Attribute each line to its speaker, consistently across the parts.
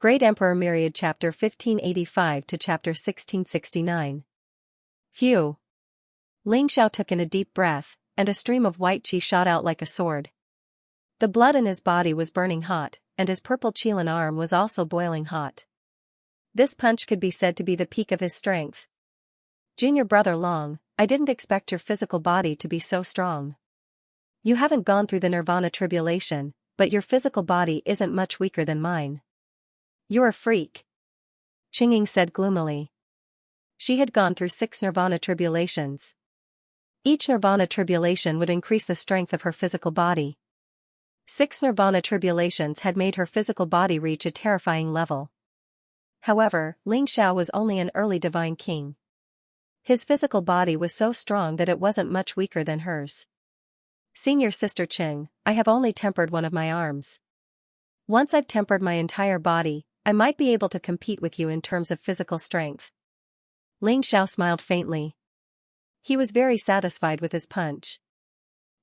Speaker 1: Great Emperor Myriad Chapter 1585 to Chapter 1669. Phew! Ling Xiao took in a deep breath, and a stream of white qi shot out like a sword. The blood in his body was burning hot, and his purple Qilin arm was also boiling hot. This punch could be said to be the peak of his strength. Junior brother Long, I didn't expect your physical body to be so strong. You haven't gone through the nirvana tribulation, but your physical body isn't much weaker than mine. You're a freak, Qingying said gloomily. She had gone through 6 nirvana tribulations. Each nirvana tribulation would increase the strength of her physical body. 6 nirvana tribulations had made her physical body reach a terrifying level. However, Ling Xiao was only an early divine king. His physical body was so strong that it wasn't much weaker than hers. Senior sister Qing, I have only tempered one of my arms. Once I've tempered my entire body, I might be able to compete with you in terms of physical strength. Ling Xiao smiled faintly. He was very satisfied with his punch.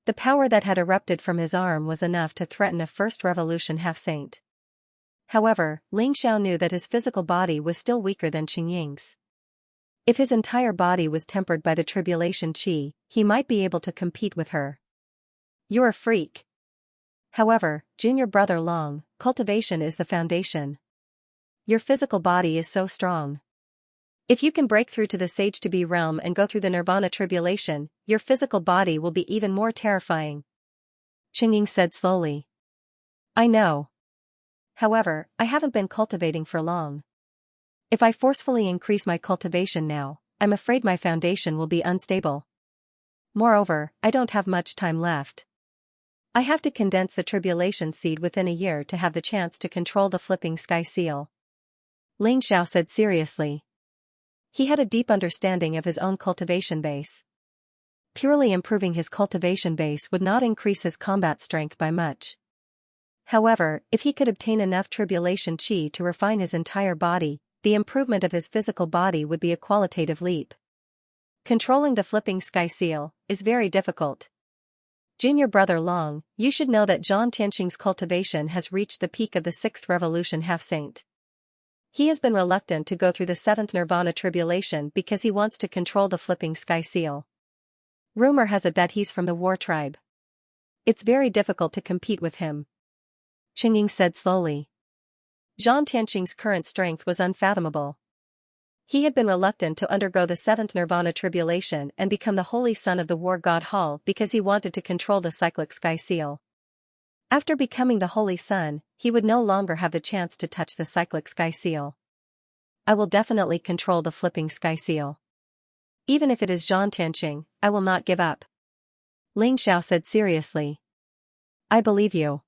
Speaker 1: The power that had erupted from his arm was enough to threaten a first revolution half-saint. However, Ling Xiao knew that his physical body was still weaker than Qingying's. If his entire body was tempered by the tribulation qi, he might be able to compete with her. You're a freak. However, junior brother Long, cultivation is the foundation. Your physical body is so strong. If you can break through to the Sage-to-Be realm and go through the Nirvana tribulation, your physical body will be even more terrifying. Qingying said slowly. I know. However, I haven't been cultivating for long. If I forcefully increase my cultivation now, I'm afraid my foundation will be unstable. Moreover, I don't have much time left. I have to condense the tribulation seed within a year to have the chance to control the flipping sky seal. Ling Xiao said seriously. He had a deep understanding of his own cultivation base. Purely improving his cultivation base would not increase his combat strength by much. However, if he could obtain enough tribulation qi to refine his entire body, the improvement of his physical body would be a qualitative leap. Controlling the flipping sky seal is very difficult. Junior brother Long, you should know that Zhang Tianqing's cultivation has reached the peak of the 6th revolution half-saint. He has been reluctant to go through the 7th nirvana tribulation because he wants to control the flipping sky seal. Rumor has it that he's from the war tribe. It's very difficult to compete with him. Qingying said slowly. Zhang Tianqing's current strength was unfathomable. He had been reluctant to undergo the 7th nirvana tribulation and become the holy son of the war god Hall because he wanted to control the cyclic sky seal. After becoming the holy son, he would no longer have the chance to touch the cyclic sky seal. I will definitely control the flipping sky seal. Even if it is Zhang Tianqing, I will not give up. Ling Xiao said seriously. I believe you.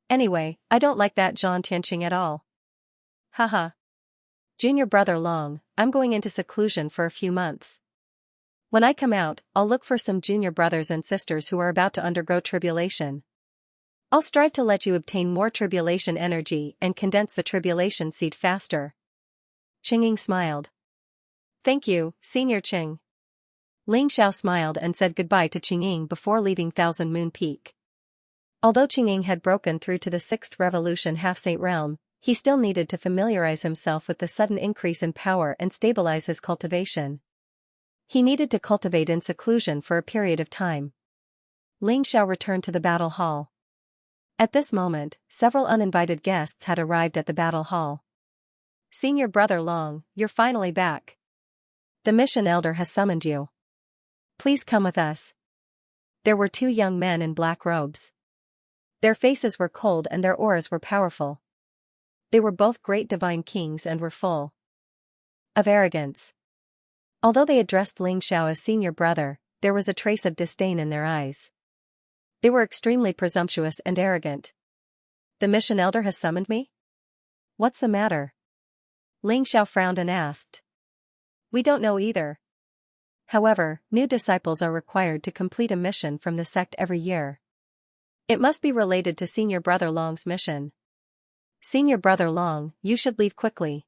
Speaker 1: Anyway, I don't like that Zhang Tianqing at all. Haha. Junior brother Long, I'm going into seclusion for a few months. When I come out, I'll look for some junior brothers and sisters who are about to undergo tribulation. I'll strive to let you obtain more tribulation energy and condense the tribulation seed faster. Qingying smiled. Thank you, Senior Qing. Ling Xiao smiled and said goodbye to Qingying before leaving Thousand Moon Peak. Although Qingying had broken through to the 6th revolution half-saint realm, he still needed to familiarize himself with the sudden increase in power and stabilize his cultivation. He needed to cultivate in seclusion for a period of time. Ling Xiao returned to the battle hall. At this moment, several uninvited guests had arrived at the battle hall. Senior brother Long, you're finally back. The mission elder has summoned you. Please come with us. There were 2 young men in black robes. Their faces were cold and their auras were powerful. They were both great divine kings and were full of arrogance. Although they addressed Ling Xiao as senior brother, there was a trace of disdain in their eyes. They were extremely presumptuous and arrogant. The mission elder has summoned me? What's the matter? Ling Xiao frowned and asked. We don't know either. However, new disciples are required to complete a mission from the sect every year. It must be related to Senior Brother Long's mission. Senior Brother Long, you should leave quickly.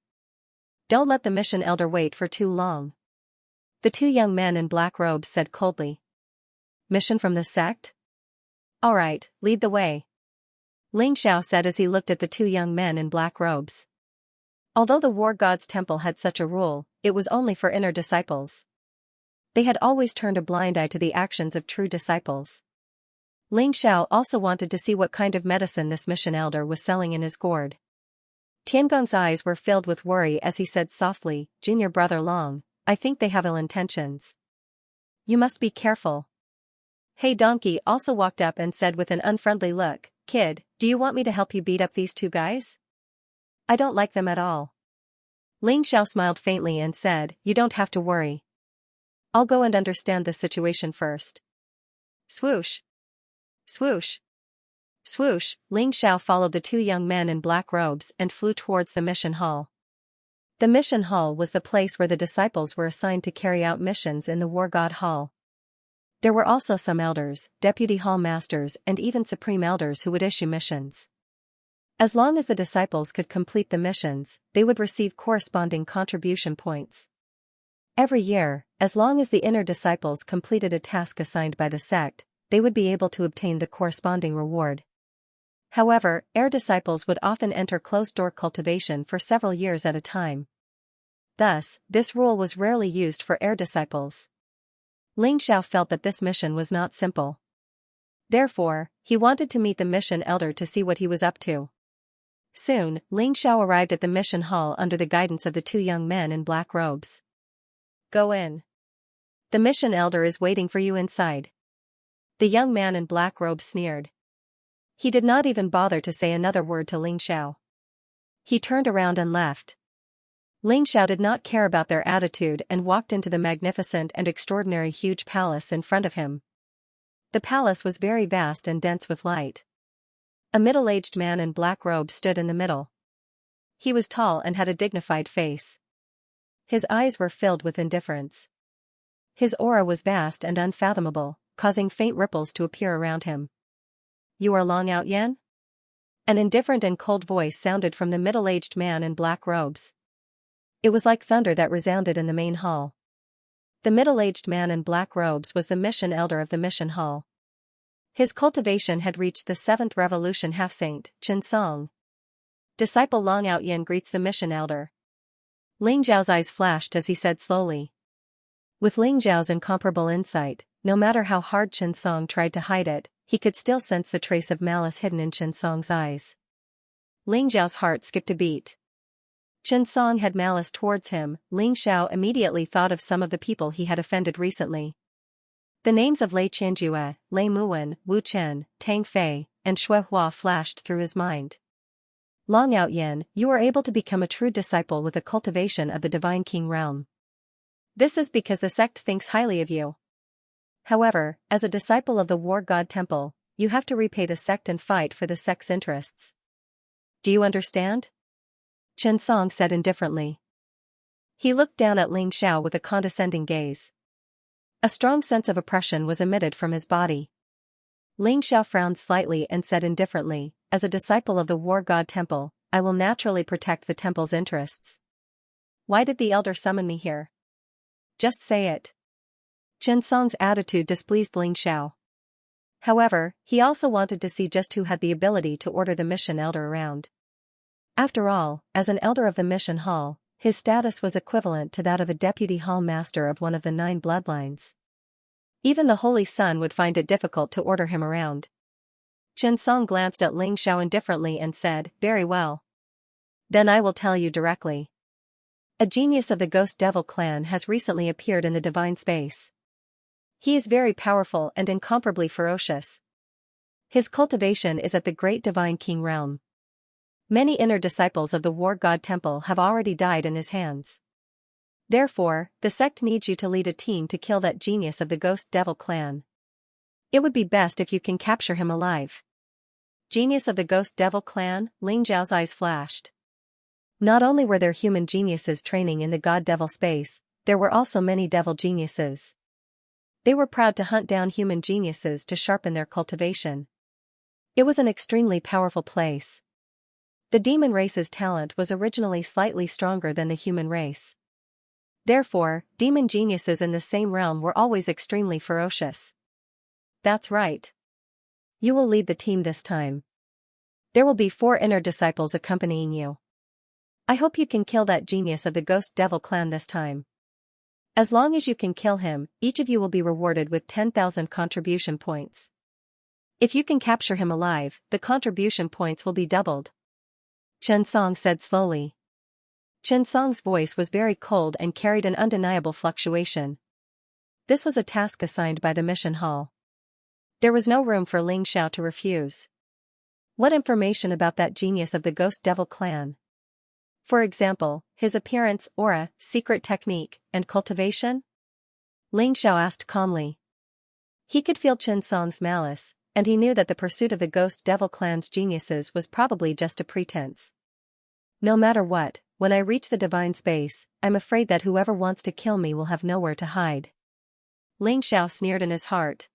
Speaker 1: Don't let the mission elder wait for too long. The 2 young men in black robes said coldly. Mission from the sect? All right, lead the way. Ling Xiao said as he looked at the 2 young men in black robes. Although the war god's temple had such a rule, it was only for inner disciples. They had always turned a blind eye to the actions of true disciples. Ling Xiao also wanted to see what kind of medicine this mission elder was selling in his gourd. Tiangong's eyes were filled with worry as he said softly, "Junior brother Long, I think they have ill intentions. You must be careful." Hey Donkey also walked up and said with an unfriendly look, "Kid, do you want me to help you beat up these two guys? I don't like them at all." Ling Xiao smiled faintly and said, "You don't have to worry. I'll go and understand the situation first." Swoosh! Swoosh! Swoosh! Ling Xiao followed the two young men in black robes and flew towards the mission hall. The mission hall was the place where the disciples were assigned to carry out missions in the War God Hall. There were also some elders, deputy hall masters and even supreme elders who would issue missions. As long as the disciples could complete the missions, they would receive corresponding contribution points. Every year, as long as the inner disciples completed a task assigned by the sect, they would be able to obtain the corresponding reward. However, heir disciples would often enter closed-door cultivation for several years at a time. Thus, this rule was rarely used for heir disciples. Ling Xiao felt that this mission was not simple. Therefore, he wanted to meet the mission elder to see what he was up to. Soon, Ling Xiao arrived at the mission hall under the guidance of the two young men in black robes. "Go in. The mission elder is waiting for you inside." The young man in black robes sneered. He did not even bother to say another word to Ling Xiao. He turned around and left. Ling Xiao did not care about their attitude and walked into the magnificent and extraordinary huge palace in front of him. The palace was very vast and dense with light. A middle-aged man in black robes stood in the middle. He was tall and had a dignified face. His eyes were filled with indifference. His aura was vast and unfathomable, causing faint ripples to appear around him. "You are Long Out Yan?" An indifferent and cold voice sounded from the middle-aged man in black robes. It was like thunder that resounded in the main hall. The middle-aged man in black robes was the mission elder of the mission hall. His cultivation had reached the 7th revolution half-saint, Xianxia. Disciple Long Out Yan greets the mission elder. Ling Zhao's eyes flashed as he said slowly. With Ling Zhao's incomparable insight, no matter how hard Xianxia tried to hide it, he could still sense the trace of malice hidden in Xianxia's eyes. Ling Zhao's heart skipped a beat. Xianxia had malice towards him. Ling Xiao immediately thought of some of the people he had offended recently. The names of Lei Qianjue, Lei Muwen, Wu Chen, Tang Fei, and Shui Hua flashed through his mind. Long Out Yan, you are able to become a true disciple with a cultivation of the Divine King realm. This is because the sect thinks highly of you. However, as a disciple of the War God Temple, you have to repay the sect and fight for the sect's interests. Do you understand? Xianxia said indifferently. He looked down at Ling Xiao with a condescending gaze. A strong sense of oppression was emitted from his body. Ling Xiao frowned slightly and said indifferently, "As a disciple of the War God Temple, I will naturally protect the temple's interests." "Why did the elder summon me here? Just say it." Xianxia's attitude displeased Ling Xiao. However, he also wanted to see just who had the ability to order the mission elder around. After all, as an elder of the mission hall, his status was equivalent to that of a deputy hall master of one of the 9 bloodlines. Even the Holy Sun would find it difficult to order him around. Xianxia glanced at Ling Xiao indifferently and said, "Very well. Then I will tell you directly. A genius of the Ghost Devil clan has recently appeared in the divine space. He is very powerful and incomparably ferocious. His cultivation is at the great Divine King realm. Many inner disciples of the War God Temple have already died in his hands. Therefore, the sect needs you to lead a team to kill that genius of the Ghost Devil clan. It would be best if you can capture him alive." Genius of the Ghost Devil clan? Ling Zhao's eyes flashed. Not only were there human geniuses training in the God-Devil space, there were also many devil geniuses. They were proud to hunt down human geniuses to sharpen their cultivation. It was an extremely powerful place. The demon race's talent was originally slightly stronger than the human race. Therefore, demon geniuses in the same realm were always extremely ferocious. "That's right. You will lead the team this time. There will be 4 inner disciples accompanying you. I hope you can kill that genius of the Ghost Devil clan this time. As long as you can kill him, each of you will be rewarded with 10,000 contribution points. If you can capture him alive, the contribution points will be doubled. Xianxia said slowly. Xianxia's voice was very cold and carried an undeniable fluctuation. This was a task assigned by the mission hall. There was no room for Ling Xiao to refuse. What information about that genius of the Ghost Devil clan? For example, his appearance, aura, secret technique, and cultivation? Ling Xiao asked calmly. He could feel Xianxia's malice, and he knew that the pursuit of the Ghost Devil clan's geniuses was probably just a pretense. No matter what, when I reach the divine space, I'm afraid that whoever wants to kill me will have nowhere to hide. Ling Xiao sneered in his heart.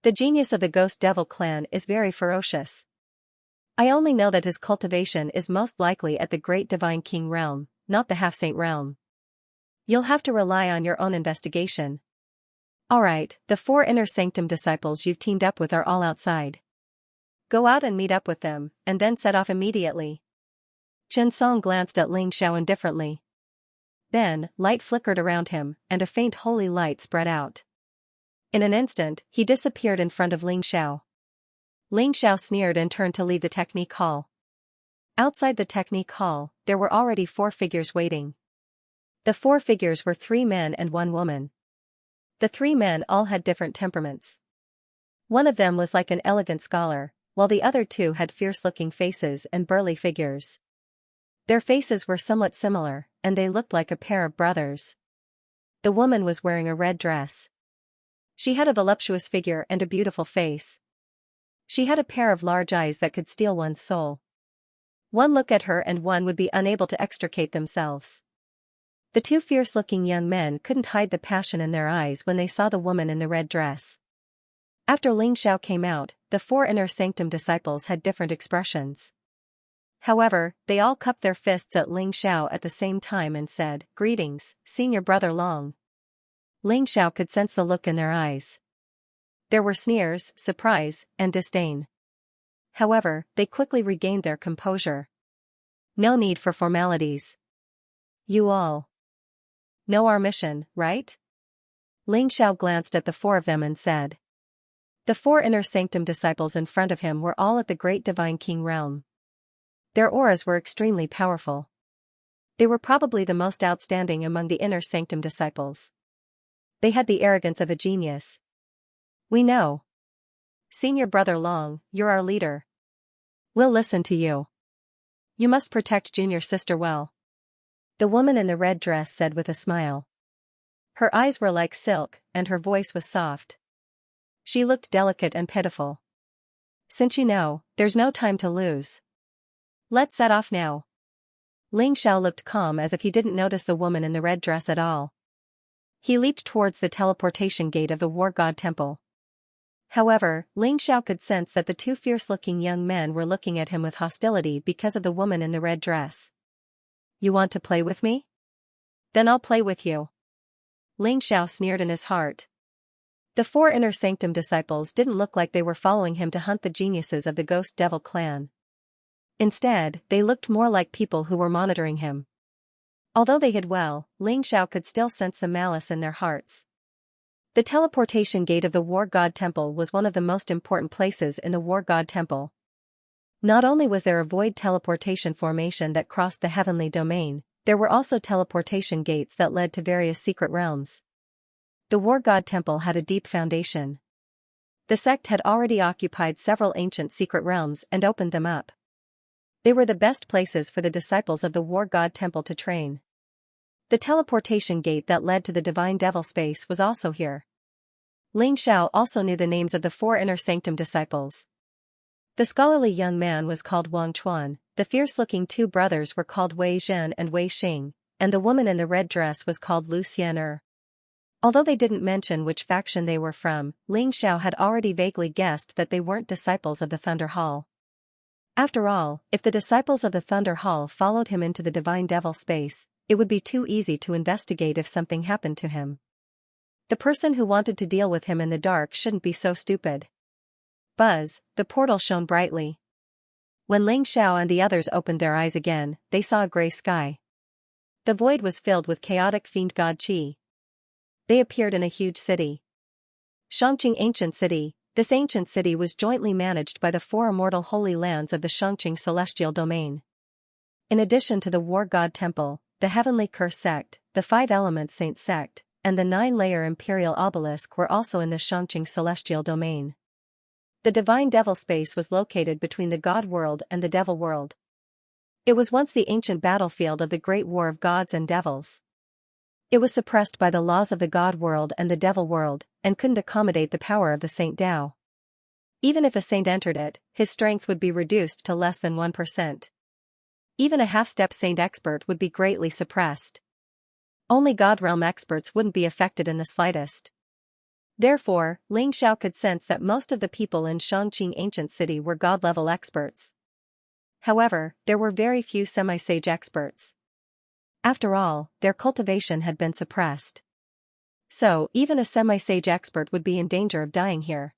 Speaker 1: The genius of the Ghost Devil clan is very ferocious. I only know that his cultivation is most likely at the Great Divine King realm, not the Half-Saint realm. You'll have to rely on your own investigation. Alright, the 4 Inner Sanctum disciples you've teamed up with are all outside. Go out and meet up with them, and then set off immediately. Xianxia glanced at Ling Xiao indifferently. Then, light flickered around him, and a faint holy light spread out. In an instant, he disappeared in front of Ling Xiao. Ling Xiao sneered and turned to leave the technique hall. Outside the technique hall, there were already 4 figures waiting. The 4 figures were 3 men and 1 woman. The 3 men all had different temperaments. One of them was like an elegant scholar, while the other 2 had fierce-looking faces and burly figures. Their faces were somewhat similar, and they looked like a pair of brothers. The woman was wearing a red dress. She had a voluptuous figure and a beautiful face. She had a pair of large eyes that could steal one's soul. One look at her and one would be unable to extricate themselves. The 2 fierce-looking young men couldn't hide the passion in their eyes when they saw the woman in the red dress. After Ling Xiao came out, the 4 Inner Sanctum disciples had different expressions. However, they all cupped their fists at Ling Xiao at the same time and said, "Greetings, Senior Brother Long." Ling Xiao could sense the look in their eyes. There were sneers, surprise, and disdain. However, they quickly regained their composure. No need for formalities. You all know our mission, right? Ling Xiao glanced at the 4 of them and said. The 4 Inner Sanctum disciples in front of him were all at the Great Divine King realm. Their auras were extremely powerful. They were probably the most outstanding among the Inner Sanctum disciples. They had the arrogance of a genius. We know. Senior Brother Long, you're our leader. We'll listen to you. You must protect Junior Sister well. The woman in the red dress said with a smile. Her eyes were like silk, and her voice was soft. She looked delicate and pitiful. Since you know, there's no time to lose. Let's set off now. Ling Xiao looked calm as if he didn't notice the woman in the red dress at all. He leaped towards the teleportation gate of the War God Temple. However, Ling Xiao could sense that the 2 fierce-looking young men were looking at him with hostility because of the woman in the red dress. You want to play with me? Then I'll play with you. Ling Xiao sneered in his heart. The 4 Inner Sanctum disciples didn't look like they were following him to hunt the geniuses of the Ghost Devil clan. Instead, they looked more like people who were monitoring him. Although they hid well, Ling Xiao could still sense the malice in their hearts. The teleportation gate of the War God Temple was one of the most important places in the War God Temple. Not only was there a void teleportation formation that crossed the heavenly domain, there were also teleportation gates that led to various secret realms. The War God Temple had a deep foundation. The sect had already occupied several ancient secret realms and opened them up. They were the best places for the disciples of the War God Temple to train. The teleportation gate that led to the Divine Devil space was also here. Ling Xiao also knew the names of the 4 Inner Sanctum disciples. The scholarly young man was called Wang Chuan, the fierce-looking 2 brothers were called Wei Zhen and Wei Xing, and the woman in the red dress was called Lu Xian'er. Although they didn't mention which faction they were from, Ling Xiao had already vaguely guessed that they weren't disciples of the Thunder Hall. After all, if the disciples of the Thunder Hall followed him into the Divine Devil space, it would be too easy to investigate if something happened to him. The person who wanted to deal with him in the dark shouldn't be so stupid. Buzz, the portal shone brightly. When Ling Xiao and the others opened their eyes again, they saw a gray sky. The void was filled with chaotic fiend god qi. They appeared in a huge city. Xianxia Ancient City. This ancient city was jointly managed by the four immortal holy lands of the Xianxia Celestial Domain. In addition to the War God Temple, the Heavenly Curse Sect, the Five Elements Saint Sect, and the 9-layer Imperial Obelisk were also in the Xianxia Celestial Domain. The Divine Devil Space was located between the God World and the Devil World. It was once the ancient battlefield of the Great War of Gods and Devils. It was suppressed by the laws of the God World and the Devil World, and couldn't accommodate the power of the Saint Dao. Even if a saint entered it, his strength would be reduced to less than 1%. Even a half-step saint expert would be greatly suppressed. Only God Realm experts wouldn't be affected in the slightest. Therefore, Ling Xiao could sense that most of the people in Xianxia Ancient City were God-level experts. However, there were very few semi-sage experts. After all, their cultivation had been suppressed. So, even a semi-sage expert would be in danger of dying here.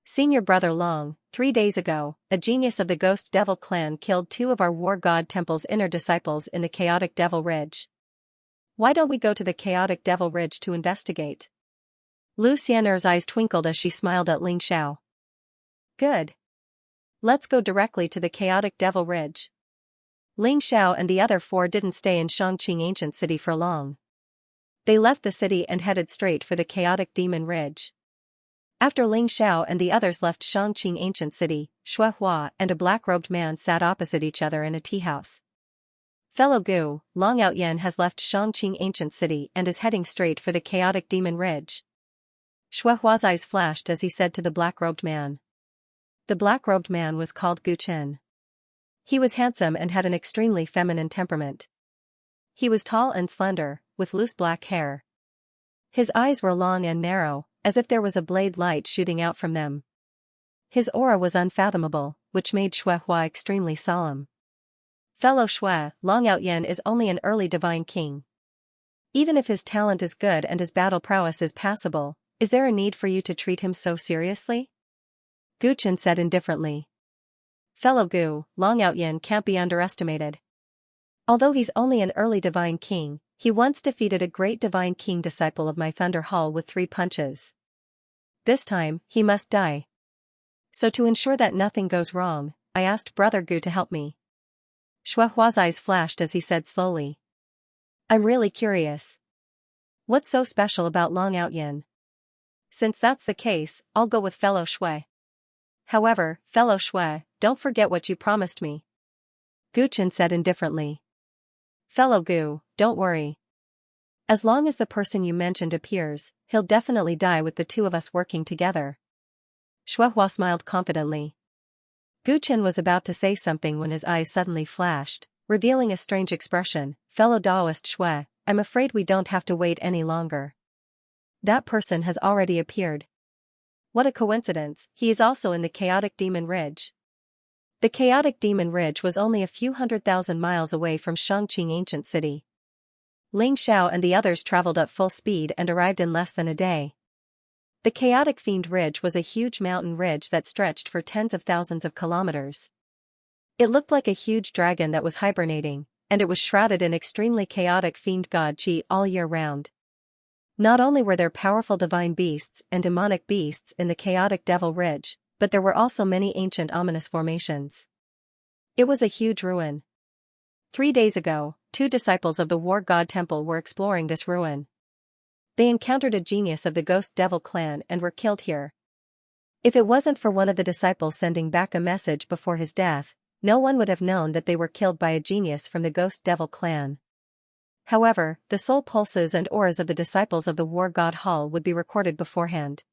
Speaker 1: Senior Brother Long, 3 days ago, a genius of the Ghost Devil clan killed 2 of our War God Temple's inner disciples in the Chaotic Devil Ridge. Why don't we go to the Chaotic Devil Ridge to investigate? Lu Xian'er's eyes twinkled as she smiled at Ling Xiao. Good. Let's go directly to the Chaotic Devil Ridge. Ling Xiao and the other 4 didn't stay in Xianxia Ancient City for long. They left the city and headed straight for the Chaotic Demon Ridge. After Ling Xiao and the others left Xianxia Ancient City, Shui Hua and a black-robed man sat opposite each other in a tea house. Fellow Gu, Long Outyen has left Xianxia Ancient City and is heading straight for the Chaotic Demon Ridge. Shui Hua's eyes flashed as he said to the black-robed man. The black-robed man was called Gu Chen. He was handsome and had an extremely feminine temperament. He was tall and slender, with loose black hair. His eyes were long and narrow, as if there was a blade light shooting out from them. His aura was unfathomable, which made Shui Hua extremely solemn. Fellow Shui, Long Outyen is only an early divine king. Even if his talent is good and his battle prowess is passable, is there a need for you to treat him so seriously? Gu Chen said indifferently. Fellow Gu, Long Outyen can't be underestimated. Although he's only an early divine king, he once defeated a great divine king disciple of my Thunder Hall with 3 punches. This time, he must die. So to ensure that nothing goes wrong, I asked Brother Gu to help me. Shui Hua's eyes flashed as he said slowly. I'm really curious. What's so special about Long Outyen? Since that's the case, I'll go with Fellow Shui. However, Fellow Shui, don't forget what you promised me. Gu Chen said indifferently. Fellow Gu, don't worry. As long as the person you mentioned appears, he'll definitely die with the 2 of us working together. Shui Hua smiled confidently. Gu Chen was about to say something when his eyes suddenly flashed, revealing a strange expression. Fellow Daoist Shui, I'm afraid we don't have to wait any longer. That person has already appeared. What a coincidence, he is also in the Chaotic Demon Ridge. The Chaotic Demon Ridge was only a few 100,000 miles away from Xianxia Ancient City. Ling Xiao and the others traveled at full speed and arrived in less than a day. The Chaotic Fiend Ridge was a huge mountain ridge that stretched for tens of thousands of kilometers. It looked like a huge dragon that was hibernating, and it was shrouded in extremely chaotic fiend god qi all year round. Not only were there powerful divine beasts and demonic beasts in the Chaotic Devil Ridge, but there were also many ancient ominous formations. It was a huge ruin. 3 days ago, 2 disciples of the War God Temple were exploring this ruin. They encountered a genius of the Ghost Devil clan and were killed here. If it wasn't for one of the disciples sending back a message before his death, no one would have known that they were killed by a genius from the Ghost Devil clan. However, the soul pulses and auras of the disciples of the War God Hall would be recorded beforehand.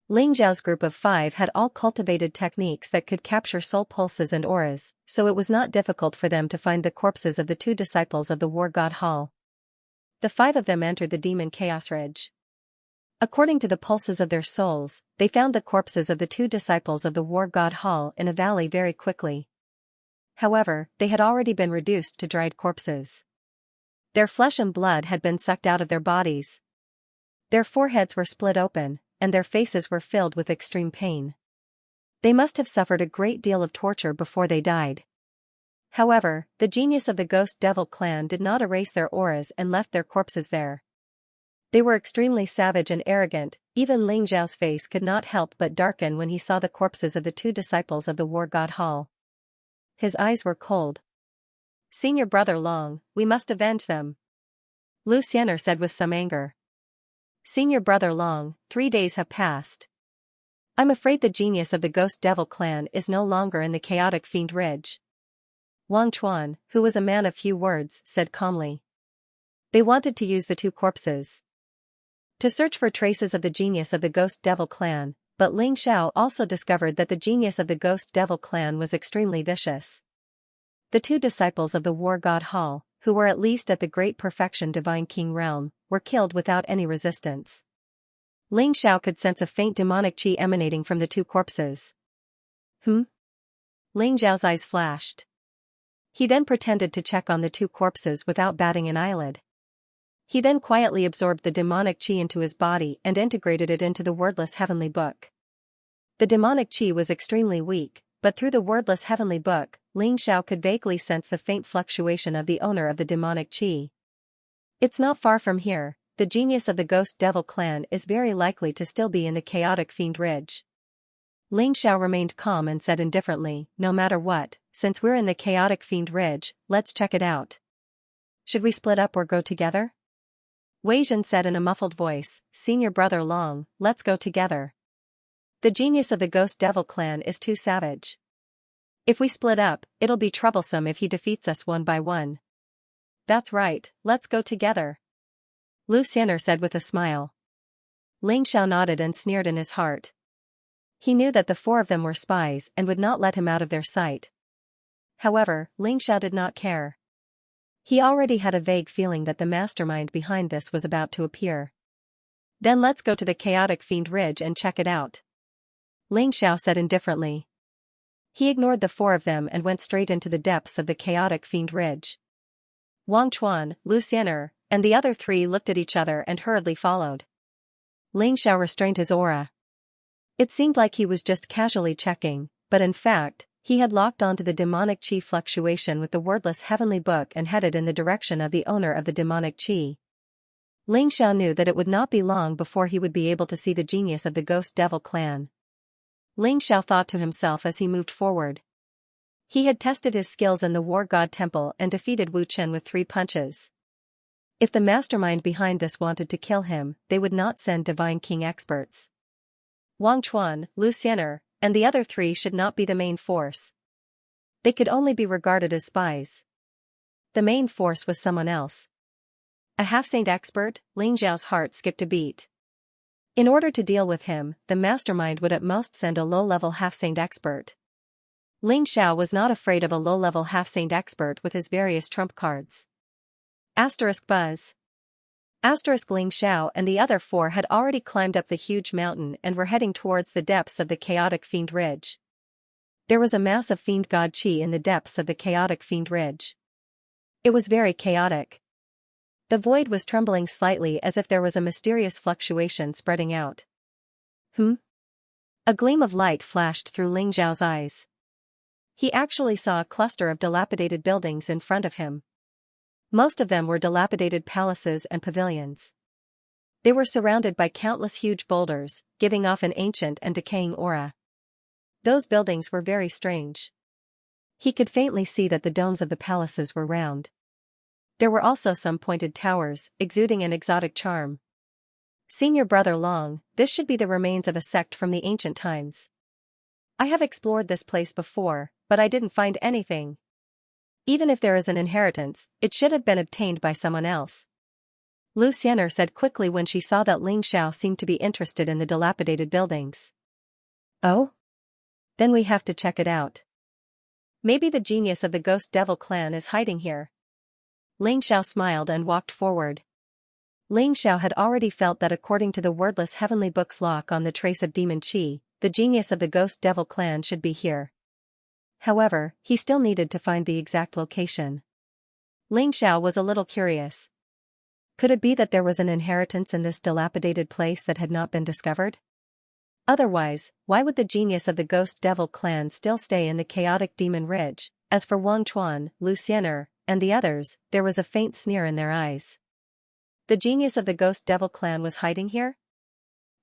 Speaker 1: Ling Zhao's group of 5 had all cultivated techniques that could capture soul pulses and auras, so it was not difficult for them to find the corpses of the 2 disciples of the War God Hall. The 5 of them entered the Demon Chaos Ridge. According to the pulses of their souls, they found the corpses of the 2 disciples of the War God Hall in a valley very quickly. However, they had already been reduced to dried corpses. Their flesh and blood had been sucked out of their bodies. Their foreheads were split open, and their faces were filled with extreme pain. They must have suffered a great deal of torture before they died. However, the genius of the Ghost Devil clan did not erase their auras and left their corpses there. They were extremely savage and arrogant. Even Ling Zhao's face could not help but darken when he saw the corpses of the two disciples of the War God Hall. His eyes were cold. "Senior brother Long, we must avenge them," Lu Xian'er said with some anger. "Senior brother Long, 3 days have passed. I'm afraid the genius of the Ghost Devil clan is no longer in the chaotic Fiend Ridge." Wang Chuan, who was a man of few words, said calmly. They wanted to use the two corpses to search for traces of the genius of the Ghost Devil clan, but Ling Xiao also discovered that the genius of the Ghost Devil clan was extremely vicious. The two disciples of the War God Hall, who were at least at the Great Perfection Divine King realm, were killed without any resistance. Ling Xiao could sense a faint demonic qi emanating from the two corpses. Ling Zhao's eyes flashed. He then pretended to check on the two corpses without batting an eyelid. He then quietly absorbed the demonic qi into his body and integrated it into the wordless heavenly book. The demonic qi was extremely weak, but through the wordless heavenly book, Ling Xiao could vaguely sense the faint fluctuation of the owner of the demonic qi. "It's not far from here. The genius of the Ghost Devil clan is very likely to still be in the chaotic Fiend Ridge." Ling Xiao remained calm and said indifferently, "No matter what, since we're in the chaotic Fiend Ridge, let's check it out. Should we split up or go together?" Wei Zhen said in a muffled voice, "Senior brother Long, let's go together. The genius of the Ghost Devil clan is too savage. If we split up, it'll be troublesome if he defeats us one by one." "That's right, let's go together," Lu Xian'er said with a smile. Ling Xiao nodded and sneered in his heart. He knew that the four of them were spies and would not let him out of their sight. However, Ling Xiao did not care. He already had a vague feeling that the mastermind behind this was about to appear. "Then let's go to the chaotic Fiend Ridge and check it out," Ling Xiao said indifferently. He ignored the four of them and went straight into the depths of the chaotic Fiend Ridge. Wang Chuan, Lu Xian'er, and the other three looked at each other and hurriedly followed. Ling Xiao restrained his aura. It seemed like he was just casually checking, but in fact, he had locked onto the demonic qi fluctuation with the wordless heavenly book and headed in the direction of the owner of the demonic qi. Ling Xiao knew that it would not be long before he would be able to see the genius of the Ghost Devil clan. Ling Xiao thought to himself as he moved forward. He had tested his skills in the War God Temple and defeated Wu Chen with 3 punches. If the mastermind behind this wanted to kill him, they would not send Divine King experts. Wang Chuan, Lu Xian'er, and the other 3 should not be the main force. They could only be regarded as spies. The main force was someone else. A half-saint expert. Ling Zhao's heart skipped a beat. In order to deal with him, the mastermind would at most send a low-level half-saint expert. Ling Xiao was not afraid of a low-level half-saint expert with his various trump cards. Buzz. Ling Xiao and the other 4 had already climbed up the huge mountain and were heading towards the depths of the chaotic Fiend Ridge. There was a mass of Fiend God Qi in the depths of the chaotic Fiend Ridge. It was very chaotic. The void was trembling slightly as if there was a mysterious fluctuation spreading out. A gleam of light flashed through Ling Zhao's eyes. He actually saw a cluster of dilapidated buildings in front of him. Most of them were dilapidated palaces and pavilions. They were surrounded by countless huge boulders, giving off an ancient and decaying aura. Those buildings were very strange. He could faintly see that the domes of the palaces were round. There were also some pointed towers, exuding an exotic charm. "Senior brother Long, this should be the remains of a sect from the ancient times. I have explored this place before, but I didn't find anything. Even if there is an inheritance, it should have been obtained by someone else," Lu Xian'er said quickly when she saw that Ling Xiao seemed to be interested in the dilapidated buildings. "Oh? Then we have to check it out. Maybe the genius of the Ghost Devil clan is hiding here." Ling Xiao smiled and walked forward. Ling Xiao had already felt that according to the wordless heavenly book's lock on the trace of demon qi, the genius of the Ghost Devil clan should be here. However, he still needed to find the exact location. Ling Xiao was a little curious. Could it be that there was an inheritance in this dilapidated place that had not been discovered? Otherwise, why would the genius of the Ghost Devil clan still stay in the chaotic Demon Ridge? As for Wang Chuan, Lu Xian'er, and the others, there was a faint sneer in their eyes. The genius of the Ghost Devil clan was hiding here?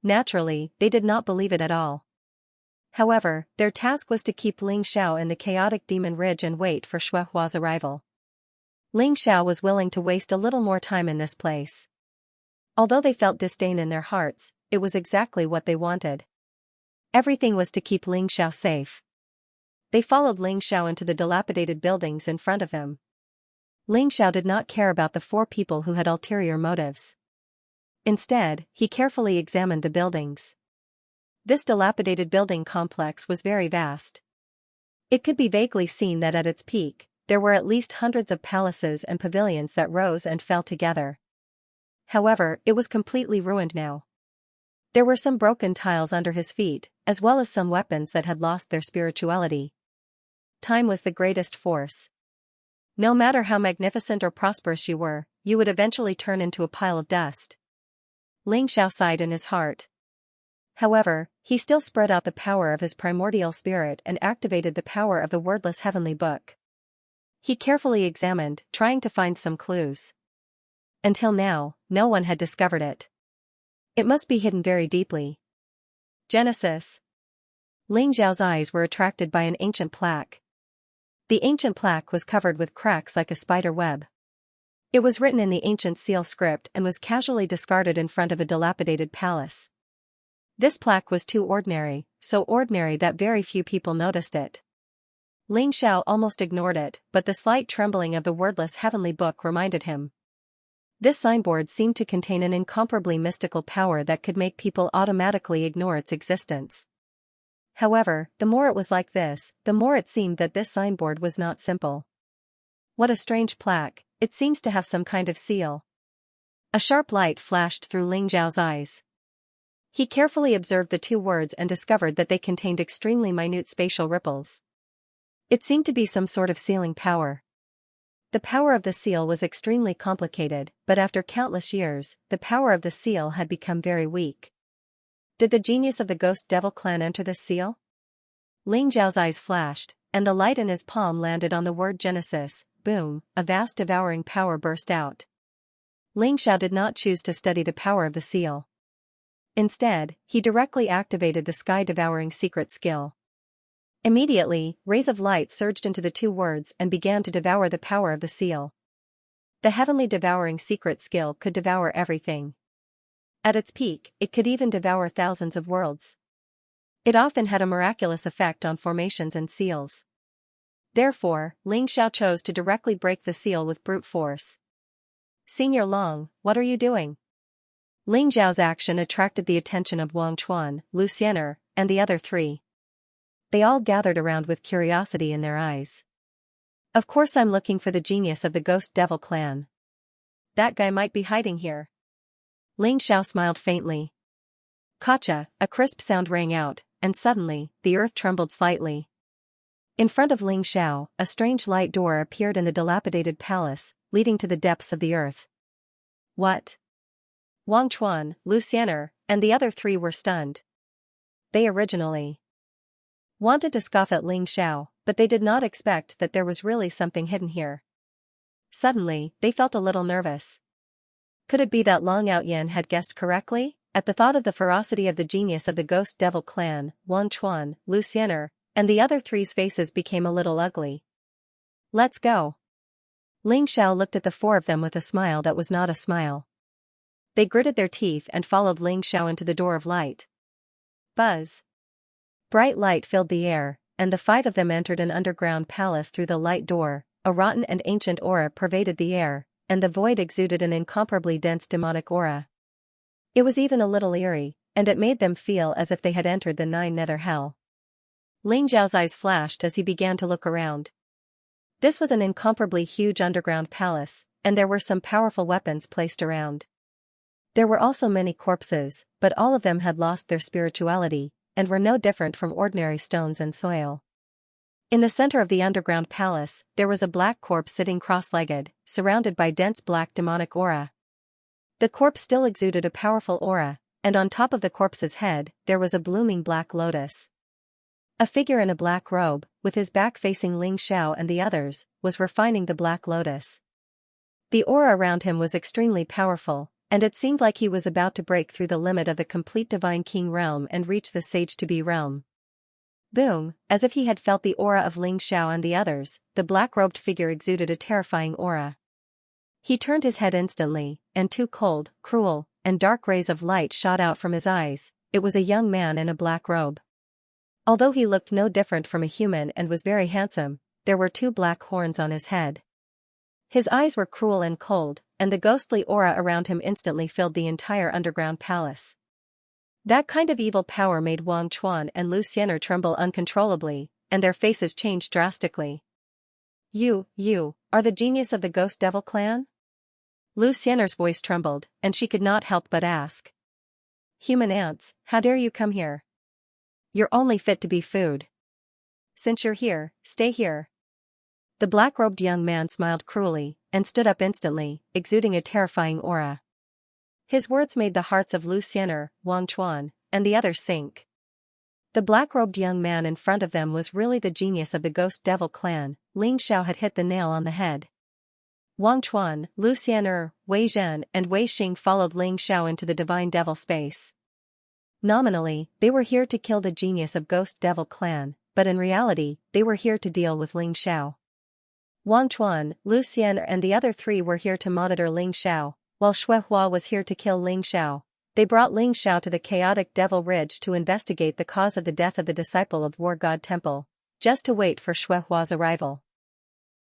Speaker 1: Naturally, they did not believe it at all. However, their task was to keep Ling Xiao in the chaotic Demon Ridge and wait for Xue Hua's arrival. Ling Xiao was willing to waste a little more time in this place. Although they felt disdain in their hearts, it was exactly what they wanted. Everything was to keep Ling Xiao safe. They followed Ling Xiao into the dilapidated buildings in front of him. Ling Xiao did not care about the 4 people who had ulterior motives. Instead, he carefully examined the buildings. This dilapidated building complex was very vast. It could be vaguely seen that at its peak, there were at least hundreds of palaces and pavilions that rose and fell together. However, it was completely ruined now. There were some broken tiles under his feet, as well as some weapons that had lost their spirituality. Time was the greatest force. No matter how magnificent or prosperous you were, you would eventually turn into a pile of dust. Ling Xiao sighed in his heart. However, he still spread out the power of his primordial spirit and activated the power of the wordless heavenly book. He carefully examined, trying to find some clues. Until now, no one had discovered it. It must be hidden very deeply. Genesis. Ling Xiao's eyes were attracted by an ancient plaque. The ancient plaque was covered with cracks like a spider web. It was written in the ancient seal script and was casually discarded in front of a dilapidated palace. This plaque was too ordinary, so ordinary that very few people noticed it. Ling Xiao almost ignored it, but the slight trembling of the wordless heavenly book reminded him. This signboard seemed to contain an incomparably mystical power that could make people automatically ignore its existence. However, the more it was like this, the more it seemed that this signboard was not simple. What a strange plaque, it seems to have some kind of seal. A sharp light flashed through Ling Xiao's eyes. He carefully observed the 2 words and discovered that they contained extremely minute spatial ripples. It seemed to be some sort of sealing power. The power of the seal was extremely complicated, but after countless years, the power of the seal had become very weak. Did the genius of the Ghost Devil clan enter this seal? Ling Xiao's eyes flashed, and the light in his palm landed on the word Genesis. Boom, a vast devouring power burst out. Ling Xiao did not choose to study the power of the seal. Instead, he directly activated the sky-devouring secret skill. Immediately, rays of light surged into the 2 words and began to devour the power of the seal. The heavenly devouring secret skill could devour everything. At its peak, it could even devour thousands of worlds. It often had a miraculous effect on formations and seals. Therefore, Ling Xiao chose to directly break the seal with brute force. Senior Long, what are you doing? Ling Xiao's action attracted the attention of Wang Chuan, Lu Xian'er, and the other 3. They all gathered around with curiosity in their eyes. Of course I'm looking for the genius of the Ghost Devil clan. That guy might be hiding here. Ling Xiao smiled faintly. Kacha, a crisp sound rang out, and suddenly, the earth trembled slightly. In front of Ling Xiao, a strange light door appeared in the dilapidated palace, leading to the depths of the earth. What? Wang Chuan, Lu Xian'er, and the other 3 were stunned. They originally wanted to scoff at Ling Xiao, but they did not expect that there was really something hidden here. Suddenly, they felt a little nervous. Could it be that Long Outyan had guessed correctly? At the thought of the ferocity of the genius of the Ghost Devil clan, Wang Chuan, Lu Xian'er, and the other 3's faces became a little ugly. Let's go. Ling Xiao looked at the 4 of them with a smile that was not a smile. They gritted their teeth and followed Ling Xiao into the door of light. Buzz. Bright light filled the air, and the 5 of them entered an underground palace through the light door. A rotten and ancient aura pervaded the air, and the void exuded an incomparably dense demonic aura. It was even a little eerie, and it made them feel as if they had entered the 9 nether hell. Ling Xiao's eyes flashed as he began to look around. This was an incomparably huge underground palace, and there were some powerful weapons placed around. There were also many corpses, but all of them had lost their spirituality, and were no different from ordinary stones and soil. In the center of the underground palace, there was a black corpse sitting cross-legged, surrounded by dense black demonic aura. The corpse still exuded a powerful aura, and on top of the corpse's head, there was a blooming black lotus. A figure in a black robe, with his back facing Ling Xiao and the others, was refining the black lotus. The aura around him was extremely powerful, and it seemed like he was about to break through the limit of the complete Divine King realm and reach the Sage-to-be realm. Boom, as if he had felt the aura of Ling Xiao and the others, the black-robed figure exuded a terrifying aura. He turned his head instantly, and two cold, cruel, and dark rays of light shot out from his eyes. It was a young man in a black robe. Although he looked no different from a human and was very handsome, there were two black horns on his head. His eyes were cruel and cold, and the ghostly aura around him instantly filled the entire underground palace. That kind of evil power made Wang Chuan and Lu Xian'er tremble uncontrollably, and their faces changed drastically. You are the genius of the Ghost Devil clan? Lu Xian'er's voice trembled, and she could not help but ask. Human ants, how dare you come here? You're only fit to be food. Since you're here, stay here. The black-robed young man smiled cruelly, and stood up instantly, exuding a terrifying aura. His words made the hearts of Lu Xian'er, Wang Chuan, and the others sink. The black-robed young man in front of them was really the genius of the Ghost Devil clan. Ling Xiao had hit the nail on the head. Wang Chuan, Lu Xian'er, Wei Zhen and Wei Xing followed Ling Xiao into the Divine Devil space. Nominally, they were here to kill the genius of Ghost Devil clan, but in reality, they were here to deal with Ling Xiao. Wang Chuan, Lu Xian'er and the other three were here to monitor Ling Xiao, while Shuehua was here to kill Ling Xiao. They brought Ling Xiao to the chaotic Devil Ridge to investigate the cause of the death of the disciple of War God Temple, just to wait for Shuehua's arrival.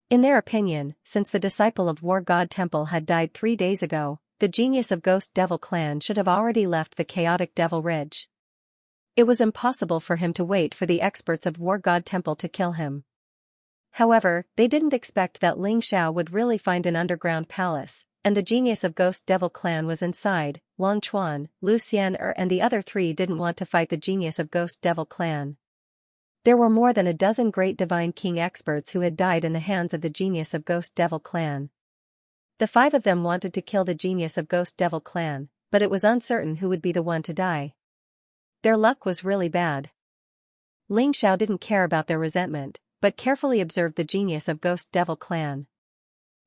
Speaker 1: In their opinion, since the disciple of War God Temple had died 3 days ago, the genius of Ghost Devil clan should have already left the chaotic Devil Ridge. It was impossible for him to wait for the experts of War God Temple to kill him. However, they didn't expect that Ling Xiao would really find an underground palace, and the genius of Ghost Devil clan was inside. Wang Chuan, Lu Xian'er and the other three didn't want to fight the genius of Ghost Devil clan. There were more than a dozen great Divine King experts who had died in the hands of the genius of Ghost Devil clan. The 5 of them wanted to kill the genius of Ghost Devil clan, but it was uncertain who would be the one to die. Their luck was really bad. Ling Xiao didn't care about their resentment, but carefully observed the genius of Ghost Devil clan.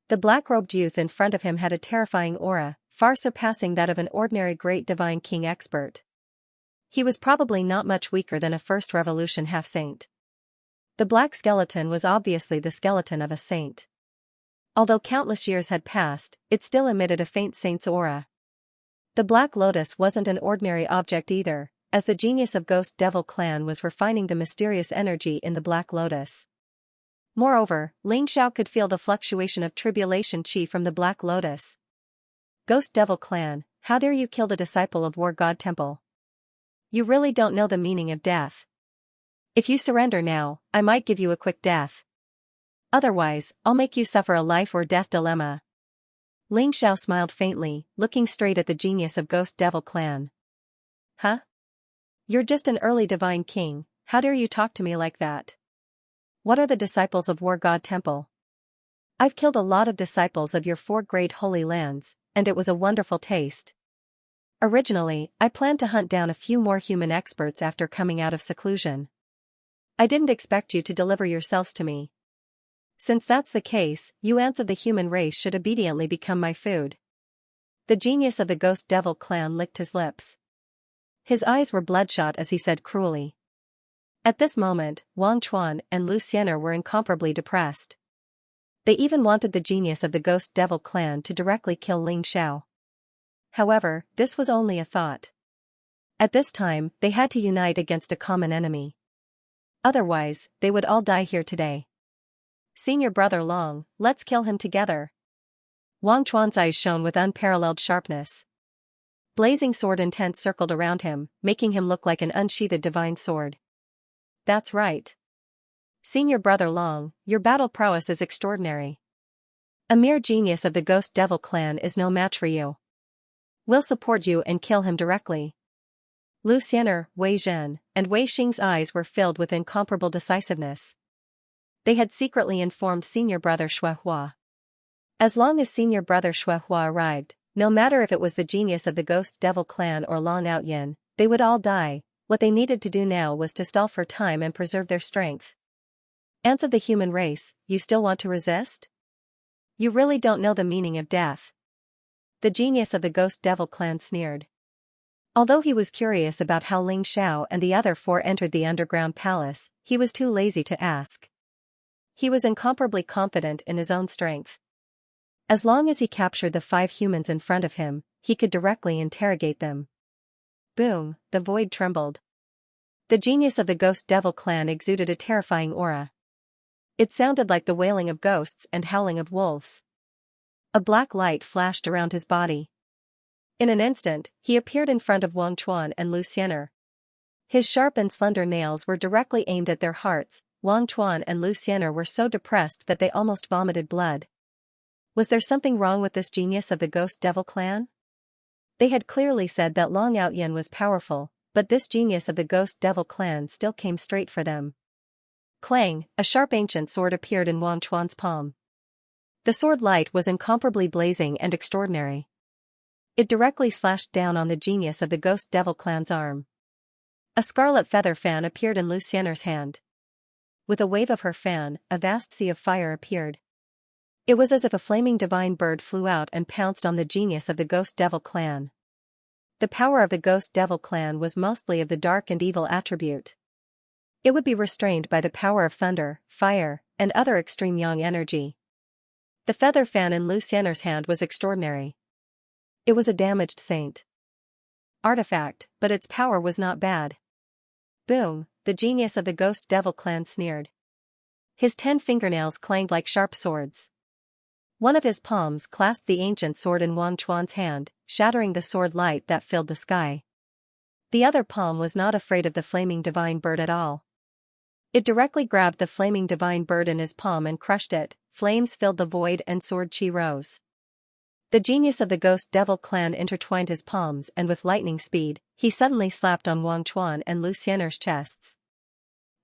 Speaker 1: The black-robed youth in front of him had a terrifying aura, far surpassing that of an ordinary great Divine King expert. He was probably not much weaker than a First Revolution half-saint. The black skeleton was obviously the skeleton of a saint. Although countless years had passed, it still emitted a faint saint's aura. The Black Lotus wasn't an ordinary object either, as the genius of Ghost Devil clan was refining the mysterious energy in the Black Lotus. Moreover, Ling Xiao could feel the fluctuation of tribulation chi from the Black Lotus. Ghost Devil clan, how dare you kill the disciple of War God Temple? You really don't know the meaning of death. If you surrender now, I might give you a quick death. Otherwise, I'll make you suffer a life or death dilemma. Ling Xiao smiled faintly, looking straight at the genius of Ghost Devil clan. Huh? You're just an early Divine King, how dare you talk to me like that? What are the disciples of War God Temple? I've killed a lot of disciples of your 4 great holy lands, and it was a wonderful taste. Originally, I planned to hunt down a few more human experts after coming out of seclusion. I didn't expect you to deliver yourselves to me. Since that's the case, you ants of the human race should obediently become my food. The genius of the Ghost Devil clan licked his lips. His eyes were bloodshot as he said cruelly. At this moment, Wang Chuan and Lu Xian'er were incomparably depressed. They even wanted the genius of the Ghost Devil clan to directly kill Ling Xiao. However, this was only a thought. At this time, they had to unite against a common enemy. Otherwise, they would all die here today. Senior brother Long, let's kill him together. Wang Chuan's eyes shone with unparalleled sharpness. Blazing sword intent circled around him, making him look like an unsheathed divine sword. That's right. Senior brother Long, your battle prowess is extraordinary. A mere genius of the Ghost Devil clan is no match for you. We'll support you and kill him directly. Lu Xian'er, Wei Zhen, and Wei Xing's eyes were filled with incomparable decisiveness. They had secretly informed senior brother Shuehua. As long as senior brother Shuehua arrived, No matter if it was the genius of the Ghost Devil clan or Long Outyin, they would all die. What they needed to do now was to stall for time and preserve their strength. Ants of the human race, you still want to resist? You really don't know the meaning of death. The genius of the Ghost Devil clan sneered. Although he was curious about how Ling Xiao and the other four entered the underground palace, he was too lazy to ask. He was incomparably confident in his own strength. As long as he captured the 5 humans in front of him, he could directly interrogate them. Boom, the void trembled. The genius of the Ghost Devil clan exuded a terrifying aura. It sounded like the wailing of ghosts and howling of wolves. A black light flashed around his body. In an instant, he appeared in front of Wang Chuan and Lu Xianer. His sharp and slender nails were directly aimed at their hearts. Wang Chuan and Lu Xianer were so depressed that they almost vomited blood. Was there something wrong with this genius of the Ghost Devil clan? They had clearly said that Long Outyin was powerful, but this genius of the Ghost Devil clan still came straight for them. Clang, a sharp ancient sword appeared in Wang Chuan's palm. The sword light was incomparably blazing and extraordinary. It directly slashed down on the genius of the Ghost Devil clan's arm. A scarlet feather fan appeared in Lu Xianer's hand. With a wave of her fan, a vast sea of fire appeared. It was as if a flaming divine bird flew out and pounced on the genius of the Ghost Devil clan. The power of the Ghost Devil clan was mostly of the dark and evil attribute. It would be restrained by the power of thunder, fire, and other extreme yang energy. The feather fan in Lu Xianer's hand was extraordinary. It was a damaged saint artifact, but its power was not bad. Boom, the genius of the Ghost Devil clan sneered. His 10 fingernails clanged like sharp swords. One of his palms clasped the ancient sword in Wang Chuan's hand, shattering the sword light that filled the sky. The other palm was not afraid of the flaming divine bird at all. It directly grabbed the flaming divine bird in his palm and crushed it. Flames filled the void and sword chi rose. The genius of the Ghost Devil clan intertwined his palms and with lightning speed, he suddenly slapped on Wang Chuan and Lu Xianer's chests.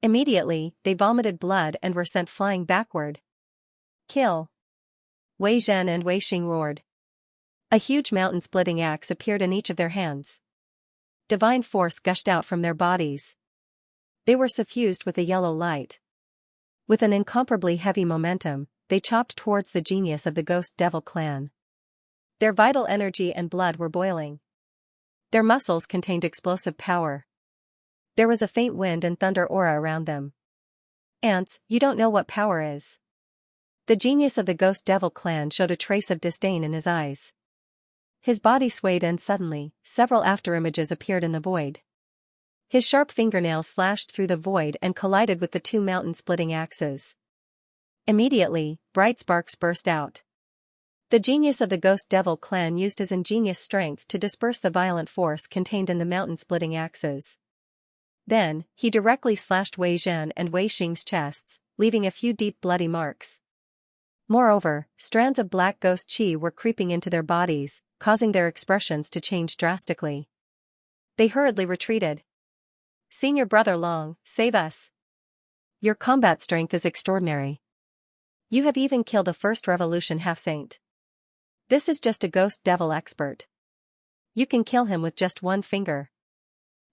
Speaker 1: Immediately, they vomited blood and were sent flying backward. Kill! Wei Zhen and Wei Xing roared. A huge mountain-splitting axe appeared in each of their hands. Divine force gushed out from their bodies. They were suffused with a yellow light. With an incomparably heavy momentum, they chopped towards the genius of the Ghost Devil clan. Their vital energy and blood were boiling. Their muscles contained explosive power. There was a faint wind and thunder aura around them. Ants, you don't know what power is. The genius of the Ghost Devil clan showed a trace of disdain in his eyes. His body swayed and suddenly, several afterimages appeared in the void. His sharp fingernails slashed through the void and collided with the 2 mountain-splitting axes. Immediately, bright sparks burst out. The genius of the Ghost Devil clan used his ingenious strength to disperse the violent force contained in the mountain-splitting axes. Then, he directly slashed Wei Zhen and Wei Xing's chests, leaving a few deep bloody marks. Moreover, strands of black ghost chi were creeping into their bodies, causing their expressions to change drastically. They hurriedly retreated. Senior Brother Long, save us! Your combat strength is extraordinary. You have even killed a First Revolution half-saint. This is just a Ghost Devil expert. You can kill him with just 1 finger.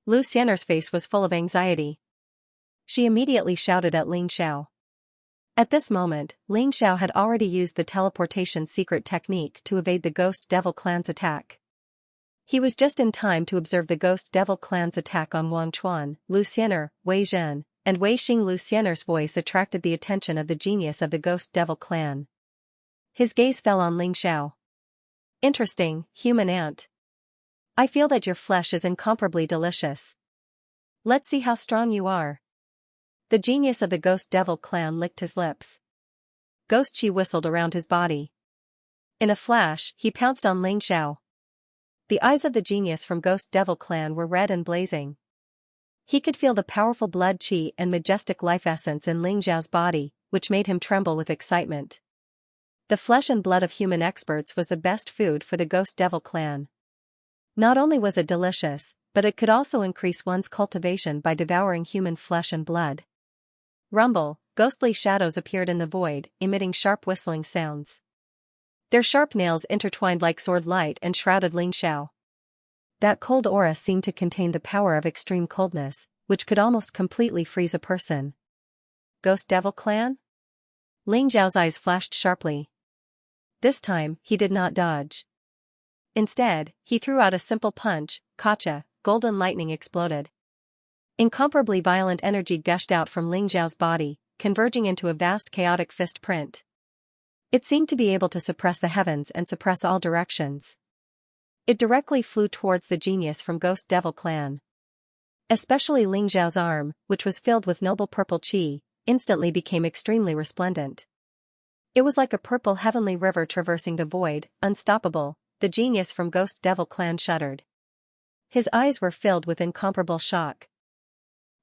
Speaker 1: Lu Xianer's face was full of anxiety. She immediately shouted at Ling Xiao. At this moment, Ling Xiao had already used the teleportation secret technique to evade the Ghost Devil clan's attack. He was just in time to observe the Ghost Devil clan's attack on Wang Chuan, Lu Xianer, Wei Zhen, and Wei Xing. Lu Xianer's voice attracted the attention of the genius of the Ghost Devil clan. His gaze fell on Ling Xiao. Interesting, human ant. I feel that your flesh is incomparably delicious. Let's see how strong you are. The genius of the Ghost Devil clan licked his lips. Ghost chi whistled around his body. In a flash, he pounced on Ling Xiao. The eyes of the genius from Ghost Devil clan were red and blazing. He could feel the powerful blood chi and majestic life essence in Ling Xiao's body, which made him tremble with excitement. The flesh and blood of human experts was the best food for the Ghost Devil clan. Not only was it delicious, but it could also increase one's cultivation by devouring human flesh and blood. Rumble, ghostly shadows appeared in the void, emitting sharp whistling sounds. Their sharp nails intertwined like sword light and shrouded Ling Xiao. That cold aura seemed to contain the power of extreme coldness, which could almost completely freeze a person. Ghost Devil Clan? Ling Xiao's eyes flashed sharply. This time, he did not dodge. Instead, he threw out a simple punch. Gotcha! Golden lightning exploded. Incomparably violent energy gushed out from Ling Xiao's body, converging into a vast chaotic fist print. It seemed to be able to suppress the heavens and suppress all directions. It directly flew towards the genius from Ghost Devil Clan. Especially Ling Xiao's arm, which was filled with noble purple qi, instantly became extremely resplendent. It was like a purple heavenly river traversing the void, unstoppable. The genius from Ghost Devil Clan shuddered. His eyes were filled with incomparable shock.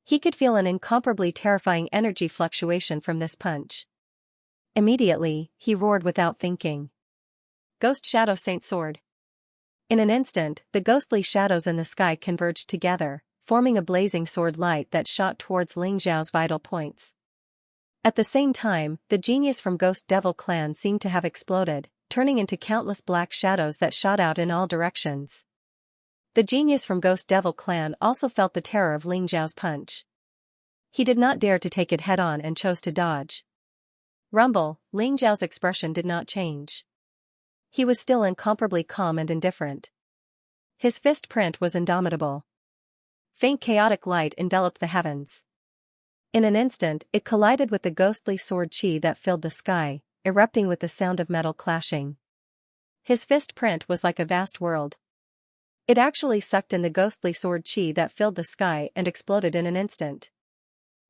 Speaker 1: He could feel an incomparably terrifying energy fluctuation from this punch. Immediately, he roared without thinking. Ghost Shadow Saint Sword. In an instant, the ghostly shadows in the sky converged together, forming a blazing sword light that shot towards Ling Xiao's vital points. At the same time, the genius from Ghost Devil Clan seemed to have exploded, turning into countless black shadows that shot out in all directions. The genius from Ghost Devil Clan also felt the terror of Ling Xiao's punch. He did not dare to take it head-on and chose to dodge. Rumble, Ling Xiao's expression did not change. He was still incomparably calm and indifferent. His fist print was indomitable. Faint chaotic light enveloped the heavens. In an instant, it collided with the ghostly sword qi that filled the sky, erupting with the sound of metal clashing. His fist print was like a vast world. It actually sucked in the ghostly sword qi that filled the sky and exploded in an instant.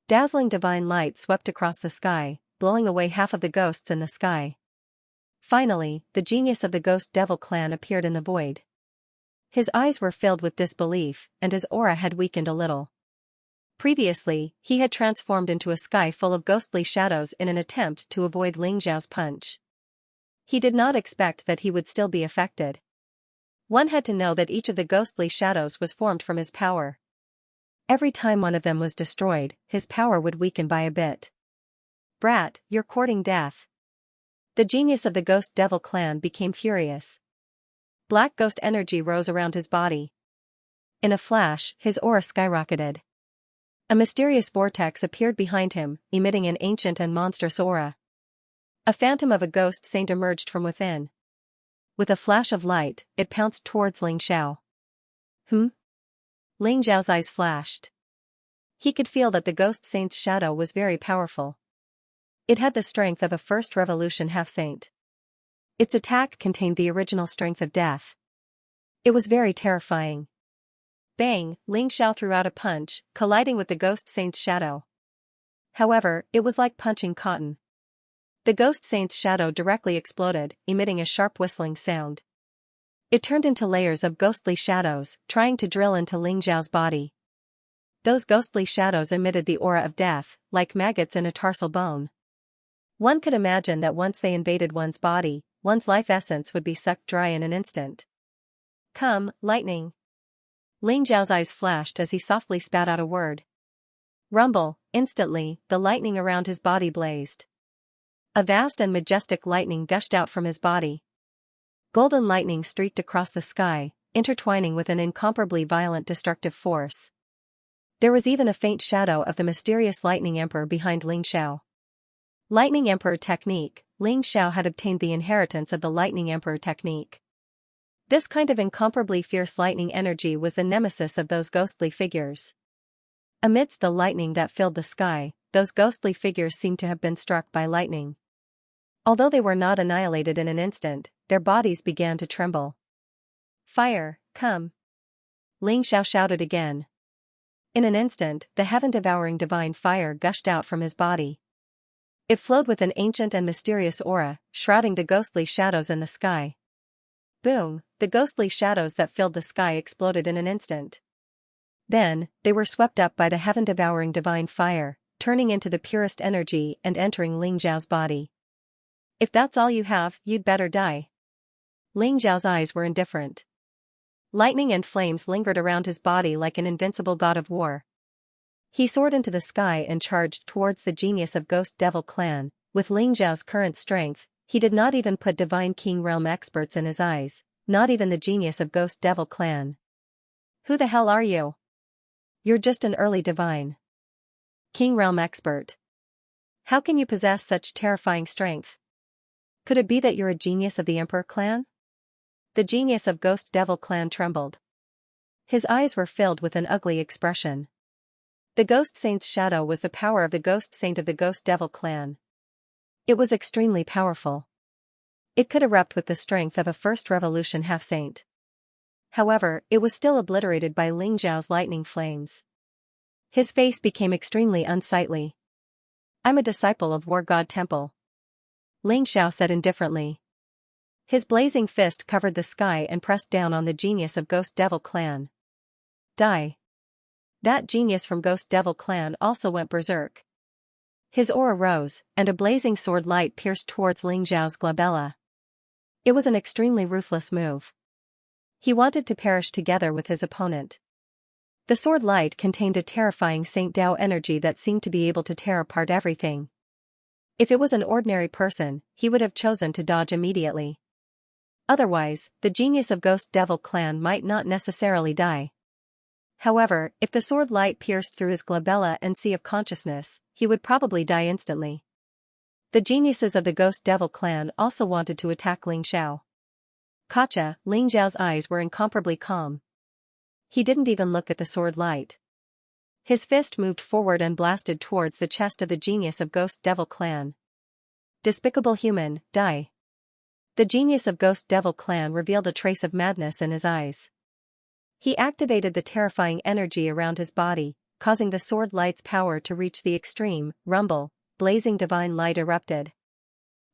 Speaker 1: Dazzling divine light swept across the sky, blowing away half of the ghosts in the sky. Finally, the genius of the Ghost Devil Clan appeared in the void. His eyes were filled with disbelief, and his aura had weakened a little. Previously, he had transformed into a sky full of ghostly shadows in an attempt to avoid Ling Xiao's punch. He did not expect that he would still be affected. One had to know that each of the ghostly shadows was formed from his power. Every time one of them was destroyed, his power would weaken by a bit. Brat, you're courting death. The genius of the Ghost Devil Clan became furious. Black ghost energy rose around his body. In a flash, his aura skyrocketed. A mysterious vortex appeared behind him, emitting an ancient and monstrous aura. A phantom of a ghost saint emerged from within. With a flash of light, it pounced towards Ling Xiao. Ling Xiao's eyes flashed. He could feel that the ghost saint's shadow was very powerful. It had the strength of a first revolution half-saint. Its attack contained the original strength of death. It was very terrifying. Bang! Ling Xiao threw out a punch, colliding with the ghost saint's shadow. However, it was like punching cotton. The ghost saint's shadow directly exploded, emitting a sharp whistling sound. It turned into layers of ghostly shadows, trying to drill into Ling Xiao's body. Those ghostly shadows emitted the aura of death, like maggots in a tarsal bone. One could imagine that once they invaded one's body, one's life essence would be sucked dry in an instant. Come, lightning! Ling Xiao's eyes flashed as he softly spat out a word. Rumble! Instantly, the lightning around his body blazed. A vast and majestic lightning gushed out from his body. Golden lightning streaked across the sky, intertwining with an incomparably violent destructive force. There was even a faint shadow of the mysterious Lightning Emperor behind Ling Xiao. Lightning Emperor Technique. Ling Xiao had obtained the inheritance of the Lightning Emperor Technique. This kind of incomparably fierce lightning energy was the nemesis of those ghostly figures. Amidst the lightning that filled the sky, those ghostly figures seemed to have been struck by lightning. Although they were not annihilated in an instant, their bodies began to tremble. Fire, come! Ling Xiao shouted again. In an instant, the heaven-devouring divine fire gushed out from his body. It flowed with an ancient and mysterious aura, shrouding the ghostly shadows in the sky. Boom! The ghostly shadows that filled the sky exploded in an instant. Then, they were swept up by the heaven-devouring divine fire, turning into the purest energy and entering Ling Xiao's body. If that's all you have, you'd better die. Ling Xiao's eyes were indifferent. Lightning and flames lingered around his body like an invincible god of war. He soared into the sky and charged towards the genius of Ghost Devil Clan. With Ling Xiao's current strength, He did not even put Divine King Realm experts in his eyes, not even the genius of Ghost Devil Clan. Who the hell are you? You're just an early Divine King Realm expert. How can you possess such terrifying strength? Could it be that you're a genius of the Emperor Clan? The genius of Ghost Devil Clan trembled. His eyes were filled with an ugly expression. The Ghost Saint's shadow was the power of the Ghost Saint of the Ghost Devil Clan. It was extremely powerful. It could erupt with the strength of a First Revolution half-saint. However, it was still obliterated by Ling Zhao's lightning flames. His face became extremely unsightly. I'm a disciple of War God Temple, Ling Zhao said indifferently. His blazing fist covered the sky and pressed down on the genius of Ghost Devil Clan. Die. That genius from Ghost Devil Clan also went berserk. His aura rose, and a blazing sword light pierced towards Ling Zhao's glabella. It was an extremely ruthless move. He wanted to perish together with his opponent. The sword light contained a terrifying Saint Dao energy that seemed to be able to tear apart everything. If it was an ordinary person, he would have chosen to dodge immediately. Otherwise, the genius of Ghost Devil Clan might not necessarily die. However, if the sword light pierced through his glabella and sea of consciousness, he would probably die instantly. The geniuses of the Ghost Devil Clan also wanted to attack Ling Zhao. Gotcha, Ling Zhao's eyes were incomparably calm. He didn't even look at the sword light. His fist moved forward and blasted towards the chest of the genius of Ghost Devil Clan. Despicable human, die. The genius of Ghost Devil Clan revealed a trace of madness in his eyes. He activated the terrifying energy around his body, causing the sword light's power to reach the extreme. Rumble, blazing divine light erupted.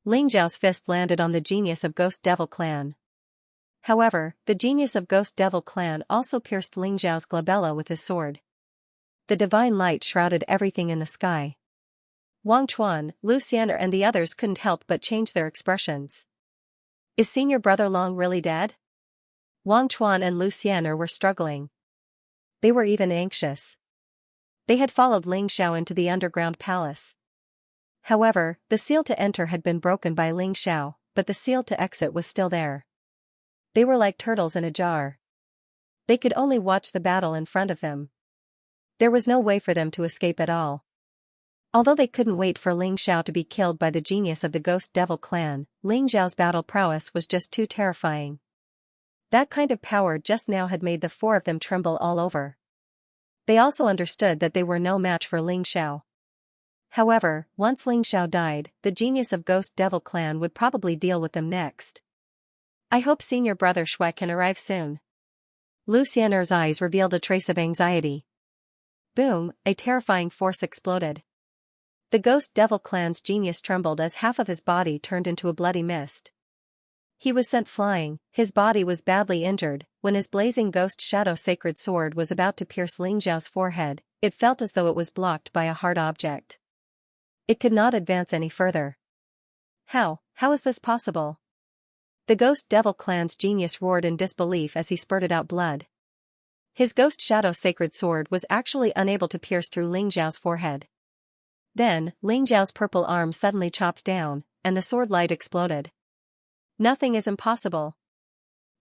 Speaker 1: Ling Zhao's fist landed on the genius of Ghost Devil Clan. However, the genius of Ghost Devil Clan also pierced Ling Zhao's glabella with his sword. The divine light shrouded everything in the sky. Wang Chuan, Lu Xian'er and the others couldn't help but change their expressions. Is Senior Brother Long really dead? Wang Chuan and Lu Xian'er were struggling. They were even anxious. They had followed Ling Zhao into the underground palace. However, the seal to enter had been broken by Ling Zhao, but the seal to exit was still there. They were like turtles in a jar. They could only watch the battle in front of them. There was no way for them to escape at all. Although they couldn't wait for Ling Zhao to be killed by the genius of the Ghost Devil Clan, Ling Zhao's battle prowess was just too terrifying. That kind of power just now had made the four of them tremble all over. They also understood that they were no match for Ling Zhao. However, once Ling Zhao died, the genius of Ghost Devil Clan would probably deal with them next. I hope Senior Brother Shui can arrive soon. Lu Xian'er's eyes revealed a trace of anxiety. Boom, a terrifying force exploded. The Ghost Devil Clan's genius trembled as half of his body turned into a bloody mist. He was sent flying, his body was badly injured. When his blazing Ghost Shadow Sacred Sword was about to pierce Ling Zhao's forehead, it felt as though it was blocked by a hard object. It could not advance any further. How is this possible? The Ghost Devil Clan's genius roared in disbelief as he spurted out blood. His Ghost Shadow Sacred Sword was actually unable to pierce through Ling Zhao's forehead. Then, Ling Zhao's purple arm suddenly chopped down, and the sword light exploded. Nothing is impossible.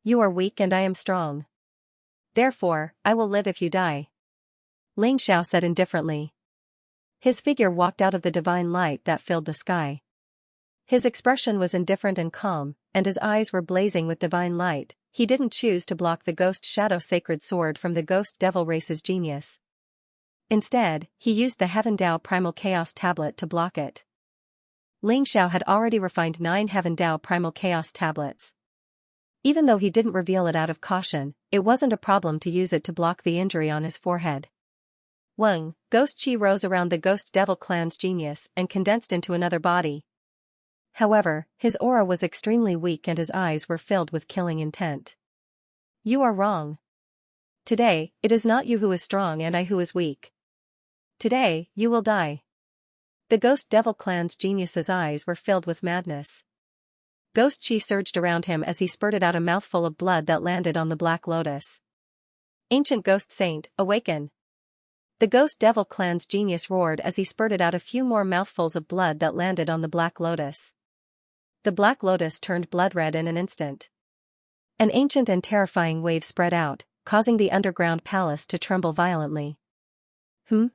Speaker 1: You are weak and I am strong. Therefore, I will live if you die. Ling Zhao said indifferently. His figure walked out of the divine light that filled the sky. His expression was indifferent and calm, and his eyes were blazing with divine light. He didn't choose to block the Ghost Shadow Sacred Sword from the Ghost Devil race's genius. Instead, he used the Heaven Dao Primal Chaos Tablet to block it. Ling Zhao had already refined 9 Heaven Dao Primal Chaos Tablets. Even though he didn't reveal it out of caution, it wasn't a problem to use it to block the injury on his forehead. Weng, Ghost Chi rose around the Ghost Devil Clan's genius and condensed into another body. However, his aura was extremely weak and his eyes were filled with killing intent. You are wrong. Today, it is not you who is strong and I who is weak. Today, you will die. The Ghost Devil Clan's genius's eyes were filled with madness. Ghost Chi surged around him as he spurted out a mouthful of blood that landed on the Black Lotus. Ancient Ghost Saint, awaken! The Ghost Devil Clan's genius roared as he spurted out a few more mouthfuls of blood that landed on the Black Lotus. The Black Lotus turned blood-red in an instant. An ancient and terrifying wave spread out, causing the underground palace to tremble violently. Ling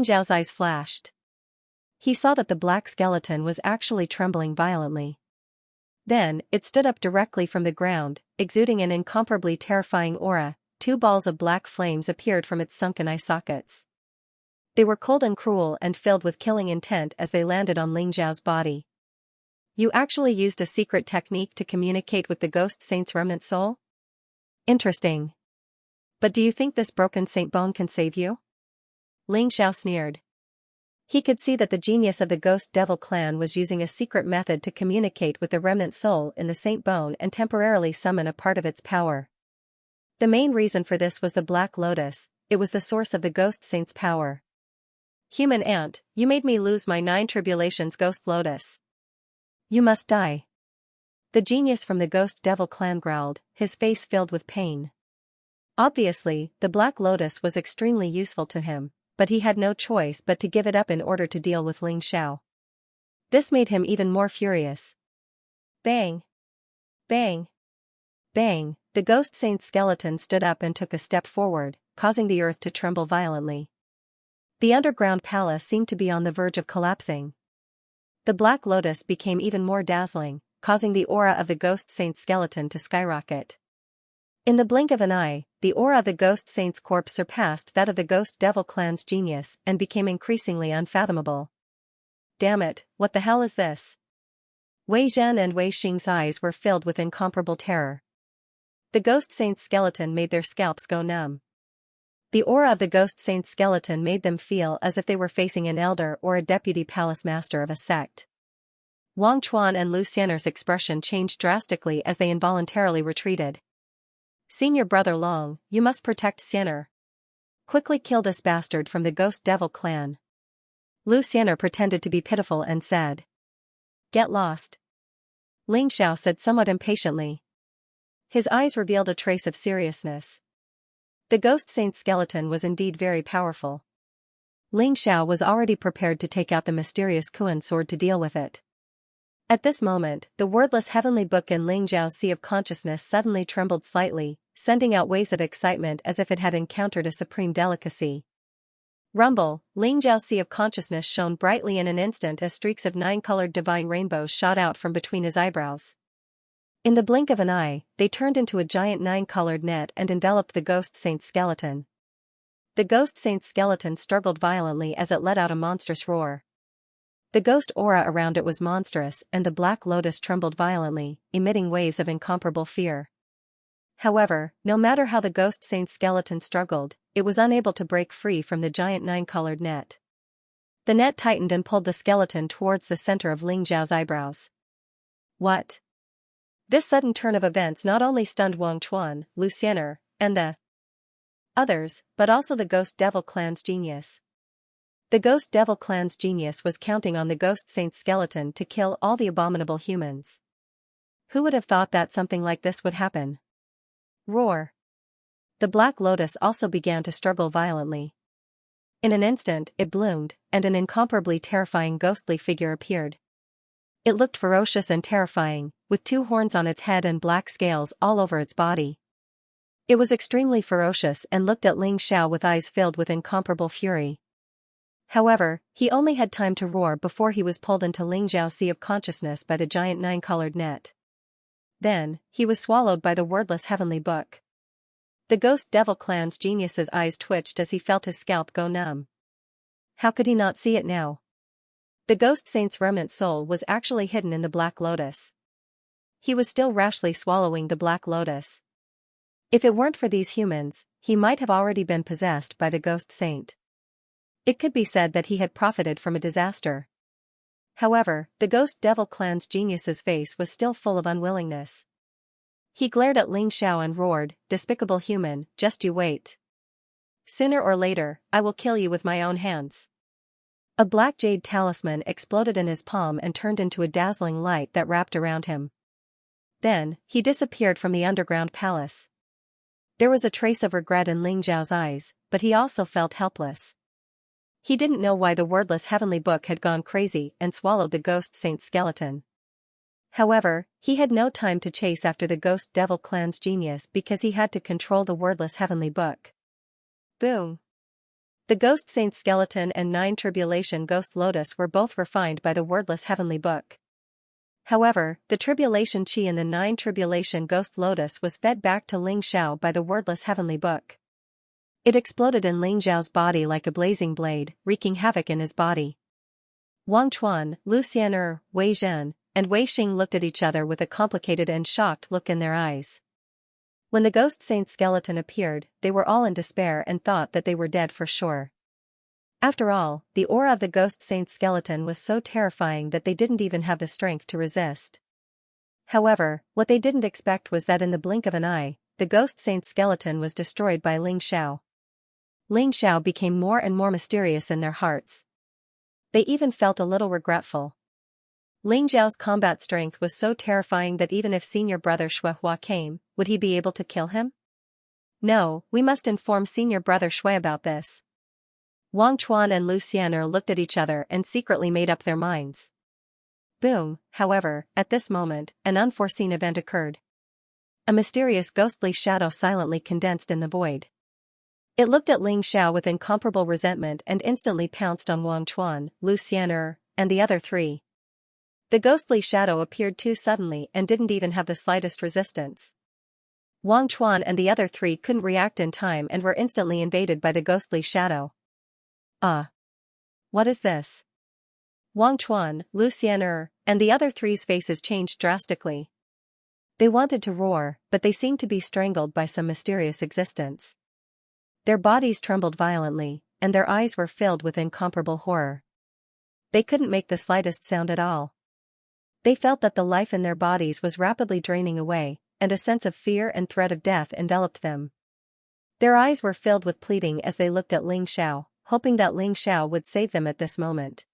Speaker 1: Zhao's eyes flashed. He saw that the black skeleton was actually trembling violently. Then, it stood up directly from the ground, exuding an incomparably terrifying aura. 2 balls of black flames appeared from its sunken eye sockets. They were cold and cruel and filled with killing intent as they landed on Ling Zhao's body. You actually used a secret technique to communicate with the ghost saint's remnant soul? Interesting. But do you think this broken saint bone can save you? Ling Zhao sneered. He could see that the genius of the Ghost Devil clan was using a secret method to communicate with the remnant soul in the saint bone and temporarily summon a part of its power. The main reason for this was the Black Lotus. It was the source of the ghost saint's power. Human ant, you made me lose my 9 tribulations Ghost Lotus. You must die. The genius from the Ghost Devil clan growled, his face filled with pain. Obviously, the Black Lotus was extremely useful to him, but he had no choice but to give it up in order to deal with Ling Zhao. This made him even more furious. Bang! Bang! Bang! The ghost saint's skeleton stood up and took a step forward, causing the earth to tremble violently. The underground palace seemed to be on the verge of collapsing. The Black Lotus became even more dazzling, causing the aura of the ghost saint's skeleton to skyrocket. In the blink of an eye, the aura of the ghost saint's corpse surpassed that of the Ghost Devil clan's genius and became increasingly unfathomable. Damn it, what the hell is this? Wei Zhen and Wei Xing's eyes were filled with incomparable terror. The ghost saint's skeleton made their scalps go numb. The aura of the ghost saint's skeleton made them feel as if they were facing an elder or a deputy palace master of a sect. Wang Chuan and Lu Xian'er's expression changed drastically as they involuntarily retreated. Senior Brother Long, you must protect Xian'er. Quickly kill this bastard from the Ghost Devil clan. Lu Xian'er pretended to be pitiful and said. Get lost. Ling Zhao said somewhat impatiently. His eyes revealed a trace of seriousness. The ghost saint's skeleton was indeed very powerful. Ling Zhao was already prepared to take out the mysterious Kuan sword to deal with it. At this moment, the wordless heavenly book in Ling Zhao's sea of consciousness suddenly trembled slightly, sending out waves of excitement as if it had encountered a supreme delicacy. Rumble, Ling Zhao's sea of consciousness shone brightly in an instant as streaks of 9-colored divine rainbows shot out from between his eyebrows. In the blink of an eye, they turned into a giant 9-colored net and enveloped the ghost saint's skeleton. The ghost saint's skeleton struggled violently as it let out a monstrous roar. The ghost aura around it was monstrous and the Black Lotus trembled violently, emitting waves of incomparable fear. However, no matter how the ghost saint's skeleton struggled, it was unable to break free from the giant 9-colored net. The net tightened and pulled the skeleton towards the center of Ling Zhao's eyebrows. What? This sudden turn of events not only stunned Wang Chuan, Lu Xian'er, and the others, but also the Ghost Devil clan's genius. The Ghost Devil clan's genius was counting on the ghost saint's skeleton to kill all the abominable humans. Who would have thought that something like this would happen? Roar! The Black Lotus also began to struggle violently. In an instant, it bloomed, and an incomparably terrifying ghostly figure appeared. It looked ferocious and terrifying, with 2 horns on its head and black scales all over its body. It was extremely ferocious and looked at Ling Zhao with eyes filled with incomparable fury. However, he only had time to roar before he was pulled into Ling Zhao's sea of consciousness by the giant 9-colored net. Then, he was swallowed by the wordless heavenly book. The Ghost Devil clan's genius's eyes twitched as he felt his scalp go numb. How could he not see it now? The ghost saint's remnant soul was actually hidden in the Black Lotus. He was still rashly swallowing the Black Lotus. If it weren't for these humans, he might have already been possessed by the ghost saint. It could be said that he had profited from a disaster. However, the Ghost Devil clan's genius's face was still full of unwillingness. He glared at Ling Zhao and roared, "Despicable human, just you wait. Sooner or later, I will kill you with my own hands." A black jade talisman exploded in his palm and turned into a dazzling light that wrapped around him. Then, he disappeared from the underground palace. There was a trace of regret in Ling Zhao's eyes, but he also felt helpless. He didn't know why the wordless heavenly book had gone crazy and swallowed the ghost saint's skeleton. However, he had no time to chase after the Ghost Devil clan's genius because he had to control the wordless heavenly book. Boom! The Ghost Saint Skeleton and 9 Tribulation Ghost Lotus were both refined by the wordless heavenly book. However, the Tribulation Chi in the 9 Tribulation Ghost Lotus was fed back to Ling Xiao by the wordless heavenly book. It exploded in Ling Xiao's body like a blazing blade, wreaking havoc in his body. Wang Chuan, Lu Xian'er, Wei Zhen, and Wei Xing looked at each other with a complicated and shocked look in their eyes. When the Ghost Saint skeleton appeared, they were all in despair and thought that they were dead for sure. After all, the aura of the Ghost Saint skeleton was so terrifying that they didn't even have the strength to resist. However, what they didn't expect was that in the blink of an eye, the Ghost Saint skeleton was destroyed by Ling Xiao. Ling Xiao became more and more mysterious in their hearts. They even felt a little regretful. Ling Xiao's combat strength was so terrifying that even if senior brother Shuehua came, would he be able to kill him? No, we must inform senior brother Shui about this. Wang Chuan and Lu Xian'er looked at each other and secretly made up their minds. Boom, however, at this moment, an unforeseen event occurred. A mysterious ghostly shadow silently condensed in the void. It looked at Ling Xiao with incomparable resentment and instantly pounced on Wang Chuan, Lu Xian'er, and the other 3. The ghostly shadow appeared too suddenly and didn't even have the slightest resistance. Wang Chuan and the other 3 couldn't react in time and were instantly invaded by the ghostly shadow. What is this? Wang Chuan, Lu Xian'er, and the other 3's faces changed drastically. They wanted to roar, but they seemed to be strangled by some mysterious existence. Their bodies trembled violently, and their eyes were filled with incomparable horror. They couldn't make the slightest sound at all. They felt that the life in their bodies was rapidly draining away, and a sense of fear and threat of death enveloped them. Their eyes were filled with pleading as they looked at Ling Xiao, hoping that Ling Xiao would save them at this moment.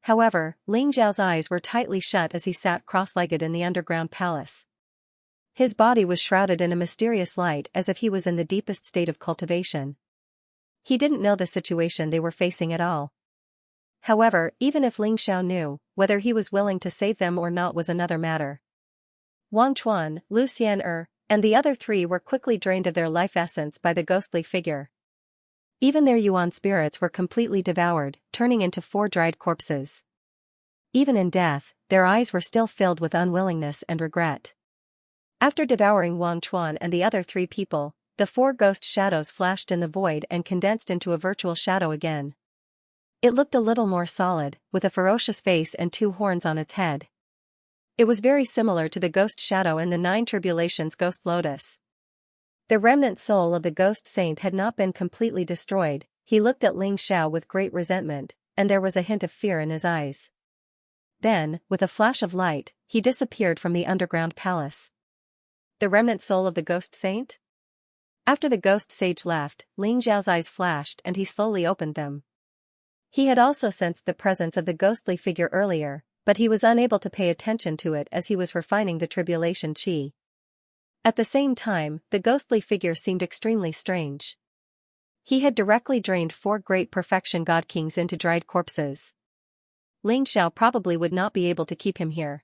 Speaker 1: However, Ling Xiao's eyes were tightly shut as he sat cross-legged in the underground palace. His body was shrouded in a mysterious light as if he was in the deepest state of cultivation. He didn't know the situation they were facing at all. However, even if Ling Xiao knew, whether he was willing to save them or not was another matter. Wang Chuan, Lu Xian'er, and the other 3 were quickly drained of their life essence by the ghostly figure. Even their yuan spirits were completely devoured, turning into 4 dried corpses. Even in death, their eyes were still filled with unwillingness and regret. After devouring Wang Chuan and the other 3 people, the 4 ghost shadows flashed in the void and condensed into a virtual shadow again. It looked a little more solid, with a ferocious face and 2 horns on its head. It was very similar to the ghost shadow in the 9 Tribulations Ghost Lotus. The remnant soul of the ghost saint had not been completely destroyed. He looked at Ling Xiao with great resentment, and there was a hint of fear in his eyes. Then, with a flash of light, he disappeared from the underground palace. The remnant soul of the ghost saint? After the ghost sage left, Ling Xiao's eyes flashed and he slowly opened them. He had also sensed the presence of the ghostly figure earlier, but he was unable to pay attention to it as he was refining the tribulation chi. At the same time, the ghostly figure seemed extremely strange. He had directly drained 4 great perfection god kings into dried corpses. Ling Xiao probably would not be able to keep him here.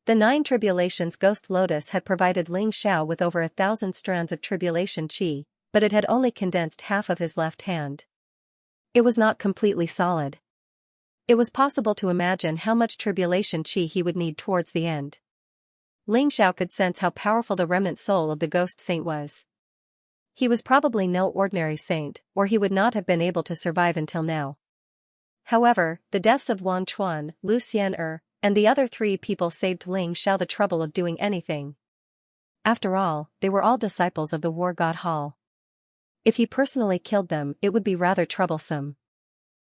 Speaker 1: The 9 Tribulations Ghost Lotus had provided Ling Xiao with over 1,000 strands of tribulation chi, but it had only condensed half of his left hand. It was not completely solid. It was possible to imagine how much tribulation chi he would need towards the end. Ling Xiao could sense how powerful the remnant soul of the ghost saint was. He was probably no ordinary saint, or he would not have been able to survive until now. However, the deaths of Wang Chuan, Lu Xian'er, and the other 3 people saved Ling Xiao the trouble of doing anything. After all, they were all disciples of the War God Hall. If he personally killed them, it would be rather troublesome.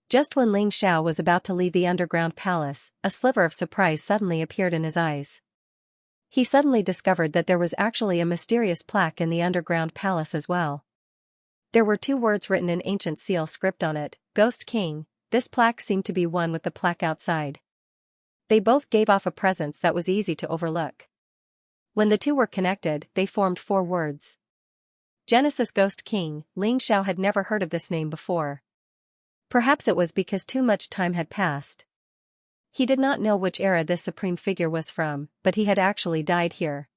Speaker 1: Just when Ling Xiao was about to leave the underground palace, a sliver of surprise suddenly appeared in his eyes. He suddenly discovered that there was actually a mysterious plaque in the underground palace as well. There were 2 words written in ancient seal script on it, Ghost King. This plaque seemed to be one with the plaque outside. They both gave off a presence that was easy to overlook. When the 2 were connected, they formed 4 words. Genesis Ghost King. Ling Xiao had never heard of this name before. Perhaps it was because too much time had passed. He did not know which era this supreme figure was from, but he had actually died here.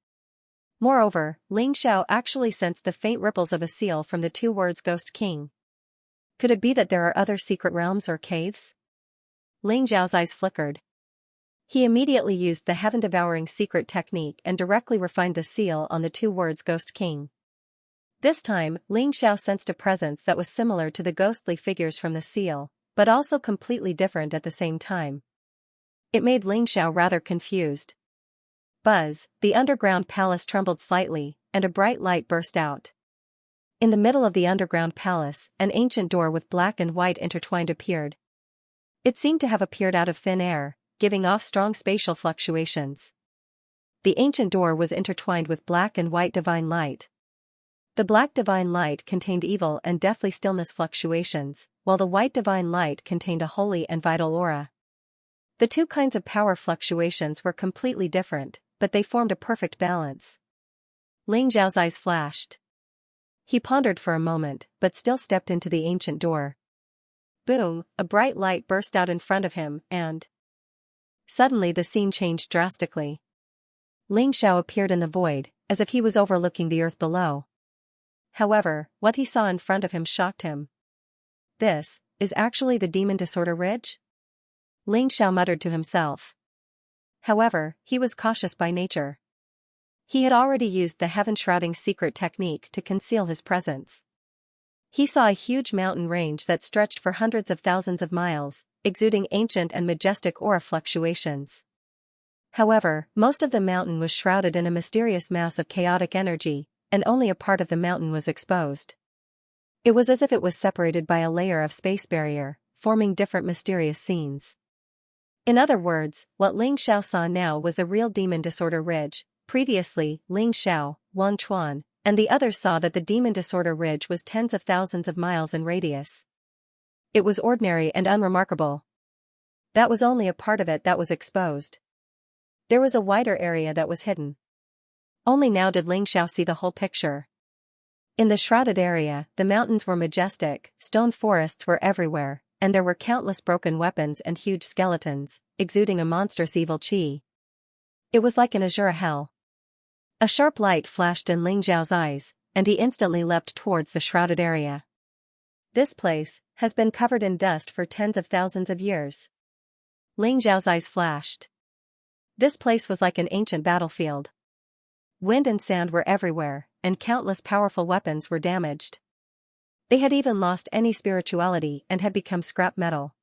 Speaker 1: Moreover, Ling Xiao actually sensed the faint ripples of a seal from the two words Ghost King. Could it be that there are other secret realms or caves? Ling Xiao's eyes flickered. He immediately used the heaven-devouring secret technique and directly refined the seal on the two words Ghost King. This time, Ling Xiao sensed a presence that was similar to the ghostly figures from the seal, but also completely different at the same time. It made Ling Xiao rather confused. Buzz, the underground palace trembled slightly, and a bright light burst out. In the middle of the underground palace, an ancient door with black and white intertwined appeared. It seemed to have appeared out of thin air, giving off strong spatial fluctuations. The ancient door was intertwined with black and white divine light. The black divine light contained evil and deathly stillness fluctuations, while the white divine light contained a holy and vital aura. The two kinds of power fluctuations were completely different, but they formed a perfect balance. Ling Xiao's eyes flashed. He pondered for a moment, but still stepped into the ancient door. Boom, a bright light burst out in front of him, and suddenly the scene changed drastically. Ling Xiao appeared in the void, as if he was overlooking the earth below. However, what he saw in front of him shocked him. This is actually the Demon Disorder Ridge? Ling Xiao muttered to himself. However, he was cautious by nature. He had already used the heaven-shrouding secret technique to conceal his presence. He saw a huge mountain range that stretched for hundreds of thousands of miles, exuding ancient and majestic aura fluctuations. However, most of the mountain was shrouded in a mysterious mass of chaotic energy, and only a part of the mountain was exposed. It was as if it was separated by a layer of space barrier, forming different mysterious scenes. In other words, what Ling Xiao saw now was the real Demon Disorder Ridge. Previously, Ling Xiao, Wang Chuan, and the others saw that the Demon Disorder Ridge was tens of thousands of miles in radius. It was ordinary and unremarkable. That was only a part of it that was exposed. There was a wider area that was hidden. Only now did Ling Xiao see the whole picture. In the shrouded area, the mountains were majestic, stone forests were everywhere, and there were countless broken weapons and huge skeletons, exuding a monstrous evil qi. It was like an azure hell. A sharp light flashed in Ling Xiao's eyes, and he instantly leapt towards the shrouded area. This place has been covered in dust for tens of thousands of years. Ling Xiao's eyes flashed. This place was like an ancient battlefield. Wind and sand were everywhere, and countless powerful weapons were damaged. They had even lost any spirituality and had become scrap metal.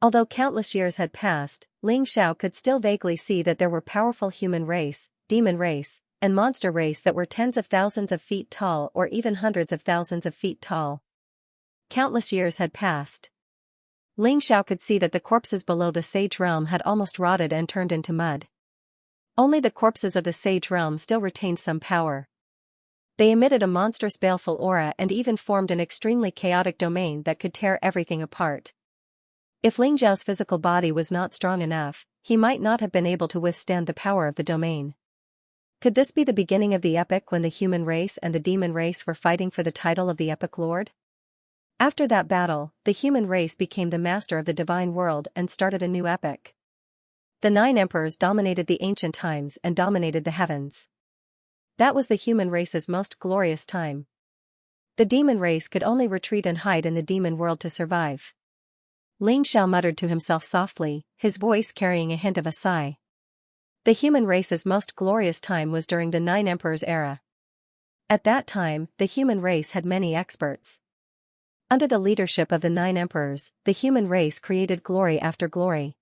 Speaker 1: Although countless years had passed, Ling Xiao could still vaguely see that there were powerful human race, demon race, and monster race that were tens of thousands of feet tall or even hundreds of thousands of feet tall. Countless years had passed. Ling Xiao could see that the corpses below the sage realm had almost rotted and turned into mud. Only the corpses of the sage realm still retained some power. They emitted a monstrous baleful aura and even formed an extremely chaotic domain that could tear everything apart. If Ling Xiao's physical body was not strong enough, he might not have been able to withstand the power of the domain. Could this be the beginning of the epic when the human race and the demon race were fighting for the title of the epic lord? After that battle, the human race became the master of the divine world and started a new epic. The 9 emperors dominated the ancient times and dominated the heavens. That was the human race's most glorious time. The demon race could only retreat and hide in the demon world to survive. Ling Xiao muttered to himself softly, his voice carrying a hint of a sigh. The human race's most glorious time was during the 9 emperors era. At that time, the human race had many experts. Under the leadership of the 9 emperors, the human race created glory after glory.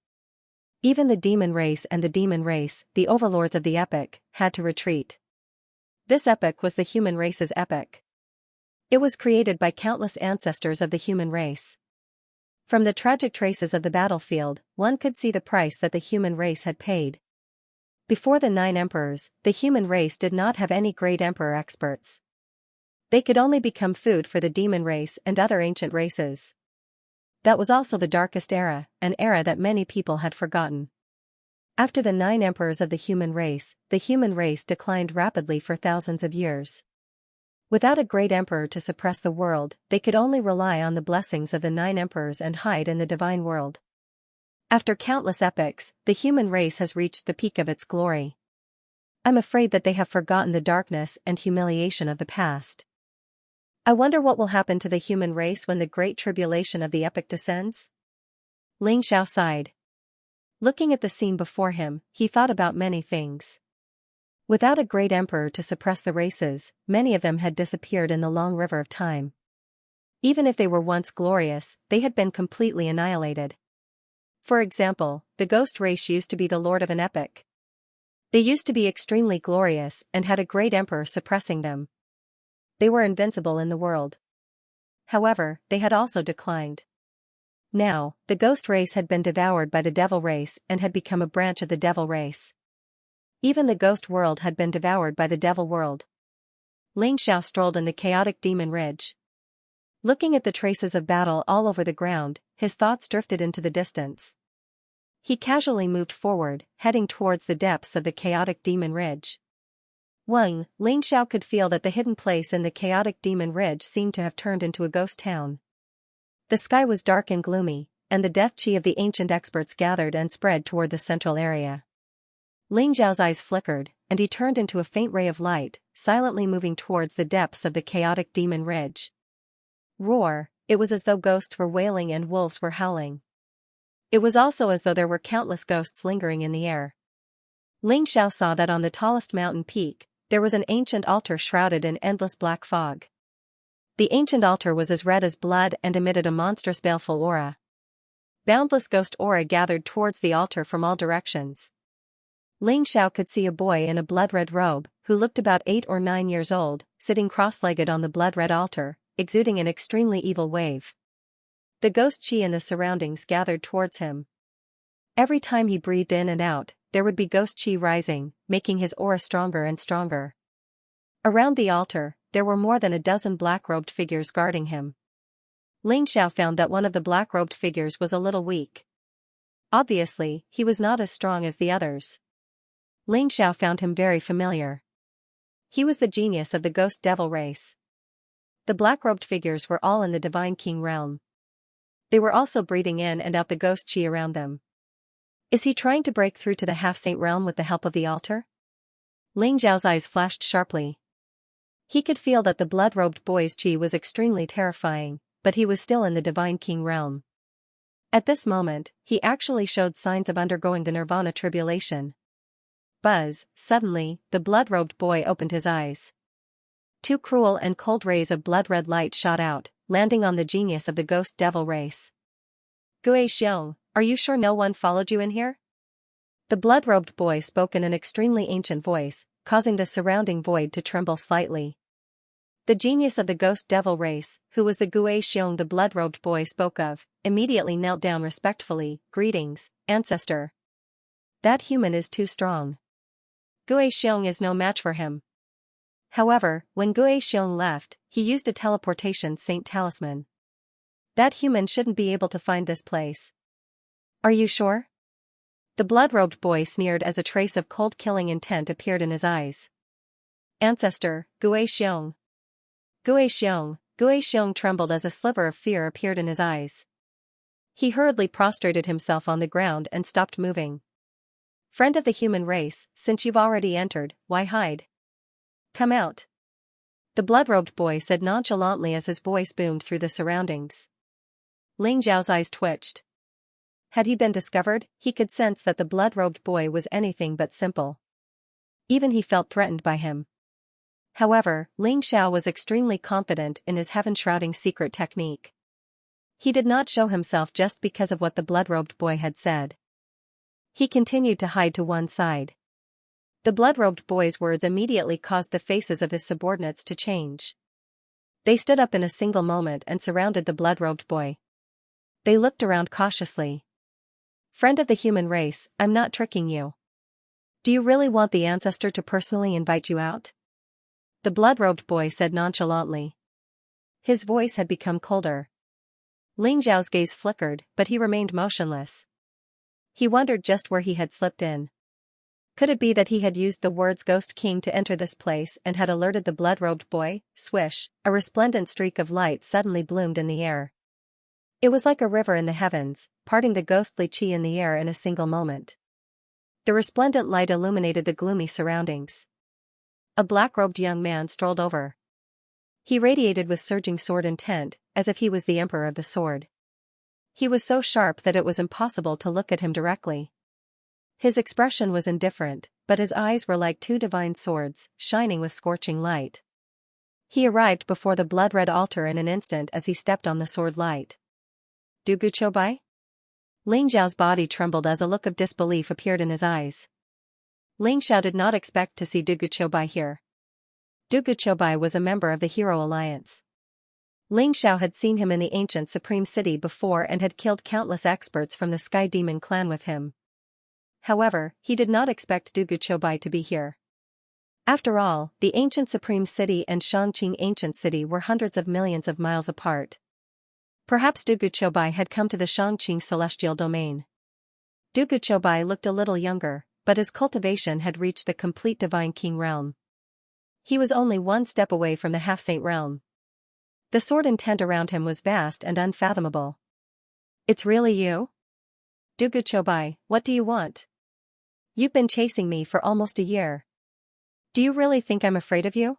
Speaker 1: Even the demon race and the demon race, the overlords of the epic, had to retreat. This epic was the human race's epic. It was created by countless ancestors of the human race. From the tragic traces of the battlefield, one could see the price that the human race had paid. Before the 9 emperors, the human race did not have any great emperor experts. They could only become food for the demon race and other ancient races. That was also the darkest era, an era that many people had forgotten. After the 9 emperors of the human race declined rapidly for thousands of years. Without a great emperor to suppress the world, they could only rely on the blessings of the 9 emperors and hide in the divine world. After countless epochs, the human race has reached the peak of its glory. I'm afraid that they have forgotten the darkness and humiliation of the past. I wonder what will happen to the human race when the great tribulation of the epoch descends? Ling Xiao sighed. Looking at the scene before him, he thought about many things. Without a great emperor to suppress the races, many of them had disappeared in the long river of time. Even if they were once glorious, they had been completely annihilated. For example, the ghost race used to be the lord of an epoch. They used to be extremely glorious and had a great emperor suppressing them. They were invincible in the world. However, they had also declined. Now, the ghost race had been devoured by the devil race and had become a branch of the devil race. Even the ghost world had been devoured by the devil world. Ling Xiao strolled in the chaotic demon ridge. Looking at the traces of battle all over the ground, his thoughts drifted into the distance. He casually moved forward, heading towards the depths of the chaotic demon ridge. Ling Xiao could feel that the hidden place in the chaotic demon ridge seemed to have turned into a ghost town. The sky was dark and gloomy, and the death chi of the ancient experts gathered and spread toward the central area. Ling Xiao's eyes flickered, and he turned into a faint ray of light, silently moving towards the depths of the chaotic demon ridge. Roar! It was as though ghosts were wailing and wolves were howling. It was also as though there were countless ghosts lingering in the air. Ling Xiao saw that on the tallest mountain peak, there was an ancient altar shrouded in endless black fog. The ancient altar was as red as blood and emitted a monstrous baleful aura. Boundless ghost aura gathered towards the altar from all directions. Ling Xiao could see a boy in a blood-red robe, who looked about 8 or 9 years old, sitting cross-legged on the blood-red altar, exuding an extremely evil wave. The ghost chi in the surroundings gathered towards him. Every time he breathed in and out, there would be ghost chi rising, making his aura stronger and stronger. Around the altar, there were more than a dozen black-robed figures guarding him. Ling Xiao found that one of the black-robed figures was a little weak. Obviously, he was not as strong as the others. Ling Xiao found him very familiar. He was the genius of the ghost devil race. The black-robed figures were all in the divine king realm. They were also breathing in and out the ghost chi around them. Is he trying to break through to the half-saint realm with the help of the altar? Ling Xiao's eyes flashed sharply. He could feel that the blood-robed boy's chi was extremely terrifying, but he was still in the divine king realm. At this moment, he actually showed signs of undergoing the nirvana tribulation. Buzz! Suddenly, the blood-robed boy opened his eyes. 2 cruel and cold rays of blood-red light shot out, landing on the genius of the ghost devil race. Gui Xiong, are you sure no one followed you in here? The blood-robed boy spoke in an extremely ancient voice, causing the surrounding void to tremble slightly. The genius of the ghost devil race, who was the Gui Xiong the blood-robed boy spoke of, immediately knelt down respectfully. Greetings, ancestor. That human is too strong. Gui Xiong is no match for him. However, when Gui Xiong left, he used a teleportation saint talisman. That human shouldn't be able to find this place. Are you sure? The blood-robed boy sneered as a trace of cold killing intent appeared in his eyes. Ancestor, Gui Xiong. Gui Xiong. Gui Xiong trembled as a sliver of fear appeared in his eyes. He hurriedly prostrated himself on the ground and stopped moving. Friend of the human race, since you've already entered, why hide? Come out. The blood-robed boy said nonchalantly as his voice boomed through the surroundings. Ling Xiao's eyes twitched. Had he been discovered, he could sense that the blood-robed boy was anything but simple. Even he felt threatened by him. However, Ling Xiao was extremely confident in his heaven-shrouding secret technique. He did not show himself just because of what the blood-robed boy had said. He continued to hide to one side. The blood-robed boy's words immediately caused the faces of his subordinates to change. They stood up in a single moment and surrounded the blood-robed boy. They looked around cautiously. Friend of the human race, I'm not tricking you. Do you really want the ancestor to personally invite you out? The blood-robed boy said nonchalantly. His voice had become colder. Ling Xiao's gaze flickered, but he remained motionless. He wondered just where he had slipped in. Could it be that he had used the words Ghost King to enter this place and had alerted the blood-robed boy? Swish, a resplendent streak of light suddenly bloomed in the air. It was like a river in the heavens, parting the ghostly chi in the air in a single moment. The resplendent light illuminated the gloomy surroundings. A black-robed young man strolled over. He radiated with surging sword intent, as if he was the emperor of the sword. He was so sharp that it was impossible to look at him directly. His expression was indifferent, but his eyes were like two divine swords, shining with scorching light. He arrived before the blood-red altar in an instant as he stepped on the sword light. Dugu Chobai? Ling Xiao's body trembled as a look of disbelief appeared in his eyes. Ling Xiao did not expect to see Dugu Chobai here. Dugu Chobai was a member of the Hero Alliance. Ling Xiao had seen him in the ancient Supreme City before and had killed countless experts from the Sky Demon clan with him. However, he did not expect Dugu Chobai to be here. After all, the ancient Supreme City and Xianxia Ancient City were hundreds of millions of miles apart. Perhaps Dugu Chobai had come to the Xianxia Celestial Domain. Dugu Chobai looked a little younger, but his cultivation had reached the complete Divine King realm. He was only one step away from the half-saint realm. The sword intent around him was vast and unfathomable. It's really you? Dugu Chobai, what do you want? You've been chasing me for almost a year. Do you really think I'm afraid of you?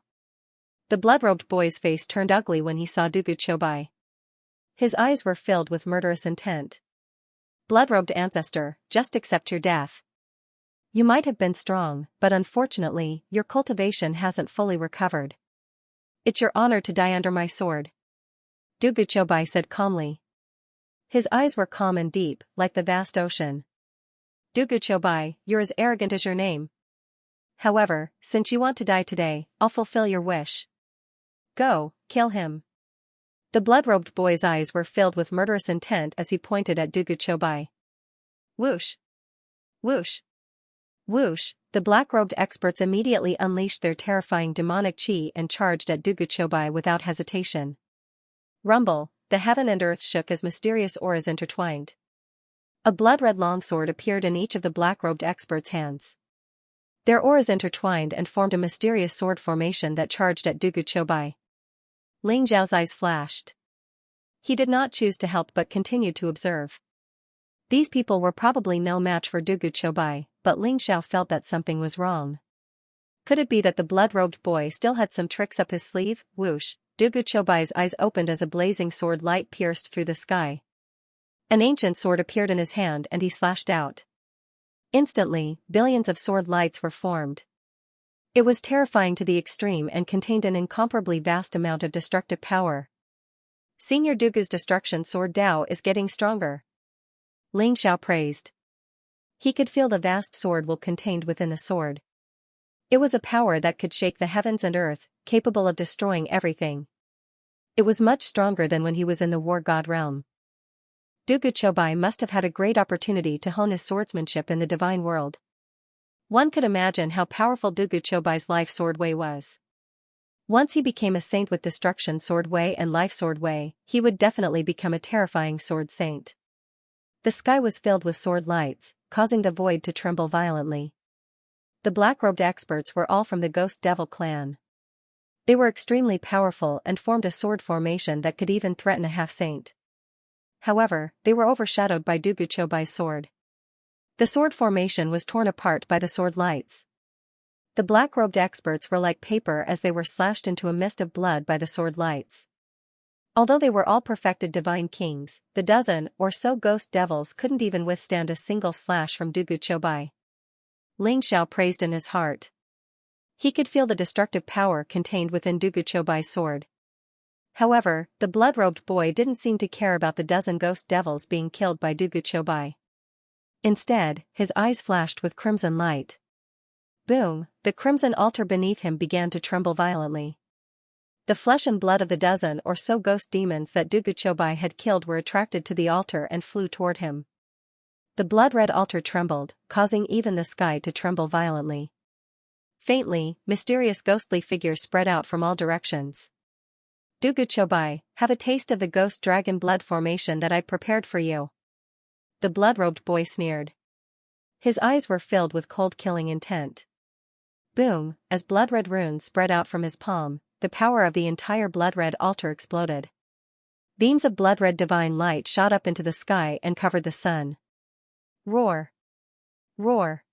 Speaker 1: The blood-robed boy's face turned ugly when he saw Dugu Chobai. His eyes were filled with murderous intent. Blood-robed ancestor, just accept your death. You might have been strong, but unfortunately, your cultivation hasn't fully recovered. It's your honor to die under my sword. Dugu Chobai said calmly. His eyes were calm and deep, like the vast ocean. Dugu Chobai, you're as arrogant as your name. However, since you want to die today, I'll fulfill your wish. Go, kill him. The blood-robed boy's eyes were filled with murderous intent as he pointed at Dugu Chobai. Whoosh! Whoosh! Whoosh! The black-robed experts immediately unleashed their terrifying demonic chi and charged at Dugu Chobai without hesitation. Rumble! The heaven and earth shook as mysterious auras intertwined. A blood-red longsword appeared in each of the black-robed experts' hands. Their auras intertwined and formed a mysterious sword formation that charged at Dugu Chobai. Ling Xiao's eyes flashed. He did not choose to help but continued to observe. These people were probably no match for Dugu Chobai, but Ling Xiao felt that something was wrong. Could it be that the blood-robed boy still had some tricks up his sleeve? Whoosh! Dugu Chobai's eyes opened as a blazing sword light pierced through the sky. An ancient sword appeared in his hand and he slashed out. Instantly, billions of sword lights were formed. It was terrifying to the extreme and contained an incomparably vast amount of destructive power. Senior Dugu's destruction sword Dao is getting stronger. Ling Xiao praised. He could feel the vast sword will contained within the sword. It was a power that could shake the heavens and earth, capable of destroying everything. It was much stronger than when he was in the war god realm. Dugu Chobai must have had a great opportunity to hone his swordsmanship in the divine world. One could imagine how powerful Dugu Chobai's life sword way was. Once he became a saint with destruction sword way and life sword way, he would definitely become a terrifying sword saint. The sky was filled with sword lights, causing the void to tremble violently. The black-robed experts were all from the Ghost Devil clan. They were extremely powerful and formed a sword formation that could even threaten a half-saint. However, they were overshadowed by Dugu Chobai's sword. The sword formation was torn apart by the sword lights. The black-robed experts were like paper as they were slashed into a mist of blood by the sword lights. Although they were all perfected divine kings, the dozen or so ghost devils couldn't even withstand a single slash from Dugu Chobai. Ling Xiao praised in his heart. He could feel the destructive power contained within Dugu Chobai's sword. However, the blood-robed boy didn't seem to care about the dozen ghost devils being killed by Dugu Chobai. Instead, his eyes flashed with crimson light. Boom! The crimson altar beneath him began to tremble violently. The flesh and blood of the dozen or so ghost demons that Dugu Chobai had killed were attracted to the altar and flew toward him. The blood-red altar trembled, causing even the sky to tremble violently. Faintly, mysterious ghostly figures spread out from all directions. Dugu Chobai, have a taste of the ghost dragon blood formation that I prepared for you. The blood-robed boy sneered. His eyes were filled with cold-killing intent. Boom! As blood-red runes spread out from his palm, the power of the entire blood-red altar exploded. Beams of blood-red divine light shot up into the sky and covered the sun. Roar! Roar!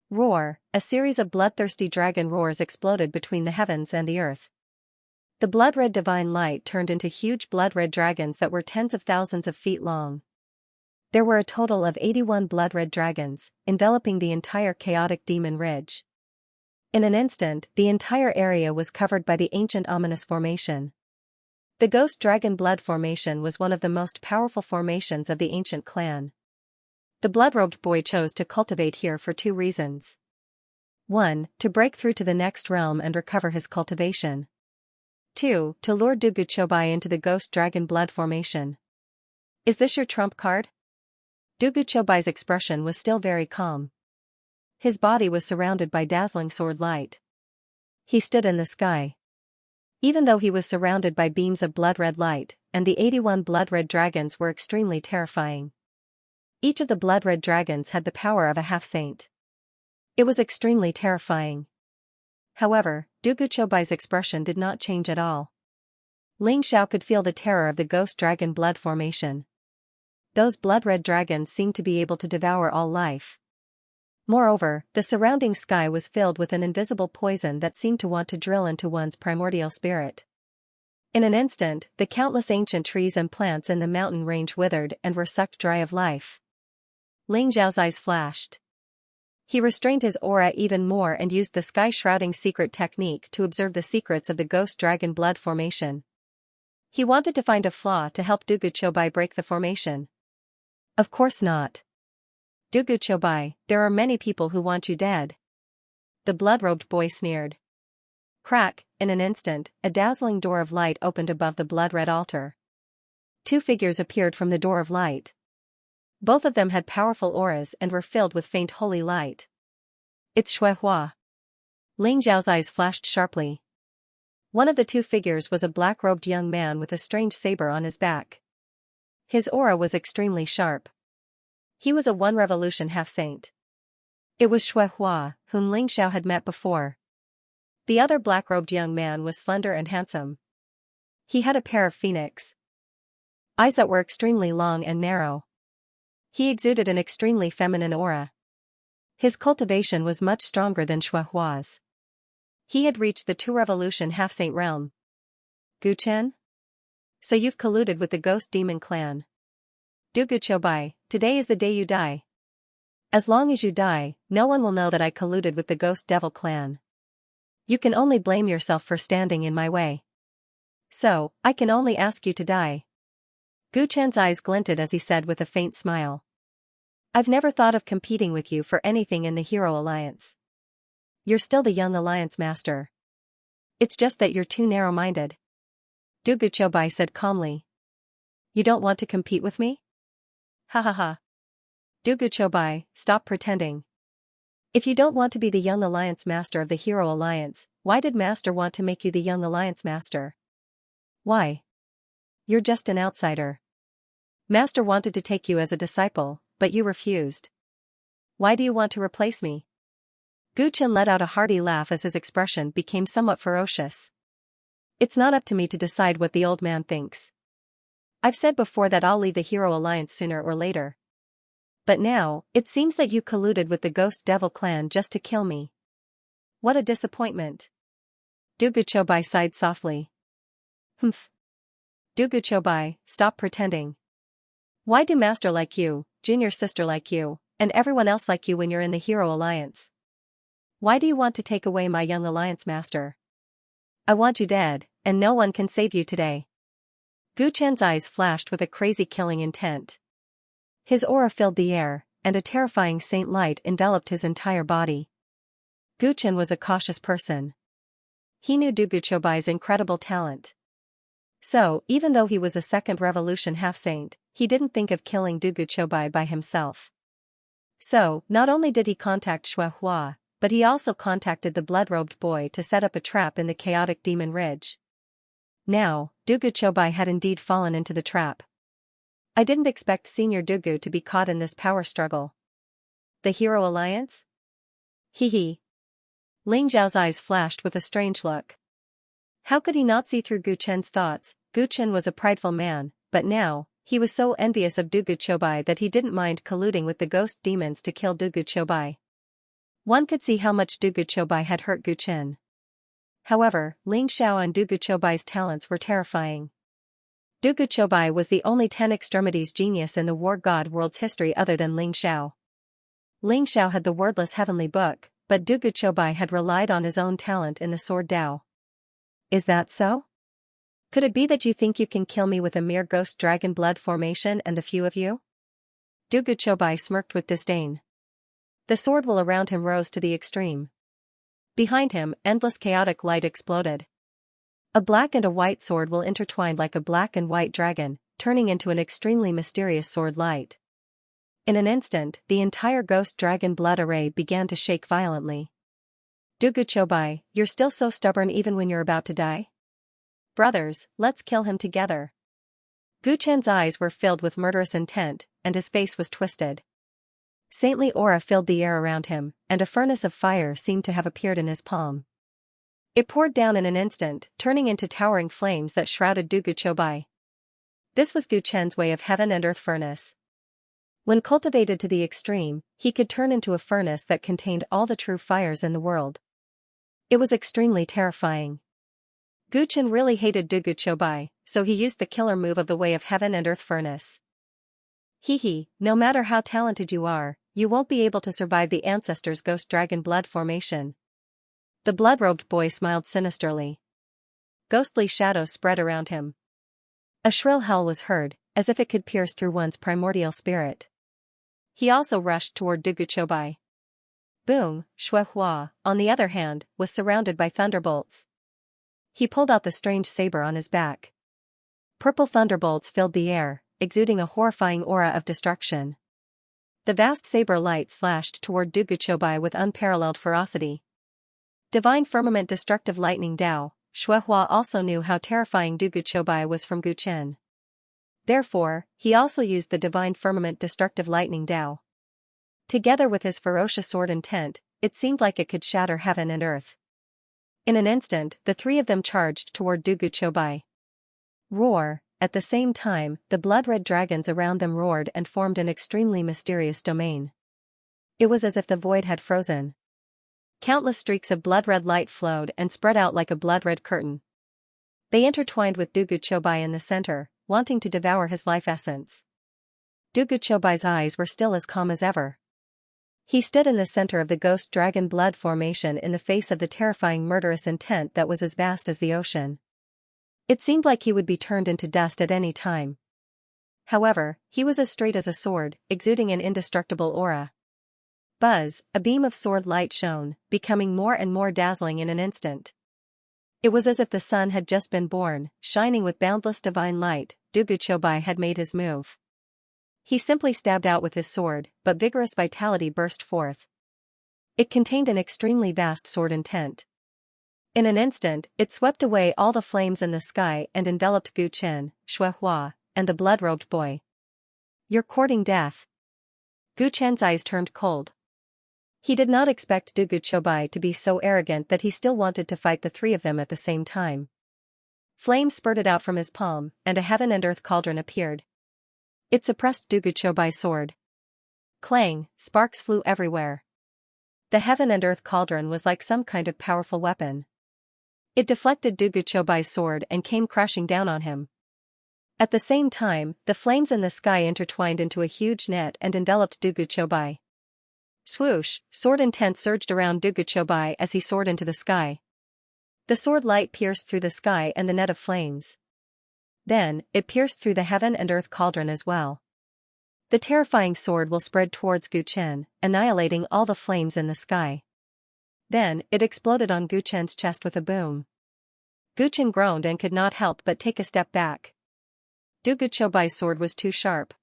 Speaker 1: Roar! A series of bloodthirsty dragon roars exploded between the heavens and the earth. The blood-red divine light turned into huge blood-red dragons that were tens of thousands of feet long. There were a total of 81 blood-red dragons, enveloping the entire chaotic demon ridge. In an instant, the entire area was covered by the ancient ominous formation. The Ghost Dragon Blood Formation was one of the most powerful formations of the ancient clan. The blood-robed boy chose to cultivate here for 2 reasons. 1. To break through to the next realm and recover his cultivation. 2. To lure Dugu Chobai into the Ghost Dragon Blood Formation. Is this your trump card? Dugu Chobai's expression was still very calm. His body was surrounded by dazzling sword light. He stood in the sky. Even though he was surrounded by beams of blood-red light, and the 81 blood-red dragons were extremely terrifying. Each of the blood-red dragons had the power of a half-saint. It was extremely terrifying. However, Dugu Chobai's expression did not change at all. Ling Xiao could feel the terror of the Ghost Dragon Blood Formation. Those blood-red dragons seemed to be able to devour all life. Moreover, the surrounding sky was filled with an invisible poison that seemed to want to drill into one's primordial spirit. In an instant, the countless ancient trees and plants in the mountain range withered and were sucked dry of life. Ling Xiao's eyes flashed. He restrained his aura even more and used the sky-shrouding secret technique to observe the secrets of the Ghost Dragon Blood Formation. He wanted to find a flaw to help Dugu Chobai break the formation. Of course not. Dugu Chobai, there are many people who want you dead. The blood-robed boy sneered. Crack, in an instant, a dazzling door of light opened above the blood-red altar. 2 figures appeared from the door of light. Both of them had powerful auras and were filled with faint holy light. It's Shui Hua. Ling Zhao's eyes flashed sharply. One of the 2 figures was a black-robed young man with a strange saber on his back. His aura was extremely sharp. He was a 1 revolution half-saint. It was Shui Hua, whom Ling Xiao had met before. The other black-robed young man was slender and handsome. He had a pair of phoenix eyes that were extremely long and narrow. He exuded an extremely feminine aura. His cultivation was much stronger than Shui Hua's. He had reached the 2 revolution half-saint realm. Gu Chen? So you've colluded with the Ghost Demon Clan. Dugu Chobai, today is the day you die. As long as you die, no one will know that I colluded with the Ghost Devil Clan. You can only blame yourself for standing in my way. So, I can only ask you to die. Gu Chen's eyes glinted as he said with a faint smile. I've never thought of competing with you for anything in the Hero Alliance. You're still the young Alliance Master. It's just that you're too narrow-minded. Dugu Chobai said calmly. You don't want to compete with me? Ha ha ha. Dugu Chobai, stop pretending. If you don't want to be the young Alliance Master of the Hero Alliance, why did Master want to make you the young Alliance Master? Why? You're just an outsider. Master wanted to take you as a disciple, but you refused. Why do you want to replace me? Gu Chen let out a hearty laugh as his expression became somewhat ferocious. It's not up to me to decide what the old man thinks. I've said before that I'll leave the Hero Alliance sooner or later. But now, it seems that you colluded with the Ghost Devil Clan just to kill me. What a disappointment. Dugu Chobai sighed softly. Humph. Dugu Chobai, stop pretending. Why do Master like you, Junior Sister like you, and everyone else like you when you're in the Hero Alliance? Why do you want to take away my young Alliance Master? I want you dead, and no one can save you today. Gu Chen's eyes flashed with a crazy killing intent. His aura filled the air, and a terrifying saint light enveloped his entire body. Gu Chen was a cautious person. He knew Dugu Chobai's incredible talent. So, even though he was a 2nd revolution half-saint, he didn't think of killing Dugu Chobai by himself. So, not only did he contact Shui Hua, but he also contacted the blood-robed boy to set up a trap in the chaotic demon ridge. Now, Dugu Chobai had indeed fallen into the trap. I didn't expect Senior Dugu to be caught in this power struggle. The Hero Alliance? Hee hee. Ling Zhao's eyes flashed with a strange look. How could he not see through Gu Chen's thoughts, Gu Chen was a prideful man, but now, he was so envious of Dugu Chobai that he didn't mind colluding with the ghost demons to kill Dugu Chobai. One could see how much Dugu Chobai had hurt Gu Chen. However, Ling Xiao and Dugu Chobai's talents were terrifying. Dugu Chobai was the only 10 extremities genius in the war god world's history other than Ling Xiao. Ling Xiao had the wordless heavenly book, but Dugu Chobai had relied on his own talent in the sword Dao. Is that so? Could it be that you think you can kill me with a mere ghost dragon blood formation and the few of you? Dugu Chobai smirked with disdain. The sword will around him rose to the extreme. Behind him, endless chaotic light exploded. A black and a white sword will intertwine like a black and white dragon, turning into an extremely mysterious sword light. In an instant, the entire ghost dragon blood array began to shake violently. Dugu Chobai, you're still so stubborn even when you're about to die? Brothers, let's kill him together. Gu Chen's eyes were filled with murderous intent, and his face was twisted. Saintly aura filled the air around him, and a furnace of fire seemed to have appeared in his palm. It poured down in an instant, turning into towering flames that shrouded Dugu Chobai. This was Gu Chen's way of heaven and earth furnace. When cultivated to the extreme, he could turn into a furnace that contained all the true fires in the world. It was extremely terrifying. Gu Chen really hated Dugu Chobai, so he used the killer move of the way of heaven and earth furnace. Hee, no matter how talented you are, you won't be able to survive the ancestors' ghost dragon blood formation. The blood-robed boy smiled sinisterly. Ghostly shadows spread around him. A shrill howl was heard, as if it could pierce through one's primordial spirit. He also rushed toward Dugu Chobai. Boom, Shui Hua, on the other hand, was surrounded by thunderbolts. He pulled out the strange saber on his back. Purple thunderbolts filled the air, exuding a horrifying aura of destruction. The vast saber light slashed toward Dugu Chobai with unparalleled ferocity. Divine Firmament Destructive Lightning Dao, Shui Hua also knew how terrifying Dugu Chobai was from Gu Chen. Therefore, he also used the Divine Firmament Destructive Lightning Dao. Together with his ferocious sword intent, it seemed like it could shatter heaven and earth. In an instant, the three of them charged toward Dugu Chobai. Roar! At the same time, the blood-red dragons around them roared and formed an extremely mysterious domain. It was as if the void had frozen. Countless streaks of blood-red light flowed and spread out like a blood-red curtain. They intertwined with Dugu Chobai in the center, wanting to devour his life essence. Dugu Chobai's eyes were still as calm as ever. He stood in the center of the ghost dragon blood formation in the face of the terrifying murderous intent that was as vast as the ocean. It seemed like he would be turned into dust at any time. However, he was as straight as a sword, exuding an indestructible aura. Buzz, a beam of sword light shone, becoming more and more dazzling in an instant. It was as if the sun had just been born, shining with boundless divine light. Dugu Chobai had made his move. He simply stabbed out with his sword, but vigorous vitality burst forth. It contained an extremely vast sword intent. In an instant, it swept away all the flames in the sky and enveloped Gu Chen, Shui Hua, and the blood-robed boy. You're courting death. Gu Chen's eyes turned cold. He did not expect Dugu Chobai to be so arrogant that he still wanted to fight the three of them at the same time. Flames spurted out from his palm, and a heaven and earth cauldron appeared. It suppressed Dugu Chobai's sword. Clang, sparks flew everywhere. The heaven and earth cauldron was like some kind of powerful weapon. It deflected Dugu Chobai's sword and came crashing down on him. At the same time, the flames in the sky intertwined into a huge net and enveloped Dugu Chobai. Swoosh, sword intent surged around Dugu Chobai as he soared into the sky. The sword light pierced through the sky and the net of flames. Then, it pierced through the heaven and earth cauldron as well. The terrifying sword will spread towards Gu Chen, annihilating all the flames in the sky. Then, it exploded on Gu Chen's chest with a boom. Gu Chen groaned and could not help but take a step back. Dugu Chobai's sword was too sharp.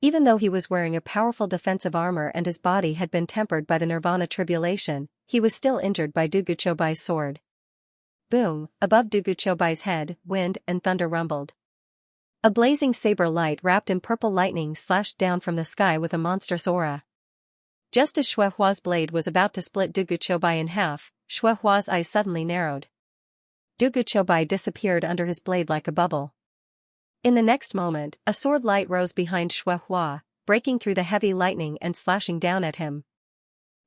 Speaker 1: Even though he was wearing a powerful defensive armor and his body had been tempered by the Nirvana tribulation, he was still injured by Dugu Chobai's sword. Boom, above Dugu Chobai's head, wind and thunder rumbled. A blazing saber light wrapped in purple lightning slashed down from the sky with a monstrous aura. Just as Shui Hua's blade was about to split Dugu Chobai in half, Shui Hua's eyes suddenly narrowed. Chobai disappeared under his blade like a bubble. In the next moment, a sword light rose behind Xuehua, breaking through the heavy lightning and slashing down at him.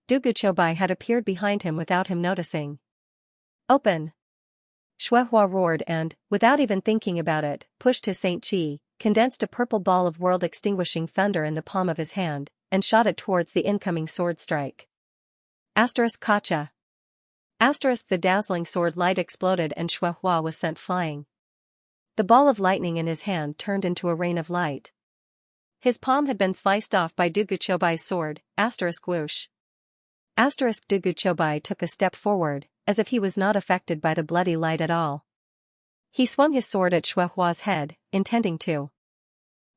Speaker 1: Chobai had appeared behind him without him noticing. "Open!" Xuehua roared and, without even thinking about it, pushed his Saint Chi, condensed a purple ball of world-extinguishing thunder in the palm of his hand, and shot it towards the incoming sword strike. Kacha. The dazzling sword light exploded and Xuehua was sent flying. The ball of lightning in his hand turned into a rain of light. His palm had been sliced off by Chobai's sword, whoosh. Chobai took a step forward, as if he was not affected by the bloody light at all. He swung his sword at Xuehua's head, intending to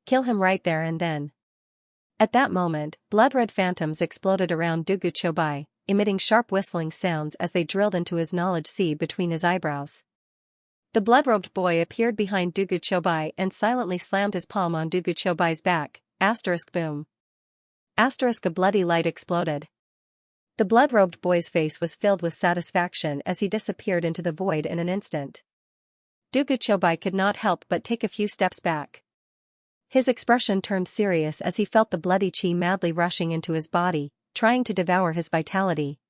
Speaker 1: kill him right there and then. At that moment, blood-red phantoms exploded around Chobai, emitting sharp whistling sounds as they drilled into his knowledge seed between his eyebrows. The blood-robed boy appeared behind Chobai and silently slammed his palm on Chobai's back, boom. A bloody light exploded. The blood-robed boy's face was filled with satisfaction as he disappeared into the void in an instant. Chobai could not help but take a few steps back. His expression turned serious as he felt the bloody chi madly rushing into his body, trying to devour his vitality.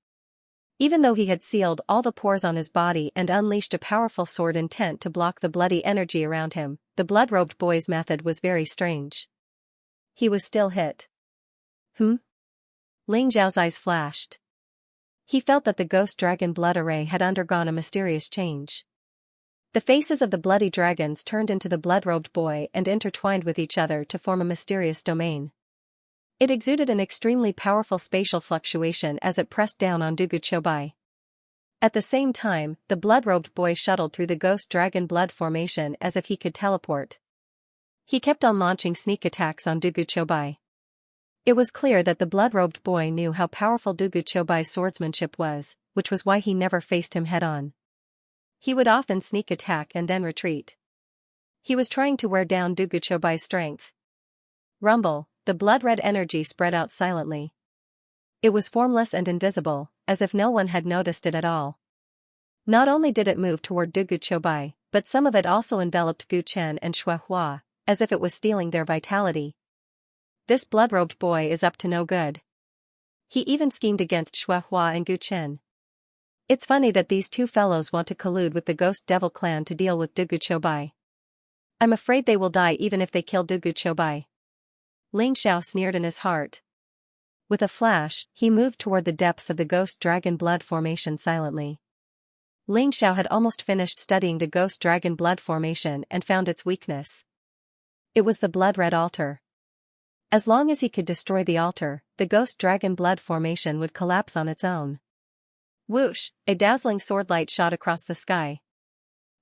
Speaker 1: Even though he had sealed all the pores on his body and unleashed a powerful sword intent to block the bloody energy around him, the blood-robed boy's method was very strange. He was still hit. Ling Zhao's eyes flashed. He felt that the ghost dragon blood array had undergone a mysterious change. The faces of the bloody dragons turned into the blood-robed boy and intertwined with each other to form a mysterious domain. It exuded an extremely powerful spatial fluctuation as it pressed down on Chobai. At the same time, the blood-robed boy shuttled through the ghost dragon blood formation as if he could teleport. He kept on launching sneak attacks on Chobai. It was clear that the blood-robed boy knew how powerful Chobai's swordsmanship was, which was why he never faced him head-on. He would often sneak attack and then retreat. He was trying to wear down Chobai's strength. Rumble, the blood-red energy spread out silently. It was formless and invisible, as if no one had noticed it at all. Not only did it move toward Chobai, but some of it also enveloped Gu Chen and Xuehua, as if it was stealing their vitality. This blood-robed boy is up to no good. He even schemed against Xuehua and Gu Chen. It's funny that these two fellows want to collude with the Ghost Devil clan to deal with Chobai. I'm afraid they will die even if they kill Chobai. Ling Xiao sneered in his heart. With a flash, he moved toward the depths of the Ghost Dragon Blood formation silently. Ling Xiao had almost finished studying the Ghost Dragon Blood formation and found its weakness. It was the blood-red altar. As long as he could destroy the altar, the Ghost Dragon Blood formation would collapse on its own. Whoosh, a dazzling sword light shot across the sky.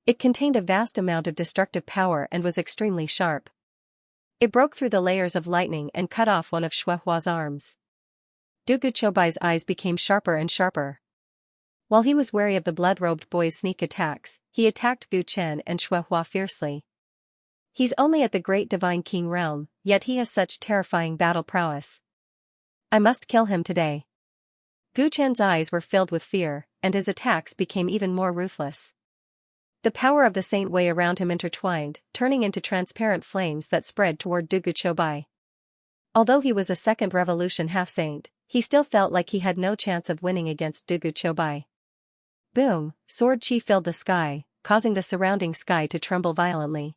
Speaker 1: It contained a vast amount of destructive power and was extremely sharp. It broke through the layers of lightning and cut off one of Xuehua's arms. Chobai's eyes became sharper and sharper. While he was wary of the blood-robed boy's sneak attacks, he attacked Gu Chen and Xuehua fiercely. He's only at the Great Divine King realm, yet he has such terrifying battle prowess. I must kill him today. Gu Chen's eyes were filled with fear, and his attacks became even more ruthless. The power of the Saint Wei around him intertwined, turning into transparent flames that spread toward Chobai. Although he was a second revolution half-saint, he still felt like he had no chance of winning against Chobai. Boom, sword chi filled the sky, causing the surrounding sky to tremble violently.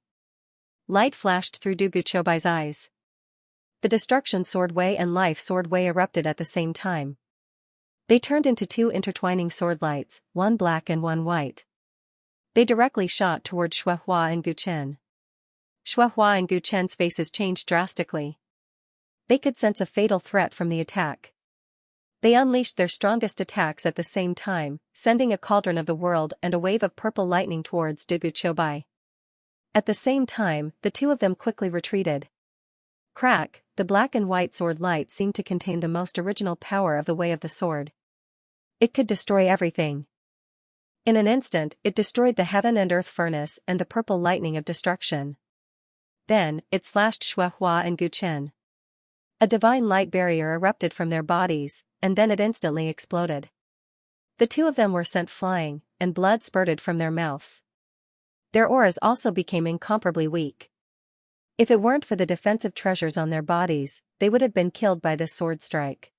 Speaker 1: Light flashed through Chobai's eyes. The Destruction Sword Wei and Life Sword Wei erupted at the same time. They turned into two intertwining sword lights, one black and one white. They directly shot toward Xuehua and Gu Chen. Xuehua and Gu Chen's faces changed drastically. They could sense a fatal threat from the attack. They unleashed their strongest attacks at the same time, sending a cauldron of the world and a wave of purple lightning towards Chobai. At the same time, the two of them quickly retreated. Crack, the black and white sword light seemed to contain the most original power of the Way of the Sword. It could destroy everything. In an instant, it destroyed the heaven and earth furnace and the purple lightning of destruction. Then, it slashed Xuehua and Gu Chen. A divine light barrier erupted from their bodies, and then it instantly exploded. The two of them were sent flying, and blood spurted from their mouths. Their auras also became incomparably weak. If it weren't for the defensive treasures on their bodies, they would have been killed by this sword strike.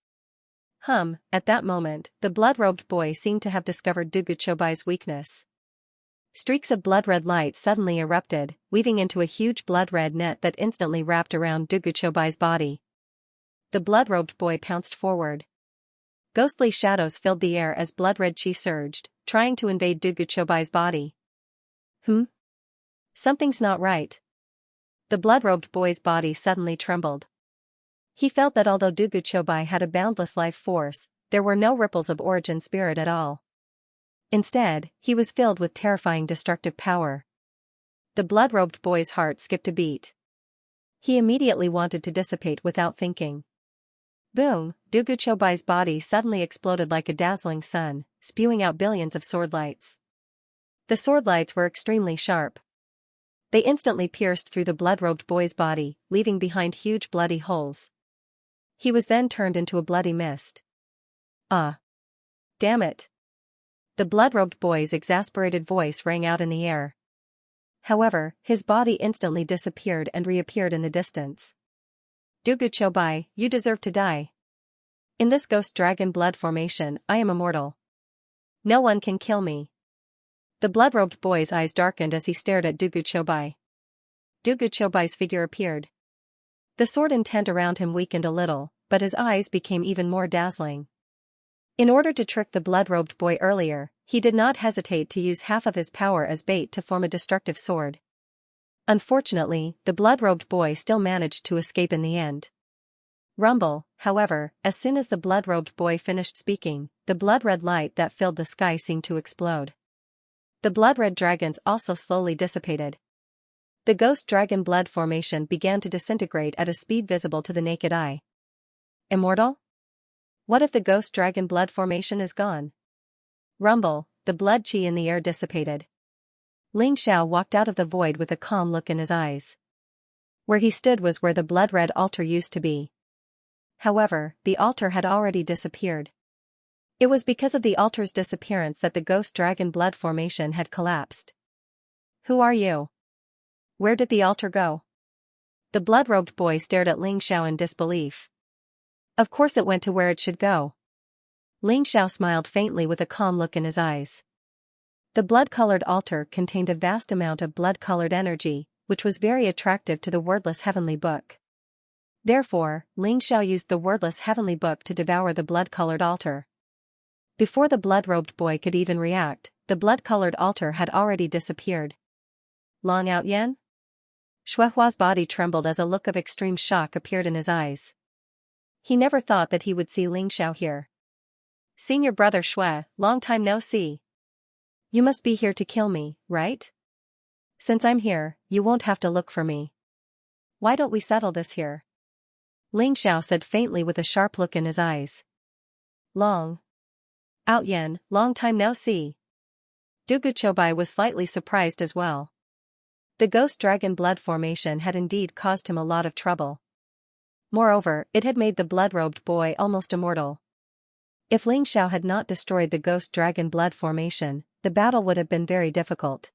Speaker 1: At that moment, the blood-robed boy seemed to have discovered Duguchobai's weakness. Streaks of blood-red light suddenly erupted, weaving into a huge blood-red net that instantly wrapped around Duguchobai's body. The blood-robed boy pounced forward. Ghostly shadows filled the air as blood-red chi surged, trying to invade Duguchobai's body. Something's not right. The blood-robed boy's body suddenly trembled. He felt that although Duguchobai had a boundless life force, there were no ripples of origin spirit at all. Instead, he was filled with terrifying destructive power. The blood-robed boy's heart skipped a beat. He immediately wanted to dissipate without thinking. Boom! Duguchobai's body suddenly exploded like a dazzling sun, spewing out billions of sword lights. The sword lights were extremely sharp. They instantly pierced through the blood-robed boy's body, leaving behind huge bloody holes. He was then turned into a bloody mist. Ah! Damn it! The blood-robed boy's exasperated voice rang out in the air. However, his body instantly disappeared and reappeared in the distance. Duguchobai, you deserve to die. In this ghost dragon blood formation, I am immortal. No one can kill me. The blood-robed boy's eyes darkened as he stared at Duguchobai. Duguchobai's figure appeared. The sword intent around him weakened a little, but his eyes became even more dazzling. In order to trick the blood-robed boy earlier, he did not hesitate to use half of his power as bait to form a destructive sword. Unfortunately, the blood-robed boy still managed to escape in the end. Rumble, however, as soon as the blood-robed boy finished speaking, the blood-red light that filled the sky seemed to explode. The blood-red dragons also slowly dissipated. The ghost dragon blood formation began to disintegrate at a speed visible to the naked eye. Immortal? What if the ghost dragon blood formation is gone? Rumble, the blood chi in the air dissipated. Ling Xiao walked out of the void with a calm look in his eyes. Where he stood was where the blood-red altar used to be. However, the altar had already disappeared. It was because of the altar's disappearance that the ghost dragon blood formation had collapsed. Who are you? Where did the altar go? The blood-robed boy stared at Ling Xiao in disbelief. Of course it went to where it should go. Ling Xiao smiled faintly with a calm look in his eyes. The blood-colored altar contained a vast amount of blood-colored energy, which was very attractive to the wordless heavenly book. Therefore, Ling Xiao used the wordless heavenly book to devour the blood-colored altar. Before the blood-robed boy could even react, the blood-colored altar had already disappeared. Long Out Yen? Shuehua's body trembled as a look of extreme shock appeared in his eyes. He never thought that he would see Ling Xiao here. Senior brother Shui, long time no see. You must be here to kill me, right? Since I'm here, you won't have to look for me. Why don't we settle this here? Ling Xiao said faintly with a sharp look in his eyes. Long Out Yen, long time no see. Duguchobai was slightly surprised as well. The ghost dragon blood formation had indeed caused him a lot of trouble. Moreover, it had made the blood-robed boy almost immortal. If Ling Xiao had not destroyed the ghost dragon blood formation, the battle would have been very difficult.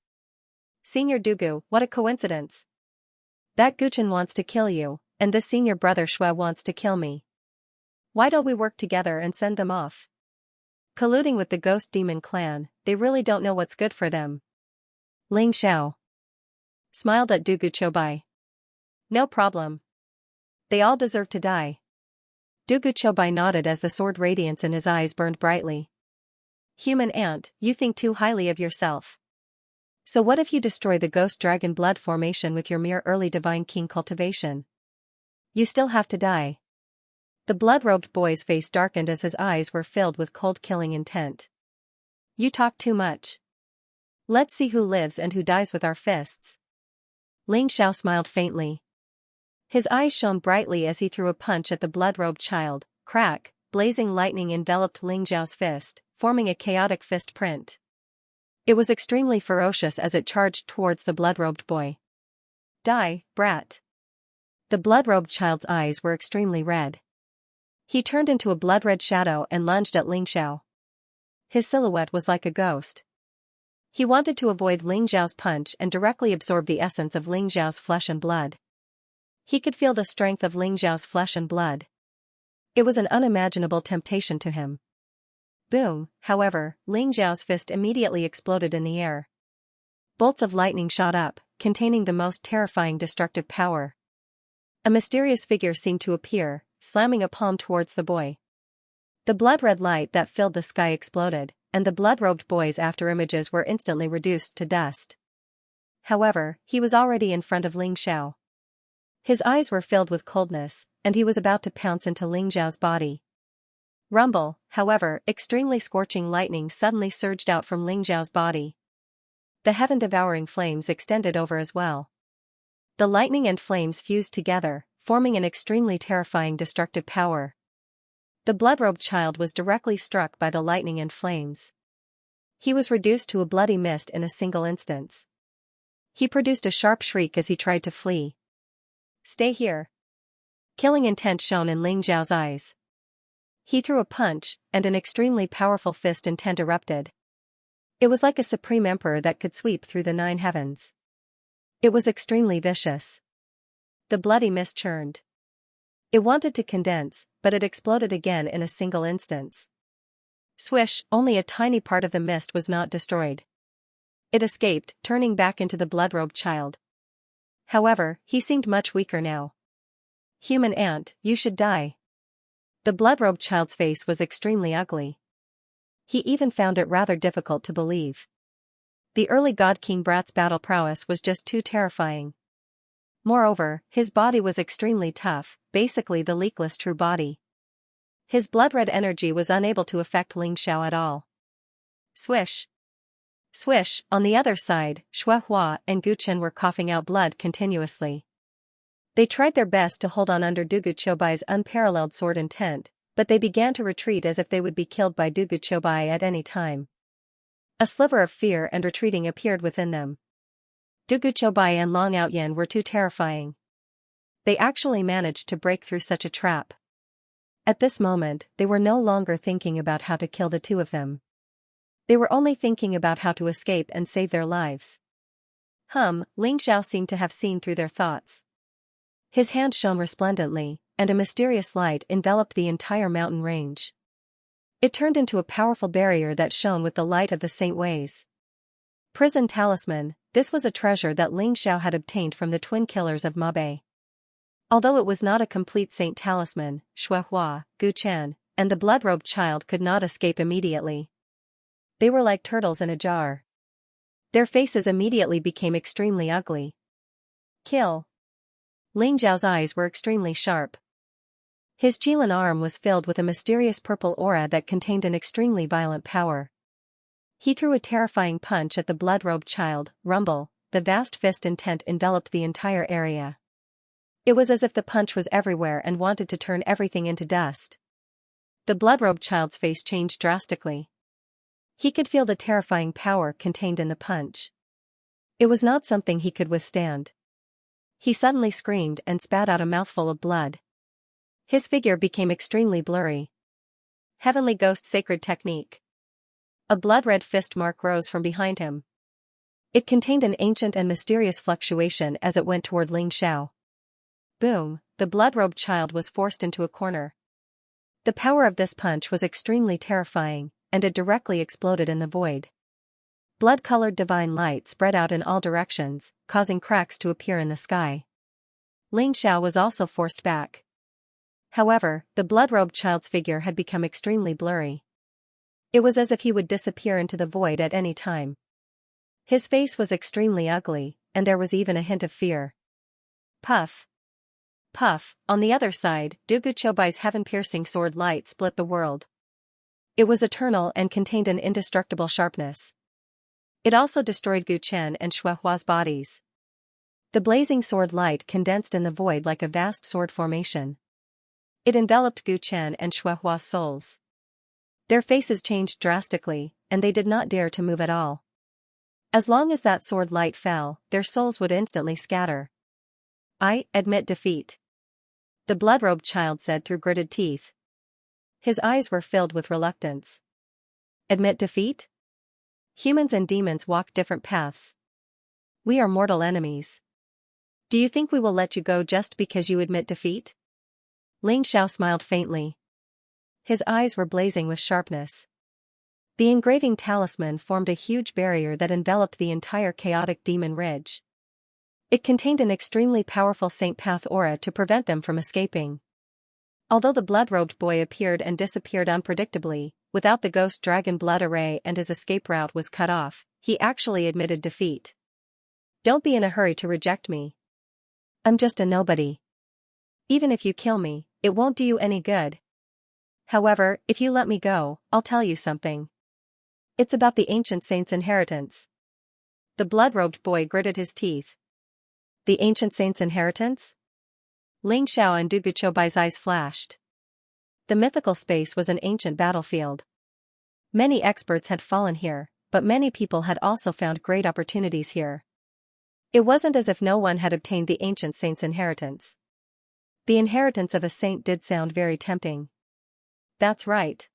Speaker 1: Senior Dugu, what a coincidence. That Guchen wants to kill you, and this senior brother Shui wants to kill me. Why don't we work together and send them off? Colluding with the ghost demon clan, they really don't know what's good for them. Ling Xiao smiled at Duguchobai. No problem. They all deserve to die. Duguchobai nodded as the sword radiance in his eyes burned brightly. Human ant, you think too highly of yourself. So what if you destroy the ghost dragon blood formation with your mere early divine king cultivation? You still have to die. The blood-robed boy's face darkened as his eyes were filled with cold killing intent. You talk too much. Let's see who lives and who dies with our fists. Ling Xiao smiled faintly. His eyes shone brightly as he threw a punch at the blood-robed child. Crack, blazing lightning enveloped Ling Xiao's fist, forming a chaotic fist print. It was extremely ferocious as it charged towards the blood-robed boy. Die, brat. The blood-robed child's eyes were extremely red. He turned into a blood-red shadow and lunged at Ling Xiao. His silhouette was like a ghost. He wanted to avoid Ling Xiao's punch and directly absorb the essence of Ling Xiao's flesh and blood. He could feel the strength of Ling Xiao's flesh and blood. It was an unimaginable temptation to him. Boom, however, Ling Xiao's fist immediately exploded in the air. Bolts of lightning shot up, containing the most terrifying destructive power. A mysterious figure seemed to appear, slamming a palm towards the boy. The blood-red light that filled the sky exploded, and the blood-robed boy's afterimages were instantly reduced to dust. However, he was already in front of Ling Xiao. His eyes were filled with coldness, and he was about to pounce into Ling Xiao's body. Rumble, however, extremely scorching lightning suddenly surged out from Ling Xiao's body. The heaven-devouring flames extended over as well. The lightning and flames fused together, forming an extremely terrifying destructive power. The blood-robed child was directly struck by the lightning and flames. He was reduced to a bloody mist in a single instance. He produced a sharp shriek as he tried to flee. "Stay here." Killing intent shone in Ling Xiao's eyes. He threw a punch, and an extremely powerful fist intent erupted. It was like a supreme emperor that could sweep through the 9 heavens. It was extremely vicious. The bloody mist churned. It wanted to condense, but it exploded again in a single instance. Swish, only a tiny part of the mist was not destroyed. It escaped, turning back into the blood-robed child. However, he seemed much weaker now. "Human ant, you should die." The blood-robed child's face was extremely ugly. He even found it rather difficult to believe. The early God King Brat's battle prowess was just too terrifying. Moreover, his body was extremely tough, basically the leakless true body. His blood-red energy was unable to affect Ling Xiao at all. Swish. Swish, on the other side, Shuehua and Guchen were coughing out blood continuously. They tried their best to hold on under Dugu Choubai's unparalleled sword intent, but they began to retreat as if they would be killed by Dugu Choubai at any time. A sliver of fear and retreating appeared within them. Dugu Choubai and Long Outyan were too terrifying. They actually managed to break through such a trap. At this moment, they were no longer thinking about how to kill the two of them. They were only thinking about how to escape and save their lives. Ling Xiao seemed to have seen through their thoughts. His hand shone resplendently, and a mysterious light enveloped the entire mountain range. It turned into a powerful barrier that shone with the light of the Saint Ways. Prison Talisman, this was a treasure that Ling Xiao had obtained from the twin killers of Mabe. Although it was not a complete Saint Talisman, Shuehua, Guchen, and the blood-robed child could not escape immediately. They were like turtles in a jar. Their faces immediately became extremely ugly. Kill. Ling Xiao's eyes were extremely sharp. His Jilin arm was filled with a mysterious purple aura that contained an extremely violent power. He threw a terrifying punch at the blood-robed child. Rumble, the vast fist intent enveloped the entire area. It was as if the punch was everywhere and wanted to turn everything into dust. The blood-robed child's face changed drastically. He could feel the terrifying power contained in the punch. It was not something he could withstand. He suddenly screamed and spat out a mouthful of blood. His figure became extremely blurry. Heavenly Ghost Sacred Technique. A blood-red fist mark rose from behind him. It contained an ancient and mysterious fluctuation as it went toward Ling Xiao. Boom, the blood-robed child was forced into a corner. The power of this punch was extremely terrifying, and it directly exploded in the void. Blood-colored divine light spread out in all directions, causing cracks to appear in the sky. Ling Xiao was also forced back. However, the blood-robed child's figure had become extremely blurry. It was as if he would disappear into the void at any time. His face was extremely ugly, and there was even a hint of fear. Puff. Puff, on the other side, Dugu Choubai's heaven-piercing sword light split the world. It was eternal and contained an indestructible sharpness. It also destroyed Guchen and Shuehua's bodies. The blazing sword light condensed in the void like a vast sword formation. It enveloped Guchen and Shuehua's souls. Their faces changed drastically, and they did not dare to move at all. As long as that sword light fell, their souls would instantly scatter. "I admit defeat," the blood-robed child said through gritted teeth. His eyes were filled with reluctance. Admit defeat? Humans and demons walk different paths. We are mortal enemies. Do you think we will let you go just because you admit defeat? Ling Xiao smiled faintly. His eyes were blazing with sharpness. The engraving talisman formed a huge barrier that enveloped the entire chaotic demon ridge. It contained an extremely powerful Saint Path aura to prevent them from escaping. Although the blood-robed boy appeared and disappeared unpredictably, without the ghost dragon blood array and his escape route was cut off, he actually admitted defeat. Don't be in a hurry to reject me. I'm just a nobody. Even if you kill me, it won't do you any good. However, if you let me go, I'll tell you something. It's about the ancient saint's inheritance. The blood-robed boy gritted his teeth. The ancient saint's inheritance? Ling Xiao and Du Guqiubai's eyes flashed. The mythical space was an ancient battlefield. Many experts had fallen here, but many people had also found great opportunities here. It wasn't as if no one had obtained the ancient saint's inheritance. The inheritance of a saint did sound very tempting. That's right.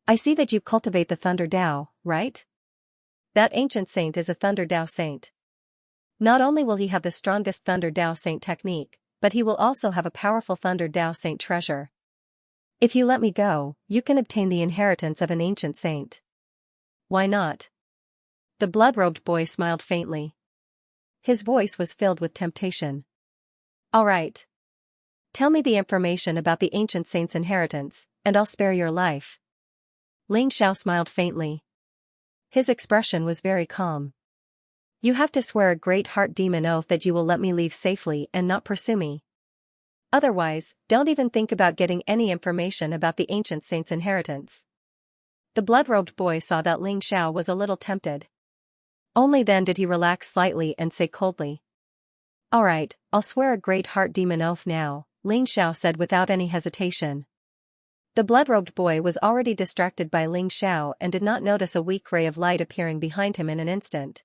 Speaker 1: I see that you cultivate the Thunder Dao, right? That ancient saint is a Thunder Dao saint. Not only will he have the strongest Thunder Dao saint technique, but he will also have a powerful Thunder Dao saint treasure. If you let me go, you can obtain the inheritance of an ancient saint. Why not? The blood-robed boy smiled faintly. His voice was filled with temptation. All right. Tell me the information about the ancient saint's inheritance, and I'll spare your life. Ling Xiao smiled faintly. His expression was very calm. You have to swear a great heart demon oath that you will let me leave safely and not pursue me. Otherwise, don't even think about getting any information about the ancient saint's inheritance. The blood-robed boy saw that Ling Xiao was a little tempted. Only then did he relax slightly and say coldly. All right, I'll swear a great heart demon oath now, Ling Xiao said without any hesitation. The blood-robed boy was already distracted by Ling Xiao and did not notice a weak ray of light appearing behind him in an instant.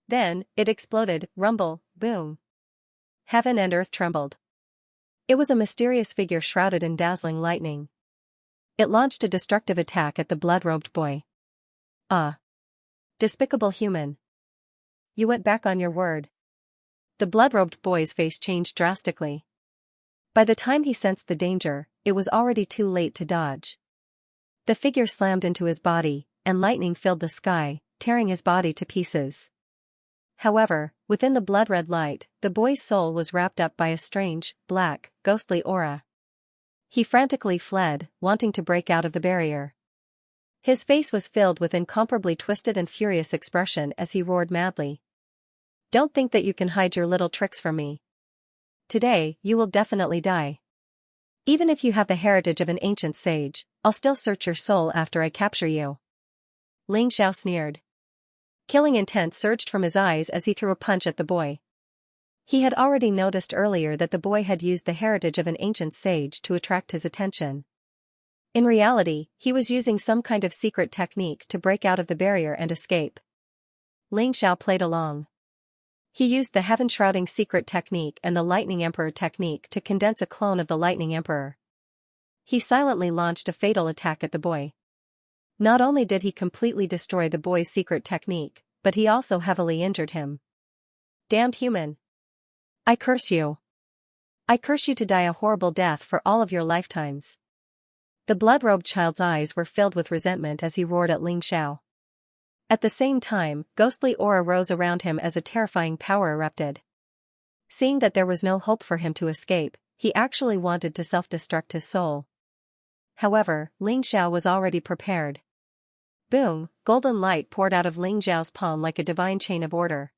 Speaker 1: Then, it exploded, rumble, boom. Heaven and earth trembled. It was a mysterious figure shrouded in dazzling lightning. It launched a destructive attack at the blood-robed boy. Ah! Despicable human. You went back on your word. The blood-robed boy's face changed drastically. By the time he sensed the danger, it was already too late to dodge. The figure slammed into his body, and lightning filled the sky, tearing his body to pieces. However, within the blood-red light, the boy's soul was wrapped up by a strange, black, ghostly aura. He frantically fled, wanting to break out of the barrier. His face was filled with incomparably twisted and furious expression as he roared madly. Don't think that you can hide your little tricks from me. Today, you will definitely die. Even if you have the heritage of an ancient sage, I'll still search your soul after I capture you. Ling Xiao sneered. Killing intent surged from his eyes as he threw a punch at the boy. He had already noticed earlier that the boy had used the heritage of an ancient sage to attract his attention. In reality, he was using some kind of secret technique to break out of the barrier and escape. Ling Xiao played along. He used the heaven-shrouding secret technique and the Lightning Emperor technique to condense a clone of the Lightning Emperor. He silently launched a fatal attack at the boy. Not only did he completely destroy the boy's secret technique, but he also heavily injured him. Damned human! I curse you! I curse you to die a horrible death for all of your lifetimes. The blood-robed child's eyes were filled with resentment as he roared at Ling Xiao. At the same time, ghostly aura rose around him as a terrifying power erupted. Seeing that there was no hope for him to escape, he actually wanted to self-destruct his soul. However, Ling Xiao was already prepared. Boom, golden light poured out of Ling Xiao's palm like a divine chain of order.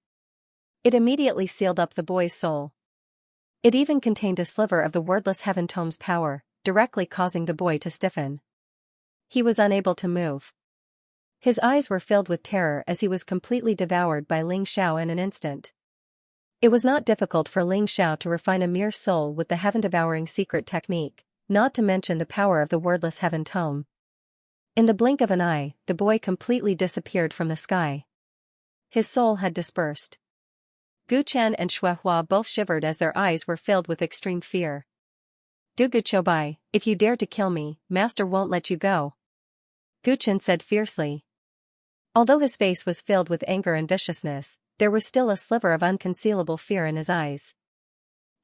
Speaker 1: It immediately sealed up the boy's soul. It even contained a sliver of the wordless Heaven Tome's power, directly causing the boy to stiffen. He was unable to move. His eyes were filled with terror as he was completely devoured by Ling Xiao in an instant. It was not difficult for Ling Xiao to refine a mere soul with the heaven-devouring secret technique, not to mention the power of the wordless Heaven Tome. In the blink of an eye, the boy completely disappeared from the sky. His soul had dispersed. Gu Chen and Xue Hua both shivered as their eyes were filled with extreme fear. Du Guqiubai, if you dare to kill me, Master won't let you go. Gu Chen said fiercely. Although his face was filled with anger and viciousness, there was still a sliver of unconcealable fear in his eyes.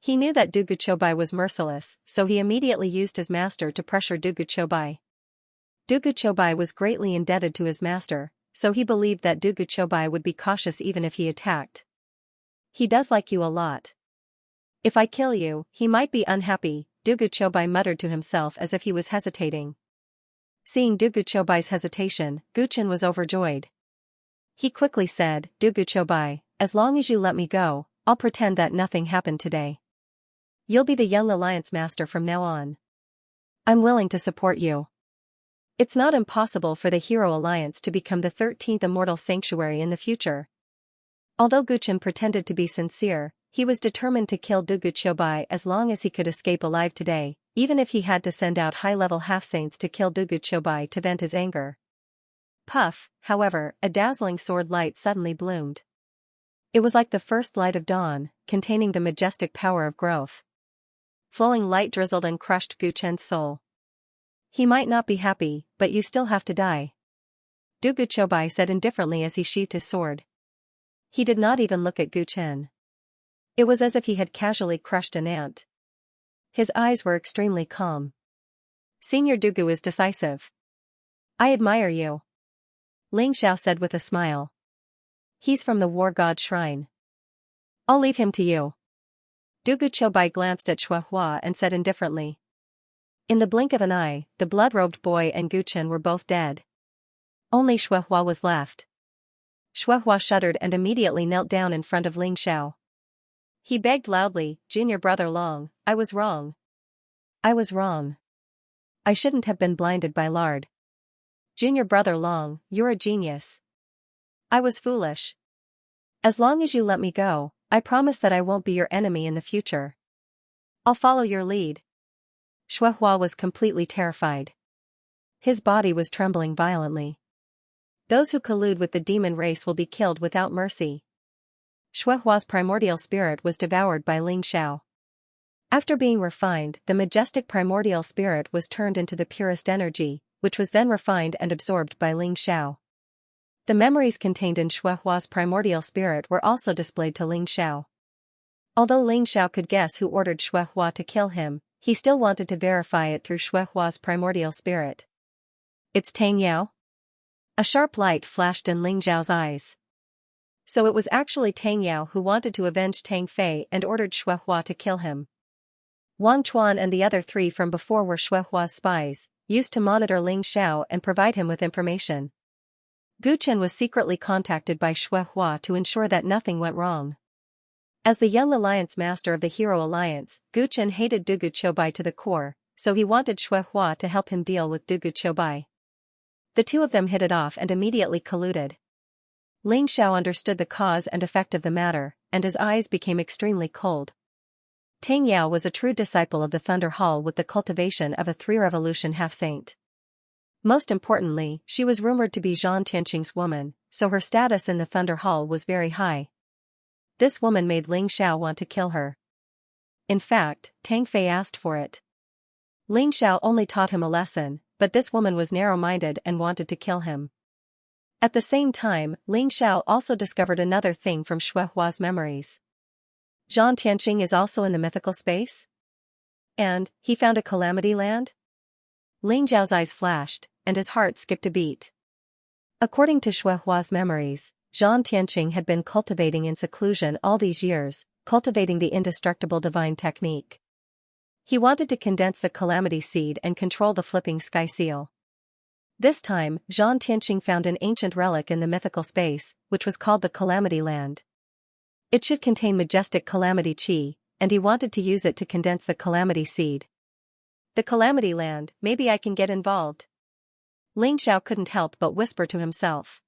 Speaker 1: He knew that Dugu Chobai was merciless, so he immediately used his master to pressure Dugu Chobai. Dugu Chobai was greatly indebted to his master, so he believed that Dugu Chobai would be cautious even if he attacked. He does like you a lot. If I kill you, he might be unhappy, Dugu Chobai muttered to himself as if he was hesitating. Seeing Dugu Chobai's hesitation, Guchen was overjoyed. He quickly said, Dugu Chobai, as long as you let me go, I'll pretend that nothing happened today. You'll be the young alliance master from now on. I'm willing to support you. It's not impossible for the Hero Alliance to become the 13th immortal sanctuary in the future. Although Guchen pretended to be sincere, he was determined to kill Dugu Chobai as long as he could escape alive today, even if he had to send out high-level half-saints to kill Dugu Chobai to vent his anger. Puff, however, a dazzling sword light suddenly bloomed. It was like the first light of dawn, containing the majestic power of growth. Flowing light drizzled and crushed Guchen's soul. He might not be happy, but you still have to die. Dugu Chobai said indifferently as he sheathed his sword. He did not even look at Guchen. It was as if he had casually crushed an ant. His eyes were extremely calm. Senior Dugu is decisive. I admire you. Ling Xiao said with a smile. He's from the War God Shrine. I'll leave him to you. Dugu Chobai glanced at Shuehua and said indifferently. In the blink of an eye, the blood-robed boy and Guchen were both dead. Only Shuehua was left. Shuehua shuddered and immediately knelt down in front of Ling Xiao. He begged loudly, Junior Brother Long, I was wrong. I was wrong. I shouldn't have been blinded by lard. Junior Brother Long, you're a genius. I was foolish. As long as you let me go, I promise that I won't be your enemy in the future. I'll follow your lead. Shuehua was completely terrified. His body was trembling violently. Those who collude with the demon race will be killed without mercy. Shuehua's primordial spirit was devoured by Ling Xiao. After being refined, the majestic primordial spirit was turned into the purest energy, which was then refined and absorbed by Ling Xiao. The memories contained in Shuehua's primordial spirit were also displayed to Ling Xiao. Although Ling Xiao could guess who ordered Shuehua to kill him, he still wanted to verify it through Shuehua's primordial spirit. It's Tang Yao? A sharp light flashed in Ling Xiao's eyes. So it was actually Tang Yao who wanted to avenge Tang Fei and ordered Shuehua to kill him. Wang Chuan and the other three from before were Shuehua's spies, used to monitor Ling Xiao and provide him with information. Guchen was secretly contacted by Shuehua to ensure that nothing went wrong. As the young alliance master of the Hero Alliance, Guchen hated Dugu Chobai to the core, so he wanted Shuehua to help him deal with Dugu Chobai. The two of them hit it off and immediately colluded. Ling Xiao understood the cause and effect of the matter, and his eyes became extremely cold. Tang Yao was a true disciple of the Thunder Hall with the cultivation of a 3-revolution half-saint. Most importantly, she was rumored to be Zhan Tianqing's woman, so her status in the Thunder Hall was very high. This woman made Ling Xiao want to kill her. In fact, Tang Fei asked for it. Ling Xiao only taught him a lesson, but this woman was narrow-minded and wanted to kill him. At the same time, Ling Xiao also discovered another thing from Shuehua's memories. Zhan Tianqing is also in the mythical space? And, he found a calamity land? Ling Xiao's eyes flashed, and his heart skipped a beat. According to Shuehua's memories, Zhan Tianqing had been cultivating in seclusion all these years, cultivating the indestructible divine technique. He wanted to condense the calamity seed and control the flipping sky seal. This time, Zhan Tianqing found an ancient relic in the mythical space, which was called the Calamity Land. It should contain majestic calamity chi, and he wanted to use it to condense the calamity seed. The Calamity Land, maybe I can get involved. Ling Xiao couldn't help but whisper to himself.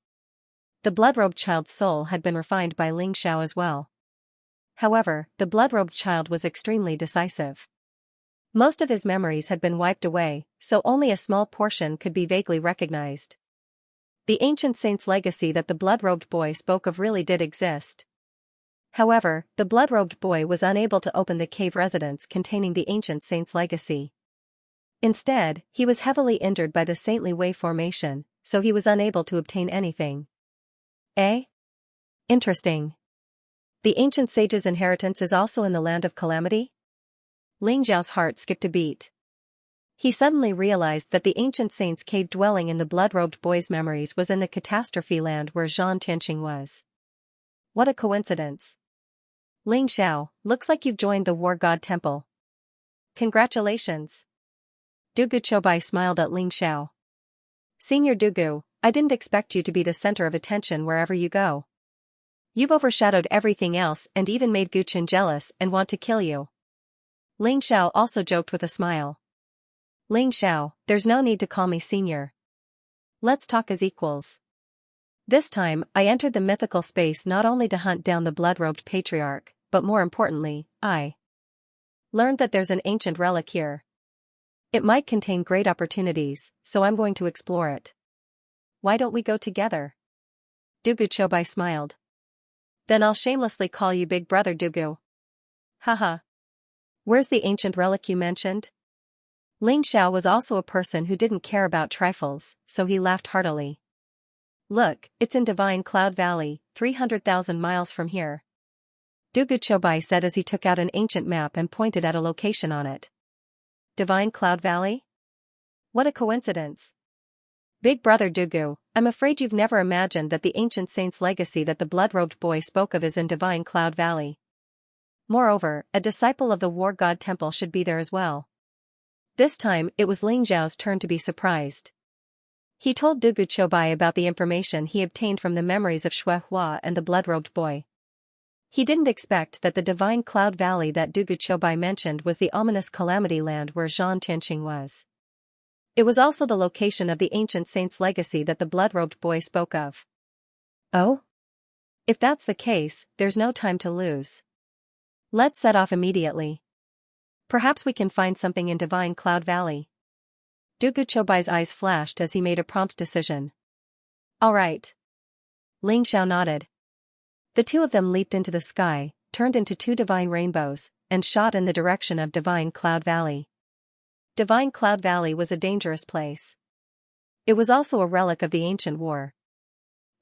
Speaker 1: The blood-robed child's soul had been refined by Ling Xiao as well. However, the blood-robed child was extremely decisive. Most of his memories had been wiped away, so only a small portion could be vaguely recognized. The ancient saint's legacy that the blood-robed boy spoke of really did exist. However, the blood-robed boy was unable to open the cave residence containing the ancient saint's legacy. Instead, he was heavily injured by the saintly way formation, so he was unable to obtain anything. Eh? Interesting. The ancient sage's inheritance is also in the land of calamity? Ling Xiao's heart skipped a beat. He suddenly realized that the ancient saint's cave dwelling in the blood-robed boy's memories was in the catastrophe land where Xianxia was. What a coincidence. Ling Xiao, looks like you've joined the war god temple. Congratulations. Dugu Chobai smiled at Ling Xiao. Senior Dugu, I didn't expect you to be the center of attention wherever you go. You've overshadowed everything else and even made Guqin jealous and want to kill you. Ling Xiao also joked with a smile. Ling Xiao, there's no need to call me senior. Let's talk as equals. This time, I entered the mythical space not only to hunt down the blood-robed patriarch, but more importantly, I learned that there's an ancient relic here. It might contain great opportunities, so I'm going to explore it. Why don't we go together? Dugu Chobai smiled. Then I'll shamelessly call you Big Brother Dugu. Haha. Where's the ancient relic you mentioned? Ling Xiao was also a person who didn't care about trifles, so he laughed heartily. Look, it's in Divine Cloud Valley, 300,000 miles from here. Dugu Chobai said as he took out an ancient map and pointed at a location on it. Divine Cloud Valley? What a coincidence. Big Brother Dugu, I'm afraid you've never imagined that the ancient saint's legacy that the blood-robed boy spoke of is in Divine Cloud Valley. Moreover, a disciple of the war god temple should be there as well. This time, it was Ling Xiao's turn to be surprised. He told Dugu Chobai about the information he obtained from the memories of Shui Hua and the blood-robed boy. He didn't expect that the Divine Cloud Valley that Dugu Chobai mentioned was the ominous calamity land where Xianxia was. It was also the location of the ancient saint's legacy that the blood-robed boy spoke of. Oh? If that's the case, there's no time to lose. Let's set off immediately. Perhaps we can find something in Divine Cloud Valley. Dugu Chobai's eyes flashed as he made a prompt decision. All right. Ling Xiao nodded. The two of them leaped into the sky, turned into two divine rainbows, and shot in the direction of Divine Cloud Valley. Divine Cloud Valley was a dangerous place. It was also a relic of the ancient war.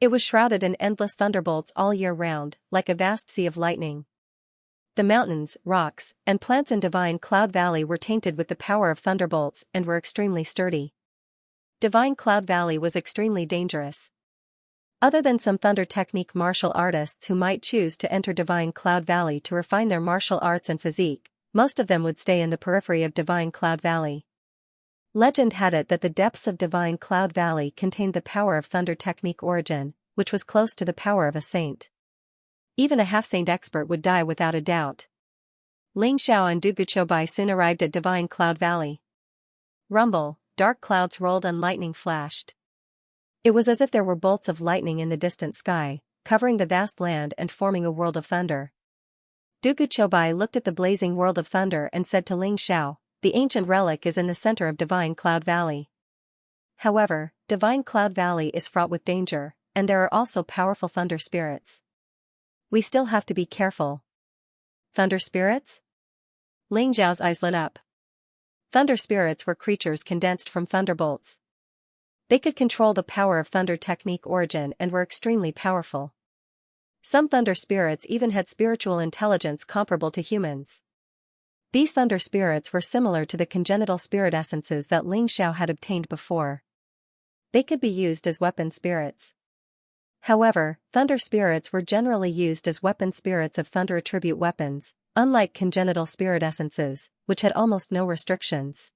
Speaker 1: It was shrouded in endless thunderbolts all year round, like a vast sea of lightning. The mountains, rocks, and plants in Divine Cloud Valley were tainted with the power of thunderbolts and were extremely sturdy. Divine Cloud Valley was extremely dangerous. Other than some thunder technique martial artists who might choose to enter Divine Cloud Valley to refine their martial arts and physique, most of them would stay in the periphery of Divine Cloud Valley. Legend had it that the depths of Divine Cloud Valley contained the power of thunder technique origin, which was close to the power of a saint. Even a half-saint expert would die without a doubt. Ling Xiao and Dugu Chobai soon arrived at Divine Cloud Valley. Rumble, dark clouds rolled and lightning flashed. It was as if there were bolts of lightning in the distant sky, covering the vast land and forming a world of thunder. Dugu Chobai looked at the blazing world of thunder and said to Ling Xiao, the ancient relic is in the center of Divine Cloud Valley. However, Divine Cloud Valley is fraught with danger, and there are also powerful thunder spirits. We still have to be careful. Thunder spirits? Ling Xiao's eyes lit up. Thunder spirits were creatures condensed from thunderbolts. They could control the power of thunder technique origin and were extremely powerful. Some thunder spirits even had spiritual intelligence comparable to humans. These thunder spirits were similar to the congenital spirit essences that Ling Xiao had obtained before. They could be used as weapon spirits. However, thunder spirits were generally used as weapon spirits of thunder attribute weapons, unlike congenital spirit essences, which had almost no restrictions.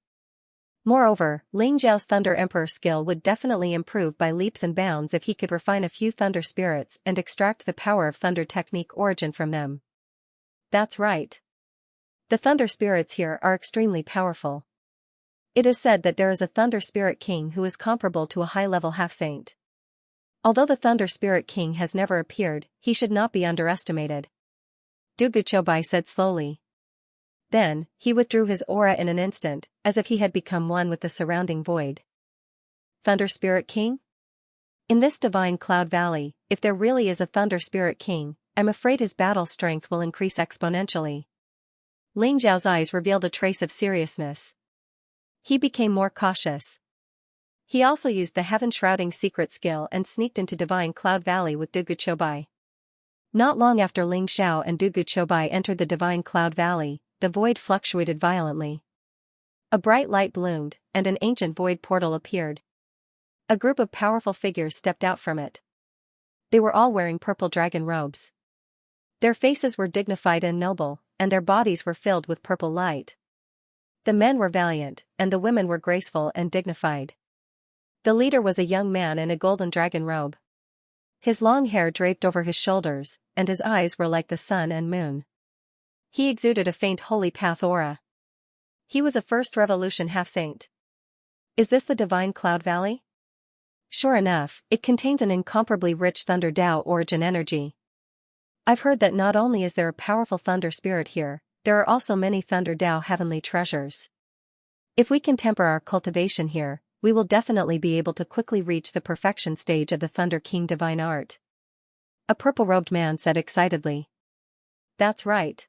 Speaker 1: Moreover, Ling Xiao's Thunder Emperor skill would definitely improve by leaps and bounds if he could refine a few thunder spirits and extract the power of thunder technique origin from them. That's right. The thunder spirits here are extremely powerful. It is said that there is a thunder spirit king who is comparable to a high-level half-saint. Although the Thunder Spirit King has never appeared, he should not be underestimated. Dugu Chobai said slowly. Then, he withdrew his aura in an instant, as if he had become one with the surrounding void. Thunder Spirit King? In this Divine Cloud Valley, if there really is a Thunder Spirit King, I'm afraid his battle strength will increase exponentially. Ling Xiao's eyes revealed a trace of seriousness. He became more cautious. He also used the heaven-shrouding secret skill and sneaked into Divine Cloud Valley with Dugu Chobai. Not long after Ling Xiao and Dugu Chobai entered the Divine Cloud Valley, the void fluctuated violently. A bright light bloomed, and an ancient void portal appeared. A group of powerful figures stepped out from it. They were all wearing purple dragon robes. Their faces were dignified and noble, and their bodies were filled with purple light. The men were valiant, and the women were graceful and dignified. The leader was a young man in a golden dragon robe. His long hair draped over his shoulders, and his eyes were like the sun and moon. He exuded a faint holy path aura. He was a first revolution half-saint. Is this the Divine Cloud Valley? Sure enough, it contains an incomparably rich Thunder Dao origin energy. I've heard that not only is there a powerful thunder spirit here, there are also many Thunder Dao heavenly treasures. If we can temper our cultivation here, we will definitely be able to quickly reach the perfection stage of the Thunder King divine art. A purple-robed man said excitedly. That's right.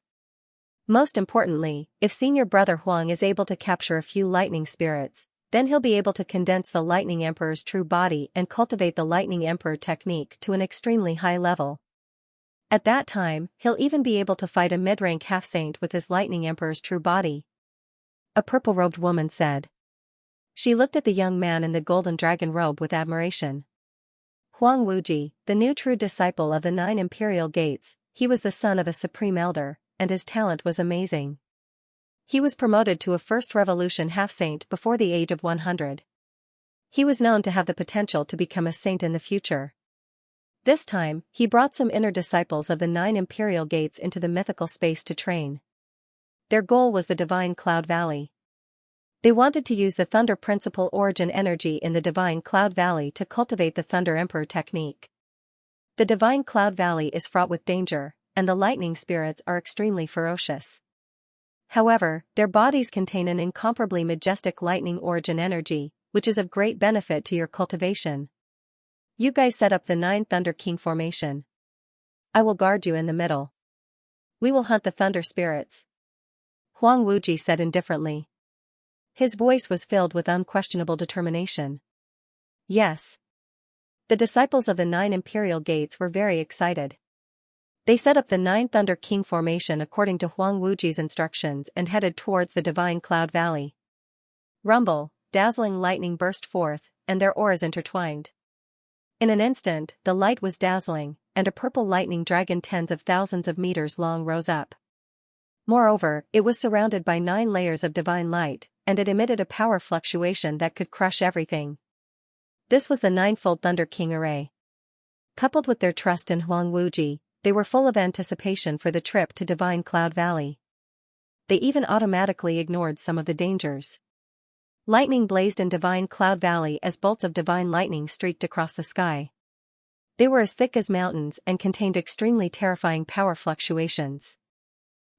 Speaker 1: Most importantly, if Senior Brother Huang is able to capture a few lightning spirits, then he'll be able to condense the Lightning Emperor's true body and cultivate the Lightning Emperor technique to an extremely high level. At that time, he'll even be able to fight a mid-rank half-saint with his Lightning Emperor's true body. A purple-robed woman said. She looked at the young man in the golden dragon robe with admiration. Huang Wuji, the new true disciple of the 9 imperial gates, he was the son of a supreme elder, and his talent was amazing. He was promoted to a first revolution half-saint before the age of 100. He was known to have the potential to become a saint in the future. This time, he brought some inner disciples of the 9 imperial gates into the mythical space to train. Their goal was the Divine Cloud Valley. They wanted to use the Thunder Principle origin energy in the Divine Cloud Valley to cultivate the Thunder Emperor technique. The Divine Cloud Valley is fraught with danger, and the lightning spirits are extremely ferocious. However, their bodies contain an incomparably majestic lightning origin energy, which is of great benefit to your cultivation. You guys set up the 9 Thunder King formation. I will guard you in the middle. We will hunt the thunder spirits. Huang Wuji said indifferently. His voice was filled with unquestionable determination. Yes. The disciples of the 9 imperial gates were very excited. They set up the 9 Thunder King formation according to Huang Wuji's instructions and headed towards the Divine Cloud Valley. Rumble, dazzling lightning burst forth, and their auras intertwined. In an instant, the light was dazzling, and a purple lightning dragon tens of thousands of meters long rose up. Moreover, it was surrounded by 9 layers of divine light, and it emitted a power fluctuation that could crush everything. This was the 9-fold Thunder King array. Coupled with their trust in Huang Wuji, they were full of anticipation for the trip to Divine Cloud Valley. They even automatically ignored some of the dangers. Lightning blazed in Divine Cloud Valley as bolts of divine lightning streaked across the sky. They were as thick as mountains and contained extremely terrifying power fluctuations.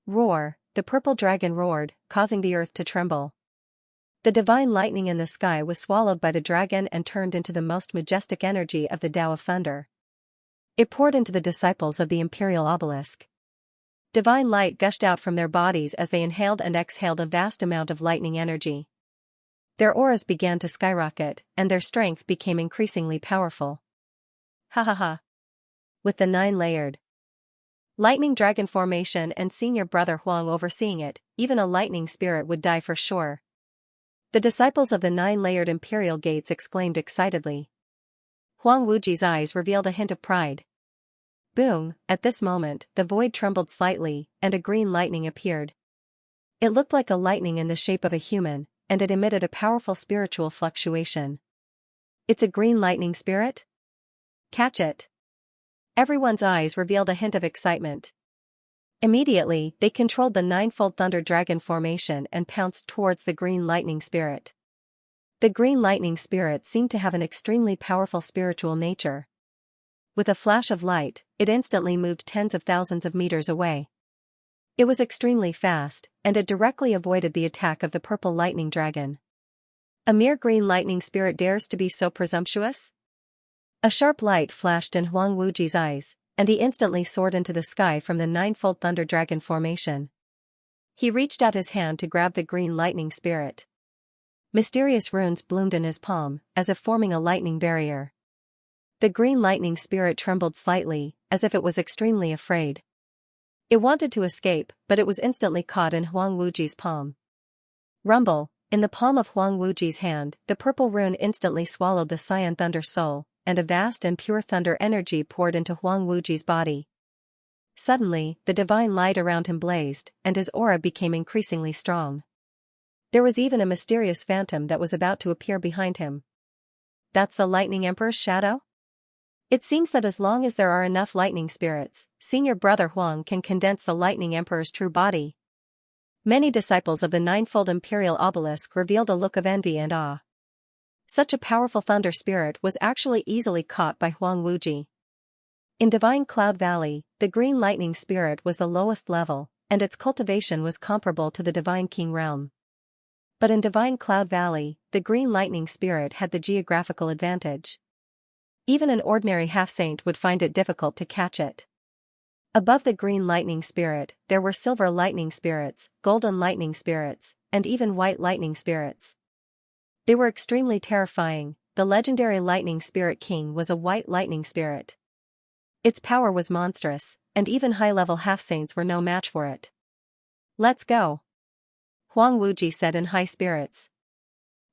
Speaker 1: Roar, the purple dragon roared, causing the earth to tremble. The divine lightning in the sky was swallowed by the dragon and turned into the most majestic energy of the Tao of Thunder. It poured into the disciples of the Imperial Obelisk. Divine light gushed out from their bodies as they inhaled and exhaled a vast amount of lightning energy. Their auras began to skyrocket, and their strength became increasingly powerful. Ha ha ha. With the 9-layered lightning dragon formation and Senior Brother Huang overseeing it, even a lightning spirit would die for sure. The disciples of the 9-layered imperial gates exclaimed excitedly. Huang Wuji's eyes revealed a hint of pride. Boom, at this moment, the void trembled slightly, and a green lightning appeared. It looked like a lightning in the shape of a human, and it emitted a powerful spiritual fluctuation. It's a green lightning spirit? Catch it. Everyone's eyes revealed a hint of excitement. Immediately, they controlled the 9-fold Thunder Dragon formation and pounced towards the green lightning spirit. The green lightning spirit seemed to have an extremely powerful spiritual nature. With a flash of light, it instantly moved tens of thousands of meters away. It was extremely fast, and it directly avoided the attack of the purple lightning dragon. A mere green lightning spirit dares to be so presumptuous? A sharp light flashed in Huang Wuji's eyes, and he instantly soared into the sky from the 9-fold Thunder Dragon formation. He reached out his hand to grab the green lightning spirit. Mysterious runes bloomed in his palm, as if forming a lightning barrier. The green lightning spirit trembled slightly, as if it was extremely afraid. It wanted to escape, but it was instantly caught in Huang Wuji's palm. Rumble, in the palm of Huang Wuji's hand, the purple rune instantly swallowed the Cyan Thunder Soul, and a vast and pure thunder energy poured into Huang Wuji's body. Suddenly, the divine light around him blazed, and his aura became increasingly strong. There was even a mysterious phantom that was about to appear behind him. That's the Lightning Emperor's shadow? It seems that as long as there are enough lightning spirits, Senior Brother Huang can condense the Lightning Emperor's true body. Many disciples of the ninefold imperial obelisk revealed a look of envy and awe. Such a powerful thunder spirit was actually easily caught by Huang Wuji. In Divine Cloud Valley, the green lightning spirit was the lowest level, and its cultivation was comparable to the Divine King realm. But in Divine Cloud Valley, the green lightning spirit had the geographical advantage. Even an ordinary half-saint would find it difficult to catch it. Above the green lightning spirit, there were silver lightning spirits, golden lightning spirits, and even white lightning spirits. They were extremely terrifying. The legendary lightning spirit king was a white lightning spirit. Its power was monstrous, and even high-level half-saints were no match for it. "Let's go," Huang Wuji said in high spirits.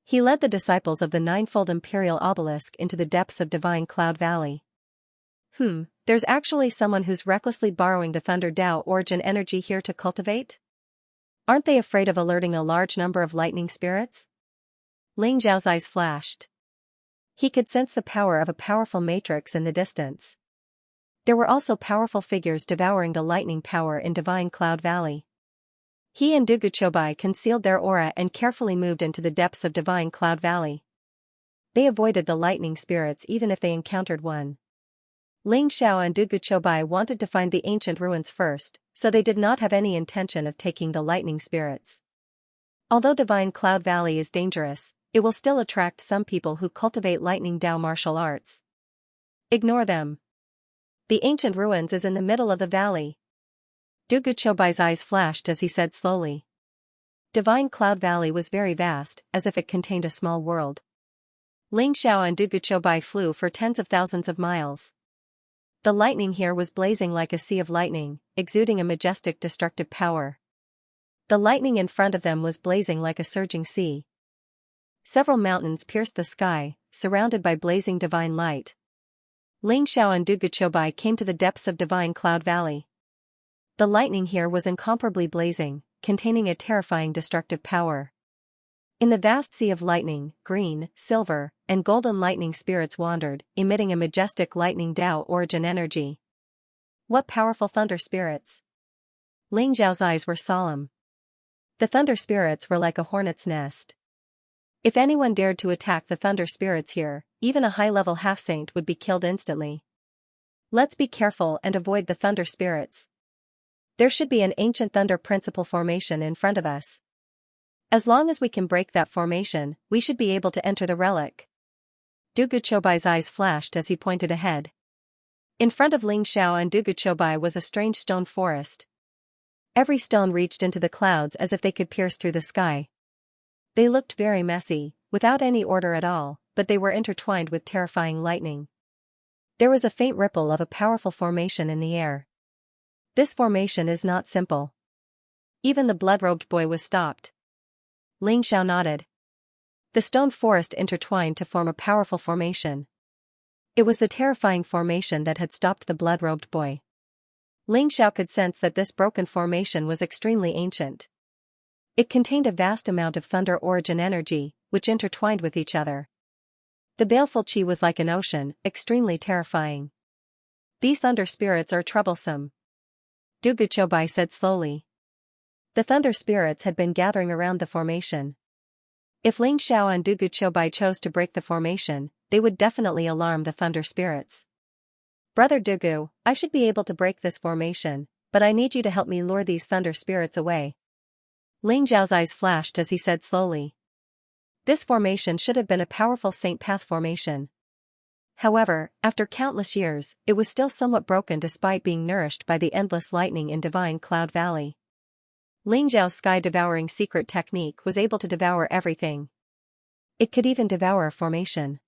Speaker 1: He led the disciples of the ninefold imperial obelisk into the depths of Divine Cloud Valley. There's actually someone who's recklessly borrowing the Thunder Dao origin energy here to cultivate? Aren't they afraid of alerting a large number of lightning spirits? Ling Zhao's eyes flashed. He could sense the power of a powerful matrix in the distance. There were also powerful figures devouring the lightning power in Divine Cloud Valley. He and Duguchobai concealed their aura and carefully moved into the depths of Divine Cloud Valley. They avoided the lightning spirits even if they encountered one. Ling Xiao and Duguchobai wanted to find the ancient ruins first, so they did not have any intention of taking the lightning spirits. Although Divine Cloud Valley is dangerous, it will still attract some people who cultivate lightning Dao martial arts. Ignore them. The ancient ruins is in the middle of the valley. Duguchobai's eyes flashed as he said slowly. Divine Cloud Valley was very vast, as if it contained a small world. Ling Xiao and Duguchobai flew for tens of thousands of miles. The lightning here was blazing like a sea of lightning, exuding a majestic destructive power. The lightning in front of them was blazing like a surging sea. Several mountains pierced the sky, surrounded by blazing divine light. Ling Xiao and Duguchobai came to the depths of Divine Cloud Valley. The lightning here was incomparably blazing, containing a terrifying destructive power. In the vast sea of lightning, green, silver, and golden lightning spirits wandered, emitting a majestic lightning Dao origin energy. What powerful thunder spirits! Ling Zhao's eyes were solemn. The thunder spirits were like a hornet's nest. If anyone dared to attack the thunder spirits here, even a high-level half-saint would be killed instantly. Let's be careful and avoid the thunder spirits. There should be an ancient thunder principle formation in front of us. As long as we can break that formation, we should be able to enter the relic. Duguchobai's eyes flashed as he pointed ahead. In front of Ling Xiao and Duguchobai was a strange stone forest. Every stone reached into the clouds as if they could pierce through the sky. They looked very messy, without any order at all, but they were intertwined with terrifying lightning. There was a faint ripple of a powerful formation in the air. This formation is not simple. Even the blood-robed boy was stopped. Ling Xiao nodded. The stone forest intertwined to form a powerful formation. It was the terrifying formation that had stopped the blood-robed boy. Ling Xiao could sense that this broken formation was extremely ancient. It contained a vast amount of thunder origin energy, which intertwined with each other. The baleful qi was like an ocean, extremely terrifying. These thunder spirits are troublesome, Duguchobai said slowly. The thunder spirits had been gathering around the formation. If Ling Xiao and Duguchobai chose to break the formation, they would definitely alarm the thunder spirits. Brother Dugu, I should be able to break this formation, but I need you to help me lure these thunder spirits away. Ling Zhao's eyes flashed as he said slowly. This formation should have been a powerful saint path formation. However, after countless years, it was still somewhat broken despite being nourished by the endless lightning in Divine Cloud Valley. Ling Zhao's sky-devouring secret technique was able to devour everything. It could even devour a formation.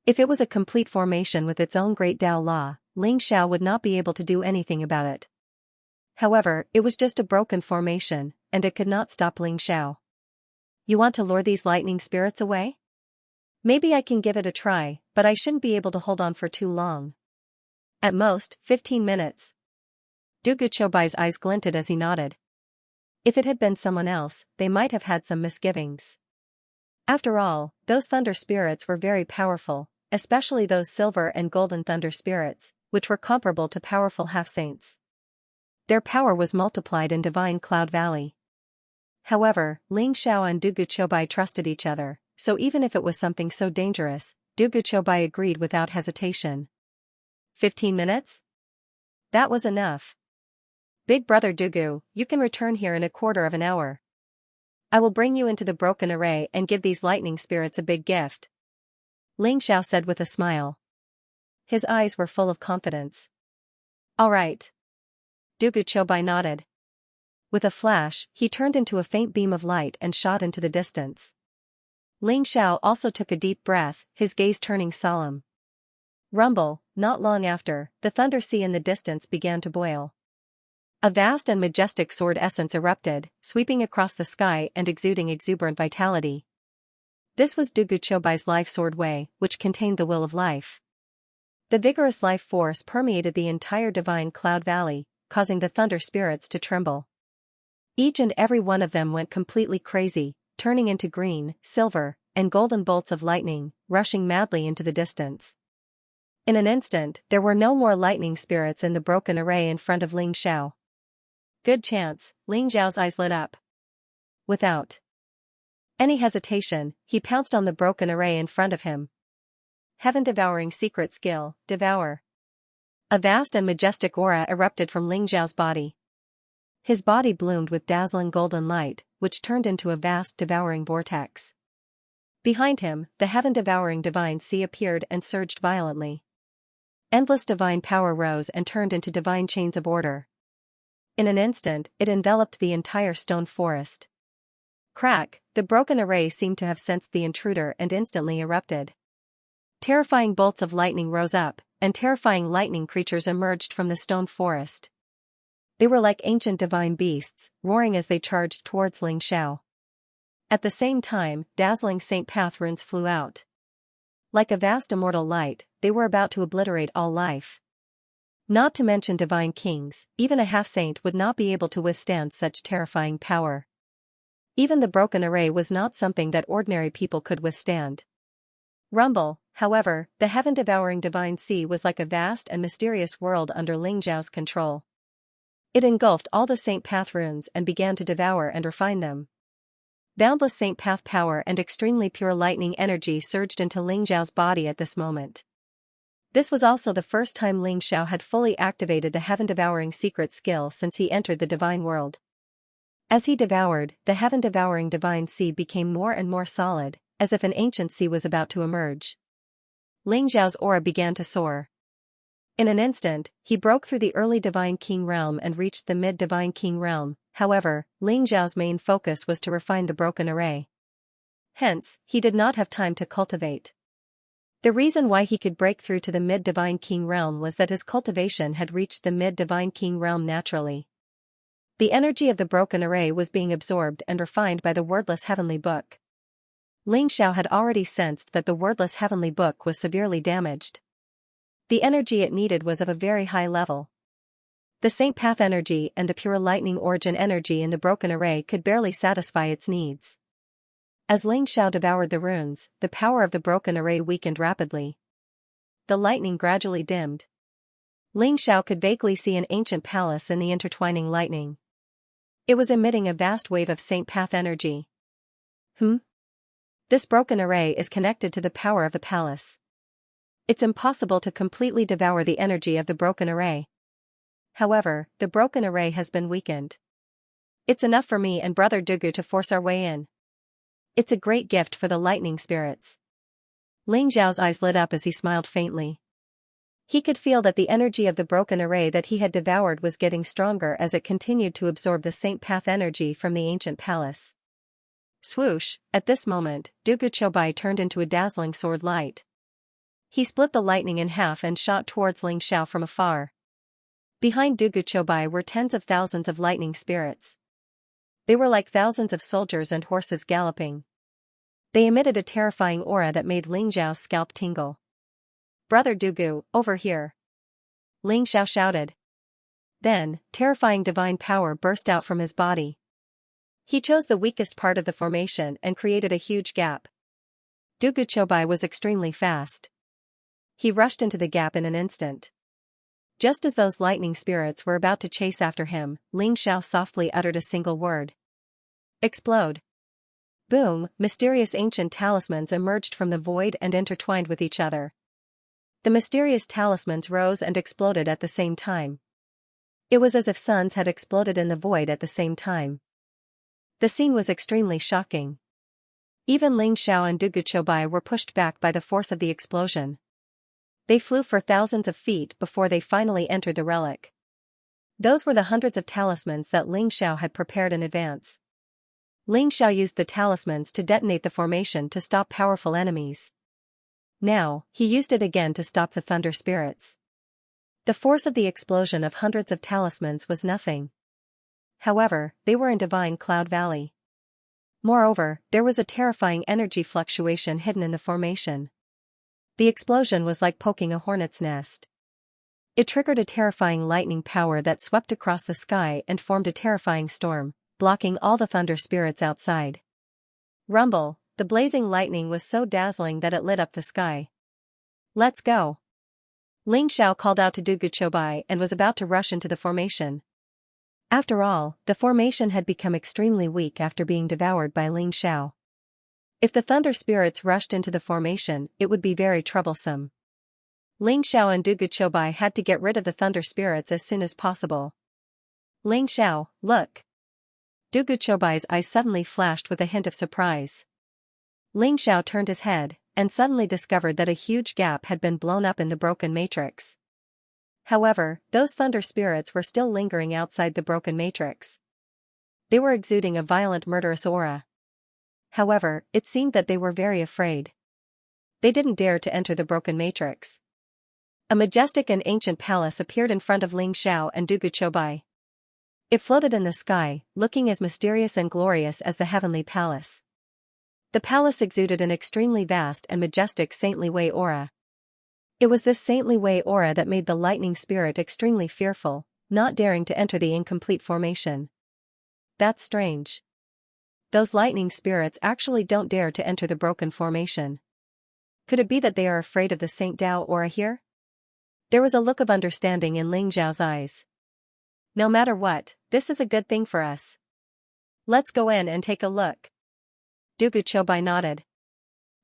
Speaker 1: If it was a complete formation with its own great Tao law, Ling Xiao would not be able to do anything about it. However, it was just a broken formation, and it could not stop Ling Xiao. You want to lure these lightning spirits away? Maybe I can give it a try, but I shouldn't be able to hold on for too long. At most, 15 minutes. Dugu Chobai's eyes glinted as he nodded. If it had been someone else, they might have had some misgivings. After all, those thunder spirits were very powerful, especially those silver and golden thunder spirits, which were comparable to powerful half-saints. Their power was multiplied in Divine Cloud Valley. However, Ling Xiao and Dugu Chobai trusted each other, so even if it was something so dangerous, Dugu Chobai agreed without hesitation. 15 minutes? That was enough. Big brother Dugu, you can return here in a quarter of an hour. I will bring you into the broken array and give these lightning spirits a big gift. Ling Xiao said with a smile. His eyes were full of confidence. All right. Dugu Chobai nodded. With a flash, he turned into a faint beam of light and shot into the distance. Ling Xiao also took a deep breath, his gaze turning solemn. Rumble, not long after, the thunder sea in the distance began to boil. A vast and majestic sword essence erupted, sweeping across the sky and exuding exuberant vitality. This was Dugu Chobai's life sword way, which contained the will of life. The vigorous life force permeated the entire Divine Cloud Valley, causing the thunder spirits to tremble. Each and every one of them went completely crazy, turning into green, silver, and golden bolts of lightning, rushing madly into the distance. In an instant, there were no more lightning spirits in the broken array in front of Ling Xiao. Good chance, Ling Xiao's eyes lit up. Without any hesitation, he pounced on the broken array in front of him. Heaven-devouring secret skill, devour. A vast and majestic aura erupted from Ling Xiao's body. His body bloomed with dazzling golden light, which turned into a vast devouring vortex. Behind him, the heaven-devouring divine sea appeared and surged violently. Endless divine power rose and turned into divine chains of order. In an instant, it enveloped the entire stone forest. Crack, the broken array seemed to have sensed the intruder and instantly erupted. Terrifying bolts of lightning rose up, and terrifying lightning creatures emerged from the stone forest. They were like ancient divine beasts, roaring as they charged towards Ling Xiao. At the same time, dazzling Saint Path runes flew out. Like a vast immortal light, they were about to obliterate all life. Not to mention divine kings, even a half-saint would not be able to withstand such terrifying power. Even the broken array was not something that ordinary people could withstand. Rumble, however, the heaven-devouring divine sea was like a vast and mysterious world under Ling Xiao's control. It engulfed all the Saint Path runes and began to devour and refine them. Boundless Saint Path power and extremely pure lightning energy surged into Ling Xiao's body at this moment. This was also the first time Ling Xiao had fully activated the heaven-devouring secret skill since he entered the divine world. As he devoured, the heaven-devouring divine sea became more and more solid, as if an ancient sea was about to emerge. Ling Xiao's aura began to soar. In an instant, he broke through the early Divine King realm and reached the mid-Divine King realm. However, Ling Xiao's main focus was to refine the broken array. Hence, he did not have time to cultivate. The reason why he could break through to the mid-Divine King realm was that his cultivation had reached the mid-Divine King realm naturally. The energy of the broken array was being absorbed and refined by the wordless heavenly book. Ling Xiao had already sensed that the wordless heavenly book was severely damaged. The energy it needed was of a very high level. The Saint Path energy and the pure lightning origin energy in the broken array could barely satisfy its needs. As Ling Xiao devoured the runes, the power of the broken array weakened rapidly. The lightning gradually dimmed. Ling Xiao could vaguely see an ancient palace in the intertwining lightning. It was emitting a vast wave of Saint Path energy. This broken array is connected to the power of the palace. It's impossible to completely devour the energy of the broken array. However, the broken array has been weakened. It's enough for me and Brother Dugu to force our way in. It's a great gift for the lightning spirits. Ling Xiao's eyes lit up as he smiled faintly. He could feel that the energy of the broken array that he had devoured was getting stronger as it continued to absorb the Saint Path energy from the ancient palace. Swoosh, at this moment, Dugu Chobai turned into a dazzling sword light. He split the lightning in half and shot towards Ling Xiao from afar. Behind Dugu Chobai were tens of thousands of lightning spirits. They were like thousands of soldiers and horses galloping. They emitted a terrifying aura that made Ling Xiao's scalp tingle. "Brother Dugu, over here!" Ling Xiao shouted. Then, terrifying divine power burst out from his body. He chose the weakest part of the formation and created a huge gap. Dugu Chobai was extremely fast. He rushed into the gap in an instant. Just as those lightning spirits were about to chase after him, Ling Xiao softly uttered a single word. "Explode." Boom, mysterious ancient talismans emerged from the void and intertwined with each other. The mysterious talismans rose and exploded at the same time. It was as if suns had exploded in the void at the same time. The scene was extremely shocking. Even Ling Xiao and Dugu Chobai were pushed back by the force of the explosion. They flew for thousands of feet before they finally entered the relic. Those were the hundreds of talismans that Ling Xiao had prepared in advance. Ling Xiao used the talismans to detonate the formation to stop powerful enemies. Now, he used it again to stop the thunder spirits. The force of the explosion of hundreds of talismans was nothing. However, they were in Divine Cloud Valley. Moreover, there was a terrifying energy fluctuation hidden in the formation. The explosion was like poking a hornet's nest. It triggered a terrifying lightning power that swept across the sky and formed a terrifying storm, blocking all the thunder spirits outside. Rumble, the blazing lightning was so dazzling that it lit up the sky. "Let's go!" Ling Xiao called out to Dugu Chobai and was about to rush into the formation. After all, the formation had become extremely weak after being devoured by Ling Xiao. If the thunder spirits rushed into the formation, it would be very troublesome. Ling Xiao and Dugu Chobai had to get rid of the thunder spirits as soon as possible. "Ling Xiao, look!" Dugu Chobai's eyes suddenly flashed with a hint of surprise. Ling Xiao turned his head, and suddenly discovered that a huge gap had been blown up in the broken matrix. However, those thunder spirits were still lingering outside the broken matrix. They were exuding a violent murderous aura. However, it seemed that they were very afraid. They didn't dare to enter the broken matrix. A majestic and ancient palace appeared in front of Ling Xiao and Dugu Chobai. It floated in the sky, looking as mysterious and glorious as the heavenly palace. The palace exuded an extremely vast and majestic saintly way aura. It was this saintly way aura that made the lightning spirit extremely fearful, not daring to enter the incomplete formation. That's strange. Those lightning spirits actually don't dare to enter the broken formation. Could it be that they are afraid of the Saint Dao aura here? There was a look of understanding in Ling Xiao's eyes. "No matter what, this is a good thing for us. Let's go in and take a look." Dugu Chobai nodded.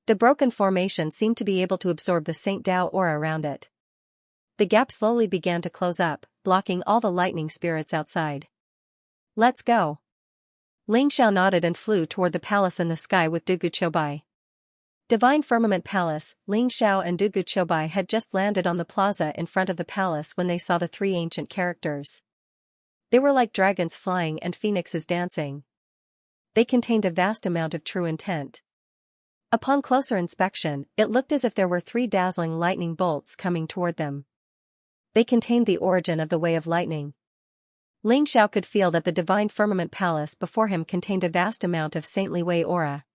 Speaker 1: The broken formation seemed to be able to absorb the Saint Dao aura around it. The gap slowly began to close up, blocking all the lightning spirits outside. "Let's go." Ling Xiao nodded and flew toward the palace in the sky with Dugu Chobai. Divine Firmament Palace, Ling Xiao and Dugu Chobai had just landed on the plaza in front of the palace when they saw the three ancient characters. They were like dragons flying and phoenixes dancing. They contained a vast amount of true intent. Upon closer inspection, it looked as if there were three dazzling lightning bolts coming toward them. They contained the origin of the way of lightning. Ling Xiao could feel that the Divine Firmament Palace before him contained a vast amount of saintly way aura.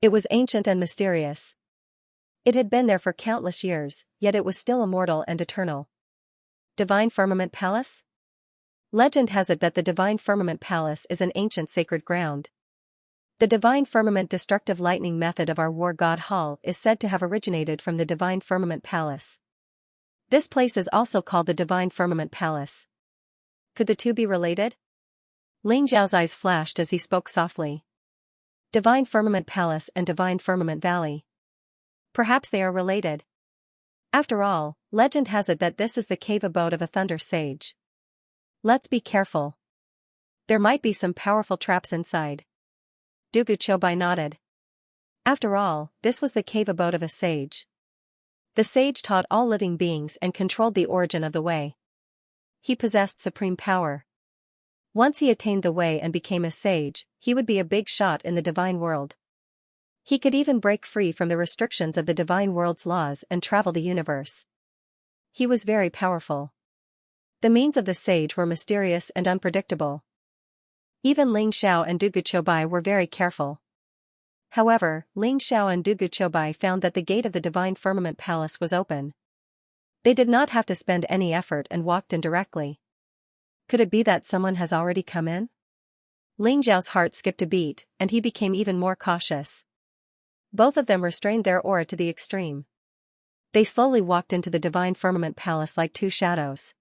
Speaker 1: It was ancient and mysterious. It had been there for countless years, yet it was still immortal and eternal. Divine Firmament Palace? Legend has it that the Divine Firmament Palace is an ancient sacred ground. The Divine Firmament destructive lightning method of our war god Hall is said to have originated from the Divine Firmament Palace. This place is also called the Divine Firmament Palace. Could the two be related? Ling Xiao's eyes flashed as he spoke softly. Divine Firmament Palace and Divine Firmament Valley. Perhaps they are related. After all, legend has it that this is the cave abode of a thunder sage. Let's be careful. There might be some powerful traps inside. Dugu Chobai nodded. After all, this was the cave abode of a sage. The sage taught all living beings and controlled the origin of the way. He possessed supreme power. Once he attained the way and became a sage, he would be a big shot in the divine world. He could even break free from the restrictions of the divine world's laws and travel the universe. He was very powerful. The means of the sage were mysterious and unpredictable. Even Ling Xiao and Dugu Qiubai were very careful. However, Ling Xiao and Dugu Qiubai found that the gate of the divine firmament palace was open. They did not have to spend any effort and walked in directly. Could it be that someone has already come in? Ling Xiao's heart skipped a beat, and he became even more cautious. Both of them restrained their aura to the extreme. They slowly walked into the divine firmament palace like two shadows.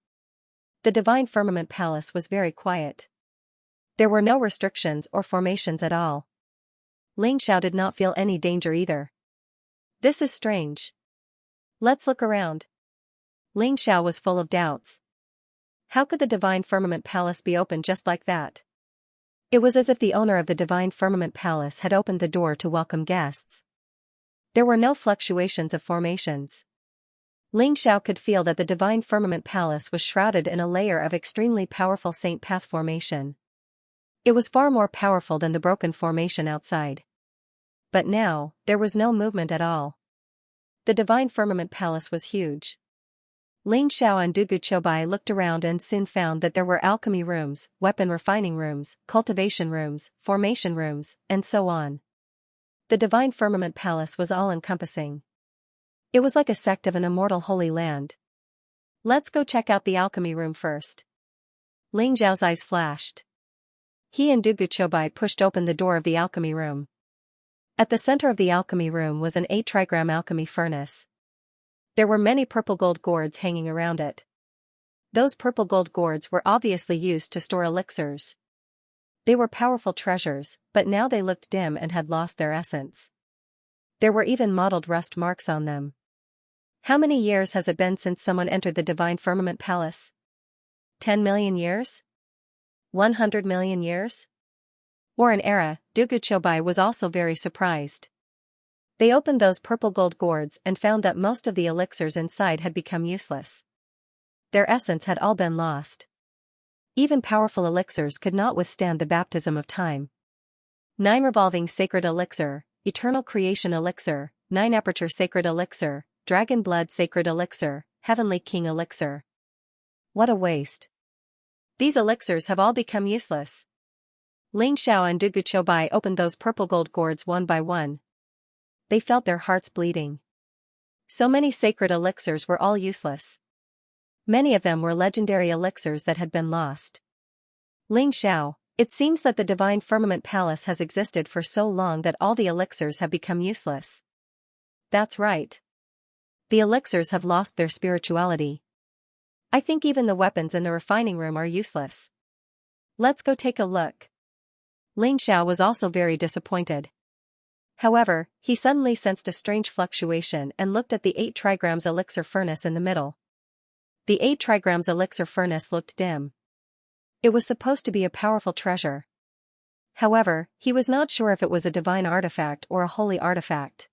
Speaker 1: The divine firmament palace was very quiet. There were no restrictions or formations at all. Ling Xiao did not feel any danger either. This is strange. Let's look around. Ling Xiao was full of doubts. How could the divine firmament palace be open just like that? It was as if the owner of the divine firmament palace had opened the door to welcome guests. There were no fluctuations of formations. Ling Xiao could feel that the divine firmament palace was shrouded in a layer of extremely powerful saint path formation. It was far more powerful than the broken formation outside. But now, there was no movement at all. The divine firmament palace was huge. Ling Xiao and Dugu Qiubai looked around and soon found that there were alchemy rooms, weapon refining rooms, cultivation rooms, formation rooms, and so on. The divine firmament palace was all-encompassing. It was like a sect of an immortal holy land. Let's go check out the alchemy room first. Ling Xiao's eyes flashed. He and Dugu Qiubai pushed open the door of the alchemy room. At the center of the alchemy room was an 8-trigram alchemy furnace. There were many purple gold gourds hanging around it. Those purple gold gourds were obviously used to store elixirs. They were powerful treasures, but now they looked dim and had lost their essence. There were even mottled rust marks on them. How many years has it been since someone entered the divine firmament palace? 10 million years? 100 million years? Or an era? Dugu Qiubai was also very surprised. They opened those purple gold gourds and found that most of the elixirs inside had become useless. Their essence had all been lost. Even powerful elixirs could not withstand the baptism of time. 9 revolving sacred elixir, eternal creation elixir, 9 aperture sacred elixir, dragon blood sacred elixir, heavenly king elixir. What a waste. These elixirs have all become useless. Ling Xiao and Dugu Qiubai opened those purple gold gourds one by one. They felt their hearts bleeding. So many sacred elixirs were all useless. Many of them were legendary elixirs that had been lost. Ling Xiao, it seems that the divine firmament palace has existed for so long that all the elixirs have become useless. That's right. The elixirs have lost their spirituality. I think even the weapons in the refining room are useless. Let's go take a look. Ling Xiao was also very disappointed. However, he suddenly sensed a strange fluctuation and looked at the 8 trigrams elixir furnace in the middle. The 8 trigrams elixir furnace looked dim. It was supposed to be a powerful treasure. However, he was not sure if it was a divine artifact or a holy artifact.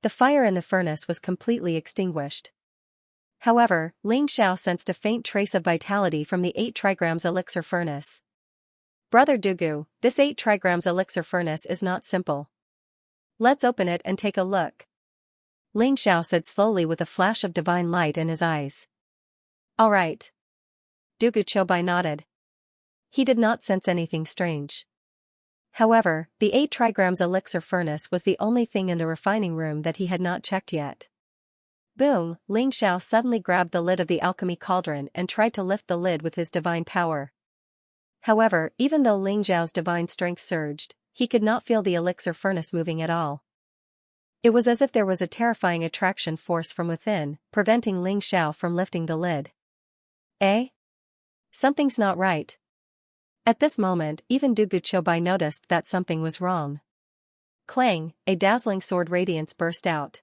Speaker 1: The fire in the furnace was completely extinguished. However, Ling Xiao sensed a faint trace of vitality from the 8 trigrams elixir furnace. Brother Dugu, this 8 trigrams elixir furnace is not simple. Let's open it and take a look. Ling Xiao said slowly with a flash of divine light in his eyes. All right. Dugu Qiubai nodded. He did not sense anything strange. However, the 8 trigrams elixir furnace was the only thing in the refining room that he had not checked yet. Boom! Ling Xiao suddenly grabbed the lid of the alchemy cauldron and tried to lift the lid with his divine power. However, even though Ling Xiao's divine strength surged, he could not feel the elixir furnace moving at all. It was as if there was a terrifying attraction force from within, preventing Ling Xiao from lifting the lid. Eh? Something's not right. At this moment, even Dugu Qiubai noticed that something was wrong. Clang! A dazzling sword radiance burst out.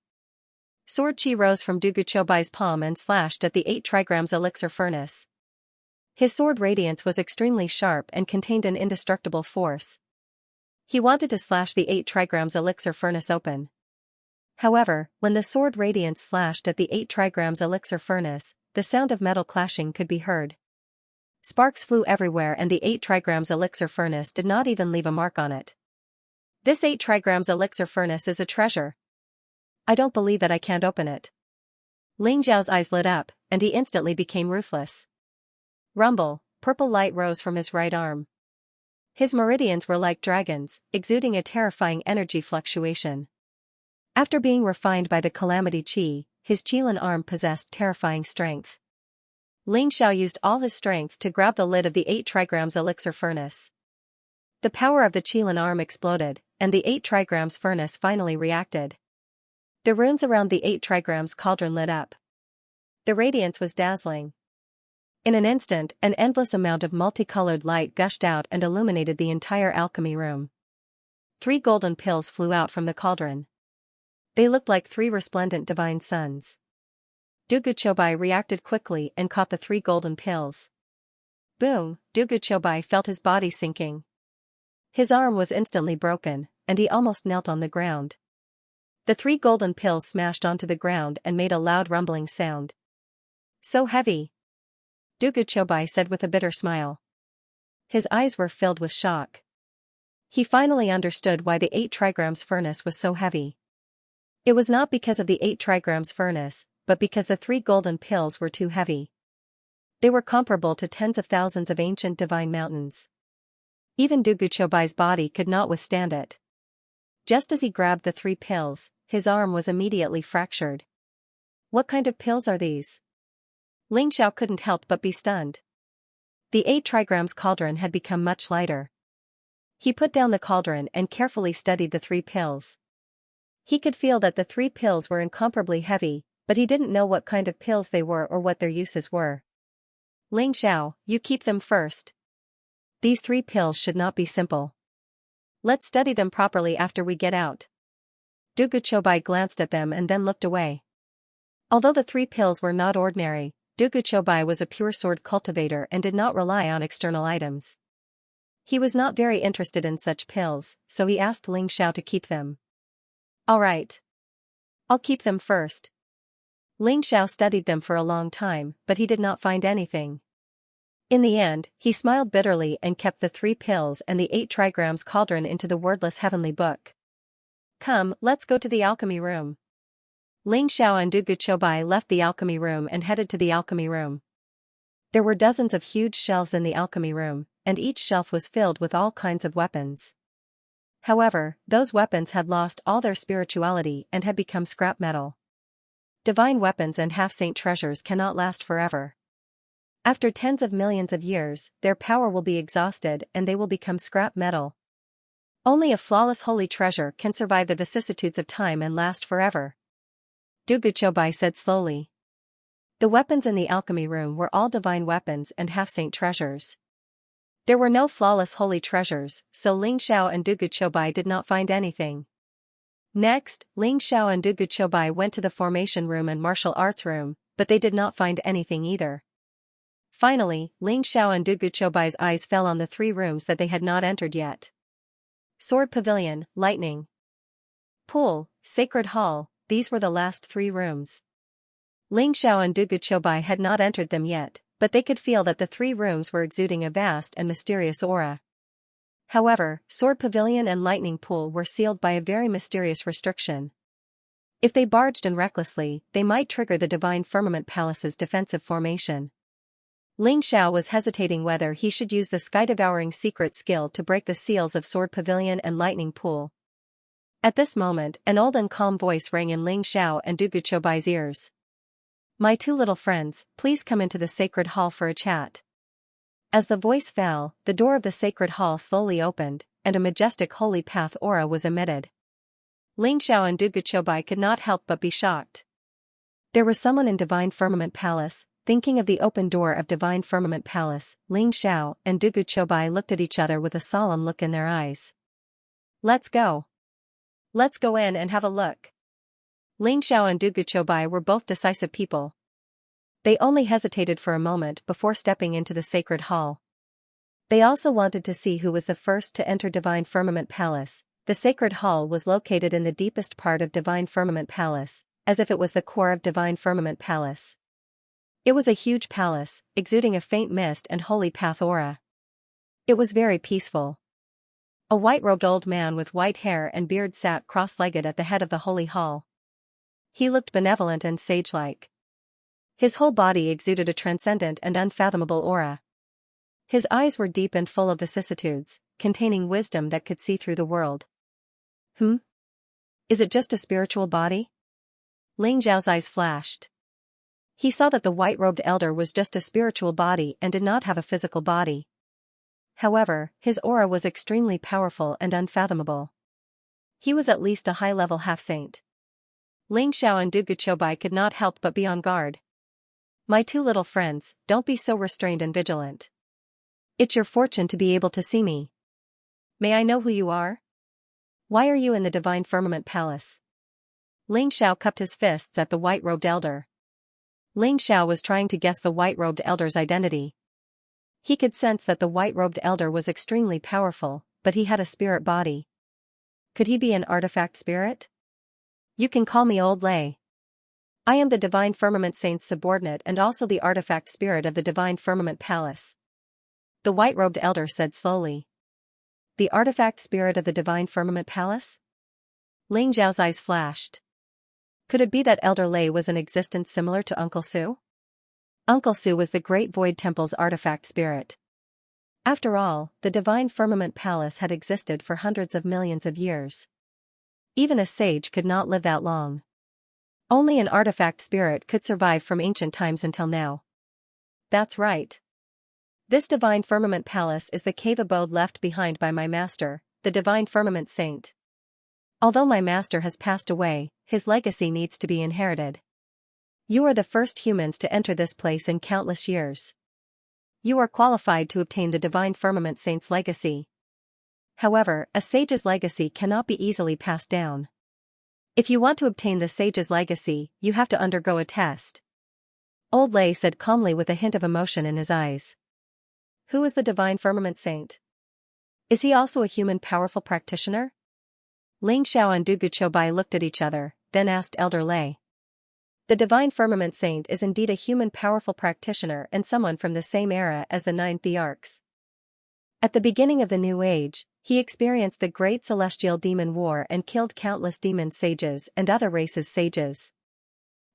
Speaker 1: Sword chi rose from Dugu Qiubai's palm and slashed at the 8 trigrams elixir furnace. His sword radiance was extremely sharp and contained an indestructible force. He wanted to slash the 8 trigrams elixir furnace open. However, when the sword radiance slashed at the 8 trigrams elixir furnace, the sound of metal clashing could be heard. Sparks flew everywhere and the 8 trigrams elixir furnace did not even leave a mark on it. This 8 trigrams elixir furnace is a treasure. I don't believe it, I can't open it. Ling Xiao's eyes lit up, and he instantly became ruthless. Rumble, purple light rose from his right arm. His meridians were like dragons, exuding a terrifying energy fluctuation. After being refined by the calamity qi, his qilin arm possessed terrifying strength. Ling Xiao used all his strength to grab the lid of the 8 trigrams elixir furnace. The power of the qilin arm exploded, and the 8 trigrams furnace finally reacted. The runes around the 8 trigrams cauldron lit up. The radiance was dazzling. In an instant, an endless amount of multicolored light gushed out and illuminated the entire alchemy room. 3 golden pills flew out from the cauldron. They looked like 3 resplendent divine suns. Dugu Chobai reacted quickly and caught the 3 golden pills. Boom, Dugu Chobai felt his body sinking. His arm was instantly broken, and he almost knelt on the ground. The 3 golden pills smashed onto the ground and made a loud rumbling sound. So heavy, Dugu Chobai said with a bitter smile. His eyes were filled with shock. He finally understood why the 8 trigrams furnace was so heavy. It was not because of the 8 trigrams furnace, but because the 3 golden pills were too heavy. They were comparable to tens of thousands of ancient divine mountains. Even Dugu Chobai's body could not withstand it. Just as he grabbed the 3 pills, his arm was immediately fractured. What kind of pills are these? Ling Xiao couldn't help but be stunned. The 8 trigrams cauldron had become much lighter. He put down the cauldron and carefully studied the 3 pills. He could feel that the 3 pills were incomparably heavy, but he didn't know what kind of pills they were or what their uses were. Ling Xiao, you keep them first. These 3 pills should not be simple. Let's study them properly after we get out. Dugu Chobai glanced at them and then looked away. Although the 3 pills were not ordinary, Dugu Chobai was a pure sword cultivator and did not rely on external items. He was not very interested in such pills, so he asked Ling Xiao to keep them. All right. I'll keep them first. Ling Xiao studied them for a long time, but he did not find anything. In the end, he smiled bitterly and kept the 3 pills and the 8 trigrams cauldron into the wordless heavenly book. Come, let's go to the alchemy room. Ling Xiao and Dugu Chobai left the alchemy room and headed to the alchemy room. There were dozens of huge shelves in the alchemy room, and each shelf was filled with all kinds of weapons. However, those weapons had lost all their spirituality and had become scrap metal. Divine weapons and half-saint treasures cannot last forever. After tens of millions of years, their power will be exhausted and they will become scrap metal. Only a flawless holy treasure can survive the vicissitudes of time and last forever. Dugu Chobai said slowly. The weapons in the alchemy room were all divine weapons and half-saint treasures. There were no flawless holy treasures, so Ling Xiao and Dugu Chobai did not find anything. Next, Ling Xiao and Dugu Chobai went to the formation room and martial arts room, but they did not find anything either. Finally, Ling Xiao and Dugu Chobai's eyes fell on the 3 rooms that they had not entered yet. Sword Pavilion, Lightning Pool, Sacred Hall, these were the last 3 rooms. Ling Xiao and Dugu Chobai had not entered them yet, but they could feel that the 3 rooms were exuding a vast and mysterious aura. However, Sword Pavilion and Lightning Pool were sealed by a very mysterious restriction. If they barged in recklessly, they might trigger the Divine Firmament Palace's defensive formation. Ling Xiao was hesitating whether he should use the sky-devouring secret skill to break the seals of Sword Pavilion and Lightning Pool. At this moment, an old and calm voice rang in Ling Xiao and Dugu Chobai's ears. My 2 little friends, please come into the sacred hall for a chat. As the voice fell, the door of the sacred hall slowly opened, and a majestic holy path aura was emitted. Ling Xiao and Dugu Chobai could not help but be shocked. There was someone in Divine Firmament Palace. Thinking of the open door of Divine Firmament Palace, Ling Xiao and Dugu Chobai looked at each other with a solemn look in their eyes. Let's go. Let's go in and have a look. Ling Xiao and Dugu Chobai were both decisive people. They only hesitated for a moment before stepping into the sacred hall. They also wanted to see who was the first to enter Divine Firmament Palace. The sacred hall was located in the deepest part of Divine Firmament Palace, as if it was the core of Divine Firmament Palace. It was a huge palace, exuding a faint mist and holy path aura. It was very peaceful. A white-robed old man with white hair and beard sat cross-legged at the head of the holy hall. He looked benevolent and sage-like. His whole body exuded a transcendent and unfathomable aura. His eyes were deep and full of vicissitudes, containing wisdom that could see through the world. Is it just a spiritual body? Ling Zhao's eyes flashed. He saw that the white-robed elder was just a spiritual body and did not have a physical body. However, his aura was extremely powerful and unfathomable. He was at least a high-level half-saint. Ling Xiao and Du Guqiubai could not help but be on guard. My two little friends, don't be so restrained and vigilant. It's your fortune to be able to see me. May I know who you are? Why are you in the Divine Firmament Palace? Ling Xiao cupped his fists at the white-robed elder. Ling Xiao was trying to guess the white-robed elder's identity. He could sense that the white-robed elder was extremely powerful, but he had a spirit body. Could he be an artifact spirit? You can call me Old Lei. I am the Divine Firmament Saint's subordinate and also the artifact spirit of the Divine Firmament Palace. The white-robed elder said slowly. The artifact spirit of the Divine Firmament Palace? Ling Zhao's eyes flashed. Could it be that Elder Lei was in existence similar to Uncle Su? Uncle Su was the Great Void Temple's artifact spirit. After all, the Divine Firmament Palace had existed for hundreds of millions of years. Even a sage could not live that long. Only an artifact spirit could survive from ancient times until now. That's right. This Divine Firmament Palace is the cave abode left behind by my master, the Divine Firmament Saint. Although my master has passed away, his legacy needs to be inherited. You are the first humans to enter this place in countless years. You are qualified to obtain the Divine Firmament Saint's legacy. However, a sage's legacy cannot be easily passed down. If you want to obtain the sage's legacy, you have to undergo a test. Old Lei said calmly with a hint of emotion in his eyes. Who is the Divine Firmament Saint? Is he also a human powerful practitioner? Ling Xiao and Du Guqiubai looked at each other, then asked Elder Lei. The Divine Firmament Saint is indeed a human powerful practitioner and someone from the same era as the 9 Thearchs. At the beginning of the New Age, he experienced the Great Celestial Demon War and killed countless demon sages and other races' sages.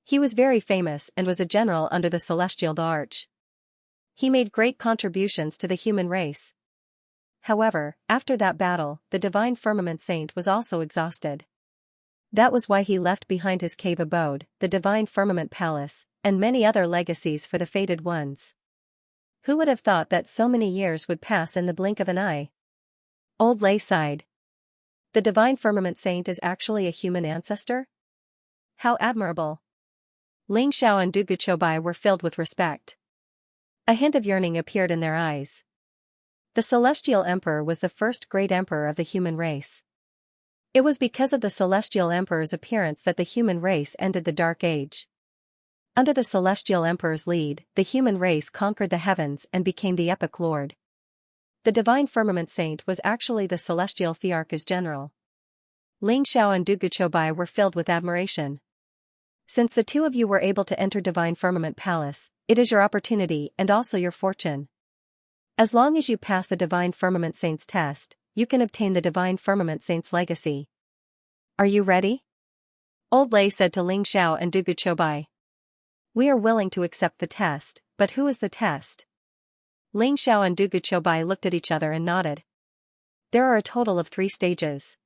Speaker 1: He was very famous and was a general under the Celestial Arch. He made great contributions to the human race. However, after that battle, the Divine Firmament Saint was also exhausted. That was why he left behind his cave abode, the Divine Firmament Palace, and many other legacies for the fated ones. Who would have thought that so many years would pass in the blink of an eye? Old Lei sighed. The Divine Firmament Saint is actually a human ancestor? How admirable! Ling Xiao and Du Guqiubai were filled with respect. A hint of yearning appeared in their eyes. The Celestial Emperor was the first great emperor of the human race. It was because of the Celestial Emperor's appearance that the human race ended the Dark Age. Under the Celestial Emperor's lead, the human race conquered the heavens and became the Epic Lord. The Divine Firmament Saint was actually the Celestial Thearch's general. Ling Xiao and Du Guqiubai were filled with admiration. Since the two of you were able to enter Divine Firmament Palace, it is your opportunity and also your fortune. As long as you pass the Divine Firmament Saint's test, you can obtain the Divine Firmament Saint's legacy. Are you ready? Old Lei said to Ling Xiao and Du Guqiubai. We are willing to accept the test, but who is the test? Ling Xiao and Du Guqiubai looked at each other and nodded. There are a total of 3 stages.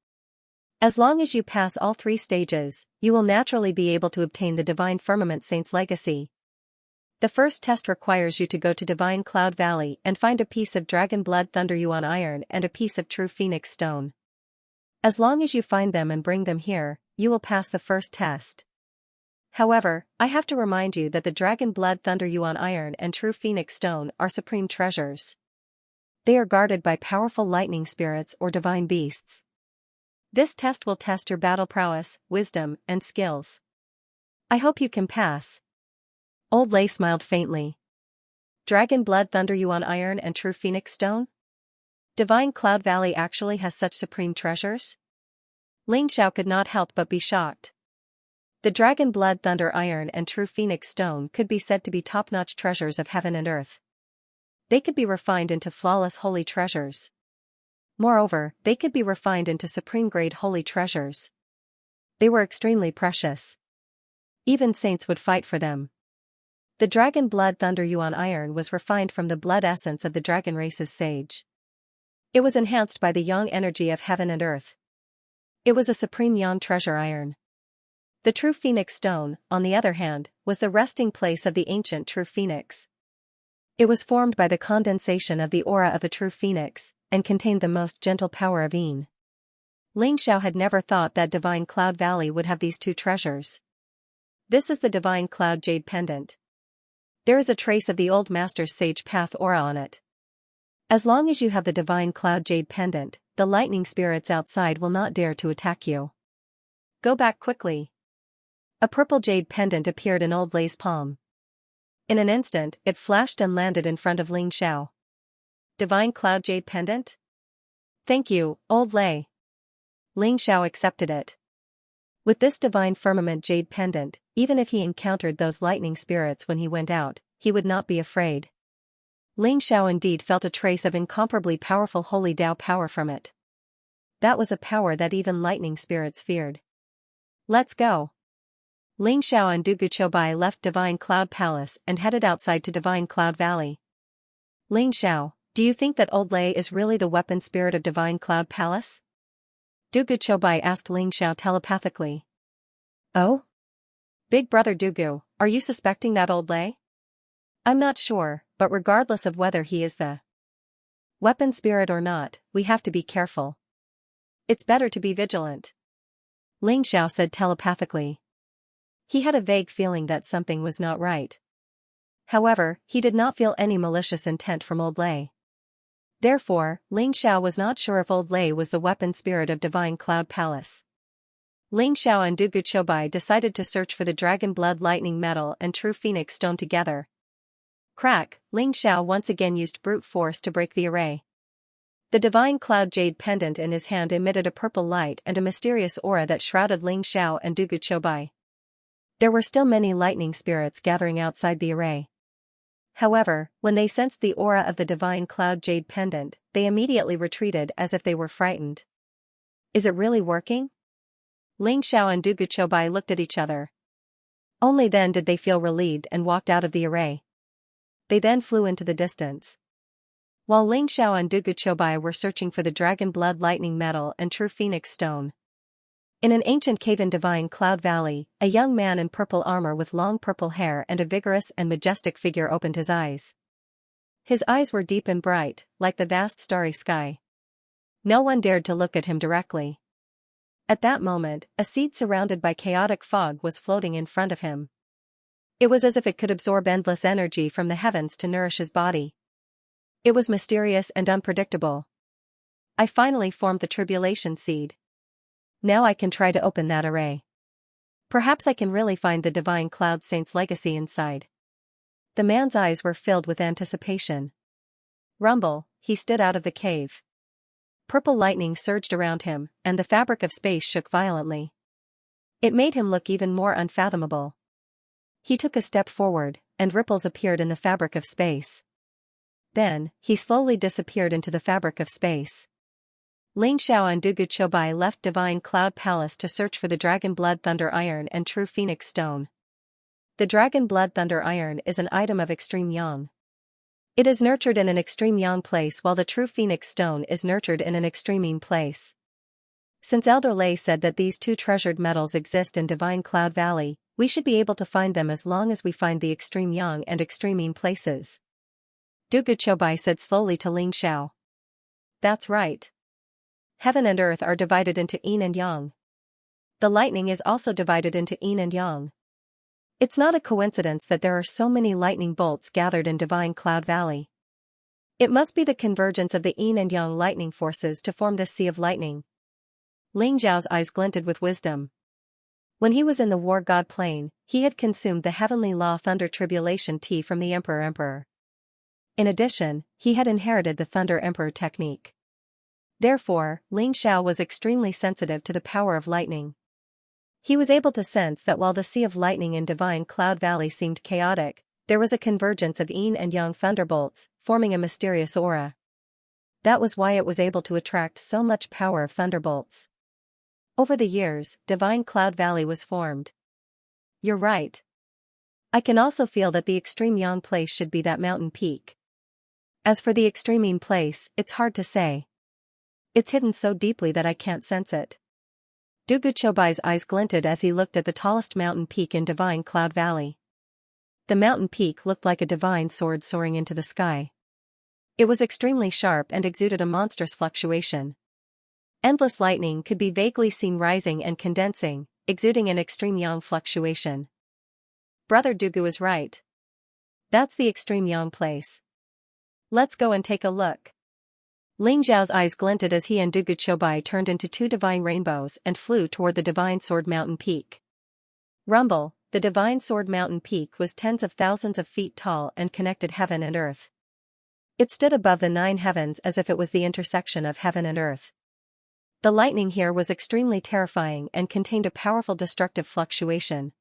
Speaker 1: As long as you pass all 3 stages, you will naturally be able to obtain the Divine Firmament Saint's legacy. The first test requires you to go to Divine Cloud Valley and find a piece of Dragon Blood Thunder Yuan iron and a piece of True Phoenix Stone. As long as you find them and bring them here, you will pass the first test. However, I have to remind you that the Dragon Blood Thunder Yuan iron and True Phoenix Stone are supreme treasures. They are guarded by powerful lightning spirits or divine beasts. This test will test your battle prowess, wisdom, and skills. I hope you can pass. Old Lei smiled faintly. Dragon Blood Thunder Yuan iron and True Phoenix Stone? Divine Cloud Valley actually has such supreme treasures? Ling Xiao could not help but be shocked. The dragon blood thunder iron and true phoenix stone could be said to be top-notch treasures of heaven and earth. They could be refined into flawless holy treasures. Moreover, they could be refined into supreme-grade holy treasures. They were extremely precious. Even saints would fight for them. The dragon blood thunder yuan iron was refined from the blood essence of the dragon race's sage. It was enhanced by the yang energy of heaven and earth. It was a supreme yang treasure iron. The true phoenix stone, on the other hand, was the resting place of the ancient true phoenix. It was formed by the condensation of the aura of the true phoenix, and contained the most gentle power of Yin. Xianxia had never thought that Divine Cloud Valley would have these two treasures. This is the Divine Cloud Jade Pendant. There is a trace of the old master's sage path aura on it. As long as you have the Divine Cloud Jade Pendant, the lightning spirits outside will not dare to attack you. Go back quickly. A purple jade pendant appeared in Old Lei's palm. In an instant, it flashed and landed in front of Xianxia. Divine Cloud Jade Pendant? Thank you, Old Lei. Xianxia accepted it. With this divine firmament jade pendant, even if he encountered those lightning spirits when he went out, he would not be afraid. Xianxia indeed felt a trace of incomparably powerful holy Tao power from it. That was a power that even lightning spirits feared. Let's go. Xianxia and Duguchobai left Divine Cloud Palace and headed outside to Divine Cloud Valley. Xianxia, do you think that Old Lei is really the weapon spirit of Divine Cloud Palace? Duguchobai asked Xianxia telepathically. Oh? Big brother Dugu, are you suspecting that Old Lei? I'm not sure, but regardless of whether he is the weapon spirit or not, we have to be careful. It's better to be vigilant. Xianxia said telepathically. He had a vague feeling that something was not right. However, he did not feel any malicious intent from Old Lei. Therefore, Xianxia was not sure if Old Lei was the weapon spirit of Divine Cloud Palace. Xianxia and Duguchobai decided to search for the dragon blood lightning metal and true phoenix stone together. Crack, Xianxia once again used brute force to break the array. The Divine Cloud Jade pendant in his hand emitted a purple light and a mysterious aura that shrouded Xianxia and Duguchobai. There were still many lightning spirits gathering outside the array. However, when they sensed the aura of the Divine Cloud Jade pendant, they immediately retreated as if they were frightened. Is it really working? Xianxia and Duguchobai looked at each other. Only then did they feel relieved and walked out of the array. They then flew into the distance. While Xianxia and Duguchobai were searching for the dragon blood lightning metal and true phoenix stone. In an ancient cave in Divine Cloud Valley, a young man in purple armor with long purple hair and a vigorous and majestic figure opened his eyes. His eyes were deep and bright, like the vast starry sky. No one dared to look at him directly. At that moment, a seed surrounded by chaotic fog was floating in front of him. It was as if it could absorb endless energy from the heavens to nourish his body. It was mysterious and unpredictable. I finally formed the tribulation seed. Now I can try to open that array. Perhaps I can really find the Divine Cloud Saint's legacy inside. The man's eyes were filled with anticipation. Rumble, he stood out of the cave. Purple lightning surged around him, and the fabric of space shook violently. It made him look even more unfathomable. He took a step forward, and ripples appeared in the fabric of space. Then, he slowly disappeared into the fabric of space. Xianxia and Duguchobai left Divine Cloud Palace to search for the Dragon Blood Thunder Iron and True Phoenix Stone. The Dragon Blood Thunder Iron is an item of extreme yang. It is nurtured in an extreme yang place while the True Phoenix Stone is nurtured in an extreme yin place. Since Elder Lei said that these two treasured metals exist in Divine Cloud Valley, we should be able to find them as long as we find the extreme yang and extreme yin places. Duguchobai said slowly to Xianxia. That's right. Heaven and earth are divided into yin and yang. The lightning is also divided into yin and yang. It's not a coincidence that there are so many lightning bolts gathered in Divine Cloud Valley. It must be the convergence of the yin and yang lightning forces to form this sea of lightning. Xiao's eyes glinted with wisdom. When he was in the War God plane, he had consumed the heavenly law thunder tribulation tea from the Emperor. In addition, he had inherited the Thunder Emperor technique. Therefore, Xiao was extremely sensitive to the power of lightning. He was able to sense that while the sea of lightning in Divine Cloud Valley seemed chaotic, there was a convergence of yin and yang thunderbolts, forming a mysterious aura. That was why it was able to attract so much power of thunderbolts. Over the years, Divine Cloud Valley was formed. You're right. I can also feel that the extreme yang place should be that mountain peak. As for the extreme yin place, it's hard to say. It's hidden so deeply that I can't sense it. Duguchobai's eyes glinted as he looked at the tallest mountain peak in Divine Cloud Valley. The mountain peak looked like a divine sword soaring into the sky. It was extremely sharp and exuded a monstrous fluctuation. Endless lightning could be vaguely seen rising and condensing, exuding an extreme yang fluctuation. Brother Dugu is right. That's the extreme yang place. Let's go and take a look. Ling Zhao's eyes glinted as he and Duguchobai turned into two divine rainbows and flew toward the Divine Sword Mountain Peak. Rumble, the Divine Sword Mountain Peak was tens of thousands of feet tall and connected heaven and earth. It stood above the 9 heavens as if it was the intersection of heaven and earth. The lightning here was extremely terrifying and contained a powerful destructive fluctuation.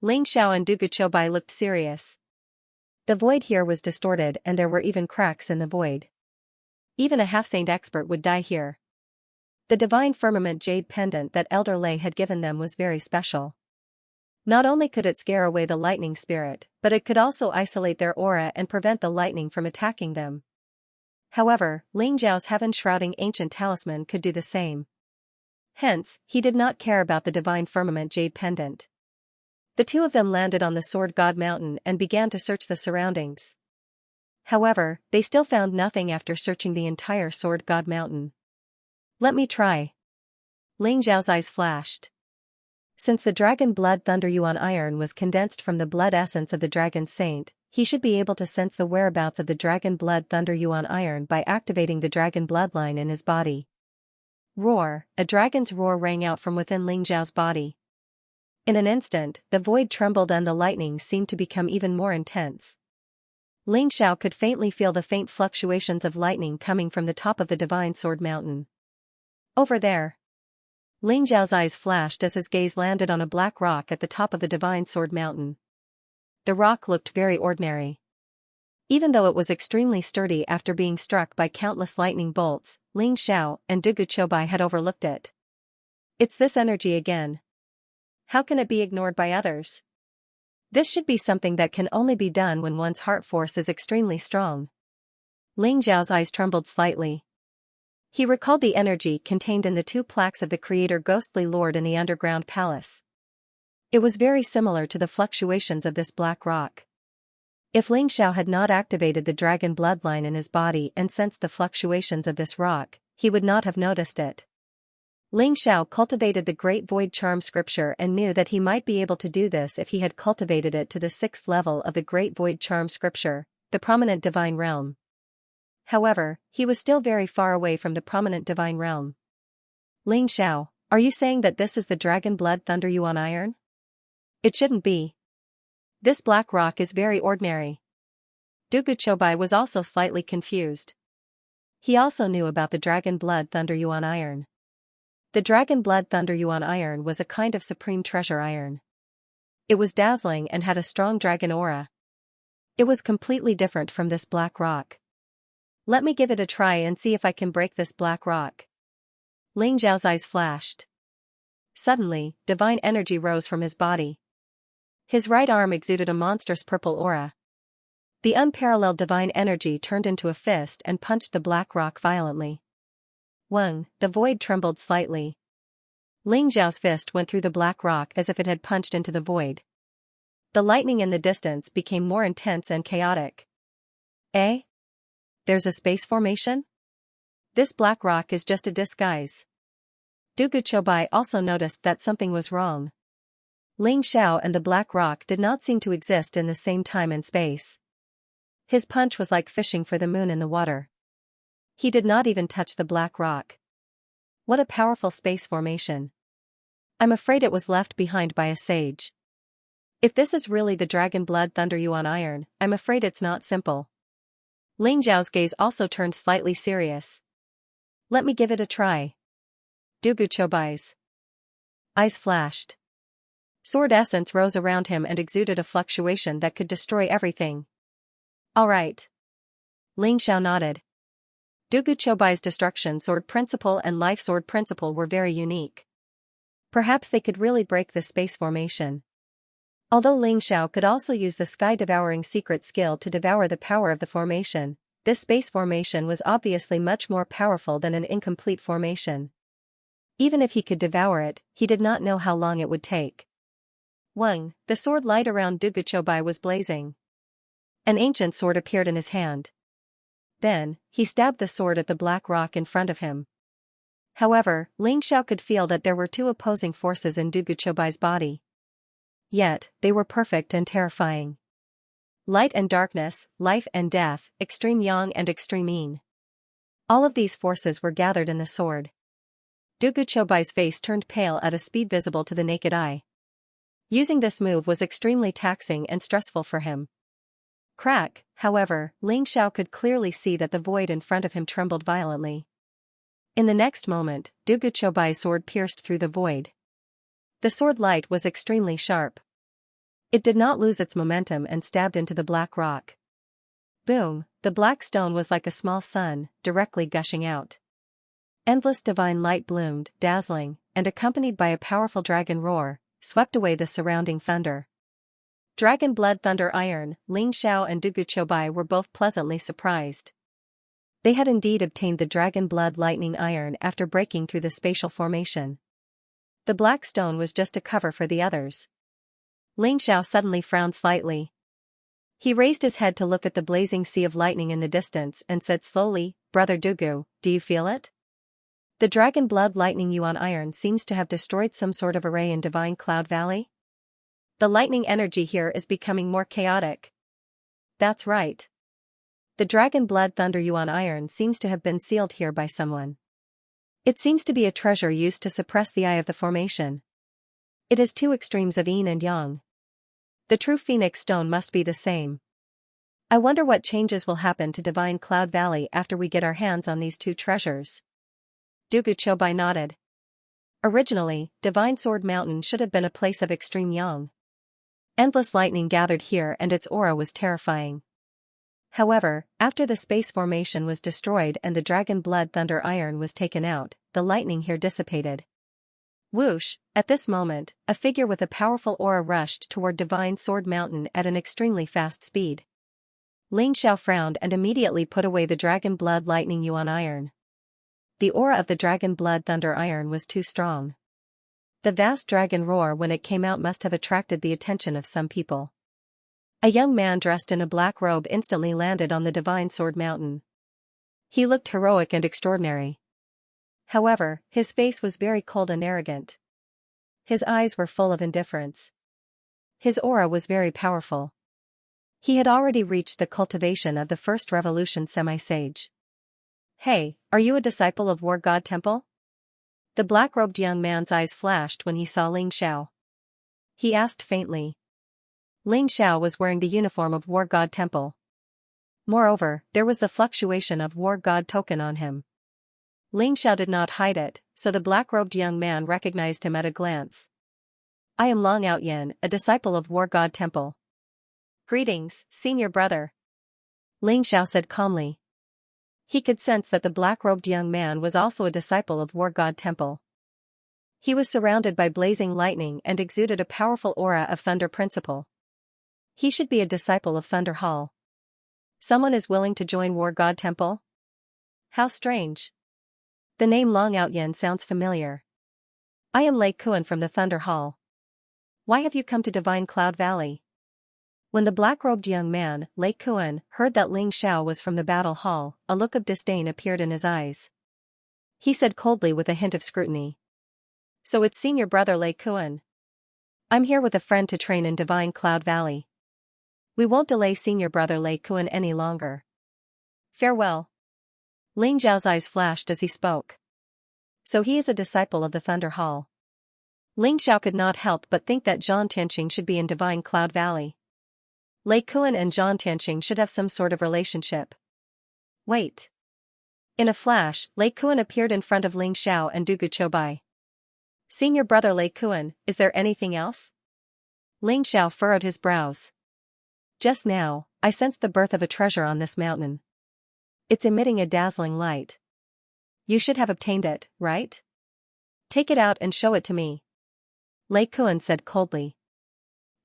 Speaker 1: Ling Xiao and Duguchobai looked serious. The void here was distorted and there were even cracks in the void. Even a half-saint expert would die here. The divine firmament jade pendant that Elder Lei had given them was very special. Not only could it scare away the lightning spirit, but it could also isolate their aura and prevent the lightning from attacking them. However, Ling Zhao's heaven-shrouding ancient talisman could do the same. Hence, he did not care about the divine firmament jade pendant. The two of them landed on the Sword God Mountain and began to search the surroundings. However, they still found nothing after searching the entire Sword God Mountain. Let me try. Ling Zhao's eyes flashed. Since the dragon blood Thunder Yuan iron was condensed from the blood essence of the dragon saint, he should be able to sense the whereabouts of the dragon blood Thunder Yuan iron by activating the dragon bloodline in his body. Roar, a dragon's roar rang out from within Ling Zhao's body. In an instant, the void trembled and the lightning seemed to become even more intense. Ling Xiao could faintly feel the faint fluctuations of lightning coming from the top of the Divine Sword Mountain. Over there. Ling Zhao's eyes flashed as his gaze landed on a black rock at the top of the Divine Sword Mountain. The rock looked very ordinary. Even though it was extremely sturdy after being struck by countless lightning bolts, Ling Xiao and Duguchobai had overlooked it. It's this energy again. How can it be ignored by others? This should be something that can only be done when one's heart force is extremely strong. Ling Zhao's eyes trembled slightly. He recalled the energy contained in the 2 plaques of the Creator Ghostly Lord in the underground palace. It was very similar to the fluctuations of this black rock. If Ling Xiao had not activated the dragon bloodline in his body and sensed the fluctuations of this rock, he would not have noticed it. Ling Xiao cultivated the Great Void Charm Scripture and knew that he might be able to do this if he had cultivated it to the 6th level of the Great Void Charm Scripture, the prominent divine realm. However, he was still very far away from the prominent divine realm. Ling Xiao, are you saying that this is the Dragon Blood Thunder Yuan iron? It shouldn't be. This black rock is very ordinary. Duguchobai was also slightly confused. He also knew about the Dragon Blood Thunder Yuan iron. The Dragon Blood Thunder Yuan iron was a kind of supreme treasure iron. It was dazzling and had a strong dragon aura. It was completely different from this black rock. Let me give it a try and see if I can break this black rock. Ling Zhao's eyes flashed. Suddenly, divine energy rose from his body. His right arm exuded a monstrous purple aura. The unparalleled divine energy turned into a fist and punched the black rock violently. Wang, the void trembled slightly. Ling Zhao's fist went through the black rock as if it had punched into the void. The lightning in the distance became more intense and chaotic. Eh? There's a space formation? This black rock is just a disguise. Duguchobai also noticed that something was wrong. Ling Xiao and the black rock did not seem to exist in the same time and space. His punch was like fishing for the moon in the water. He did not even touch the black rock. What a powerful space formation. I'm afraid it was left behind by a sage. If this is really the Dragon Blood Thunder Yuan iron, I'm afraid it's not simple. Ling Zhao's gaze also turned slightly serious. Let me give it a try. Duguchobai's. Eyes flashed. Sword essence rose around him and exuded a fluctuation that could destroy everything. All right. Ling Xiao nodded. Dugu Chobai's destruction sword principle and life sword principle were very unique. Perhaps they could really break the space formation. Although Ling Xiao could also use the sky-devouring secret skill to devour the power of the formation, this space formation was obviously much more powerful than an incomplete formation. Even if he could devour it, he did not know how long it would take. Wang, the sword light around Dugu Chobai was blazing. An ancient sword appeared in his hand. Then, he stabbed the sword at the black rock in front of him. However, Ling Xiao could feel that there were two opposing forces in Dugu Chobai's body. Yet, they were perfect and terrifying. Light and darkness, life and death, extreme yang and extreme yin. All of these forces were gathered in the sword. Dugu Chobai's face turned pale at a speed visible to the naked eye. Using this move was extremely taxing and stressful for him. Crack, however, Ling Xiao could clearly see that the void in front of him trembled violently. In the next moment, Dugu Chobai's sword pierced through the void. The sword light was extremely sharp. It did not lose its momentum and stabbed into the black rock. Boom, the black stone was like a small sun, directly gushing out. Endless divine light bloomed, dazzling, and accompanied by a powerful dragon roar, swept away the surrounding thunder. Dragon blood thunder iron, Ling Xiao and Dugu Chobai were both pleasantly surprised. They had indeed obtained the dragon blood lightning iron after breaking through the spatial formation. The black stone was just a cover for the others. Ling Xiao suddenly frowned slightly. He raised his head to look at the blazing sea of lightning in the distance and said slowly, "Brother Dugu, do you feel it? The dragon blood lightning yuan iron seems to have destroyed some sort of array in Divine Cloud Valley? The lightning energy here is becoming more chaotic." "That's right. The dragon blood thunder yuan iron seems to have been sealed here by someone. It seems to be a treasure used to suppress the eye of the formation. It has two extremes of yin and yang. The true phoenix stone must be the same. I wonder what changes will happen to Divine Cloud Valley after we get our hands on these two treasures." Dugu Chobai nodded. Originally, Divine Sword Mountain should have been a place of extreme yang. Endless lightning gathered here and its aura was terrifying. However, after the space formation was destroyed and the dragon blood thunder iron was taken out, the lightning here dissipated. Whoosh, at this moment, a figure with a powerful aura rushed toward Divine Sword Mountain at an extremely fast speed. Ling Xiao frowned and immediately put away the dragon blood lightning yuan iron. The aura of the dragon blood thunder iron was too strong. The vast dragon roar when it came out must have attracted the attention of some people. A young man dressed in a black robe instantly landed on the Divine Sword Mountain. He looked heroic and extraordinary. However, his face was very cold and arrogant. His eyes were full of indifference. His aura was very powerful. He had already reached the cultivation of the first revolution semi-sage. "Hey, are you a disciple of War God Temple?" The black-robed young man's eyes flashed when he saw Ling Xiao. He asked faintly. Ling Xiao was wearing the uniform of War God Temple. Moreover, there was the fluctuation of War God token on him. Ling Xiao did not hide it, so the black-robed young man recognized him at a glance. "I am Long Outyen, a disciple of War God Temple." "Greetings, senior brother," Ling Xiao said calmly. He could sense that the black-robed young man was also a disciple of War God Temple. He was surrounded by blazing lightning and exuded a powerful aura of Thunder Principle. He should be a disciple of Thunder Hall. Someone is willing to join War God Temple? How strange. The name Long Outyen sounds familiar. I am Lei Kuan from the Thunder Hall. Why have you come to Divine Cloud Valley? When the black-robed young man, Lei Kuan, heard that Ling Xiao was from the battle hall, a look of disdain appeared in his eyes. He said coldly with a hint of scrutiny. "So it's senior brother Lei Kuan. I'm here with a friend to train in Divine Cloud Valley. We won't delay senior brother Lei Kuan any longer. Farewell." Ling Xiao's eyes flashed as he spoke. So he is a disciple of the Thunder Hall. Ling Xiao could not help but think that Zhang Tianqing should be in Divine Cloud Valley. Lei Kuan and Zhang Tianqing should have some sort of relationship. Wait. In a flash, Lei Kuan appeared in front of Ling Xiao and Dugu Chobai. Senior brother Lei Kuan, is there anything else? Ling Xiao furrowed his brows. Just now, I sensed the birth of a treasure on this mountain. It's emitting a dazzling light. You should have obtained it, right? Take it out and show it to me. Lei Kuan said coldly.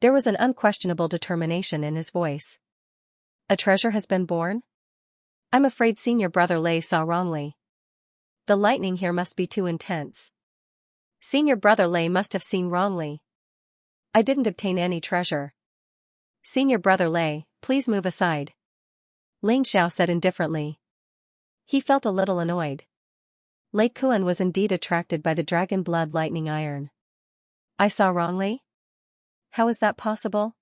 Speaker 1: There was an unquestionable determination in his voice. A treasure has been born? I'm afraid senior brother Lei saw wrongly. The lightning here must be too intense. Senior brother Lei must have seen wrongly. I didn't obtain any treasure. Senior brother Lei, please move aside. Ling Xiao said indifferently. He felt a little annoyed. Lei Kuan was indeed attracted by the dragon blood lightning iron. I saw wrongly? How is that possible?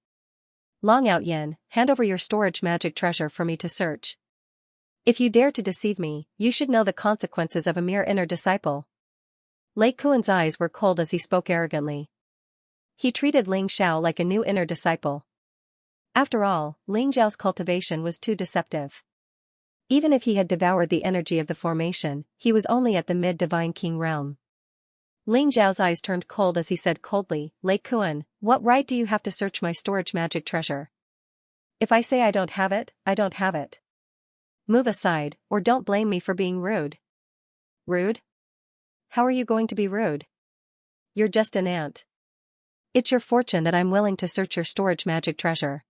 Speaker 1: Long Out Yen, hand over your storage magic treasure for me to search. If you dare to deceive me, you should know the consequences of a mere inner disciple. Lei Kuan's eyes were cold as he spoke arrogantly. He treated Ling Xiao like a new inner disciple. After all, Ling Xiao's cultivation was too deceptive. Even if he had devoured the energy of the formation, he was only at the mid-divine king realm. Ling Xiao's eyes turned cold as he said coldly, Lei Kuan, what right do you have to search my storage magic treasure? If I say I don't have it, I don't have it. Move aside, or don't blame me for being rude. Rude? How are you going to be rude? You're just an ant. It's your fortune that I'm willing to search your storage magic treasure.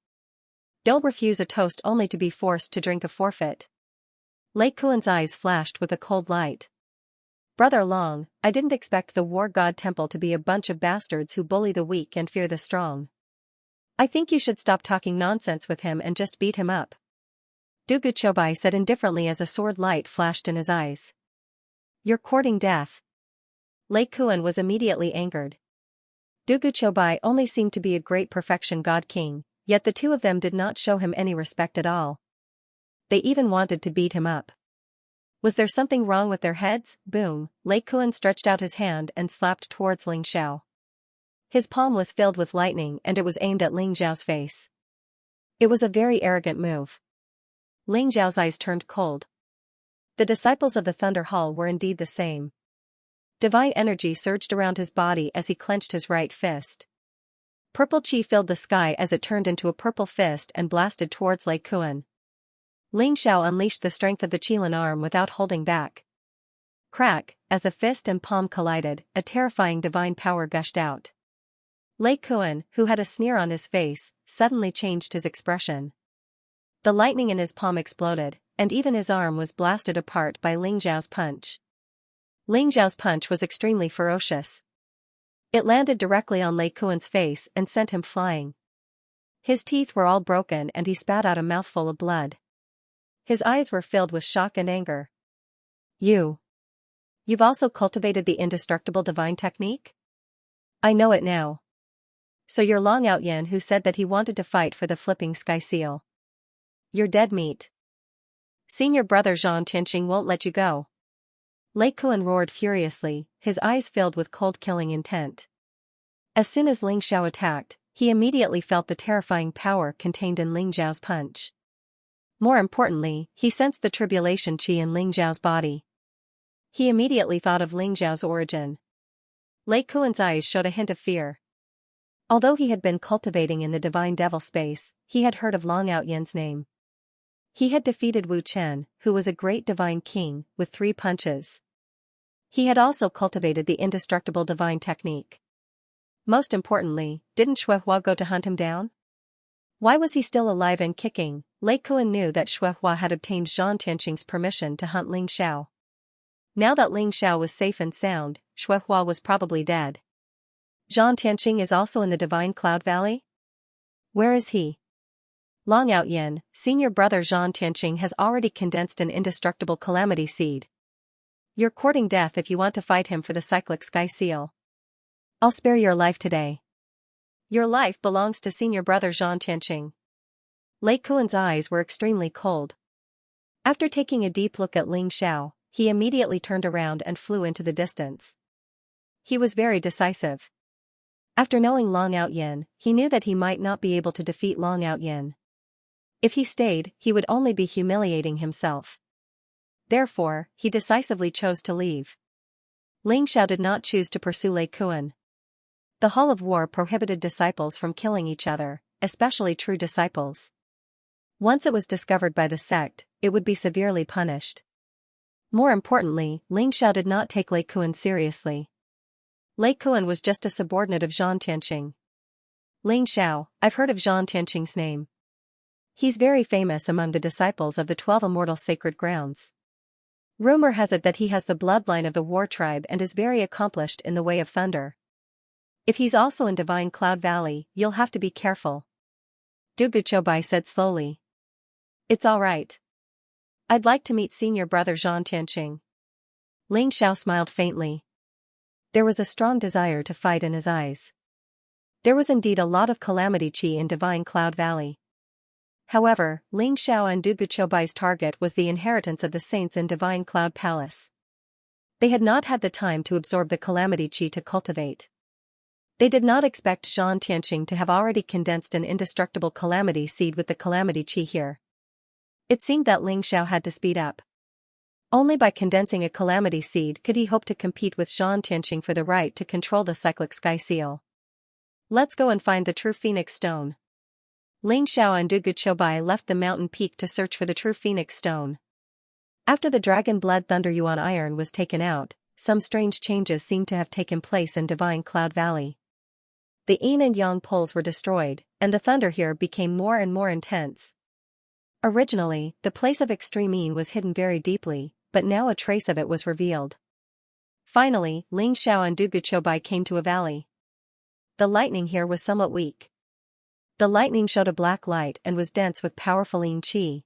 Speaker 1: Don't refuse a toast only to be forced to drink a forfeit. Lei Kuan's eyes flashed with a cold light. Brother Long, I didn't expect the War God Temple to be a bunch of bastards who bully the weak and fear the strong. I think you should stop talking nonsense with him and just beat him up. Dugu Chobai said indifferently as a sword light flashed in his eyes. You're courting death. Lei Kuan was immediately angered. Dugu Chobai only seemed to be a great perfection god king, yet the two of them did not show him any respect at all. They even wanted to beat him up. Was there something wrong with their heads? Boom, Lei Kuan stretched out his hand and slapped towards Ling Xiao. His palm was filled with lightning and it was aimed at Ling Xiao's face. It was a very arrogant move. Ling Xiao's eyes turned cold. The disciples of the Thunder Hall were indeed the same. Divine energy surged around his body as he clenched his right fist. Purple chi filled the sky as it turned into a purple fist and blasted towards Lei Kuan. Ling Xiao unleashed the strength of the Qilin arm without holding back. Crack, as the fist and palm collided, a terrifying divine power gushed out. Lei Kuan, who had a sneer on his face, suddenly changed his expression. The lightning in his palm exploded, and even his arm was blasted apart by Ling Xiao's punch. Ling Xiao's punch was extremely ferocious. It landed directly on Lei Kuan's face and sent him flying. His teeth were all broken and he spat out a mouthful of blood. His eyes were filled with shock and anger. You've also cultivated the indestructible divine technique? I know it now. So you're Long Out Yen who said that he wanted to fight for the flipping sky seal. You're dead meat. Senior brother Zhang Tianqing won't let you go. Lei Kuan roared furiously, his eyes filled with cold killing intent. As soon as Ling Xiao attacked, he immediately felt the terrifying power contained in Ling Xiao's punch. More importantly, he sensed the tribulation chi in Ling Xiao's body. He immediately thought of Ling Xiao's origin. Lei Kuan's eyes showed a hint of fear. Although he had been cultivating in the divine devil space, he had heard of Long Out Yen's name. He had defeated Wu Chen, who was a great divine king, with 3 punches. He had also cultivated the indestructible divine technique. Most importantly, didn't Xuehua go to hunt him down? Why was he still alive and kicking? Lei Kuan knew that Xuehua had obtained Zhang Tianqing's permission to hunt Ling Xiao. Now that Ling Xiao was safe and sound, Xuehua was probably dead. Zhang Tianqing is also in the Divine Cloud Valley? Where is he? Long Out Yen, senior brother Zhang Tianqing has already condensed an indestructible calamity seed. You're courting death if you want to fight him for the cyclic sky seal. I'll spare your life today. Your life belongs to senior brother Zhang Tianqing. Lei Kuan's eyes were extremely cold. After taking a deep look at Ling Xiao, he immediately turned around and flew into the distance. He was very decisive. After knowing Long Out Yen, he knew that he might not be able to defeat Long Out Yen. If he stayed, he would only be humiliating himself. Therefore, he decisively chose to leave. Ling Xiao did not choose to pursue Lei Kuan. The Hall of War prohibited disciples from killing each other, especially true disciples. Once it was discovered by the sect, it would be severely punished. More importantly, Ling Xiao did not take Lei Kuan seriously. Lei Kuan was just a subordinate of Zhang Tianqing. Ling Xiao, I've heard of Zhang Tianqing's name. He's very famous among the disciples of the 12 Immortal Sacred Grounds. Rumor has it that he has the bloodline of the war tribe and is very accomplished in the way of thunder. If he's also in Divine Cloud Valley, you'll have to be careful. Du Guqiubai said slowly. It's all right. I'd like to meet senior brother Zhang Tianqing. Ling Xiao smiled faintly. There was a strong desire to fight in his eyes. There was indeed a lot of calamity chi in Divine Cloud Valley. However, Ling Xiao and Du Guqiubai's target was the inheritance of the saints in Divine Cloud Palace. They had not had the time to absorb the calamity chi to cultivate. They did not expect Zhang Tianqing to have already condensed an indestructible calamity seed with the calamity chi here. It seemed that Ling Xiao had to speed up. Only by condensing a calamity seed could he hope to compete with Zhang Tianqing for the right to control the cyclic sky seal. Let's go and find the true Phoenix Stone. Ling Xiao and Du Guqiubai left the mountain peak to search for the true Phoenix Stone. After the Dragon Blood Thunder Yuan Iron was taken out, some strange changes seemed to have taken place in Divine Cloud Valley. The yin and yang poles were destroyed, and the thunder here became more and more intense. Originally, the place of extreme yin was hidden very deeply, but now a trace of it was revealed. Finally, Ling Xiao and Du Guqiubai came to a valley. The lightning here was somewhat weak. The lightning showed a black light and was dense with powerful yin qi.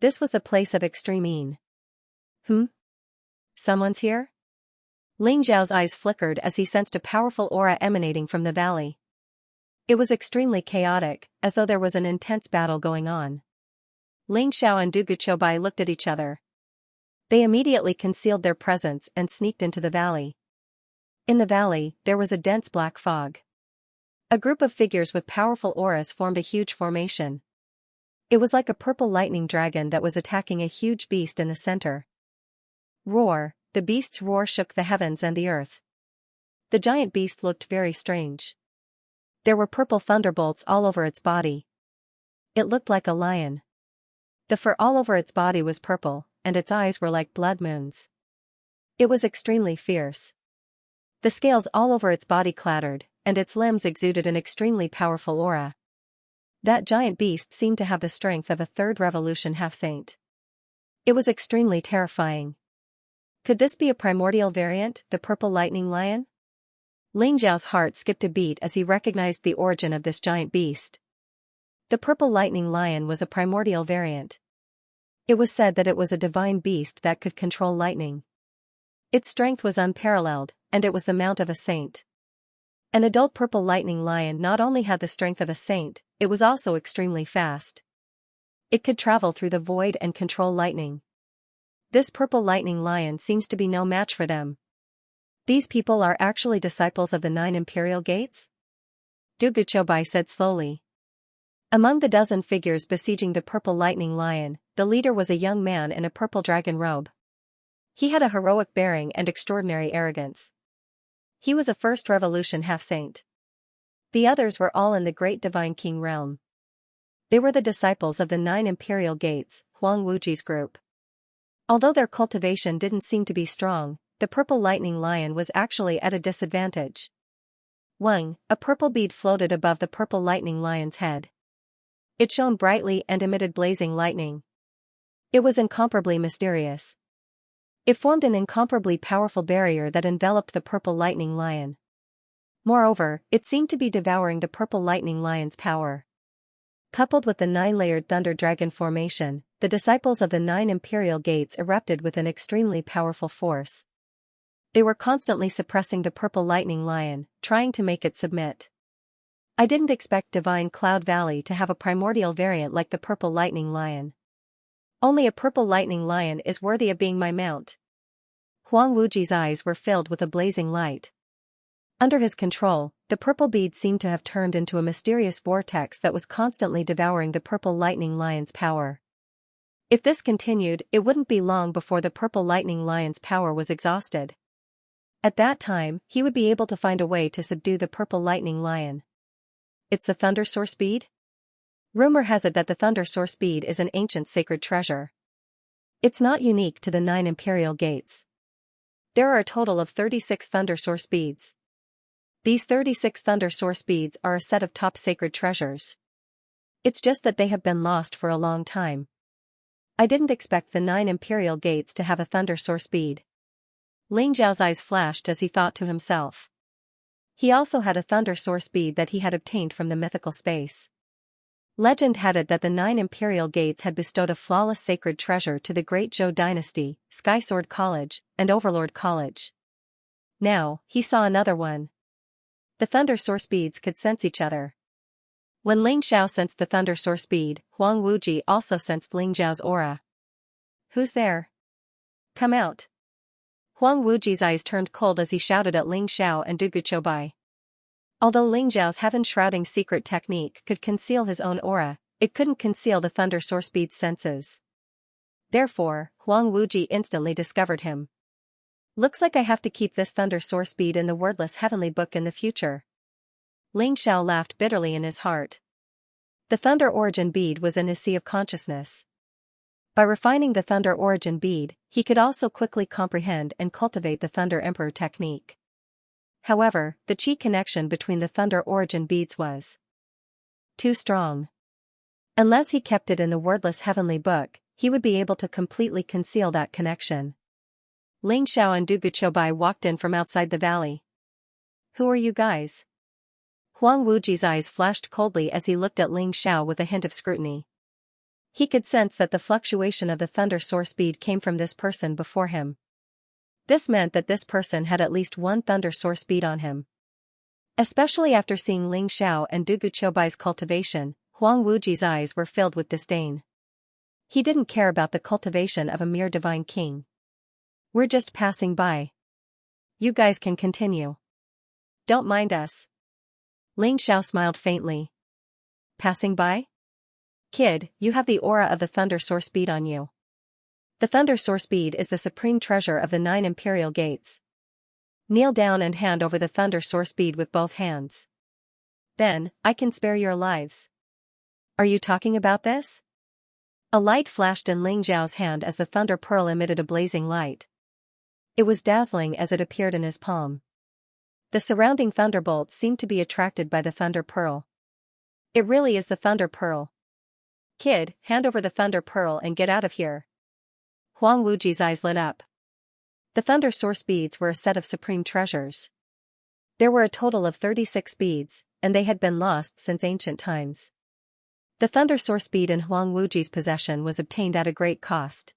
Speaker 1: This was the place of extreme yin. Someone's here? Ling Xiao's eyes flickered as he sensed a powerful aura emanating from the valley. It was extremely chaotic, as though there was an intense battle going on. Ling Xiao and Du Guqiubai looked at each other. They immediately concealed their presence and sneaked into the valley. In the valley, there was a dense black fog. A group of figures with powerful auras formed a huge formation. It was like a purple lightning dragon that was attacking a huge beast in the center. Roar! The beast's roar shook the heavens and the earth. The giant beast looked very strange. There were purple thunderbolts all over its body. It looked like a lion. The fur all over its body was purple, and its eyes were like blood moons. It was extremely fierce. The scales all over its body clattered, and its limbs exuded an extremely powerful aura. That giant beast seemed to have the strength of a third revolution half-saint. It was extremely terrifying. Could this be a primordial variant, the purple lightning lion? Ling Xiao's heart skipped a beat as he recognized the origin of this giant beast. The purple lightning lion was a primordial variant. It was said that it was a divine beast that could control lightning. Its strength was unparalleled, and it was the mount of a saint. An adult purple lightning lion not only had the strength of a saint, it was also extremely fast. It could travel through the void and control lightning. This purple lightning lion seems to be no match for them. These people are actually disciples of the 9 imperial gates? Du Guqiubai said slowly. Among the dozen figures besieging the purple lightning lion, the leader was a young man in a purple dragon robe. He had a heroic bearing and extraordinary arrogance. He was a first revolution half-saint. The others were all in the great divine king realm. They were the disciples of the 9 imperial gates, Huang Wuji's group. Although their cultivation didn't seem to be strong, the purple lightning lion was actually at a disadvantage. A purple bead floated above the purple lightning lion's head. It shone brightly and emitted blazing lightning. It was incomparably mysterious. It formed an incomparably powerful barrier that enveloped the purple lightning lion. Moreover, it seemed to be devouring the purple lightning lion's power. Coupled with the 9-layered thunder dragon formation, the disciples of the 9 imperial gates erupted with an extremely powerful force. They were constantly suppressing the purple lightning lion, trying to make it submit. I didn't expect Divine Cloud Valley to have a primordial variant like the purple lightning lion. Only a purple lightning lion is worthy of being my mount. Huang Wuji's eyes were filled with a blazing light. Under his control, the purple bead seemed to have turned into a mysterious vortex that was constantly devouring the purple lightning lion's power. If this continued, it wouldn't be long before the purple lightning lion's power was exhausted. At that time, he would be able to find a way to subdue the purple lightning lion. It's the thunder source bead? Rumor has it that the thunder source bead is an ancient sacred treasure. It's not unique to the 9 imperial gates. There are a total of 36 thunder source beads. These 36 thunder source beads are a set of top sacred treasures. It's just that they have been lost for a long time. I didn't expect the 9 imperial gates to have a thunder source bead. Ling Zhao's eyes flashed as he thought to himself. He also had a thunder source bead that he had obtained from the mythical space. Legend had it that the 9 imperial gates had bestowed a flawless sacred treasure to the great Zhou dynasty, Sky Sword College, and Overlord College. Now, he saw another one. The thunder source beads could sense each other. When Ling Xiao sensed the thunder source bead, Huang Wuji also sensed Ling Zhao's aura. Who's there? Come out. Huang Wuji's eyes turned cold as he shouted at Ling Xiao and Du Guqiubai. Although Ling Zhao's heaven-shrouding secret technique could conceal his own aura, it couldn't conceal the thunder source bead's senses. Therefore, Huang Wuji instantly discovered him. Looks like I have to keep this thunder source bead in the wordless heavenly book in the future. Ling Xiao laughed bitterly in his heart. The thunder origin bead was in his sea of consciousness. By refining the thunder origin bead, he could also quickly comprehend and cultivate the thunder emperor technique. However, the chi connection between the thunder origin beads was too strong. Unless he kept it in the wordless heavenly book, he would be able to completely conceal that connection. Ling Xiao and Du Guqiubai walked in from outside the valley. Who are you guys? Huang Wuji's eyes flashed coldly as he looked at Ling Xiao with a hint of scrutiny. He could sense that the fluctuation of the thunder source bead came from this person before him. This meant that this person had at least one thunder source bead on him. Especially after seeing Ling Xiao and Du Guqiubai's cultivation, Huang Wuji's eyes were filled with disdain. He didn't care about the cultivation of a mere divine king. We're just passing by. You guys can continue. Don't mind us. Ling Xiao smiled faintly. Passing by? Kid, you have the aura of the thunder source bead on you. The thunder source bead is the supreme treasure of the 9 imperial gates. Kneel down and hand over the thunder source bead with both hands. Then, I can spare your lives. Are you talking about this? A light flashed in Ling Zhao's hand as the thunder pearl emitted a blazing light. It was dazzling as it appeared in his palm. The surrounding thunderbolts seemed to be attracted by the thunder pearl. It really is the thunder pearl. Kid, hand over the thunder pearl and get out of here. Huang Wuji's eyes lit up. The thunder source beads were a set of supreme treasures. There were a total of 36 beads, and they had been lost since ancient times. The thunder source bead in Huang Wuji's possession was obtained at a great cost.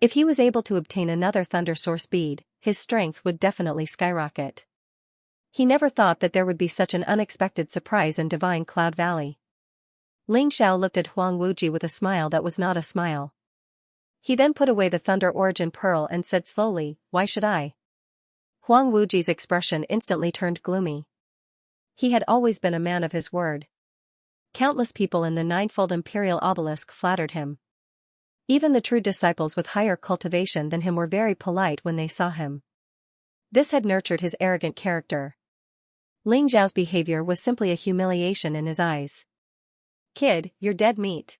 Speaker 1: If he was able to obtain another thunder source bead, his strength would definitely skyrocket. He never thought that there would be such an unexpected surprise in Divine Cloud Valley. Ling Xiao looked at Huang Wuji with a smile that was not a smile. He then put away the thunder origin pearl and said slowly, "Why should I?" Huang Wuji's expression instantly turned gloomy. He had always been a man of his word. Countless people in the ninefold imperial obelisk flattered him. Even the true disciples with higher cultivation than him were very polite when they saw him. This had nurtured his arrogant character. Ling Zhao's behavior was simply a humiliation in his eyes. Kid, you're dead meat.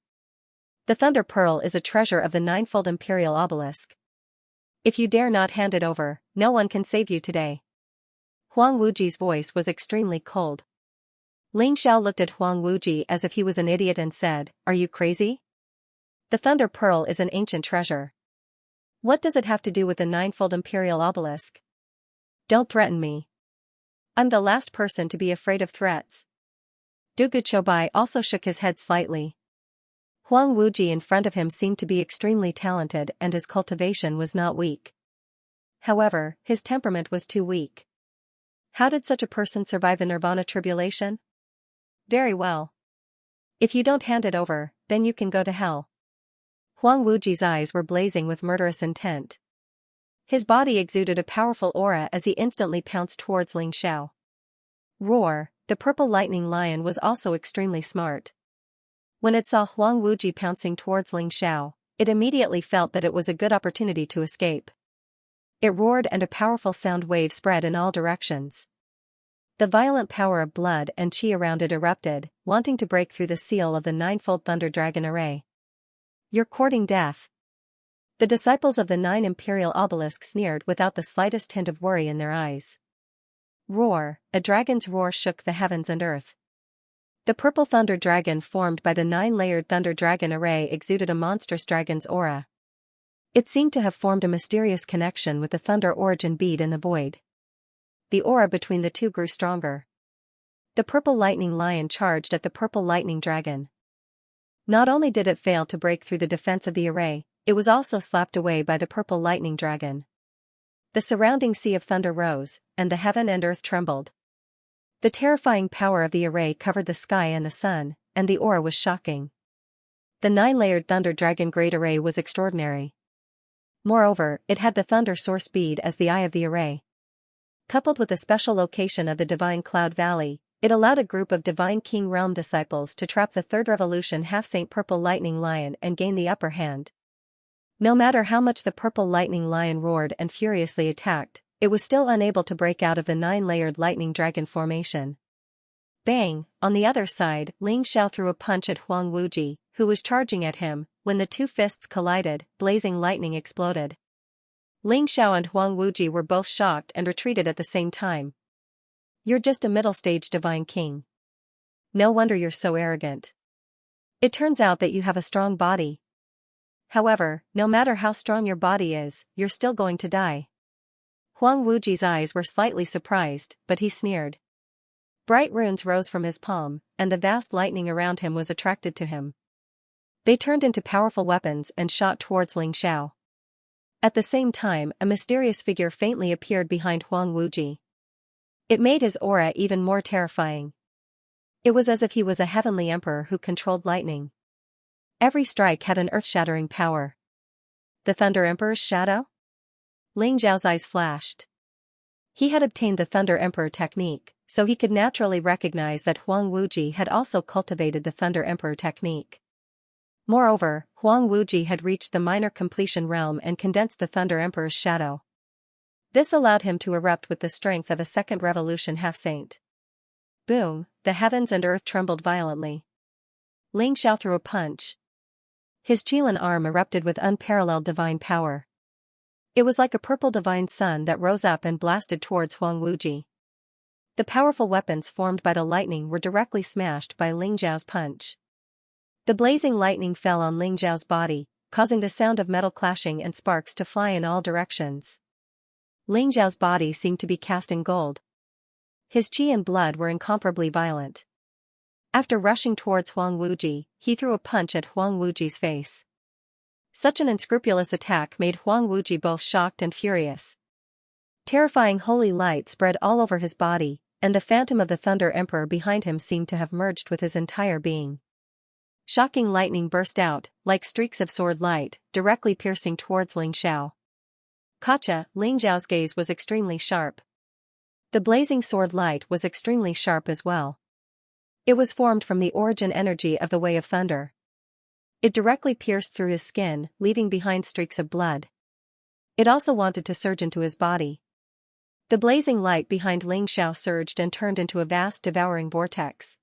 Speaker 1: The thunder pearl is a treasure of the ninefold imperial obelisk. If you dare not hand it over, no one can save you today. Huang Wuji's voice was extremely cold. Ling Xiao looked at Huang Wuji as if he was an idiot and said, "Are you crazy? The thunder pearl is an ancient treasure. What does it have to do with the ninefold imperial obelisk? Don't threaten me. I'm the last person to be afraid of threats." Du Guqiubai also shook his head slightly. Huang Wuji in front of him seemed to be extremely talented and his cultivation was not weak. However, his temperament was too weak. How did such a person survive the Nirvana tribulation? Very well. If you don't hand it over, then you can go to hell. Huang Wuji's eyes were blazing with murderous intent. His body exuded a powerful aura as he instantly pounced towards Ling Xiao. Roar, the purple lightning lion was also extremely smart. When it saw Huang Wuji pouncing towards Ling Xiao, it immediately felt that it was a good opportunity to escape. It roared and a powerful sound wave spread in all directions. The violent power of blood and chi around it erupted, wanting to break through the seal of the ninefold thunder dragon array. "You're courting death." The disciples of the 9 imperial obelisks sneered without the slightest hint of worry in their eyes. Roar, a dragon's roar shook the heavens and earth. The purple thunder dragon formed by the 9-layered thunder dragon array exuded a monstrous dragon's aura. It seemed to have formed a mysterious connection with the thunder origin bead in the void. The aura between the two grew stronger. The purple lightning lion charged at the purple lightning dragon. Not only did it fail to break through the defense of the array, it was also slapped away by the purple lightning dragon. The surrounding sea of thunder rose, and the heaven and earth trembled. The terrifying power of the array covered the sky and the sun, and the aura was shocking. The 9-layered thunder dragon great array was extraordinary. Moreover, it had the thunder source bead as the eye of the array. Coupled with the special location of the divine cloud valley, it allowed a group of divine king realm disciples to trap the third revolution half-saint purple lightning lion and gain the upper hand. No matter how much the purple lightning lion roared and furiously attacked, it was still unable to break out of the 9-layered lightning dragon formation. Bang! On the other side, Xianxia threw a punch at Huang Wuji, who was charging at him. When the two fists collided, blazing lightning exploded. Xianxia and Huang Wuji were both shocked and retreated at the same time. "You're just a middle-stage divine king. No wonder you're so arrogant. It turns out that you have a strong body. However, no matter how strong your body is, you're still going to die." Huang Wuji's eyes were slightly surprised, but he sneered. Bright runes rose from his palm, and the vast lightning around him was attracted to him. They turned into powerful weapons and shot towards Xianxia. At the same time, a mysterious figure faintly appeared behind Huang Wuji. It made his aura even more terrifying. It was as if he was a heavenly emperor who controlled lightning. Every strike had an earth-shattering power. The Thunder Emperor's shadow? Xiao's eyes flashed. He had obtained the Thunder Emperor technique, so he could naturally recognize that Huang Wuji had also cultivated the Thunder Emperor technique. Moreover, Huang Wuji had reached the minor completion realm and condensed the Thunder Emperor's shadow. This allowed him to erupt with the strength of a second revolution half-saint. Boom, the heavens and earth trembled violently. Xianxia threw a punch. His Qilin arm erupted with unparalleled divine power. It was like a purple divine sun that rose up and blasted towards Huang Wuji. The powerful weapons formed by the lightning were directly smashed by Xiao's punch. The blazing lightning fell on Xiao's body, causing the sound of metal clashing and sparks to fly in all directions. Xiao's body seemed to be cast in gold. His qi and blood were incomparably violent. After rushing towards Huang Wuji, he threw a punch at Huang Wuji's face. Such an unscrupulous attack made Huang Wuji both shocked and furious. Terrifying holy light spread all over his body, and the phantom of the Thunder Emperor behind him seemed to have merged with his entire being. Shocking lightning burst out, like streaks of sword light, directly piercing towards Xianxia. Gotcha! Xiao's gaze was extremely sharp. The blazing sword light was extremely sharp as well. It was formed from the origin energy of the Way of Thunder. It directly pierced through his skin, leaving behind streaks of blood. It also wanted to surge into his body. The blazing light behind Xianxia surged and turned into a vast devouring vortex.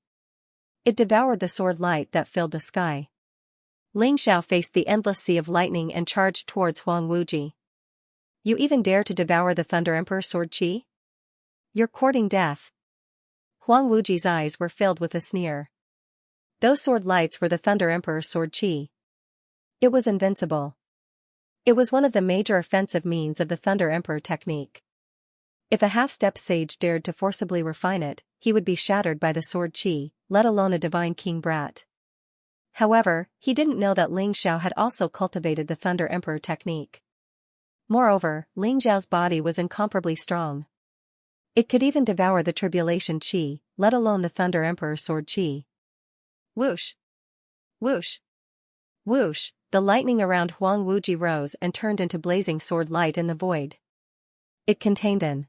Speaker 1: It devoured the sword light that filled the sky. Xianxia faced the endless sea of lightning and charged towards Huang Wuji. "You even dare to devour the Thunder Emperor's sword qi? You're courting death." Huang Wuji's eyes were filled with a sneer. Those sword lights were the Thunder Emperor's sword qi. It was invincible. It was one of the major offensive means of the Thunder Emperor technique. If a half-step sage dared to forcibly refine it, he would be shattered by the sword qi, let alone a divine king brat. However, he didn't know that Xianxia had also cultivated the Thunder Emperor technique. Moreover, Xiao's body was incomparably strong. It could even devour the tribulation qi, let alone the Thunder Emperor's sword qi. Whoosh! Whoosh! Whoosh! The lightning around Huang Wuji rose and turned into blazing sword light in the void. It contained an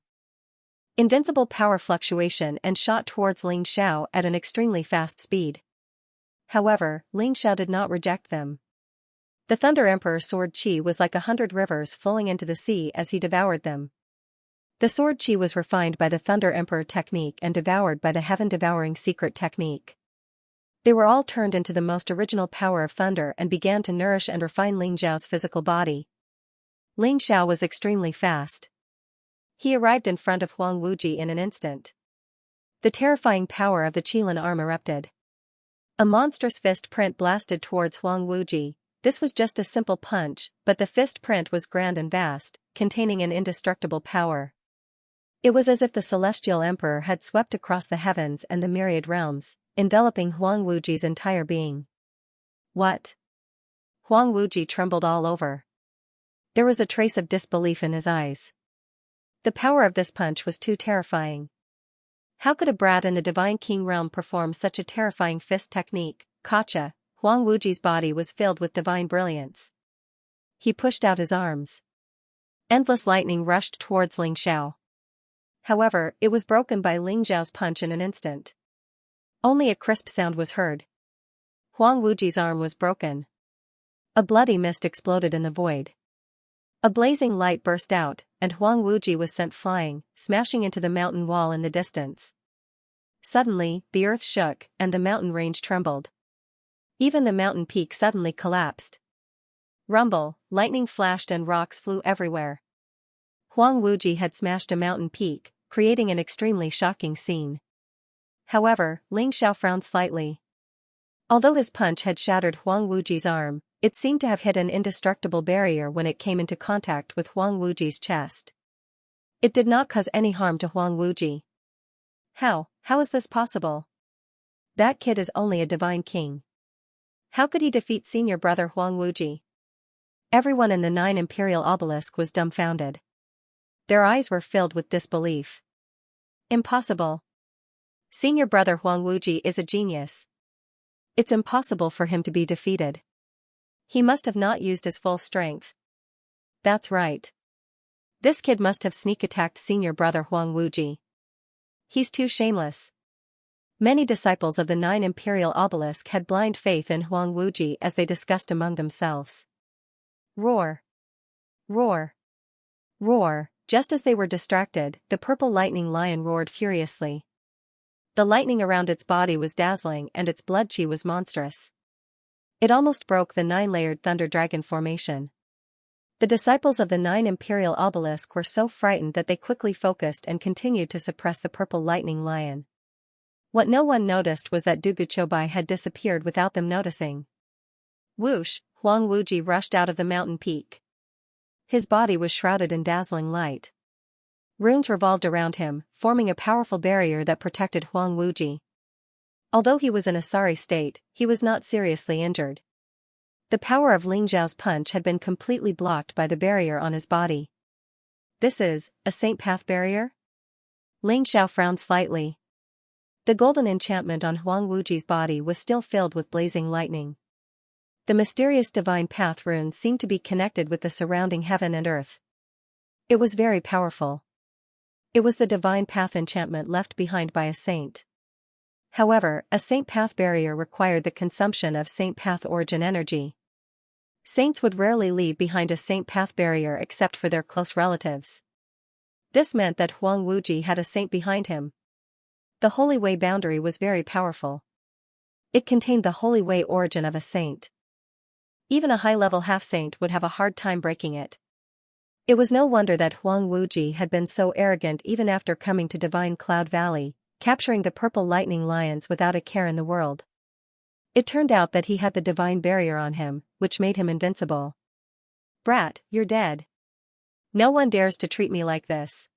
Speaker 1: invincible power fluctuation and shot towards Xianxia at an extremely fast speed. However, Xianxia did not reject them. The Thunder Emperor's sword chi was like 100 rivers flowing into the sea as he devoured them. The sword chi was refined by the Thunder Emperor technique and devoured by the heaven-devouring secret technique. They were all turned into the most original power of thunder and began to nourish and refine Ling Xiao's physical body. Ling Xiao was extremely fast. He arrived in front of Huang Wuji in an instant. The terrifying power of the Qilin arm erupted. A monstrous fist print blasted towards Huang Wuji. This was just a simple punch, but the fist print was grand and vast, containing an indestructible power. It was as if the celestial emperor had swept across the heavens and the myriad realms, enveloping Huang Wuji's entire being. What? Huang Wuji trembled all over. There was a trace of disbelief in his eyes. The power of this punch was too terrifying. How could a brat in the Divine King realm perform such a terrifying fist technique? Gotcha! Huang Wuji's body was filled with divine brilliance. He pushed out his arms. Endless lightning rushed towards Ling Xiao. However, it was broken by Ling Xiao's punch in an instant. Only a crisp sound was heard. Huang Wuji's arm was broken. A bloody mist exploded in the void. A blazing light burst out, and Huang Wuji was sent flying, smashing into the mountain wall in the distance. Suddenly, the earth shook, and the mountain range trembled. Even the mountain peak suddenly collapsed. Rumble, lightning flashed and rocks flew everywhere. Huang Wuji had smashed a mountain peak, creating an extremely shocking scene. However, Ling Xiao frowned slightly. Although his punch had shattered Huang Wuji's arm, it seemed to have hit an indestructible barrier when it came into contact with Huang Wuji's chest. It did not cause any harm to Huang Wuji. How is this possible? That kid is only a divine king. How could he defeat senior brother Huang Wuji? Everyone in the 9 imperial obelisk was dumbfounded. Their eyes were filled with disbelief. Impossible. Senior brother Huang Wuji is a genius. It's impossible for him to be defeated. He must have not used his full strength. That's right. This kid must have sneak attacked senior brother Huang Wuji. He's too shameless. Many disciples of the 9 imperial obelisk had blind faith in Huang Wuji as they discussed among themselves. Roar! Roar! Roar! Just as they were distracted, the purple lightning lion roared furiously. The lightning around its body was dazzling and its blood chi was monstrous. It almost broke the 9-layered thunder dragon formation. The disciples of the 9 imperial obelisk were so frightened that they quickly focused and continued to suppress the purple lightning lion. What no one noticed was that Dugu Chobai had disappeared without them noticing. Whoosh! Huang Wuji rushed out of the mountain peak. His body was shrouded in dazzling light. Runes revolved around him, forming a powerful barrier that protected Huang Wuji. Although he was in a sorry state, he was not seriously injured. The power of Ling Xiao's punch had been completely blocked by the barrier on his body. This is a Saint Path barrier? Ling Xiao frowned slightly. The golden enchantment on Huang Wuji's body was still filled with blazing lightning. The mysterious divine path rune seemed to be connected with the surrounding heaven and earth. It was very powerful. It was the divine path enchantment left behind by a saint. However, a Saint Path barrier required the consumption of Saint Path origin energy. Saints would rarely leave behind a Saint Path barrier except for their close relatives. This meant that Huang Wuji had a saint behind him. The Holy Way boundary was very powerful. It contained the Holy Way origin of a saint. Even a high-level half-saint would have a hard time breaking it. It was no wonder that Huang Wuji had been so arrogant even after coming to Divine Cloud Valley, capturing the purple lightning lions without a care in the world. It turned out that he had the divine barrier on him, which made him invincible. Brat, you're dead. No one dares to treat me like this.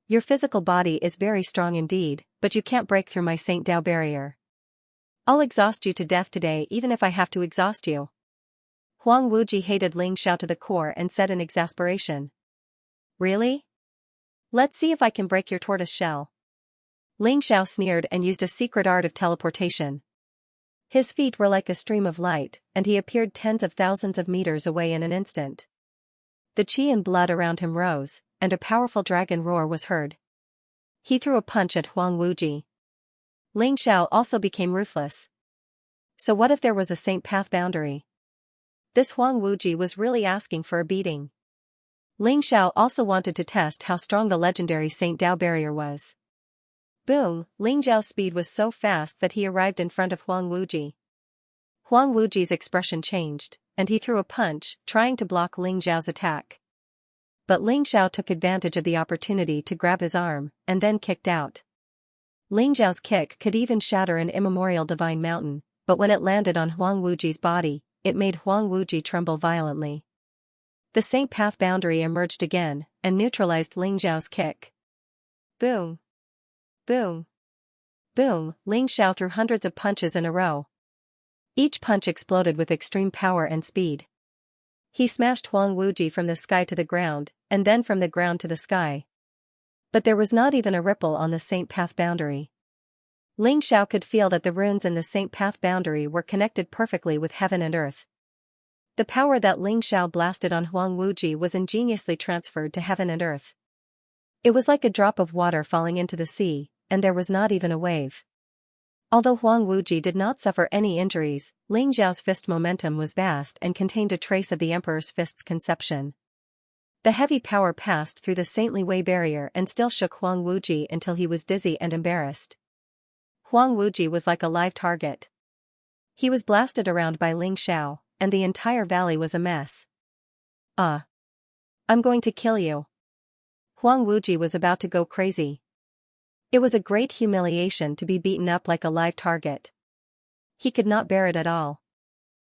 Speaker 1: Your physical body is very strong indeed, but you can't break through my Saint Dao barrier. I'll exhaust you to death today even if I have to exhaust you. Huang Wuji hated Ling Xiao to the core and said in exasperation. Really? Let's see if I can break your tortoise shell. Ling Xiao sneered and used a secret art of teleportation. His feet were like a stream of light, and he appeared tens of thousands of meters away in an instant. The qi and blood around him rose, and a powerful dragon roar was heard. He threw a punch at Huang Wuji. Ling Xiao also became ruthless. So what if there was a Saint Path boundary? this Huang Wuji was really asking for a beating. Ling Xiao also wanted to test how strong the legendary Saint Dao barrier was. Boom! Ling Xiao's speed was so fast that he arrived in front of Huang Wuji. Huang Wuji's expression changed, and he threw a punch, trying to block Ling Xiao's attack. But Ling Xiao took advantage of the opportunity to grab his arm, and then kicked out. Ling Xiao's kick could even shatter an immemorial divine mountain, but when it landed on Huang Wuji's body, it made Huang Wuji tremble violently. The Saint Path boundary emerged again, and neutralized Ling Xiao's kick. Boom! Boom! Boom! Ling Xiao threw hundreds of punches in a row. Each punch exploded with extreme power and speed. He smashed Huang Wuji from the sky to the ground, and then from the ground to the sky. But there was not even a ripple on the Saint Path boundary. Ling Xiao could feel that the runes in the Saint Path boundary were connected perfectly with heaven and earth. The power that Ling Xiao blasted on Huang Wuji was ingeniously transferred to heaven and earth. It was like a drop of water falling into the sea, and there was not even a wave. Although Huang Wuji did not suffer any injuries, Ling Xiao's fist momentum was vast and contained a trace of the Emperor's fist's conception. The heavy power passed through the saintly Wei barrier and still shook Huang Wuji until he was dizzy and embarrassed. Huang Wuji was like a live target. He was blasted around by Ling Xiao, and the entire valley was a mess. I'm going to kill you. Huang Wuji was about to go crazy. It was a great humiliation to be beaten up like a live target. He could not bear it at all.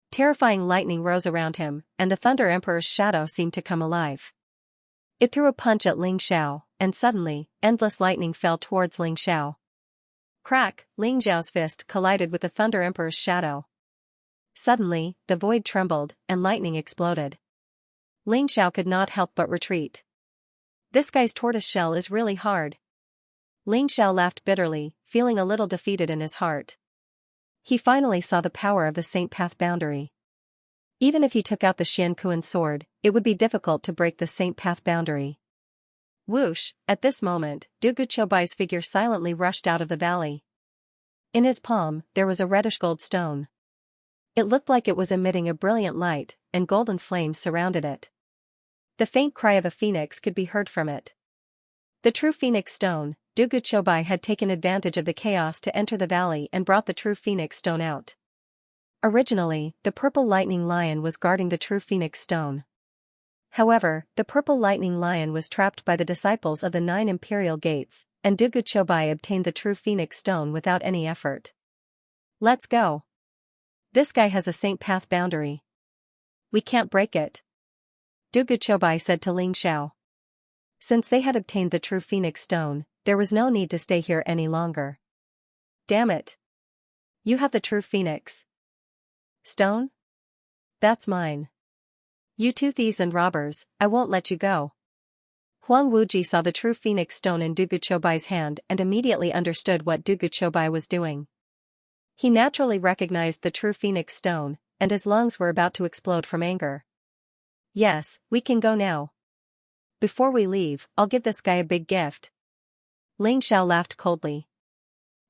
Speaker 1: Terrifying lightning rose around him, and the Thunder Emperor's shadow seemed to come alive. It threw a punch at Ling Xiao, and suddenly, endless lightning fell towards Ling Xiao. Crack! Ling Xiao's fist collided with the Thunder Emperor's shadow. Suddenly, the void trembled, and lightning exploded. Ling Xiao could not help but retreat. This guy's tortoise shell is really hard. Ling Xiao laughed bitterly, feeling a little defeated in his heart. He finally saw the power of the Saint Path boundary. Even if he took out the Xianxia sword, it would be difficult to break the Saint Path boundary. Whoosh! At this moment, Du Guqiubai's figure silently rushed out of the valley. In his palm, there was a reddish gold stone. It looked like it was emitting a brilliant light, and golden flames surrounded it. The faint cry of a phoenix could be heard from it. The true phoenix stone. Du Guqiubai had taken advantage of the chaos to enter the valley and brought the true phoenix stone out. Originally, the purple lightning lion was guarding the true phoenix stone. However, the purple lightning lion was trapped by the disciples of the 9 imperial gates, and Du Guqiubai obtained the true phoenix stone without any effort. Let's go. This guy has a Saint Path boundary. We can't break it. Du Guqiubai said to Ling Xiao. Since they had obtained the true phoenix stone, there was no need to stay here any longer. Damn it. You have the true phoenix stone? That's mine. You two thieves and robbers, I won't let you go. Huang Wuji saw the true phoenix stone in Du Guqiubai's hand and immediately understood what Du Guqiubai was doing. He naturally recognized the true phoenix stone, and his lungs were about to explode from anger. Yes, we can go now. Before we leave, I'll give this guy a big gift. Ling Xiao laughed coldly.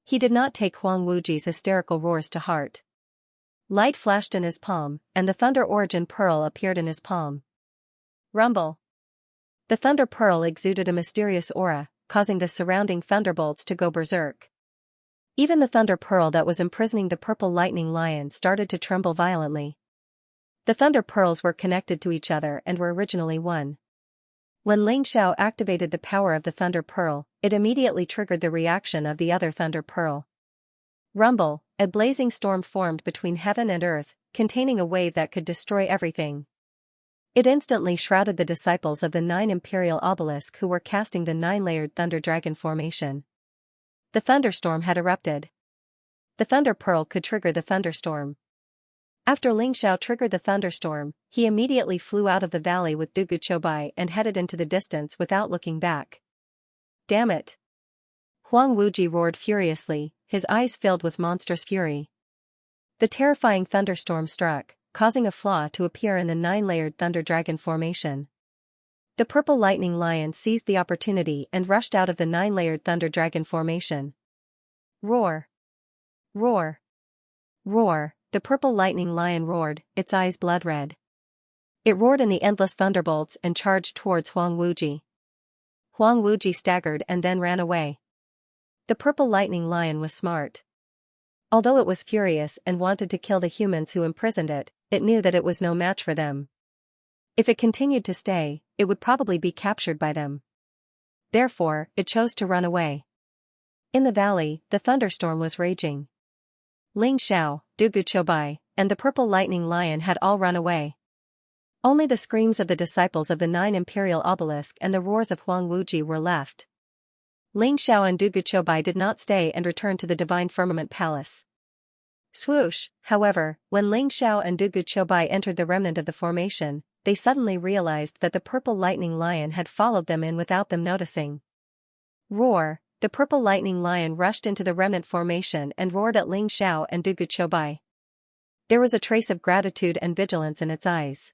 Speaker 1: He did not take Huang Wuji's hysterical roars to heart. Light flashed in his palm, and the Thunder Origin Pearl appeared in his palm. Rumble. The Thunder Pearl exuded a mysterious aura, causing the surrounding thunderbolts to go berserk. Even the Thunder Pearl that was imprisoning the purple lightning lion started to tremble violently. The Thunder Pearls were connected to each other and were originally one. When Ling Xiao activated the power of the Thunder Pearl, it immediately triggered the reaction of the other Thunder Pearl. Rumble, a blazing storm formed between heaven and earth, containing a wave that could destroy everything. It instantly shrouded the disciples of the 9 imperial obelisk who were casting the 9-layered Thunder Dragon formation. The thunderstorm had erupted. The Thunder Pearl could trigger the thunderstorm. After Ling Xiao triggered the thunderstorm, he immediately flew out of the valley with Du Guqiubai and headed into the distance without looking back. Damn it! Huang Wuji roared furiously, his eyes filled with monstrous fury. The terrifying thunderstorm struck, causing a flaw to appear in the 9-layered Thunder Dragon formation. The purple lightning lion seized the opportunity and rushed out of the 9-layered Thunder Dragon formation. Roar! Roar! Roar! The purple lightning lion roared, its eyes blood red. It roared in the endless thunderbolts and charged towards Huang Wuji. Huang Wuji staggered and then ran away. The purple lightning lion was smart. Although it was furious and wanted to kill the humans who imprisoned it, it knew that it was no match for them. If it continued to stay, it would probably be captured by them. Therefore, it chose to run away. In the valley, the thunderstorm was raging. Ling Xiao, Dugu Chobai, and the purple lightning lion had all run away. Only the screams of the disciples of the 9 imperial obelisk and the roars of Huang Wuji were left. Ling Xiao and Dugu Chobai did not stay and returned to the divine firmament palace. Swoosh, however, when Ling Xiao and Dugu Chobai entered the remnant of the formation, they suddenly realized that the purple lightning lion had followed them in without them noticing. Roar, the purple lightning lion rushed into the remnant formation and roared at Ling Xiao and Dugu Chobai. There was a trace of gratitude and vigilance in its eyes.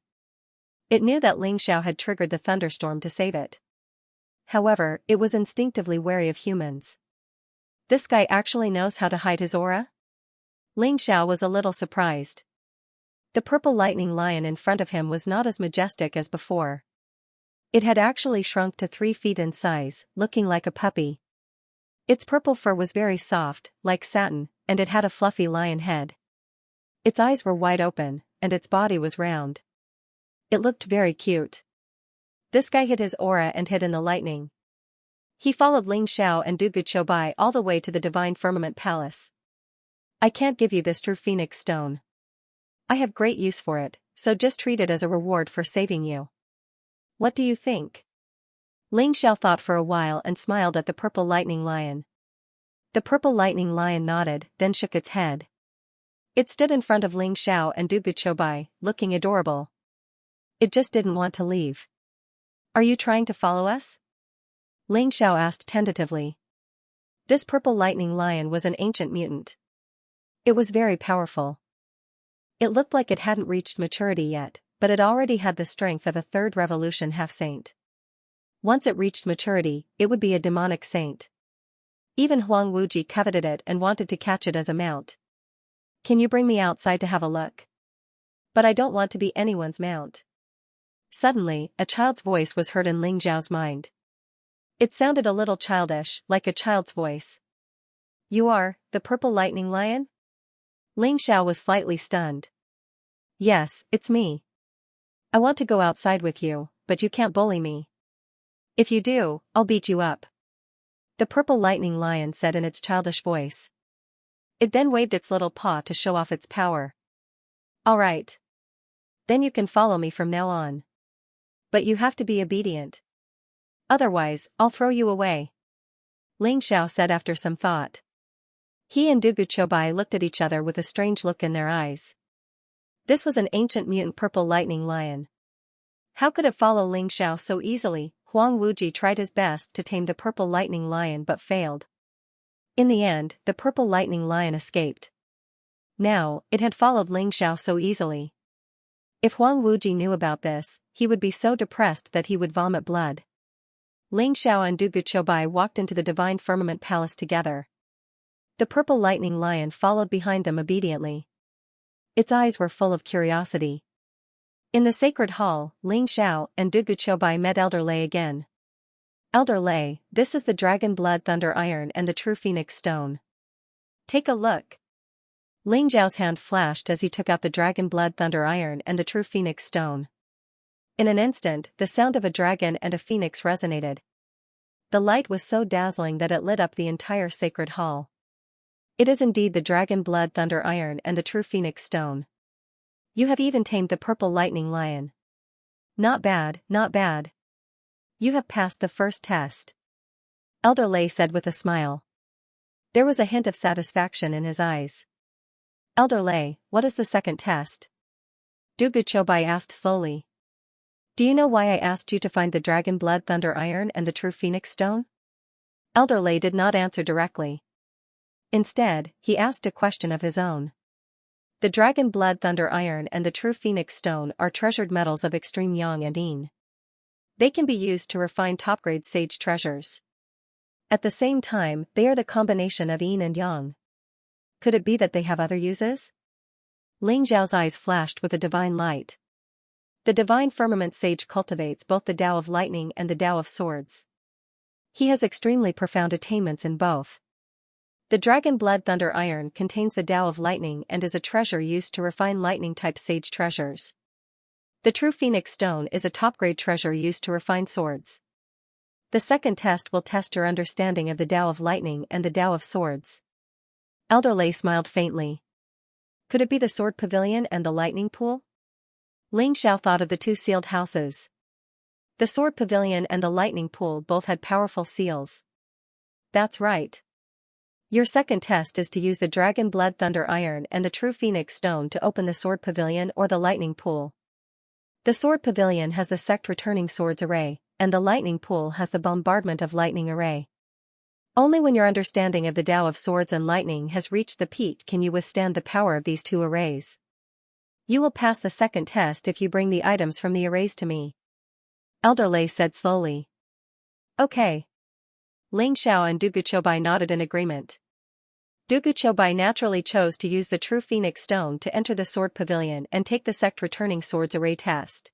Speaker 1: It knew that Ling Xiao had triggered the thunderstorm to save it. However, it was instinctively wary of humans. This guy actually knows how to hide his aura? Ling Xiao was a little surprised. The purple lightning lion in front of him was not as majestic as before. It had actually shrunk to 3 feet in size, looking like a puppy. Its purple fur was very soft, like satin, and it had a fluffy lion head. Its eyes were wide open, and its body was round. It looked very cute. This guy hid his aura and hid in the lightning. He followed Ling Xiao and Dugu Chobai all the way to the divine firmament palace. I can't give you this true phoenix stone. I have great use for it, so just treat it as a reward for saving you. What do you think? Ling Xiao thought for a while and smiled at the purple lightning lion. The purple lightning lion nodded, then shook its head. It stood in front of Ling Xiao and Dugu Chobai, looking adorable. It just didn't want to leave. Are you trying to follow us? Ling Xiao asked tentatively. This purple lightning lion was an ancient mutant. It was very powerful. It looked like it hadn't reached maturity yet, but it already had the strength of a 3rd revolution half-saint. Once it reached maturity, it would be a demonic saint. Even Huang Wuji coveted it and wanted to catch it as a mount. Can you bring me outside to have a look? But I don't want to be anyone's mount. Suddenly, a child's voice was heard in Ling Xiao's mind. It sounded a little childish, like a child's voice. You are, the purple lightning lion? Ling Xiao was slightly stunned. Yes, it's me. I want to go outside with you, but you can't bully me. If you do, I'll beat you up. The purple lightning lion said in its childish voice. It then waved its little paw to show off its power. All right. Then you can follow me from now on. But you have to be obedient. Otherwise, I'll throw you away. Ling Xiao said after some thought. He and Dugu Chobai looked at each other with a strange look in their eyes. This was an ancient mutant purple lightning lion. How could it follow Ling Xiao so easily? Huang Wuji tried his best to tame the purple lightning lion but failed. In the end, the purple lightning lion escaped. Now, it had followed Ling Xiao so easily. If Huang Wuji knew about this, he would be so depressed that he would vomit blood. Ling Xiao and Dugu Chobai walked into the divine firmament palace together. The purple lightning lion followed behind them obediently. Its eyes were full of curiosity. In the sacred hall, Ling Xiao and Dugu Chobai met Elder Lei again. Elder Lei, this is the dragon blood thunder iron and the true phoenix stone. Take a look. Ling Xiao's hand flashed as he took out the dragon blood thunder iron and the true phoenix stone. In an instant, the sound of a dragon and a phoenix resonated. The light was so dazzling that it lit up the entire sacred hall. It is indeed the dragon blood thunder iron and the true phoenix stone. You have even tamed the purple lightning lion. Not bad, not bad. You have passed the first test. Elder Lei said with a smile. There was a hint of satisfaction in his eyes. Elder Lei, what is the second test? Dugu Chobai asked slowly. Do you know why I asked you to find the dragon blood thunder iron and the true phoenix stone? Elder Lei did not answer directly. Instead, he asked a question of his own. The dragon blood thunder iron and the true phoenix stone are treasured metals of extreme yang and yin. They can be used to refine top-grade sage treasures. At the same time, they are the combination of yin and yang. Could it be that they have other uses? Ling Xiao's eyes flashed with a divine light. The divine firmament sage cultivates both the Tao of lightning and the Tao of swords. He has extremely profound attainments in both. The dragon blood thunder iron contains the Tao of lightning and is a treasure used to refine lightning-type sage treasures. The true phoenix stone is a top-grade treasure used to refine swords. The second test will test your understanding of the Tao of lightning and the Tao of swords. Elder Lei smiled faintly. Could it be the sword pavilion and the lightning pool? Ling Xiao thought of the two sealed houses. The sword pavilion and the lightning pool both had powerful seals. That's right. Your second test is to use the dragon blood thunder iron and the true phoenix stone to open the sword pavilion or the lightning pool. The sword pavilion has the sect returning swords array, and the lightning pool has the bombardment of lightning array. Only when your understanding of the Tao of swords and lightning has reached the peak can you withstand the power of these two arrays. You will pass the second test if you bring the items from the arrays to me. Elder Lei said slowly. Okay. Ling Xiao and Dugu Choubai nodded in agreement. Dugu Choubai naturally chose to use the true phoenix stone to enter the sword pavilion and take the sect returning swords array test.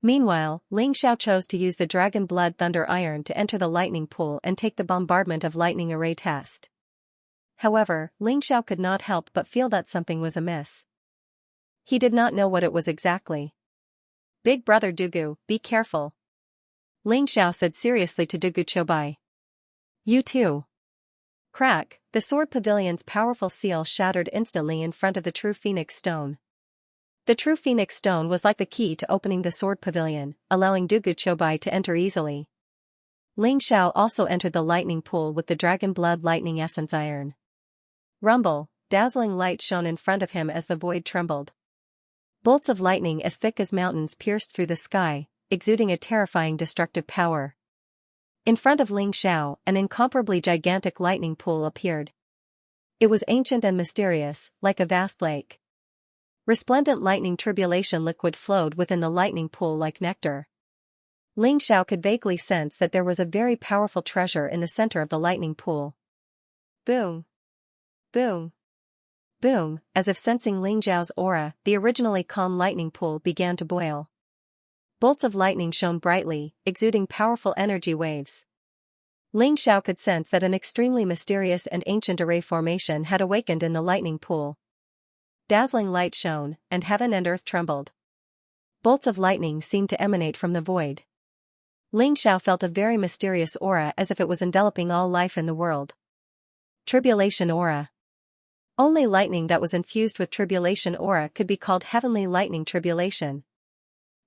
Speaker 1: Meanwhile, Ling Xiao chose to use the dragon blood thunder iron to enter the lightning pool and take the bombardment of lightning array test. However, Ling Xiao could not help but feel that something was amiss. He did not know what it was exactly. Big brother Dugu, be careful. Ling Xiao said seriously to Dugu Choubai. You too. Crack, the sword pavilion's powerful seal shattered instantly in front of the true phoenix stone. The true phoenix stone was like the key to opening the sword pavilion, allowing Dugu Choubai to enter easily. Ling Xiao also entered the lightning pool with the dragon blood lightning essence iron. Rumble, dazzling light shone in front of him as the void trembled. Bolts of lightning as thick as mountains pierced through the sky, exuding a terrifying destructive power. In front of Ling Xiao, an incomparably gigantic lightning pool appeared. It was ancient and mysterious, like a vast lake. Resplendent lightning tribulation liquid flowed within the lightning pool like nectar. Ling Xiao could vaguely sense that there was a very powerful treasure in the center of the lightning pool. Boom! Boom! Boom! As if sensing Ling Xiao's aura, the originally calm lightning pool began to boil. Bolts of lightning shone brightly, exuding powerful energy waves. Ling Xiao could sense that an extremely mysterious and ancient array formation had awakened in the lightning pool. Dazzling light shone, and heaven and earth trembled. Bolts of lightning seemed to emanate from the void. Ling Xiao felt a very mysterious aura as if it was enveloping all life in the world. Tribulation aura. Only lightning that was infused with tribulation aura could be called heavenly lightning tribulation.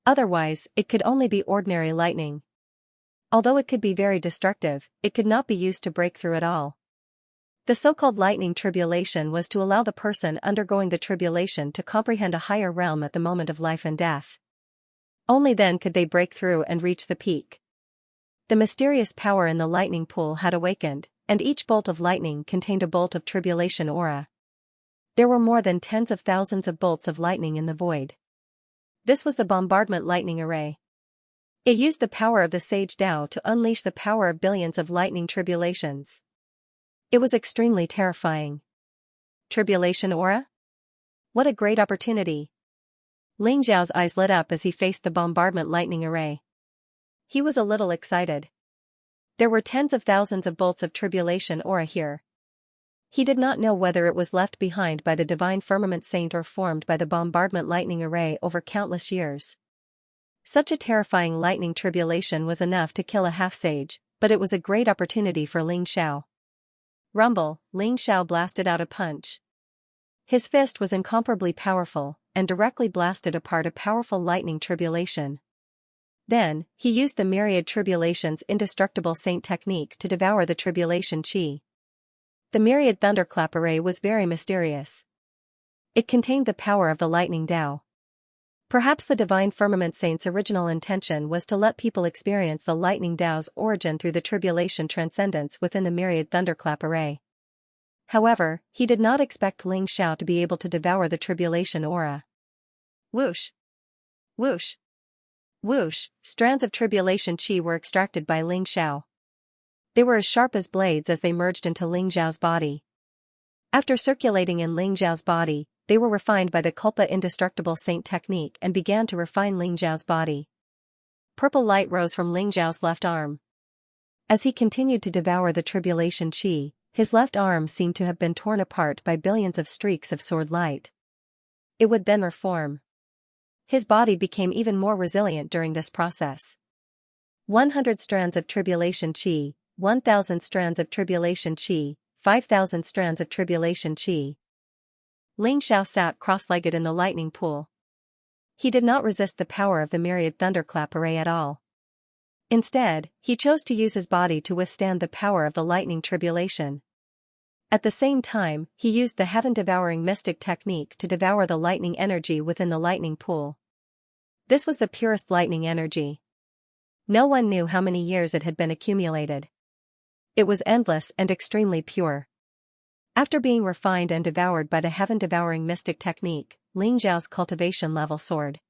Speaker 1: Otherwise, it could only be ordinary lightning. Although it could be very destructive, it could not be used to break through at all. The so-called lightning tribulation was to allow the person undergoing the tribulation to comprehend a higher realm at the moment of life and death. Only then could they break through and reach the peak. The mysterious power in the lightning pool had awakened, and each bolt of lightning contained a bolt of tribulation aura. There were more than tens of thousands of bolts of lightning in the void. This was the bombardment lightning array. It used the power of the sage Tao to unleash the power of billions of lightning tribulations. It was extremely terrifying. Tribulation aura? What a great opportunity. Ling Xiao's eyes lit up as he faced the bombardment lightning array. He was a little excited. There were tens of thousands of bolts of tribulation aura here. He did not know whether it was left behind by the divine firmament saint or formed by the bombardment lightning array over countless years. Such a terrifying lightning tribulation was enough to kill a half-sage, but it was a great opportunity for Ling Xiao. Rumble, Ling Xiao blasted out a punch. His fist was incomparably powerful, and directly blasted apart a powerful lightning tribulation. Then, he used the Myriad tribulation's indestructible saint technique to devour the tribulation chi. The Myriad thunderclap array was very mysterious. It contained the power of the lightning Tao. Perhaps the divine firmament saint's original intention was to let people experience the lightning Tao's origin through the tribulation transcendence within the Myriad thunderclap array. However, he did not expect Ling Xiao to be able to devour the tribulation aura. Whoosh! Whoosh! Whoosh! Strands of tribulation chi were extracted by Ling Xiao. They were as sharp as blades as they merged into Ling Xiao's body. After circulating in Ling Xiao's body, they were refined by the Culpa indestructible saint technique and began to refine Ling Zhao's body. Purple light rose from Ling Zhao's left arm. As he continued to devour the tribulation chi, his left arm seemed to have been torn apart by billions of streaks of sword light. It would then reform. His body became even more resilient during this process. 100 strands of tribulation chi, 1,000 strands of tribulation chi, 5,000 strands of tribulation chi. Ling Xiao sat cross-legged in the lightning pool. He did not resist the power of the myriad thunderclap array at all. Instead, he chose to use his body to withstand the power of the lightning tribulation. At the same time, he used the heaven-devouring mystic technique to devour the lightning energy within the lightning pool. This was the purest lightning energy. No one knew how many years it had been accumulated. It was endless and extremely pure. After being refined and devoured by the heaven-devouring mystic technique, Ling Zhao's cultivation level soared.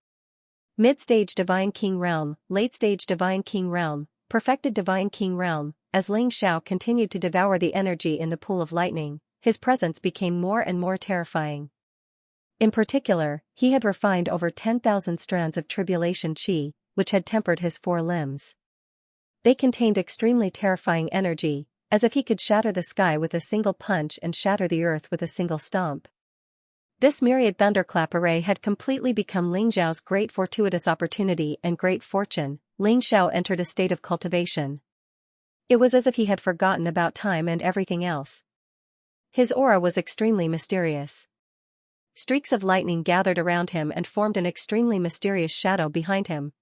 Speaker 1: Mid-stage Divine King Realm, late-stage Divine King Realm, perfected Divine King Realm. As Ling Xiao continued to devour the energy in the pool of lightning, his presence became more and more terrifying. In particular, he had refined over 10,000 strands of tribulation chi, which had tempered his 4 limbs. They contained extremely terrifying energy, as if he could shatter the sky with a single punch and shatter the earth with a single stomp. This myriad thunderclap array had completely become Ling Zhao's great fortuitous opportunity and great fortune. Ling Xiao entered a state of cultivation. It was as if he had forgotten about time and everything else. His aura was extremely mysterious. Streaks of lightning gathered around him and formed an extremely mysterious shadow behind him.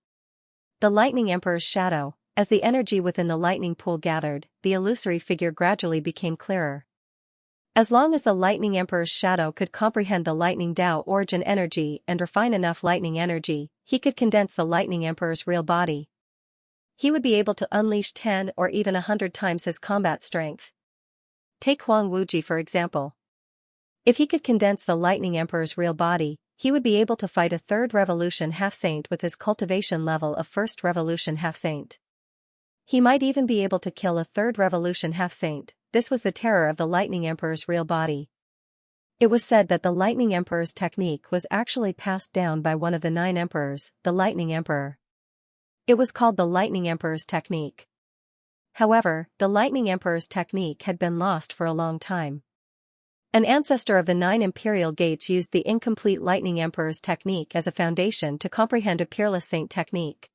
Speaker 1: The Lightning Emperor's shadow. As the energy within the lightning pool gathered, the illusory figure gradually became clearer. As long as the Lightning Emperor's shadow could comprehend the Lightning Tao origin energy and refine enough lightning energy, he could condense the Lightning Emperor's real body. He would be able to unleash 10 or even 100 times his combat strength. Take Huang Wuji for example. If he could condense the Lightning Emperor's real body, he would be able to fight a 3rd Revolution half-saint with his cultivation level of 1st Revolution half-saint. He might even be able to kill a 3rd Revolution half-saint. This was the terror of the Lightning Emperor's real body. It was said that the Lightning Emperor's technique was actually passed down by one of the 9 emperors, the Lightning Emperor. It was called the Lightning Emperor's technique. However, the Lightning Emperor's technique had been lost for a long time. An ancestor of the 9 imperial gates used the incomplete Lightning Emperor's technique as a foundation to comprehend a peerless saint technique.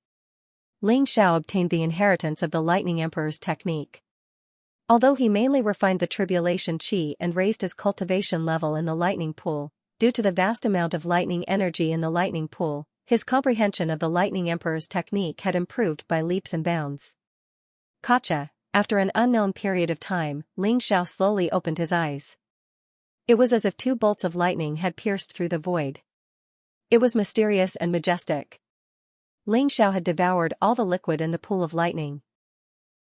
Speaker 1: Ling Xiao obtained the inheritance of the Lightning Emperor's technique. Although he mainly refined the tribulation chi and raised his cultivation level in the lightning pool, due to the vast amount of lightning energy in the lightning pool, his comprehension of the Lightning Emperor's technique had improved by leaps and bounds. Gotcha. After an unknown period of time, Ling Xiao slowly opened his eyes. It was as if 2 bolts of lightning had pierced through the void. It was mysterious and majestic. Ling Xiao had devoured all the liquid in the pool of lightning.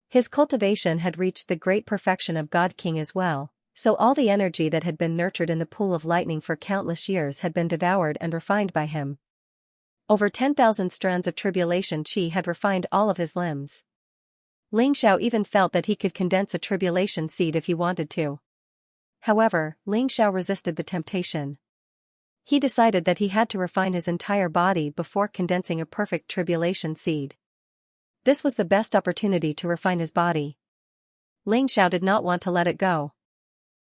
Speaker 1: His cultivation had reached the great perfection of God King as well, so all the energy that had been nurtured in the pool of lightning for countless years had been devoured and refined by him. Over 10,000 strands of tribulation chi had refined all of his limbs. Ling Xiao even felt that he could condense a tribulation seed if he wanted to. However, Ling Xiao resisted the temptation. He decided that he had to refine his entire body before condensing a perfect tribulation seed. This was the best opportunity to refine his body. Ling Xiao did not want to let it go.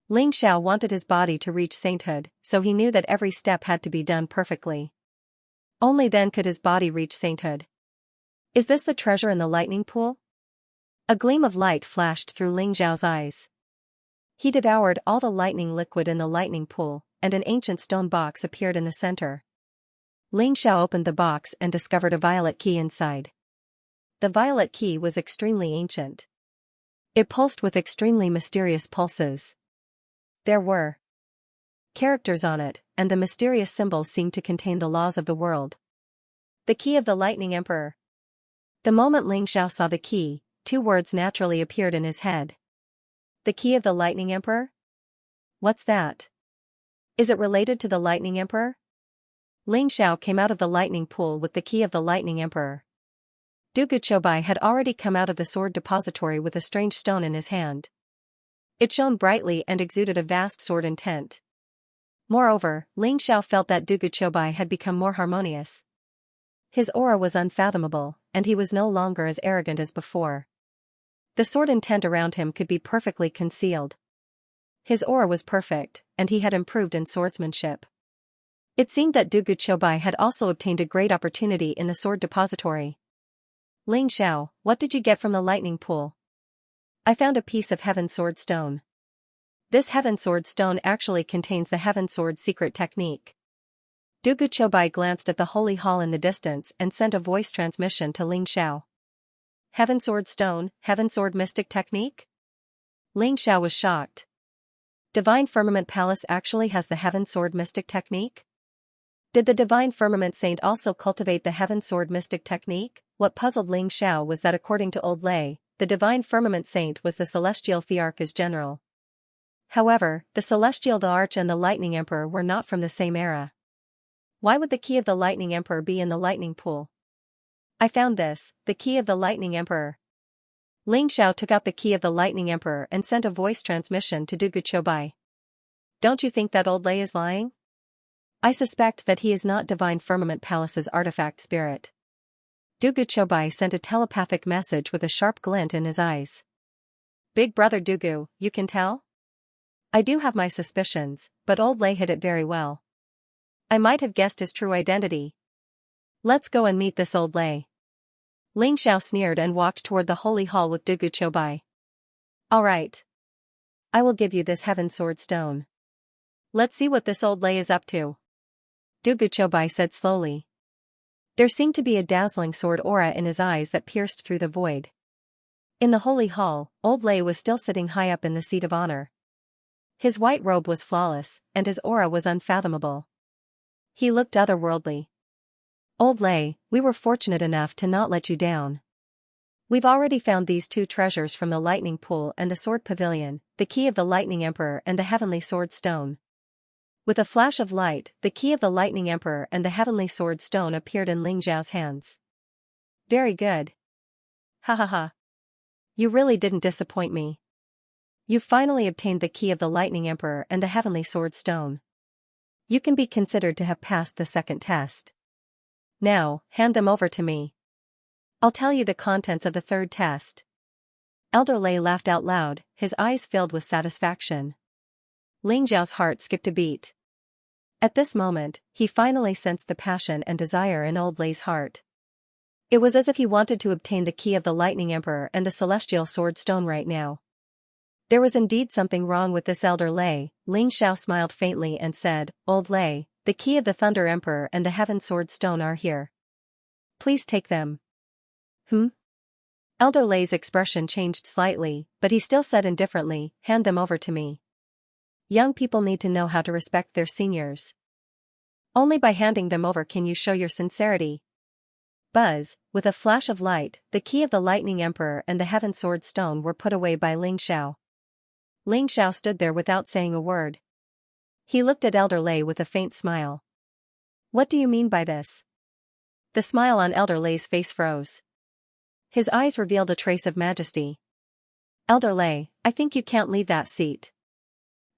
Speaker 1: Ling Xiao wanted his body to reach sainthood, so he knew that every step had to be done perfectly. Only then could his body reach sainthood. Is this the treasure in the lightning pool? A gleam of light flashed through Ling Xiao's eyes. He devoured all the lightning liquid in the lightning pool, and an ancient stone box appeared in the center. Ling Xiao opened the box and discovered a violet key inside. The violet key was extremely ancient. It pulsed with extremely mysterious pulses. There were characters on it, and the mysterious symbols seemed to contain the laws of the world. The key of the Lightning Emperor. The moment Ling Xiao saw the key, 2 words naturally appeared in his head. The key of the Lightning Emperor? What's that? Is it related to the Lightning Emperor? Ling Xiao came out of the lightning pool with the key of the Lightning Emperor. Du Guchobai had already come out of the sword depository with a strange stone in his hand. It shone brightly and exuded a vast sword intent. Moreover, Ling Xiao felt that Dugu Chobai had become more harmonious. His aura was unfathomable, and he was no longer as arrogant as before. The sword intent around him could be perfectly concealed. His aura was perfect, and he had improved in swordsmanship. It seemed that Dugu Chobai had also obtained a great opportunity in the sword depository. Ling Xiao, what did you get from the lightning pool? I found a piece of Heaven Sword Stone. This Heaven Sword Stone actually contains the Heaven Sword secret technique. Dugu Chobai glanced at the holy hall in the distance and sent a voice transmission to Ling Xiao. Heaven Sword Stone, Heaven Sword mystic technique? Ling Xiao was shocked. Divine Firmament Palace actually has the Heaven Sword mystic technique? Did the Divine Firmament Saint also cultivate the Heaven Sword mystic technique? What puzzled Ling Xiao was that according to Old Lei, the Divine Firmament Saint was the Celestial Thearch's general. However, the Celestial Thearch and the Lightning Emperor were not from the same era. Why would the key of the Lightning Emperor be in the lightning pool? I found this, the key of the Lightning Emperor. Ling Xiao took out the key of the Lightning Emperor and sent a voice transmission to Dugu Chobai. Don't you think that Old Lei is lying? I suspect that he is not Divine Firmament Palace's artifact spirit. Dugu Chobai sent a telepathic message with a sharp glint in his eyes. Big brother Dugu, you can tell? I do have my suspicions, but Old Lei hid it very well. I might have guessed his true identity. Let's go and meet this Old Lei. Ling Xiao sneered and walked toward the holy hall with Dugu Chobai. All right. I will give you this Heaven Sword Stone. Let's see what this Old Lei is up to. Dugu Chobai said slowly. There seemed to be a dazzling sword aura in his eyes that pierced through the void. In the holy hall, Old Lei was still sitting high up in the seat of honor. His white robe was flawless, and his aura was unfathomable. He looked otherworldly. Old Lei, we were fortunate enough to not let you down. We've already found these two treasures from the lightning pool and the sword pavilion, the key of the Lightning Emperor and the Heavenly Sword Stone. With a flash of light, the key of the Lightning Emperor and the Heavenly Sword Stone appeared in Ling Xiao's hands. Very good. Ha ha ha. You really didn't disappoint me. You finally obtained the key of the Lightning Emperor and the Heavenly Sword Stone. You can be considered to have passed the second test. Now, hand them over to me. I'll tell you the contents of the third test. Elder Lei laughed out loud, his eyes filled with satisfaction. Ling Xiao's heart skipped a beat. At this moment, he finally sensed the passion and desire in Old Lei's heart. It was as if he wanted to obtain the key of the Lightning Emperor and the Celestial Sword Stone right now. There was indeed something wrong with this Elder Lei. Ling Xiao smiled faintly and said, Old Lei, the key of the Thunder Emperor and the Heaven Sword Stone are here. Please take them. Elder Lei's expression changed slightly, but he still said indifferently, hand them over to me. Young people need to know how to respect their seniors. Only by handing them over can you show your sincerity. Buzz, with a flash of light, the key of the Lightning Emperor and the Heaven Sword Stone were put away by Ling Xiao. Ling Xiao stood there without saying a word. He looked at Elder Lei with a faint smile. What do you mean by this? The smile on Elder Lei's face froze. His eyes revealed a trace of majesty. Elder Lei, I think you can't leave that seat.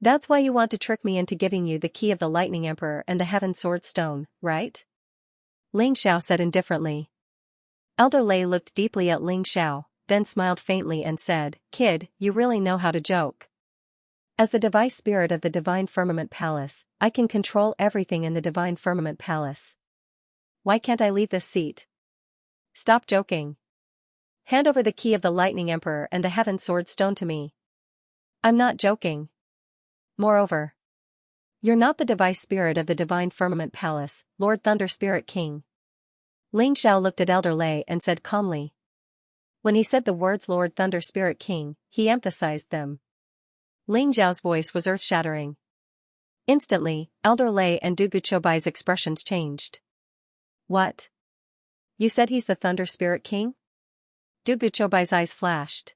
Speaker 1: That's why you want to trick me into giving you the key of the Lightning Emperor and the Heaven Sword Stone, right? Ling Xiao said indifferently. Elder Lei looked deeply at Ling Xiao, then smiled faintly and said, Kid, you really know how to joke. As the device spirit of the Divine Firmament Palace, I can control everything in the Divine Firmament Palace. Why can't I leave this seat? Stop joking. Hand over the key of the Lightning Emperor and the Heaven Sword Stone to me. I'm not joking. Moreover, you're not the device spirit of the Divine Firmament Palace, Lord Thunder Spirit King. Ling Xiao looked at Elder Lei and said calmly. When he said the words Lord Thunder Spirit King, he emphasized them. Ling Xiao's voice was earth-shattering. Instantly, Elder Lei and Dugu Chobai's expressions changed. What? You said he's the Thunder Spirit King? Dugu Chobai's eyes flashed.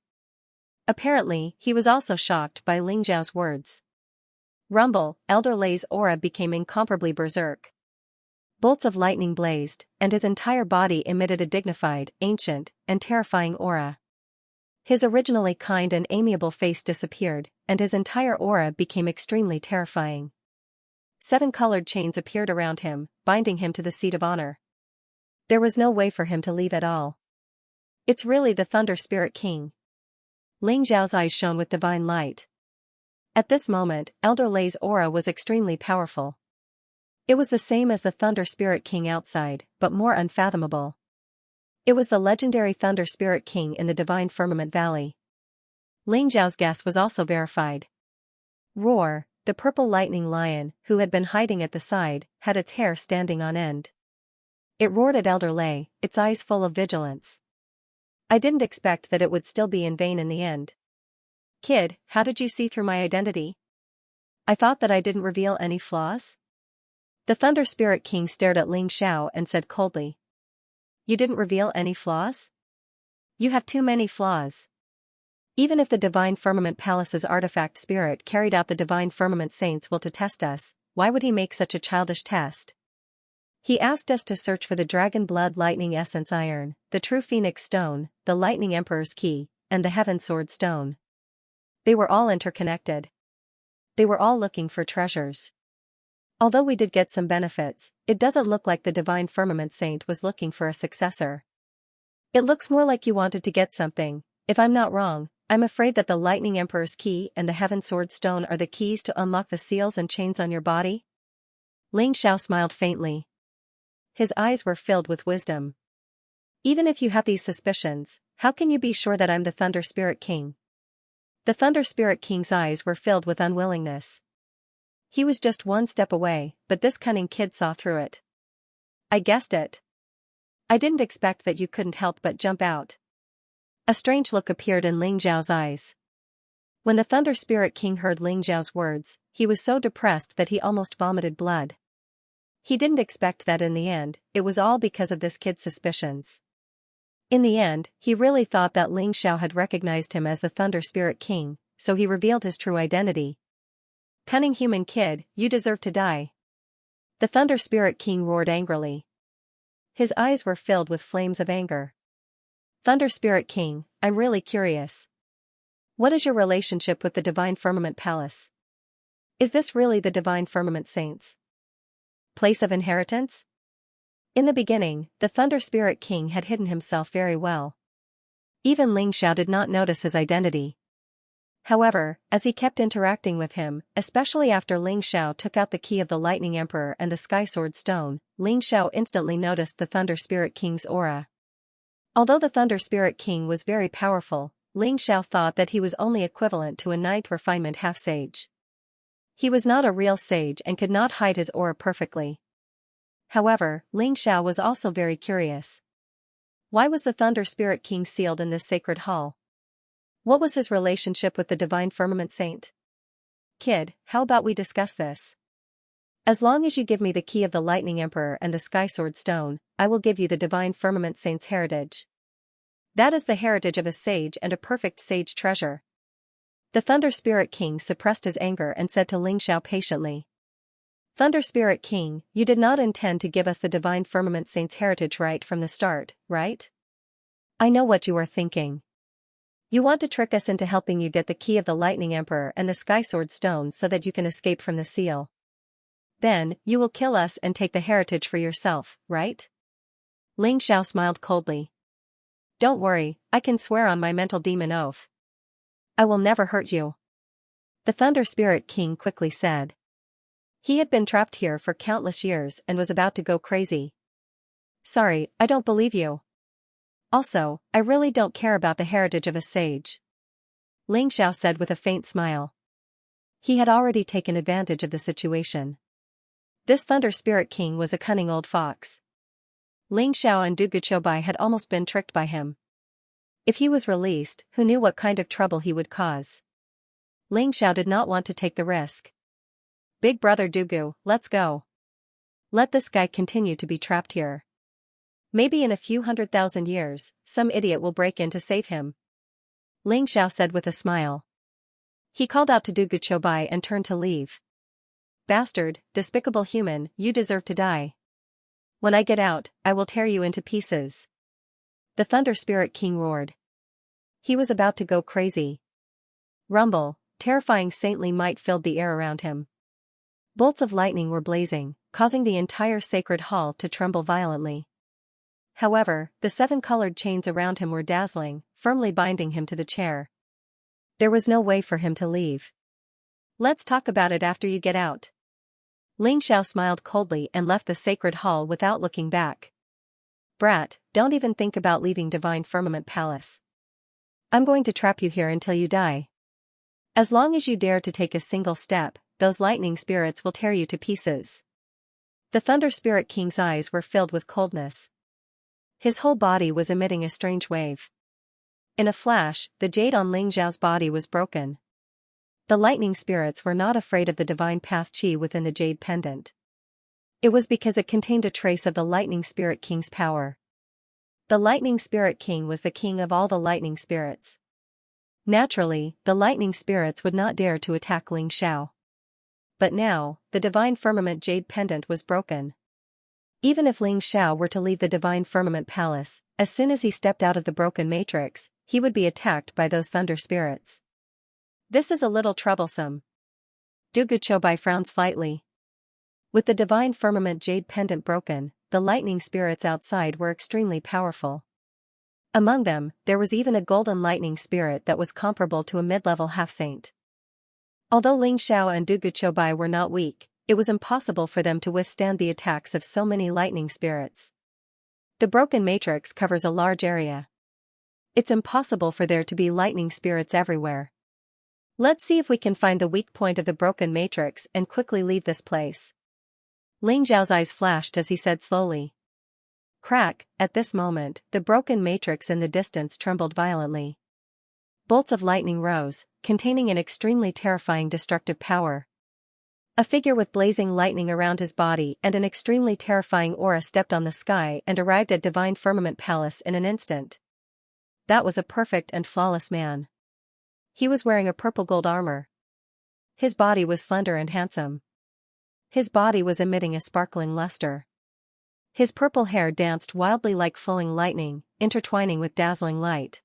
Speaker 1: Apparently, he was also shocked by Ling Xiao's words. Rumble, Elder Lei's aura became incomparably berserk. Bolts of lightning blazed, and his entire body emitted a dignified, ancient, and terrifying aura. His originally kind and amiable face disappeared, and his entire aura became extremely terrifying. 7 colored chains appeared around him, binding him to the seat of honor. There was no way for him to leave at all. It's really the Thunder Spirit King. Ling Xiao's eyes shone with divine light. At this moment, Elder Lei's aura was extremely powerful. It was the same as the Thunder Spirit King outside, but more unfathomable. It was the legendary Thunder Spirit King in the Divine Firmament Valley. Ling Xiao's guess was also verified. Roar, the purple lightning lion, who had been hiding at the side, had its hair standing on end. It roared at Elder Lei, its eyes full of vigilance. I didn't expect that it would still be in vain in the end. Kid, how did you see through my identity? I thought that I didn't reveal any flaws? The Thunder Spirit King stared at Ling Xiao and said coldly. You didn't reveal any flaws? You have too many flaws. Even if the Divine Firmament Palace's artifact spirit carried out the Divine Firmament Saint's will to test us, why would he make such a childish test? He asked us to search for the Dragon Blood Lightning Essence Iron, the True Phoenix Stone, the Lightning Emperor's Key, and the Heaven Sword Stone. They were all interconnected. They were all looking for treasures. Although we did get some benefits, it doesn't look like the Divine Firmament Saint was looking for a successor. It looks more like you wanted to get something. If I'm not wrong, I'm afraid that the Lightning Emperor's Key and the Heaven Sword Stone are the keys to unlock the seals and chains on your body? Ling Xiao smiled faintly. His eyes were filled with wisdom. Even if you have these suspicions, how can you be sure that I'm the Thunder Spirit King? The Thunder Spirit King's eyes were filled with unwillingness. He was just one step away, but this cunning kid saw through it. I guessed it. I didn't expect that you couldn't help but jump out. A strange look appeared in Ling Xiao's eyes. When the Thunder Spirit King heard Ling Xiao's words, he was so depressed that he almost vomited blood. He didn't expect that in the end, it was all because of this kid's suspicions. In the end, he really thought that Ling Xiao had recognized him as the Thunder Spirit King, so he revealed his true identity. Cunning human kid, you deserve to die. The Thunder Spirit King roared angrily. His eyes were filled with flames of anger. Thunder Spirit King, I'm really curious. What is your relationship with the Divine Firmament Palace? Is this really the Divine Firmament Saint's place of inheritance? In the beginning, the Thunder Spirit King had hidden himself very well. Even Ling Xiao did not notice his identity. However, as he kept interacting with him, especially after Ling Xiao took out the key of the Lightning Emperor and the Sky Sword Stone, Ling Xiao instantly noticed the Thunder Spirit King's aura. Although the Thunder Spirit King was very powerful, Ling Xiao thought that he was only equivalent to a ninth refinement half-sage. He was not a real sage and could not hide his aura perfectly. However, Ling Xiao was also very curious. Why was the Thunder Spirit King sealed in this sacred hall? What was his relationship with the Divine Firmament Saint? Kid, how about we discuss this? As long as you give me the key of the Lightning Emperor and the Sky Sword Stone, I will give you the Divine Firmament Saint's heritage. That is the heritage of a sage and a perfect sage treasure. The Thunder Spirit King suppressed his anger and said to Ling Xiao patiently. Thunder Spirit King, you did not intend to give us the Divine Firmament Saint's heritage right from the start, right? I know what you are thinking. You want to trick us into helping you get the key of the Lightning Emperor and the Sky Sword Stone so that you can escape from the seal. Then, you will kill us and take the heritage for yourself, right? Ling Xiao smiled coldly. Don't worry, I can swear on my mental demon oath. I will never hurt you. The Thunder Spirit King quickly said. He had been trapped here for countless years and was about to go crazy. Sorry, I don't believe you. Also, I really don't care about the heritage of a sage. Ling Xiao said with a faint smile. He had already taken advantage of the situation. This Thunder Spirit King was a cunning old fox. Ling Xiao and Du Guqiubai had almost been tricked by him. If he was released, who knew what kind of trouble he would cause? Ling Xiao did not want to take the risk. Big brother Dugu, let's go. Let this guy continue to be trapped here. Maybe in a few 100,000 years, some idiot will break in to save him. Ling Xiao said with a smile. He called out to Du Guqiubai and turned to leave. Bastard, despicable human, you deserve to die. When I get out, I will tear you into pieces. The Thunder Spirit King roared. He was about to go crazy. Rumble, terrifying saintly might filled the air around him. Bolts of lightning were blazing, causing the entire sacred hall to tremble violently. However, the 7 colored chains around him were dazzling, firmly binding him to the chair. There was no way for him to leave. "Let's talk about it after you get out." Ling Xiao smiled coldly and left the sacred hall without looking back. "Brat, don't even think about leaving Divine Firmament Palace. I'm going to trap you here until you die. As long as you dare to take a single step, those lightning spirits will tear you to pieces." The Thunder Spirit King's eyes were filled with coldness. His whole body was emitting a strange wave. In a flash, the jade on Ling Xiao's body was broken. The lightning spirits were not afraid of the divine path chi within the jade pendant. It was because it contained a trace of the Lightning Spirit King's power. The Lightning Spirit King was the king of all the lightning spirits. Naturally, the lightning spirits would not dare to attack Ling Xiao. But now, the divine firmament jade pendant was broken. Even if Ling Xiao were to leave the divine firmament palace, as soon as he stepped out of the broken matrix, he would be attacked by those thunder spirits. This is a little troublesome. Du Guchobai frowned slightly. With the divine firmament jade pendant broken, the lightning spirits outside were extremely powerful. Among them, there was even a golden lightning spirit that was comparable to a mid-level half-saint. Although Ling Xiao and Du Guchobai were not weak, it was impossible for them to withstand the attacks of so many lightning spirits. The broken matrix covers a large area. It's impossible for there to be lightning spirits everywhere. Let's see if we can find the weak point of the broken matrix and quickly leave this place. Ling Xiao's eyes flashed as he said slowly. Crack, at this moment, the broken matrix in the distance trembled violently. Bolts of lightning rose, containing an extremely terrifying destructive power. A figure with blazing lightning around his body and an extremely terrifying aura stepped on the sky and arrived at Divine Firmament Palace in an instant. That was a perfect and flawless man. He was wearing a purple gold armor. His body was slender and handsome. His body was emitting a sparkling luster. His purple hair danced wildly like flowing lightning, intertwining with dazzling light.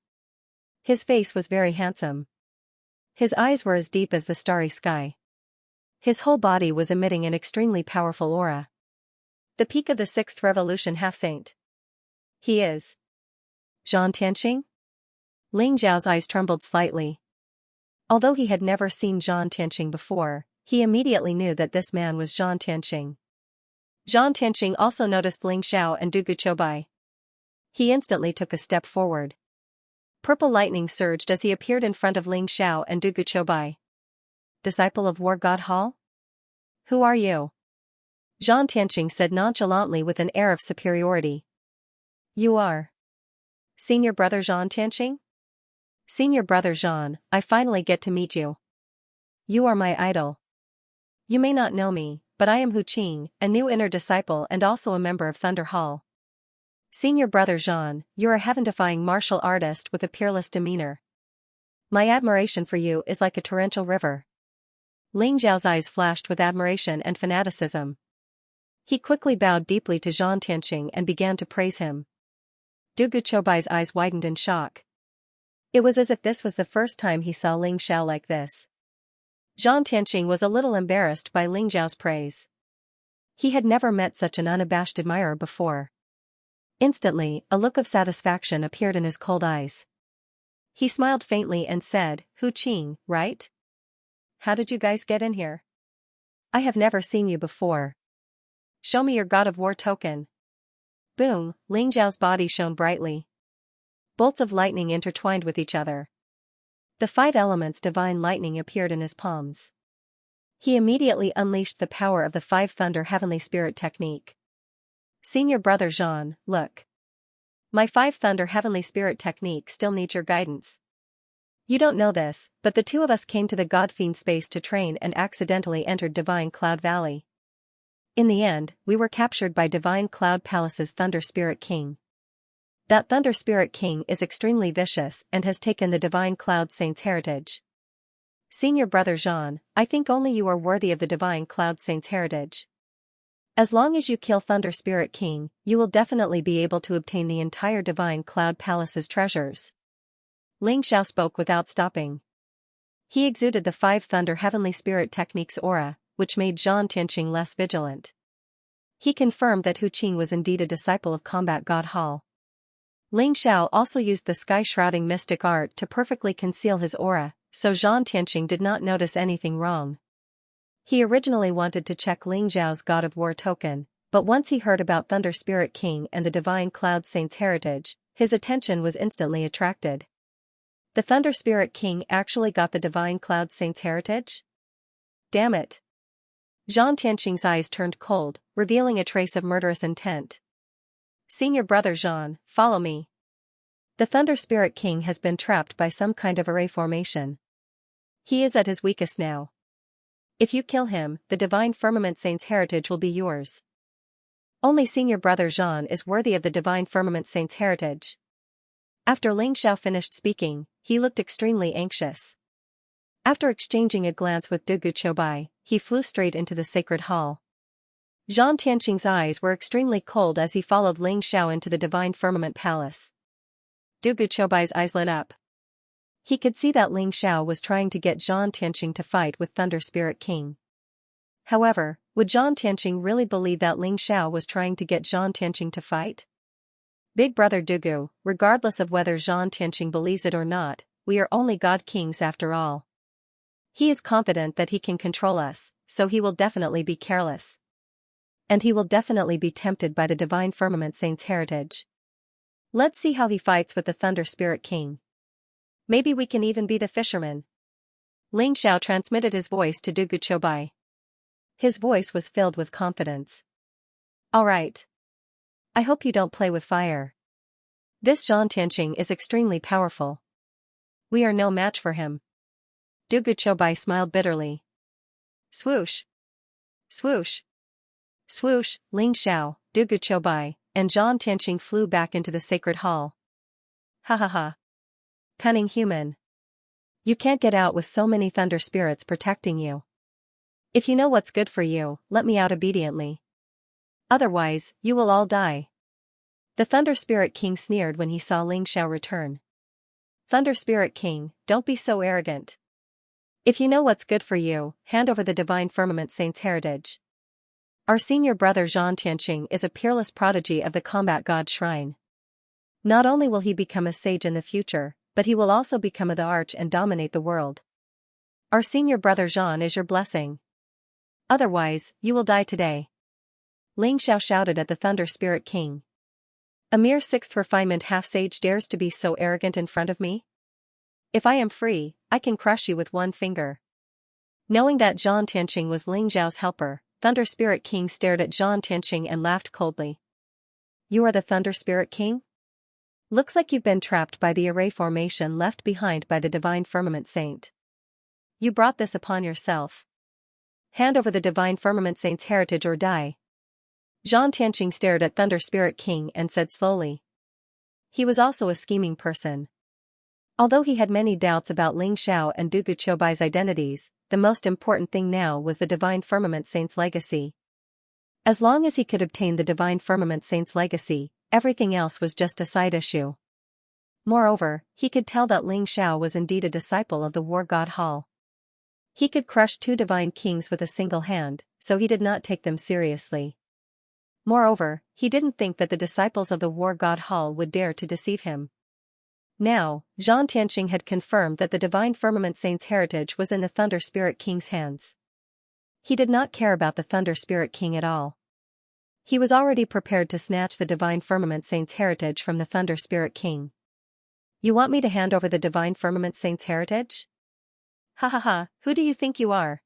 Speaker 1: His face was very handsome. His eyes were as deep as the starry sky. His whole body was emitting an extremely powerful aura. The peak of the 6th Revolution half-saint. He is Zhan Tianxing? Ling Xiao's eyes trembled slightly. Although he had never seen Zhan Tianxing before, he immediately knew that this man was Zhan Tianxing. Zhan Tianxing also noticed Ling Xiao and Du Guchobai. He instantly took a step forward. Purple lightning surged as he appeared in front of Ling Xiao and Du Guchobai. Disciple of War God Hall? Who are you? Zhan Tianxing said nonchalantly with an air of superiority. You are Senior Brother Zhan Tianxing? Senior Brother Zhan, I finally get to meet you. You are my idol. You may not know me, but I am Hu Qing, a new inner disciple and also a member of Thunder Hall. Senior Brother Zhan, you're a heaven-defying martial artist with a peerless demeanor. My admiration for you is like a torrential river. Ling Xiao's eyes flashed with admiration and fanaticism. He quickly bowed deeply to Zhan Tianxing and began to praise him. Du Guchobai's eyes widened in shock. It was as if this was the first time he saw Ling Xiao like this. Zhan Tianxing was a little embarrassed by Ling Xiao's praise. He had never met such an unabashed admirer before. Instantly, a look of satisfaction appeared in his cold eyes. He smiled faintly and said, Hu Qing, right? How did you guys get in here? I have never seen you before. Show me your God of War token. Boom, Ling Xiao's body shone brightly. Bolts of lightning intertwined with each other. The 5 elements divine lightning appeared in his palms. He immediately unleashed the power of the 5 thunder heavenly spirit technique. Senior Brother Zhan, look. My 5 thunder heavenly spirit technique still needs your guidance. You don't know this, but the 2 of us came to the God-fiend space to train and accidentally entered Divine Cloud Valley. In the end, we were captured by Divine Cloud Palace's Thunder Spirit King. That Thunder Spirit King is extremely vicious and has taken the Divine Cloud Saint's heritage. Senior Brother Zhan, I think only you are worthy of the Divine Cloud Saint's heritage. As long as you kill Thunder Spirit King, you will definitely be able to obtain the entire Divine Cloud Palace's treasures. Ling Xiao spoke without stopping. He exuded the 5 Thunder Heavenly Spirit Technique's aura, which made Zhang Tianqing less vigilant. He confirmed that Hu Qing was indeed a disciple of combat god Hall. Ling Xiao also used the sky-shrouding mystic art to perfectly conceal his aura, so Zhang Tianqing did not notice anything wrong. He originally wanted to check Ling Xiao's God of War token, but once he heard about Thunder Spirit King and the Divine Cloud Saint's heritage, his attention was instantly attracted. The Thunder Spirit King actually got the Divine Cloud Saint's heritage? Damn it! Zhang Tianqing's eyes turned cold, revealing a trace of murderous intent. Senior brother Zhang, follow me. The Thunder Spirit King has been trapped by some kind of array formation. He is at his weakest now. If you kill him, the Divine Firmament Saint's heritage will be yours. Only senior brother Zhang is worthy of the Divine Firmament Saint's heritage. After Ling Xiao finished speaking, he looked extremely anxious. After exchanging a glance with Du Guqiubai, he flew straight into the sacred hall. Zhang Tianqing's eyes were extremely cold as he followed Ling Xiao into the Divine Firmament Palace. Du Guqiubai's eyes lit up. He could see that Ling Xiao was trying to get Zhang Tianqing to fight with Thunder Spirit King. However, would Zhang Tianqing really believe that Ling Xiao was trying to get Zhang Tianqing to fight? Big brother Dugu, regardless of whether Zhang Tianqing believes it or not, we are only God Kings after all. He is confident that he can control us, so he will definitely be careless. And he will definitely be tempted by the Divine Firmament Saint's heritage. Let's see how he fights with the Thunder Spirit King. Maybe we can even be the fisherman. Ling Xiao transmitted his voice to Du Guqiubai. His voice was filled with confidence. All right. I hope you don't play with fire. This Zhang Tianqing is extremely powerful. We are no match for him. Du Guqiubai smiled bitterly. Swoosh. Swoosh. Swoosh, Ling Xiao, Du Guqiubai, and Zhang Tianqing flew back into the sacred hall. Ha ha ha. Cunning human. You can't get out with so many thunder spirits protecting you. If you know what's good for you, let me out obediently. Otherwise, you will all die. The Thunder Spirit King sneered when he saw Ling Xiao return. Thunder Spirit King, don't be so arrogant. If you know what's good for you, hand over the Divine Firmament Saint's heritage. Our senior brother Zhang Tianqing is a peerless prodigy of the combat god shrine. Not only will he become a sage in the future, but he will also become the arch and dominate the world. Our senior brother Zhang is your blessing. Otherwise, you will die today. Ling Xiao shouted at the Thunder Spirit King. A mere sixth refinement half-sage dares to be so arrogant in front of me? If I am free, I can crush you with one finger. Knowing that Zhang Tianqing was Ling Xiao's helper, Thunder Spirit King stared at Zhang Tianqing and laughed coldly. You are the Thunder Spirit King? Looks like you've been trapped by the array formation left behind by the Divine Firmament Saint. You brought this upon yourself. Hand over the Divine Firmament Saint's heritage or die. Zhang Tianqing stared at Thunder Spirit King and said slowly. He was also a scheming person. Although he had many doubts about Ling Xiao and Du Guqiubai's identities, the most important thing now was the Divine Firmament Saint's legacy. As long as he could obtain the Divine Firmament Saint's legacy, everything else was just a side issue. Moreover, he could tell that Ling Xiao was indeed a disciple of the war god Hall. He could crush two divine kings with a single hand, so he did not take them seriously. Moreover, he didn't think that the disciples of the war god Hall would dare to deceive him. Now, Zhang Tianqing had confirmed that the Divine Firmament Saint's heritage was in the Thunder Spirit King's hands. He did not care about the Thunder Spirit King at all. He was already prepared to snatch the Divine Firmament Saint's heritage from the Thunder Spirit King. You want me to hand over the Divine Firmament Saint's heritage? Ha ha ha, who do you think you are?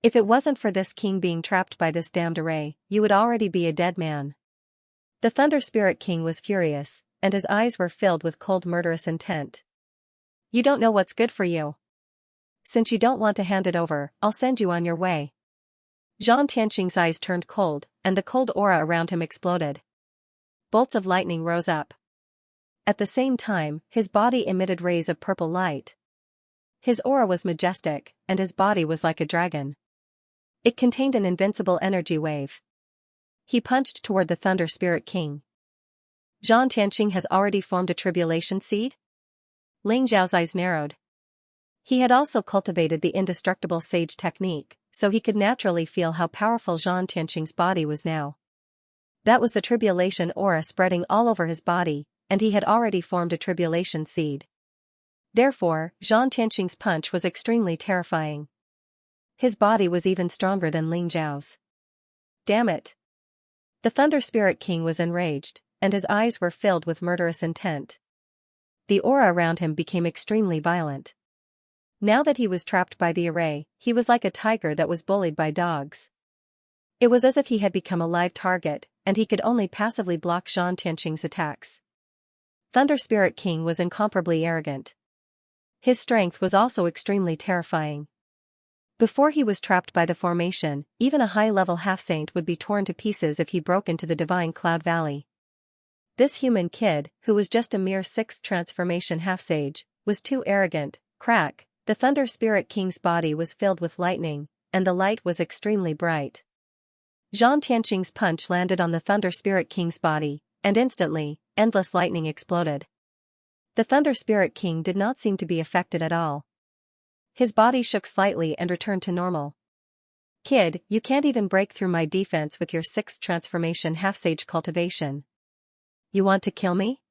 Speaker 1: If it wasn't for this king being trapped by this damned array, you would already be a dead man. The Thunder Spirit King was furious, and his eyes were filled with cold murderous intent. You don't know what's good for you. Since you don't want to hand it over, I'll send you on your way. Zhang Tianqing's eyes turned cold, and the cold aura around him exploded. Bolts of lightning rose up. At the same time, his body emitted rays of purple light. His aura was majestic, and his body was like a dragon. It contained an invincible energy wave. He punched toward the Thunder Spirit King. Zhang Tianqing has already formed a tribulation seed? Ling Zhao's eyes narrowed. He had also cultivated the indestructible sage technique, so he could naturally feel how powerful Xianxia's body was now. That was the tribulation aura spreading all over his body, and he had already formed a tribulation seed. Therefore, Xianxia's punch was extremely terrifying. His body was even stronger than Ling Zhao's. Damn it! The Thunder Spirit King was enraged, and his eyes were filled with murderous intent. The aura around him became extremely violent. Now that he was trapped by the array, he was like a tiger that was bullied by dogs. It was as if he had become a live target, and he could only passively block Xianxia's attacks. Thunder Spirit King was incomparably arrogant. His strength was also extremely terrifying. Before he was trapped by the formation, even a high-level half-saint would be torn to pieces if he broke into the divine Cloud Valley. This human kid, who was just a mere 6th transformation half-sage, was too arrogant. Crack! The Thunder Spirit King's body was filled with lightning, and the light was extremely bright. Xianxia's punch landed on the Thunder Spirit King's body, and instantly, endless lightning exploded. The Thunder Spirit King did not seem to be affected at all. His body shook slightly and returned to normal. Kid, you can't even break through my defense with your 6th transformation half-sage cultivation. You want to kill me?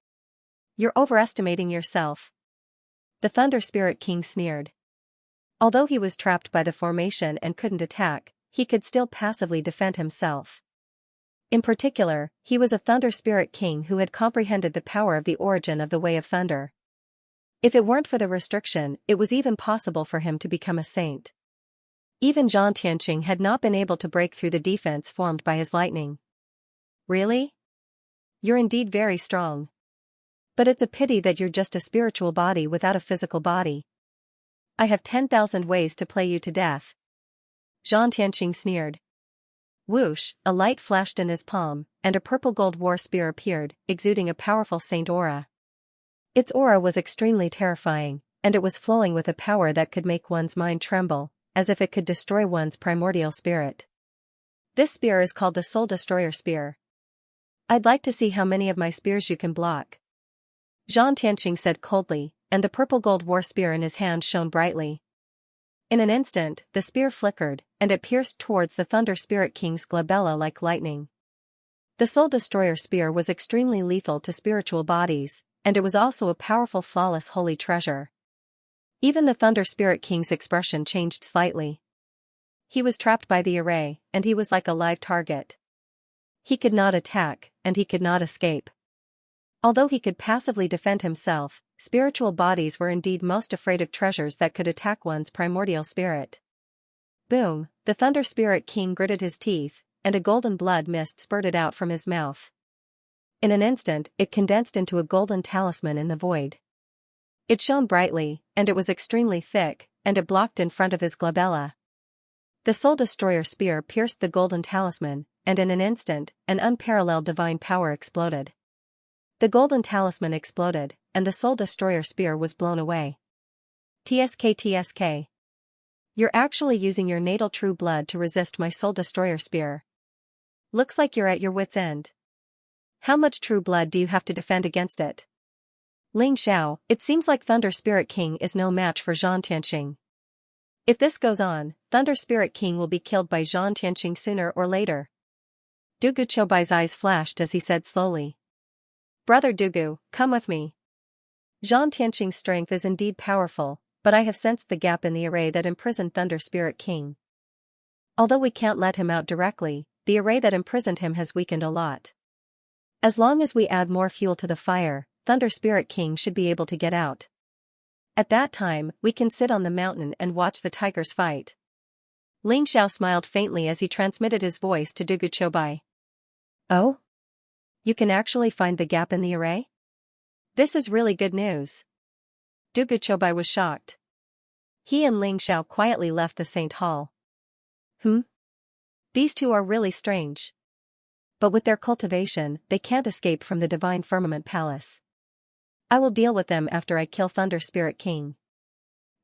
Speaker 1: You're overestimating yourself. The Thunder Spirit King sneered. Although he was trapped by the formation and couldn't attack, he could still passively defend himself. In particular, he was a Thunder Spirit King who had comprehended the power of the origin of the Way of Thunder. If it weren't for the restriction, it was even possible for him to become a saint. Even Xianxia had not been able to break through the defense formed by his lightning. Really? You're indeed very strong. But it's a pity that you're just a spiritual body without a physical body. I have 10,000 ways to play you to death. Xianxian sneered. Whoosh, a light flashed in his palm, and a purple-gold war spear appeared, exuding a powerful saint aura. Its aura was extremely terrifying, and it was flowing with a power that could make one's mind tremble, as if it could destroy one's primordial spirit. This spear is called the Soul Destroyer Spear. I'd like to see how many of my spears you can block. Xianxian said coldly, and the purple-gold war spear in his hand shone brightly. In an instant, the spear flickered, and it pierced towards the Thunder Spirit King's glabella like lightning. The Soul Destroyer Spear was extremely lethal to spiritual bodies, and it was also a powerful flawless holy treasure. Even the Thunder Spirit King's expression changed slightly. He was trapped by the array, and he was like a live target. He could not attack, and he could not escape. Although he could passively defend himself, spiritual bodies were indeed most afraid of treasures that could attack one's primordial spirit. Boom, the Thunder Spirit King gritted his teeth, and a golden blood mist spurted out from his mouth. In an instant, it condensed into a golden talisman in the void. It shone brightly, and it was extremely thick, and it blocked in front of his glabella. The Soul Destroyer Spear pierced the golden talisman, and in an instant, an unparalleled divine power exploded. The golden talisman exploded, and the Soul Destroyer Spear was blown away. TSK. You're actually using your natal true blood to resist my Soul Destroyer Spear. Looks like you're at your wit's end. How much true blood do you have to defend against it? Ling Xiao, it seems like Thunder Spirit King is no match for Xianxian. If this goes on, Thunder Spirit King will be killed by Xianxian sooner or later. Dugu Choubai's eyes flashed as he said slowly. Brother Dugu, come with me. Xianxian's strength is indeed powerful, but I have sensed the gap in the array that imprisoned Thunder Spirit King. Although we can't let him out directly, the array that imprisoned him has weakened a lot. As long as we add more fuel to the fire, Thunder Spirit King should be able to get out. At that time, we can sit on the mountain and watch the tigers fight. Ling Xiao smiled faintly as he transmitted his voice to Dugu Choubai. Oh? You can actually find the gap in the array? This is really good news. Dugu Choubai was shocked. He and Ling Xiao quietly left the Saint Hall. These two are really strange. But with their cultivation, they can't escape from the Divine Firmament Palace. I will deal with them after I kill Thunder Spirit King.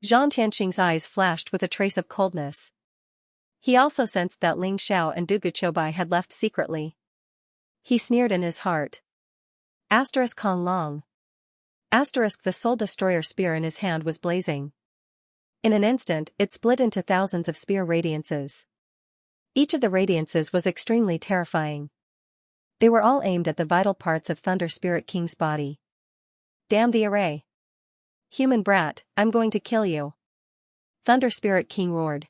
Speaker 1: Xianxian's eyes flashed with a trace of coldness. He also sensed that Ling Xiao and Dugu Choubai had left secretly. He sneered in his heart. Kong Long. The Soul Destroyer Spear in his hand was blazing. In an instant, it split into thousands of spear radiances. Each of the radiances was extremely terrifying. They were all aimed at the vital parts of Thunder Spirit King's body. Damn the array! Human brat, I'm going to kill you! Thunder Spirit King roared.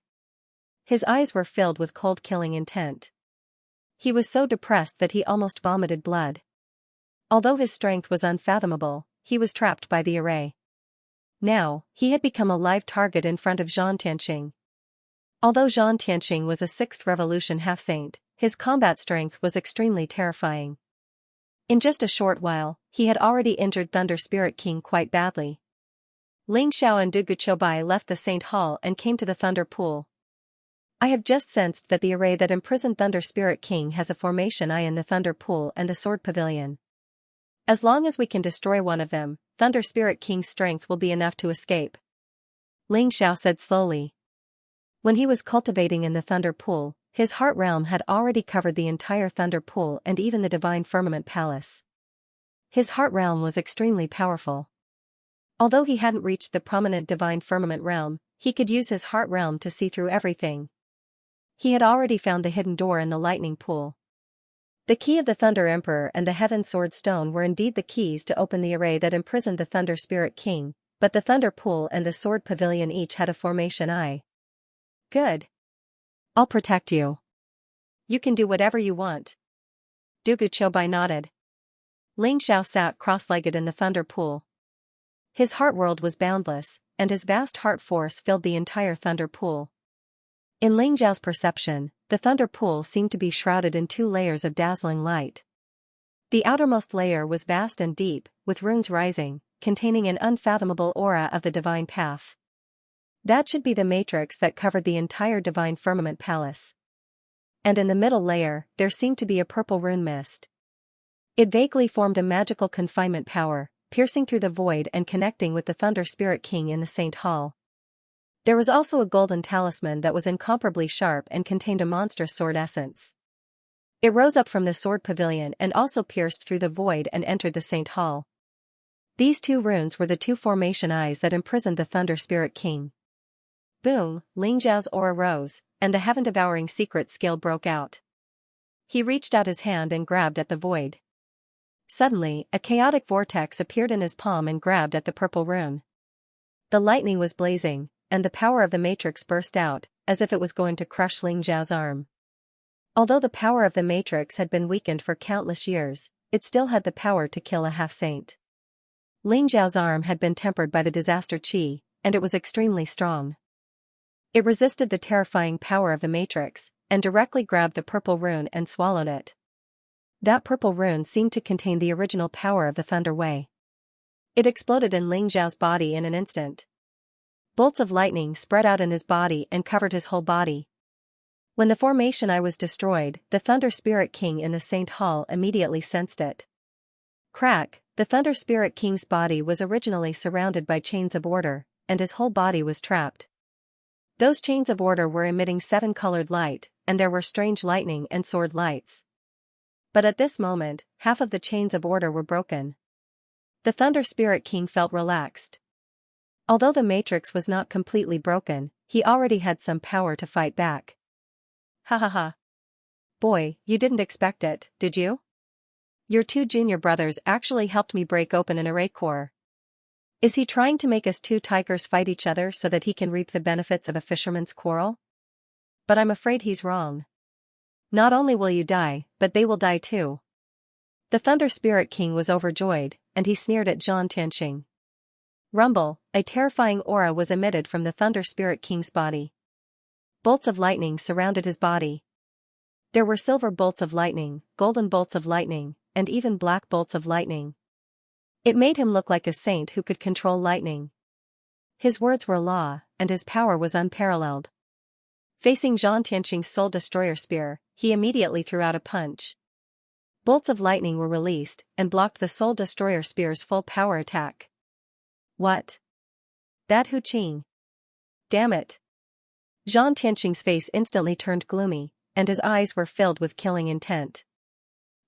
Speaker 1: His eyes were filled with cold killing intent. He was so depressed that he almost vomited blood. Although his strength was unfathomable, he was trapped by the array. Now, he had become a live target in front of Xianxia. Although Xianxia was a 6th Revolution half-saint, his combat strength was extremely terrifying. In just a short while, he had already injured Thunder Spirit King quite badly. Ling Xiao and Dugu Chobai left the Saint Hall and came to the Thunder Pool. I have just sensed that the array that imprisoned Thunder Spirit King has a formation eye in the Thunder Pool and the Sword Pavilion. As long as we can destroy one of them, Thunder Spirit King's strength will be enough to escape. Ling Xiao said slowly. When he was cultivating in the Thunder Pool, his heart realm had already covered the entire Thunder Pool and even the Divine Firmament Palace. His heart realm was extremely powerful. Although he hadn't reached the prominent Divine Firmament realm, he could use his heart realm to see through everything. He had already found the hidden door in the lightning pool. The key of the Thunder Emperor and the Heaven Sword Stone were indeed the keys to open the array that imprisoned the Thunder Spirit King, but the Thunder Pool and the Sword Pavilion each had a formation eye. Good. I'll protect you. You can do whatever you want. Dugu Chobai nodded. Ling Xiao sat cross-legged in the Thunder Pool. His heart world was boundless, and his vast heart force filled the entire Thunder Pool. In Ling Xiao's perception, the Thunder Pool seemed to be shrouded in 2 layers of dazzling light. The outermost layer was vast and deep, with runes rising, containing an unfathomable aura of the divine path. That should be the matrix that covered the entire Divine Firmament Palace. And in the middle layer, there seemed to be a purple rune mist. It vaguely formed a magical confinement power, piercing through the void and connecting with the Thunder Spirit King in the Saint Hall. There was also a golden talisman that was incomparably sharp and contained a monstrous sword essence. It rose up from the Sword Pavilion and also pierced through the void and entered the Saint Hall. These 2 runes were the 2 formation eyes that imprisoned the Thunder Spirit King. Boom, Ling Xiao's aura rose, and the heaven-devouring secret skill broke out. He reached out his hand and grabbed at the void. Suddenly, a chaotic vortex appeared in his palm and grabbed at the purple rune. The lightning was blazing, and the power of the matrix burst out, as if it was going to crush Ling Xiao's arm. Although the power of the matrix had been weakened for countless years, it still had the power to kill a half-saint. Ling Xiao's arm had been tempered by the disaster qi, and it was extremely strong. It resisted the terrifying power of the matrix, and directly grabbed the purple rune and swallowed it. That purple rune seemed to contain the original power of the Thunder Way. It exploded in Ling Xiao's body in an instant. Bolts of lightning spread out in his body and covered his whole body. When the formation eye was destroyed, the Thunder Spirit King in the Saint Hall immediately sensed it. Crack, the Thunder Spirit King's body was originally surrounded by chains of order, and his whole body was trapped. Those chains of order were emitting 7-colored light, and there were strange lightning and sword lights. But at this moment, half of the chains of order were broken. The Thunder Spirit King felt relaxed. Although the matrix was not completely broken, he already had some power to fight back. Ha ha ha. Boy, you didn't expect it, did you? Your 2 junior brothers actually helped me break open an array core. Is he trying to make us 2 tigers fight each other so that he can reap the benefits of a fisherman's quarrel? But I'm afraid he's wrong. Not only will you die, but they will die too. The Thunder Spirit King was overjoyed, and he sneered at Xianxia. Rumble, a terrifying aura was emitted from the Thunder Spirit King's body. Bolts of lightning surrounded his body. There were silver bolts of lightning, golden bolts of lightning, and even black bolts of lightning. It made him look like a saint who could control lightning. His words were law, and his power was unparalleled. Facing Xianxia's Soul Destroyer Spear, he immediately threw out a punch. Bolts of lightning were released and blocked the Soul Destroyer Spear's full power attack. What? That Hu Qing. Damn it. Xianxia's face instantly turned gloomy, and his eyes were filled with killing intent.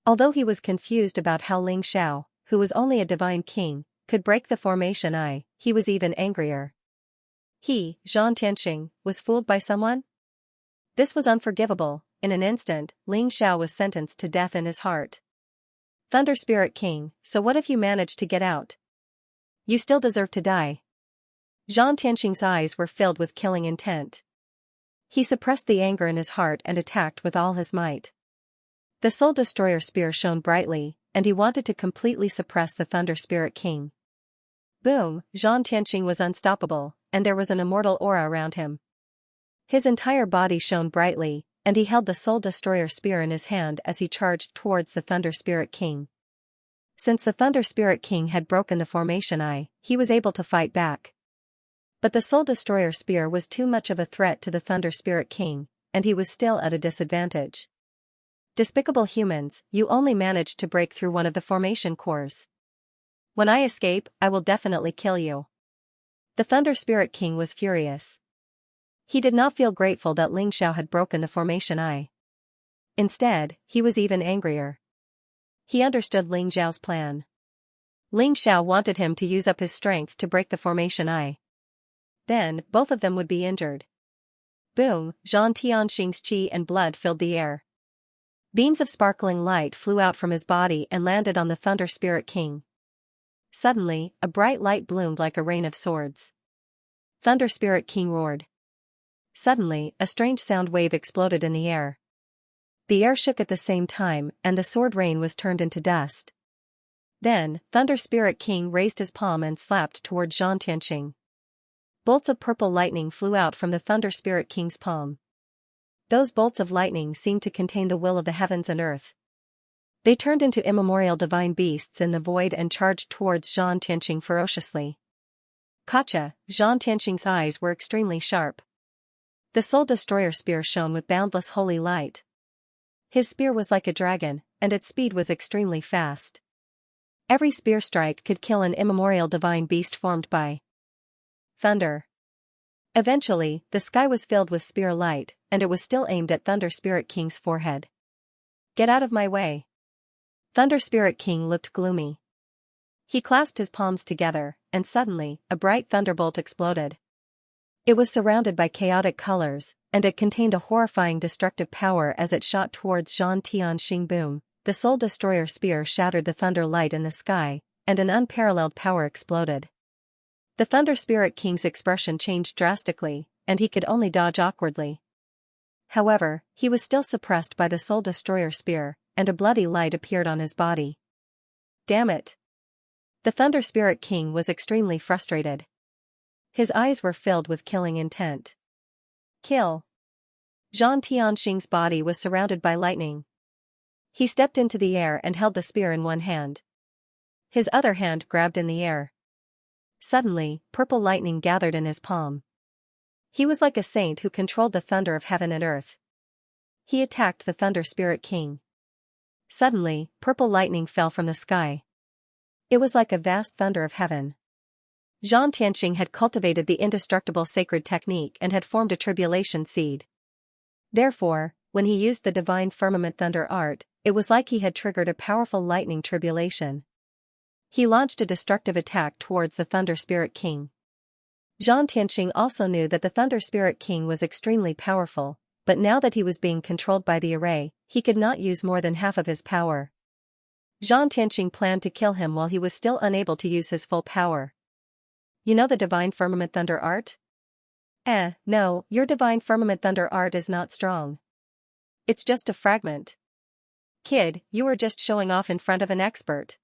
Speaker 1: Although he was confused about how Ling Xiao, who was only a divine king, could break the formation eye, he was even angrier. He, Zhang Tianxing, was fooled by someone? This was unforgivable. In an instant, Ling Xiao was sentenced to death in his heart. Thunder Spirit King, so what if you managed to get out? You still deserve to die. Zhang Tianxing's eyes were filled with killing intent. He suppressed the anger in his heart and attacked with all his might. The Soul Destroyer spear shone brightly, and he wanted to completely suppress the Thunder Spirit King. Boom, Zhang Tianxing was unstoppable, and there was an immortal aura around him. His entire body shone brightly, and he held the Soul Destroyer spear in his hand as he charged towards the Thunder Spirit King. Since the Thunder Spirit King had broken the formation eye, he was able to fight back. But the Soul Destroyer spear was too much of a threat to the Thunder Spirit King, and he was still at a disadvantage. Despicable humans, you only managed to break through one of the formation cores. When I escape, I will definitely kill you. The Thunder Spirit King was furious. He did not feel grateful that Ling Xiao had broken the formation eye. Instead, he was even angrier. He understood Ling Xiao's plan. Ling Xiao wanted him to use up his strength to break the formation eye. Then, both of them would be injured. Boom, Zhang Tianxing's qi and blood filled the air. Beams of sparkling light flew out from his body and landed on the Thunder Spirit King. Suddenly, a bright light bloomed like a rain of swords. Thunder Spirit King roared. Suddenly, a strange sound wave exploded in the air. The air shook at the same time, and the sword rain was turned into dust. Then, Thunder Spirit King raised his palm and slapped toward Zhang Tianxing. Bolts of purple lightning flew out from the Thunder Spirit King's palm. Those bolts of lightning seemed to contain the will of the heavens and earth. They turned into immemorial divine beasts in the void and charged towards Zhang Tianxing ferociously. Gotcha! Zhang Tianxing's eyes were extremely sharp. The Soul Destroyer spear shone with boundless holy light. His spear was like a dragon, and its speed was extremely fast. Every spear strike could kill an immemorial divine beast formed by thunder. Eventually, the sky was filled with spear light, and it was still aimed at Thunder Spirit King's forehead. Get out of my way. Thunder Spirit King looked gloomy. He clasped his palms together, and suddenly, a bright thunderbolt exploded. It was surrounded by chaotic colors, and it contained a horrifying destructive power as it shot towards Zhang Tianxing. Boom, the Soul Destroyer spear shattered the thunder light in the sky, and an unparalleled power exploded. The Thunder Spirit King's expression changed drastically, and he could only dodge awkwardly. However, he was still suppressed by the Soul Destroyer spear, and a bloody light appeared on his body. Damn it! The Thunder Spirit King was extremely frustrated. His eyes were filled with killing intent. Kill! Zhang Tianxing's body was surrounded by lightning. He stepped into the air and held the spear in one hand. His other hand grabbed in the air. Suddenly, purple lightning gathered in his palm. He was like a saint who controlled the thunder of heaven and earth. He attacked the Thunder Spirit King. Suddenly, purple lightning fell from the sky. It was like a vast thunder of heaven. Zhang Tianxing had cultivated the indestructible sacred technique and had formed a tribulation seed. Therefore, when he used the divine firmament thunder art, it was like he had triggered a powerful lightning tribulation. He launched a destructive attack towards the Thunder Spirit King. Zhang Tianxing also knew that the Thunder Spirit King was extremely powerful, but now that he was being controlled by the array, he could not use more than half of his power. Zhang Tianxing planned to kill him while he was still unable to use his full power. You know the Divine Firmament Thunder art? No, your Divine Firmament Thunder art is not strong. It's just a fragment. Kid, you were just showing off in front of an expert.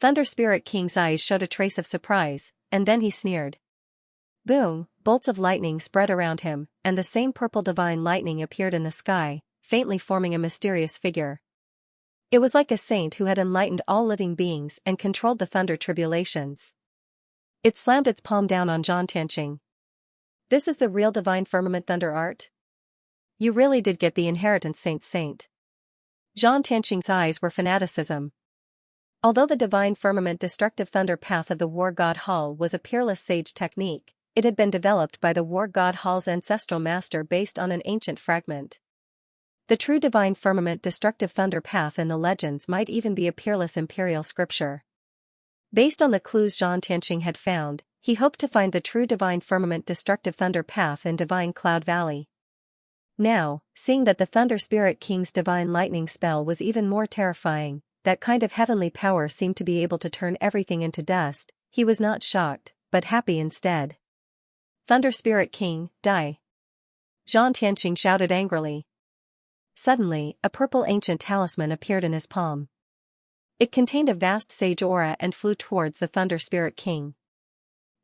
Speaker 1: Thunder Spirit King's eyes showed a trace of surprise, and then he sneered. Boom, bolts of lightning spread around him, and the same purple divine lightning appeared in the sky, faintly forming a mysterious figure. It was like a saint who had enlightened all living beings and controlled the thunder tribulations. It slammed its palm down on Zhang Tianxing. This is the real Divine Firmament Thunder art? You really did get the inheritance, Saint. Zhang Tianxing's eyes were fanaticism. Although the Divine Firmament Destructive Thunder Path of the War God Hall was a peerless sage technique, it had been developed by the War God Hall's ancestral master based on an ancient fragment. The true Divine Firmament Destructive Thunder Path in the legends might even be a peerless imperial scripture. Based on the clues Zhang Tianxing had found, He hoped to find the true divine firmament destructive thunder path in divine Cloud Valley. Now, seeing that the Thunder Spirit King's divine lightning spell was even more terrifying, that kind of heavenly power seemed to be able to turn everything into dust, he was not shocked, but happy instead. Thunder Spirit King, die! Xianxia shouted angrily. Suddenly, a purple ancient talisman appeared in his palm. It contained a vast sage aura and flew towards the Thunder Spirit King.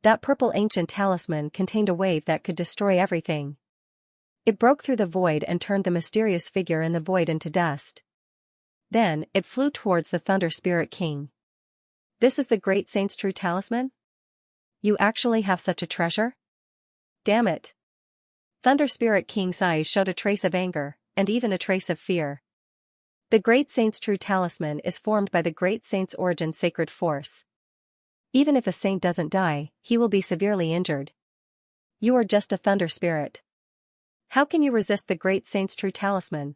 Speaker 1: That purple ancient talisman contained a wave that could destroy everything. It broke through the void and turned the mysterious figure in the void into dust. Then, it flew towards the Thunder Spirit King. This is the Great Saint's true talisman? You actually have such a treasure? Damn it! Thunder Spirit King's eyes showed a trace of anger, and even a trace of fear. The Great Saint's true talisman is formed by the Great Saint's origin sacred force. Even if a saint doesn't die, he will be severely injured. You are just a thunder spirit. How can you resist the Great Saint's true talisman?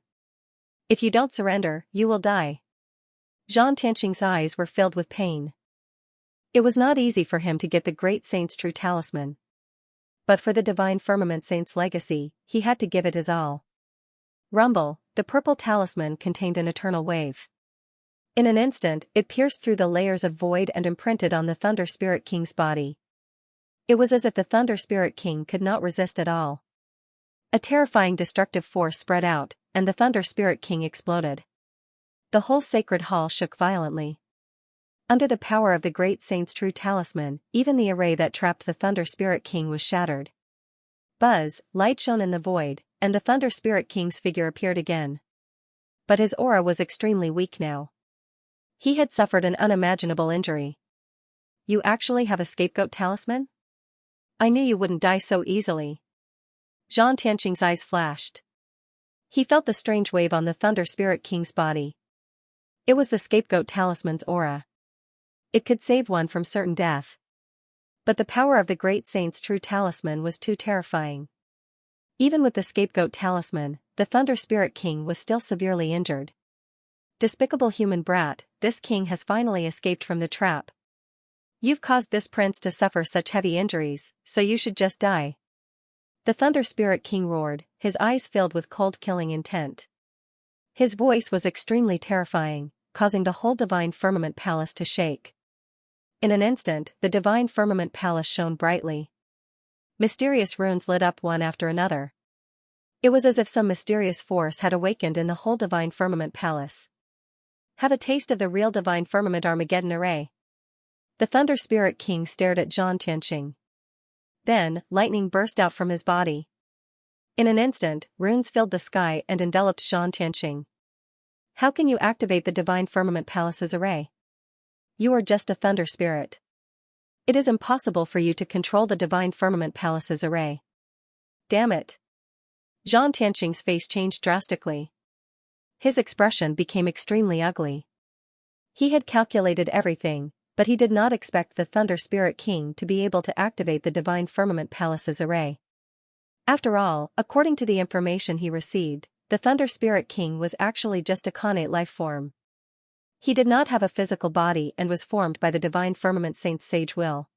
Speaker 1: If you don't surrender, you will die. Xianxia's eyes were filled with pain. It was not easy for him to get the Great Saint's true talisman. But for the Divine Firmament Saint's legacy, he had to give it his all. Rumble, the purple talisman contained an eternal wave. In an instant, it pierced through the layers of void and imprinted on the Thunder Spirit King's body. It was as if the Thunder Spirit King could not resist at all. A terrifying destructive force spread out, and the Thunder Spirit King exploded. The whole sacred hall shook violently. Under the power of the Great Saint's true talisman, even the array that trapped the Thunder Spirit King was shattered. Buzz, light shone in the void, and the Thunder Spirit King's figure appeared again. But his aura was extremely weak now. He had suffered an unimaginable injury. You actually have a scapegoat talisman? I knew you wouldn't die so easily. Xianxia's eyes flashed. He felt the strange wave on the Thunder Spirit King's body. It was the scapegoat talisman's aura. It could save one from certain death. But the power of the Great Saint's true talisman was too terrifying. Even with the scapegoat talisman, the Thunder Spirit King was still severely injured. Despicable human brat, this king has finally escaped from the trap. You've caused this prince to suffer such heavy injuries, so you should just die. The Thunder Spirit King roared, his eyes filled with cold killing intent. His voice was extremely terrifying, causing the whole Divine Firmament Palace to shake. In an instant, the Divine Firmament Palace shone brightly. Mysterious runes lit up one after another. It was as if some mysterious force had awakened in the whole Divine Firmament Palace. Have a taste of the real Divine Firmament Armageddon array. The Thunder Spirit King stared at Xianxia. Then, lightning burst out from his body. In an instant, runes filled the sky and enveloped Xianxia. How can you activate the Divine Firmament Palace's array? You are just a thunder spirit. It is impossible for you to control the Divine Firmament Palace's array. Damn it! Xianxia's face changed drastically. His expression became extremely ugly. He had calculated everything, but he did not expect the Thunder Spirit King to be able to activate the Divine Firmament Palace's array. After all, according to the information he received, the Thunder Spirit King was actually just a connate life form. He did not have a physical body and was formed by the Divine Firmament Saint's sage will.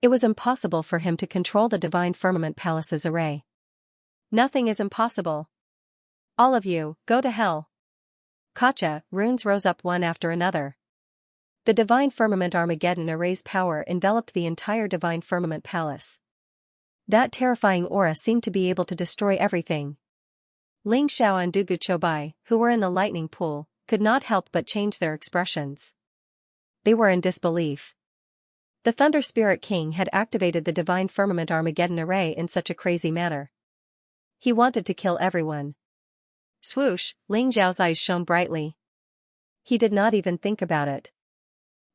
Speaker 1: It was impossible for him to control the Divine Firmament Palace's array. Nothing is impossible. All of you, go to hell. Gotcha, runes rose up one after another. The Divine Firmament Armageddon array's power enveloped the entire Divine Firmament Palace. That terrifying aura seemed to be able to destroy everything. Ling Xiao and Dugu Choubai, who were in the lightning pool, could not help but change their expressions. They were in disbelief. The Thunder Spirit King had activated the Divine Firmament Armageddon array in such a crazy manner. He wanted to kill everyone. Swoosh, Ling Xiao's eyes shone brightly. He did not even think about it.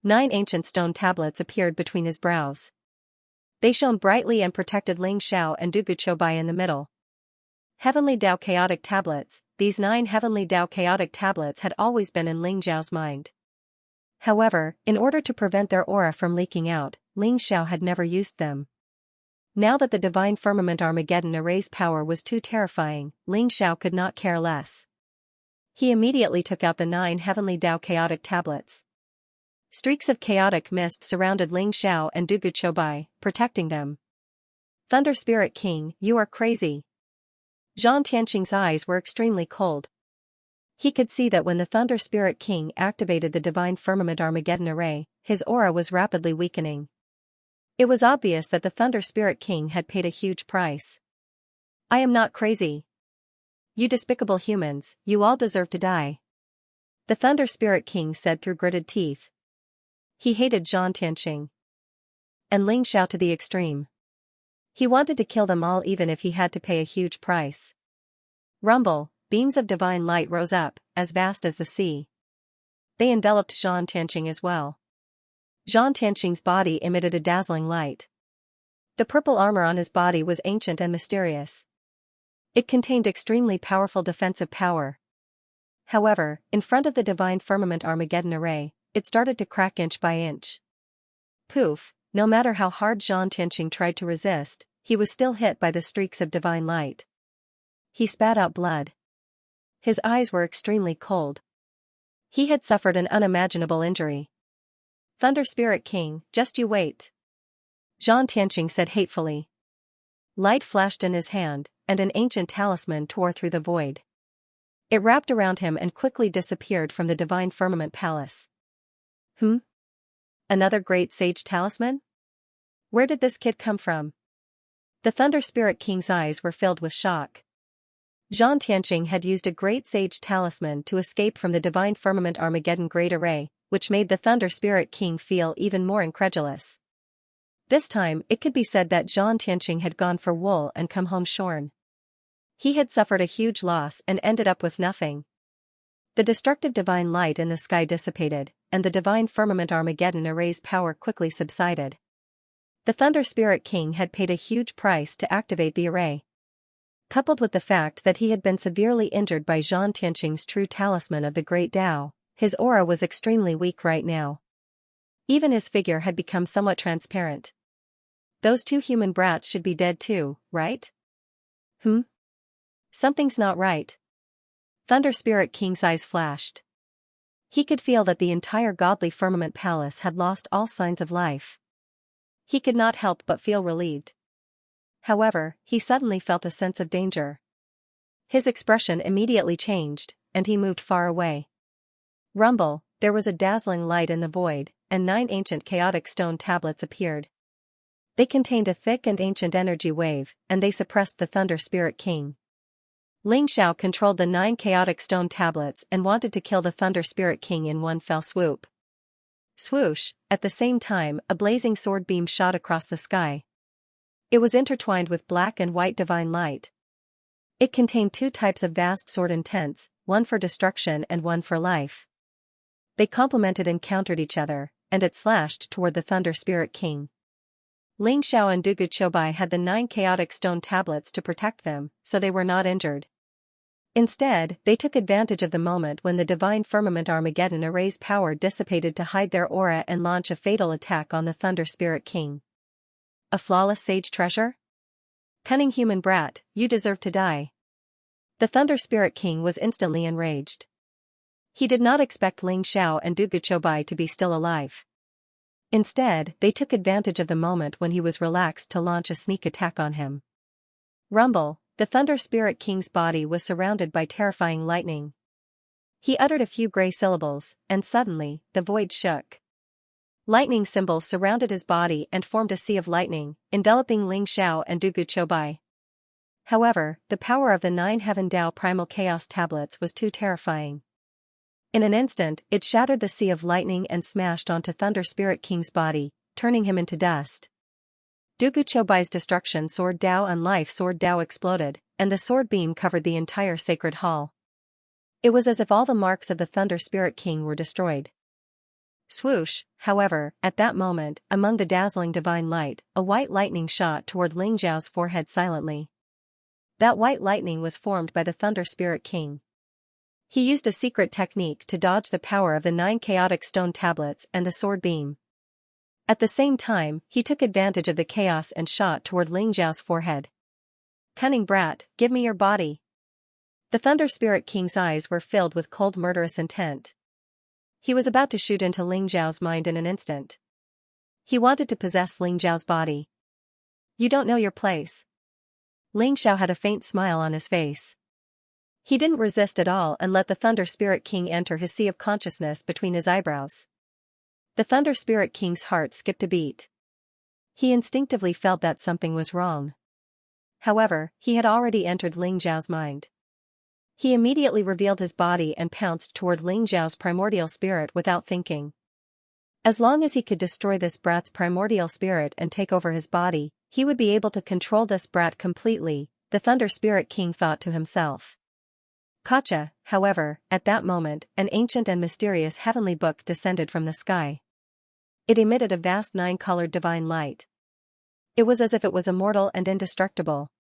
Speaker 1: 9 ancient stone tablets appeared between his brows. They shone brightly and protected Ling Xiao and Dugu Choubai in the middle. Heavenly Tao Chaotic Tablets. These 9 Heavenly Tao Chaotic Tablets had always been in Ling Xiao's mind. However, in order to prevent their aura from leaking out, Ling Xiao had never used them. Now that the Divine Firmament Armageddon array's power was too terrifying, Ling Xiao could not care less. He immediately took out the 9 Heavenly Tao Chaotic Tablets. Streaks of chaotic mist surrounded Ling Xiao and Dugu Chobai, protecting them. Thunder Spirit King, you are crazy. Zhang Tianqing's eyes were extremely cold. He could see that when the Thunder Spirit King activated the Divine Firmament Armageddon Array, his aura was rapidly weakening. It was obvious that the Thunder Spirit King had paid a huge price. I am not crazy. You despicable humans, you all deserve to die. The Thunder Spirit King said through gritted teeth. He hated Zhang Tianqing and Ling Xiao to the extreme. He wanted to kill them all even if he had to pay a huge price. Rumble, beams of divine light rose up, as vast as the sea. They enveloped Zhang Tianqing as well. Zhang Tianqing's body emitted a dazzling light. The purple armor on his body was ancient and mysterious. It contained extremely powerful defensive power. However, in front of the Divine Firmament Armageddon Array, it started to crack inch by inch. Poof, no matter how hard Zhang Tianqing tried to resist, he was still hit by the streaks of divine light. He spat out blood. His eyes were extremely cold. He had suffered an unimaginable injury. Thunder Spirit King, just you wait. Zhang Tianqing said hatefully. Light flashed in his hand, and an ancient talisman tore through the void. It wrapped around him and quickly disappeared from the Divine Firmament Palace. Another great sage talisman? Where did this kid come from? The Thunder Spirit King's eyes were filled with shock. Zhang Tianqing had used a great sage talisman to escape from the Divine Firmament Armageddon Great Array, which made the Thunder Spirit King feel even more incredulous. This time, it could be said that Zhang Tianqing had gone for wool and come home shorn. He had suffered a huge loss and ended up with nothing. The destructive divine light in the sky dissipated, and the Divine Firmament Armageddon Array's power quickly subsided. The Thunder Spirit King had paid a huge price to activate the array. Coupled with the fact that he had been severely injured by Zhang Tianqing's true talisman of the Great Tao, his aura was extremely weak right now. Even his figure had become somewhat transparent. Those two human brats should be dead too, right? Something's not right. Thunder Spirit King's eyes flashed. He could feel that the entire godly firmament palace had lost all signs of life. He could not help but feel relieved. However, he suddenly felt a sense of danger. His expression immediately changed, and he moved far away. Rumble, there was a dazzling light in the void, and 9 ancient chaotic stone tablets appeared. They contained a thick and ancient energy wave, and they suppressed the Thunder Spirit King. Ling Xiao controlled the 9 chaotic stone tablets and wanted to kill the Thunder Spirit King in one fell swoop. Swoosh, at the same time, a blazing sword beam shot across the sky. It was intertwined with black and white divine light. It contained 2 types of vast sword intents, one for destruction and one for life. They complemented and countered each other, and it slashed toward the Thunder Spirit King. Ling Xiao and Dugu Chobai had the 9 chaotic stone tablets to protect them, so they were not injured. Instead, they took advantage of the moment when the Divine Firmament Armageddon Array's power dissipated to hide their aura and launch a fatal attack on the Thunder Spirit King. A flawless sage treasure? Cunning human brat, you deserve to die. The Thunder Spirit King was instantly enraged. He did not expect Ling Xiao and Dugu Chobai to be still alive. Instead, they took advantage of the moment when he was relaxed to launch a sneak attack on him. Rumble, the Thunder Spirit King's body was surrounded by terrifying lightning. He uttered a few gray syllables, and suddenly, the void shook. Lightning symbols surrounded his body and formed a sea of lightning, enveloping Ling Xiao and Dugu Chobai. However, the power of the 9 Heaven Dao Primal Chaos Tablets was too terrifying. In an instant, it shattered the sea of lightning and smashed onto Thunder Spirit King's body, turning him into dust. Dugu Chobai's Destruction Sword Dao and Life Sword Dao exploded, and the sword beam covered the entire sacred hall. It was as if all the marks of the Thunder Spirit King were destroyed. Swoosh, however, at that moment, among the dazzling divine light, a white lightning shot toward Ling Xiao's forehead silently. That white lightning was formed by the Thunder Spirit King. He used a secret technique to dodge the power of the 9 chaotic stone tablets and the sword beam. At the same time, he took advantage of the chaos and shot toward Ling Xiao's forehead. Cunning brat, give me your body. The Thunder Spirit King's eyes were filled with cold murderous intent. He was about to shoot into Ling Zhao's mind in an instant. He wanted to possess Ling Zhao's body. You don't know your place. Ling Xiao had a faint smile on his face. He didn't resist at all and let the Thunder Spirit King enter his sea of consciousness between his eyebrows. The Thunder Spirit King's heart skipped a beat. He instinctively felt that something was wrong. However, he had already entered Ling Zhao's mind. He immediately revealed his body and pounced toward Ling Zhao's primordial spirit without thinking. As long as he could destroy this brat's primordial spirit and take over his body, he would be able to control this brat completely, the Thunder Spirit King thought to himself. Gotcha. However, at that moment, an ancient and mysterious heavenly book descended from the sky. It emitted a vast 9-colored divine light. It was as if it was immortal and indestructible.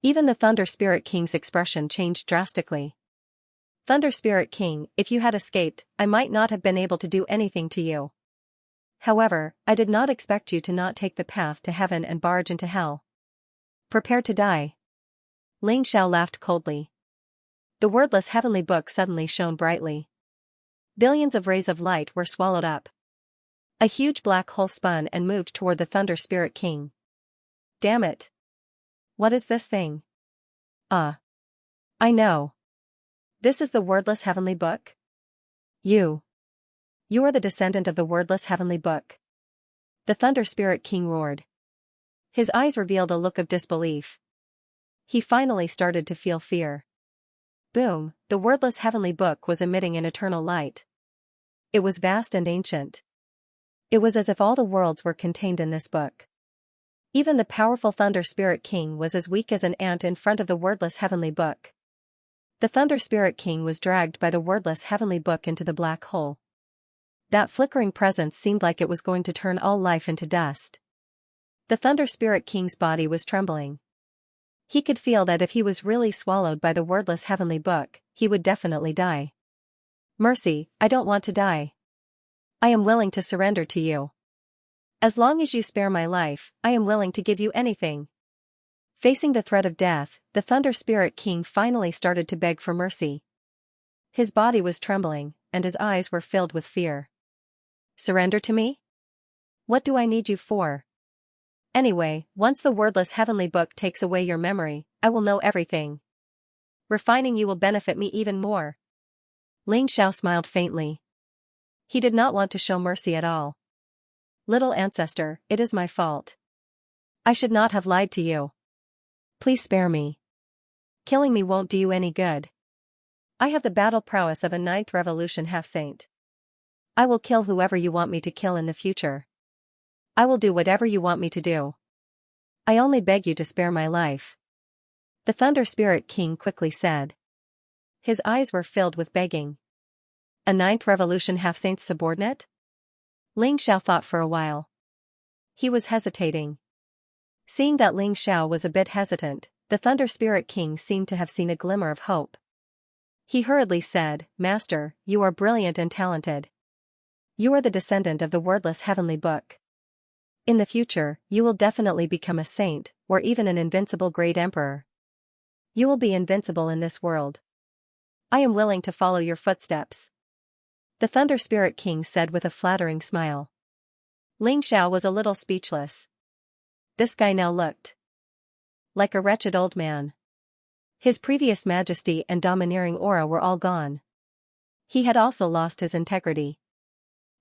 Speaker 1: Even the Thunder Spirit King's expression changed drastically. Thunder Spirit King, if you had escaped, I might not have been able to do anything to you. However, I did not expect you to not take the path to heaven and barge into hell. Prepare to die. Ling Xiao laughed coldly. The wordless heavenly book suddenly shone brightly. Billions of rays of light were swallowed up. A huge black hole spun and moved toward the Thunder Spirit King. Damn it. What is this thing? I know. This is the wordless heavenly book? You are the descendant of the wordless heavenly book. The Thunder Spirit King roared. His eyes revealed a look of disbelief. He finally started to feel fear. Boom, the wordless heavenly book was emitting an eternal light. It was vast and ancient. It was as if all the worlds were contained in this book. Even the powerful Thunder Spirit King was as weak as an ant in front of the wordless heavenly book. The Thunder Spirit King was dragged by the wordless heavenly book into the black hole. That flickering presence seemed like it was going to turn all life into dust. The Thunder Spirit King's body was trembling. He could feel that if he was really swallowed by the wordless heavenly book, he would definitely die. Mercy, I don't want to die. I am willing to surrender to you. As long as you spare my life, I am willing to give you anything. Facing the threat of death, the Thunder Spirit King finally started to beg for mercy. His body was trembling, and his eyes were filled with fear. Surrender to me? What do I need you for? Anyway, once the wordless heavenly book takes away your memory, I will know everything. Refining you will benefit me even more. Ling Xiao smiled faintly. He did not want to show mercy at all. Little ancestor, it is my fault. I should not have lied to you. Please spare me. Killing me won't do you any good. I have the battle prowess of a 9th Revolution half-saint. I will kill whoever you want me to kill in the future. I will do whatever you want me to do. I only beg you to spare my life. The Thunder Spirit King quickly said. His eyes were filled with begging. A 9th Revolution half-saint's subordinate? Ling Xiao thought for a while. He was hesitating. Seeing that Ling Xiao was a bit hesitant, the Thunder Spirit King seemed to have seen a glimmer of hope. He hurriedly said, Master, you are brilliant and talented. You are the descendant of the wordless heavenly book. In the future, you will definitely become a saint, or even an invincible great emperor. You will be invincible in this world. I am willing to follow your footsteps. The Thunder Spirit King said with a flattering smile. Ling Xiao was a little speechless. This guy now looked like a wretched old man. His previous majesty and domineering aura were all gone. He had also lost his integrity.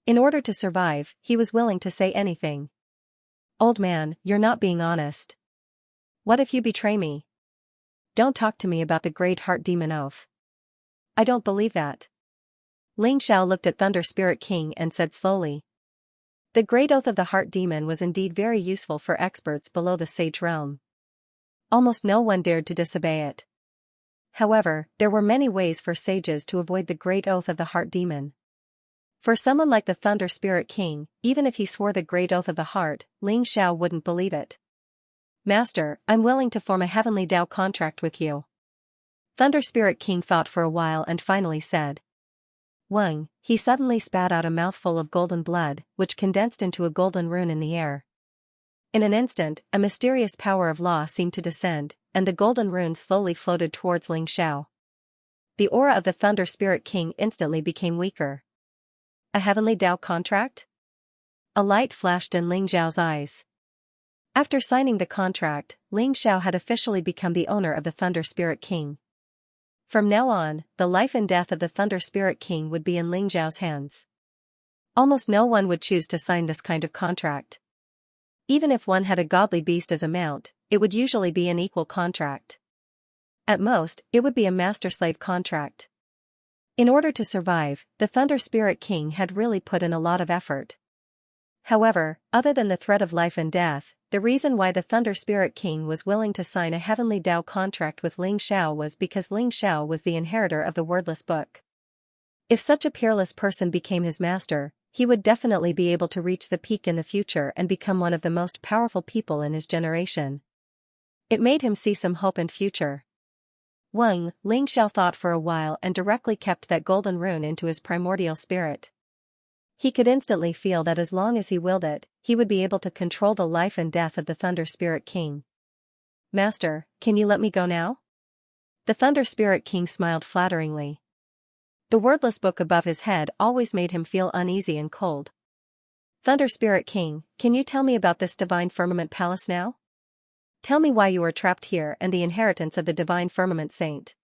Speaker 1: In order to survive, he was willing to say anything. Old man, you're not being honest. What if you betray me? Don't talk to me about the great heart demon oath. I don't believe that. Ling Xiao looked at Thunder Spirit King and said slowly. The great oath of the heart demon was indeed very useful for experts below the sage realm. Almost no one dared to disobey it. However, there were many ways for sages to avoid the great oath of the heart demon. For someone like the Thunder Spirit King, even if he swore the great oath of the heart, Ling Xiao wouldn't believe it. Master, I'm willing to form a heavenly Tao contract with you. Thunder Spirit King thought for a while and finally said. Wang, he suddenly spat out a mouthful of golden blood, which condensed into a golden rune in the air. In an instant, a mysterious power of law seemed to descend, and the golden rune slowly floated towards Ling Xiao. The aura of the Thunder Spirit King instantly became weaker. A heavenly Tao contract? A light flashed in Ling Xiao's eyes. After signing the contract, Ling Xiao had officially become the owner of the Thunder Spirit King. From now on, the life and death of the Thunder Spirit King would be in Ling Xiao's hands. Almost no one would choose to sign this kind of contract. Even if one had a godly beast as a mount, it would usually be an equal contract. At most, it would be a master-slave contract. In order to survive, the Thunder Spirit King had really put in a lot of effort. However, other than the threat of life and death, the reason why the Thunder Spirit King was willing to sign a heavenly Tao contract with Ling Xiao was because Ling Xiao was the inheritor of the wordless book. If such a peerless person became his master, he would definitely be able to reach the peak in the future and become one of the most powerful people in his generation. It made him see some hope and future. Ling Xiao thought for a while and directly kept that golden rune into his primordial spirit. He could instantly feel that as long as he willed it, he would be able to control the life and death of the Thunder Spirit King. Master, can you let me go now? The Thunder Spirit King smiled flatteringly. The wordless book above his head always made him feel uneasy and cold. Thunder Spirit King, can you tell me about this Divine Firmament Palace now? Tell me why you are trapped here and the inheritance of the Divine Firmament Saint.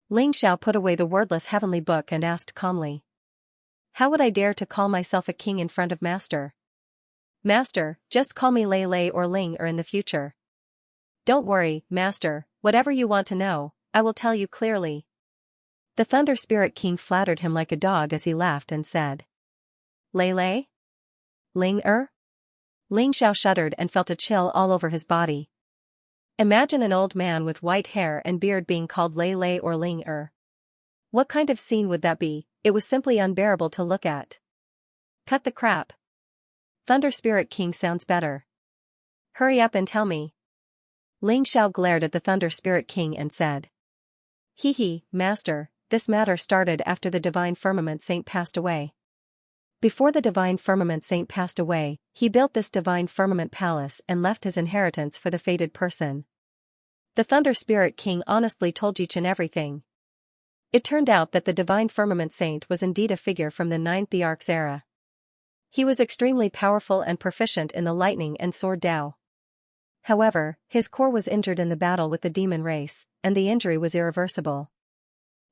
Speaker 1: Ling Xiao put away the wordless heavenly book and asked calmly. How would I dare to call myself a king in front of Master? Master, just call me Lei Lei or Ling in the future. Don't worry, Master, whatever you want to know, I will tell you clearly. The Thunder Spirit King flattered him like a dog as he laughed and said. Lei Lei? Ling? Ling Xiao shuddered and felt a chill all over his body. Imagine an old man with white hair and beard being called Lei Lei or Ling. What kind of scene would that be? It was simply unbearable to look at. Cut the crap. Thunder Spirit King sounds better. Hurry up and tell me. Ling Xiao glared at the Thunder Spirit King and said. Master, this matter started after the Divine Firmament Saint passed away. Before the Divine Firmament Saint passed away, he built this Divine Firmament Palace and left his inheritance for the fated person. The Thunder Spirit King honestly told each and everything. It turned out that the Divine Firmament Saint was indeed a figure from the 9th Thearch's era. He was extremely powerful and proficient in the lightning and sword Tao. However, his core was injured in the battle with the demon race, and the injury was irreversible.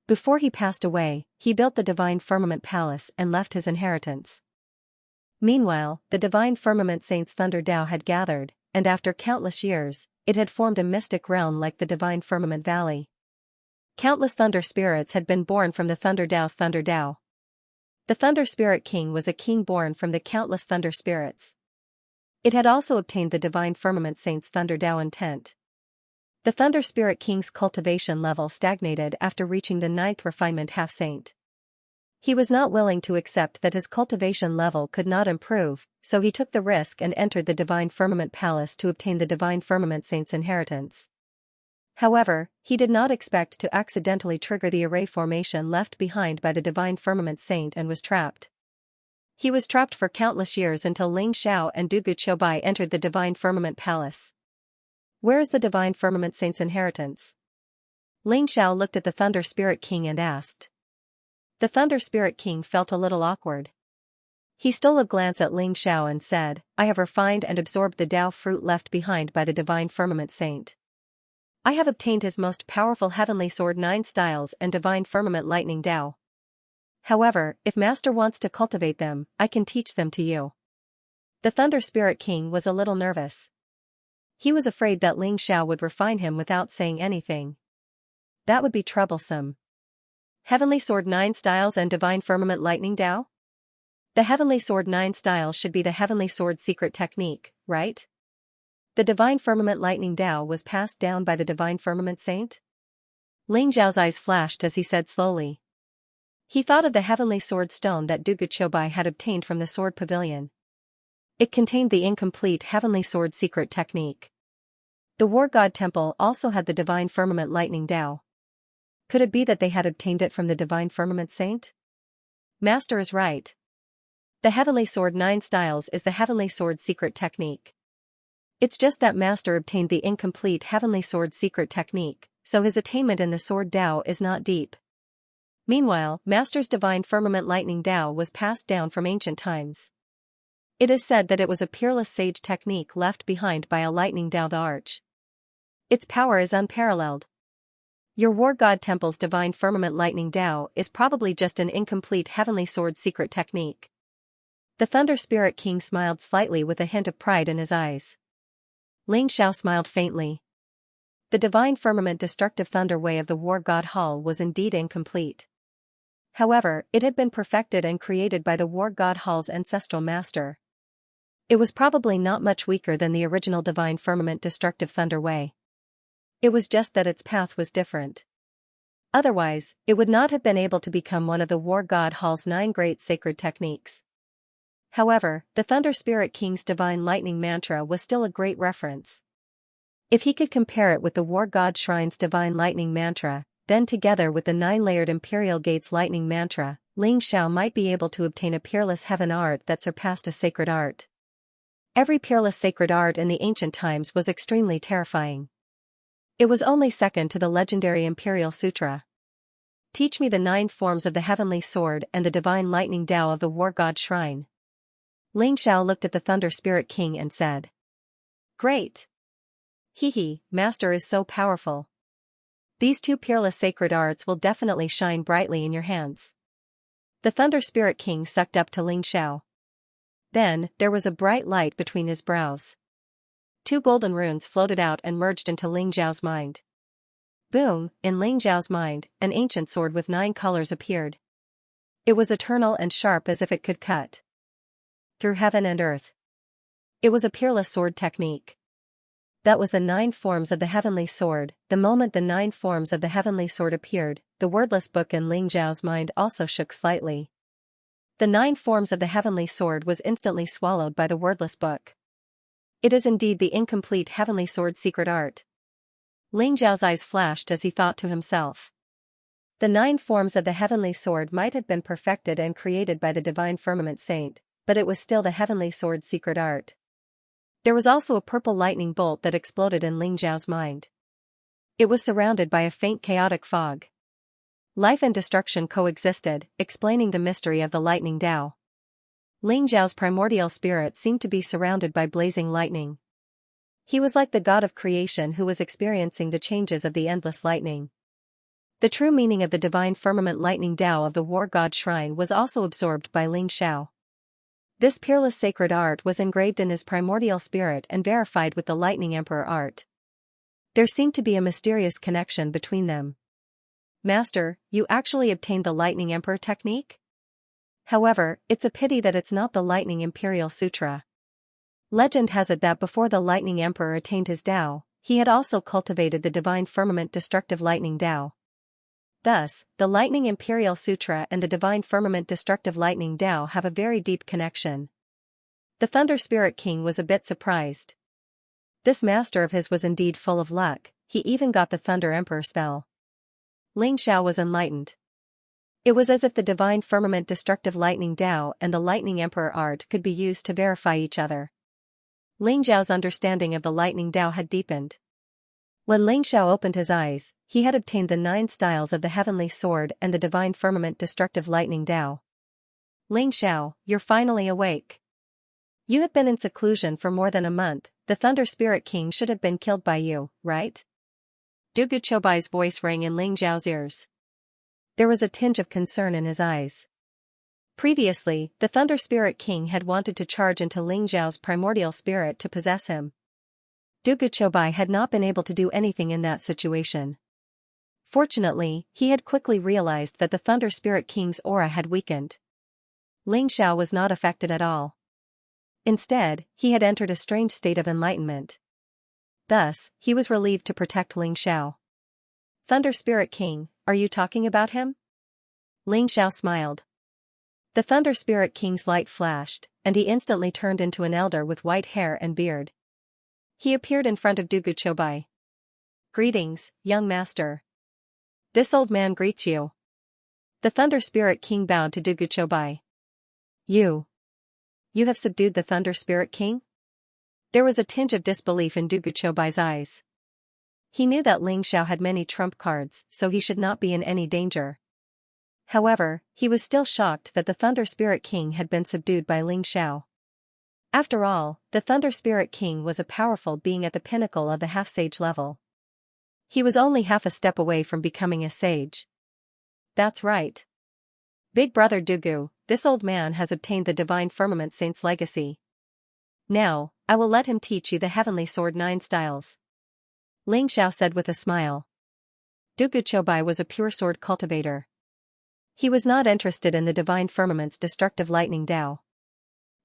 Speaker 1: Before he passed away, he built the Divine Firmament Palace and left his inheritance. Meanwhile, the Divine Firmament Saint's Thunder Tao had gathered, and after countless years, it had formed a mystic realm like the Divine Firmament Valley. Countless thunder spirits had been born from the Thunder Tao's Thunder Tao. The Thunder Spirit King was a king born from the countless thunder spirits. It had also obtained the Divine Firmament Saint's Thunder Tao intent. The Thunder Spirit King's cultivation level stagnated after reaching the 9th refinement half-saint. He was not willing to accept that his cultivation level could not improve, so he took the risk and entered the Divine Firmament Palace to obtain the Divine Firmament Saint's inheritance. However, he did not expect to accidentally trigger the array formation left behind by the Divine Firmament Saint and was trapped. He was trapped for countless years until Ling Xiao and Dugu Qiubai entered the Divine Firmament Palace. Where is the Divine Firmament Saint's inheritance? Ling Xiao looked at the Thunder Spirit King and asked. The Thunder Spirit King felt a little awkward. He stole a glance at Ling Xiao and said, I have refined and absorbed the Tao fruit left behind by the Divine Firmament Saint. I have obtained his most powerful heavenly sword 9 styles and Divine Firmament Lightning Tao. However, if Master wants to cultivate them, I can teach them to you. The Thunder Spirit King was a little nervous. He was afraid that Ling Xiao would refine him without saying anything. That would be troublesome. Heavenly Sword 9 styles and Divine Firmament Lightning Tao? The Heavenly Sword 9 styles should be the Heavenly Sword secret technique, right? The Divine Firmament Lightning Tao was passed down by the Divine Firmament Saint? Ling Xiao's eyes flashed as he said slowly. He thought of the Heavenly Sword stone that Dugu Qiubai had obtained from the Sword Pavilion. It contained the incomplete Heavenly Sword secret technique. The War God Temple also had the Divine Firmament Lightning Tao. Could it be that they had obtained it from the Divine Firmament Saint? Master is right. The Heavenly Sword 9 styles is the Heavenly Sword secret technique. It's just that Master obtained the incomplete Heavenly Sword secret technique, so his attainment in the Sword Tao is not deep. Meanwhile, Master's divine firmament lightning Tao was passed down from ancient times. It is said that it was a peerless sage technique left behind by a lightning Tao the Arch. Its power is unparalleled. Your war god temple's divine firmament lightning Tao is probably just an incomplete heavenly sword secret technique. The Thunder Spirit King smiled slightly with a hint of pride in his eyes. Ling Xiao smiled faintly. The divine firmament destructive thunder way of the war god hall was indeed incomplete. However, it had been perfected and created by the war god hall's ancestral master. It was probably not much weaker than the original divine firmament destructive thunder way. It was just that its path was different. Otherwise, it would not have been able to become one of the war god hall's 9 great sacred techniques. However, the Thunder Spirit King's divine lightning mantra was still a great reference. If he could compare it with the war god shrine's divine lightning mantra, then together with the 9-layered Imperial Gate's lightning mantra, Ling Xiao might be able to obtain a peerless heaven art that surpassed a sacred art. Every peerless sacred art in the ancient times was extremely terrifying. It was only second to the legendary Imperial Sutra. Teach me the 9 forms of the heavenly sword and the divine lightning Tao of the war god shrine. Ling Xiao looked at the Thunder Spirit King and said. Great! Hehe, Master is so powerful. These 2 peerless sacred arts will definitely shine brightly in your hands. The Thunder Spirit King sucked up to Ling Xiao. Then, there was a bright light between his brows. 2 golden runes floated out and merged into Ling Xiao's mind. Boom, in Ling Xiao's mind, an ancient sword with 9 colors appeared. It was eternal and sharp as if it could cut through heaven and earth. It was a peerless sword technique. That was the 9 forms of the heavenly sword. The moment the 9 forms of the heavenly sword appeared, the wordless book in Ling Xiao's mind also shook slightly. The 9 forms of the heavenly sword was instantly swallowed by the wordless book. It is indeed the incomplete heavenly sword secret art. Ling Xiao's eyes flashed as he thought to himself. The 9 forms of the heavenly sword might have been perfected and created by the divine firmament saint, but it was still the heavenly sword secret art. There was also a purple lightning bolt that exploded in Ling Xiao's mind. It was surrounded by a faint chaotic fog. Life and destruction coexisted, explaining the mystery of the lightning Tao. Ling Xiao's primordial spirit seemed to be surrounded by blazing lightning. He was like the god of creation who was experiencing the changes of the endless lightning. The true meaning of the divine firmament lightning Tao of the war god shrine was also absorbed by Ling Xiao. This peerless sacred art was engraved in his primordial spirit and verified with the lightning emperor art. There seemed to be a mysterious connection between them. Master, you actually obtained the lightning emperor technique? However, it's a pity that it's not the lightning imperial sutra. Legend has it that before the lightning emperor attained his Tao, he had also cultivated the divine firmament destructive lightning Tao. Thus, the Lightning Imperial Sutra and the Divine Firmament Destructive Lightning Tao have a very deep connection. The Thunder Spirit King was a bit surprised. This master of his was indeed full of luck, he even got the Thunder Emperor spell. Ling Xiao was enlightened. It was as if the Divine Firmament Destructive Lightning Tao and the Lightning Emperor art could be used to verify each other. Ling Xiao's understanding of the Lightning Tao had deepened. When Ling Xiao opened his eyes, he had obtained the 9 styles of the Heavenly Sword and the Divine Firmament Destructive Lightning Tao. Ling Xiao, you're finally awake. You had been in seclusion for more than a month, the Thunder Spirit King should have been killed by you, right? Dugu Chobai's voice rang in Ling Xiao's ears. There was a tinge of concern in his eyes. Previously, the Thunder Spirit King had wanted to charge into Ling Xiao's primordial spirit to possess him. Dugu Chobai had not been able to do anything in that situation. Fortunately, he had quickly realized that the Thunder Spirit King's aura had weakened. Ling Xiao was not affected at all. Instead, he had entered a strange state of enlightenment. Thus, he was relieved to protect Ling Xiao. Thunder Spirit King, are you talking about him? Ling Xiao smiled. The Thunder Spirit King's light flashed, and he instantly turned into an elder with white hair and beard. He appeared in front of Dugu Chobai. Greetings, young master. This old man greets you. The Thunder Spirit King bowed to Dugu Chobai. You have subdued the Thunder Spirit King? There was a tinge of disbelief in Dugu Chobai's eyes. He knew that Ling Xiao had many trump cards, so he should not be in any danger. However, he was still shocked that the Thunder Spirit King had been subdued by Ling Xiao. After all, the Thunder Spirit King was a powerful being at the pinnacle of the half-sage level. He was only half a step away from becoming a sage. That's right. Big Brother Dugu, this old man has obtained the Divine Firmament Saint's legacy. Now, I will let him teach you the Heavenly Sword 9 styles. Ling Xiao said with a smile. Dugu Chobai was a pure sword cultivator. He was not interested in the Divine Firmament's destructive lightning Dao.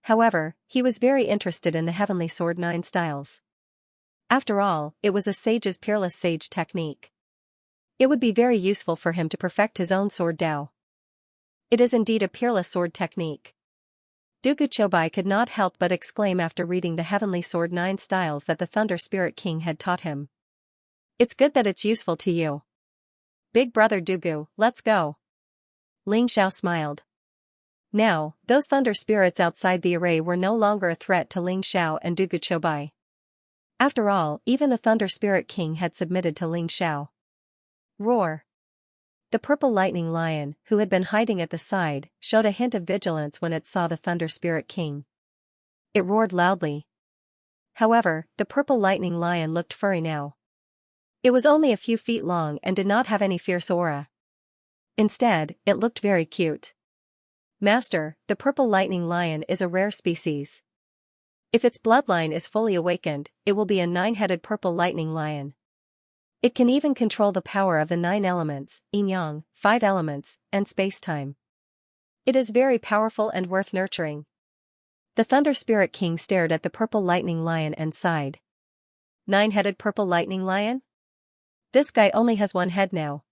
Speaker 1: However, he was very interested in the Heavenly Sword 9 styles. After all, it was a sage's peerless sage technique. It would be very useful for him to perfect his own sword Dao. It is indeed a peerless sword technique. Dugu Chobai could not help but exclaim after reading the Heavenly Sword 9 styles that the Thunder Spirit King had taught him. It's good that it's useful to you. Big Brother Dugu, let's go. Ling Xiao smiled. Now, those thunder spirits outside the array were no longer a threat to Ling Xiao and Dugu Chobai. After all, even the Thunder Spirit King had submitted to Ling Xiao. Roar! The purple lightning lion, who had been hiding at the side, showed a hint of vigilance when it saw the Thunder Spirit King. It roared loudly. However, the purple lightning lion looked furry now. It was only a few feet long and did not have any fierce aura. Instead, it looked very cute. Master, the purple lightning lion is a rare species. If its bloodline is fully awakened, it will be a 9-headed purple lightning lion. It can even control the power of the 9 elements, yin-yang, 5 elements, and space-time. It is very powerful and worth nurturing. The Thunder Spirit King stared at the purple lightning lion and sighed. 9-headed purple lightning lion? This guy only has 1 head now.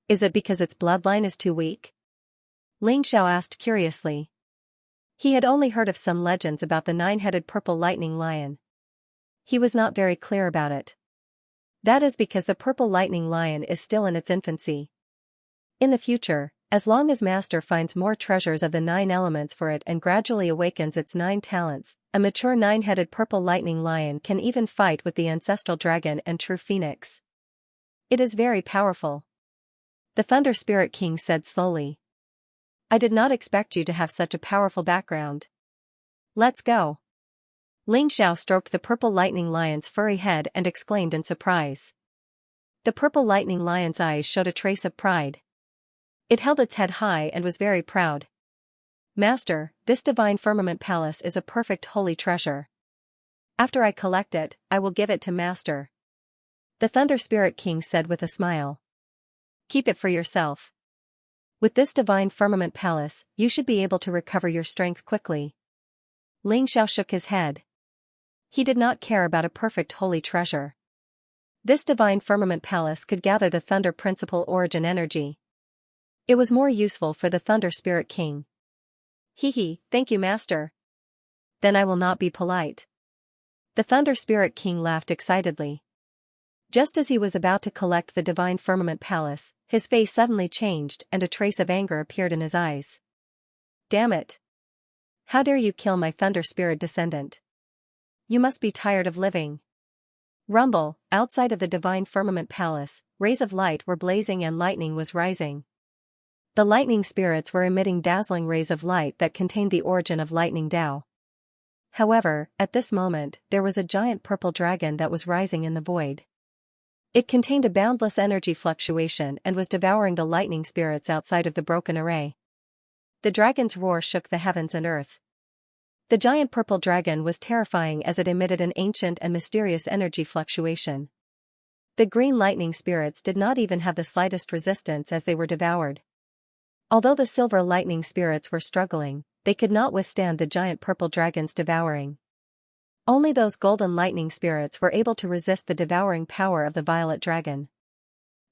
Speaker 1: Is it because its bloodline is too weak? Ling Xiao asked curiously. He had only heard of some legends about the 9-headed purple lightning lion. He was not very clear about it. That is because the purple lightning lion is still in its infancy. In the future, as long as Master finds more treasures of the 9 elements for it and gradually awakens its 9 talents, a mature 9-headed purple lightning lion can even fight with the ancestral dragon and true phoenix. It is very powerful. The Thunder Spirit King said slowly. I did not expect you to have such a powerful background. Let's go. Ling Xiao stroked the purple lightning lion's furry head and exclaimed in surprise. The purple lightning lion's eyes showed a trace of pride. It held its head high and was very proud. Master, this divine firmament palace is a perfect holy treasure. After I collect it, I will give it to Master. The Thunder Spirit King said with a smile. Keep it for yourself. With this divine firmament palace, you should be able to recover your strength quickly. Ling Xiao shook his head. He did not care about a perfect holy treasure. This divine firmament palace could gather the thunder principle origin energy. It was more useful for the Thunder Spirit King. Thank you, Master. Then I will not be polite. The Thunder Spirit King laughed excitedly. Just as he was about to collect the divine firmament palace, his face suddenly changed and a trace of anger appeared in his eyes. Damn it! How dare you kill my Thunder Spirit descendant? You must be tired of living. Rumble, outside of the divine firmament palace, rays of light were blazing and lightning was rising. The lightning spirits were emitting dazzling rays of light that contained the origin of lightning Dao. However, at this moment, there was a giant purple dragon that was rising in the void. It contained a boundless energy fluctuation and was devouring the lightning spirits outside of the broken array. The dragon's roar shook the heavens and earth. The giant purple dragon was terrifying as it emitted an ancient and mysterious energy fluctuation. The green lightning spirits did not even have the slightest resistance as they were devoured. Although the silver lightning spirits were struggling, they could not withstand the giant purple dragon's devouring. Only those golden lightning spirits were able to resist the devouring power of the violet dragon.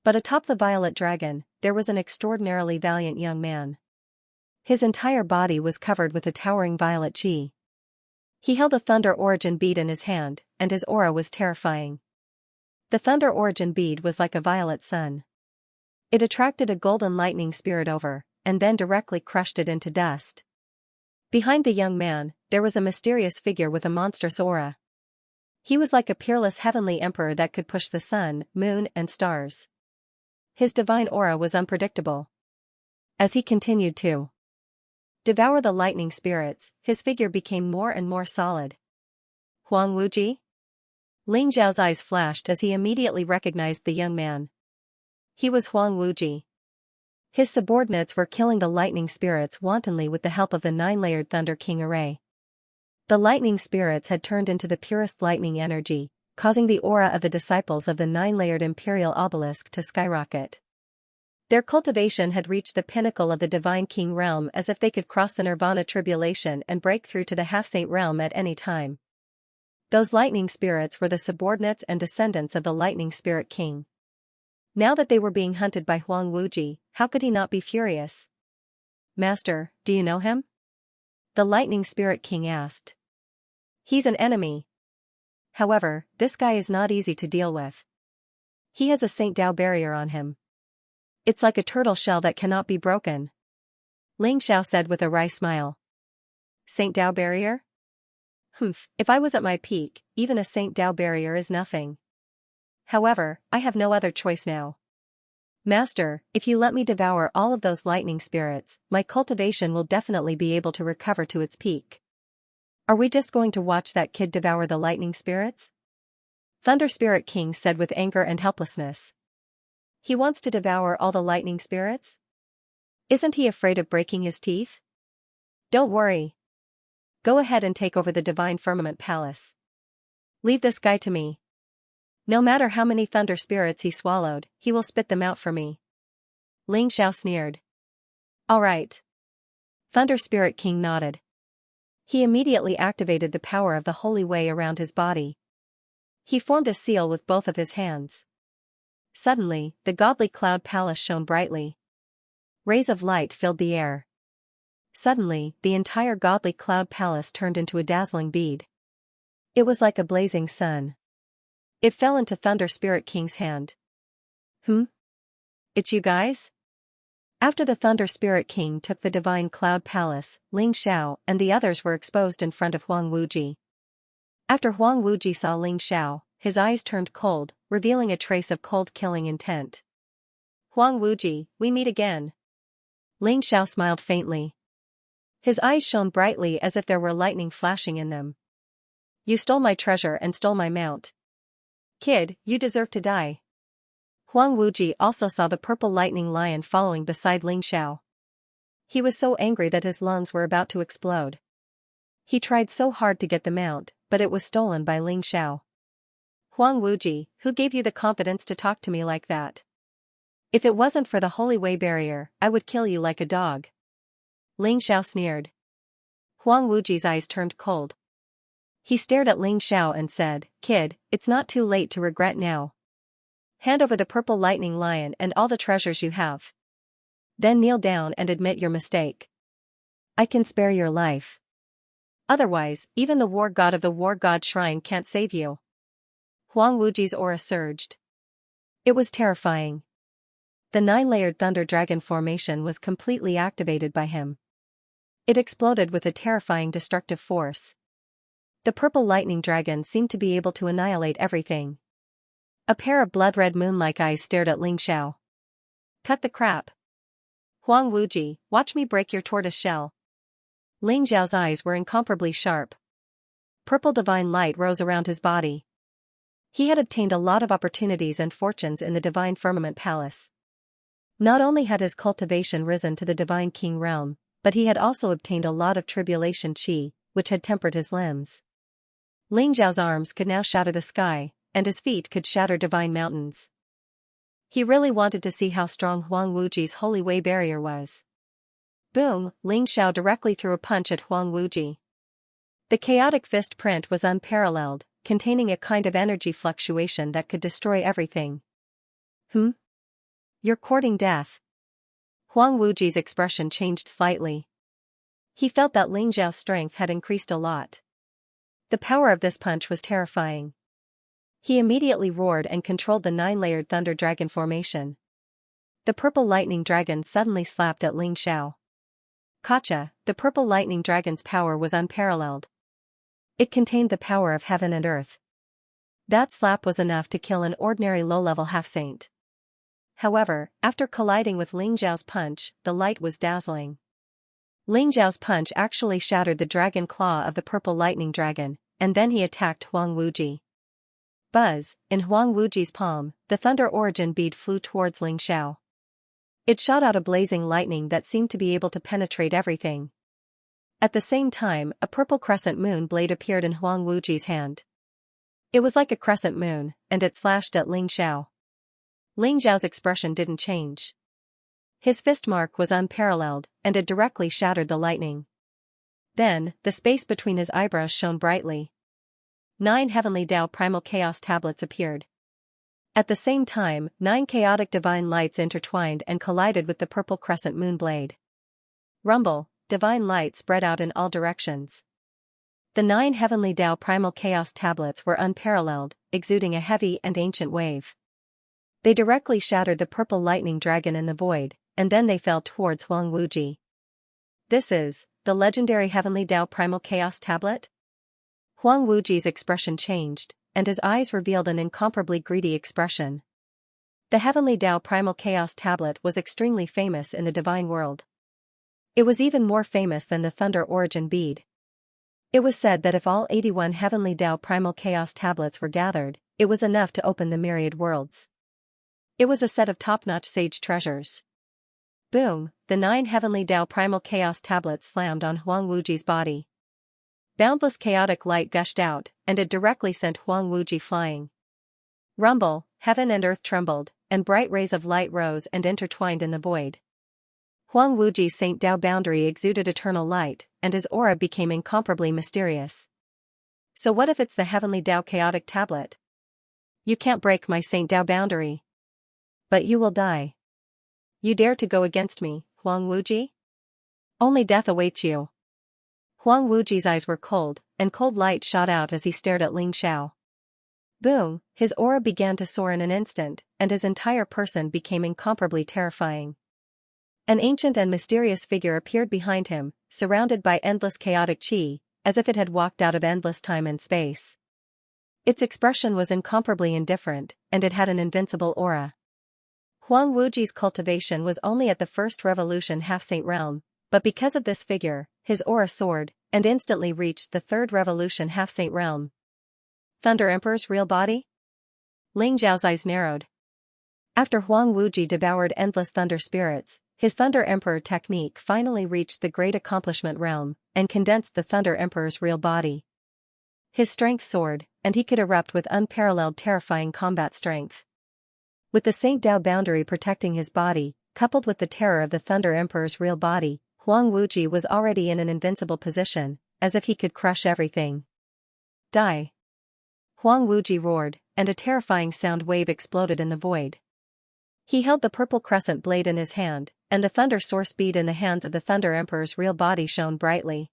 Speaker 1: But atop the violet dragon, there was an extraordinarily valiant young man. His entire body was covered with a towering violet chi. He held a thunder origin bead in his hand, and his aura was terrifying. The thunder origin bead was like a violet sun. It attracted a golden lightning spirit over, and then directly crushed it into dust. Behind the young man, there was a mysterious figure with a monstrous aura. He was like a peerless heavenly emperor that could push the sun, moon, and stars. His divine aura was unpredictable. As he continued to devour the lightning spirits, his figure became more and more solid. Huang Wuji? Ling Zhao's eyes flashed as he immediately recognized the young man. He was Huang Wuji. His subordinates were killing the lightning spirits wantonly with the help of the 9-layered Thunder King array. The lightning spirits had turned into the purest lightning energy, causing the aura of the disciples of the 9-layered Imperial Obelisk to skyrocket. Their cultivation had reached the pinnacle of the Divine King realm, as if they could cross the Nirvana tribulation and break through to the half-saint realm at any time. Those lightning spirits were the subordinates and descendants of the Lightning Spirit King. Now that they were being hunted by Huang Wuji, how could he not be furious? "Master, do you know him?" the Lightning Spirit King asked. "He's an enemy. However, this guy is not easy to deal with. He has a Saint Dao barrier on him. It's like a turtle shell that cannot be broken," Ling Xiao said with a wry smile. "Saint Dao barrier? If I was at my peak, even a Saint Dao barrier is nothing. However, I have no other choice now. Master, if you let me devour all of those lightning spirits, my cultivation will definitely be able to recover to its peak. Are we just going to watch that kid devour the lightning spirits?" Thunder Spirit King said with anger and helplessness. "He wants to devour all the lightning spirits? Isn't he afraid of breaking his teeth? Don't worry. Go ahead and take over the Divine Firmament Palace. Leave this guy to me. No matter how many thunder spirits he swallowed, he will spit them out for me." Ling Xiao sneered. "All right." Thunder Spirit King nodded. He immediately activated the power of the Holy Way around his body. He formed a seal with both of his hands. Suddenly, the godly cloud palace shone brightly. Rays of light filled the air. Suddenly, the entire godly cloud palace turned into a dazzling bead. It was like a blazing sun. It fell into Thunder Spirit King's hand. It's you guys?" After the Thunder Spirit King took the Divine Cloud Palace, Ling Xiao and the others were exposed in front of Huang Wuji. After Huang Wuji saw Ling Xiao, his eyes turned cold, revealing a trace of cold-killing intent. "Huang Wuji, we meet again." Ling Xiao smiled faintly. His eyes shone brightly as if there were lightning flashing in them. "You stole my treasure and stole my mount. Kid, you deserve to die." Huang Wuji also saw the purple lightning lion following beside Ling Xiao. He was so angry that his lungs were about to explode. He tried so hard to get the mount, but it was stolen by Ling Xiao. "Huang Wuji, who gave you the confidence to talk to me like that? If it wasn't for the Holy Way barrier, I would kill you like a dog." Ling Xiao sneered. Huang Wuji's eyes turned cold. He stared at Ling Xiao and said, "Kid, it's not too late to regret now. Hand over the purple lightning lion and all the treasures you have. Then kneel down and admit your mistake. I can spare your life. Otherwise, even the war god of the war god shrine can't save you." Huang Wuji's aura surged. It was terrifying. The 9-layered thunder dragon formation was completely activated by him. It exploded with a terrifying destructive force. The purple lightning dragon seemed to be able to annihilate everything. A pair of blood-red moon-like eyes stared at Ling Xiao. "Cut the crap. Huang Wuji, watch me break your tortoise shell." Ling Xiao's eyes were incomparably sharp. Purple divine light rose around his body. He had obtained a lot of opportunities and fortunes in the Divine Firmament Palace. Not only had his cultivation risen to the Divine King realm, but he had also obtained a lot of tribulation chi, which had tempered his limbs. Ling Xiao's arms could now shatter the sky, and his feet could shatter divine mountains. He really wanted to see how strong Huang Wuji's Holy Way barrier was. Boom! Ling Xiao directly threw a punch at Huang Wuji. The chaotic fist print was unparalleled, containing a kind of energy fluctuation that could destroy everything. You're courting death." Huang Wuji's expression changed slightly. He felt that Ling Xiao's strength had increased a lot. The power of this punch was terrifying. He immediately roared and controlled the 9-layered thunder dragon formation. The purple lightning dragon suddenly slapped at Ling Xiao. Gotcha, the purple lightning dragon's power was unparalleled. It contained the power of heaven and earth. That slap was enough to kill an ordinary low-level half-saint. However, after colliding with Ling Zhao's punch, the light was dazzling. Ling Zhao's punch actually shattered the dragon claw of the purple lightning dragon, and then he attacked Huang Wuji. Buzz, in Huang Wuji's palm, the thunder origin bead flew towards Ling Xiao. It shot out a blazing lightning that seemed to be able to penetrate everything. At the same time, a purple crescent moon blade appeared in Huang Wuji's hand. It was like a crescent moon, and it slashed at Ling Xiao. Ling Xiao's expression didn't change. His fist mark was unparalleled, and it directly shattered the lightning. Then, the space between his eyebrows shone brightly. 9 heavenly Dao primal chaos tablets appeared. At the same time, 9 chaotic divine lights intertwined and collided with the purple crescent moon blade. Rumble, divine light spread out in all directions. The 9 heavenly Dao primal chaos tablets were unparalleled, exuding a heavy and ancient wave. They directly shattered the purple lightning dragon in the void, and then they fell towards Huang Wuji. This is the legendary heavenly Dao primal chaos tablet? Huang Wuji's expression changed, and his eyes revealed an incomparably greedy expression. The heavenly Dao primal chaos tablet was extremely famous in the divine world. It was even more famous than the thunder origin bead. It was said that if all 81 heavenly Dao primal chaos tablets were gathered, it was enough to open the myriad worlds. It was a set of top-notch sage treasures. Boom, the 9 heavenly Dao primal chaos tablets slammed on Huang Wuji's body. Boundless chaotic light gushed out, and it directly sent Huang Wuji flying. Rumble, heaven and earth trembled, and bright rays of light rose and intertwined in the void. Huang Wuji's Saint Dao boundary exuded eternal light, and his aura became incomparably mysterious. So what if it's the heavenly Dao chaotic tablet? You can't break my Saint Dao boundary. But you will die. You dare to go against me, Huang Wuji? Only death awaits you. Huang Wuji's eyes were cold, and cold light shot out as he stared at Ling Xiao. Boom, his aura began to soar in an instant, and his entire person became incomparably terrifying. An ancient and mysterious figure appeared behind him, surrounded by endless chaotic qi, as if it had walked out of endless time and space. Its expression was incomparably indifferent, and it had an invincible aura. Huang Wuji's cultivation was only at the first revolution half-saint realm, but because of this figure, his aura soared, and instantly reached the third revolution half-saint realm. Thunder Emperor's real body? Ling Zhao's eyes narrowed. After Huang Wuji devoured endless thunder spirits, his Thunder Emperor technique finally reached the great accomplishment realm, and condensed the Thunder Emperor's real body. His strength soared, and he could erupt with unparalleled terrifying combat strength. With the Saint Dao boundary protecting his body, coupled with the terror of the Thunder Emperor's real body, Huang Wuji was already in an invincible position, as if he could crush everything. Die! Huang Wuji roared, and a terrifying sound wave exploded in the void. He held the purple crescent blade in his hand, and the thunder source bead in the hands of the Thunder Emperor's real body shone brightly.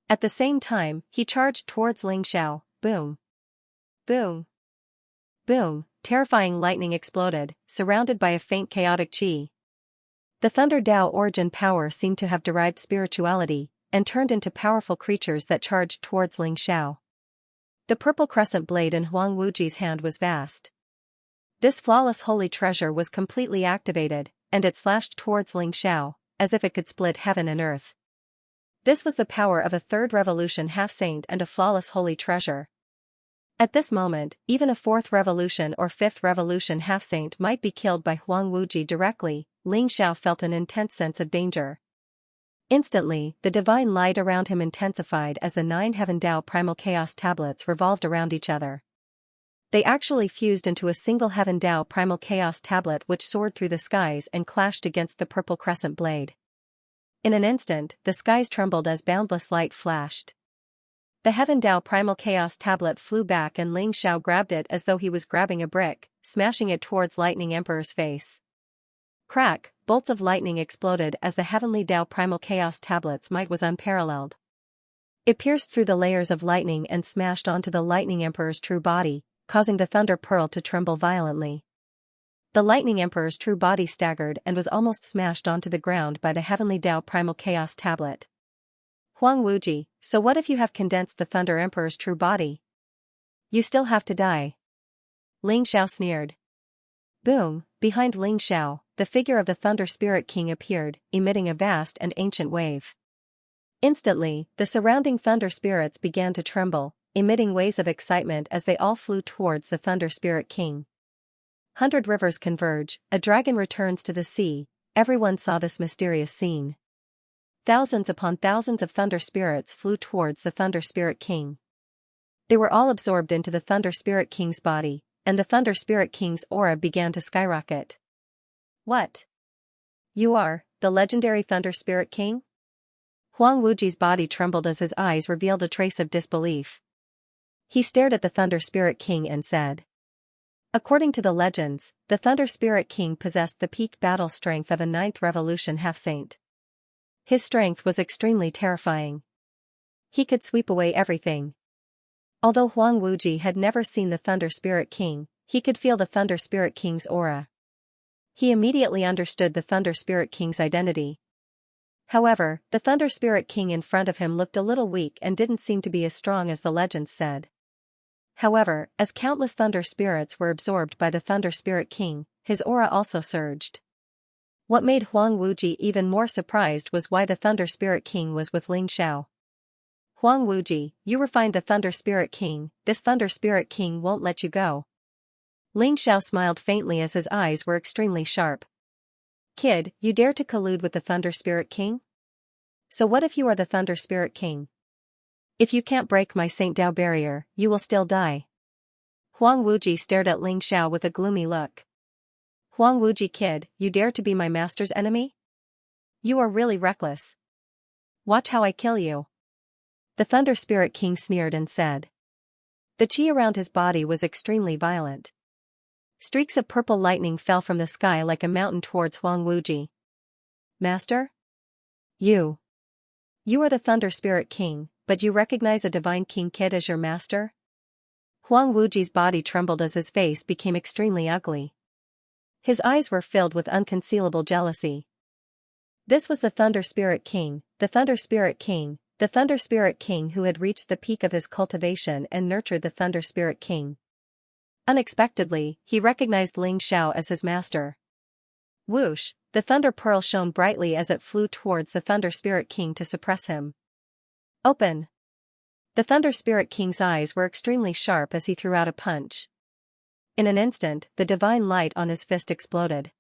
Speaker 1: At the same time, he charged towards Ling Xiao. Boom! Boom! Boom! Terrifying lightning exploded, surrounded by a faint chaotic qi. The Thunder Dao origin power seemed to have derived spirituality, and turned into powerful creatures that charged towards Ling Xiao. The purple crescent blade in Huang Wuji's hand was vast. This flawless holy treasure was completely activated, and it slashed towards Ling Xiao, as if it could split heaven and earth. This was the power of a third revolution half-saint and a flawless holy treasure. At this moment, even a fourth revolution or fifth revolution half-saint might be killed by Huang Wuji directly. Ling Xiao felt an intense sense of danger. Instantly, the divine light around him intensified as the 9 Heaven Dao primal chaos tablets revolved around each other. They actually fused into a single Heaven Dao primal chaos tablet which soared through the skies and clashed against the purple crescent blade. In an instant, the skies trembled as boundless light flashed. The Heaven Dao primal chaos tablet flew back and Ling Xiao grabbed it as though he was grabbing a brick, smashing it towards Lightning Emperor's face. Crack, bolts of lightning exploded as the heavenly Dao primal chaos tablet's might was unparalleled. It pierced through the layers of lightning and smashed onto the Lightning Emperor's true body, causing the Thunder Pearl to tremble violently. The Lightning Emperor's true body staggered and was almost smashed onto the ground by the heavenly Dao primal chaos tablet. Huang Wuji, so what if you have condensed the Thunder Emperor's true body? You still have to die. Ling Xiao sneered. Boom, behind Ling Xiao, the figure of the Thunder Spirit King appeared, emitting a vast and ancient wave. Instantly, the surrounding Thunder Spirits began to tremble, emitting waves of excitement as they all flew towards the Thunder Spirit King. 100 rivers converge, a dragon returns to the sea. Everyone saw this mysterious scene. Thousands upon thousands of Thunder Spirits flew towards the Thunder Spirit King. They were all absorbed into the Thunder Spirit King's body, and the Thunder Spirit King's aura began to skyrocket. What? You are the legendary Thunder Spirit King? Huang Wuji's body trembled as his eyes revealed a trace of disbelief. He stared at the Thunder Spirit King and said. According to the legends, the Thunder Spirit King possessed the peak battle strength of a 9th Revolution half-saint. His strength was extremely terrifying. He could sweep away everything. Although Huang Wuji had never seen the Thunder Spirit King, he could feel the Thunder Spirit King's aura. He immediately understood the Thunder Spirit King's identity. However, the Thunder Spirit King in front of him looked a little weak and didn't seem to be as strong as the legends said. However, as countless Thunder Spirits were absorbed by the Thunder Spirit King, his aura also surged. What made Huang Wuji even more surprised was why the Thunder Spirit King was with Ling Xiao. Huang Wuji, you refined the Thunder Spirit King, this Thunder Spirit King won't let you go. Ling Xiao smiled faintly as his eyes were extremely sharp. Kid, you dare to collude with the Thunder Spirit King? So what if you are the Thunder Spirit King? If you can't break my Saint Dao barrier, you will still die. Huang Wuji stared at Ling Xiao with a gloomy look. Huang Wuji kid, you dare to be my master's enemy? You are really reckless. Watch how I kill you. The Thunder Spirit King sneered and said. The chi around his body was extremely violent. Streaks of purple lightning fell from the sky like a mountain towards Huang Wuji. Master? You are the Thunder Spirit King, but you recognize a Divine King kid as your master? Huang Wuji's body trembled as his face became extremely ugly. His eyes were filled with unconcealable jealousy. This was the Thunder Spirit King, the Thunder Spirit King, the Thunder Spirit King who had reached the peak of his cultivation and nurtured the Thunder Spirit King. Unexpectedly, he recognized Ling Xiao as his master. Whoosh, the Thunder Pearl shone brightly as it flew towards the Thunder Spirit King to suppress him. Open! The Thunder Spirit King's eyes were extremely sharp as he threw out a punch. In an instant, the divine light on his fist exploded.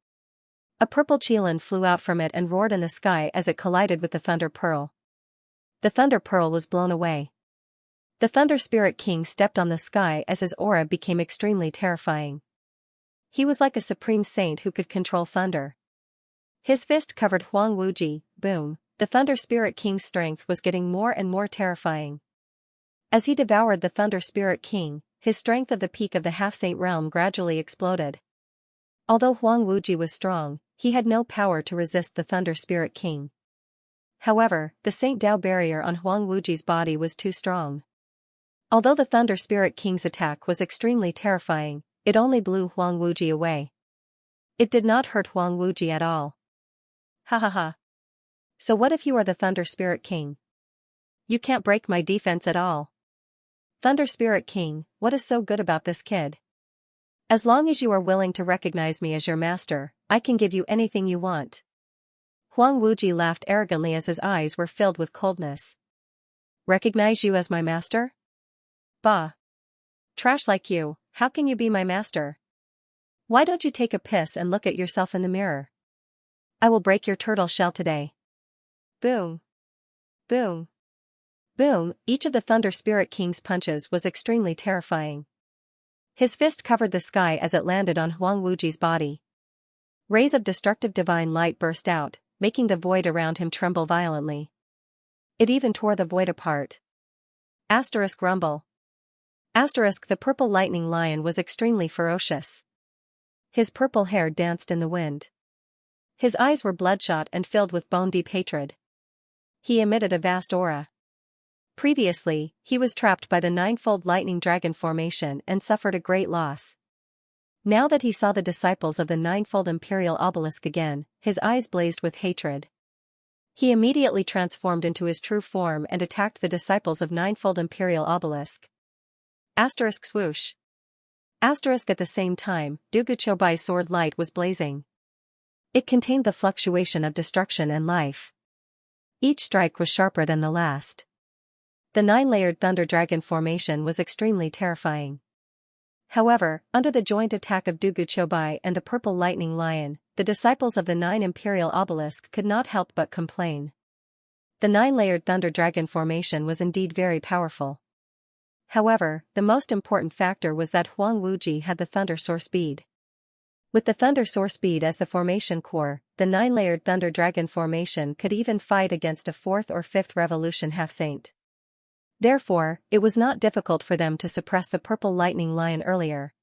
Speaker 1: A purple qilin flew out from it and roared in the sky as it collided with the Thunder Pearl. The Thunder Pearl was blown away. The Thunder Spirit King stepped on the sky as his aura became extremely terrifying. He was like a supreme saint who could control thunder. His fist covered Huang Wuji. Boom, the Thunder Spirit King's strength was getting more and more terrifying. As he devoured the Thunder Spirit King, his strength of the peak of the half-saint realm gradually exploded. Although Huang Wuji was strong, he had no power to resist the Thunder Spirit King. However, the Saint Dao barrier on Huang Wuji's body was too strong. Although the Thunder Spirit King's attack was extremely terrifying, it only blew Huang Wuji away. It did not hurt Huang Wuji at all. Ha ha ha. So what if you are the Thunder Spirit King? You can't break my defense at all. Thunder Spirit King, what is so good about this kid? As long as you are willing to recognize me as your master, I can give you anything you want. Huang Wuji laughed arrogantly as his eyes were filled with coldness. Recognize you as my master? Bah! Trash like you, how can you be my master? Why don't you take a piss and look at yourself in the mirror? I will break your turtle shell today. Boom! Boom! Boom! Each of the Thunder Spirit King's punches was extremely terrifying. His fist covered the sky as it landed on Huang Wuji's body. Rays of destructive divine light burst out, making the void around him tremble violently. It even tore the void apart. Asterisk rumble. Asterisk the purple lightning lion was extremely ferocious. His purple hair danced in the wind. His eyes were bloodshot and filled with bone-deep hatred. He emitted a vast aura. Previously, he was trapped by the ninefold lightning dragon formation and suffered a great loss. Now that he saw the disciples of the ninefold imperial obelisk again, his eyes blazed with hatred. He immediately transformed into his true form and attacked the disciples of ninefold imperial obelisk. Asterisk swoosh. Asterisk at the same time, Duguchobai's sword light was blazing. It contained the fluctuation of destruction and life. Each strike was sharper than the last. The 9-layered thunder dragon formation was extremely terrifying. However, under the joint attack of Duguchobai and the purple lightning lion, the disciples of the 9 imperial obelisk could not help but complain. The 9-layered thunder dragon formation was indeed very powerful. However, the most important factor was that Huang Wuji had the thunder soar speed. With the thunder soar speed as the formation core, the 9-layered thunder dragon formation could even fight against a 4th or 5th revolution half-saint. Therefore, it was not difficult for them to suppress the purple lightning lion earlier.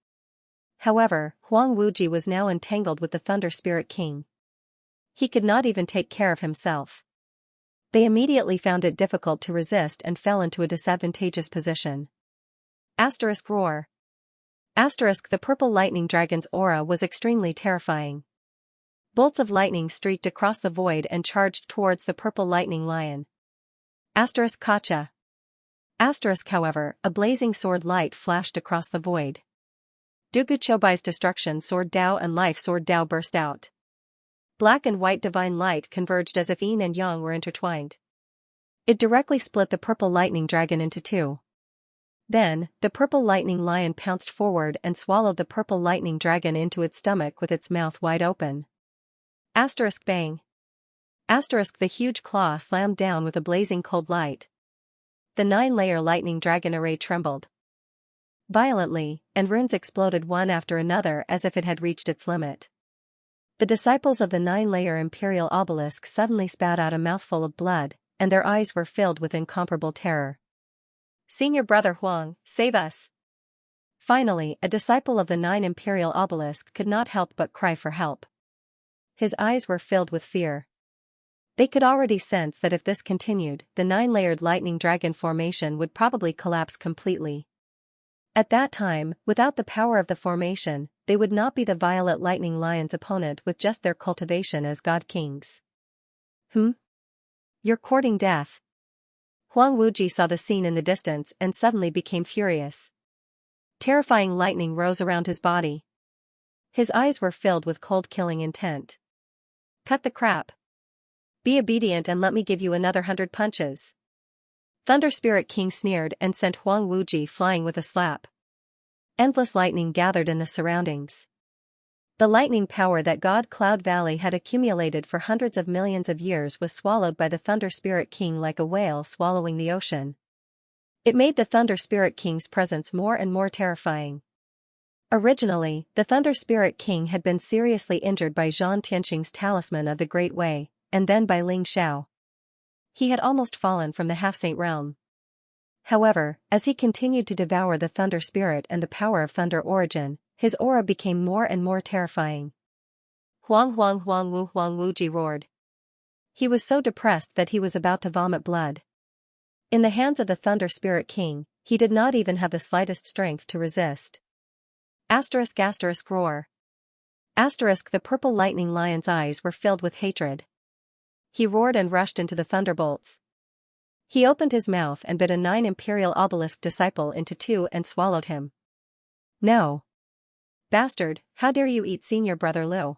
Speaker 1: However, Huang Wuji was now entangled with the Thunder Spirit King. He could not even take care of himself. They immediately found it difficult to resist and fell into a disadvantageous position. Asterisk roar. Asterisk the purple lightning dragon's aura was extremely terrifying. Bolts of lightning streaked across the void and charged towards the purple lightning lion. Asterisk kacha. Asterisk however, a blazing sword light flashed across the void. Duguchobai's destruction sword Dao and life sword Dao burst out. Black and white divine light converged as if yin and yang were intertwined. It directly split the purple lightning dragon into two. Then, the purple lightning lion pounced forward and swallowed the purple lightning dragon into its stomach with its mouth wide open. Asterisk bang. Asterisk the huge claw slammed down with a blazing cold light. The 9-layer lightning dragon array trembled violently, and runes exploded one after another as if it had reached its limit. The disciples of the 9-layer imperial obelisk suddenly spat out a mouthful of blood, and their eyes were filled with incomparable terror. Senior brother Huang, save us! Finally, a disciple of the 9 imperial obelisk could not help but cry for help. His eyes were filled with fear. They could already sense that if this continued, the 9-layered lightning dragon formation would probably collapse completely. At that time, without the power of the formation, they would not be the violet lightning lion's opponent with just their cultivation as god kings. You're courting death. Huang Wuji saw the scene in the distance and suddenly became furious. Terrifying lightning rose around his body. His eyes were filled with cold killing intent. Cut the crap. Be obedient and let me give you another 100 punches. Thunder Spirit King sneered and sent Huang Wuji flying with a slap. Endless lightning gathered in the surroundings. The lightning power that God Cloud Valley had accumulated for hundreds of millions of years was swallowed by the Thunder Spirit King like a whale swallowing the ocean. It made the Thunder Spirit King's presence more and more terrifying. Originally, the Thunder Spirit King had been seriously injured by Zhan Tianxing's talisman of the Great Way, and then by Ling Xiao. He had almost fallen from the half-saint realm. However, as he continued to devour the Thunder Spirit and the power of Thunder Origin, his aura became more and more terrifying. Huang Wuji roared. He was so depressed that he was about to vomit blood. In the hands of the Thunder Spirit King, he did not even have the slightest strength to resist. Asterisk roar. Asterisk the purple lightning lion's eyes were filled with hatred. He roared and rushed into the thunderbolts. He opened his mouth and bit a 9 imperial obelisk disciple into two and swallowed him. No. Bastard, how dare you eat senior brother Liu?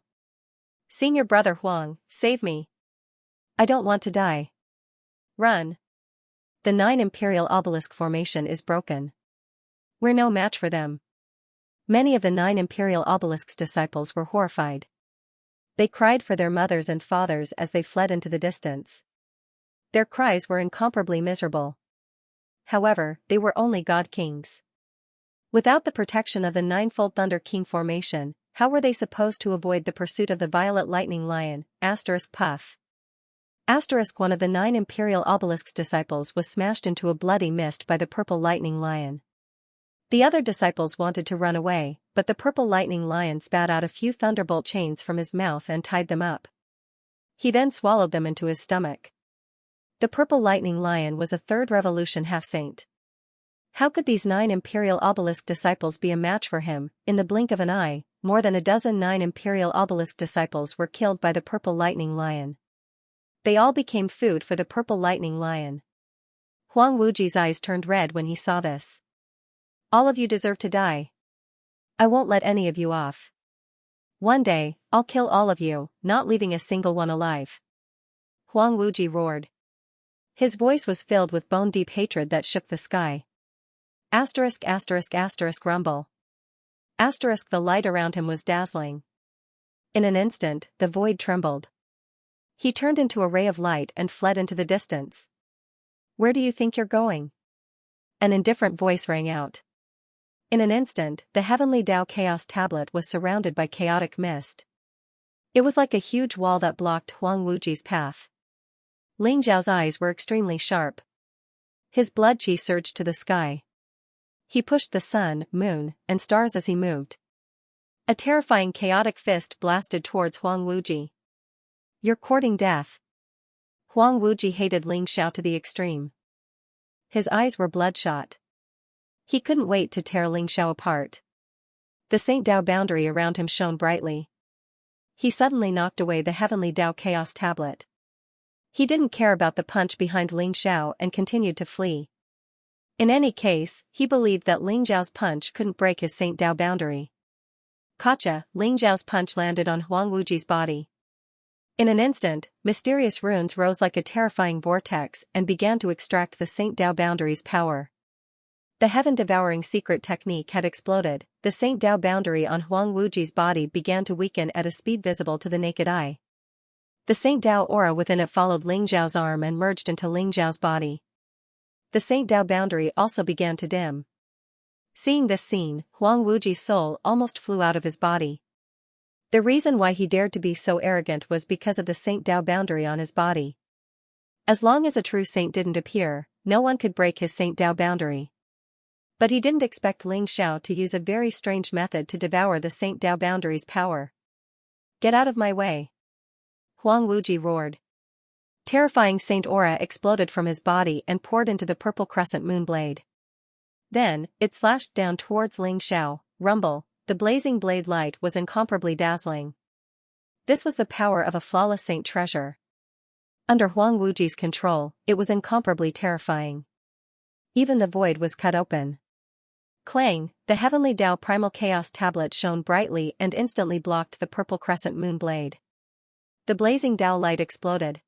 Speaker 1: Senior brother Huang, save me. I don't want to die. Run. The 9 imperial obelisk formation is broken. We're no match for them. Many of the 9 imperial obelisk's disciples were horrified. They cried for their mothers and fathers as they fled into the distance. Their cries were incomparably miserable. However, they were only god kings. Without the protection of the 9-fold Thunder King formation, how were they supposed to avoid the pursuit of the violet lightning lion? Puff. One of the 9 imperial obelisk's disciples was smashed into a bloody mist by the purple lightning lion. The other disciples wanted to run away, but the purple lightning lion spat out a few thunderbolt chains from his mouth and tied them up. He then swallowed them into his stomach. The purple lightning lion was a 3rd revolution half-saint. How could these 9 imperial obelisk disciples be a match for him? In the blink of an eye, more than a dozen 9 imperial obelisk disciples were killed by the purple lightning lion. They all became food for the purple lightning lion. Huang Wuji's eyes turned red when he saw this. All of you deserve to die. I won't let any of you off. One day, I'll kill all of you, not leaving a single one alive. Huang Wuji roared. His voice was filled with bone-deep hatred that shook the sky. Asterisk asterisk asterisk rumble. Asterisk the light around him was dazzling. In an instant, the void trembled. He turned into a ray of light and fled into the distance. Where do you think you're going? An indifferent voice rang out. In an instant, the heavenly Tao Chaos Tablet was surrounded by chaotic mist. It was like a huge wall that blocked Huang Wuji's path. Ling Zhao's eyes were extremely sharp. His blood qi surged to the sky. He pushed the sun, moon, and stars as he moved. A terrifying chaotic fist blasted towards Huang Wuji. You're courting death. Huang Wuji hated Ling Zhao to the extreme. His eyes were bloodshot. He couldn't wait to tear Ling Zhao apart. The Saint Tao boundary around him shone brightly. He suddenly knocked away the heavenly Tao Chaos Tablet. He didn't care about the punch behind Ling Zhao and continued to flee. In any case, he believed that Ling Zhao's punch couldn't break his Saint Tao boundary. Gotcha! Ling Zhao's punch landed on Huang Wuji's body. In an instant, mysterious runes rose like a terrifying vortex and began to extract the Saint Tao boundary's power. The heaven-devouring secret technique had exploded. The Saint Tao boundary on Huang Wuji's body began to weaken at a speed visible to the naked eye. The Saint Tao aura within it followed Ling Zhao's arm and merged into Ling Zhao's body. The Saint Tao boundary also began to dim. Seeing this scene, Huang Wuji's soul almost flew out of his body. The reason why he dared to be so arrogant was because of the Saint Tao boundary on his body. As long as a true saint didn't appear, no one could break his Saint Tao boundary. But he didn't expect Ling Zhao to use a very strange method to devour the Saint Tao boundary's power. Get out of my way! Huang Wuji roared. Terrifying saint aura exploded from his body and poured into the purple crescent moon blade. Then, it slashed down towards Ling Zhao. Rumble, the blazing blade light was incomparably dazzling. This was the power of a flawless saint treasure. Under Huang Wuji's control, it was incomparably terrifying. Even the void was cut open. Clang, the heavenly Tao primal chaos tablet shone brightly and instantly blocked the purple crescent moon blade. The blazing Tao light exploded.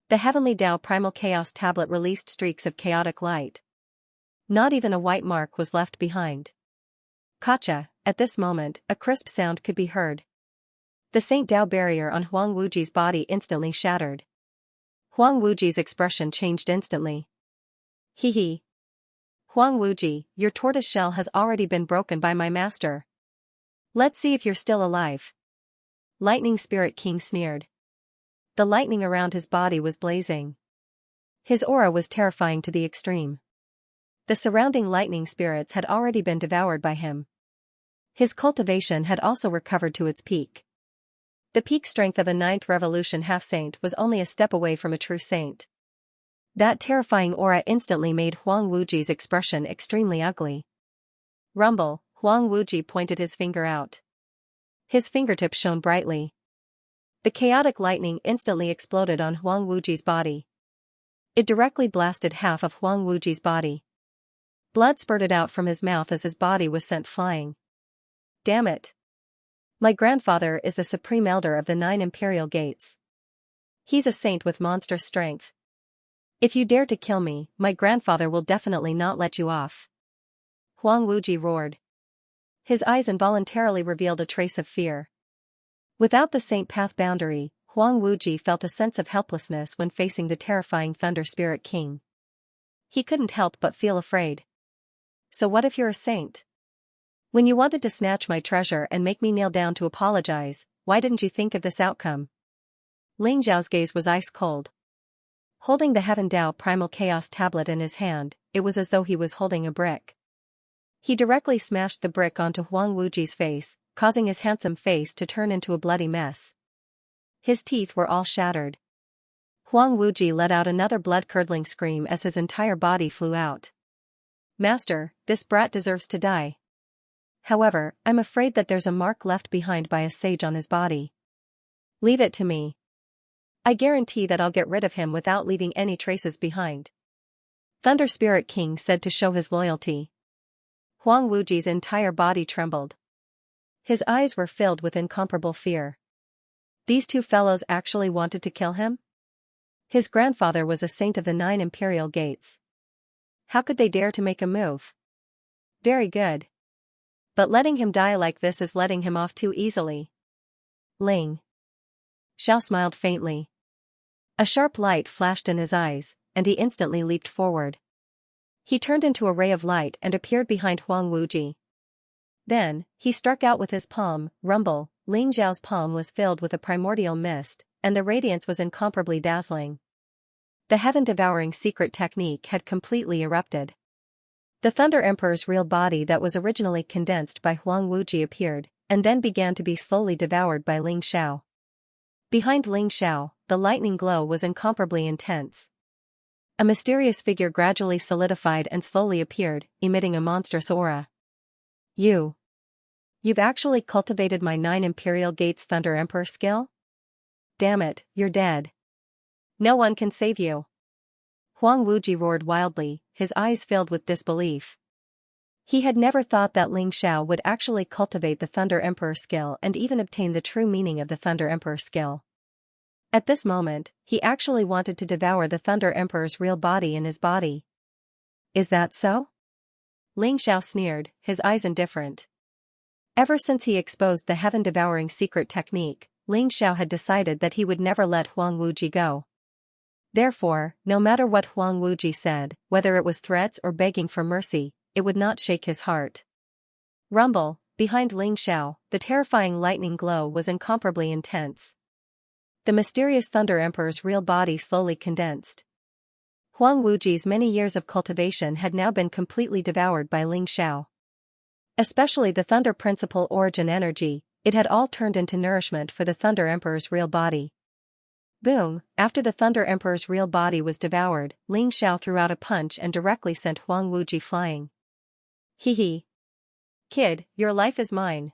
Speaker 1: The heavenly Tao primal chaos tablet released streaks of chaotic light. Not even a white mark was left behind. Gotcha! At this moment, a crisp sound could be heard. The Saint Tao barrier on Huang Wuji's body instantly shattered. Huang Wuji's expression changed instantly. Hee hee. Huang Wuji, your tortoise shell has already been broken by my master. Let's see if you're still alive. Lightning Spirit King sneered. The lightning around his body was blazing. His aura was terrifying to the extreme. The surrounding lightning spirits had already been devoured by him. His cultivation had also recovered to its peak. The peak strength of a 9th Revolution half-saint was only a step away from a true saint. That terrifying aura instantly made Huang Wuji's expression extremely ugly. Rumble, Huang Wuji pointed his finger out. His fingertip shone brightly. The chaotic lightning instantly exploded on Huang Wuji's body. It directly blasted half of Huang Wuji's body. Blood spurted out from his mouth as his body was sent flying. Damn it! My grandfather is the supreme elder of the 9 imperial gates. He's a saint with monstrous strength. If you dare to kill me, my grandfather will definitely not let you off. Huang Wuji roared. His eyes involuntarily revealed a trace of fear. Without the Saint Path boundary, Huang Wuji felt a sense of helplessness when facing the terrifying Thunder Spirit King. He couldn't help but feel afraid. So what if you're a saint? When you wanted to snatch my treasure and make me kneel down to apologize, why didn't you think of this outcome? Ling Zhao's gaze was ice cold. Holding the Heaven Tao Primal Chaos tablet in his hand, it was as though he was holding a brick. He directly smashed the brick onto Huang Wuji's face, causing his handsome face to turn into a bloody mess. His teeth were all shattered. Huang Wuji let out another blood-curdling scream as his entire body flew out. Master, this brat deserves to die. However, I'm afraid that there's a mark left behind by a sage on his body. Leave it to me. I guarantee that I'll get rid of him without leaving any traces behind. Thunder Spirit King said to show his loyalty. Huang Wuji's entire body trembled. His eyes were filled with incomparable fear. These two fellows actually wanted to kill him? His grandfather was a saint of the 9 imperial gates. How could they dare to make a move? Very good. But letting him die like this is letting him off too easily. Ling Xiao smiled faintly. A sharp light flashed in his eyes, and he instantly leaped forward. He turned into a ray of light and appeared behind Huang Wuji. Then, he struck out with his palm. Rumble. Ling Xiao's palm was filled with a primordial mist, and the radiance was incomparably dazzling. The heaven-devouring secret technique had completely erupted. The Thunder Emperor's real body that was originally condensed by Huang Wuji appeared, and then began to be slowly devoured by Ling Xiao. Behind Ling Xiao, the lightning glow was incomparably intense. A mysterious figure gradually solidified and slowly appeared, emitting a monstrous aura. You've actually cultivated my 9 Imperial Gates Thunder Emperor skill? Damn it, you're dead. No one can save you. Huang Wuji roared wildly, his eyes filled with disbelief. He had never thought that Ling Xiao would actually cultivate the Thunder Emperor skill and even obtain the true meaning of the Thunder Emperor skill. At this moment, he actually wanted to devour the Thunder Emperor's real body in his body. Is that so? Ling Xiao sneered, his eyes indifferent. Ever since he exposed the heaven-devouring secret technique, Ling Xiao had decided that he would never let Huang Wuji go. Therefore, no matter what Huang Wuji said, whether it was threats or begging for mercy, it would not shake his heart. Rumble. Behind Ling Xiao, the terrifying lightning glow was incomparably intense. The mysterious Thunder Emperor's real body slowly condensed. Huang Wuji's many years of cultivation had now been completely devoured by Ling Xiao. Especially the Thunder Principle origin energy, it had all turned into nourishment for the Thunder Emperor's real body. Boom! After the Thunder Emperor's real body was devoured, Ling Xiao threw out a punch and directly sent Huang Wuji flying. Hee. Kid, your life is mine.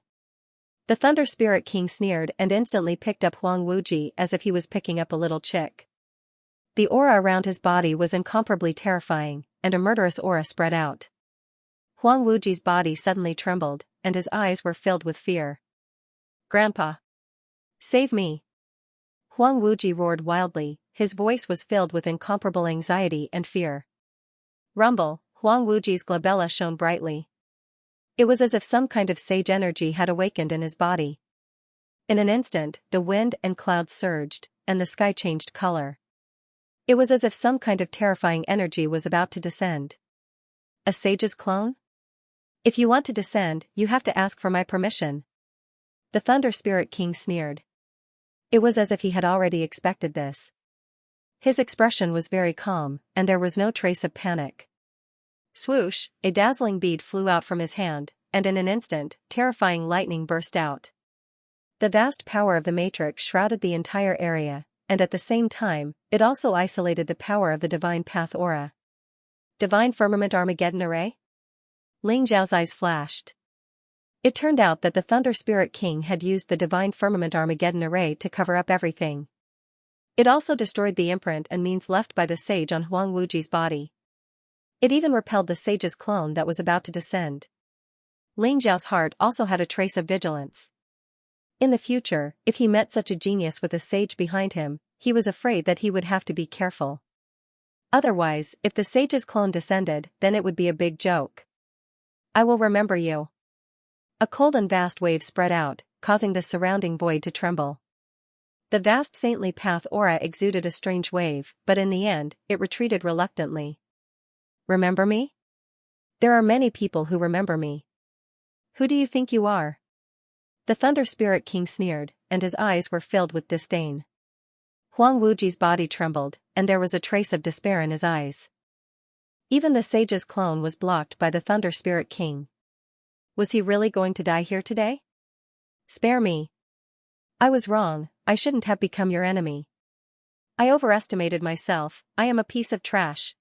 Speaker 1: The Thunder Spirit King sneered and instantly picked up Huang Wuji as if he was picking up a little chick. The aura around his body was incomparably terrifying, and a murderous aura spread out. Huang Wuji's body suddenly trembled, and his eyes were filled with fear. Grandpa! Save me! Huang Wuji roared wildly, his voice was filled with incomparable anxiety and fear. Rumble. Huang Wuji's glabella shone brightly. It was as if some kind of sage energy had awakened in his body. In an instant, the wind and clouds surged, and the sky changed color. It was as if some kind of terrifying energy was about to descend. A sage's clone? If you want to descend, you have to ask for my permission. The Thunder Spirit King sneered. It was as if he had already expected this. His expression was very calm, and there was no trace of panic. Swoosh, a dazzling bead flew out from his hand, and in an instant, terrifying lightning burst out. The vast power of the matrix shrouded the entire area, and at the same time, it also isolated the power of the Divine Path aura. Divine Firmament Armageddon Array? Ling Xiao's eyes flashed. It turned out that the Thunder Spirit King had used the Divine Firmament Armageddon Array to cover up everything. It also destroyed the imprint and means left by the sage on Huang Wuji's body. It even repelled the sage's clone that was about to descend. Ling Xiao's heart also had a trace of vigilance. In the future, if he met such a genius with a sage behind him, he was afraid that he would have to be careful. Otherwise, if the sage's clone descended, then it would be a big joke. I will remember you. A cold and vast wave spread out, causing the surrounding void to tremble. The vast saintly path aura exuded a strange wave, but in the end, it retreated reluctantly. Remember me? There are many people who remember me. Who do you think you are? The Thunder Spirit King sneered, and his eyes were filled with disdain. Huang Wuji's body trembled, and there was a trace of despair in his eyes. Even the sage's clone was blocked by the Thunder Spirit King. Was he really going to die here today? Spare me. I was wrong, I shouldn't have become your enemy. I overestimated myself, I am a piece of trash.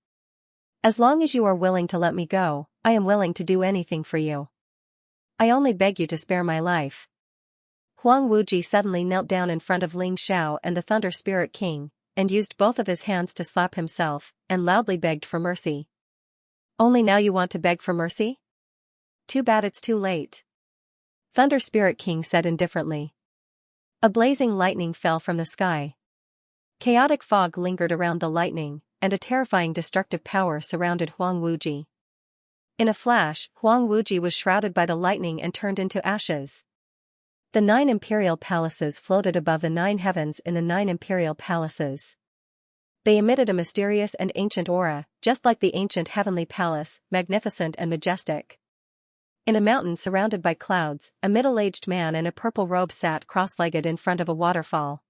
Speaker 1: As long as you are willing to let me go, I am willing to do anything for you. I only beg you to spare my life. Huang Wuji suddenly knelt down in front of Ling Xiao and the Thunder Spirit King, and used both of his hands to slap himself, and loudly begged for mercy. Only now you want to beg for mercy? Too bad it's too late. Thunder Spirit King said indifferently. A blazing lightning fell from the sky. Chaotic fog lingered around the lightning, and a terrifying destructive power surrounded Huang Wuji. In a flash, Huang Wuji was shrouded by the lightning and turned into ashes. The 9 imperial palaces floated above the 9 heavens in the 9 imperial palaces. They emitted a mysterious and ancient aura, just like the ancient heavenly palace, magnificent and majestic. In a mountain surrounded by clouds, a middle-aged man in a purple robe sat cross-legged in front of a waterfall.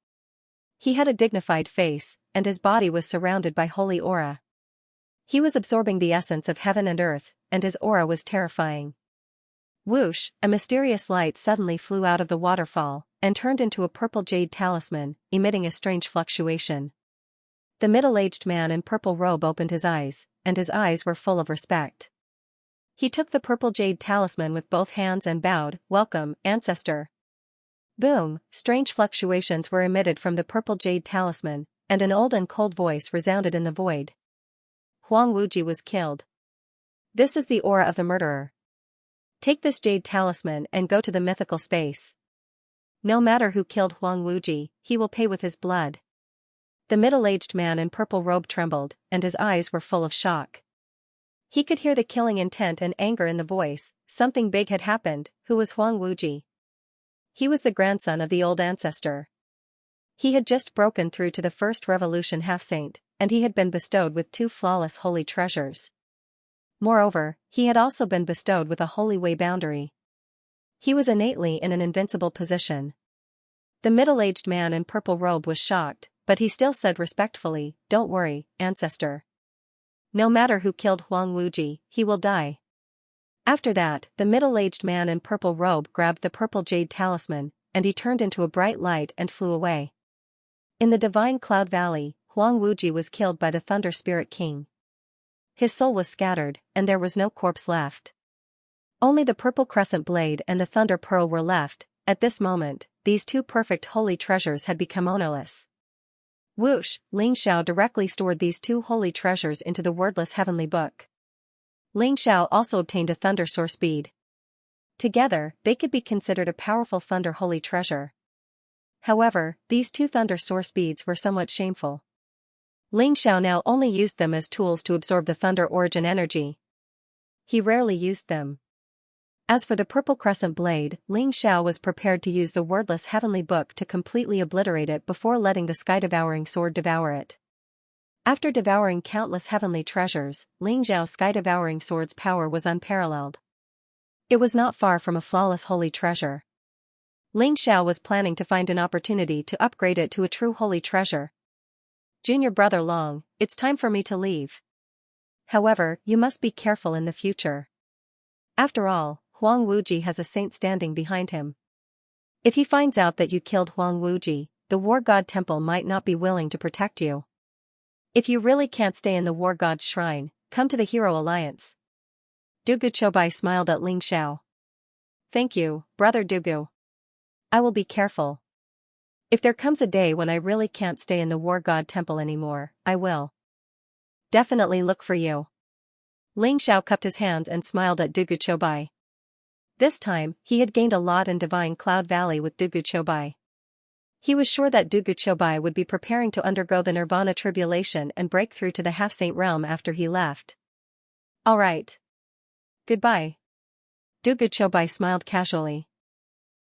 Speaker 1: He had a dignified face, and his body was surrounded by holy aura. He was absorbing the essence of heaven and earth, and his aura was terrifying. Whoosh, a mysterious light suddenly flew out of the waterfall, and turned into a purple jade talisman, emitting a strange fluctuation. The middle-aged man in purple robe opened his eyes, and his eyes were full of respect. He took the purple jade talisman with both hands and bowed, "Welcome, ancestor." Boom, strange fluctuations were emitted from the purple jade talisman, and an old and cold voice resounded in the void. Huang Wuji was killed. This is the aura of the murderer. Take this jade talisman and go to the mythical space. No matter who killed Huang Wuji, he will pay with his blood. The middle-aged man in purple robe trembled, and his eyes were full of shock. He could hear the killing intent and anger in the voice. Something big had happened. Who was Huang Wuji? He was the grandson of the old ancestor. He had just broken through to the first revolution half-saint, and he had been bestowed with 2 flawless holy treasures. Moreover, he had also been bestowed with a holy way boundary. He was innately in an invincible position. The middle-aged man in purple robe was shocked, but he still said respectfully, "Don't worry, ancestor. No matter who killed Huang Wuji, he will die." After that, the middle-aged man in purple robe grabbed the purple jade talisman, and he turned into a bright light and flew away. In the divine cloud valley, Huang Wuji was killed by the Thunder Spirit King. His soul was scattered, and there was no corpse left. Only the purple crescent blade and the thunder pearl were left. At this moment, these 2 perfect holy treasures had become ownerless. Whoosh, Ling Xiao directly stored these 2 holy treasures into the wordless heavenly book. Ling Xiao also obtained a thunder source bead. Together, they could be considered a powerful thunder holy treasure. However, these 2 thunder source beads were somewhat shameful. Ling Xiao now only used them as tools to absorb the thunder origin energy. He rarely used them. As for the purple crescent blade, Ling Xiao was prepared to use the wordless heavenly book to completely obliterate it before letting the sky-devouring sword devour it. After devouring countless heavenly treasures, Ling Xiao's sky-devouring sword's power was unparalleled. It was not far from a flawless holy treasure. Ling Xiao was planning to find an opportunity to upgrade it to a true holy treasure. "Junior brother Long, it's time for me to leave. However, you must be careful in the future. After all, Huang Wuji has a saint standing behind him. If he finds out that you killed Huang Wuji, the War God Temple might not be willing to protect you. If you really can't stay in the War God's shrine, come to the Hero Alliance." Dugu Chobai smiled at Ling Xiao. "Thank you, brother Dugu. I will be careful. If there comes a day when I really can't stay in the War God Temple anymore, I will definitely look for you." Ling Xiao cupped his hands and smiled at Dugu Chobai. This time, he had gained a lot in Divine Cloud Valley with Dugu Chobai. He was sure that Dugu Chobai would be preparing to undergo the Nirvana tribulation and break through to the half-saint realm after he left. "All right. Goodbye." Dugu Chobai smiled casually.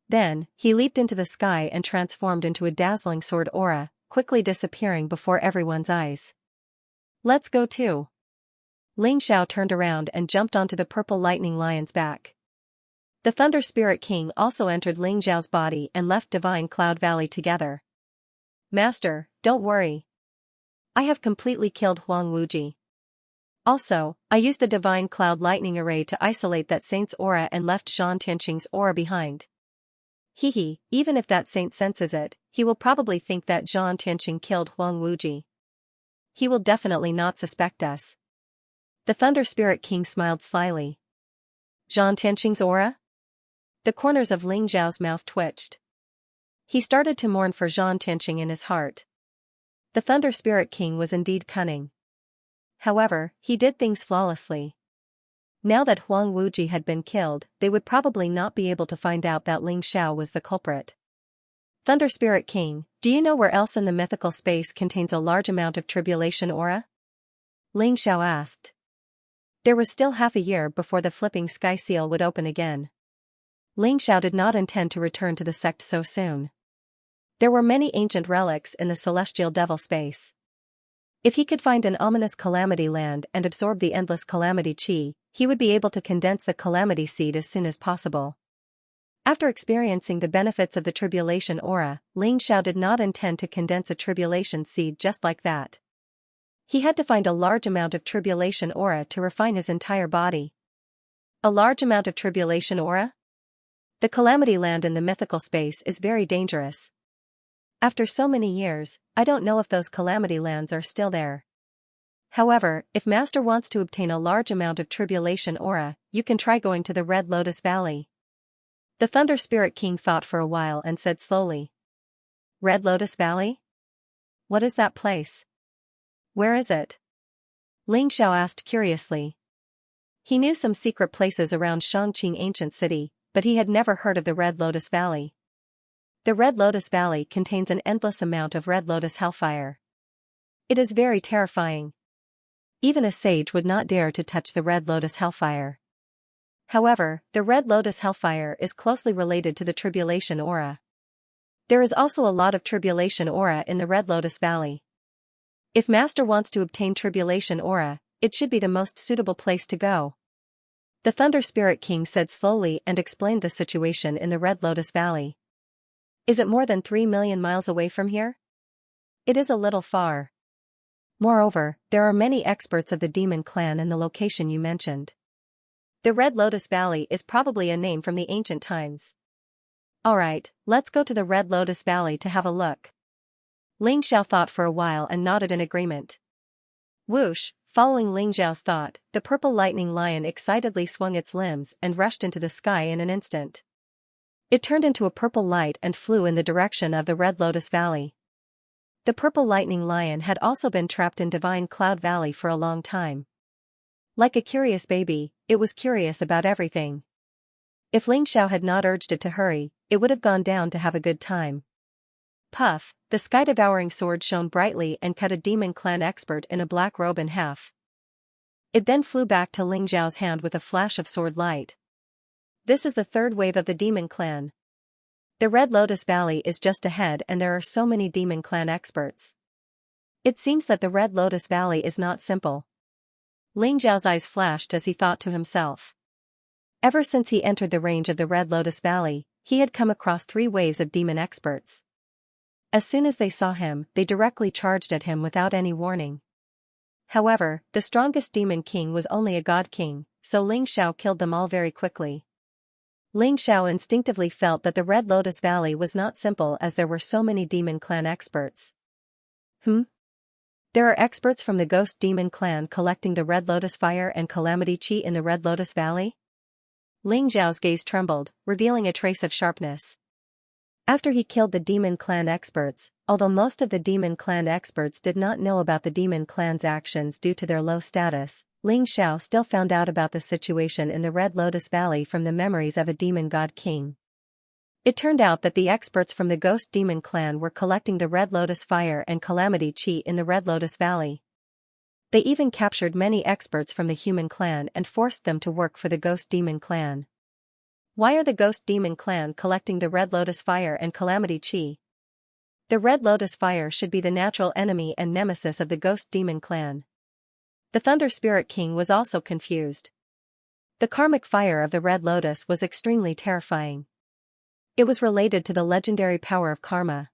Speaker 1: Then, he leaped into the sky and transformed into a dazzling sword aura, quickly disappearing before everyone's eyes. "Let's go too." Ling Xiao turned around and jumped onto the purple lightning lion's back. The Thunder Spirit King also entered Ling Xiao's body and left Divine Cloud Valley together. "Master, don't worry. I have completely killed Huang Wuji. Also, I used the Divine Cloud Lightning Array to isolate that saint's aura and left Zhan Tianqing's aura behind. Hehe, even if that saint senses it, he will probably think that Zhan Tianqing killed Huang Wuji. He will definitely not suspect us." The Thunder Spirit King smiled slyly. "Zhan Tianqing's aura?" The corners of Ling Xiao's mouth twitched. He started to mourn for Zhan Tianqing in his heart. The Thunder Spirit King was indeed cunning. However, he did things flawlessly. Now that Huang Wuji had been killed, they would probably not be able to find out that Ling Xiao was the culprit. Thunder Spirit King, do you know where else in the mythical space contains a large amount of tribulation aura? Ling Xiao asked. There was still half a year before the flipping sky seal would open again. Ling Xiao did not intend to return to the sect so soon. There were many ancient relics in the celestial devil space. If he could find an ominous calamity land and absorb the endless calamity chi, he would be able to condense the calamity seed as soon as possible. After experiencing the benefits of the tribulation aura, Ling Xiao did not intend to condense a tribulation seed just like that. He had to find a large amount of tribulation aura to refine his entire body. A large amount of tribulation aura? The calamity land in the mythical space is very dangerous. After so many years, I don't know if those calamity lands are still there. However, if Master wants to obtain a large amount of tribulation aura, you can try going to the Red Lotus Valley. The Thunder Spirit King thought for a while and said slowly. Red Lotus Valley? What is that place? Where is it? Ling Xiao asked curiously. He knew some secret places around Shangqing ancient city, but he had never heard of the Red Lotus Valley. The Red Lotus Valley contains an endless amount of Red Lotus hellfire. It is very terrifying. Even a sage would not dare to touch the Red Lotus hellfire. However, the Red Lotus hellfire is closely related to the tribulation aura. There is also a lot of tribulation aura in the Red Lotus Valley. If Master wants to obtain tribulation aura, it should be the most suitable place to go. The Thunder Spirit King said slowly and explained the situation in the Red Lotus Valley. Is it more than 3 million miles away from here? It is a little far. Moreover, there are many experts of the demon clan in the location you mentioned. The Red Lotus Valley is probably a name from the ancient times. Alright, let's go to the Red Lotus Valley to have a look. Ling Xiao thought for a while and nodded in agreement. Whoosh, following Ling Xiao's thought, the purple lightning lion excitedly swung its limbs and rushed into the sky in an instant. It turned into a purple light and flew in the direction of the Red Lotus Valley. The purple lightning lion had also been trapped in Divine Cloud Valley for a long time. Like a curious baby, it was curious about everything. If Ling Xiao had not urged it to hurry, it would have gone down to have a good time. Puff, the sky-devouring sword shone brightly and cut a demon clan expert in a black robe in half. It then flew back to Ling Xiao's hand with a flash of sword light. This is the third wave of the demon clan. The Red Lotus Valley is just ahead and there are so many demon clan experts. It seems that the Red Lotus Valley is not simple. Ling Xiao's eyes flashed as he thought to himself. Ever since he entered the range of the Red Lotus Valley, he had come across 3 waves of demon experts. As soon as they saw him, they directly charged at him without any warning. However, the strongest demon king was only a god king, so Ling Xiao killed them all very quickly. Ling Xiao instinctively felt that the Red Lotus Valley was not simple as there were so many demon clan experts. There are experts from the Ghost Demon Clan collecting the Red Lotus Fire and Calamity Chi in the Red Lotus Valley? Ling Xiao's gaze trembled, revealing a trace of sharpness. After he killed the Demon Clan experts, although most of the Demon Clan experts did not know about the Demon Clan's actions due to their low status, Ling Xiao still found out about the situation in the Red Lotus Valley from the memories of a demon god king. It turned out that the experts from the Ghost Demon Clan were collecting the Red Lotus Fire and Calamity Chi in the Red Lotus Valley. They even captured many experts from the Human Clan and forced them to work for the Ghost Demon Clan. Why are the Ghost Demon Clan collecting the Red Lotus Fire and Calamity Chi? The Red Lotus Fire should be the natural enemy and nemesis of the Ghost Demon Clan. The Thunder Spirit King was also confused. The karmic fire of the Red Lotus was extremely terrifying. It was related to the legendary power of karma.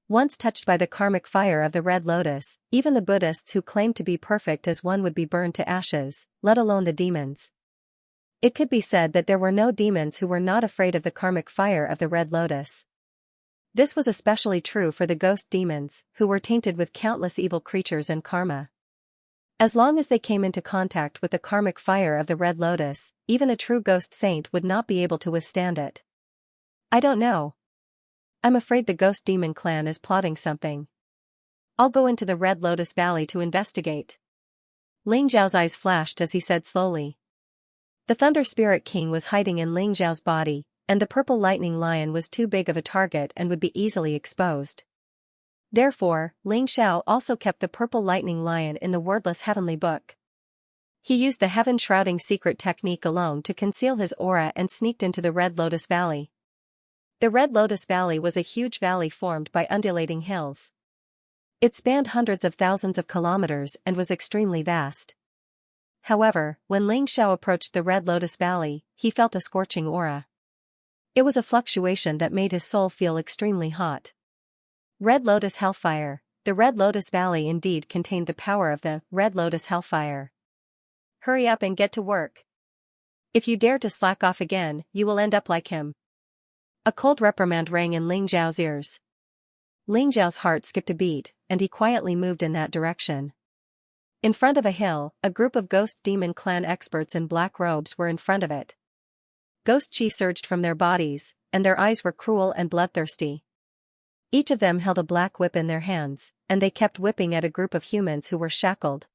Speaker 1: Once touched by the karmic fire of the Red Lotus, even the Buddhists who claimed to be perfect as one would be burned to ashes, let alone the demons. It could be said that there were no demons who were not afraid of the karmic fire of the Red Lotus. This was especially true for the ghost demons, who were tainted with countless evil creatures and karma. As long as they came into contact with the karmic fire of the Red Lotus, even a true ghost saint would not be able to withstand it. I don't know. I'm afraid the Ghost Demon Clan is plotting something. I'll go into the Red Lotus Valley to investigate. Ling Zhao's eyes flashed as he said slowly. The Thunder Spirit King was hiding in Ling Xiao's body, and the purple lightning lion was too big of a target and would be easily exposed. Therefore, Ling Xiao also kept the purple lightning lion in the wordless heavenly book. He used the heaven-shrouding secret technique alone to conceal his aura and sneaked into the Red Lotus Valley. The Red Lotus Valley was a huge valley formed by undulating hills. It spanned hundreds of thousands of kilometers and was extremely vast. However, when Ling Xiao approached the Red Lotus Valley, he felt a scorching aura. It was a fluctuation that made his soul feel extremely hot. Red Lotus Hellfire. The Red Lotus Valley indeed contained the power of the Red Lotus Hellfire. Hurry up and get to work. If you dare to slack off again, you will end up like him. A cold reprimand rang in Ling Xiao's ears. Ling Xiao's heart skipped a beat, and he quietly moved in that direction. In front of a hill, a group of Ghost Demon Clan experts in black robes were in front of it. Ghost chi surged from their bodies, and their eyes were cruel and bloodthirsty. Each of them held a black whip in their hands, and they kept whipping at a group of humans who were shackled.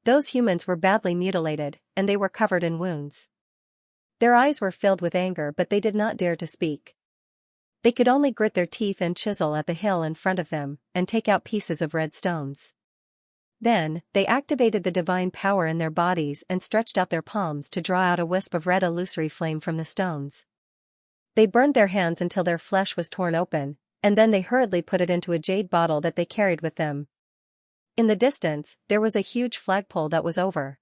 Speaker 1: Those humans were badly mutilated, and they were covered in wounds. Their eyes were filled with anger, but they did not dare to speak. They could only grit their teeth and chisel at the hill in front of them, and take out pieces of red stones. Then, they activated the divine power in their bodies and stretched out their palms to draw out a wisp of red illusory flame from the stones. They burned their hands until their flesh was torn open, and then they hurriedly put it into a jade bottle that they carried with them. In the distance, there was a huge flagpole that was over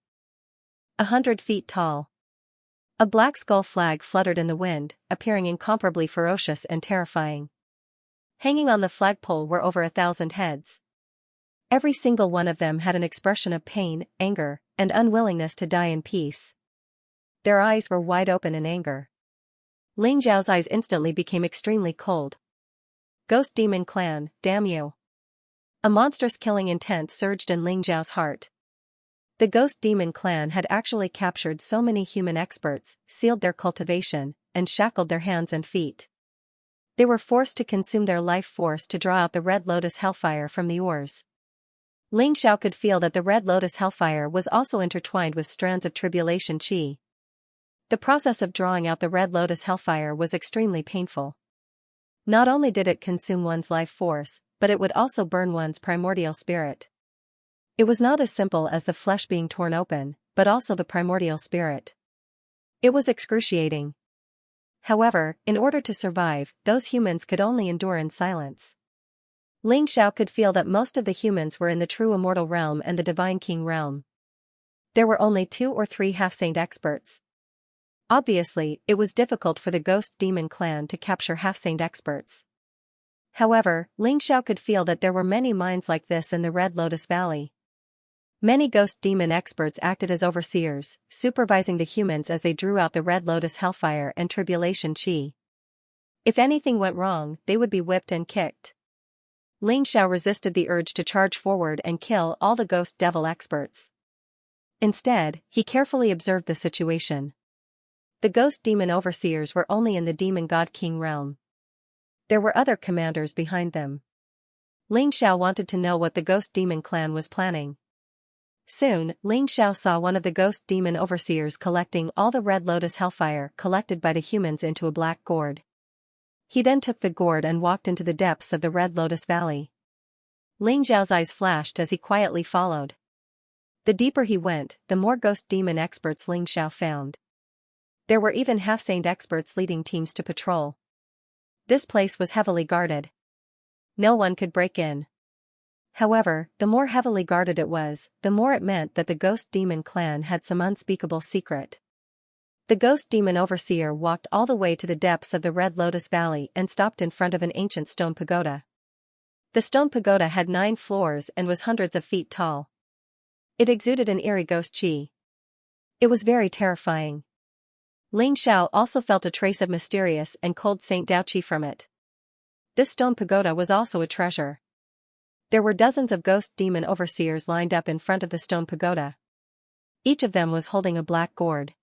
Speaker 1: 100 feet tall. A black skull flag fluttered in the wind, appearing incomparably ferocious and terrifying. Hanging on the flagpole were over 1,000 heads. Every single one of them had an expression of pain, anger, and unwillingness to die in peace. Their eyes were wide open in anger. Ling Xiao's eyes instantly became extremely cold. Ghost Demon Clan, damn you! A monstrous killing intent surged in Ling Xiao's heart. The Ghost Demon Clan had actually captured so many human experts, sealed their cultivation, and shackled their hands and feet. They were forced to consume their life force to draw out the Red Lotus Hellfire from the ores. Ling Xiao could feel that the Red Lotus Hellfire was also intertwined with strands of tribulation chi. The process of drawing out the Red Lotus Hellfire was extremely painful. Not only did it consume one's life force, but it would also burn one's primordial spirit. It was not as simple as the flesh being torn open, but also the primordial spirit. It was excruciating. However, in order to survive, those humans could only endure in silence. Ling Xiao could feel that most of the humans were in the true immortal realm and the divine king realm. There were only 2 or 3 half-saint experts. Obviously, it was difficult for the Ghost Demon Clan to capture half-saint experts. However, Ling Xiao could feel that there were many minds like this in the Red Lotus Valley. Many Ghost Demon experts acted as overseers, supervising the humans as they drew out the Red Lotus Hellfire and Tribulation Chi. If anything went wrong, they would be whipped and kicked. Ling Xiao resisted the urge to charge forward and kill all the Ghost Devil experts. Instead, he carefully observed the situation. The Ghost Demon overseers were only in the Demon God King realm. There were other commanders behind them. Ling Xiao wanted to know what the Ghost Demon Clan was planning. Soon, Ling Xiao saw one of the Ghost Demon overseers collecting all the Red Lotus Hellfire collected by the humans into a black gourd. He then took the gourd and walked into the depths of the Red Lotus Valley. Ling Xiao's eyes flashed as he quietly followed. The deeper he went, the more Ghost Demon experts Ling Xiao found. There were even half-saint experts leading teams to patrol. This place was heavily guarded. No one could break in. However, the more heavily guarded it was, the more it meant that the Ghost Demon Clan had some unspeakable secret. The Ghost Demon Overseer walked all the way to the depths of the Red Lotus Valley and stopped in front of an ancient stone pagoda. The stone pagoda had 9 floors and was hundreds of feet tall. It exuded an eerie ghost chi. It was very terrifying. Ling Xiao also felt a trace of mysterious and cold Saint Dao chi from it. This stone pagoda was also a treasure. There were dozens of Ghost Demon Overseers lined up in front of the stone pagoda. Each of them was holding a black gourd.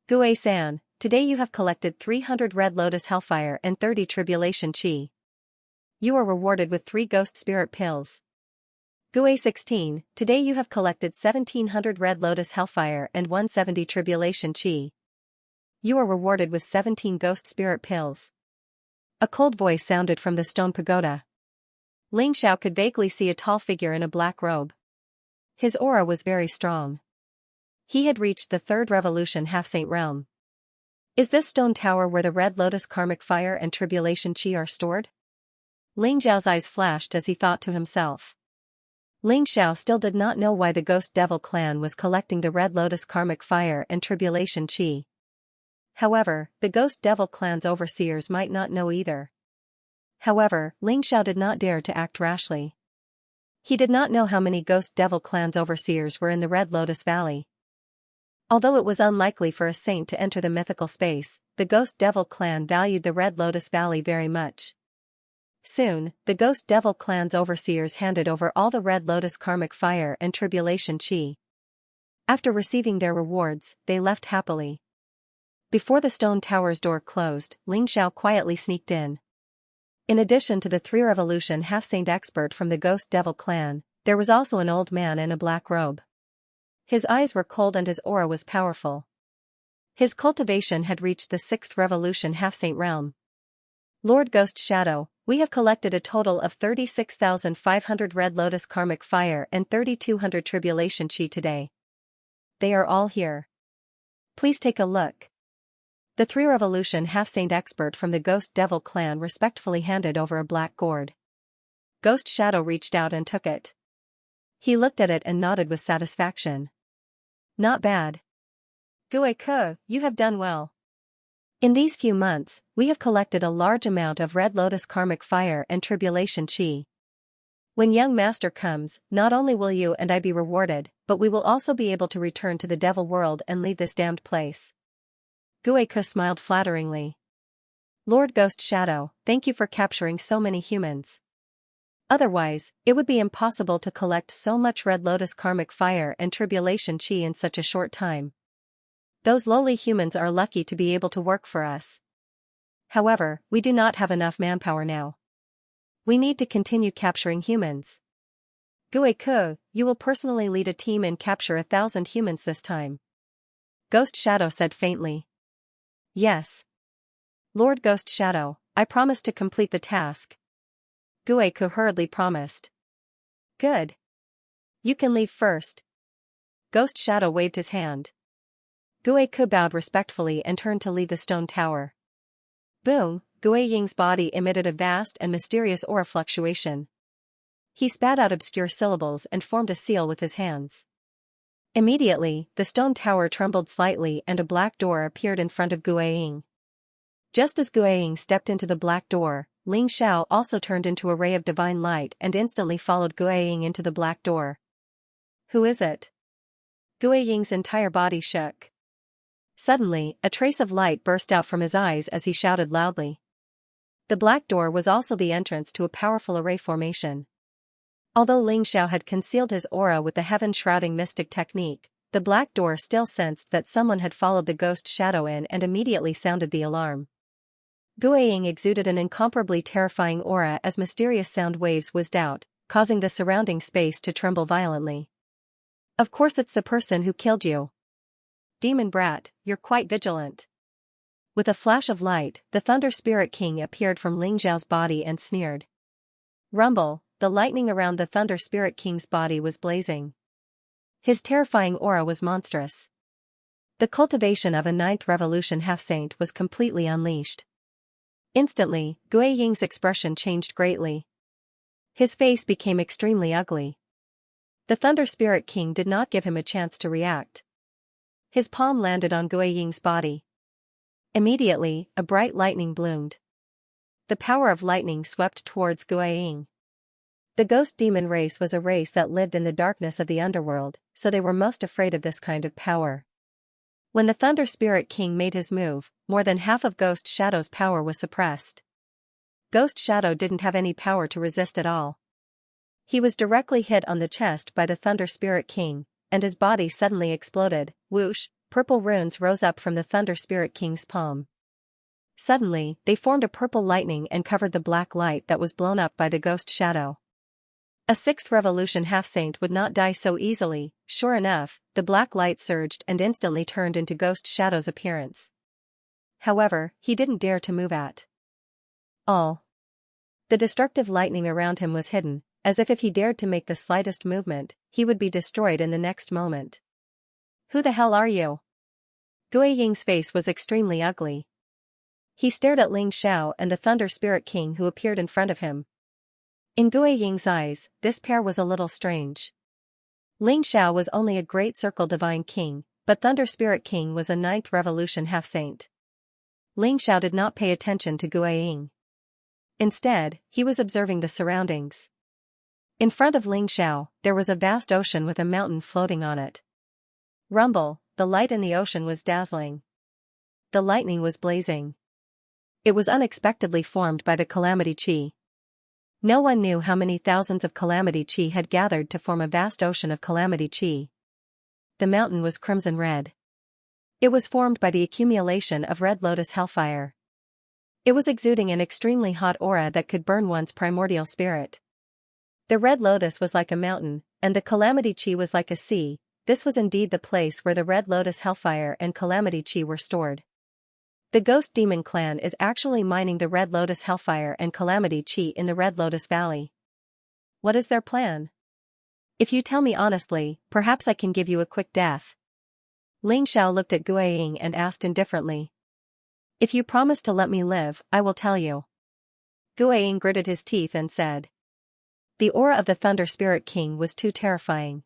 Speaker 1: Gue-san, today you have collected 300 Red Lotus Hellfire and 30 Tribulation Chi. You are rewarded with 3 Ghost Spirit Pills. Gue 16, today you have collected 1700 Red Lotus Hellfire and 170 Tribulation Chi. You are rewarded with 17 Ghost Spirit Pills. A cold voice sounded from the stone pagoda. Ling Xiao could vaguely see a tall figure in a black robe. His aura was very strong. He had reached the third revolution half-saint realm. Is this stone tower where the Red Lotus karmic fire and tribulation chi are stored? Ling Xiao's eyes flashed as he thought to himself. Ling Xiao still did not know why the Ghost Devil clan was collecting the Red Lotus karmic fire and tribulation chi. However, the Ghost Devil clan's overseers might not know either. However, Ling Xiao did not dare to act rashly. He did not know how many Ghost Devil clan's overseers were in the Red Lotus Valley. Although it was unlikely for a saint to enter the mythical space, the Ghost Devil clan valued the Red Lotus Valley very much. Soon, the Ghost Devil clan's overseers handed over all the Red Lotus karmic fire and tribulation chi. After receiving their rewards, they left happily. Before the stone tower's door closed, Ling Xiao quietly sneaked in. In addition to the 3 revolution half-saint expert from the Ghost Devil clan, there was also an old man in a black robe. His eyes were cold and his aura was powerful. His cultivation had reached the 6th revolution half-saint realm. Lord Ghost Shadow, we have collected a total of 36,500 Red Lotus karmic fire and 3,200 tribulation chi today. They are all here. Please take a look. The 3 revolution half-saint expert from the Ghost Devil clan respectfully handed over a black gourd. Ghost Shadow reached out and took it. He looked at it and nodded with satisfaction. Not bad. Gue Ke, you have done well. In these few months, we have collected a large amount of Red Lotus karmic fire and tribulation chi. When young master comes, not only will you and I be rewarded, but we will also be able to return to the devil world and leave this damned place. Gue Ke smiled flatteringly. Lord Ghost Shadow, thank you for capturing so many humans. Otherwise, it would be impossible to collect so much Red Lotus karmic fire and tribulation chi in such a short time. Those lowly humans are lucky to be able to work for us. However, we do not have enough manpower now. We need to continue capturing humans. Gue Ke, you will personally lead a team and capture 1,000 humans this time. Ghost Shadow said faintly. Yes. Lord Ghost Shadow, I promise to complete the task. Gue Ke hurriedly promised. Good. You can leave first. Ghost Shadow waved his hand. Gue Ke bowed respectfully and turned to leave the stone tower. Boom, Gue Ying's body emitted a vast and mysterious aura fluctuation. He spat out obscure syllables and formed a seal with his hands. Immediately, the stone tower trembled slightly and a black door appeared in front of Gue Ying. Just as Gue Ying stepped into the black door, Ling Xiao also turned into a ray of divine light and instantly followed Gue Ying into the black door. Who is it? Gue Ying's entire body shook. Suddenly, a trace of light burst out from his eyes as he shouted loudly. The black door was also the entrance to a powerful array formation. Although Ling Xiao had concealed his aura with the heaven-shrouding mystic technique, the black door still sensed that someone had followed the Ghost Shadow in and immediately sounded the alarm. Gue Ying exuded an incomparably terrifying aura as mysterious sound waves whizzed out, causing the surrounding space to tremble violently. Of course it's the person who killed you. Demon brat, you're quite vigilant. With a flash of light, the Thunder Spirit King appeared from Ling Xiao's body and sneered. Rumble, the lightning around the Thunder Spirit King's body was blazing. His terrifying aura was monstrous. The cultivation of a 9th revolution half-saint was completely unleashed. Instantly, Gue Ying's expression changed greatly. His face became extremely ugly. The Thunder Spirit King did not give him a chance to react. His palm landed on Gue Ying's body. Immediately, a bright lightning bloomed. The power of lightning swept towards Gue Ying. The ghost demon race was a race that lived in the darkness of the underworld, so they were most afraid of this kind of power. When the Thunder Spirit King made his move, more than half of Ghost Shadow's power was suppressed. Ghost Shadow didn't have any power to resist at all. He was directly hit on the chest by the Thunder Spirit King, and his body suddenly exploded. Whoosh, purple runes rose up from the Thunder Spirit King's palm. Suddenly, they formed a purple lightning and covered the black light that was blown up by the Ghost Shadow. A sixth revolution half-saint would not die so easily. Sure enough, the black light surged and instantly turned into Ghost Shadow's appearance. However, he didn't dare to move at all. The destructive lightning around him was hidden, as if he dared to make the slightest movement, he would be destroyed in the next moment. Who the hell are you? Gui Ying's face was extremely ugly. He stared at Ling Xiao and the Thunder Spirit King who appeared in front of him. In Gui Ying's eyes, this pair was a little strange. Ling Xiao was only a Great Circle Divine King, but Thunder Spirit King was a ninth revolution half-saint. Ling Xiao did not pay attention to Gui Ying. Instead, he was observing the surroundings. In front of Ling Xiao, there was a vast ocean with a mountain floating on it. Rumble, the light in the ocean was dazzling. The lightning was blazing. It was unexpectedly formed by the Calamity Chi. No one knew how many thousands of Calamity Chi had gathered to form a vast ocean of Calamity Chi. The mountain was crimson red. It was formed by the accumulation of red lotus hellfire. It was exuding an extremely hot aura that could burn one's primordial spirit. The red lotus was like a mountain, and the Calamity Chi was like a sea. This was indeed the place where the red lotus hellfire and Calamity Chi were stored. The Ghost Demon clan is actually mining the red lotus hellfire and Calamity Chi in the Red Lotus Valley. What is their plan? If you tell me honestly, perhaps I can give you a quick death. Ling Xiao looked at Gui Ying and asked indifferently. If you promise to let me live, I will tell you. Gui Ying gritted his teeth and said. The aura of the Thunder Spirit King was too terrifying.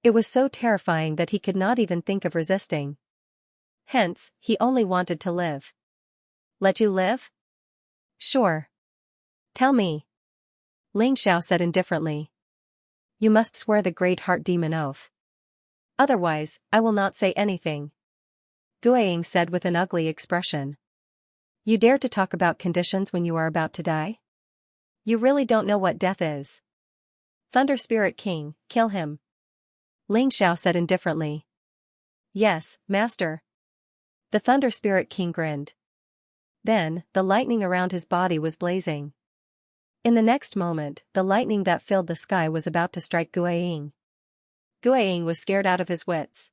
Speaker 1: It was so terrifying that he could not even think of resisting. Hence, he only wanted to live. Let you live? Sure. Tell me. Ling Xiao said indifferently. You must swear the Great Heart Demon oath. Otherwise, I will not say anything. Gui Ying said with an ugly expression. You dare to talk about conditions when you are about to die? You really don't know what death is. Thunder Spirit King, kill him. Ling Xiao said indifferently. Yes, Master. The Thunder Spirit King grinned. Then, the lightning around his body was blazing. In the next moment, the lightning that filled the sky was about to strike Gui Ying. Gui Ying was scared out of his wits.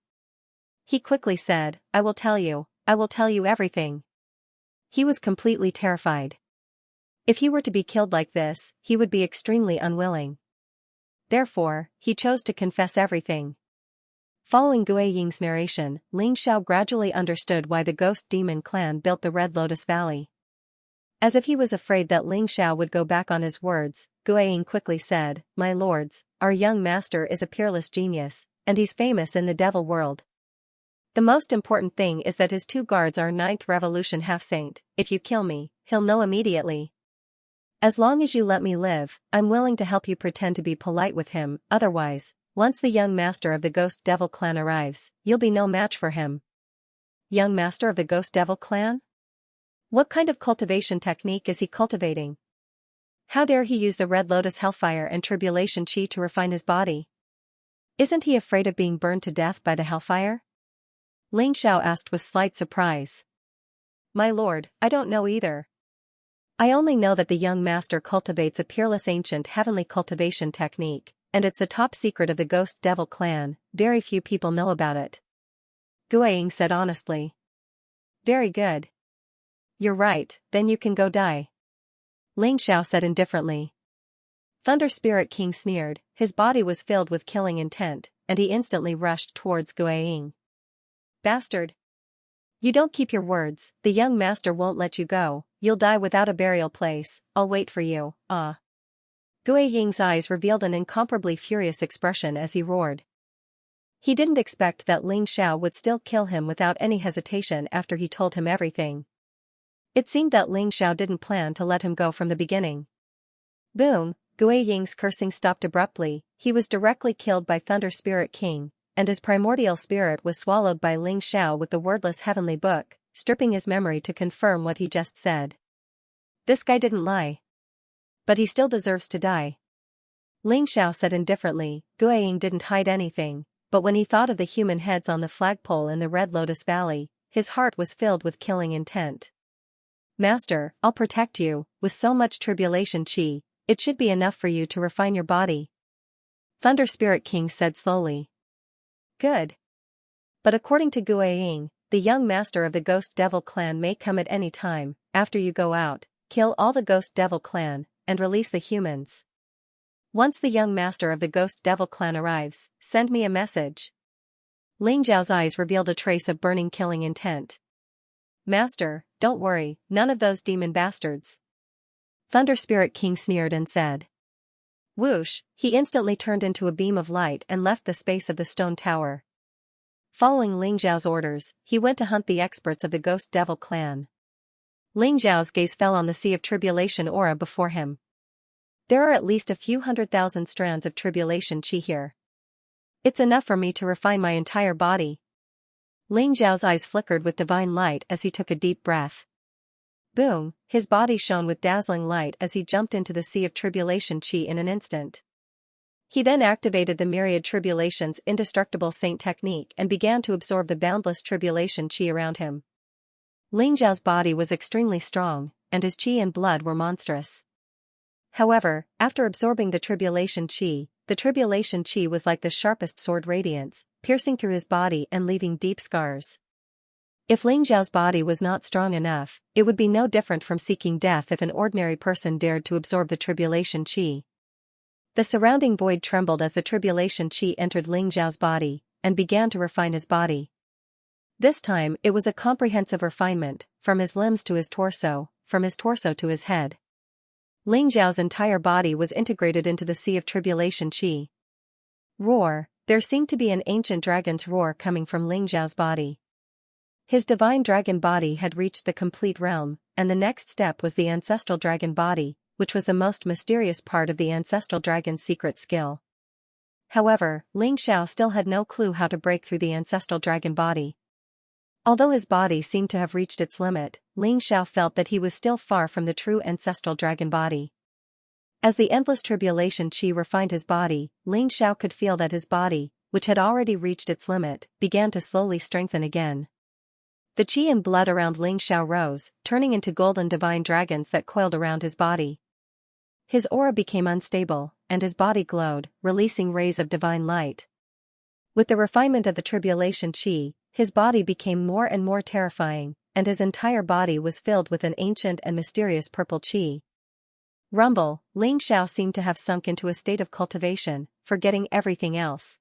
Speaker 1: He quickly said, I will tell you everything. He was completely terrified. If he were to be killed like this, he would be extremely unwilling. Therefore, he chose to confess everything. Following Gui Ying's narration, Ling Xiao gradually understood why the Ghost Demon clan built the Red Lotus Valley. As if he was afraid that Ling Xiao would go back on his words, Gui Ying quickly said, My lords, our young master is a peerless genius, and he's famous in the devil world. The most important thing is that his two guards are ninth revolution half-saint. If you kill me, he'll know immediately. As long as you let me live, I'm willing to help you pretend to be polite with him, otherwise, once the young master of the Ghost Devil clan arrives, you'll be no match for him. Young master of the Ghost Devil clan? What kind of cultivation technique is he cultivating? How dare he use the Red Lotus Hellfire and Tribulation Chi to refine his body? Isn't he afraid of being burned to death by the Hellfire? Ling Xiao asked with slight surprise. My lord, I don't know either. I only know that the young master cultivates a peerless ancient heavenly cultivation technique, and it's the top secret of the Ghost Devil clan. Very few people know about it. Gui Ying said honestly. Very good. You're right, then you can go die. Ling Xiao said indifferently. Thunder Spirit King sneered, his body was filled with killing intent, and he instantly rushed towards Gui Ying. Bastard! You don't keep your words, the young master won't let you go, you'll die without a burial place, I'll wait for you, Gui Ying's eyes revealed an incomparably furious expression as he roared. He didn't expect that Ling Xiao would still kill him without any hesitation after he told him everything. It seemed that Ling Xiao didn't plan to let him go from the beginning. Boom, Gui Ying's cursing stopped abruptly, he was directly killed by Thunder Spirit King, and his primordial spirit was swallowed by Ling Xiao with the wordless heavenly book, stripping his memory to confirm what he just said. This guy didn't lie. But he still deserves to die. Ling Xiao said indifferently, Gui Ying didn't hide anything, but when he thought of the human heads on the flagpole in the Red Lotus Valley, his heart was filled with killing intent. Master, I'll protect you. With so much tribulation chi, it should be enough for you to refine your body. Thunder Spirit King said slowly. Good. But according to Guiying, the young master of the Ghost Devil clan may come at any time. After you go out, kill all the Ghost Devil clan, and release the humans. Once the young master of the Ghost Devil clan arrives, send me a message. Ling Zhao's eyes revealed a trace of burning killing intent. Master, don't worry, none of those demon bastards. Thunder Spirit King sneered and said. Whoosh, he instantly turned into a beam of light and left the space of the stone tower. Following Ling Zhao's orders, he went to hunt the experts of the Ghost Devil clan. Ling Zhao's gaze fell on the Sea of Tribulation aura before him. There are at least a few 100,000 strands of tribulation chi here. It's enough for me to refine my entire body. Ling Zhao's eyes flickered with divine light as he took a deep breath. Boom, his body shone with dazzling light as he jumped into the Sea of Tribulation chi in an instant. He then activated the Myriad Tribulation's indestructible saint technique and began to absorb the boundless tribulation chi around him. Ling Zhao's body was extremely strong, and his chi and blood were monstrous. However, after absorbing the tribulation chi was like the sharpest sword radiance, piercing through his body and leaving deep scars. If Ling Zhao's body was not strong enough, it would be no different from seeking death if an ordinary person dared to absorb the tribulation chi. The surrounding void trembled as the tribulation chi entered Ling Zhao's body, and began to refine his body. This time it was a comprehensive refinement, from his limbs to his torso, from his torso to his head. Ling Zhao's entire body was integrated into the Sea of Tribulation chi. Roar, there seemed to be an ancient dragon's roar coming from Ling Zhao's body. His divine dragon body had reached the complete realm, and the next step was the ancestral dragon body, which was the most mysterious part of the ancestral dragon's secret skill. However, Ling Zhao still had no clue how to break through the ancestral dragon body. Although his body seemed to have reached its limit, Ling Zhao felt that he was still far from the true ancestral dragon body. As the endless tribulation chi refined his body, Ling Zhao could feel that his body, which had already reached its limit, began to slowly strengthen again. The chi and blood around Ling Zhao rose, turning into golden divine dragons that coiled around his body. His aura became unstable, and his body glowed, releasing rays of divine light. With the refinement of the tribulation chi, his body became more and more terrifying, and his entire body was filled with an ancient and mysterious purple chi. Rumble, Ling Zhao seemed to have sunk into a state of cultivation, forgetting everything else.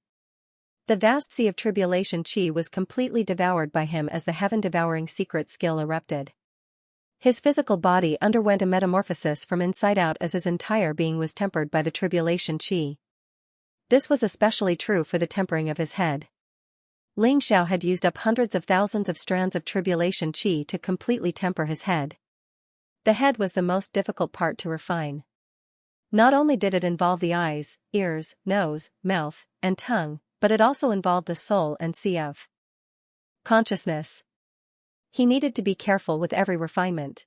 Speaker 1: The vast Sea of Tribulation chi was completely devoured by him as the heaven-devouring secret skill erupted. His physical body underwent a metamorphosis from inside out as his entire being was tempered by the tribulation chi. This was especially true for the tempering of his head. Ling Zhao had used up hundreds of thousands of strands of tribulation chi to completely temper his head. The head was the most difficult part to refine. Not only did it involve the eyes, ears, nose, mouth, and tongue, but it also involved the soul and sea of consciousness. He needed to be careful with every refinement.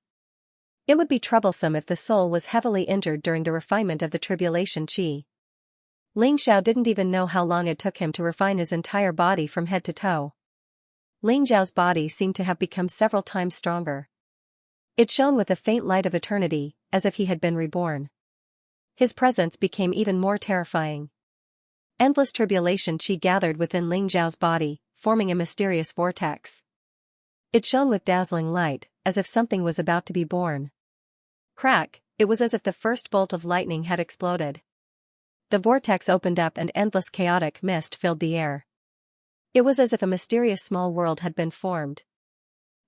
Speaker 1: It would be troublesome if the soul was heavily injured during the refinement of the tribulation chi. Ling Zhao didn't even know how long it took him to refine his entire body from head to toe. Ling Zhao's body seemed to have become several times stronger. It shone with a faint light of eternity, as if he had been reborn. His presence became even more terrifying. Endless tribulation chi gathered within Ling Zhao's body, forming a mysterious vortex. It shone with dazzling light, as if something was about to be born. Crack, it was as if the first bolt of lightning had exploded. The vortex opened up and endless chaotic mist filled the air. It was as if a mysterious small world had been formed.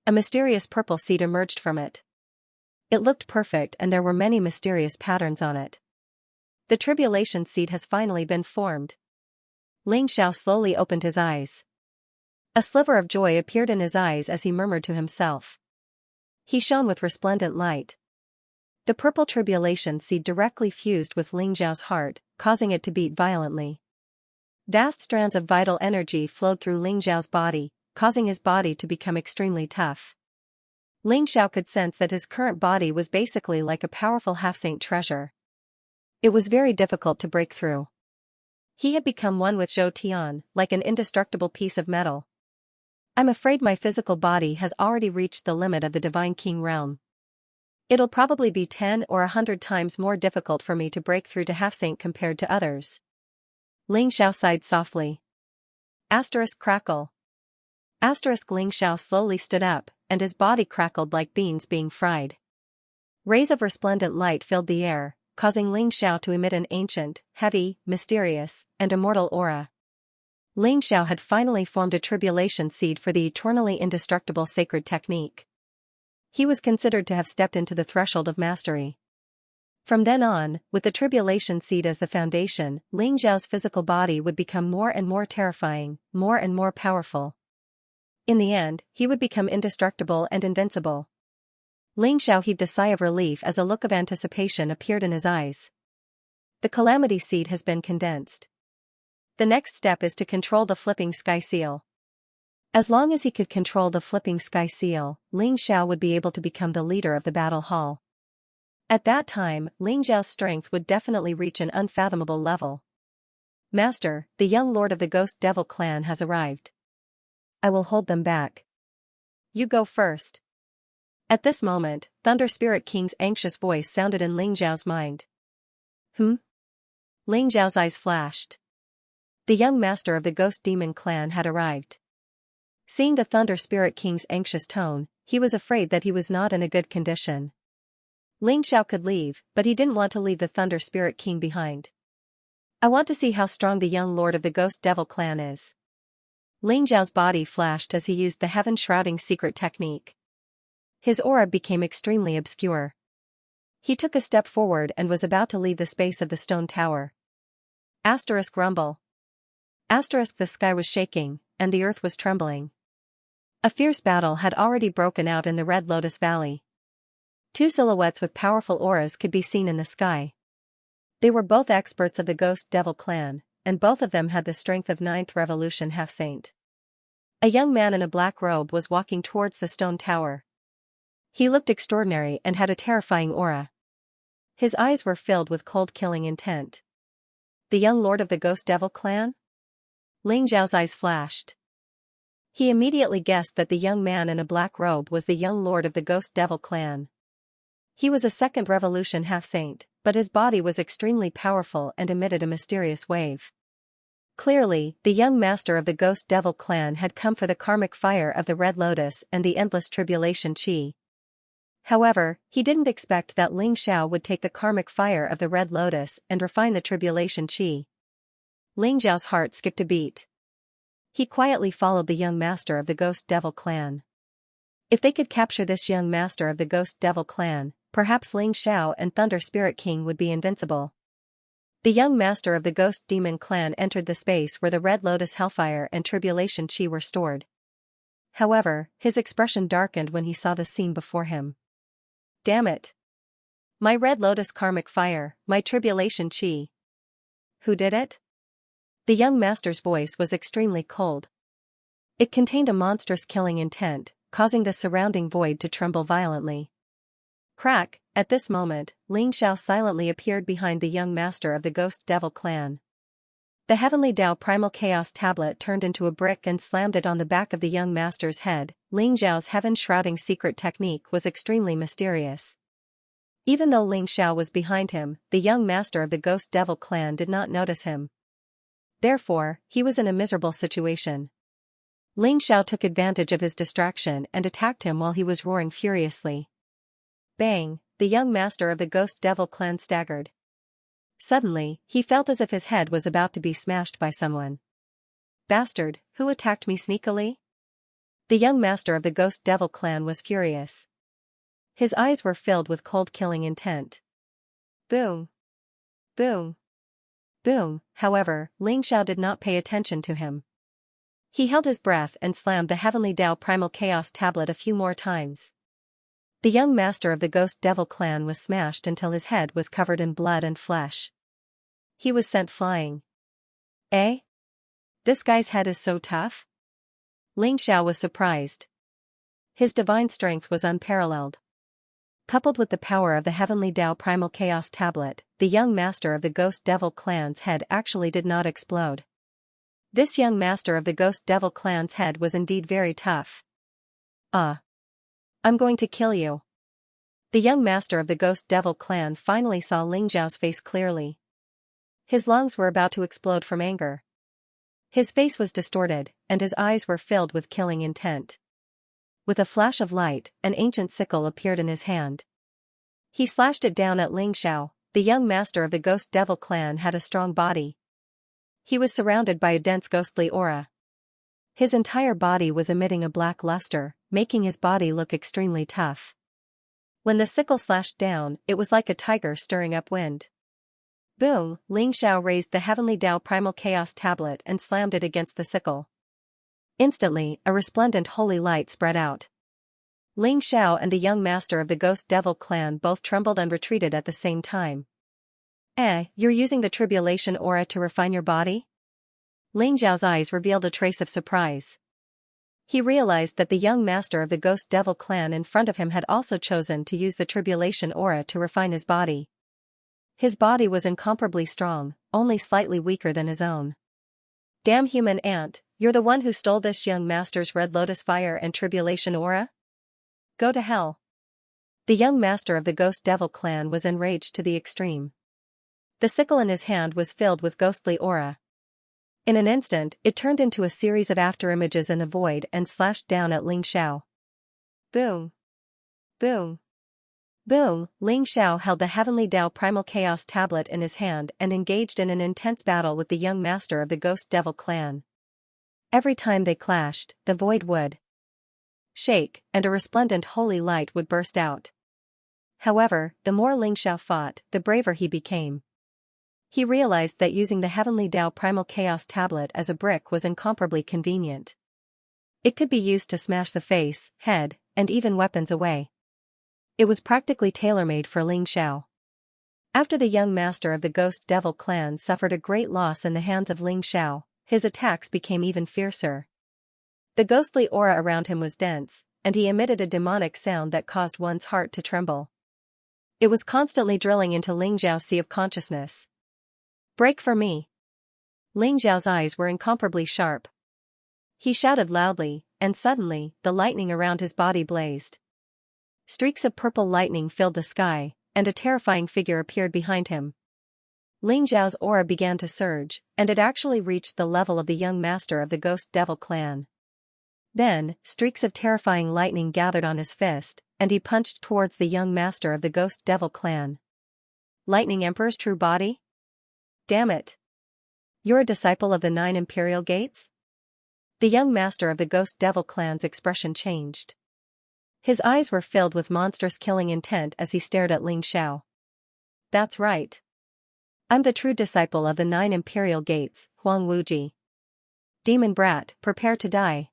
Speaker 1: A mysterious purple seed emerged from it. It looked perfect and there were many mysterious patterns on it. The tribulation seed has finally been formed. Ling Zhao slowly opened his eyes. A sliver of joy appeared in his eyes as he murmured to himself. He shone with resplendent light. The purple tribulation seed directly fused with Ling Zhao's heart, causing it to beat violently. Vast strands of vital energy flowed through Ling Zhao's body, causing his body to become extremely tough. Ling Zhao could sense that his current body was basically like a powerful half-saint treasure. It was very difficult to break through. He had become one with Zhou Tian, like an indestructible piece of metal. I'm afraid my physical body has already reached the limit of the Divine King realm. It'll probably be 10 or 100 times more difficult for me to break through to half-saint compared to others. Ling Xiao sighed softly. Asterisk crackle. Asterisk Ling Xiao slowly stood up, and his body crackled like beans being fried. Rays of resplendent light filled the air, causing Ling Xiao to emit an ancient, heavy, mysterious, and immortal aura. Ling Xiao had finally formed a tribulation seed for the eternally indestructible sacred technique. He was considered to have stepped into the threshold of mastery. From then on, with the tribulation seed as the foundation, Ling Xiao's physical body would become more and more terrifying, more and more powerful. In the end, he would become indestructible and invincible. Ling Xiao heaved a sigh of relief as a look of anticipation appeared in his eyes. The calamity seed has been condensed. The next step is to control the flipping sky seal. As long as he could control the flipping sky seal, Ling Xiao would be able to become the leader of the battle hall. At that time, Ling Xiao's strength would definitely reach an unfathomable level. Master, the young lord of the Ghost Devil clan has arrived. I will hold them back. You go first. At this moment, Thunder Spirit King's anxious voice sounded in Ling Xiao's mind. Ling Xiao's eyes flashed. The young master of the Ghost Demon clan had arrived. Seeing the Thunder Spirit King's anxious tone, he was afraid that he was not in a good condition. Ling Xiao could leave, but he didn't want to leave the Thunder Spirit King behind. I want to see how strong the young lord of the Ghost Devil clan is. Ling Xiao's body flashed as he used the heaven-shrouding secret technique. His aura became extremely obscure. He took a step forward and was about to leave the space of the stone tower. Asterisk rumble. Asterisk the sky was shaking, and the earth was trembling. A fierce battle had already broken out in the Red Lotus Valley. Two silhouettes with powerful auras could be seen in the sky. They were both experts of the Ghost Devil clan, and both of them had the strength of 9th Revolution half-saint. A young man in a black robe was walking towards the stone tower. He looked extraordinary and had a terrifying aura. His eyes were filled with cold killing intent. The young lord of the Ghost Devil clan? Ling Xiao's eyes flashed. He immediately guessed that the young man in a black robe was the young lord of the Ghost Devil clan. He was a 2nd Revolution half-saint, but his body was extremely powerful and emitted a mysterious wave. Clearly, the young master of the Ghost Devil clan had come for the karmic fire of the Red Lotus and the endless tribulation chi. However, he didn't expect that Ling Xiao would take the karmic fire of the Red Lotus and refine the tribulation chi. Ling Xiao's heart skipped a beat. He quietly followed the young master of the Ghost Devil clan. If they could capture this young master of the Ghost Devil clan, perhaps Ling Xiao and Thunder Spirit King would be invincible. The young master of the Ghost Demon clan entered the space where the Red Lotus Hellfire and Tribulation Chi were stored. However, his expression darkened when he saw the scene before him. Damn it! My Red Lotus Karmic Fire, my Tribulation Chi. Who did it? The young master's voice was extremely cold. It contained a monstrous killing intent, causing the surrounding void to tremble violently. Crack! At this moment, Ling Xiao silently appeared behind the young master of the Ghost Devil clan. The Heavenly Dao Primal Chaos tablet turned into a brick and slammed it on the back of the young master's head. Ling Xiao's heaven-shrouding secret technique was extremely mysterious. Even though Ling Xiao was behind him, the young master of the Ghost Devil clan did not notice him. Therefore, he was in a miserable situation. Ling Xiao took advantage of his distraction and attacked him while he was roaring furiously. Bang! The young master of the Ghost Devil clan staggered. Suddenly, he felt as if his head was about to be smashed by someone. Bastard, who attacked me sneakily? The young master of the Ghost Devil clan was furious. His eyes were filled with cold killing intent. Boom! Boom! Boom! However, Ling Xiao did not pay attention to him. He held his breath and slammed the Heavenly Dao Primal Chaos tablet a few more times. The young master of the Ghost Devil clan was smashed until his head was covered in blood and flesh. He was sent flying. Eh? This guy's head is so tough? Ling Xiao was surprised. His divine strength was unparalleled. Coupled with the power of the Heavenly Dao Primal Chaos tablet, the young master of the Ghost Devil clan's head actually did not explode. This young master of the Ghost Devil clan's head was indeed very tough. I'm going to kill you. The young master of the Ghost Devil clan finally saw Ling Zhao's face clearly. His lungs were about to explode from anger. His face was distorted, and his eyes were filled with killing intent. With a flash of light, an ancient sickle appeared in his hand. He slashed it down at Ling Zhao. The young master of the Ghost Devil clan had a strong body. He was surrounded by a dense ghostly aura. His entire body was emitting a black luster, making his body look extremely tough. When the sickle slashed down, it was like a tiger stirring up wind. Boom! Ling Zhao raised the heavenly Tao Primal Chaos tablet and slammed it against the sickle. Instantly, a resplendent holy light spread out. Ling Zhao and the young master of the Ghost Devil clan both trembled and retreated at the same time. You're using the tribulation aura to refine your body? Ling Zhao's eyes revealed a trace of surprise. He realized that the young master of the Ghost Devil clan in front of him had also chosen to use the tribulation aura to refine his body. His body was incomparably strong, only slightly weaker than his own. Damn human ant, you're the one who stole this young master's red lotus fire and tribulation aura? Go to hell. The young master of the Ghost Devil clan was enraged to the extreme. The sickle in his hand was filled with ghostly aura. In an instant, it turned into a series of afterimages in the void and slashed down at Ling Zhao. Boom! Boom! Boom! Ling Zhao held the heavenly Tao Primal Chaos tablet in his hand and engaged in an intense battle with the young master of the Ghost Devil clan. Every time they clashed, the void would shake, and a resplendent holy light would burst out. However, the more Ling Zhao fought, the braver he became. He realized that using the heavenly Tao Primal Chaos tablet as a brick was incomparably convenient. It could be used to smash the face, head, and even weapons away. It was practically tailor-made for Ling Zhao. After the young master of the Ghost Devil clan suffered a great loss in the hands of Ling Zhao, his attacks became even fiercer. The ghostly aura around him was dense, and he emitted a demonic sound that caused one's heart to tremble. It was constantly drilling into Ling Zhao's sea of consciousness. Break for me! Ling Zhao's eyes were incomparably sharp. He shouted loudly, and suddenly, the lightning around his body blazed. Streaks of purple lightning filled the sky, and a terrifying figure appeared behind him. Ling Zhao's aura began to surge, and it actually reached the level of the young master of the Ghost Devil clan. Then, streaks of terrifying lightning gathered on his fist, and he punched towards the young master of the Ghost Devil clan. Lightning Emperor's true body? Damn it! You're a disciple of the 9 Imperial Gates? The young master of the Ghost Devil clan's expression changed. His eyes were filled with monstrous killing intent as he stared at Ling Zhao. That's right. I'm the true disciple of the 9 Imperial Gates, Huang Wuji. Demon brat, prepare to die.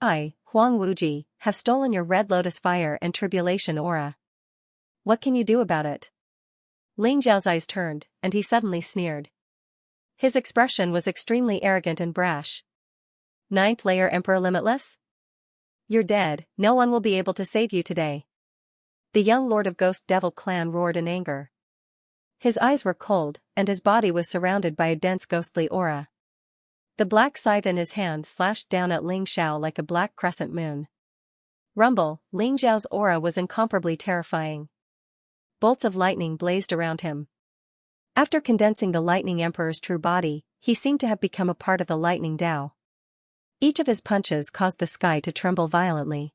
Speaker 1: I, Huang Wuji, have stolen your red lotus fire and tribulation aura. What can you do about it? Ling Zhao's eyes turned, and he suddenly sneered. His expression was extremely arrogant and brash. 9th layer Emperor Limitless? You're dead, no one will be able to save you today. The young lord of Ghost Devil clan roared in anger. His eyes were cold, and his body was surrounded by a dense ghostly aura. The black scythe in his hand slashed down at Ling Zhao like a black crescent moon. Rumble, Ling Zhao's aura was incomparably terrifying. Bolts of lightning blazed around him. After condensing the Lightning Emperor's true body, he seemed to have become a part of the Lightning Tao. Each of his punches caused the sky to tremble violently.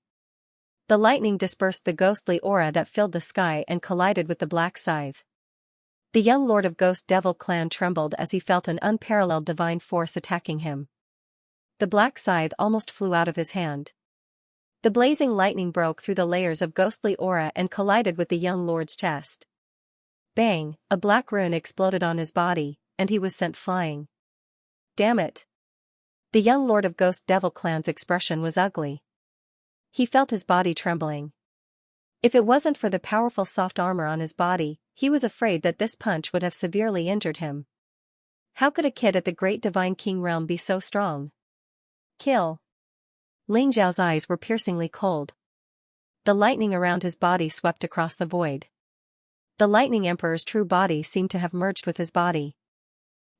Speaker 1: The lightning dispersed the ghostly aura that filled the sky and collided with the black scythe. The young lord of Ghost Devil clan trembled as he felt an unparalleled divine force attacking him. The black scythe almost flew out of his hand. The blazing lightning broke through the layers of ghostly aura and collided with the young lord's chest. Bang! A black rune exploded on his body, and he was sent flying. Damn it! The young lord of Ghost Devil clan's expression was ugly. He felt his body trembling. If it wasn't for the powerful soft armor on his body, he was afraid that this punch would have severely injured him. How could a kid at the Great Divine King realm be so strong? Kill! Ling Zhao's eyes were piercingly cold. The lightning around his body swept across the void. The Lightning Emperor's true body seemed to have merged with his body.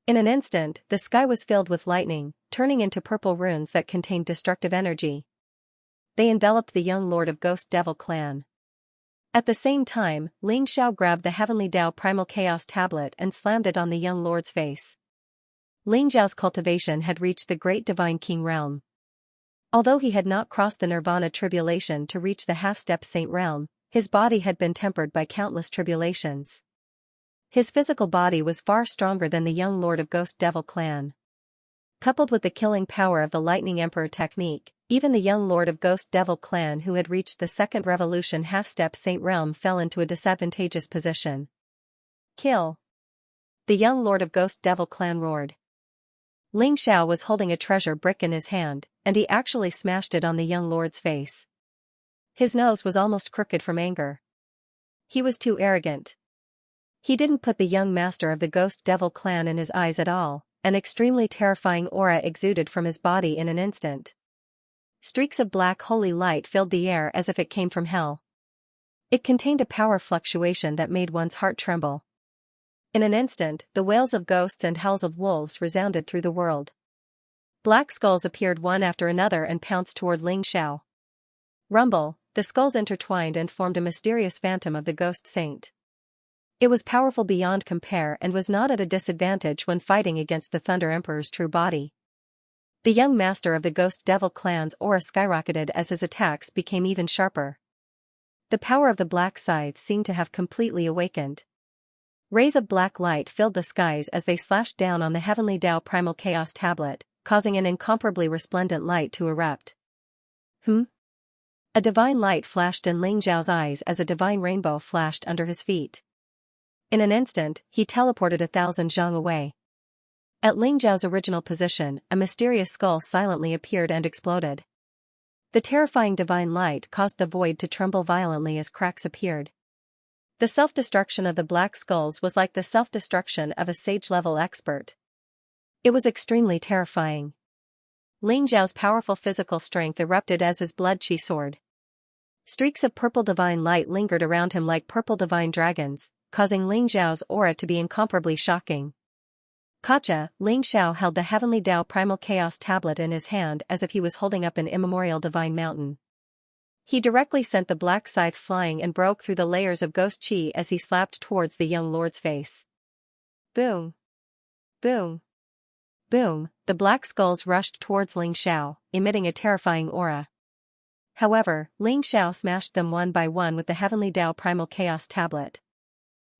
Speaker 1: In an instant, the sky was filled with lightning, turning into purple runes that contained destructive energy. They enveloped the young lord of Ghost Devil clan. At the same time, Ling Xiao grabbed the Heavenly Tao Primal Chaos tablet and slammed it on the young lord's face. Ling Xiao's cultivation had reached the great divine king realm. Although he had not crossed the nirvana tribulation to reach the half-step saint realm, his body had been tempered by countless tribulations. His physical body was far stronger than the young lord of Ghost Devil clan. Coupled with the killing power of the Lightning Emperor technique, even the young lord of Ghost Devil clan who had reached the second revolution half-step saint realm fell into a disadvantageous position. Kill! The young lord of Ghost Devil clan roared. Ling Xiao was holding a treasure brick in his hand, and he actually smashed it on the young lord's face. His nose was almost crooked from anger. He was too arrogant. He didn't put the young master of the Ghost Devil clan in his eyes at all. An extremely terrifying aura exuded from his body in an instant. Streaks of black holy light filled the air as if it came from hell. It contained a power fluctuation that made one's heart tremble. In an instant, the wails of ghosts and howls of wolves resounded through the world. Black skulls appeared one after another and pounced toward Ling Xiao. Rumble, the skulls intertwined and formed a mysterious phantom of the ghost saint. It was powerful beyond compare and was not at a disadvantage when fighting against the Thunder Emperor's true body. The young master of the Ghost Devil clan's aura skyrocketed as his attacks became even sharper. The power of the black scythe seemed to have completely awakened. Rays of black light filled the skies as they slashed down on the Heavenly Tao Primal Chaos tablet, causing an incomparably resplendent light to erupt. A divine light flashed in Ling Xiao's eyes as a divine rainbow flashed under his feet. In an instant, he teleported 1,000 zhang away. At Ling Xiao's original position, a mysterious skull silently appeared and exploded. The terrifying divine light caused the void to tremble violently as cracks appeared. The self-destruction of the black skulls was like the self-destruction of a sage-level expert. It was extremely terrifying. Ling Xiao's powerful physical strength erupted as his blood chi soared. Streaks of purple divine light lingered around him like purple divine dragons, causing Ling Xiao's aura to be incomparably shocking. Kacha, Ling Xiao held the Heavenly Tao Primal Chaos tablet in his hand as if he was holding up an immemorial divine mountain. He directly sent the black scythe flying and broke through the layers of ghost chi as he slapped towards the young lord's face. Boom! Boom! Boom! The black skulls rushed towards Ling Xiao, emitting a terrifying aura. However, Ling Xiao smashed them one by one with the Heavenly Tao Primal Chaos tablet.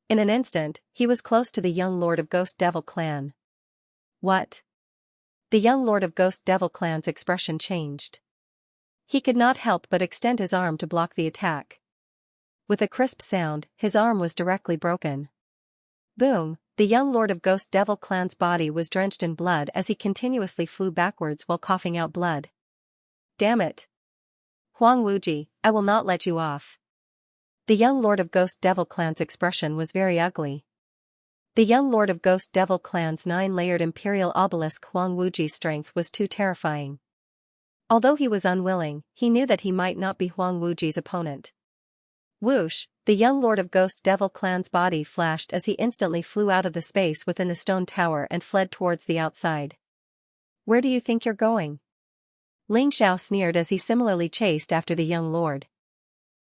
Speaker 1: In an instant, he was close to the young lord of Ghost Devil clan. What? The young lord of Ghost Devil clan's expression changed. He could not help but extend his arm to block the attack. With a crisp sound, his arm was directly broken. Boom! The young lord of Ghost Devil clan's body was drenched in blood as he continuously flew backwards while coughing out blood. Damn it! Huang Wuji, I will not let you off. The young lord of Ghost Devil clan's expression was very ugly. The young lord of Ghost Devil clan's 9-layered imperial obelisk Huang Wuji's strength was too terrifying. Although he was unwilling, he knew that he might not be Huang Wuji's opponent. Whoosh! The young lord of Ghost Devil clan's body flashed as he instantly flew out of the space within the stone tower and fled towards the outside. Where do you think you're going? Ling Xiao sneered as he similarly chased after the young lord.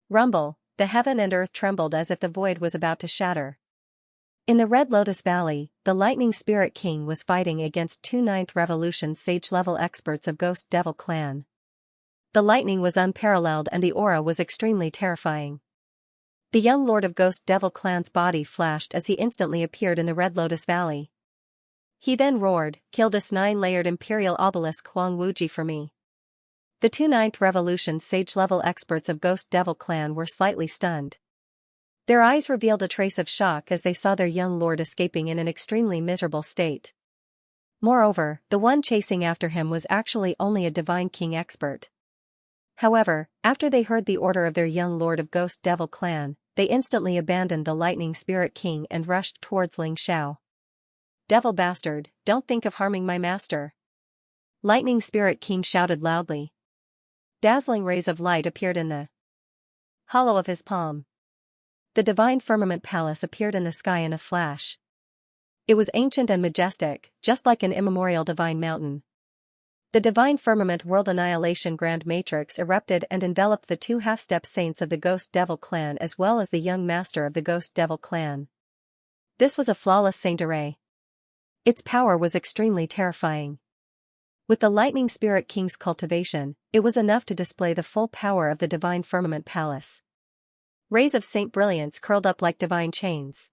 Speaker 1: Rumble! The heaven and earth trembled as if the void was about to shatter. In the Red Lotus Valley, the Lightning Spirit King was fighting against 2 9th Revolution sage-level experts of Ghost Devil clan. The lightning was unparalleled and the aura was extremely terrifying. The young lord of Ghost Devil clan's body flashed as he instantly appeared in the Red Lotus Valley. He then roared, "Kill this 9-layered imperial obelisk Huang Wuji for me." The 2 9th Revolution sage-level experts of Ghost Devil clan were slightly stunned. Their eyes revealed a trace of shock as they saw their young lord escaping in an extremely miserable state. Moreover, the one chasing after him was actually only a Divine King expert. However, after they heard the order of their young lord of Ghost Devil clan, they instantly abandoned the Lightning Spirit King and rushed towards Ling Xiao. "Devil bastard, don't think of harming my master!" Lightning Spirit King shouted loudly. Dazzling rays of light appeared in the hollow of his palm. The divine firmament palace appeared in the sky in a flash. It was ancient and majestic, just like an immemorial divine mountain. The divine firmament world annihilation grand matrix erupted and enveloped the two half-step saints of the Ghost Devil clan as well as the young master of the Ghost Devil clan. This was a flawless saint array. Its power was extremely terrifying. With the Lightning Spirit King's cultivation, it was enough to display the full power of the divine firmament palace. Rays of saint brilliance curled up like divine chains.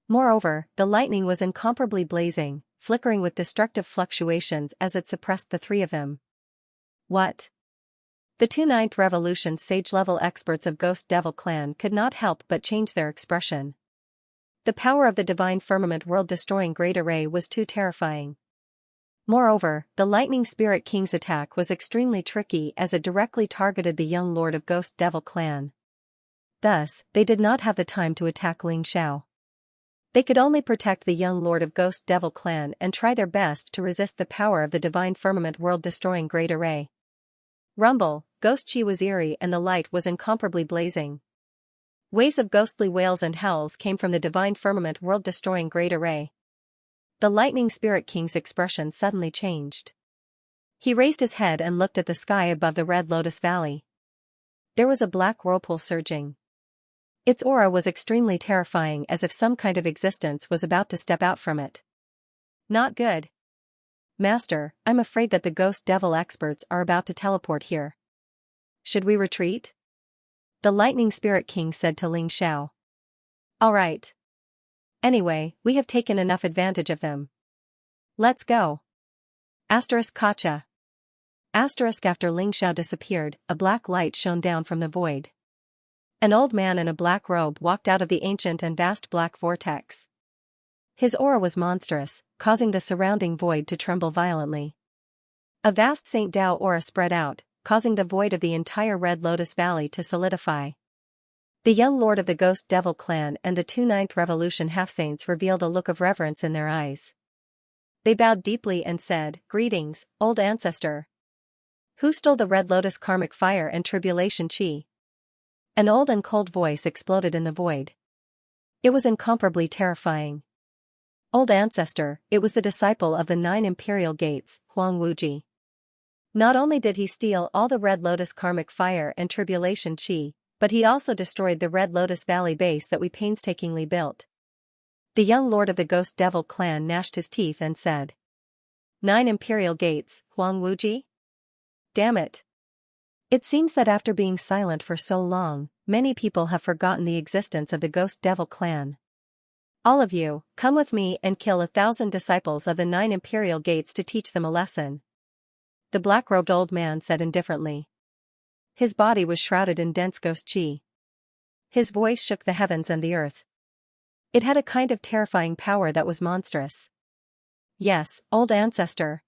Speaker 1: Moreover, the lightning was incomparably blazing, flickering with destructive fluctuations as it suppressed the three of them. What? The two Ninth Revolution sage-level experts of Ghost Devil clan could not help but change their expression. The power of the divine firmament world-destroying great array was too terrifying. Moreover, the Lightning Spirit King's attack was extremely tricky as it directly targeted the young lord of Ghost Devil clan. Thus, they did not have the time to attack Ling Xiao. They could only protect the young lord of Ghost Devil clan and try their best to resist the power of the divine firmament world-destroying great array. Rumble, Ghost Chi was eerie and the light was incomparably blazing. Waves of ghostly wails and howls came from the divine firmament world-destroying great array. The Lightning Spirit King's expression suddenly changed. He raised his head and looked at the sky above the Red Lotus Valley. There was a black whirlpool surging. Its aura was extremely terrifying as if some kind of existence was about to step out from it. Not good. Master, I'm afraid that the Ghost Devil experts are about to teleport here. Should we retreat? The Lightning Spirit King said to Ling Xiao. All right. Anyway, we have taken enough advantage of them. Let's go. Gotcha. After Ling Xiao disappeared, a black light shone down from the void. An old man in a black robe walked out of the ancient and vast black vortex. His aura was monstrous, causing the surrounding void to tremble violently. A vast Saint Dao aura spread out, causing the void of the entire Red Lotus Valley to solidify. The young lord of the Ghost Devil clan and the two Ninth Revolution half-saints revealed a look of reverence in their eyes. They bowed deeply and said, "Greetings, old ancestor. Who stole the Red Lotus karmic fire and tribulation chi?" An old and cold voice exploded in the void. It was incomparably terrifying. Old ancestor, it was the disciple of the 9 imperial gates, Huang Wuji. Not only did he steal all the Red Lotus karmic fire and tribulation chi, but he also destroyed the Red Lotus Valley base that we painstakingly built. The young lord of the Ghost Devil clan gnashed his teeth and said, 9 imperial gates, Huang Wuji? Damn it. It seems that after being silent for so long, many people have forgotten the existence of the Ghost Devil clan. All of you, come with me and kill 1,000 disciples of the 9 imperial gates to teach them a lesson. The black-robed old man said indifferently. His body was shrouded in dense ghost chi. His voice shook the heavens and the earth. It had a kind of terrifying power that was monstrous. Yes, old ancestor.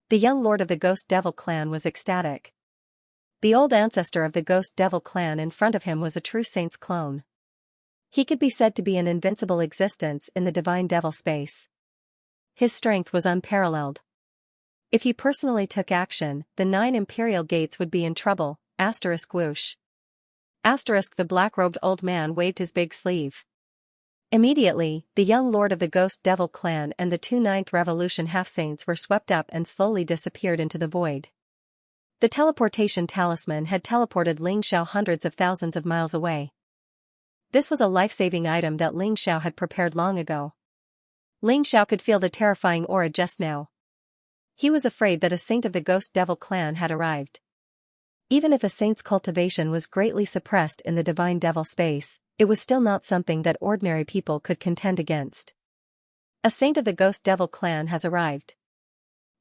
Speaker 1: The young lord of the Ghost Devil clan was ecstatic. The old ancestor of the Ghost Devil clan in front of him was a true saint's clone. He could be said to be an invincible existence in the divine devil space. His strength was unparalleled. If he personally took action, the 9 imperial gates would be in trouble, whoosh. The black-robed old man waved his big sleeve. Immediately, the young lord of the Ghost Devil clan and the two Ninth Revolution half-saints were swept up and slowly disappeared into the void. The teleportation talisman had teleported Ling Xiao hundreds of thousands of miles away. This was a life-saving item that Ling Xiao had prepared long ago. Ling Xiao could feel the terrifying aura just now. He was afraid that a saint of the Ghost Devil clan had arrived. Even if a saint's cultivation was greatly suppressed in the divine devil space, it was still not something that ordinary people could contend against. A saint of the Ghost Devil clan has arrived.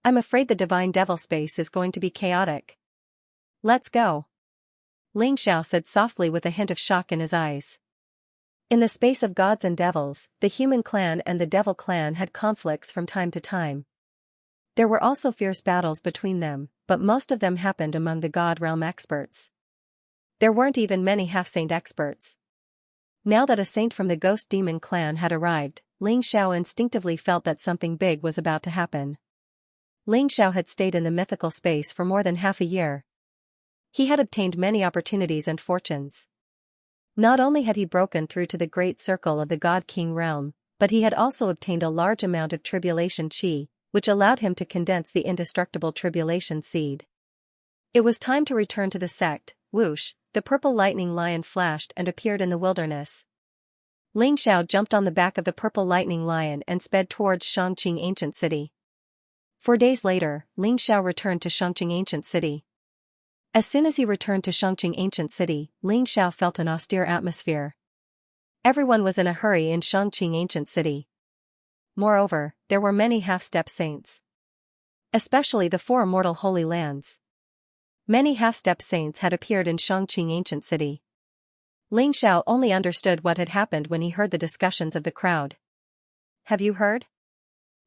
Speaker 1: I'm afraid the divine devil space is going to be chaotic. Let's go. Ling Xiao said softly with a hint of shock in his eyes. In the space of gods and devils, the human clan and the devil clan had conflicts from time to time. There were also fierce battles between them, but most of them happened among the God realm experts. There weren't even many half-saint experts. Now that a saint from the Ghost Demon clan had arrived, Ling Xiao instinctively felt that something big was about to happen. Ling Xiao had stayed in the mythical space for more than half a year. He had obtained many opportunities and fortunes. Not only had he broken through to the great circle of the God King realm, but he had also obtained a large amount of tribulation chi, which allowed him to condense the indestructible tribulation seed. It was time to return to the sect. Whoosh, the purple lightning lion flashed and appeared in the wilderness. Ling Xiao jumped on the back of the purple lightning lion and sped towards Xianxia ancient city. 4 days later, Ling Xiao returned to Xianxia ancient city. As soon as he returned to Xianxia ancient city, Ling Xiao felt an austere atmosphere. Everyone was in a hurry in Xianxia ancient city. Moreover, there were many half-step saints. Especially the 4 immortal holy lands. Many half-step saints had appeared in Xianxia ancient city. Ling Xiao only understood what had happened when he heard the discussions of the crowd. Have you heard?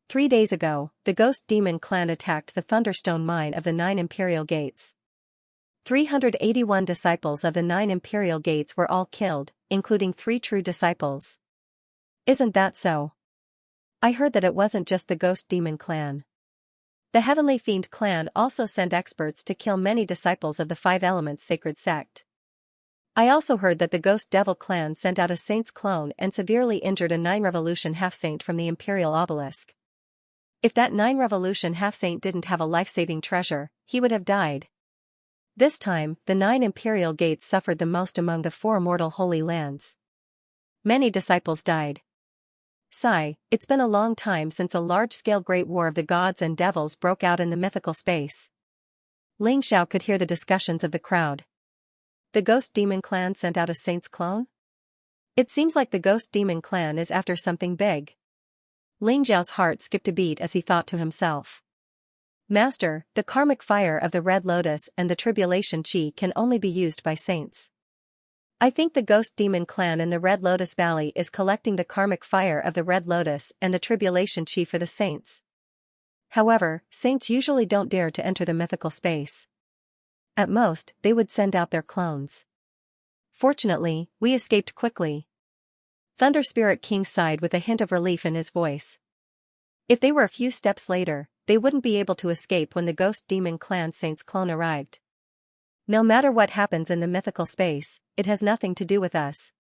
Speaker 1: 3 days ago, the Ghost Demon clan attacked the Thunderstone mine of the 9 Imperial Gates. 381 disciples of the 9 Imperial Gates were all killed, including 3 true disciples. Isn't that so? I heard that it wasn't just the Ghost Demon clan. The Heavenly Fiend clan also sent experts to kill many disciples of the 5 Elements sacred sect. I also heard that the Ghost Devil clan sent out a saint's clone and severely injured a 9 Revolution half-saint from the Imperial Obelisk. If that 9 Revolution half-saint didn't have a life-saving treasure, he would have died. This time, the 9 Imperial Gates suffered the most among the 4 immortal holy lands. Many disciples died. Sigh, it's been a long time since a large-scale great war of the gods and devils broke out in the mythical space. Ling Xiao could hear the discussions of the crowd. The Ghost Demon clan sent out a saint's clone? It seems like the Ghost Demon clan is after something big. Ling Xiao's heart skipped a beat as he thought to himself. Master, the karmic fire of the Red Lotus and the Tribulation Chi can only be used by saints. I think the Ghost Demon clan in the Red Lotus Valley is collecting the karmic fire of the Red Lotus and the Tribulation Chi for the saints. However, saints usually don't dare to enter the mythical space. At most, they would send out their clones. Fortunately, we escaped quickly. Thunder Spirit King sighed with a hint of relief in his voice. If they were a few steps later, they wouldn't be able to escape when the Ghost Demon clan saint's clone arrived. No matter what happens in the mythical space, it has nothing to do with us.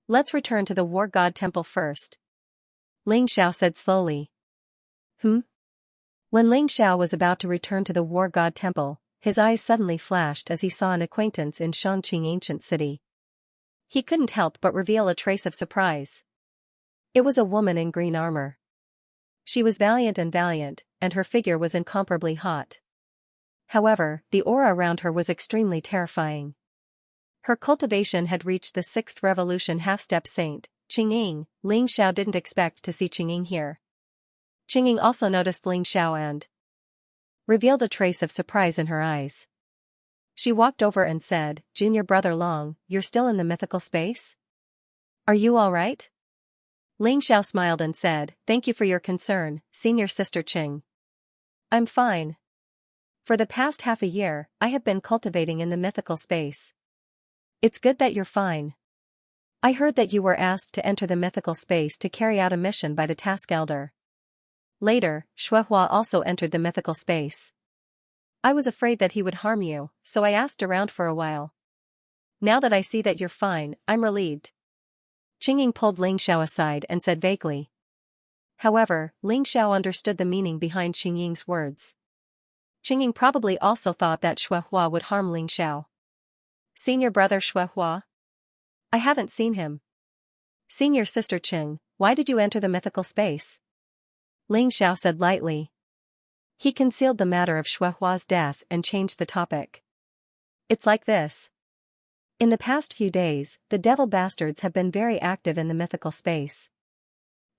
Speaker 1: Let's return to the War God Temple first. Ling Xiao said slowly. When Ling Xiao was about to return to the War God Temple, his eyes suddenly flashed as he saw an acquaintance in Xianxia ancient city. He couldn't help but reveal a trace of surprise. It was a woman in green armor. She was valiant, and her figure was incomparably hot. However, the aura around her was extremely terrifying. Her cultivation had reached the 6th Revolution half-step saint, Qingying. Ling Xiao didn't expect to see Qingying here. Qingying also noticed Ling Xiao and revealed a trace of surprise in her eyes. She walked over and said, "Junior brother Long, you're still in the mythical space? Are you all right?" Ling Xiao smiled and said, "Thank you for your concern, senior sister Qing. I'm fine. For the past half a year, I have been cultivating in the mythical space. It's good that you're fine. I heard that you were asked to enter the mythical space to carry out a mission by the Task Elder. Later, Shuehua also entered the mythical space. I was afraid that he would harm you, so I asked around for a while. Now that I see that you're fine, I'm relieved." Qingying pulled Ling Xiao aside and said vaguely. However, Ling Xiao understood the meaning behind Qingying's words. Qingying probably also thought that Shuehua would harm Ling Xiao. "Senior brother Shuehua? I haven't seen him." "Senior sister Qing, why did you enter the mythical space?" Ling Xiao said lightly. He concealed the matter of Shuehua's death and changed the topic. "It's like this. In the past few days, the devil bastards have been very active in the mythical space.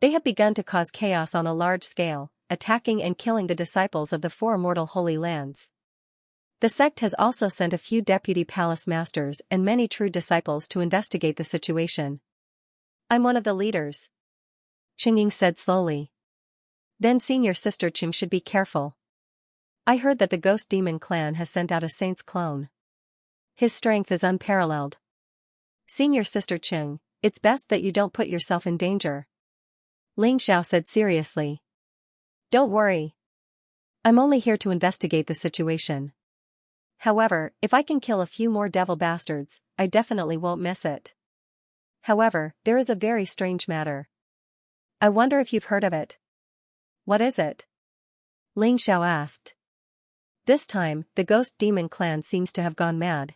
Speaker 1: They have begun to cause chaos on a large scale, attacking and killing the disciples of the 4 immortal holy lands. The sect has also sent a few deputy palace masters and many true disciples to investigate the situation. I'm one of the leaders," Qingying said slowly. "Then senior sister Qing should be careful. I heard that the Ghost Demon clan has sent out a saint's clone. His strength is unparalleled. Senior sister Qing, it's best that you don't put yourself in danger," Ling Xiao said seriously. "Don't worry. I'm only here to investigate the situation. However, if I can kill a few more devil bastards, I definitely won't miss it. However, there is a very strange matter. I wonder if you've heard of it." "What is it?" Ling Xiao asked. This time, the ghost demon clan seems to have gone mad.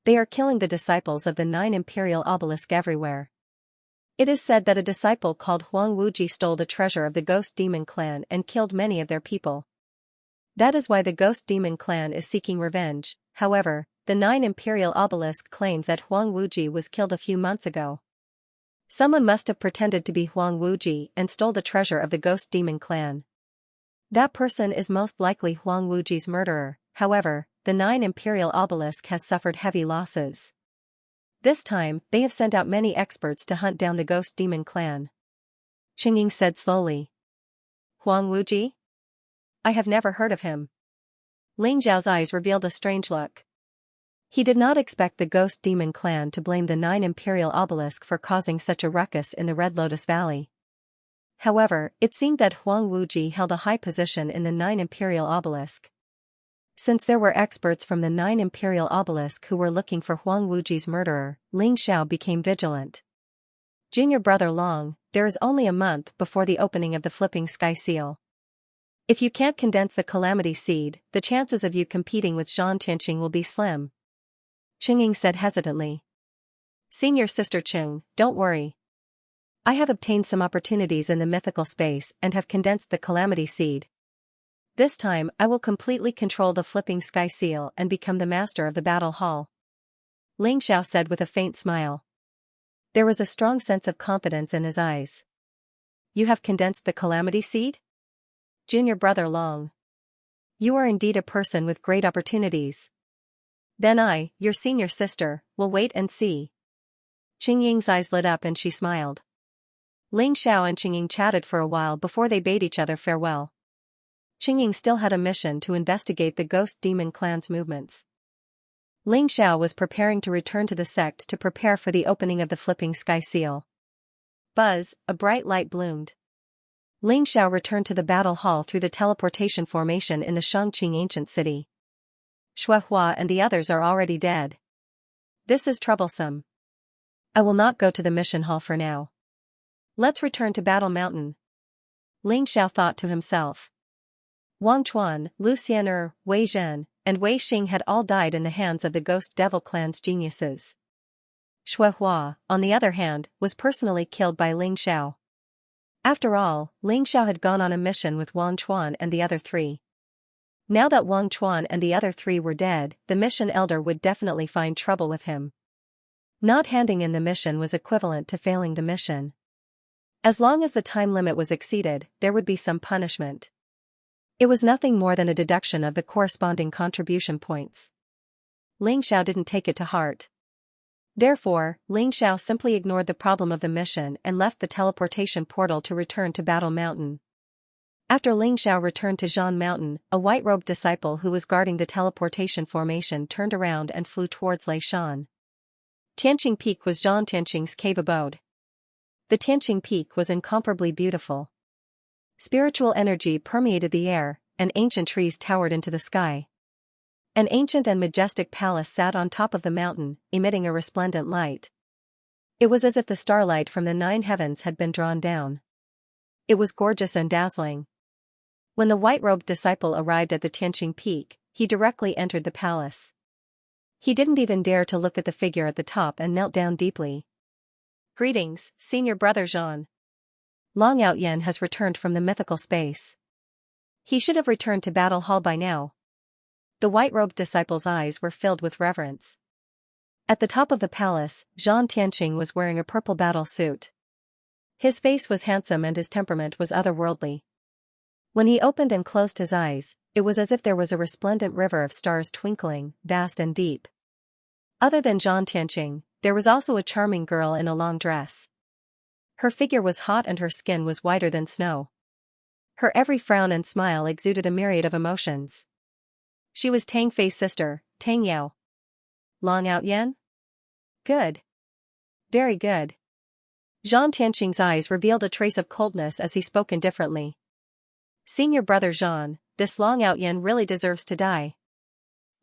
Speaker 1: They are killing the disciples of the 9 imperial obelisk everywhere. It is said that a disciple called Huang Wuji stole the treasure of the ghost demon clan and killed many of their people. That is why the ghost demon clan is seeking revenge. However, the 9 imperial obelisk claimed that Huang Wuji was killed a few months ago. Someone must have pretended to be Huang Wuji and stole the treasure of the ghost demon clan. That person is most likely Huang Wuji's murderer. However, the 9 imperial obelisk has suffered heavy losses. This time, they have sent out many experts to hunt down the ghost demon clan. Qingying said slowly. Huang Wuji? I have never heard of him. Ling Zhao's eyes revealed a strange look. He did not expect the ghost demon clan to blame the 9 imperial obelisk for causing such a ruckus in the Red Lotus Valley. However, it seemed that Huang Wuji held a high position in the 9 imperial obelisk. Since there were experts from the 9 imperial obelisk who were looking for Huang Wuji's murderer, Ling Xiao became vigilant. Junior brother Long, there is only a month before the opening of the flipping sky seal. If you can't condense the calamity seed, the chances of you competing with Zhan Tianqing will be slim. Qingying said hesitantly. Senior sister Qing, don't worry. I have obtained some opportunities in the mythical space and have condensed the calamity seed. This time I will completely control the flipping sky seal and become the master of the battle hall. Ling Xiao said with a faint smile. There was a strong sense of confidence in his eyes. You have condensed the calamity seed? Junior brother Long. You are indeed a person with great opportunities. Then I, your senior sister, will wait and see. Qingying's eyes lit up and she smiled. Ling Xiao and Qingying chatted for a while before they bade each other farewell. Qingying still had a mission to investigate the ghost demon clan's movements. Ling Xiao was preparing to return to the sect to prepare for the opening of the flipping sky seal. Buzz, a bright light bloomed. Ling Xiao returned to the battle hall through the teleportation formation in the Shangqing ancient city. Shuehua and the others are already dead. This is troublesome. I will not go to the mission hall for now. Let's return to Battle Mountain. Ling Xiao thought to himself. Wang Chuan, Lu Xian'er, Wei Zhen, and Wei Xing had all died in the hands of the Ghost Devil Clan's geniuses. Shuehua, on the other hand, was personally killed by Ling Xiao. After all, Ling Xiao had gone on a mission with Wang Chuan and the other 3. Now that Wang Chuan and the other 3 were dead, the mission elder would definitely find trouble with him. Not handing in the mission was equivalent to failing the mission. As long as the time limit was exceeded, there would be some punishment. It was nothing more than a deduction of the corresponding contribution points. Ling Xiao didn't take it to heart. Therefore, Ling Xiao simply ignored the problem of the mission and left the teleportation portal to return to Battle Mountain. After Ling Xiao returned to Zhan Mountain, a white-robed disciple who was guarding the teleportation formation turned around and flew towards Leishan. Tianqing Peak was Zhan Tianqing's cave abode. The Tianqing Peak was incomparably beautiful. Spiritual energy permeated the air, and ancient trees towered into the sky. An ancient and majestic palace sat on top of the mountain, emitting a resplendent light. It was as if the starlight from the 9 heavens had been drawn down. It was gorgeous and dazzling. When the white-robed disciple arrived at the Tianqing Peak, he directly entered the palace. He didn't even dare to look at the figure at the top and knelt down deeply. Greetings, senior brother Zhan. Long Outyen has returned from the mythical space. He should have returned to Battle Hall by now. The white-robed disciple's eyes were filled with reverence. At the top of the palace, Zhan Tianqing was wearing a purple battle suit. His face was handsome and his temperament was otherworldly. When he opened and closed his eyes, it was as if there was a resplendent river of stars twinkling, vast and deep. Other than Zhan Tianqing, there was also a charming girl in a long dress. Her figure was hot and her skin was whiter than snow. Her every frown and smile exuded a myriad of emotions. She was Tang Fei's sister, Tang Yao. Long Outyen? Good. Very good. Zhan Tianqing's eyes revealed a trace of coldness as he spoke indifferently. Senior brother Zhan, this Long Outyen really deserves to die.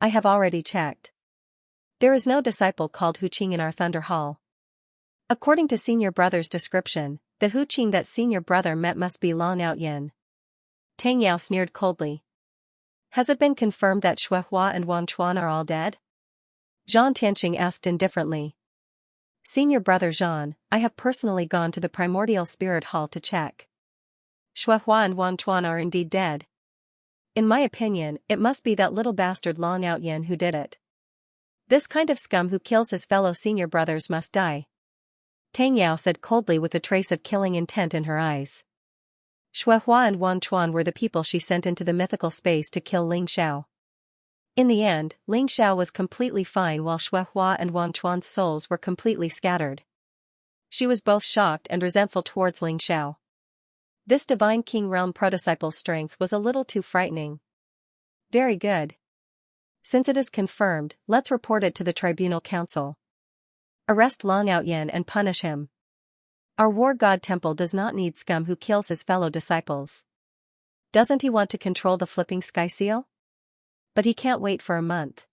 Speaker 1: I have already checked. There is no disciple called Hu Qing in our Thunder Hall. According to senior brother's description, the Hu Qing that senior brother met must be Long Outyen. Tang Yao sneered coldly. Has it been confirmed that Shuehua and Wang Chuan are all dead? Zhang Tianqing asked indifferently. Senior brother Zhang, I have personally gone to the primordial spirit hall to check. Shuehua and Wang Chuan are indeed dead. In my opinion, it must be that little bastard Long Outyin who did it. This kind of scum who kills his fellow senior brothers must die. Tang Yao said coldly with a trace of killing intent in her eyes. Shuehua and Wang Chuan were the people she sent into the mythical space to kill Ling Xiao. In the end, Ling Xiao was completely fine while Shuehua and Wang Chuan's souls were completely scattered. She was both shocked and resentful towards Ling Xiao. This Divine King Realm protodisciple's strength was a little too frightening. Very good. Since it is confirmed, let's report it to the Tribunal Council. Arrest Long Outyin and punish him. Our War God Temple does not need scum who kills his fellow disciples. Doesn't he want to control the flipping sky seal? But he can't wait for a month.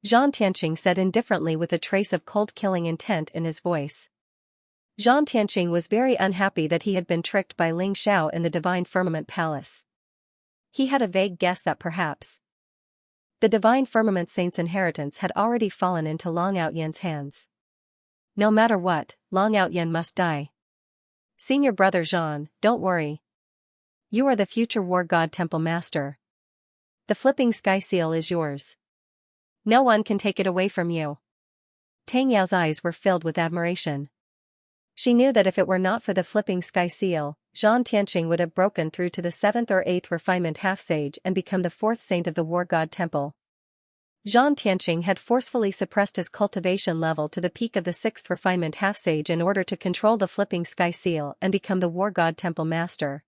Speaker 1: Zhang Tianqing said indifferently with a trace of cold killing intent in his voice. Zhang Tianqing was very unhappy that he had been tricked by Ling Xiao in the Divine Firmament Palace. He had a vague guess that perhaps the Divine Firmament Saint's inheritance had already fallen into Long Outyin's hands. No matter what, Long Outyin must die. Senior brother Zhang, don't worry. You are the future War God Temple Master. The flipping sky seal is yours. No one can take it away from you. Tang Yao's eyes were filled with admiration. She knew that if it were not for the flipping sky seal, Zhang Tianqing would have broken through to the 7th or 8th refinement half-sage and become the 4th saint of the War God Temple. Zhang Tianqing had forcefully suppressed his cultivation level to the peak of the 6th refinement half-sage in order to control the flipping sky seal and become the War God Temple Master.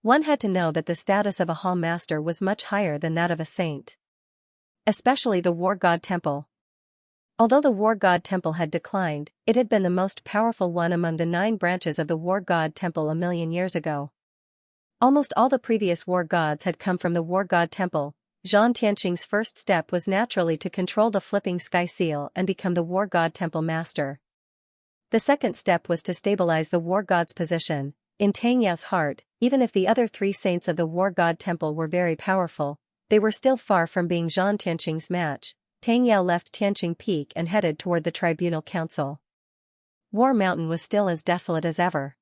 Speaker 1: One had to know that the status of a Hall Master was much higher than that of a saint. Especially the War God Temple. Although the War God Temple had declined, it had been the most powerful one among the 9 branches of the War God Temple a million years ago. Almost all the previous War Gods had come from the War God Temple. Zhang Tianqing's first step was naturally to control the flipping sky seal and become the War God Temple Master. The second step was to stabilize the War God's position. In Tang Yao's heart, even if the other 3 saints of the War God Temple were very powerful, they were still far from being Zhang Tianqing's match. Tang Yao left Tianqing Peak and headed toward the Tribunal Council. War Mountain was still as desolate as ever.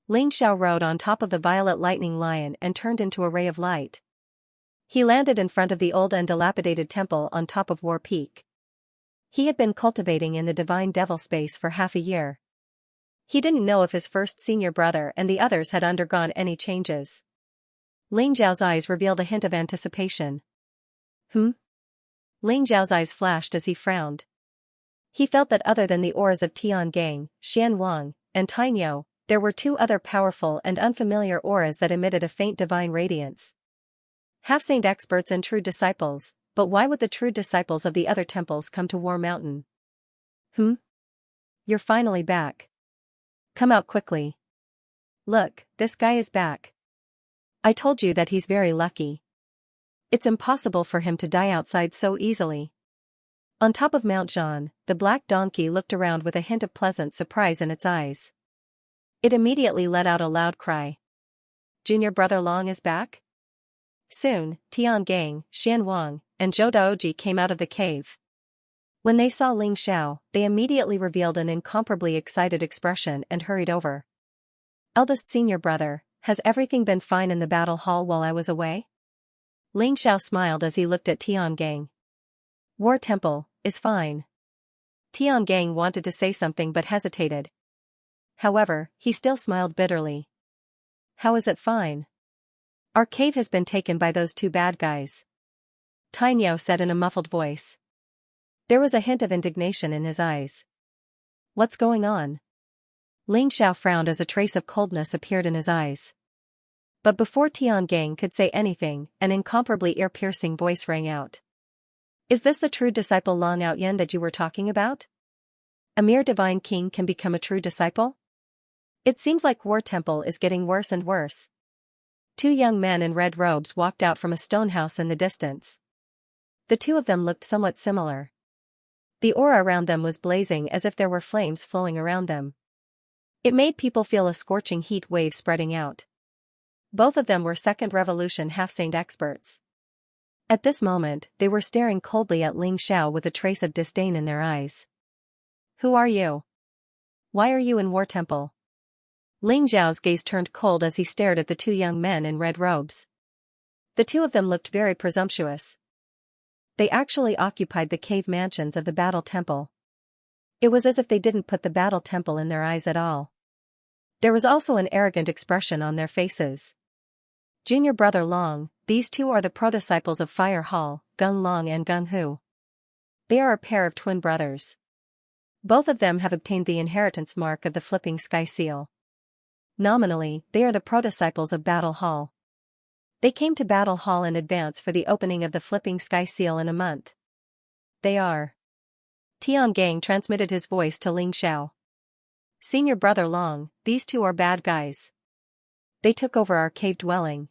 Speaker 1: Ling Xiao rode on top of the violet lightning lion and turned into a ray of light. He landed in front of the old and dilapidated temple on top of War Peak. He had been cultivating in the Divine Devil space for half a year. He didn't know if his first senior brother and the others had undergone any changes. Ling Zhao's eyes revealed a hint of anticipation. Ling Zhao's eyes flashed as he frowned. He felt that other than the auras of Tiangang, Xianwang, and Tainyo, there were 2 other powerful and unfamiliar auras that emitted a faint divine radiance. Half-saint experts and true disciples, but why would the true disciples of the other temples come to War Mountain? You're finally back. Come out quickly. Look, this guy is back. I told you that he's very lucky. It's impossible for him to die outside so easily. On top of Mount Zhan, the black donkey looked around with a hint of pleasant surprise in its eyes. It immediately let out a loud cry. Junior brother Long is back? Soon, Tiangang, Xianwang, and Zhou Daoji came out of the cave. When they saw Ling Xiao, they immediately revealed an incomparably excited expression and hurried over. Eldest senior brother, has everything been fine in the battle hall while I was away? Ling Xiao smiled as he looked at Tiangang. War Temple, is fine. Tiangang wanted to say something but hesitated. However, he still smiled bitterly. How is it fine? Our cave has been taken by those 2 bad guys. Tainyo said in a muffled voice. There was a hint of indignation in his eyes. What's going on? Ling Xiao frowned as a trace of coldness appeared in his eyes. But before Tiangang could say anything, an incomparably ear-piercing voice rang out. Is this the true disciple Long Outyin that you were talking about? A mere divine king can become a true disciple? It seems like War Temple is getting worse and worse. 2 young men in red robes walked out from a stone house in the distance. The 2 of them looked somewhat similar. The aura around them was blazing as if there were flames flowing around them. It made people feel a scorching heat wave spreading out. Both of them were second revolution half-saint experts. At this moment, they were staring coldly at Ling Xiao with a trace of disdain in their eyes. Who are you? Why are you in War Temple? Ling Xiao's gaze turned cold as he stared at the two young men in red robes. The two of them looked very presumptuous. They actually occupied the cave mansions of the Battle Temple. It was as if they didn't put the Battle Temple in their eyes at all. There was also an arrogant expression on their faces. Junior brother Long, these two are the pro-disciples of Fire Hall, Gung Long and Gung Hu. They are a pair of twin brothers. Both of them have obtained the inheritance mark of the Flipping Sky Seal. Nominally, they are the pro-disciples of Battle Hall. They came to Battle Hall in advance for the opening of the Flipping Sky Seal in a month. They are. Tiangang transmitted his voice to Ling Xiao. Senior brother Long, these two are bad guys. They took over our cave dwelling.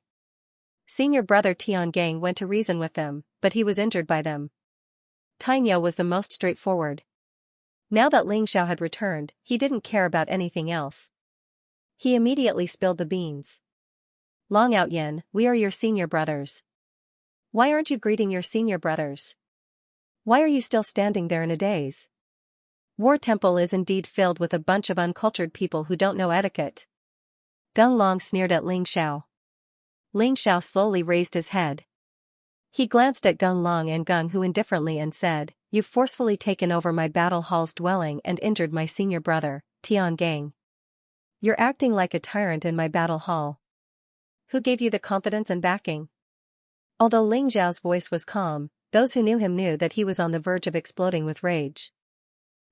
Speaker 1: Senior brother Tiangang went to reason with them, but he was injured by them. Tainyo was the most straightforward. Now that Ling Xiao had returned, he didn't care about anything else. He immediately spilled the beans. Long Outyen, we are your senior brothers. Why aren't you greeting your senior brothers? Why are you still standing there in a daze? War Temple is indeed filled with a bunch of uncultured people who don't know etiquette. Gung Long sneered at Ling Xiao. Ling Xiao slowly raised his head. He glanced at Gung Long and Gung Hu indifferently and said, "You've forcefully taken over my Battle Hall's dwelling and injured my senior brother, Tiangang. You're acting like a tyrant in my Battle Hall. Who gave you the confidence and backing?" Although Ling Xiao's voice was calm, those who knew him knew that he was on the verge of exploding with rage.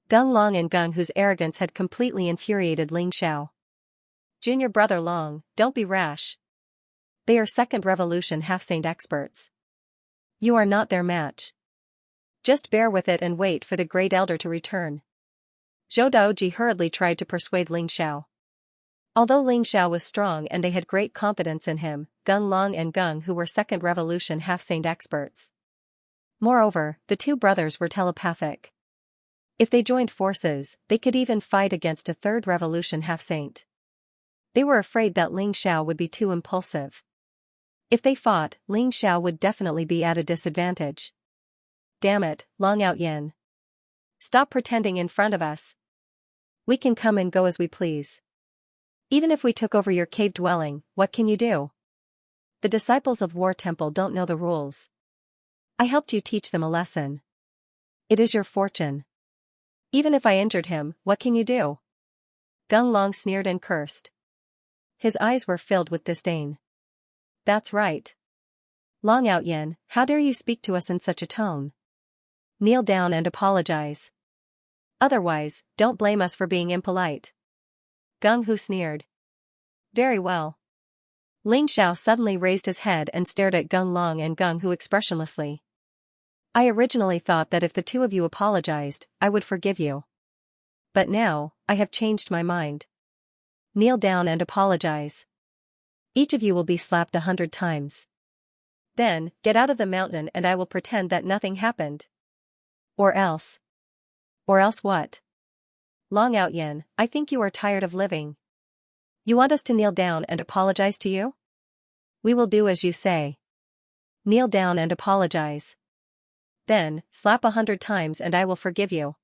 Speaker 1: Gung Long and Gung Hu's arrogance had completely infuriated Ling Xiao. Junior brother Long, don't be rash. They are second revolution half-saint experts. You are not their match. Just bear with it and wait for the great elder to return. Zhou Daoji hurriedly tried to persuade Ling Xiao. Although Ling Xiao was strong and they had great confidence in him, Gung Long and Gung Hu were second revolution half-saint experts. Moreover, the two brothers were telepathic. If they joined forces, they could even fight against a third revolution half-saint. They were afraid that Ling Xiao would be too impulsive. If they fought, Ling Xiao would definitely be at a disadvantage. Damn it, Long Outyen. Stop pretending in front of us. We can come and go as we please. Even if we took over your cave dwelling, what can you do? The disciples of War Temple don't know the rules. I helped you teach them a lesson. It is your fortune. Even if I injured him, what can you do? Gung Long sneered and cursed. His eyes were filled with disdain. That's right. Long Outyen, how dare you speak to us in such a tone? Kneel down and apologize. Otherwise, don't blame us for being impolite. Gung Hu sneered. Very well. Ling Xiao suddenly raised his head and stared at Gung Long and Gung Hu expressionlessly. I originally thought that if the two of you apologized, I would forgive you. But now, I have changed my mind. Kneel down and apologize. Each of you will be slapped 100 times. Then, get out of the mountain and I will pretend that nothing happened. Or else. Or else what? Long Outyen, I think you are tired of living. You want us to kneel down and apologize to you? We will do as you say. Kneel down and apologize. Then, slap 100 times and I will forgive you.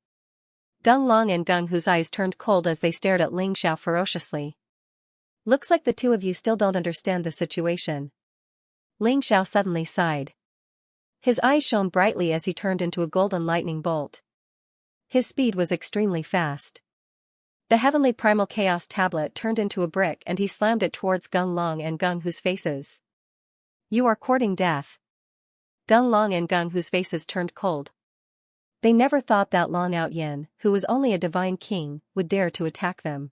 Speaker 1: Gung Long and Gung Hu's eyes turned cold as they stared at Ling Xiao ferociously. Looks like the two of you still don't understand the situation. Ling Xiao suddenly sighed. His eyes shone brightly as he turned into a golden lightning bolt. His speed was extremely fast. The heavenly primal chaos tablet turned into a brick and he slammed it towards Gung Long and Gung Hu's faces. You are courting death. Gung Long and Gung Hu's faces turned cold. They never thought that Long Outyen, who was only a divine king, would dare to attack them.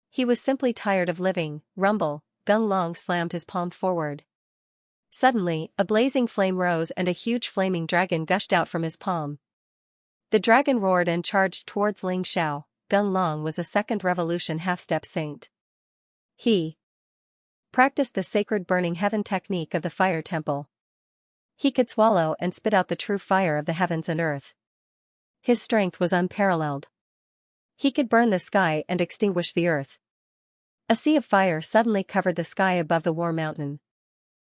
Speaker 1: He was simply tired of living. Rumble, Gung Long slammed his palm forward. Suddenly, a blazing flame rose and a huge flaming dragon gushed out from his palm. The dragon roared and charged towards Ling Xiao. Gung Long was a second revolution half-step saint. He practiced the sacred burning heaven technique of the fire temple. He could swallow and spit out the true fire of the heavens and earth. His strength was unparalleled. He could burn the sky and extinguish the earth. A sea of fire suddenly covered the sky above the war mountain.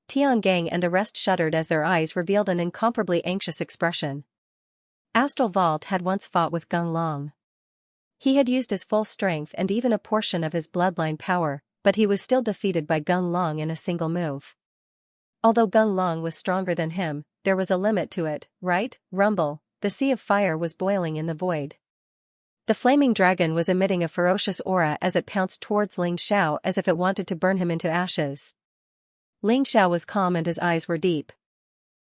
Speaker 1: Tiangang and the rest shuddered as their eyes revealed an incomparably anxious expression. Astral Vault had once fought with Gung Long. He had used his full strength and even a portion of his bloodline power, but he was still defeated by Gung Long in a single move. Although Gung Long was stronger than him, there was a limit to it, right? Rumble, the sea of fire was boiling in the void. The flaming dragon was emitting a ferocious aura as it pounced towards Ling Xiao as if it wanted to burn him into ashes. Ling Xiao was calm and his eyes were deep.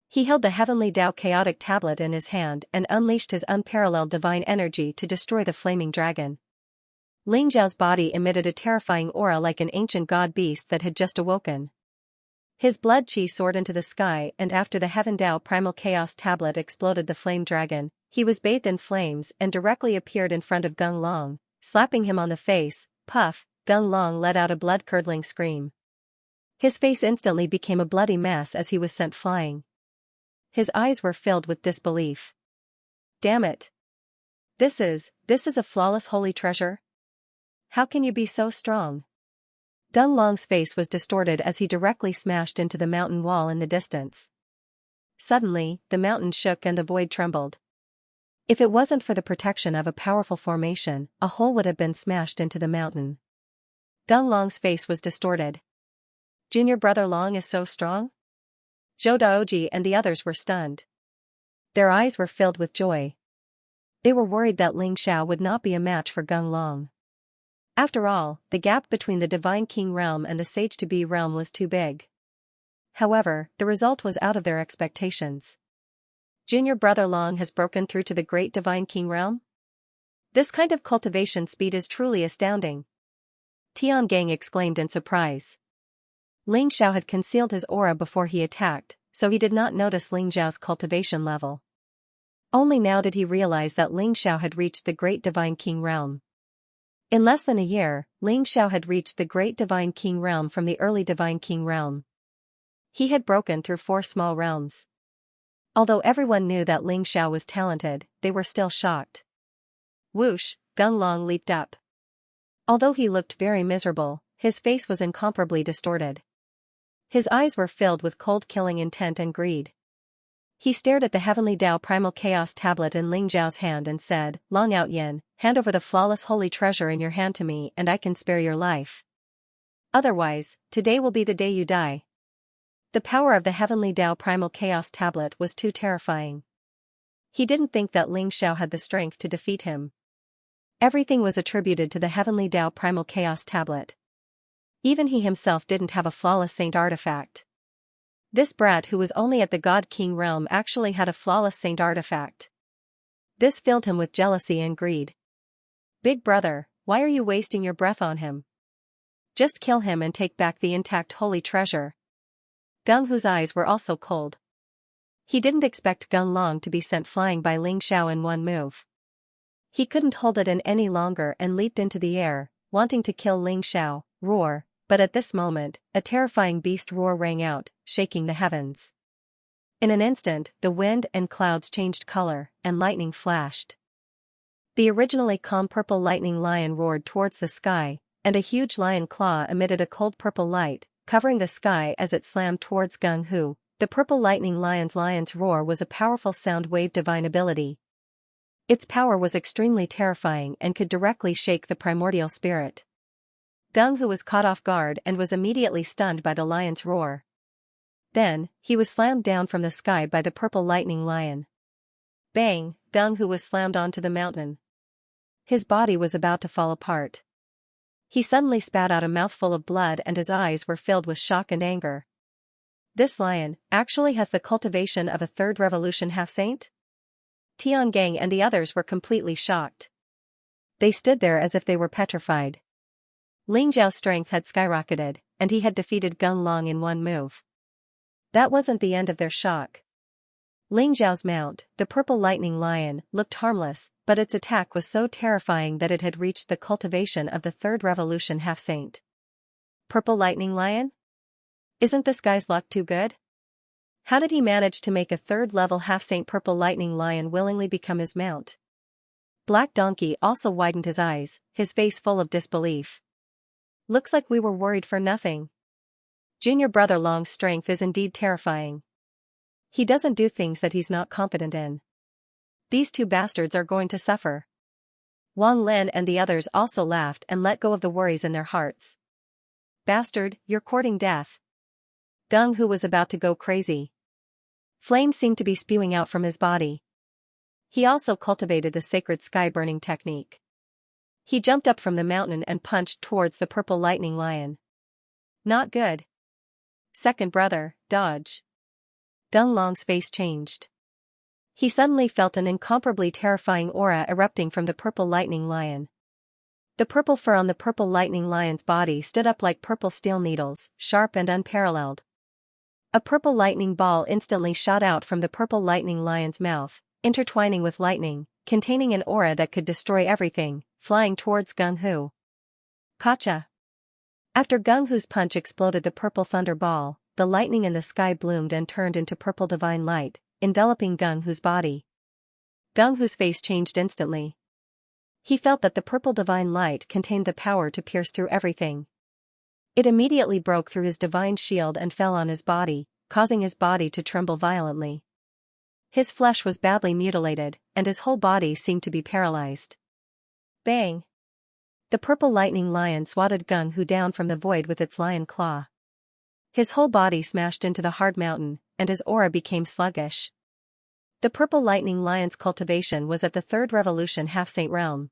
Speaker 1: He held the Heavenly Tao Chaotic Tablet in his hand and unleashed his unparalleled divine energy to destroy the flaming dragon. Ling Xiao's body emitted a terrifying aura like an ancient god beast that had just awoken. His blood chi soared into the sky, and after the Heaven Tao Primal Chaos Tablet exploded the flame dragon, he was bathed in flames and directly appeared in front of Gung Long, slapping him on the face. Puff, Gung Long let out a blood-curdling scream. His face instantly became a bloody mess as he was sent flying. His eyes were filled with disbelief. Damn it! This is a flawless holy treasure? How can you be so strong? Gung Long's face was distorted as he directly smashed into the mountain wall in the distance. Suddenly, the mountain shook and the void trembled. If it wasn't for the protection of a powerful formation, a hole would have been smashed into the mountain. Gung Long's face was distorted. Junior brother Long is so strong? Zhou Daoji and the others were stunned. Their eyes were filled with joy. They were worried that Ling Xiao would not be a match for Gung Long. After all, the gap between the Divine King realm and the Sage-to-Be realm was too big. However, the result was out of their expectations. Junior brother Long has broken through to the great Divine King realm? This kind of cultivation speed is truly astounding. Tiangang exclaimed in surprise. Ling Xiao had concealed his aura before he attacked, so he did not notice Ling Xiao's cultivation level. Only now did he realize that Ling Xiao had reached the great Divine King realm. In less than a year, Ling Xiao had reached the great Divine King realm from the early Divine King realm. He had broken through 4 small realms. Although everyone knew that Ling Xiao was talented, they were still shocked. Whoosh, Gung Long leaped up. Although he looked very miserable, his face was incomparably distorted. His eyes were filled with cold-killing intent and greed. He stared at the Heavenly Tao Primal Chaos Tablet in Ling Xiao's hand and said, Long Out Yin, hand over the flawless holy treasure in your hand to me and I can spare your life. Otherwise, today will be the day you die. The power of the Heavenly Tao Primal Chaos Tablet was too terrifying. He didn't think that Ling Xiao had the strength to defeat him. Everything was attributed to the Heavenly Tao Primal Chaos Tablet. Even he himself didn't have a flawless saint artifact. This brat who was only at the God King realm actually had a flawless saint artifact. This filled him with jealousy and greed. Big brother, why are you wasting your breath on him? Just kill him and take back the intact holy treasure. Gung Hu's eyes were also cold. He didn't expect Gung Long to be sent flying by Ling Xiao in one move. He couldn't hold it in any longer and leaped into the air, wanting to kill Ling Xiao. Roar, but at this moment, a terrifying beast roar rang out, shaking the heavens. In an instant, the wind and clouds changed color, and lightning flashed. The originally calm purple lightning lion roared towards the sky, and a huge lion claw emitted a cold purple light, covering the sky as it slammed towards Gung Hu. The purple lightning lion's roar was a powerful sound wave divine ability. Its power was extremely terrifying and could directly shake the primordial spirit. Gung Hu was caught off guard and was immediately stunned by the lion's roar. Then, he was slammed down from the sky by the purple lightning lion. Bang, Gung Hu was slammed onto the mountain. His body was about to fall apart. He suddenly spat out a mouthful of blood and his eyes were filled with shock and anger. This lion actually has the cultivation of a 3rd revolution half-saint? Tiangang and the others were completely shocked. They stood there as if they were petrified. Ling Xiao's strength had skyrocketed, and he had defeated Gung Long in one move. That wasn't the end of their shock. Ling Xiao's mount, the purple lightning lion, looked harmless, but its attack was so terrifying that it had reached the cultivation of the 3rd revolution half-saint. Purple lightning lion? Isn't this guy's luck too good? How did he manage to make a 3rd level half-saint purple lightning lion willingly become his mount? Black Donkey also widened his eyes, his face full of disbelief. Looks like we were worried for nothing. Junior brother Long's strength is indeed terrifying. He doesn't do things that he's not competent in. These two bastards are going to suffer. Wang Lin and the others also laughed and let go of the worries in their hearts. Bastard, you're courting death. Gung Hu was about to go crazy. Flames seemed to be spewing out from his body. He also cultivated the sacred sky-burning technique. He jumped up from the mountain and punched towards the purple lightning lion. Not good. Second brother, dodge. Gung Long's face changed. He suddenly felt an incomparably terrifying aura erupting from the purple lightning lion. The purple fur on the purple lightning lion's body stood up like purple steel needles, sharp and unparalleled. A purple lightning ball instantly shot out from the purple lightning lion's mouth, intertwining with lightning, containing an aura that could destroy everything, flying towards Gung Hu. Kacha! After Gung Hu's punch exploded the purple thunder ball, the lightning in the sky bloomed and turned into purple divine light, enveloping Gung Hu's body. Gung Hu's face changed instantly. He felt that the purple divine light contained the power to pierce through everything. It immediately broke through his divine shield and fell on his body, causing his body to tremble violently. His flesh was badly mutilated, and his whole body seemed to be paralyzed. Bang! The purple lightning lion swatted Gung Hu down from the void with its lion claw. His whole body smashed into the hard mountain, and his aura became sluggish. The purple lightning lion's cultivation was at the third revolution half-saint realm.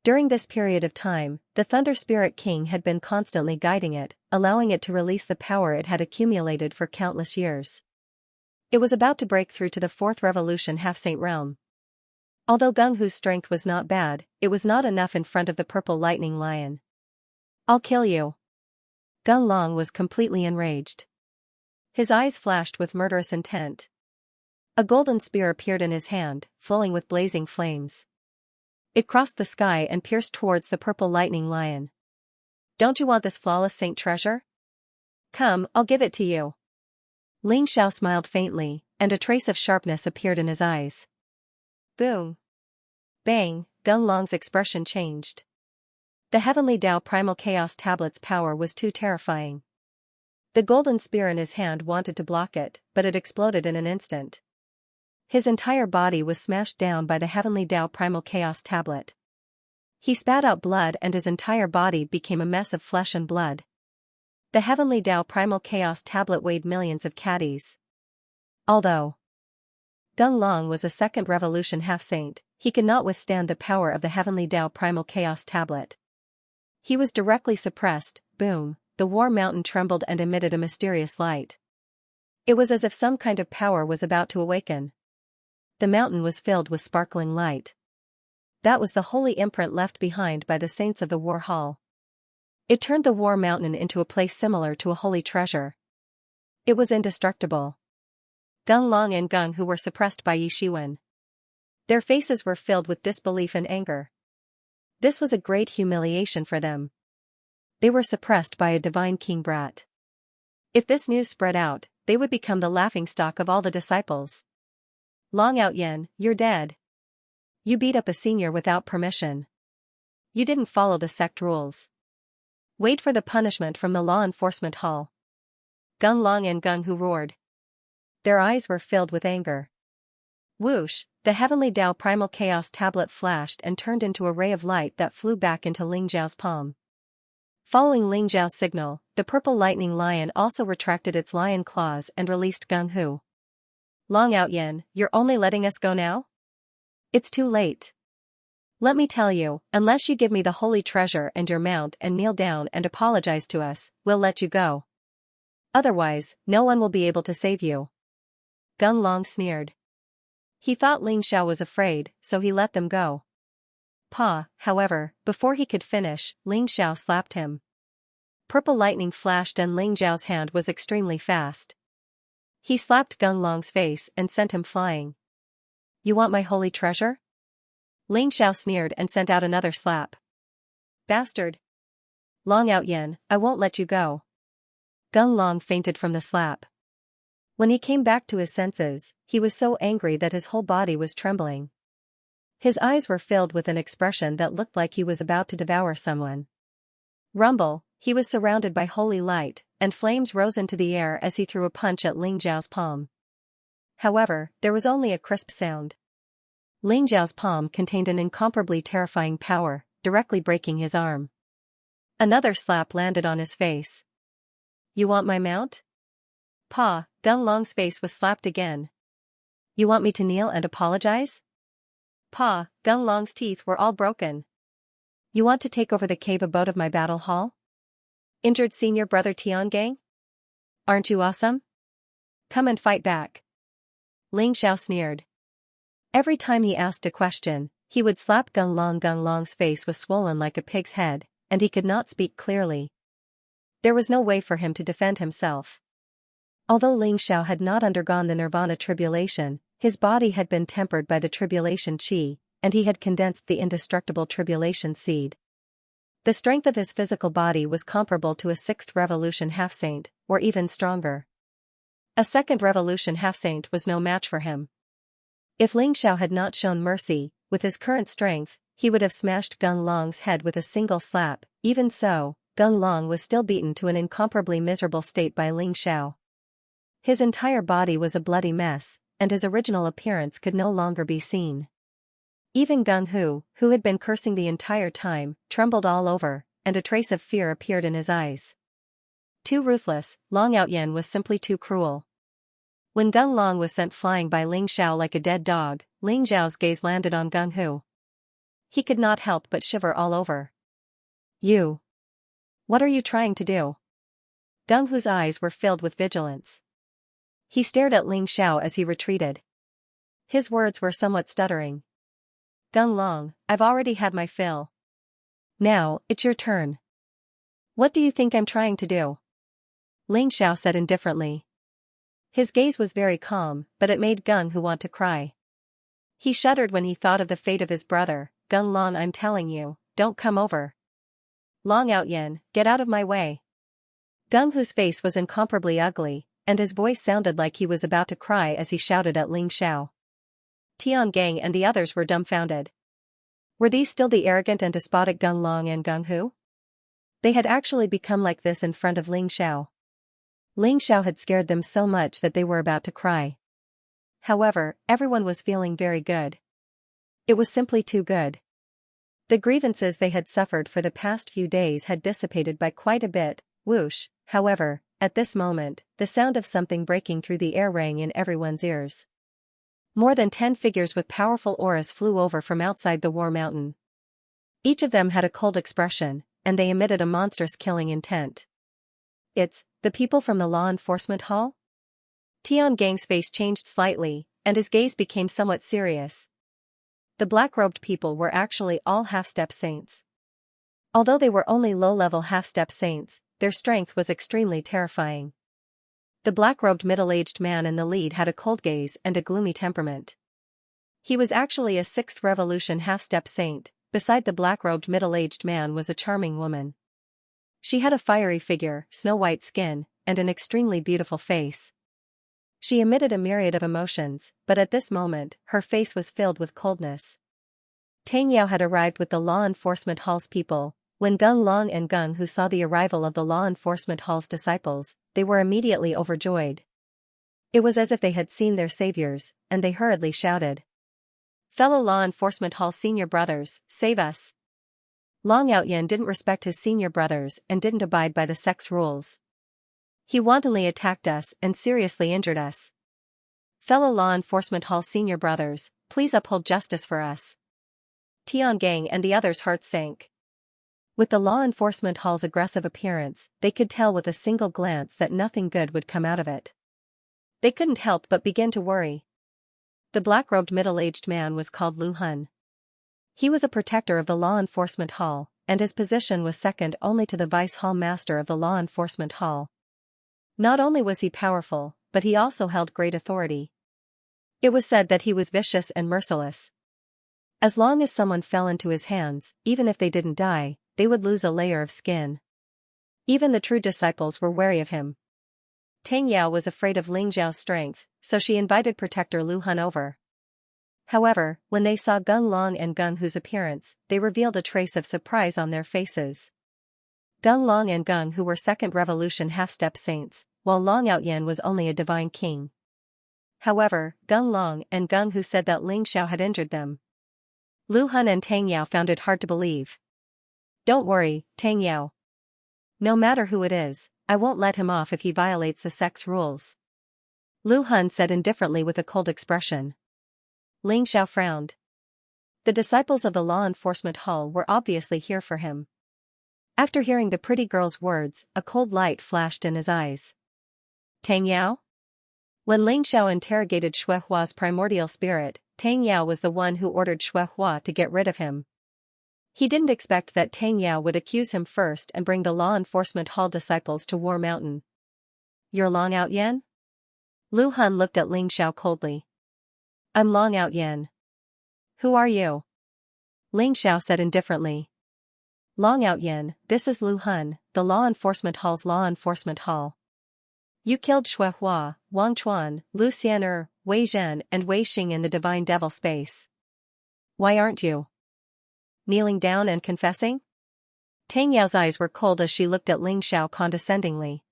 Speaker 1: During this period of time, the Thunder Spirit King had been constantly guiding it, allowing it to release the power it had accumulated for countless years. It was about to break through to the fourth revolution half-saint realm. Although Gung Hu's strength was not bad, it was not enough in front of the purple lightning lion. I'll kill you. Gung Long was completely enraged. His eyes flashed with murderous intent. A golden spear appeared in his hand, flowing with blazing flames. It crossed the sky and pierced towards the purple lightning lion. Don't you want this flawless saint treasure? Come, I'll give it to you. Ling Xiao smiled faintly, and a trace of sharpness appeared in his eyes. Boom! Bang! Gung Long's expression changed. The Heavenly Tao Primal Chaos Tablet's power was too terrifying. The golden spear in his hand wanted to block it, but it exploded in an instant. His entire body was smashed down by the Heavenly Tao Primal Chaos Tablet. He spat out blood and his entire body became a mess of flesh and blood. The Heavenly Tao Primal Chaos Tablet weighed millions of caddies. Although Gung Long was a second revolution half-saint, he could not withstand the power of the Heavenly Tao Primal Chaos Tablet. He was directly suppressed. Boom, the war mountain trembled and emitted a mysterious light. It was as if some kind of power was about to awaken. The mountain was filled with sparkling light. That was the holy imprint left behind by the saints of the war hall. It turned the war mountain into a place similar to a holy treasure. It was indestructible. Gung Long and Gung Hu were suppressed by Yi Shiwen. Their faces were filled with disbelief and anger. This was a great humiliation for them. They were suppressed by a divine king brat. If this news spread out, they would become the laughingstock of all the disciples. Long Out Yen, you're dead. You beat up a senior without permission. You didn't follow the sect rules. Wait for the punishment from the law enforcement hall. Gung Long and Gung Hu roared. Their eyes were filled with anger. Whoosh, the Heavenly Tao Primal Chaos Tablet flashed and turned into a ray of light that flew back into Ling Zhao's palm. Following Ling Zhao's signal, the purple lightning lion also retracted its lion claws and released Gung Hu. Long Out Yen, you're only letting us go now? It's too late. Let me tell you, unless you give me the holy treasure and your mount and kneel down and apologize to us, we'll let you go. Otherwise, no one will be able to save you. Gung Long sneered. He thought Ling Xiao was afraid, so he let them go. However, before he could finish, Ling Xiao slapped him. Purple lightning flashed and Ling Zhao's hand was extremely fast. He slapped Gung Long's face and sent him flying. You want my holy treasure? Ling Xiao sneered and sent out another slap. Bastard! Long Out Yen, I won't let you go. Gung Long fainted from the slap. When he came back to his senses, he was so angry that his whole body was trembling. His eyes were filled with an expression that looked like he was about to devour someone. Rumble, he was surrounded by holy light, and flames rose into the air as he threw a punch at Ling Zhao's palm. However, there was only a crisp sound. Ling Zhao's palm contained an incomparably terrifying power, directly breaking his arm. Another slap landed on his face. "You want my mount?" Pa, Gung Long's face was slapped again. "You want me to kneel and apologize?" Pa, Gung Long's teeth were all broken. "You want to take over the cave abode of my battle hall? Injured senior brother Tiangang? Aren't you awesome? Come and fight back." Ling Xiao sneered. Every time he asked a question, he would slap Gung Long. Gung Long's face was swollen like a pig's head, and he could not speak clearly. There was no way for him to defend himself. Although Ling Xiao had not undergone the nirvana tribulation, his body had been tempered by the tribulation chi, and he had condensed the indestructible tribulation seed. The strength of his physical body was comparable to a 6th revolution half-saint, or even stronger. A 2nd revolution half-saint was no match for him. If Ling Xiao had not shown mercy, with his current strength, he would have smashed Gung Long's head with a single slap. Even so, Gung Long was still beaten to an incomparably miserable state by Ling Xiao. His entire body was a bloody mess, and his original appearance could no longer be seen. Even Gung Hu, who had been cursing the entire time, trembled all over, and a trace of fear appeared in his eyes. Too ruthless, Long Outyen was simply too cruel. When Gung Long was sent flying by Ling Xiao like a dead dog, Ling Xiao's gaze landed on Gung Hu. He could not help but shiver all over. "You. What are you trying to do?" Gung Hu's eyes were filled with vigilance. He stared at Ling Xiao as he retreated. His words were somewhat stuttering. "Gung Long, I've already had my fill. Now, it's your turn." "What do you think I'm trying to do?" Ling Xiao said indifferently. His gaze was very calm, but it made Gung Hu want to cry. He shuddered when he thought of the fate of his brother. "Gung Long, I'm telling you, don't come over. Long Outyen, get out of my way." Gung Hu's face was incomparably ugly, and his voice sounded like he was about to cry as he shouted at Ling Xiao. Tiangang and the others were dumbfounded. Were these still the arrogant and despotic Gung Long and Gung Hu? They had actually become like this in front of Ling Xiao. Ling Xiao had scared them so much that they were about to cry. However, everyone was feeling very good. It was simply too good. The grievances they had suffered for the past few days had dissipated by quite a bit. Whoosh, however, at this moment, the sound of something breaking through the air rang in everyone's ears. More than 10 figures with powerful auras flew over from outside the War Mountain. Each of them had a cold expression, and they emitted a monstrous killing intent. "It's the people from the law enforcement hall?" Tiangang's face changed slightly, and his gaze became somewhat serious. The black-robed people were actually all half-step saints. Although they were only low-level half-step saints, their strength was extremely terrifying. The black-robed middle-aged man in the lead had a cold gaze and a gloomy temperament. He was actually a 6th revolution half-step saint. Beside the black-robed middle-aged man was a charming woman. She had a fiery figure, snow-white skin, and an extremely beautiful face. She emitted a myriad of emotions, but at this moment, her face was filled with coldness. Tang Yao had arrived with the law enforcement hall's people. When Gung Long and Gung Hu saw the arrival of the law enforcement hall's disciples, they were immediately overjoyed. It was as if they had seen their saviors, and they hurriedly shouted, "Fellow law enforcement hall senior brothers, save us!" Long Outyen didn't respect his senior brothers and didn't abide by the sect's rules. He wantonly attacked us and seriously injured us. "Fellow law enforcement hall senior brothers, please uphold justice for us." Tiangang and the others' hearts sank. With the law enforcement hall's aggressive appearance, they could tell with a single glance that nothing good would come out of it. They couldn't help but begin to worry. The black-robed middle-aged man was called Lu Hun. He was a protector of the law enforcement hall, and his position was second only to the vice hall master of the law enforcement hall. Not only was he powerful, but he also held great authority. It was said that he was vicious and merciless. As long as someone fell into his hands, even if they didn't die, they would lose a layer of skin. Even the true disciples were wary of him. Tang Yao was afraid of Ling Zhao's strength, so she invited Protector Lu Hun over. However, when they saw Gung Long and Gung Hu's appearance, they revealed a trace of surprise on their faces. Gung Long and Gung Hu were second revolution half-step saints, while Long Outyen was only a divine king. However, Gung Long and Gung Hu said that Ling Xiao had injured them. Lu Hun and Tang Yao found it hard to believe. Don't worry, Tang Yao. No matter who it is, I won't let him off if he violates the sect's rules. Lu Hun said indifferently with a cold expression. Ling Xiao frowned. The disciples of the law enforcement hall were obviously here for him. After hearing the pretty girl's words, a cold light flashed in his eyes. Tang Yao? When Ling Xiao interrogated Xue Hua's primordial spirit, Tang Yao was the one who ordered Xue Hua to get rid of him. He didn't expect that Tang Yao would accuse him first and bring the law enforcement hall disciples to War Mountain. You're Long Outyen? Lu Hun looked at Ling Xiao coldly. I'm Long Outyen. Who are you? Ling Xiao said indifferently. Long Outyen, this is Lu Hun, the law enforcement hall's law enforcement hall. You killed Xue Hua, Wang Chuan, Lu Xian'er, Wei Zhen and Wei Xing in the divine devil space. Why aren't you kneeling down and confessing? Tang Yao's eyes were cold as she looked at Ling Xiao condescendingly.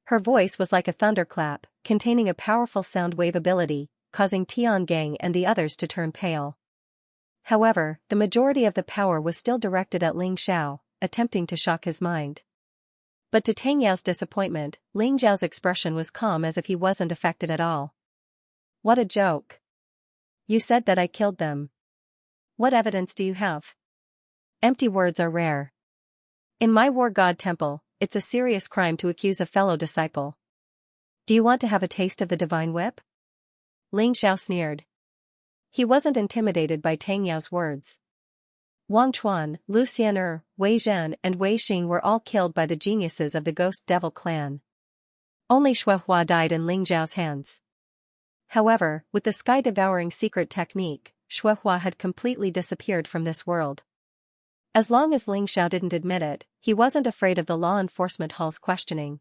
Speaker 1: Her voice was like a thunderclap, containing a powerful sound wave ability, causing Tiangang and the others to turn pale. However, the majority of the power was still directed at Ling Xiao, attempting to shock his mind. But to Tang Yao's disappointment, Ling Xiao's expression was calm as if he wasn't affected at all. What a joke. You said that I killed them. What evidence do you have? Empty words are rare. In my war god temple, it's a serious crime to accuse a fellow disciple. Do you want to have a taste of the divine whip? Ling Xiao sneered. He wasn't intimidated by Tang Yao's words. Wang Chuan, Lu Xian'er, Wei Zhen and Wei Xing were all killed by the geniuses of the Ghost Devil clan. Only Xue Hua died in Ling Xiao's hands. However, with the sky-devouring secret technique, Xue Hua had completely disappeared from this world. As long as Ling Xiao didn't admit it, he wasn't afraid of the law enforcement hall's questioning.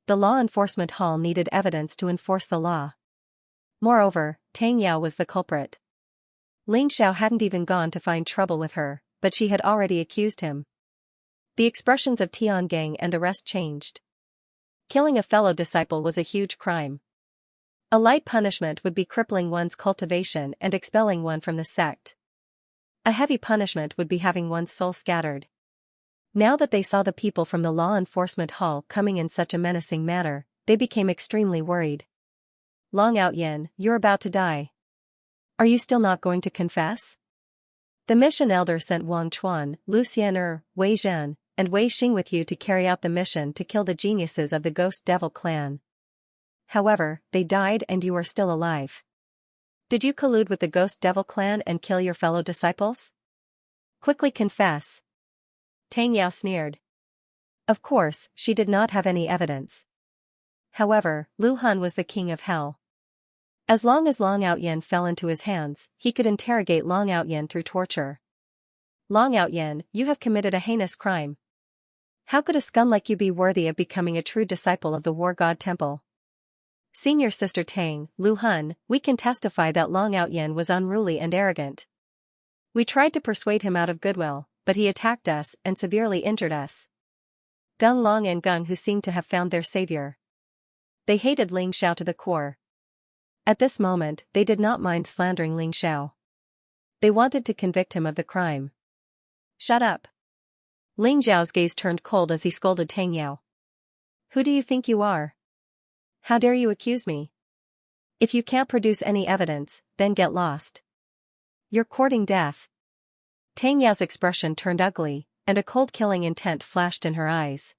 Speaker 1: The law enforcement hall needed evidence to enforce the law. Moreover, Tang Yao was the culprit. Ling Xiao hadn't even gone to find trouble with her, but she had already accused him. The expressions of Tiangang and the rest changed. Killing a fellow disciple was a huge crime. A light punishment would be crippling one's cultivation and expelling one from the sect. A heavy punishment would be having one's soul scattered. Now that they saw the people from the law enforcement hall coming in such a menacing manner, they became extremely worried. Long Outyen, you're about to die. Are you still not going to confess? The mission elder sent Wang Chuan, Lu Xian'er, Wei Zhen, and Wei Xing with you to carry out the mission to kill the geniuses of the Ghost Devil clan. However, they died and you are still alive. Did you collude with the Ghost Devil clan and kill your fellow disciples? Quickly confess. Tang Yao sneered. Of course, she did not have any evidence. However, Lu Hun was the king of hell. As long as Long Outyen fell into his hands, he could interrogate Long Outyen through torture. Long Outyen, you have committed a heinous crime. How could a scum like you be worthy of becoming a true disciple of the War God Temple? Senior Sister Tang, Lu Hun, we can testify that Long Outyen was unruly and arrogant. We tried to persuade him out of goodwill, but he attacked us and severely injured us. Gung Long and Gung Hu seemed to have found their savior. They hated Ling Xiao to the core. At this moment, they did not mind slandering Ling Xiao. They wanted to convict him of the crime. Shut up. Ling Xiao's gaze turned cold as he scolded Tang Yao. Who do you think you are? How dare you accuse me? If you can't produce any evidence, then get lost. You're courting death. Tang Yao's expression turned ugly, and a cold killing intent flashed in her eyes.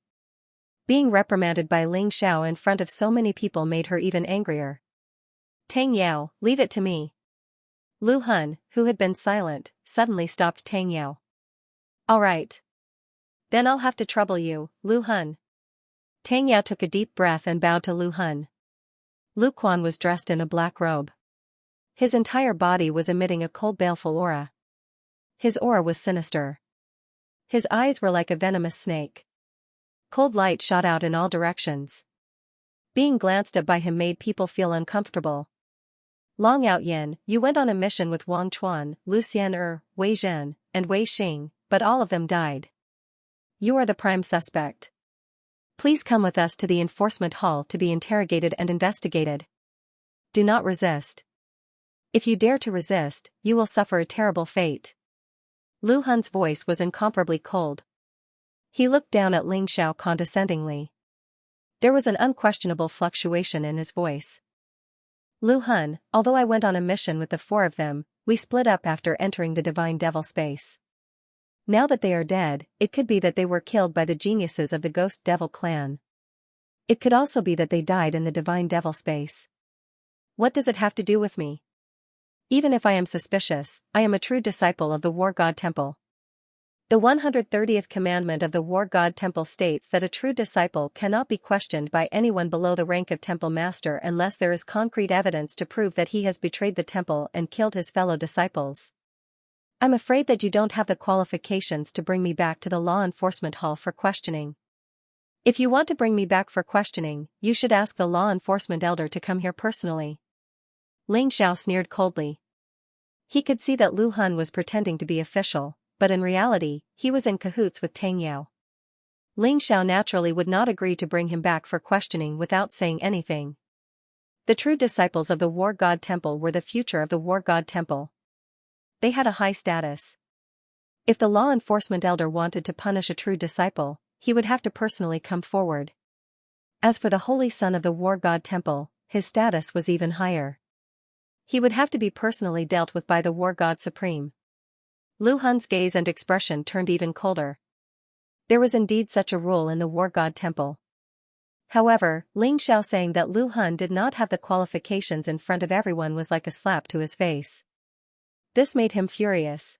Speaker 1: Being reprimanded by Ling Xiao in front of so many people made her even angrier. Tang Yao, leave it to me. Lu Hun, who had been silent, suddenly stopped Tang Yao. All right. Then I'll have to trouble you, Lu Hun. Tang Yao took a deep breath and bowed to Lu Hun. Lu Quan was dressed in a black robe. His entire body was emitting a cold baleful aura. His aura was sinister. His eyes were like a venomous snake. Cold light shot out in all directions. Being glanced at by him made people feel uncomfortable. Long Outyen, you went on a mission with Wang Chuan, Lu Xian'er, Wei Zhen, and Wei Xing, but all of them died. You are the prime suspect. Please come with us to the enforcement hall to be interrogated and investigated. Do not resist. If you dare to resist, you will suffer a terrible fate. Lu Hun's voice was incomparably cold. He looked down at Ling Xiao condescendingly. There was an unquestionable fluctuation in his voice. Lu Hun, although I went on a mission with the four of them, we split up after entering the divine devil space. Now that they are dead, it could be that they were killed by the geniuses of the Ghost Devil clan. It could also be that they died in the divine devil space. What does it have to do with me? Even if I am suspicious, I am a true disciple of the War God Temple. The 130th commandment of the War God Temple states that a true disciple cannot be questioned by anyone below the rank of Temple Master unless there is concrete evidence to prove that he has betrayed the temple and killed his fellow disciples. I'm afraid that you don't have the qualifications to bring me back to the law enforcement hall for questioning. If you want to bring me back for questioning, you should ask the law enforcement elder to come here personally. Ling Xiao sneered coldly. He could see that Lu Hun was pretending to be official, but in reality, he was in cahoots with Tang Yao. Ling Xiao naturally would not agree to bring him back for questioning without saying anything. The true disciples of the War God Temple were the future of the War God Temple. They had a high status. If the law enforcement elder wanted to punish a true disciple, he would have to personally come forward. As for the holy son of the War God Temple, his status was even higher. He would have to be personally dealt with by the War God Supreme. Lu Hun's gaze and expression turned even colder. There was indeed such a rule in the War God Temple. However, Ling Xiao saying that Lu Hun did not have the qualifications in front of everyone was like a slap to his face. This made him furious.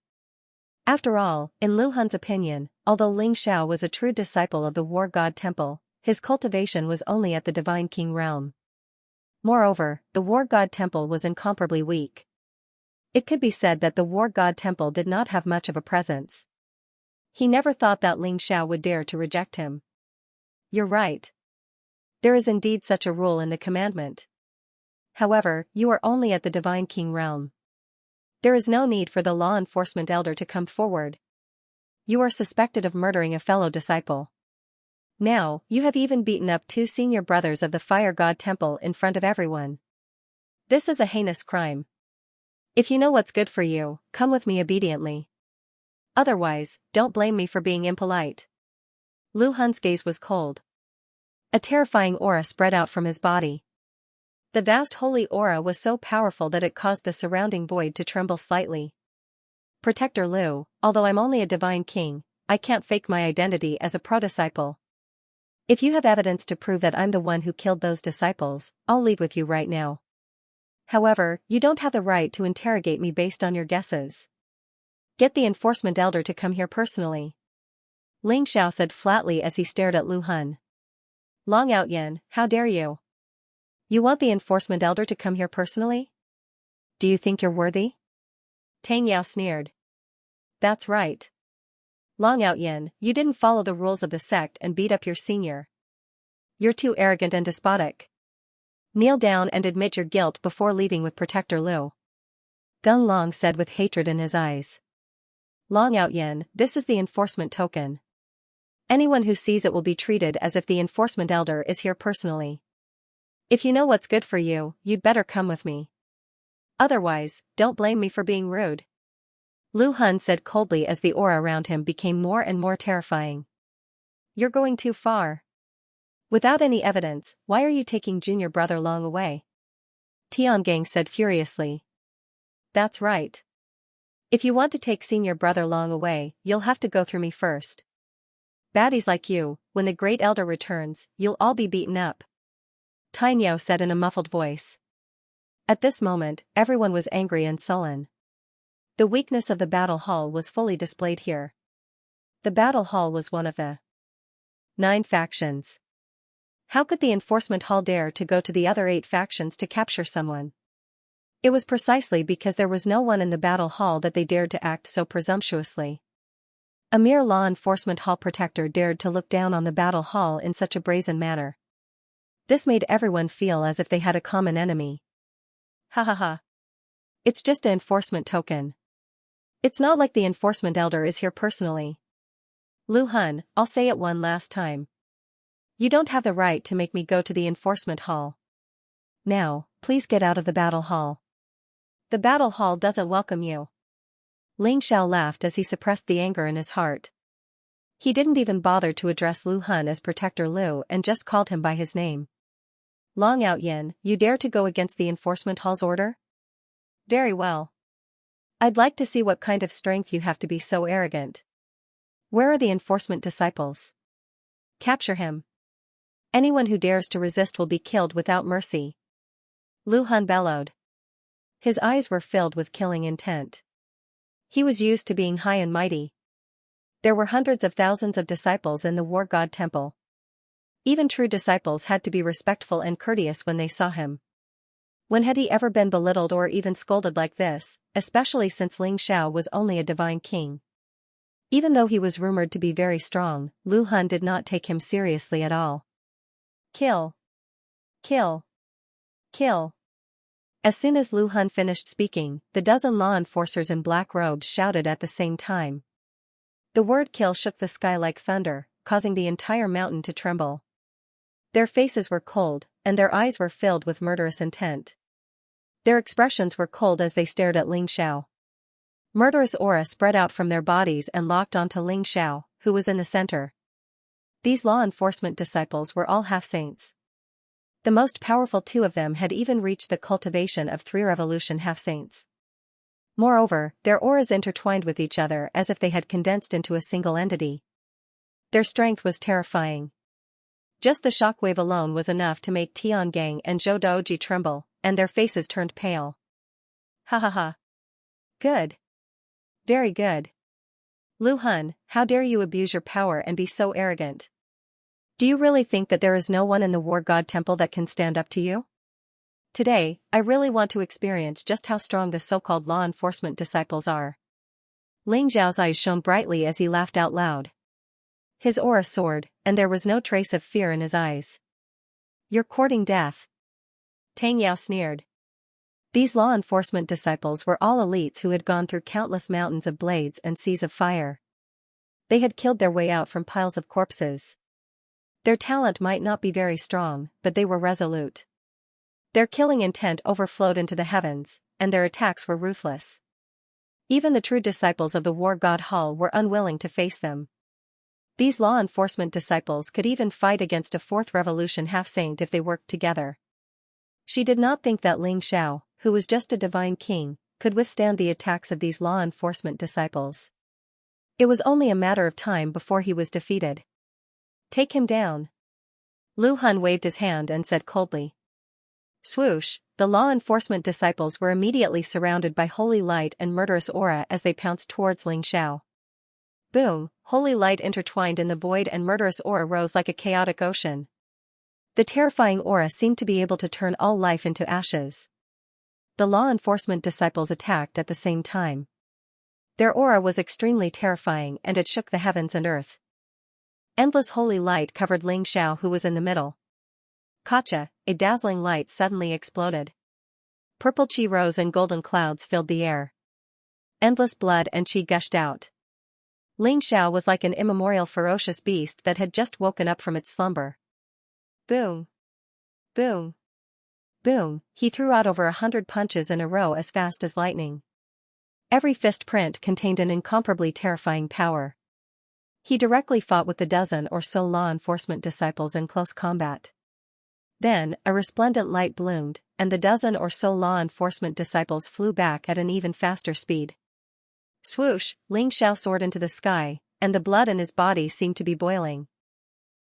Speaker 1: After all, in Lu Hun's opinion, although Ling Xiao was a true disciple of the War God Temple, his cultivation was only at the Divine King realm. Moreover, the War God Temple was incomparably weak. It could be said that the War God Temple did not have much of a presence. He never thought that Ling Xiao would dare to reject him. You're right. There is indeed such a rule in the commandment. However, you are only at the Divine King realm. There is no need for the law enforcement elder to come forward. You are suspected of murdering a fellow disciple. Now, you have even beaten up 2 senior brothers of the Fire God Temple in front of everyone. This is a heinous crime. If you know what's good for you, come with me obediently. Otherwise, don't blame me for being impolite. Lu Hun's gaze was cold. A terrifying aura spread out from his body. The vast holy aura was so powerful that it caused the surrounding void to tremble slightly. Protector Lu, although I'm only a divine king, I can't fake my identity as a pro-disciple. If you have evidence to prove that I'm the one who killed those disciples, I'll leave with you right now. However, you don't have the right to interrogate me based on your guesses. Get the enforcement elder to come here personally. Ling Xiao said flatly as he stared at Lu Hun. Long Out Yen, how dare you? You want the enforcement elder to come here personally? Do you think you're worthy? Tang Yao sneered. That's right. Long Out Yen, you didn't follow the rules of the sect and beat up your senior. You're too arrogant and despotic. Kneel down and admit your guilt before leaving with Protector Lu. Gung Long said with hatred in his eyes. Long Out Yen, this is the enforcement token. Anyone who sees it will be treated as if the enforcement elder is here personally. If you know what's good for you, you'd better come with me. Otherwise, don't blame me for being rude. Lu Hun said coldly as the aura around him became more and more terrifying. You're going too far. Without any evidence, why are you taking junior brother Long away? Tiangang said furiously. That's right. If you want to take senior brother Long away, you'll have to go through me first. Baddies like you, when the great elder returns, you'll all be beaten up. Tang Yao said in a muffled voice. At this moment, everyone was angry and sullen. The weakness of the battle hall was fully displayed here. The battle hall was one of the 9 factions. How could the enforcement hall dare to go to the other 8 factions to capture someone? It was precisely because there was no one in the battle hall that they dared to act so presumptuously. A mere law enforcement hall protector dared to look down on the battle hall in such a brazen manner. This made everyone feel as if they had a common enemy. Ha ha ha. It's just an enforcement token. It's not like the enforcement elder is here personally. Lu Hun, I'll say it one last time. You don't have the right to make me go to the enforcement hall. Now, please get out of the battle hall. The battle hall doesn't welcome you. Ling Xiao laughed as he suppressed the anger in his heart. He didn't even bother to address Lu Hun as Protector Lu and just called him by his name. Long Out Yin, you dare to go against the enforcement hall's order? Very well. I'd like to see what kind of strength you have to be so arrogant. Where are the enforcement disciples? Capture him. Anyone who dares to resist will be killed without mercy. Lu Hun bellowed. His eyes were filled with killing intent. He was used to being high and mighty. There were hundreds of thousands of disciples in the War God Temple. Even true disciples had to be respectful and courteous when they saw him. When had he ever been belittled or even scolded like this, especially since Ling Xiao was only a divine king? Even though he was rumored to be very strong, Lu Hun did not take him seriously at all. Kill. Kill. Kill. As soon as Lu Hun finished speaking, the dozen law enforcers in black robes shouted at the same time. The word kill shook the sky like thunder, causing the entire mountain to tremble. Their faces were cold, and their eyes were filled with murderous intent. Their expressions were cold as they stared at Ling Xiao. Murderous aura spread out from their bodies and locked onto Ling Xiao, who was in the center. These law enforcement disciples were all half-saints. The most powerful two of them had even reached the cultivation of 3 revolution half-saints. Moreover, their auras intertwined with each other as if they had condensed into a single entity. Their strength was terrifying. Just the shockwave alone was enough to make Tiangang and Zhou Daoji tremble, and their faces turned pale. Ha ha ha. Good. Very good. Lu Hun, how dare you abuse your power and be so arrogant? Do you really think that there is no one in the War God Temple that can stand up to you? Today, I really want to experience just how strong the so-called law enforcement disciples are. Ling Xiao's eyes shone brightly as he laughed out loud. His aura soared, and there was no trace of fear in his eyes. You're courting death. Tang Yao sneered. These law enforcement disciples were all elites who had gone through countless mountains of blades and seas of fire. They had killed their way out from piles of corpses. Their talent might not be very strong, but they were resolute. Their killing intent overflowed into the heavens, and their attacks were ruthless. Even the true disciples of the War God Hall were unwilling to face them. These law enforcement disciples could even fight against a 4th revolution half-saint if they worked together. She did not think that Ling Xiao, who was just a divine king, could withstand the attacks of these law enforcement disciples. It was only a matter of time before he was defeated. Take him down. Lu Hun waved his hand and said coldly. Swoosh, the law enforcement disciples were immediately surrounded by holy light and murderous aura as they pounced towards Ling Xiao. Boom, holy light intertwined in the void and murderous aura rose like a chaotic ocean. The terrifying aura seemed to be able to turn all life into ashes. The law enforcement disciples attacked at the same time. Their aura was extremely terrifying and it shook the heavens and earth. Endless holy light covered Ling Xiao, who was in the middle. Gotcha, a dazzling light suddenly exploded. Purple chi rose and golden clouds filled the air. Endless blood and chi gushed out. Ling Xiao was like an immemorial ferocious beast that had just woken up from its slumber. Boom. Boom. Boom, he threw out over 100 punches in a row as fast as lightning. Every fist print contained an incomparably terrifying power. He directly fought with the dozen or so law enforcement disciples in close combat. Then, a resplendent light bloomed, and the dozen or so law enforcement disciples flew back at an even faster speed. Swoosh, Ling Xiao soared into the sky, and the blood in his body seemed to be boiling.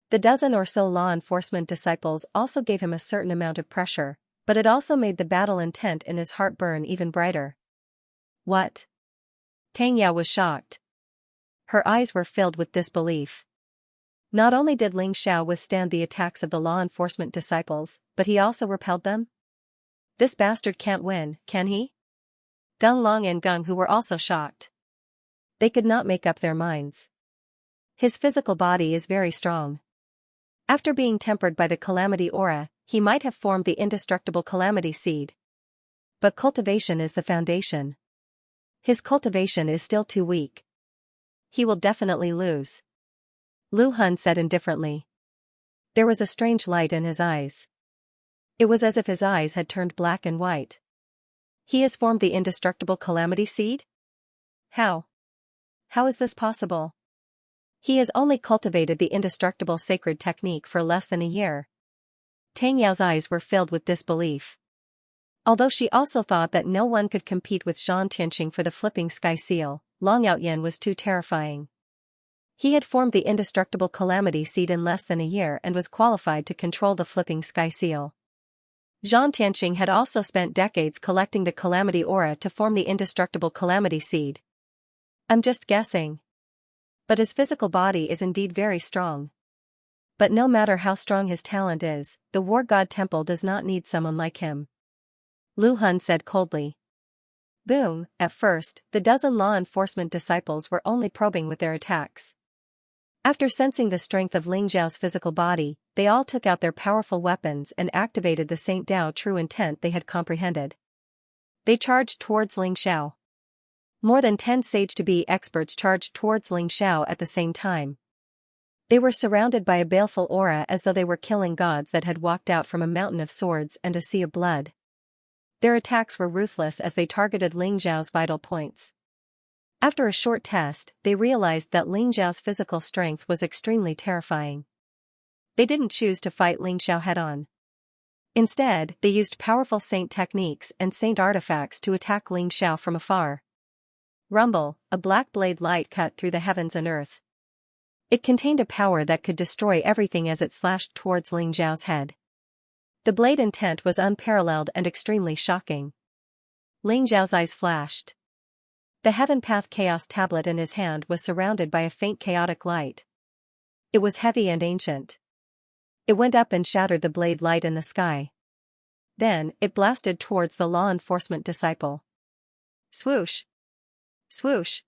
Speaker 1: The dozen or so law enforcement disciples also gave him a certain amount of pressure, but it also made the battle intent in his heart burn even brighter. What? Tang Yao was shocked. Her eyes were filled with disbelief. Not only did Ling Xiao withstand the attacks of the law enforcement disciples, but he also repelled them? This bastard can't win, can he? Gung Long and Gung Hu were also shocked. They could not make up their minds. His physical body is very strong. After being tempered by the calamity aura, he might have formed the indestructible calamity seed. But cultivation is the foundation. His cultivation is still too weak. He will definitely lose. Lu Hun said indifferently. There was a strange light in his eyes. It was as if his eyes had turned black and white. He has formed the indestructible calamity seed? How? How is this possible? He has only cultivated the indestructible sacred technique for less than a year. Tang Yao's eyes were filled with disbelief. Although she also thought that no one could compete with Zhang Tianqing for the flipping sky seal, Long Outyan was too terrifying. He had formed the indestructible calamity seed in less than a year and was qualified to control the flipping sky seal. Zhang Tianqing had also spent decades collecting the calamity aura to form the indestructible calamity seed. I'm just guessing. But his physical body is indeed very strong. But no matter how strong his talent is, the War God Temple does not need someone like him. Lu Hun said coldly. Boom. At first, the dozen law enforcement disciples were only probing with their attacks. After sensing the strength of Ling Zhao's physical body, they all took out their powerful weapons and activated the Saint Dao true intent they had comprehended. They charged towards Ling Xiao. More than 10 sage-to-be experts charged towards Ling Xiao at the same time. They were surrounded by a baleful aura as though they were killing gods that had walked out from a mountain of swords and a sea of blood. Their attacks were ruthless as they targeted Ling Zhao's vital points. After a short test, they realized that Ling Zhao's physical strength was extremely terrifying. They didn't choose to fight Ling Xiao head-on. Instead, they used powerful saint techniques and saint artifacts to attack Ling Xiao from afar. Rumble, a black blade light cut through the heavens and earth. It contained a power that could destroy everything as it slashed towards Ling Zhao's head. The blade intent was unparalleled and extremely shocking. Ling Zhao's eyes flashed. The Heaven Path Chaos Tablet in his hand was surrounded by a faint chaotic light. It was heavy and ancient. It went up and shattered the blade light in the sky. Then, it blasted towards the law enforcement disciple. Swoosh! Swoosh!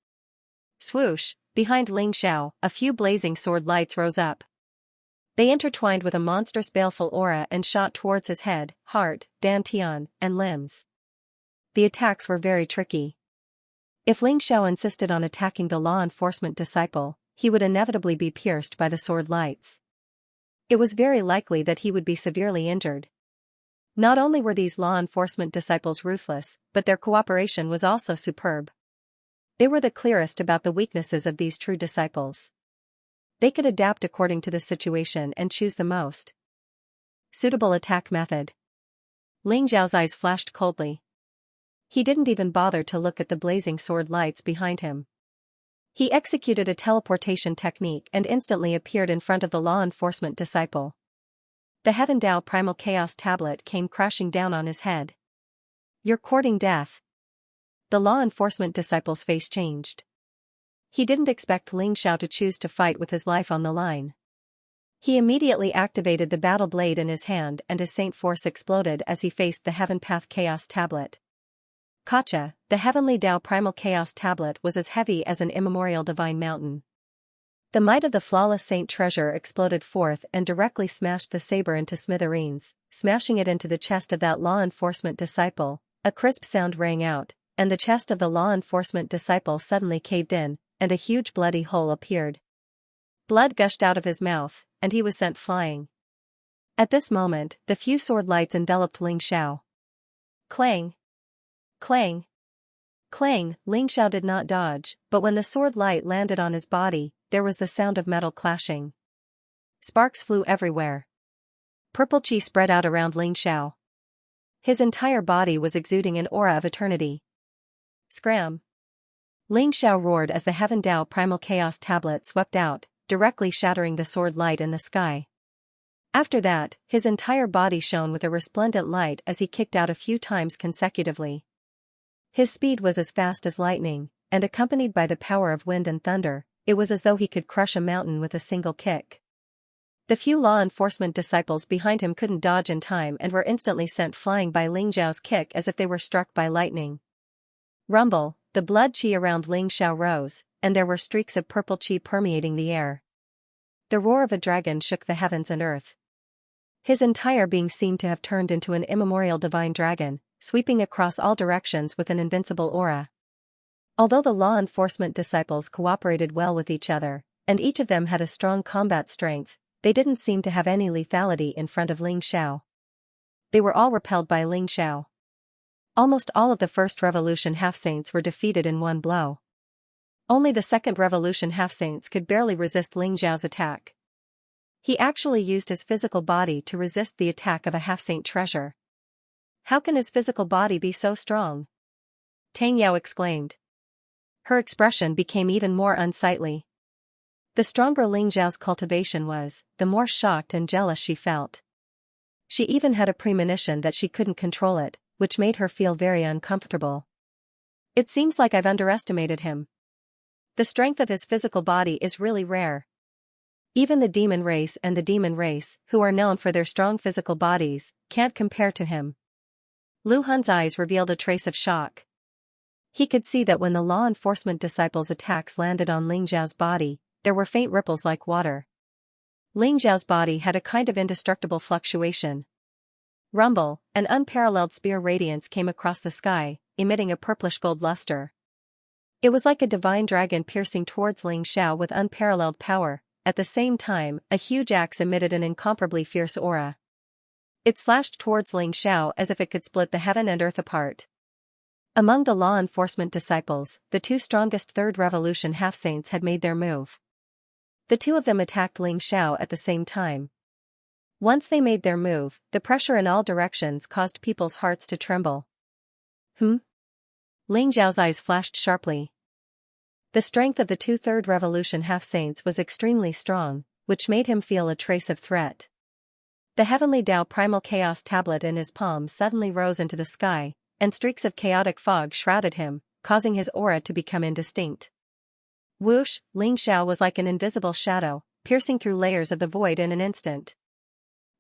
Speaker 1: Swoosh! Behind Ling Xiao, a few blazing sword lights rose up. They intertwined with a monstrous baleful aura and shot towards his head, heart, dantian, and limbs. The attacks were very tricky. If Ling Xiao insisted on attacking the law enforcement disciple, he would inevitably be pierced by the sword lights. It was very likely that he would be severely injured. Not only were these law enforcement disciples ruthless, but their cooperation was also superb. They were the clearest about the weaknesses of these true disciples. They could adapt according to the situation and choose the most suitable attack method. Ling Zhao's eyes flashed coldly. He didn't even bother to look at the blazing sword lights behind him. He executed a teleportation technique and instantly appeared in front of the law enforcement disciple. The Heaven Dao Primal Chaos Tablet came crashing down on his head. You're courting death. The law enforcement disciple's face changed. He didn't expect Ling Xiao to choose to fight with his life on the line. He immediately activated the battle blade in his hand and his saint force exploded as he faced the Heaven Path Chaos Tablet. Kacha, the Heavenly Dao Primal Chaos Tablet was as heavy as an immemorial divine mountain. The might of the flawless saint treasure exploded forth and directly smashed the saber into smithereens, smashing it into the chest of that law enforcement disciple. A crisp sound rang out, and the chest of the law enforcement disciple suddenly caved in, and a huge bloody hole appeared. Blood gushed out of his mouth, and he was sent flying. At this moment, the few sword lights enveloped Ling Xiao. Clang! Clang! Clang! Ling Xiao did not dodge, but when the sword light landed on his body, there was the sound of metal clashing. Sparks flew everywhere. Purple chi spread out around Ling Xiao. His entire body was exuding an aura of eternity. Scram! Ling Xiao roared as the Heaven Dao Primal Chaos Tablet swept out, directly shattering the sword light in the sky. After that, his entire body shone with a resplendent light as he kicked out a few times consecutively. His speed was as fast as lightning, and accompanied by the power of wind and thunder, it was as though he could crush a mountain with a single kick. The few law enforcement disciples behind him couldn't dodge in time and were instantly sent flying by Ling Zhao's kick as if they were struck by lightning. Rumble, the blood chi around Ling Xiao rose, and there were streaks of purple chi permeating the air. The roar of a dragon shook the heavens and earth. His entire being seemed to have turned into an immemorial divine dragon, sweeping across all directions with an invincible aura. Although the law enforcement disciples cooperated well with each other, and each of them had a strong combat strength. They didn't seem to have any lethality in front of Ling Xiao. They were all repelled by Ling Xiao. Almost all of the first revolution half-saints were defeated in one blow. Only the second revolution half-saints could barely resist Ling Xiao's attack. He actually used his physical body to resist the attack of a half-saint treasure. How can his physical body be so strong? Tang Yao exclaimed. Her expression became even more unsightly. The stronger Ling Xiao's cultivation was, the more shocked and jealous she felt. She even had a premonition that she couldn't control it, which made her feel very uncomfortable. It seems like I've underestimated him. The strength of his physical body is really rare. Even the demon race and the demon race, who are known for their strong physical bodies, can't compare to him. Lu Hun's eyes revealed a trace of shock. He could see that when the law enforcement disciples' attacks landed on Ling Xiao's body, there were faint ripples like water. Ling Xiao's body had a kind of indestructible fluctuation. Rumble, an unparalleled spear radiance came across the sky, emitting a purplish gold luster. It was like a divine dragon piercing towards Ling Xiao with unparalleled power. At the same time, a huge axe emitted an incomparably fierce aura. It slashed towards Ling Xiao as if it could split the heaven and earth apart. Among the law enforcement disciples, the two strongest third revolution half-saints had made their move. The two of them attacked Ling Xiao at the same time. Once they made their move, the pressure in all directions caused people's hearts to tremble. Ling Xiao's eyes flashed sharply. The strength of the two third revolution half-saints was extremely strong, which made him feel a trace of threat. The heavenly Tao primal chaos tablet in his palm suddenly rose into the sky, and streaks of chaotic fog shrouded him, causing his aura to become indistinct. Whoosh, Ling Xiao was like an invisible shadow, piercing through layers of the void in an instant.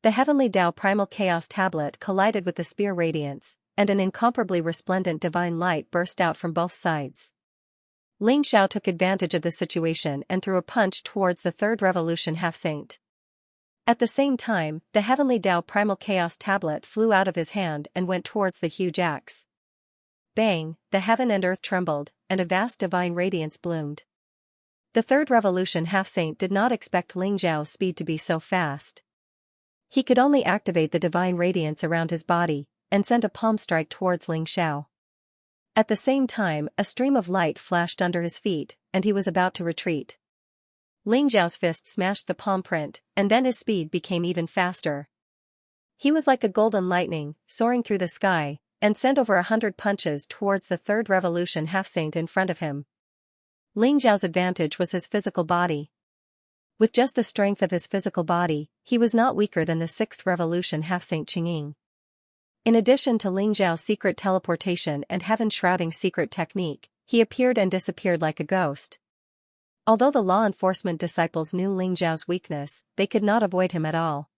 Speaker 1: The heavenly Tao primal chaos tablet collided with the spear radiance, and an incomparably resplendent divine light burst out from both sides. Ling Xiao took advantage of the situation and threw a punch towards the third revolution half-saint. At the same time, the heavenly Tao primal chaos tablet flew out of his hand and went towards the huge axe. Bang, the heaven and earth trembled, and a vast divine radiance bloomed. The third revolution half-saint did not expect Ling Xiao's speed to be so fast. He could only activate the divine radiance around his body, and send a palm strike towards Ling Xiao. At the same time, a stream of light flashed under his feet, and he was about to retreat. Ling Xiao's fist smashed the palm print, and then his speed became even faster. He was like a golden lightning, soaring through the sky, and sent over 100 punches towards the third revolution half-saint in front of him. Ling Xiao's advantage was his physical body. With just the strength of his physical body, he was not weaker than the sixth revolution half-saint Qingying. In addition to Ling Xiao's secret teleportation and heaven-shrouding secret technique, he appeared and disappeared like a ghost. Although the law enforcement disciples knew Ling Xiao's weakness, they could not avoid him at all.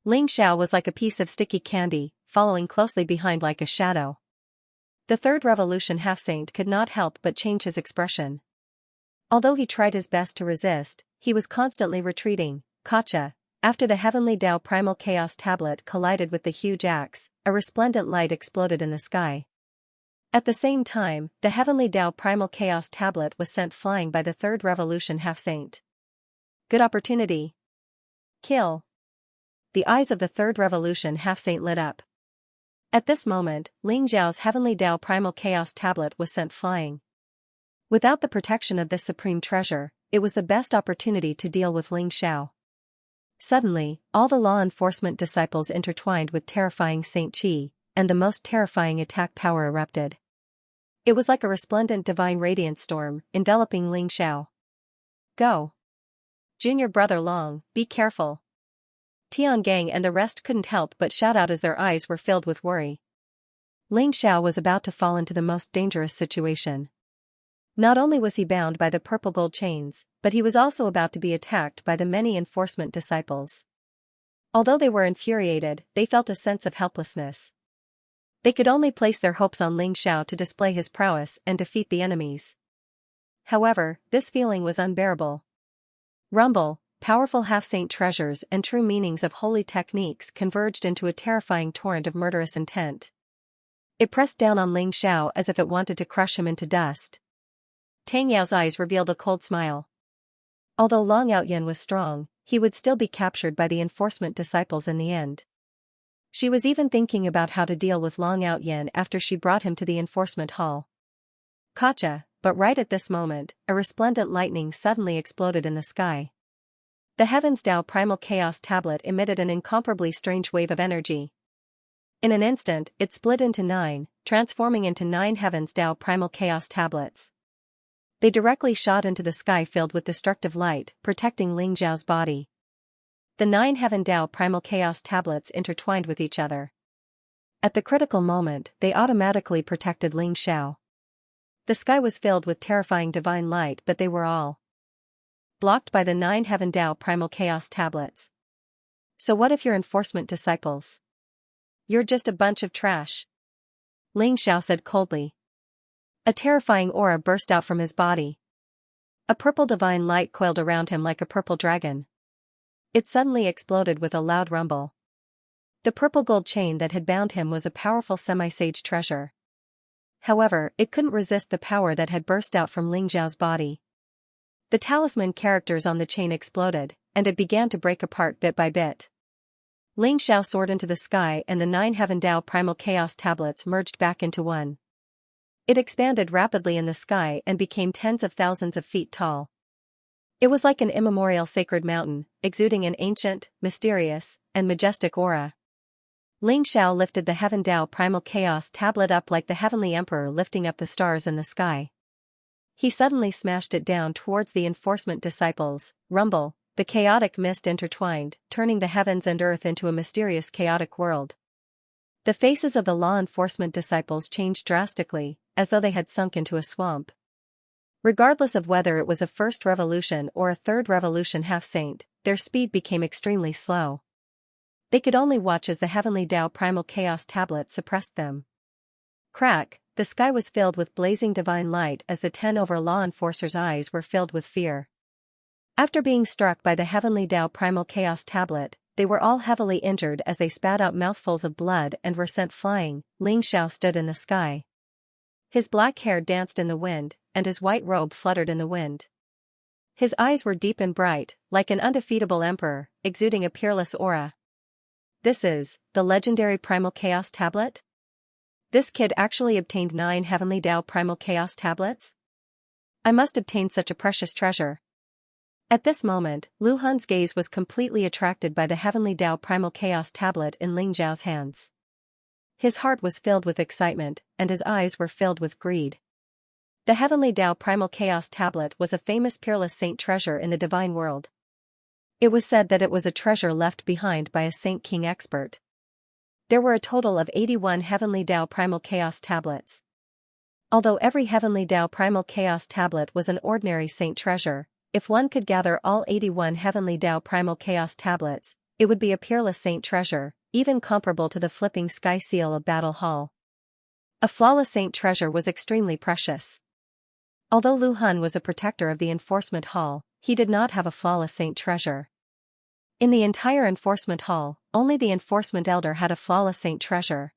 Speaker 1: Ling Xiao was like a piece of sticky candy, following closely behind like a shadow. The third revolution half-saint could not help but change his expression. Although he tried his best to resist, he was constantly retreating. Gotcha. After the heavenly Tao primal chaos tablet collided with the huge axe, a resplendent light exploded in the sky. At the same time, the heavenly Tao primal chaos tablet was sent flying by the third revolution half-saint. Good opportunity. Kill. The eyes of the third revolution half-saint lit up. At this moment, Ling Xiao's heavenly Tao primal chaos tablet was sent flying. Without the protection of this supreme treasure, it was the best opportunity to deal with Ling Xiao. Suddenly, all the law enforcement disciples intertwined with terrifying Saint Qi, and the most terrifying attack power erupted. It was like a resplendent divine radiance storm, enveloping Ling Xiao. Go! Junior brother Long, be careful! Tiangang and the rest couldn't help but shout out as their eyes were filled with worry. Ling Xiao was about to fall into the most dangerous situation. Not only was he bound by the purple gold chains, but he was also about to be attacked by the many enforcement disciples. Although they were infuriated, they felt a sense of helplessness. They could only place their hopes on Ling Xiao to display his prowess and defeat the enemies. However, this feeling was unbearable. Rumble, powerful half-saint treasures and true meanings of holy techniques converged into a terrifying torrent of murderous intent. It pressed down on Ling Xiao as if it wanted to crush him into dust. Tang Yao's eyes revealed a cold smile. Although Long Outyen was strong, he would still be captured by the enforcement disciples in the end. She was even thinking about how to deal with Long Outyen after she brought him to the enforcement hall. Gotcha, but right at this moment, a resplendent lightning suddenly exploded in the sky. The Heavens Tao Primal Chaos Tablet emitted an incomparably strange wave of energy. In an instant, it split into 9, transforming into 9 Heavens Tao Primal Chaos Tablets. They directly shot into the sky filled with destructive light, protecting Ling Xiao's body. The 9 Heaven Tao Primal Chaos Tablets intertwined with each other. At the critical moment, they automatically protected Ling Xiao. The sky was filled with terrifying divine light, but they were all blocked by the 9 Heaven Tao Primal Chaos Tablets. So what if you're enforcement disciples? You're just a bunch of trash. Ling Xiao said coldly. A terrifying aura burst out from his body. A purple divine light coiled around him like a purple dragon. It suddenly exploded with a loud rumble. The purple gold chain that had bound him was a powerful semi-sage treasure. However, it couldn't resist the power that had burst out from Ling Xiao's body. The talisman characters on the chain exploded, and it began to break apart bit by bit. Ling Xiao soared into the sky and the 9 Heaven Tao Primal Chaos Tablets merged back into one. It expanded rapidly in the sky and became tens of thousands of feet tall. It was like an immemorial sacred mountain, exuding an ancient, mysterious, and majestic aura. Ling Xiao lifted the Heaven Tao Primal Chaos Tablet up like the Heavenly Emperor lifting up the stars in the sky. He suddenly smashed it down towards the enforcement disciples. Rumble, the chaotic mist intertwined, turning the heavens and earth into a mysterious chaotic world. The faces of the law enforcement disciples changed drastically, as though they had sunk into a swamp. Regardless of whether it was a first revolution or a third revolution half-saint, their speed became extremely slow. They could only watch as the Heavenly Tao Primal Chaos Tablet suppressed them. Crack, the sky was filled with blazing divine light as the 10 over law enforcers' eyes were filled with fear. After being struck by the Heavenly Tao Primal Chaos Tablet, they were all heavily injured as they spat out mouthfuls of blood and were sent flying. Ling Xiao stood in the sky. His black hair danced in the wind, and his white robe fluttered in the wind. His eyes were deep and bright, like an undefeatable emperor, exuding a peerless aura. This is the legendary Primal Chaos Tablet? This kid actually obtained 9 Heavenly Tao Primal Chaos Tablets? I must obtain such a precious treasure. At this moment, Lu Han's gaze was completely attracted by the Heavenly Tao Primal Chaos Tablet in Ling Xiao's hands. His heart was filled with excitement, and his eyes were filled with greed. The Heavenly Tao Primal Chaos Tablet was a famous peerless saint treasure in the divine world. It was said that it was a treasure left behind by a saint king expert. There were a total of 81 Heavenly Tao Primal Chaos Tablets. Although every Heavenly Tao Primal Chaos Tablet was an ordinary saint treasure, if one could gather all 81 Heavenly Tao Primal Chaos Tablets, it would be a peerless saint treasure, even comparable to the flipping sky seal of Battle Hall. A flawless saint treasure was extremely precious. Although Lu Han was a protector of the enforcement hall, he did not have a flawless saint treasure. In the entire enforcement hall, only the enforcement elder had a flawless saint treasure.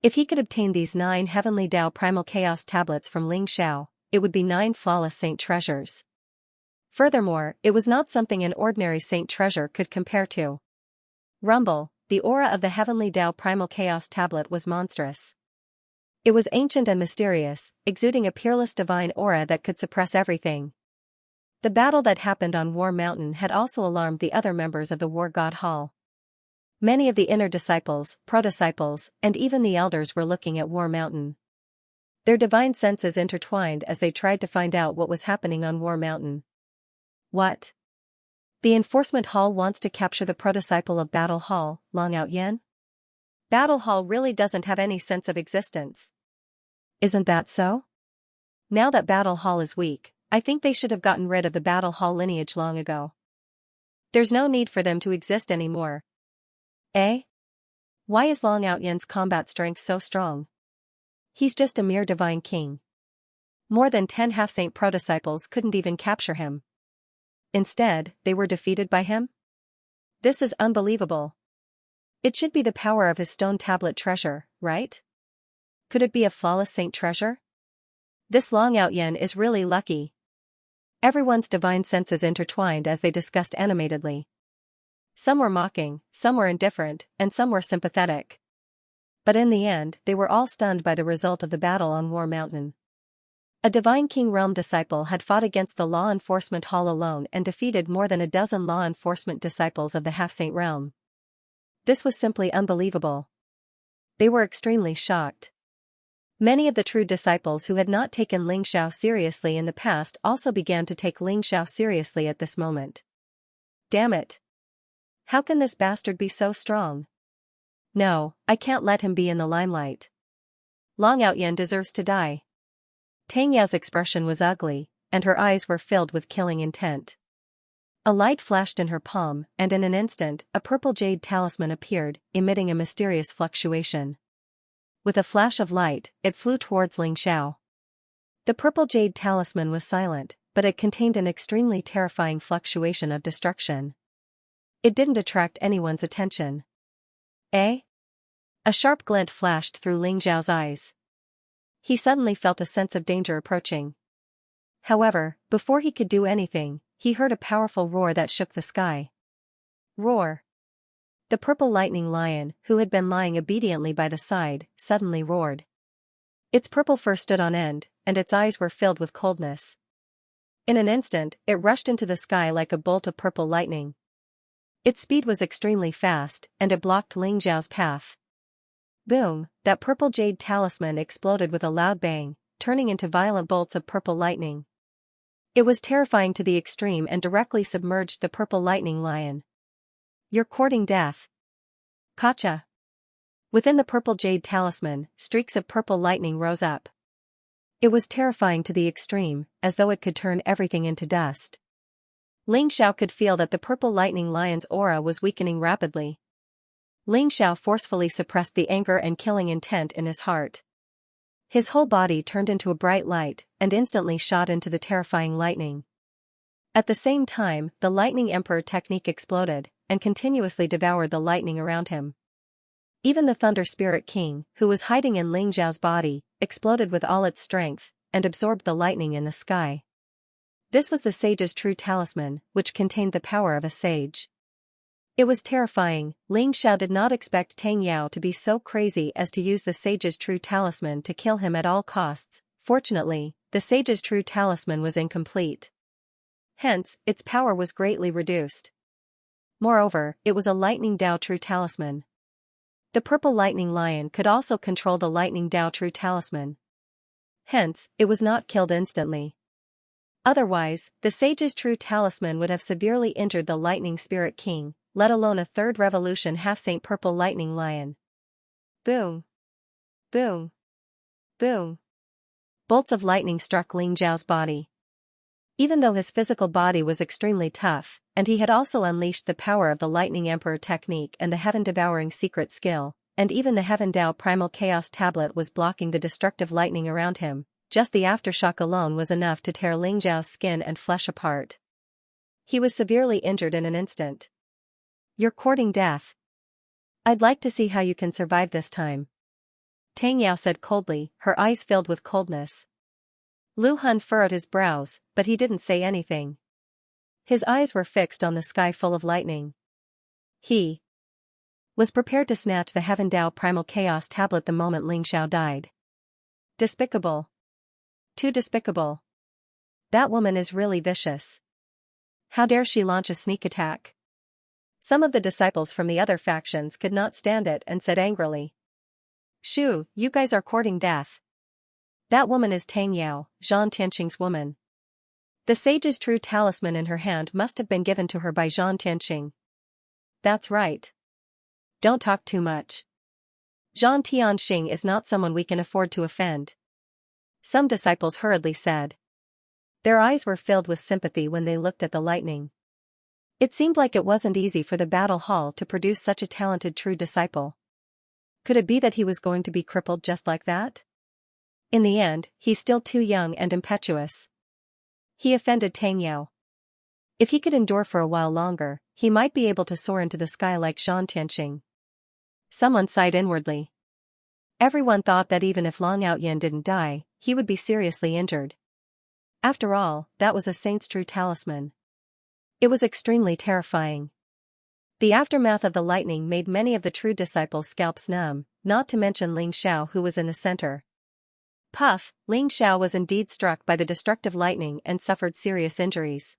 Speaker 1: If he could obtain these 9 Heavenly Tao Primal Chaos Tablets from Ling Xiao, it would be 9 flawless saint treasures. Furthermore, it was not something an ordinary saint treasure could compare to. Rumble, the aura of the Heavenly Tao Primal Chaos Tablet was monstrous. It was ancient and mysterious, exuding a peerless divine aura that could suppress everything. The battle that happened on War Mountain had also alarmed the other members of the War God Hall. Many of the inner disciples, pro-disciples, and even the elders were looking at War Mountain. Their divine senses intertwined as they tried to find out what was happening on War Mountain. What? The enforcement hall wants to capture the pro-disciple of Battle Hall, Long Outyen? Battle Hall really doesn't have any sense of existence. Isn't that so? Now that Battle Hall is weak, I think they should have gotten rid of the Battle Hall lineage long ago. There's no need for them to exist anymore. Eh? Why is Long Outyen's combat strength so strong? He's just a mere divine king. More than 10 half-saint pro-disciples couldn't even capture him. Instead, they were defeated by him? This is unbelievable. It should be the power of his stone tablet treasure, right? Could it be a flawless saint treasure? This Long Outyen is really lucky. Everyone's divine senses intertwined as they discussed animatedly. Some were mocking, some were indifferent, and some were sympathetic. But in the end, they were all stunned by the result of the battle on War Mountain. A divine King Realm disciple had fought against the law enforcement hall alone and defeated more than a dozen law enforcement disciples of the Half-Saint Realm. This was simply unbelievable. They were extremely shocked. Many of the true disciples who had not taken Ling Xiao seriously in the past also began to take Ling Xiao seriously at this moment. Damn it! How can this bastard be so strong? No, I can't let him be in the limelight. Long Outyan deserves to die. Tang Yao's expression was ugly, and her eyes were filled with killing intent. A light flashed in her palm, and in an instant, a purple jade talisman appeared, emitting a mysterious fluctuation. With a flash of light, it flew towards Ling Xiao. The purple jade talisman was silent, but it contained an extremely terrifying fluctuation of destruction. It didn't attract anyone's attention. Eh? A sharp glint flashed through Ling Xiao's eyes. He suddenly felt a sense of danger approaching. However, before he could do anything, he heard a powerful roar that shook the sky. Roar! The purple lightning lion, who had been lying obediently by the side, suddenly roared. Its purple fur stood on end, and its eyes were filled with coldness. In an instant, it rushed into the sky like a bolt of purple lightning. Its speed was extremely fast, and it blocked Ling Xiao's path. Boom! That purple jade talisman exploded with a loud bang, turning into violent bolts of purple lightning. It was terrifying to the extreme and directly submerged the purple lightning lion. You're courting death. Gotcha! Within the purple jade talisman, streaks of purple lightning rose up. It was terrifying to the extreme, as though it could turn everything into dust. Ling Xiao could feel that the purple lightning lion's aura was weakening rapidly. Ling Xiao forcefully suppressed the anger and killing intent in his heart. His whole body turned into a bright light, and instantly shot into the terrifying lightning. At the same time, the Lightning Emperor technique exploded, and continuously devoured the lightning around him. Even the Thunder Spirit King, who was hiding in Ling Xiao's body, exploded with all its strength, and absorbed the lightning in the sky. This was the sage's true talisman, which contained the power of a sage. It was terrifying. Ling Xiao did not expect Tang Yao to be so crazy as to use the sage's true talisman to kill him at all costs. Fortunately, the sage's true talisman was incomplete. Hence, its power was greatly reduced. Moreover, it was a Lightning Dao True Talisman. The purple lightning lion could also control the Lightning Dao True Talisman. Hence, it was not killed instantly. Otherwise, the sage's true talisman would have severely injured the Lightning Spirit King, let alone a third revolution half-saint purple lightning lion. Boom! Boom! Boom! Bolts of lightning struck Ling Xiao's body. Even though his physical body was extremely tough, and he had also unleashed the power of the Lightning Emperor technique and the heaven-devouring secret skill, and even the Heaven Dao Primal Chaos Tablet was blocking the destructive lightning around him, just the aftershock alone was enough to tear Ling Xiao's skin and flesh apart. He was severely injured in an instant. You're courting death. I'd like to see how you can survive this time. Tang Yao said coldly, her eyes filled with coldness. Lu Hun furrowed his brows, but he didn't say anything. His eyes were fixed on the sky full of lightning. He was prepared to snatch the Heaven Dao Primal Chaos Tablet the moment Ling Xiao died. Despicable. Too despicable. That woman is really vicious. How dare she launch a sneak attack? Some of the disciples from the other factions could not stand it and said angrily. Shoo, you guys are courting death. That woman is Tang Yao, Zhan Tianqing's woman. The sage's true talisman in her hand must have been given to her by Zhan Tianqing. That's right. Don't talk too much. Zhan Tianqing is not someone we can afford to offend. Some disciples hurriedly said. Their eyes were filled with sympathy when they looked at the lightning. It seemed like it wasn't easy for the battle hall to produce such a talented true disciple. Could it be that he was going to be crippled just like that? In the end, he's still too young and impetuous. He offended Tang Yao. If he could endure for a while longer, he might be able to soar into the sky like Zhan Tianqing. Someone sighed inwardly. Everyone thought that even if Long Outyan didn't die, he would be seriously injured. After all, that was a saint's true talisman. It was extremely terrifying. The aftermath of the lightning made many of the true disciples' scalps numb, not to mention Ling Xiao, who was in the center. Puff, Ling Xiao was indeed struck by the destructive lightning and suffered serious injuries.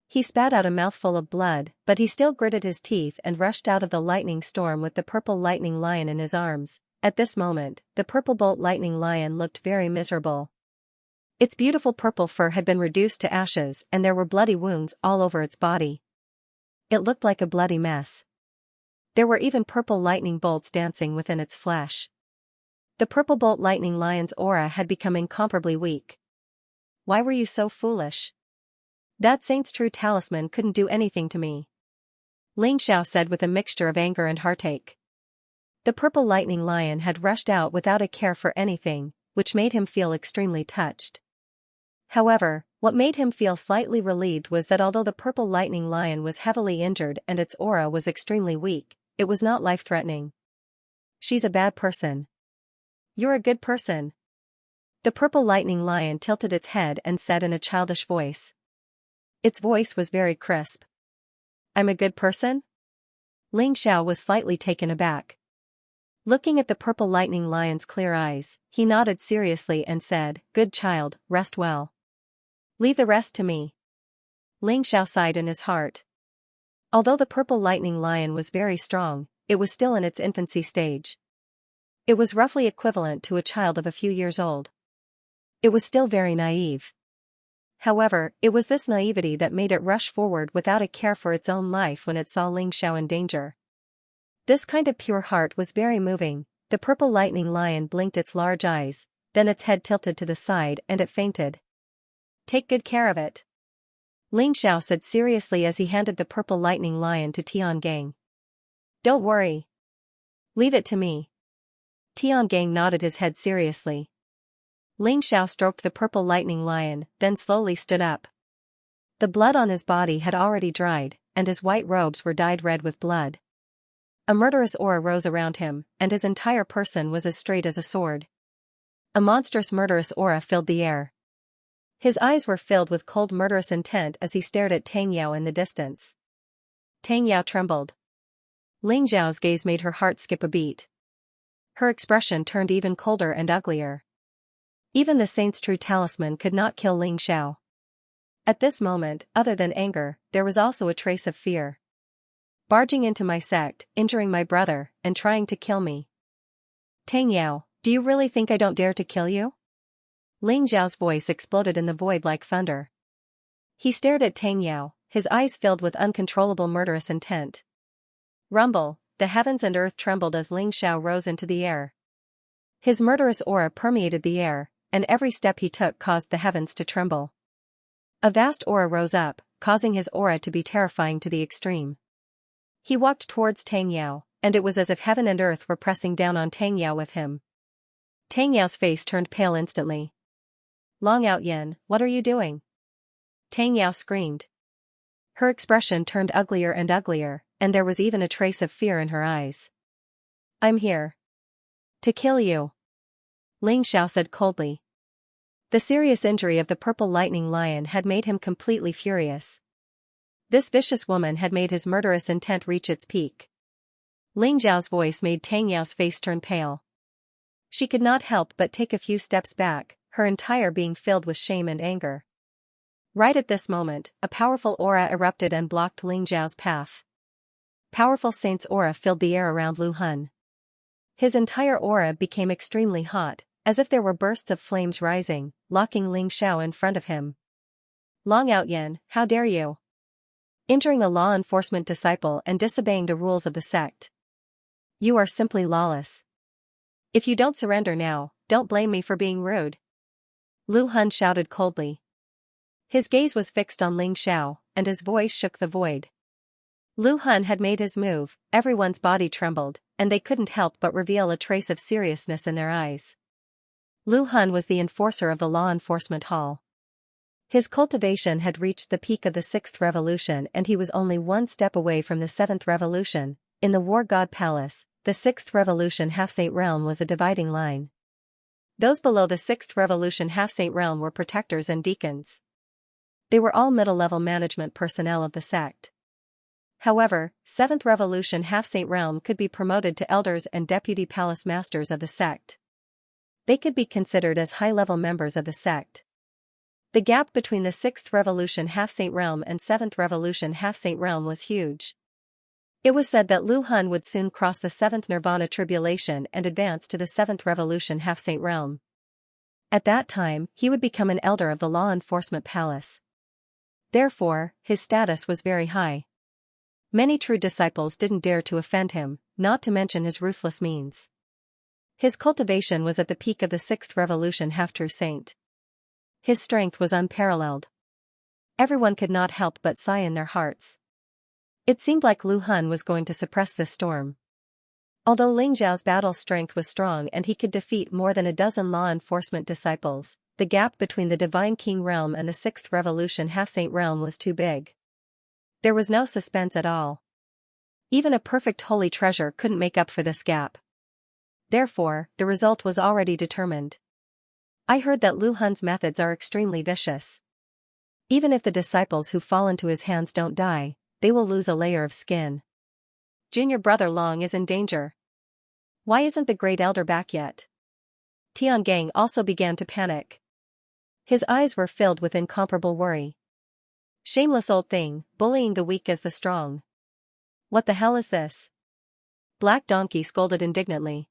Speaker 1: He spat out a mouthful of blood, but he still gritted his teeth and rushed out of the lightning storm with the purple lightning lion in his arms. At this moment, the purple bolt lightning lion looked very miserable. Its beautiful purple fur had been reduced to ashes and there were bloody wounds all over its body. It looked like a bloody mess. There were even purple lightning bolts dancing within its flesh. The purple bolt lightning lion's aura had become incomparably weak. Why were you so foolish? That saint's true talisman couldn't do anything to me. Ling Xiao said with a mixture of anger and heartache. The purple lightning lion had rushed out without a care for anything, which made him feel extremely touched. However, what made him feel slightly relieved was that although the purple lightning lion was heavily injured and its aura was extremely weak, it was not life-threatening. She's a bad person. You're a good person. The purple lightning lion tilted its head and said in a childish voice. Its voice was very crisp. I'm a good person? Ling Xiao was slightly taken aback. Looking at the purple lightning lion's clear eyes, he nodded seriously and said, Good child, rest well. Leave the rest to me. Ling Xiao sighed in his heart. Although the purple lightning lion was very strong, it was still in its infancy stage. It was roughly equivalent to a child of a few years old. It was still very naive. However, it was this naivety that made it rush forward without a care for its own life when it saw Ling Xiao in danger. This kind of pure heart was very moving. The purple lightning lion blinked its large eyes, then its head tilted to the side and it fainted. Take good care of it. Ling Xiao said seriously as he handed the purple lightning lion to Tiangang. Don't worry. Leave it to me. Tiangang nodded his head seriously. Ling Xiao stroked the purple lightning lion, then slowly stood up. The blood on his body had already dried, and his white robes were dyed red with blood. A murderous aura rose around him, and his entire person was as straight as a sword. A monstrous murderous aura filled the air. His eyes were filled with cold murderous intent as he stared at Tang Yao in the distance. Tang Yao trembled. Ling Xiao's gaze made her heart skip a beat. Her expression turned even colder and uglier. Even the saint's true talisman could not kill Ling Xiao. At this moment, other than anger, there was also a trace of fear. Barging into my sect, injuring my brother, and trying to kill me. Tang Yao, do you really think I don't dare to kill you? Ling Xiao's voice exploded in the void like thunder. He stared at Tang Yao, his eyes filled with uncontrollable murderous intent. Rumble, the heavens and earth trembled as Ling Xiao rose into the air. His murderous aura permeated the air, and every step he took caused the heavens to tremble. A vast aura rose up, causing his aura to be terrifying to the extreme. He walked towards Tang Yao, and it was as if heaven and earth were pressing down on Tang Yao with him. Tang Yao's face turned pale instantly. Long Out Yen, what are you doing? Tang Yao screamed. Her expression turned uglier and uglier, and there was even a trace of fear in her eyes. I'm here. To kill you. Ling Xiao said coldly. The serious injury of the purple lightning lion had made him completely furious. This vicious woman had made his murderous intent reach its peak. Ling Xiao's voice made Tang Yao's face turn pale. She could not help but take a few steps back, her entire being filled with shame and anger. Right at this moment, a powerful aura erupted and blocked Ling Xiao's path. Powerful saint's aura filled the air around Lu Hun. His entire aura became extremely hot, as if there were bursts of flames rising, locking Ling Xiao in front of him. Long Out Yen, how dare you? Injuring a law enforcement disciple and disobeying the rules of the sect. You are simply lawless. If you don't surrender now, don't blame me for being rude. Lu Hun shouted coldly. His gaze was fixed on Ling Xiao, and his voice shook the void. Lu Hun had made his move, everyone's body trembled, and they couldn't help but reveal a trace of seriousness in their eyes. Lu Hun was the enforcer of the law enforcement hall. His cultivation had reached the peak of the 6th revolution and he was only one step away from the 7th revolution. In the War God Palace, the 6th revolution half-saint realm was a dividing line. Those below the 6th Revolution half-saint realm were protectors and deacons. They were all middle-level management personnel of the sect. However, 7th Revolution half-saint realm could be promoted to elders and deputy palace masters of the sect. They could be considered as high-level members of the sect. The gap between the 6th Revolution half-saint realm and 7th Revolution half-saint realm was huge. It was said that Lu Hun would soon cross the 7th Nirvana tribulation and advance to the 7th Revolution half-saint realm. At that time, he would become an elder of the law enforcement palace. Therefore, his status was very high. Many true disciples didn't dare to offend him, not to mention his ruthless means. His cultivation was at the peak of the 6th Revolution half-true saint. His strength was unparalleled. Everyone could not help but sigh in their hearts. It seemed like Lu Hun was going to suppress this storm. Although Ling Zhao's battle strength was strong and he could defeat more than a dozen law enforcement disciples, the gap between the Divine King realm and the 6th Revolution half-saint realm was too big. There was no suspense at all. Even a perfect holy treasure couldn't make up for this gap. Therefore, the result was already determined. I heard that Lu Hun's methods are extremely vicious. Even if the disciples who fall into his hands don't die, they will lose a layer of skin. Junior brother Long is in danger. Why isn't the great elder back yet? Tiangang also began to panic. His eyes were filled with incomparable worry. Shameless old thing, bullying the weak as the strong. What the hell is this? Black Donkey scolded indignantly.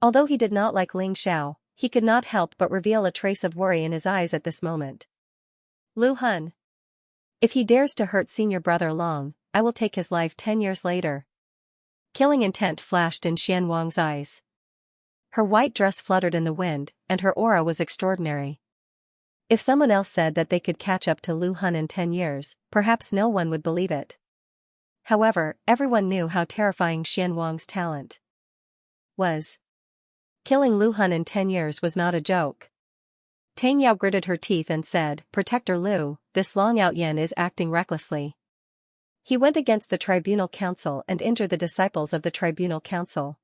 Speaker 1: Although he did not like Ling Xiao, he could not help but reveal a trace of worry in his eyes at this moment. Lu Hun. If he dares to hurt senior brother Long, I will take his life 10 years later. Killing intent flashed in Xian Wang's eyes. Her white dress fluttered in the wind, and her aura was extraordinary. If someone else said that they could catch up to Lu Hun in 10 years, perhaps no one would believe it. However, everyone knew how terrifying Xian Wang's talent was. Killing Lu Hun in 10 years was not a joke. Tang Yao gritted her teeth and said, "Protector Lu, this Long Out Yen is acting recklessly. He went against the Tribunal Council and injured the disciples of the Tribunal Council.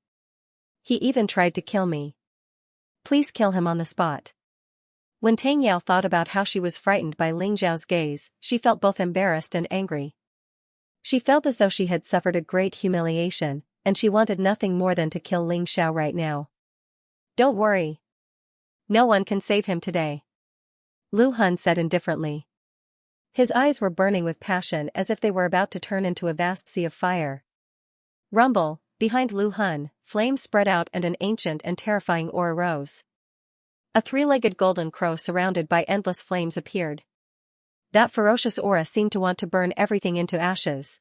Speaker 1: He even tried to kill me. Please kill him on the spot." When Tang Yao thought about how she was frightened by Ling Zhao's gaze, she felt both embarrassed and angry. She felt as though she had suffered a great humiliation, and she wanted nothing more than to kill Ling Xiao right now. "Don't worry. No one can save him today," Lu Hun said indifferently. His eyes were burning with passion as if they were about to turn into a vast sea of fire. Rumble, behind Lu Hun, flames spread out and an ancient and terrifying aura rose. A three-legged golden crow surrounded by endless flames appeared. That ferocious aura seemed to want to burn everything into ashes.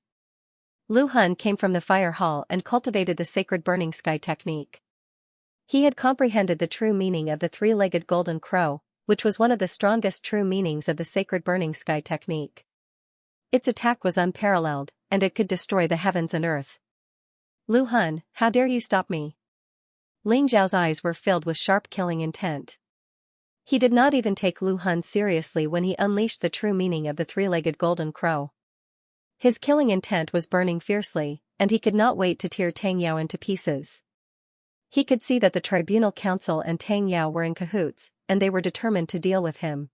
Speaker 1: Lu Hun came from the fire hall and cultivated the sacred burning sky technique. He had comprehended the true meaning of the three-legged golden crow, which was one of the strongest true meanings of the sacred burning sky technique. Its attack was unparalleled, and it could destroy the heavens and earth. "Lu Hun, how dare you stop me?" Ling Zhao's eyes were filled with sharp killing intent. He did not even take Lu Hun seriously when he unleashed the true meaning of the three-legged golden crow. His killing intent was burning fiercely, and he could not wait to tear Tang Yao into pieces. He could see that the Tribunal Council and Tang Yao were in cahoots, and they were determined to deal with him.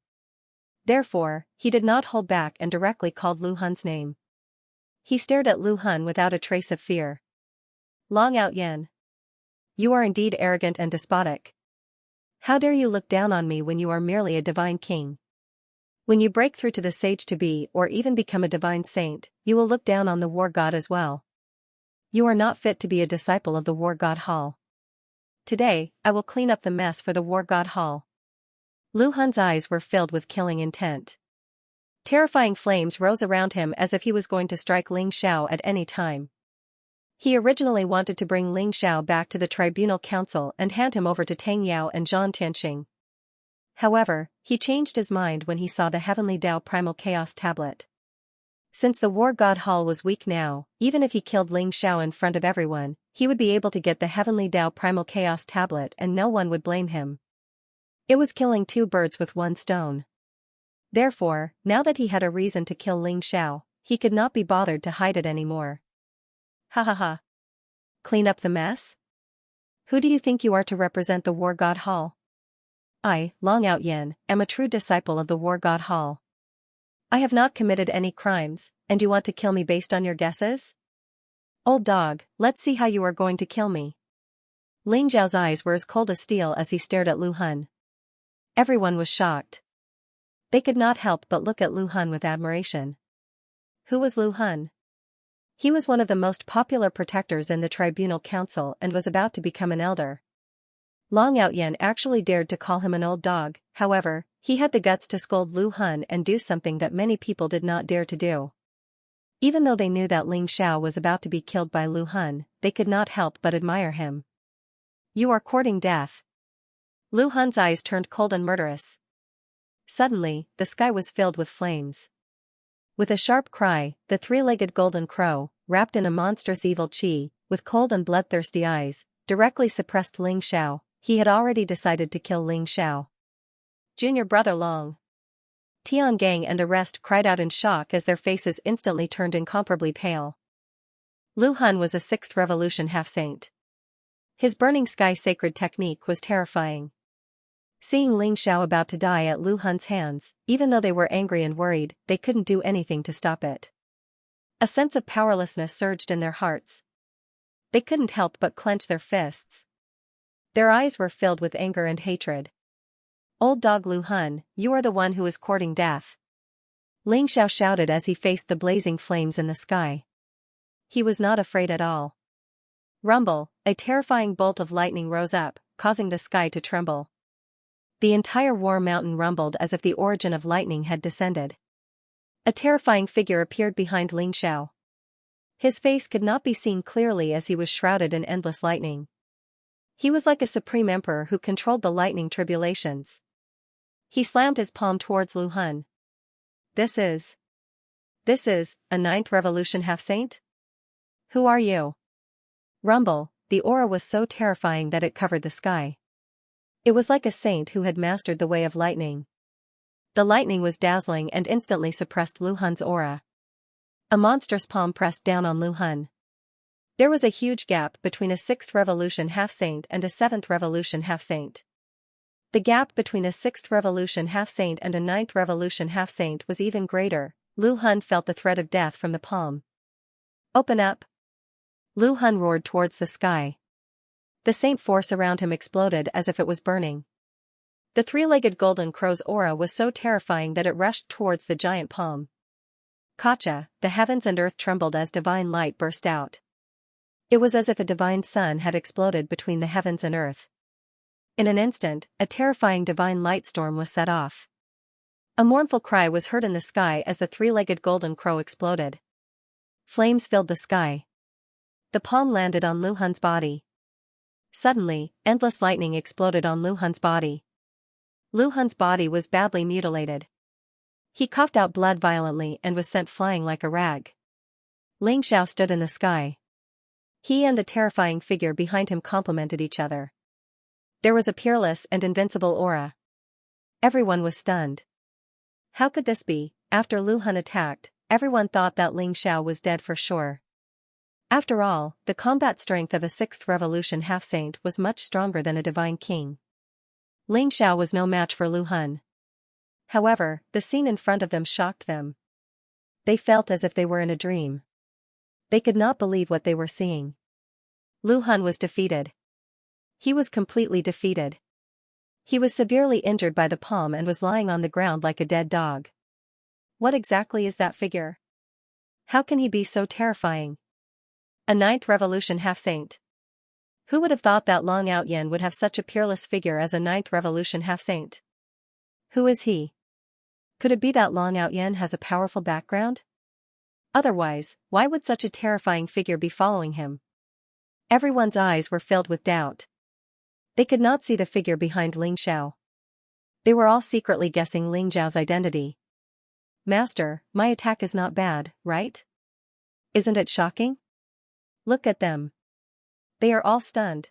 Speaker 1: Therefore, he did not hold back and directly called Lu Hun's name. He stared at Lu Hun without a trace of fear. "Long Out Yen. You are indeed arrogant and despotic. How dare you look down on me when you are merely a divine king? When you break through to the sage-to-be or even become a divine saint, you will look down on the war god as well. You are not fit to be a disciple of the war god hall. Today, I will clean up the mess for the war god hall." Lu Hun's eyes were filled with killing intent. Terrifying flames rose around him as if he was going to strike Ling Xiao at any time. He originally wanted to bring Ling Xiao back to the Tribunal Council and hand him over to Tang Yao and Zhang Tianxing. However, he changed his mind when he saw the Heavenly Dao Primal Chaos Tablet. Since the War God Hall was weak now, even if he killed Ling Xiao in front of everyone, he would be able to get the Heavenly Dao Primal Chaos Tablet and no one would blame him. It was killing two birds with one stone. Therefore, now that he had a reason to kill Ling Xiao, he could not be bothered to hide it anymore. "Ha ha ha. Clean up the mess? Who do you think you are to represent the War God Hall? I, Long Out Yin, am a true disciple of the War God Hall. I have not committed any crimes, and you want to kill me based on your guesses? Old dog, let's see how you are going to kill me. Ling Zhao's eyes were as cold as steel as he stared at Lu Hun. Everyone was shocked. They could not help but look at Lu Hun with admiration. Who was Lu Hun? He was one of the most popular protectors in the tribunal council and was about to become an elder. Long Out Yin actually dared to call him an old dog, however, he had the guts to scold Lu Hun and do something that many people did not dare to do. Even though they knew that Ling Xiao was about to be killed by Lu Hun, they could not help but admire him. You are courting death. Lu Hun's eyes turned cold and murderous. Suddenly, the sky was filled with flames. With a sharp cry, the three-legged golden crow, wrapped in a monstrous evil qi, with cold and bloodthirsty eyes, directly suppressed Ling Xiao. He had already decided to kill Ling Xiao. Junior brother Long. Tiangang and the rest cried out in shock as their faces instantly turned incomparably pale. Lu Hun was a 6th revolution half-saint. His burning sky sacred technique was terrifying. Seeing Ling Xiao about to die at Lu Hun's hands, even though they were angry and worried, they couldn't do anything to stop it. A sense of powerlessness surged in their hearts. They couldn't help but clench their fists. Their eyes were filled with anger and hatred. Old dog Lu Hun, you are the one who is courting death. Ling Xiao shouted as he faced the blazing flames in the sky. He was not afraid at all. Rumble, a terrifying bolt of lightning rose up, causing the sky to tremble. The entire war mountain rumbled as if the origin of lightning had descended. A terrifying figure appeared behind Ling Xiao. His face could not be seen clearly as he was shrouded in endless lightning. He was like a supreme emperor who controlled the lightning tribulations. He slammed his palm towards Lu Hun. This is a 9th revolution half-saint? Who are you? Rumble, the aura was so terrifying that it covered the sky. It was like a saint who had mastered the way of lightning. The lightning was dazzling and instantly suppressed Lu Hun's aura. A monstrous palm pressed down on Lu Hun. There was a huge gap between a 6th revolution half-saint and a 7th revolution half-saint. The gap between a 6th revolution half-saint and a 9th revolution half-saint was even greater. Lu Hun felt the threat of death from the palm. Open up! Lu Hun roared towards the sky. The saint force around him exploded as if it was burning. The three-legged golden crow's aura was so terrifying that it rushed towards the giant palm. Kacha, the heavens and earth trembled as divine light burst out. It was as if a divine sun had exploded between the heavens and earth. In an instant, a terrifying divine light storm was set off. A mournful cry was heard in the sky as the three-legged golden crow exploded. Flames filled the sky. The palm landed on Lu Hun's body. Suddenly, endless lightning exploded on Lu Hun's body. Lu Hun's body was badly mutilated. He coughed out blood violently and was sent flying like a rag. Ling Xiao stood in the sky. He and the terrifying figure behind him complemented each other. There was a peerless and invincible aura. Everyone was stunned. How could this be? After Lu Hun attacked, everyone thought that Ling Xiao was dead for sure. After all, the combat strength of a 6th revolution half-saint was much stronger than a divine king. Ling Xiao was no match for Lu Hun. However, the scene in front of them shocked them. They felt as if they were in a dream. They could not believe what they were seeing. Lu Hun was defeated. He was completely defeated. He was severely injured by the palm and was lying on the ground like a dead dog. What exactly is that figure? How can he be so terrifying? A 9th revolution half-saint. Who would have thought that Long Out Yin would have such a peerless figure as a 9th revolution half-saint? Who is he? Could it be that Long Out Yin has a powerful background? Otherwise, why would such a terrifying figure be following him? Everyone's eyes were filled with doubt. They could not see the figure behind Ling Xiao. They were all secretly guessing Ling Xiao's identity. Master, my attack is not bad, right? Isn't it shocking? Look at them. They are all stunned.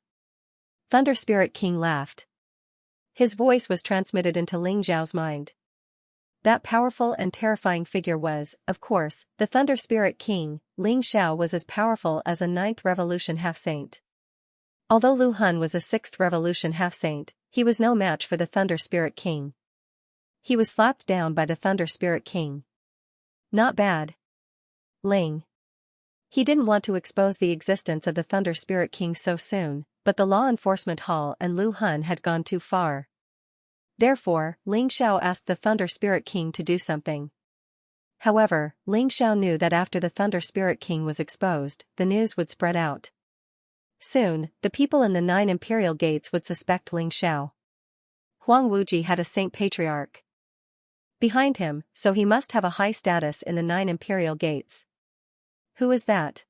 Speaker 1: Thunder Spirit King laughed. His voice was transmitted into Ling Xiao's mind. That powerful and terrifying figure was, of course, the Thunder Spirit King. Ling Xiao was as powerful as a 9th revolution half-saint. Although Lu Hun was a 6th revolution half-saint, He was no match for the Thunder Spirit King. He was slapped down by the Thunder Spirit King. Not bad. Ling. He didn't want to expose the existence of the Thunder Spirit King so soon, but the law enforcement hall and Lu Hun had gone too far. Therefore, Ling Xiao asked the Thunder Spirit King to do something. However, Ling Xiao knew that after the Thunder Spirit King was exposed, the news would spread out. Soon, the people in the 9 imperial gates would suspect Ling Xiao. Huang Wuji had a saint patriarch behind him, so he must have a high status in the 9 imperial gates. Who is that?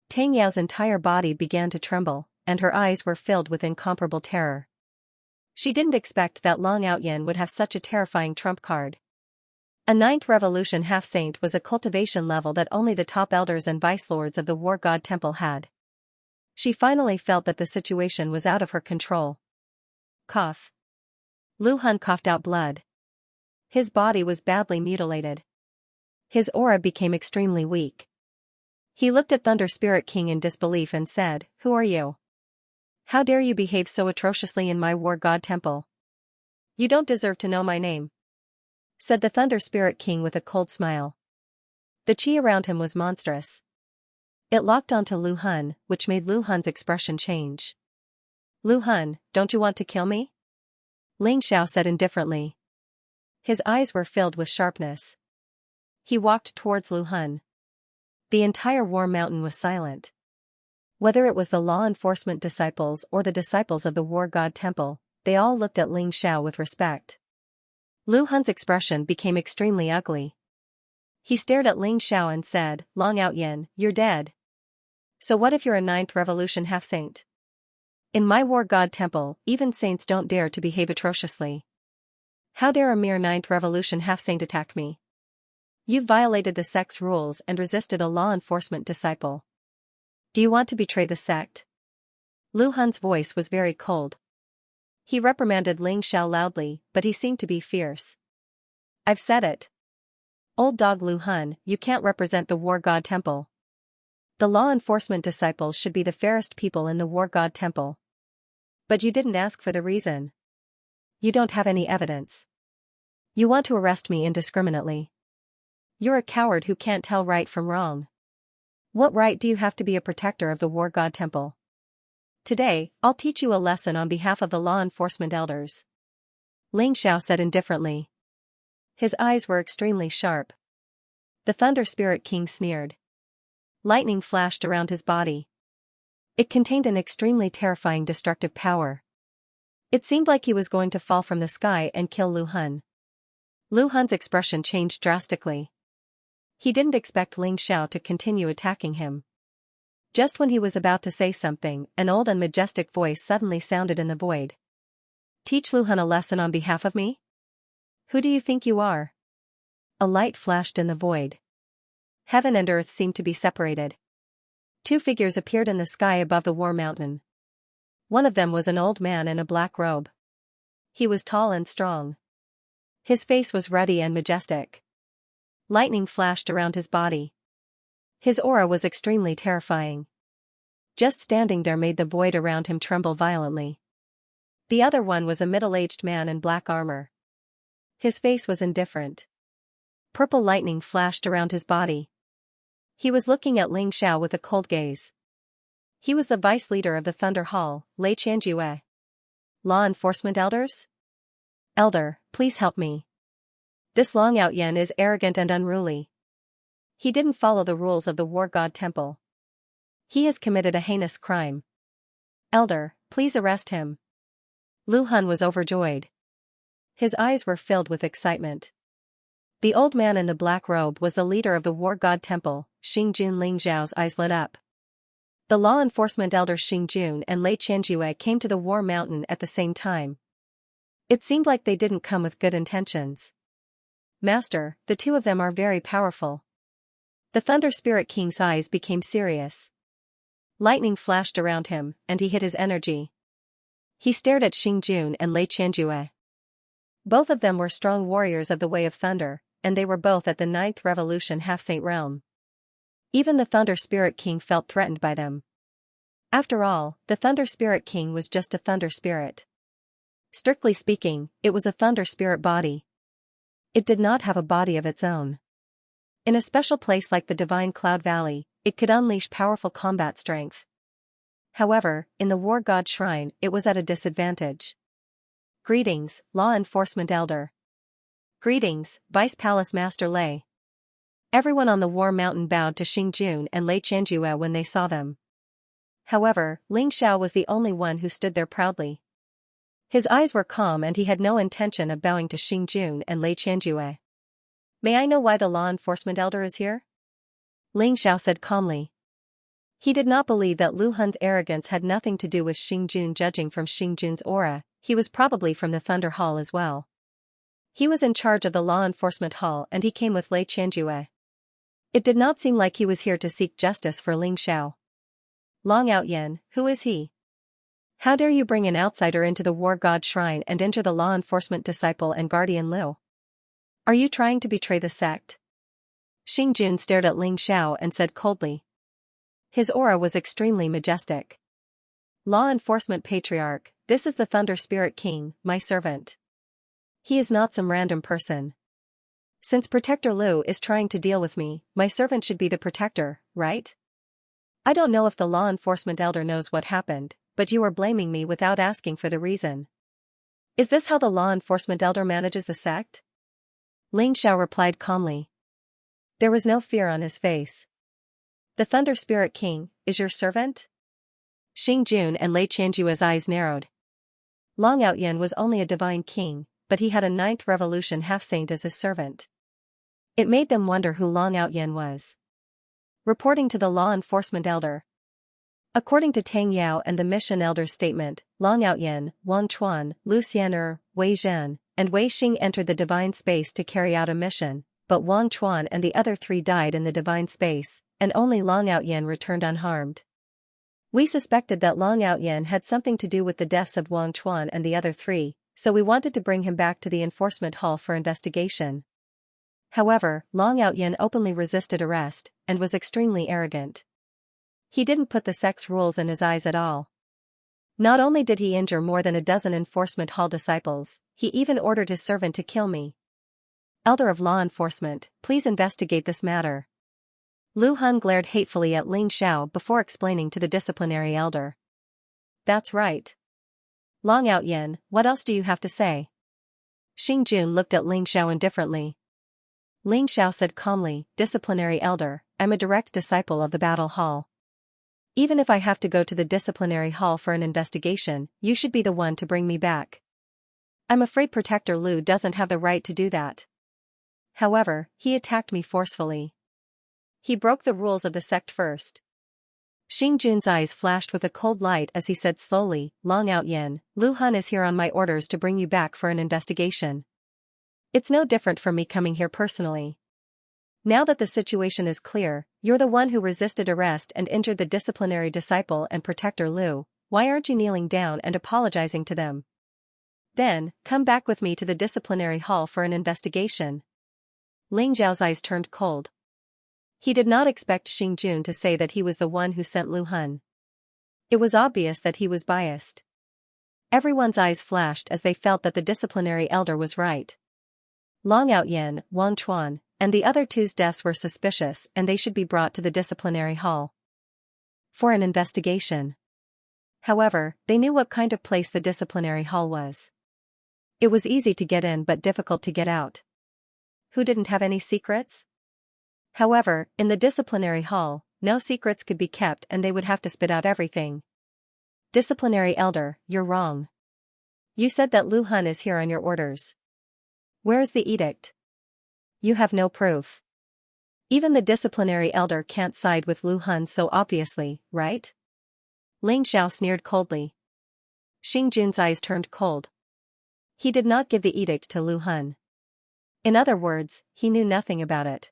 Speaker 1: Tang Yao's entire body began to tremble, and her eyes were filled with incomparable terror. She didn't expect that Long Outyin would have such a terrifying trump card. A 9th Revolution half-saint was a cultivation level that only the top elders and vice-lords of the War God Temple had. She finally felt that the situation was out of her control. Cough. Lu Hun coughed out blood. His body was badly mutilated. His aura became extremely weak. He looked at Thunder Spirit King in disbelief and said, "Who are you? How dare you behave so atrociously in my War God Temple? You don't deserve to know my name," said the Thunder Spirit King with a cold smile. The chi around him was monstrous. It locked onto Lu Hun, which made Lu Hun's expression change. "Lu Hun, don't you want to kill me?" Ling Xiao said indifferently. His eyes were filled with sharpness. He walked towards Lu Hun. The entire War Mountain was silent. Whether it was the law enforcement disciples or the disciples of the War God Temple, they all looked at Ling Xiao with respect. Lu Hun's expression became extremely ugly. He stared at Ling Xiao and said, "Long Outyin, you're dead. So what if you're a 9th Revolution half-saint? In my War God Temple, even saints don't dare to behave atrociously. How dare a mere 9th Revolution half-saint attack me? You've violated the sect's rules and resisted a law enforcement disciple. Do you want to betray the sect?" Lu Hun's voice was very cold. He reprimanded Ling Xiao loudly, but he seemed to be fierce. "I've said it. Old dog Lu Hun, you can't represent the War God Temple. The law enforcement disciples should be the fairest people in the War God Temple. But you didn't ask for the reason. You don't have any evidence. You want to arrest me indiscriminately. You're a coward who can't tell right from wrong. What right do you have to be a protector of the War God Temple? Today, I'll teach you a lesson on behalf of the law enforcement elders," Ling Xiao said indifferently. His eyes were extremely sharp. The Thunder Spirit King sneered. Lightning flashed around his body. It contained an extremely terrifying destructive power. It seemed like he was going to fall from the sky and kill Lu Hun. Lu Hun's expression changed drastically. He didn't expect Ling Xiao to continue attacking him. Just when he was about to say something, an old and majestic voice suddenly sounded in the void. "Teach Lu Hun a lesson on behalf of me? Who do you think you are?" A light flashed in the void. Heaven and earth seemed to be separated. 2 figures appeared in the sky above the War Mountain. One of them was an old man in a black robe. He was tall and strong. His face was ruddy and majestic. Lightning flashed around his body. His aura was extremely terrifying. Just standing there made the void around him tremble violently. The other one was a middle-aged man in black armor. His face was indifferent. Purple lightning flashed around his body. He was looking at Ling Xiao with a cold gaze. He was the vice leader of the Thunder Hall, Lei Qianjue. "Law enforcement elders? Elder, please help me. This Long Outyin is arrogant and unruly. He didn't follow the rules of the War God Temple. He has committed a heinous crime. Elder, please arrest him." Lu Hun was overjoyed. His eyes were filled with excitement. The old man in the black robe was the leader of the War God Temple. Xingjun. Ling Xiao's eyes lit up. The law enforcement elders Xingjun and Lei Qianjue came to the War Mountain at the same time. It seemed like they didn't come with good intentions. "Master, the 2 of them are very powerful." The Thunder Spirit King's eyes became serious. Lightning flashed around him, and he hid his energy. He stared at Xingjun and Lei Qianjue. Both of them were strong warriors of the Way of Thunder, and they were both at the 9th Revolution half-saint realm. Even the Thunder Spirit King felt threatened by them. After all, the Thunder Spirit King was just a Thunder Spirit. Strictly speaking, it was a thunder spirit body. It did not have a body of its own. In a special place like the Divine Cloud Valley, it could unleash powerful combat strength. However, in the War God Shrine, it was at a disadvantage. Greetings, Law Enforcement Elder. Greetings, Vice Palace Master Lei. Everyone on the War Mountain bowed to Xingjun and Lei Qianjue when they saw them. However, Ling Xiao was the only one who stood there proudly. His eyes were calm and he had no intention of bowing to Xingjun and Lei Qianjue. May I know why the law enforcement elder is here? Ling Xiao said calmly. He did not believe that Lu Hun's arrogance had nothing to do with Xingjun. Judging from Xingjun's aura, he was probably from the Thunder Hall as well. He was in charge of the law enforcement hall and he came with Lei Qianjue. It did not seem like he was here to seek justice for Ling Xiao. Long Outyen, who is he? How dare you bring an outsider into the War God Shrine and enter the law enforcement disciple and guardian Liu? Are you trying to betray the sect? Xingjun stared at Ling Xiao and said coldly. His aura was extremely majestic. Law enforcement patriarch, this is the Thunder Spirit King, my servant. He is not some random person. Since Protector Liu is trying to deal with me, my servant should be the protector, right? I don't know if the law enforcement elder knows what happened, but you are blaming me without asking for the reason. Is this how the law enforcement elder manages the sect? Ling Xiao replied calmly. There was no fear on his face. The Thunder Spirit King is your servant? Xingjun and Lei Qianjue's eyes narrowed. Long Outyen was only a divine king, but he had a 9th revolution half-saint as his servant. It made them wonder who Long Outyen was. Reporting to the law enforcement elder. According to Tang Yao and the mission elder's statement, Long Outyen, Wang Chuan, Lu Xian'er, Wei Zhen, and Wei Xing entered the divine space to carry out a mission, but Wang Chuan and the other 3 died in the divine space, and only Long Outyen returned unharmed. We suspected that Long Outyen had something to do with the deaths of Wang Chuan and the other 3, so we wanted to bring him back to the enforcement hall for investigation. However, Long Outyen openly resisted arrest, and was extremely arrogant. He didn't put the sect's rules in his eyes at all. Not only did he injure more than a dozen enforcement hall disciples, he even ordered his servant to kill me. Elder of Law Enforcement, please investigate this matter. Lu Hun glared hatefully at Ling Xiao before explaining to the disciplinary elder. That's right. Long Outyen, what else do you have to say? Xingjun looked at Ling Xiao indifferently. Ling Xiao said calmly, Disciplinary elder, I'm a direct disciple of the battle hall. Even if I have to go to the disciplinary hall for an investigation, you should be the one to bring me back. I'm afraid Protector Liu doesn't have the right to do that. However, he attacked me forcefully. He broke the rules of the sect first. Xingjun's eyes flashed with a cold light as he said slowly, Long Outyen, Lu Hun is here on my orders to bring you back for an investigation. It's no different from me coming here personally. Now that the situation is clear, you're the one who resisted arrest and injured the disciplinary disciple and Protector Liu, why aren't you kneeling down and apologizing to them? Then, come back with me to the disciplinary hall for an investigation. Ling Zhao's eyes turned cold. He did not expect Xingjun to say that he was the one who sent Lu Hun. It was obvious that he was biased. Everyone's eyes flashed as they felt that the disciplinary elder was right. Long Outyen, Wang Chuan, and the other 2's deaths were suspicious and they should be brought to the disciplinary hall for an investigation. However, they knew what kind of place the disciplinary hall was. It was easy to get in but difficult to get out. Who didn't have any secrets? However, in the disciplinary hall, no secrets could be kept and they would have to spit out everything. Disciplinary elder, you're wrong. You said that Lu Hun is here on your orders. Where is the edict? You have no proof. Even the disciplinary elder can't side with Lu Hun so obviously, right? Ling Xiao sneered coldly. Xingjun's eyes turned cold. He did not give the edict to Lu Hun. In other words, he knew nothing about it.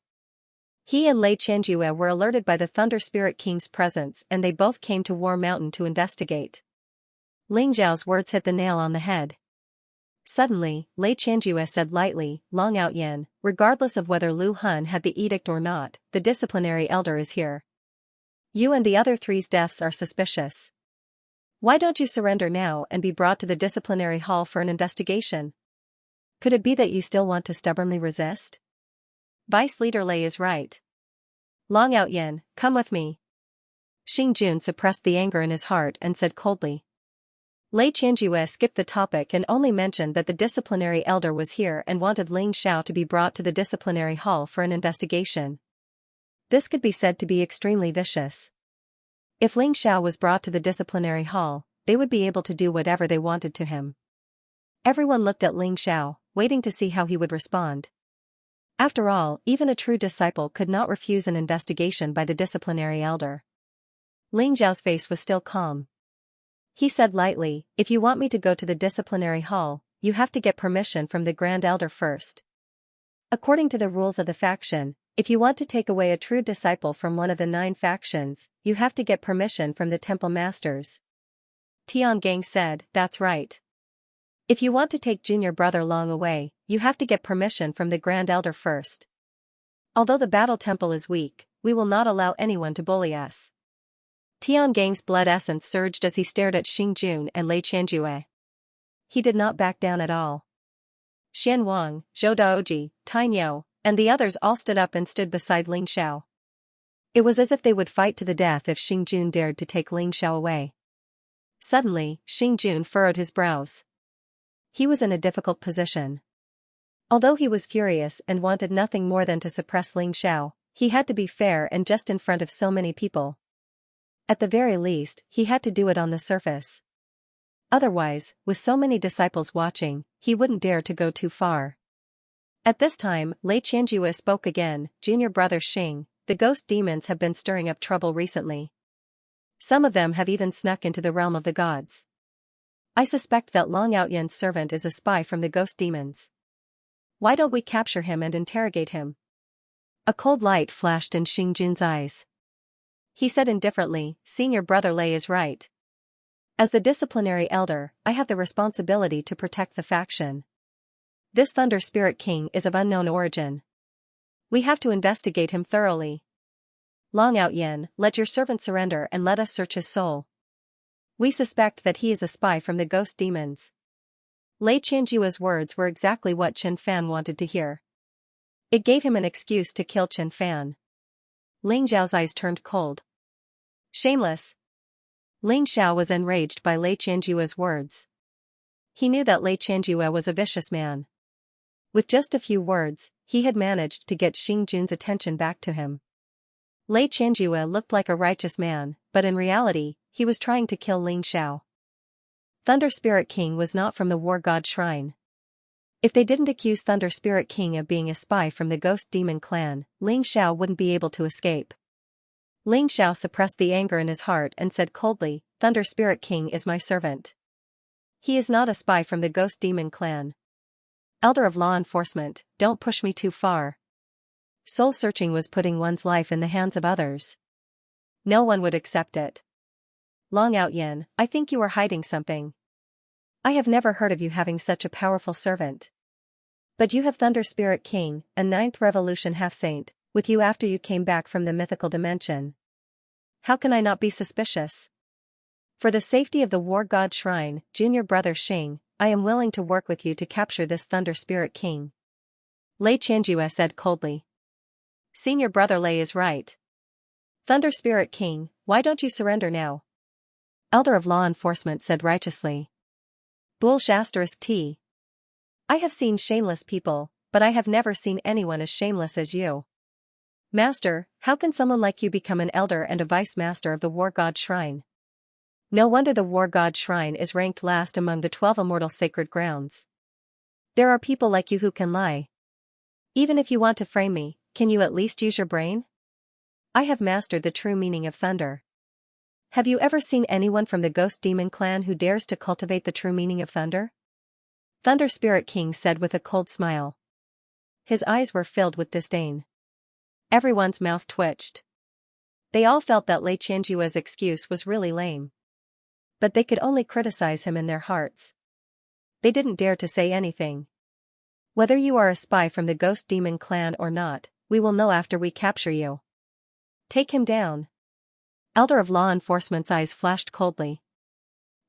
Speaker 1: He and Lei Qianjue were alerted by the Thunder Spirit King's presence and they both came to War Mountain to investigate. Ling Zhao's words hit the nail on the head. Suddenly, Lei Qianjue said lightly, Long Outyen, regardless of whether Lu Hun had the edict or not, the disciplinary elder is here. You and the other 3's deaths are suspicious. Why don't you surrender now and be brought to the disciplinary hall for an investigation? Could it be that you still want to stubbornly resist? Vice Leader Lei is right. Long Outyen, come with me. Xingjun suppressed the anger in his heart and said coldly. Lei Qianjue skipped the topic and only mentioned that the disciplinary elder was here and wanted Ling Xiao to be brought to the disciplinary hall for an investigation. This could be said to be extremely vicious. If Ling Xiao was brought to the disciplinary hall, they would be able to do whatever they wanted to him. Everyone looked at Ling Xiao, waiting to see how he would respond. After all, even a true disciple could not refuse an investigation by the disciplinary elder. Ling Xiao's face was still calm. He said lightly, if you want me to go to the disciplinary hall, you have to get permission from the Grand Elder first. According to the rules of the faction, if you want to take away a true disciple from one of the 9 factions, you have to get permission from the temple masters. Tiangang said, that's right. If you want to take junior brother Long away, you have to get permission from the Grand Elder first. Although the battle temple is weak, we will not allow anyone to bully us. Tiangang's blood essence surged as he stared at Xingjun and Lei Qianjue. He did not back down at all. Xian Wang, Zhou Daoji, Tainyo, and the others all stood up and stood beside Ling Xiao. It was as if they would fight to the death if Xingjun dared to take Ling Xiao away. Suddenly, Xingjun furrowed his brows. He was in a difficult position. Although he was furious and wanted nothing more than to suppress Ling Xiao, he had to be fair and just in front of so many people. At the very least, he had to do it on the surface. Otherwise, with so many disciples watching, he wouldn't dare to go too far. At this time, Lei Qianjue spoke again, Junior Brother Xing, the ghost demons have been stirring up trouble recently. Some of them have even snuck into the realm of the gods. I suspect that Long Outyen's servant is a spy from the ghost demons. Why don't we capture him and interrogate him? A cold light flashed in Xingjun's eyes. He said indifferently, Senior Brother Lei is right. As the disciplinary elder, I have the responsibility to protect the faction. This Thunder Spirit King is of unknown origin. We have to investigate him thoroughly. Long Outyen, let your servant surrender and let us search his soul. We suspect that he is a spy from the ghost demons. Lei Qianjue's words were exactly what Chen Fan wanted to hear. It gave him an excuse to kill Chen Fan. Ling Xiao's eyes turned cold. Shameless! Ling Xiao was enraged by Lei Qianjue's words. He knew that Lei Qianjue was a vicious man. With just a few words, he had managed to get Xingjun's attention back to him. Lei Qianjue looked like a righteous man, but in reality, he was trying to kill Ling Xiao. Thunder Spirit King was not from the War God Shrine. If they didn't accuse Thunder Spirit King of being a spy from the Ghost Demon clan, Ling Xiao wouldn't be able to escape. Ling Xiao suppressed the anger in his heart and said coldly, Thunder Spirit King is my servant. He is not a spy from the Ghost Demon clan. Elder of Law Enforcement, don't push me too far. Soul searching was putting one's life in the hands of others. No one would accept it. Long Outyen, I think you are hiding something. I have never heard of you having such a powerful servant. But you have Thunder Spirit King, a 9th Revolution half-saint, with you after you came back from the mythical dimension. How can I not be suspicious? For the safety of the War God Shrine, Junior Brother Xing, I am willing to work with you to capture this Thunder Spirit King. Lei Qianjue said coldly. Senior Brother Lei is right. Thunder Spirit King, why don't you surrender now? Elder of Law Enforcement said righteously. T. I have seen shameless people, but I have never seen anyone as shameless as you. Master, how can someone like you become an elder and a vice master of the War God Shrine? No wonder the War God Shrine is ranked last among the 12 immortal sacred grounds. There are people like you who can lie. Even if you want to frame me, can you at least use your brain? I have mastered the true meaning of thunder. Have you ever seen anyone from the Ghost Demon clan who dares to cultivate the true meaning of thunder? Thunder Spirit King said with a cold smile. His eyes were filled with disdain. Everyone's mouth twitched. They all felt that Lei Qianjue's excuse was really lame. But they could only criticize him in their hearts. They didn't dare to say anything. Whether you are a spy from the Ghost Demon clan or not, we will know after we capture you. Take him down. Elder of Law Enforcement's eyes flashed coldly.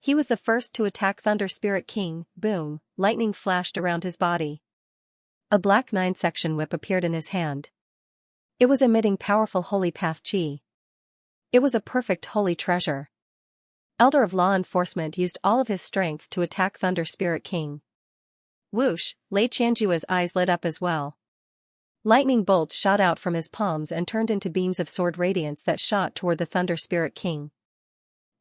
Speaker 1: He was the first to attack Thunder Spirit King. Boom, lightning flashed around his body. A black 9-section whip appeared in his hand. It was emitting powerful holy path chi. It was a perfect holy treasure. Elder of Law Enforcement used all of his strength to attack Thunder Spirit King. Whoosh, Lei Xianxua's eyes lit up as well. Lightning bolts shot out from his palms and turned into beams of sword radiance that shot toward the Thunder Spirit King.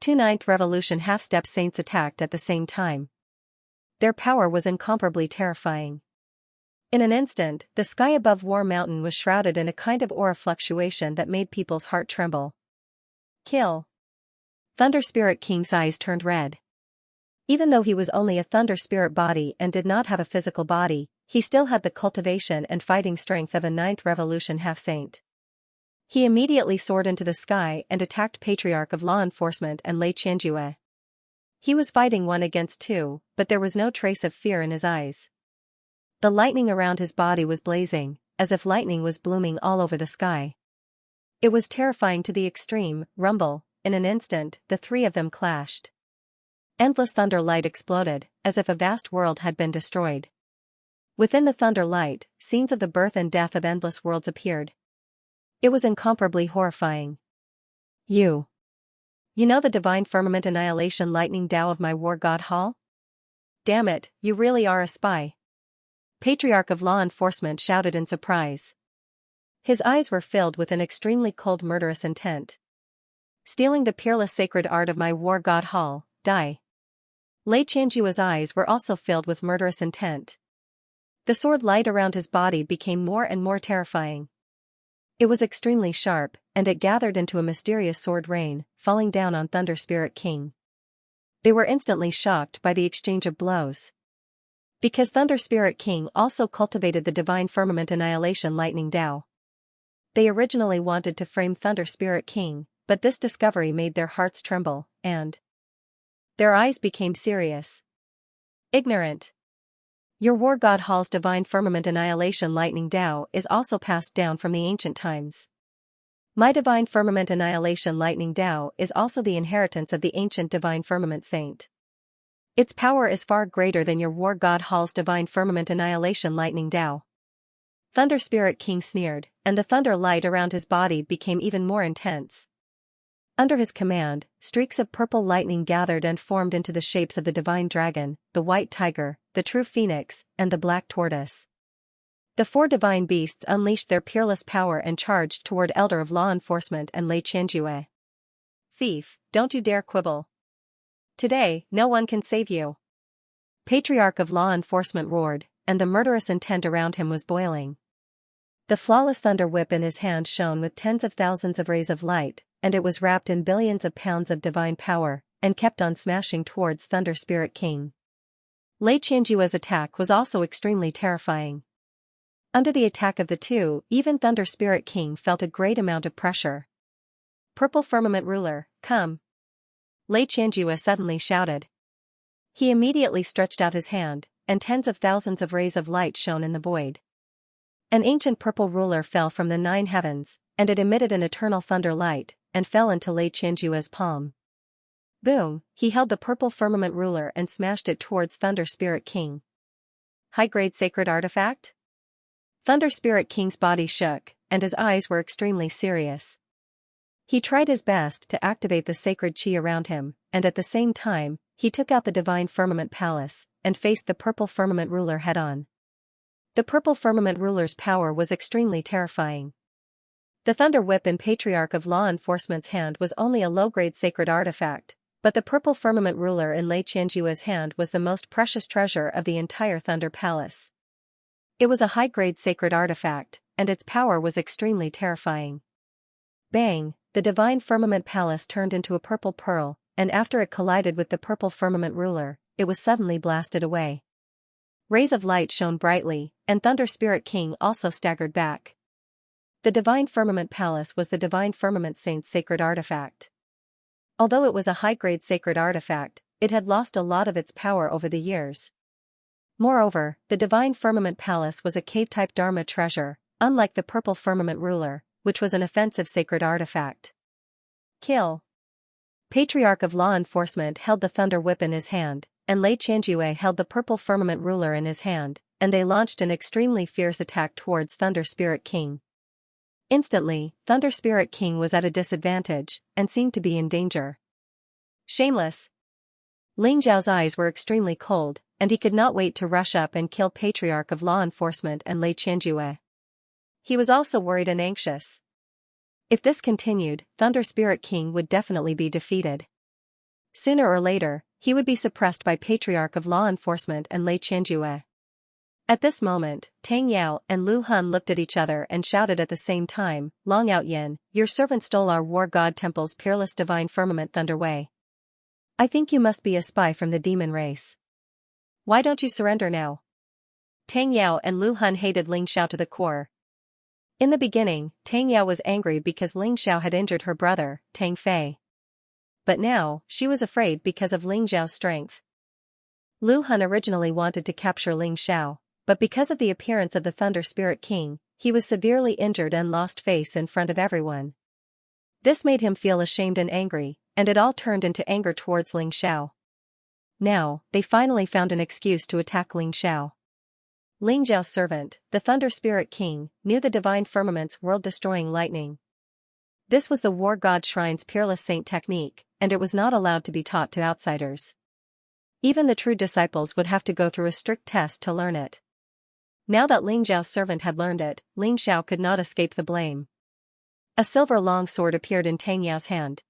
Speaker 1: 2 9th Revolution half-step saints attacked at the same time. Their power was incomparably terrifying. In an instant, the sky above War Mountain was shrouded in a kind of aura fluctuation that made people's heart tremble. Kill. Thunder Spirit King's eyes turned red. Even though he was only a Thunder Spirit body and did not have a physical body, he still had the cultivation and fighting strength of a 9th Revolution half-saint. He immediately soared into the sky and attacked Patriarch of Law Enforcement and Lei Xianxia. He was fighting 1 against 2, but there was no trace of fear in his eyes. The lightning around his body was blazing, as if lightning was blooming all over the sky. It was terrifying to the extreme. Rumble, in an instant, the 3 of them clashed. Endless thunder light exploded, as if a vast world had been destroyed. Within the thunder light, scenes of the birth and death of endless worlds appeared. It was incomparably horrifying. You know the Divine Firmament Annihilation Lightning Tao of my War God Hall? Damn it, you really are a spy. Patriarch of Law Enforcement shouted in surprise. His eyes were filled with an extremely cold murderous intent. Stealing the peerless sacred art of my War God Hall, die. Lei Xianxua's eyes were also filled with murderous intent. The sword light around his body became more and more terrifying. It was extremely sharp, and it gathered into a mysterious sword rain, falling down on Thunder Spirit King. They were instantly shocked by the exchange of blows. Because Thunder Spirit King also cultivated the Divine Firmament Annihilation Lightning Tao. They originally wanted to frame Thunder Spirit King, but this discovery made their hearts tremble, and their eyes became serious. Ignorant. Your War God Hall's Divine Firmament Annihilation Lightning Tao is also passed down from the ancient times. My Divine Firmament Annihilation Lightning Tao is also the inheritance of the ancient Divine Firmament Saint. Its power is far greater than your War God Hall's Divine Firmament Annihilation Lightning Tao. Thunder Spirit King sneered, and the thunder light around his body became even more intense. Under his command, streaks of purple lightning gathered and formed into the shapes of the Divine Dragon, the White Tiger, the True Phoenix, and the Black Tortoise. The 4 divine beasts unleashed their peerless power and charged toward Elder of Law Enforcement and Lei Xianxua. Thief, don't you dare quibble. Today, no one can save you. Patriarch of Law Enforcement roared, and the murderous intent around him was boiling. The flawless thunder whip in his hand shone with tens of thousands of rays of light, and it was wrapped in billions of pounds of divine power, and kept on smashing towards Thunder Spirit King. Lei Xianxua's attack was also extremely terrifying. Under the attack of the 2, even Thunder Spirit King felt a great amount of pressure. Purple Firmament Ruler, come. Lei Xianxua suddenly shouted. He immediately stretched out his hand, and tens of thousands of rays of light shone in the void. An ancient purple ruler fell from the 9 heavens, and it emitted an eternal thunder light, and fell into Lei Xianxua's palm. Boom, he held the purple firmament ruler and smashed it towards Thunder Spirit King. High-grade sacred artifact? Thunder Spirit King's body shook, and his eyes were extremely serious. He tried his best to activate the sacred chi around him, and at the same time, he took out the Divine Firmament Palace, and faced the purple firmament ruler head-on. The purple firmament ruler's power was extremely terrifying. The thunder whip in Patriarch of Law Enforcement's hand was only a low-grade sacred artifact, but the purple firmament ruler in Lei Xianxua's hand was the most precious treasure of the entire Thunder Palace. It was a high-grade sacred artifact, and its power was extremely terrifying. Bang, the Divine Firmament Palace turned into a purple pearl, and after it collided with the purple firmament ruler, it was suddenly blasted away. Rays of light shone brightly, and Thunder Spirit King also staggered back. The Divine Firmament Palace was the Divine Firmament Saint's sacred artifact. Although it was a high-grade sacred artifact, it had lost a lot of its power over the years. Moreover, the Divine Firmament Palace was a cave-type Dharma treasure, unlike the purple firmament ruler, which was an offensive sacred artifact. Kill. Patriarch of Law Enforcement held the thunder whip in his hand, and Lei Qianjue held the purple firmament ruler in his hand, and they launched an extremely fierce attack towards Thunder Spirit King. Instantly, Thunder Spirit King was at a disadvantage, and seemed to be in danger. Shameless! Ling Zhao's eyes were extremely cold, and he could not wait to rush up and kill Patriarch of Law Enforcement and Lei Qianjue. He was also worried and anxious. If this continued, Thunder Spirit King would definitely be defeated. Sooner or later, he would be suppressed by Patriarch of Law Enforcement and Lei Qianjue. At this moment, Tang Yao and Lu Han looked at each other and shouted at the same time, "Long Out Yin, your servant stole our War God Temple's peerless divine firmament Thunderway. I think you must be a spy from the demon race. Why don't you surrender now?" Tang Yao and Lu Han hated Ling Xiao to the core. In the beginning, Tang Yao was angry because Ling Xiao had injured her brother, Tang Fei. But now, she was afraid because of Ling Xiao's strength. Lu Han originally wanted to capture Ling Xiao, but because of the appearance of the Thunder Spirit King, he was severely injured and lost face in front of everyone. This made him feel ashamed and angry, and it all turned into anger towards Ling Xiao. Now, they finally found an excuse to attack Ling Xiao. Ling Zhao's servant, the Thunder Spirit King, knew the divine firmament's world-destroying lightning. This was the War God Shrine's peerless saint technique, and it was not allowed to be taught to outsiders. Even the true disciples would have to go through a strict test to learn it. Now that Ling Zhao's servant had learned it, Ling Xiao could not escape the blame. A silver long sword appeared in Tang Yao's hand.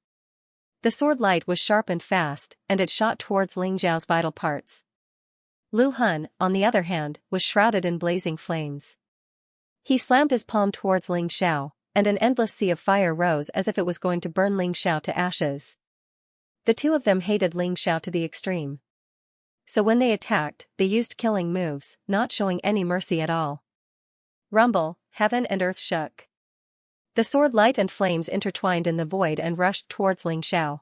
Speaker 1: The sword light was sharp and fast, and it shot towards Ling Zhao's vital parts. Lu Han, on the other hand, was shrouded in blazing flames. He slammed his palm towards Ling Xiao, and an endless sea of fire rose as if it was going to burn Ling Xiao to ashes. The two of them hated Ling Xiao to the extreme. So when they attacked, they used killing moves, not showing any mercy at all. Rumble, heaven and earth shook. The sword light and flames intertwined in the void and rushed towards Ling Xiao.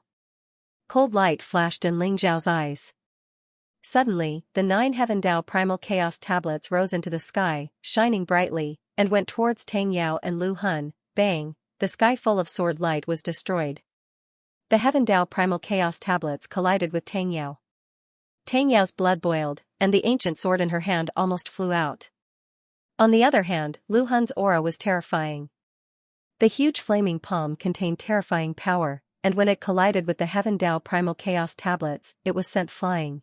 Speaker 1: Cold light flashed in Ling Zhao's eyes. Suddenly, the 9 Heaven Dao Primal Chaos tablets rose into the sky, shining brightly, and went towards Tang Yao and Lu Han. Bang, the sky full of sword light was destroyed. The Heaven Dao Primal Chaos tablets collided with Tang Yao. Tang Yao's blood boiled, and the ancient sword in her hand almost flew out. On the other hand, Lu Han's aura was terrifying. The huge flaming palm contained terrifying power, and when it collided with the Heaven Dao Primal Chaos tablets, it was sent flying.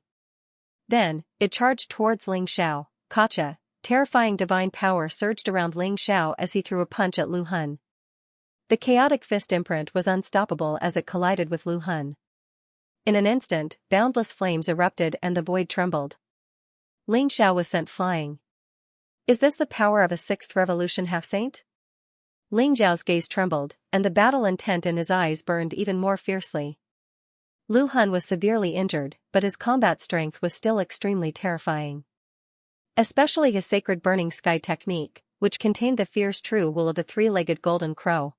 Speaker 1: Then, it charged towards Ling Xiao. Gotcha! Terrifying divine power surged around Ling Xiao as he threw a punch at Lu Han. The chaotic fist imprint was unstoppable as it collided with Lu Han. In an instant, boundless flames erupted and the void trembled. Ling Xiao was sent flying. Is this the power of a 6th revolution half-saint? Ling Zhao's gaze trembled, and the battle intent in his eyes burned even more fiercely. Lu Han was severely injured, but his combat strength was still extremely terrifying. Especially his sacred burning sky technique, which contained the fierce true will of the 3-legged golden crow.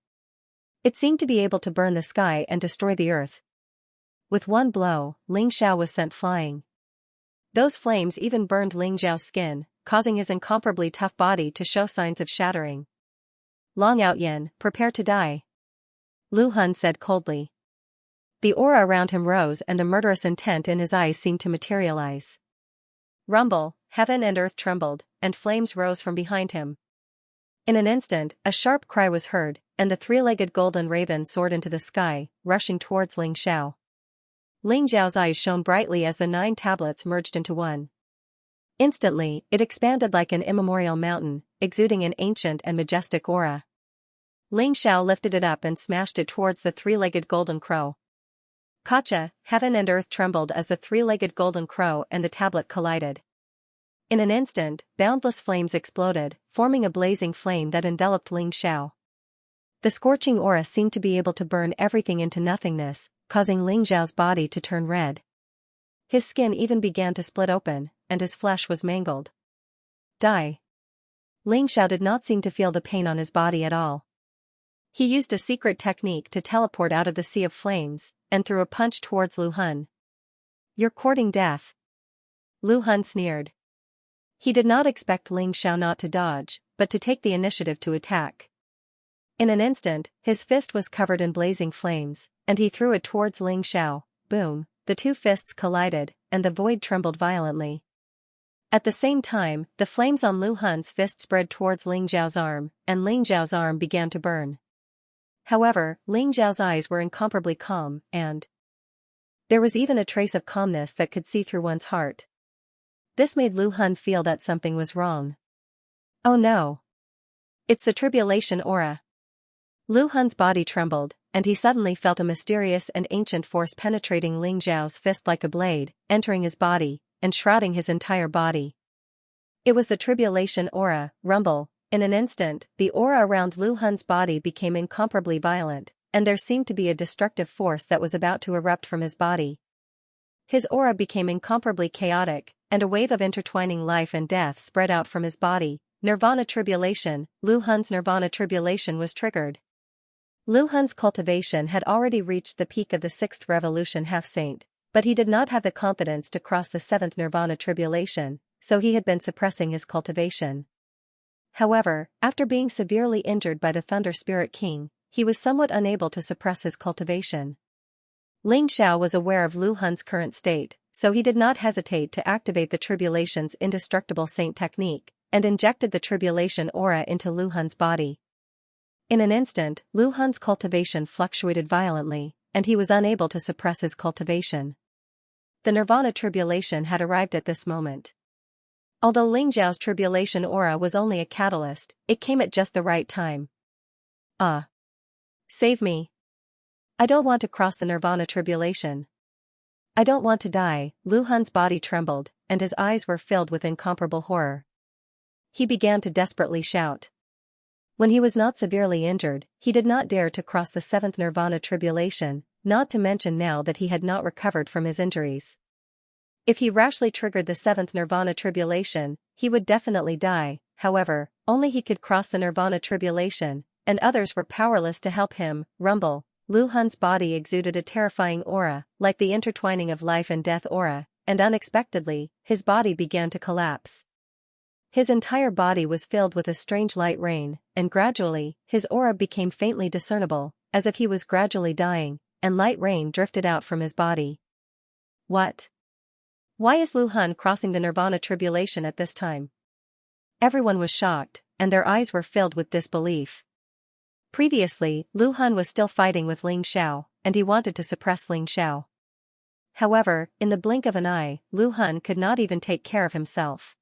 Speaker 1: It seemed to be able to burn the sky and destroy the earth. With one blow, Ling Xiao was sent flying. Those flames even burned Ling Zhao's skin, causing his incomparably tough body to show signs of shattering. Long Out Yin, prepare to die. Lu Han said coldly. The aura around him rose and the murderous intent in his eyes seemed to materialize. Rumble, heaven and earth trembled, and flames rose from behind him. In an instant, a sharp cry was heard, and the 3-legged golden raven soared into the sky, rushing towards Ling Xiao. Ling Zhao's eyes shone brightly as the 9 tablets merged into one. Instantly, it expanded like an immemorial mountain, exuding an ancient and majestic aura. Ling Xiao lifted it up and smashed it towards the 3-legged golden crow. Gotcha! Heaven and earth trembled as the 3-legged golden crow and the tablet collided. In an instant, boundless flames exploded, forming a blazing flame that enveloped Ling Xiao. The scorching aura seemed to be able to burn everything into nothingness, causing Ling Zhao's body to turn red. His skin even began to split open, and his flesh was mangled. Die! Ling Xiao did not seem to feel the pain on his body at all. He used a secret technique to teleport out of the sea of flames, and threw a punch towards Lu Han. You're courting death. Lu Han sneered. He did not expect Ling Xiao not to dodge, but to take the initiative to attack. In an instant, his fist was covered in blazing flames, and he threw it towards Ling Xiao. Boom, the two fists collided, and the void trembled violently. At the same time, the flames on Lu Han's fist spread towards Ling Zhao's arm, and Ling Zhao's arm began to burn. However, Ling Zhao's eyes were incomparably calm, and there was even a trace of calmness that could see through one's heart. This made Lu Han feel that something was wrong. Oh no! It's the tribulation aura. Lu Han's body trembled, and he suddenly felt a mysterious and ancient force penetrating Ling Zhao's fist like a blade, entering his body, and shrouding his entire body. It was the tribulation aura. Rumble. In an instant, the aura around Lu Han's body became incomparably violent, and there seemed to be a destructive force that was about to erupt from his body. His aura became incomparably chaotic, and a wave of intertwining life and death spread out from his body. Nirvana tribulation. Lu Han's nirvana tribulation was triggered. Lu Han's cultivation had already reached the peak of the 6th revolution half-saint, but he did not have the confidence to cross the 7th nirvana tribulation, so he had been suppressing his cultivation. However, after being severely injured by the Thunder Spirit King, he was somewhat unable to suppress his cultivation. Ling Xiao was aware of Lu Han's current state, so he did not hesitate to activate the tribulation's indestructible saint technique, and injected the tribulation aura into Lu Han's body. In an instant, Lu Han's cultivation fluctuated violently, and he was unable to suppress his cultivation. The Nirvana tribulation had arrived at this moment. Although Ling Zhao's tribulation aura was only a catalyst, it came at just the right time. Save me. I don't want to cross the Nirvana tribulation. I don't want to die. Lu Han's body trembled, and his eyes were filled with incomparable horror. He began to desperately shout. When he was not severely injured, he did not dare to cross the 7th Nirvana tribulation, not to mention now that he had not recovered from his injuries. If he rashly triggered the 7th Nirvana tribulation, he would definitely die. However, only he could cross the Nirvana tribulation, and others were powerless to help him. Rumble. Lu Han's body exuded a terrifying aura, like the intertwining of life and death aura, and unexpectedly, his body began to collapse. His entire body was filled with a strange light rain, and gradually, his aura became faintly discernible, as if he was gradually dying, and light rain drifted out from his body. What? Why is Lu Han crossing the Nirvana tribulation at this time? Everyone was shocked, and their eyes were filled with disbelief. Previously, Lu Han was still fighting with Ling Xiao, and he wanted to suppress Ling Xiao. However, in the blink of an eye, Lu Han could not even take care of himself.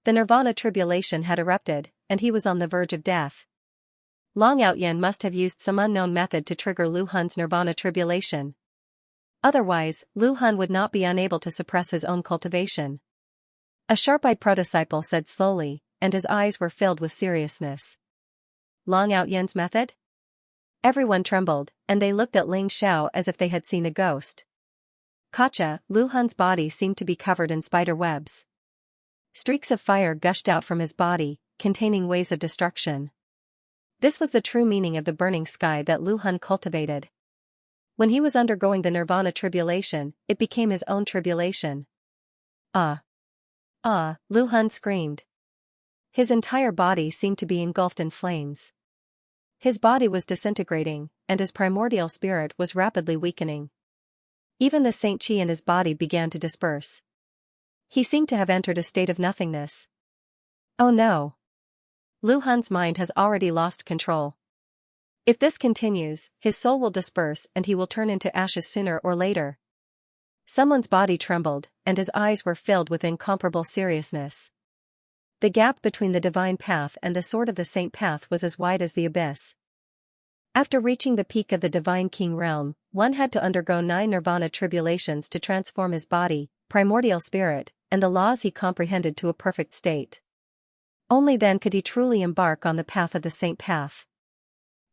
Speaker 1: The Nirvana tribulation had erupted, and he was on the verge of death. Long Outyen must have used some unknown method to trigger Lu Han's Nirvana tribulation. Otherwise, Lu Han would not be unable to suppress his own cultivation. A sharp-eyed protodisciple said slowly, and his eyes were filled with seriousness. Long Outyen's method? Everyone trembled, and they looked at Ling Xiao as if they had seen a ghost. Kacha. Lu Han's body seemed to be covered in spider webs. Streaks of fire gushed out from his body, containing waves of destruction. This was the true meaning of the burning sky that Lu Han cultivated. When he was undergoing the Nirvana tribulation, it became his own tribulation. Lu Han screamed. His entire body seemed to be engulfed in flames. His body was disintegrating, and his primordial spirit was rapidly weakening. Even the Saint Qi in his body began to disperse. He seemed to have entered a state of nothingness. Oh no! Lu Han's mind has already lost control. If this continues, his soul will disperse and he will turn into ashes sooner or later. Someone's body trembled, and his eyes were filled with incomparable seriousness. The gap between the divine path and the sword of the saint path was as wide as the abyss. After reaching the peak of the divine king realm, one had to undergo 9 nirvana tribulations to transform his body, primordial spirit, and the laws he comprehended to a perfect state. Only then could he truly embark on the path of the saint path.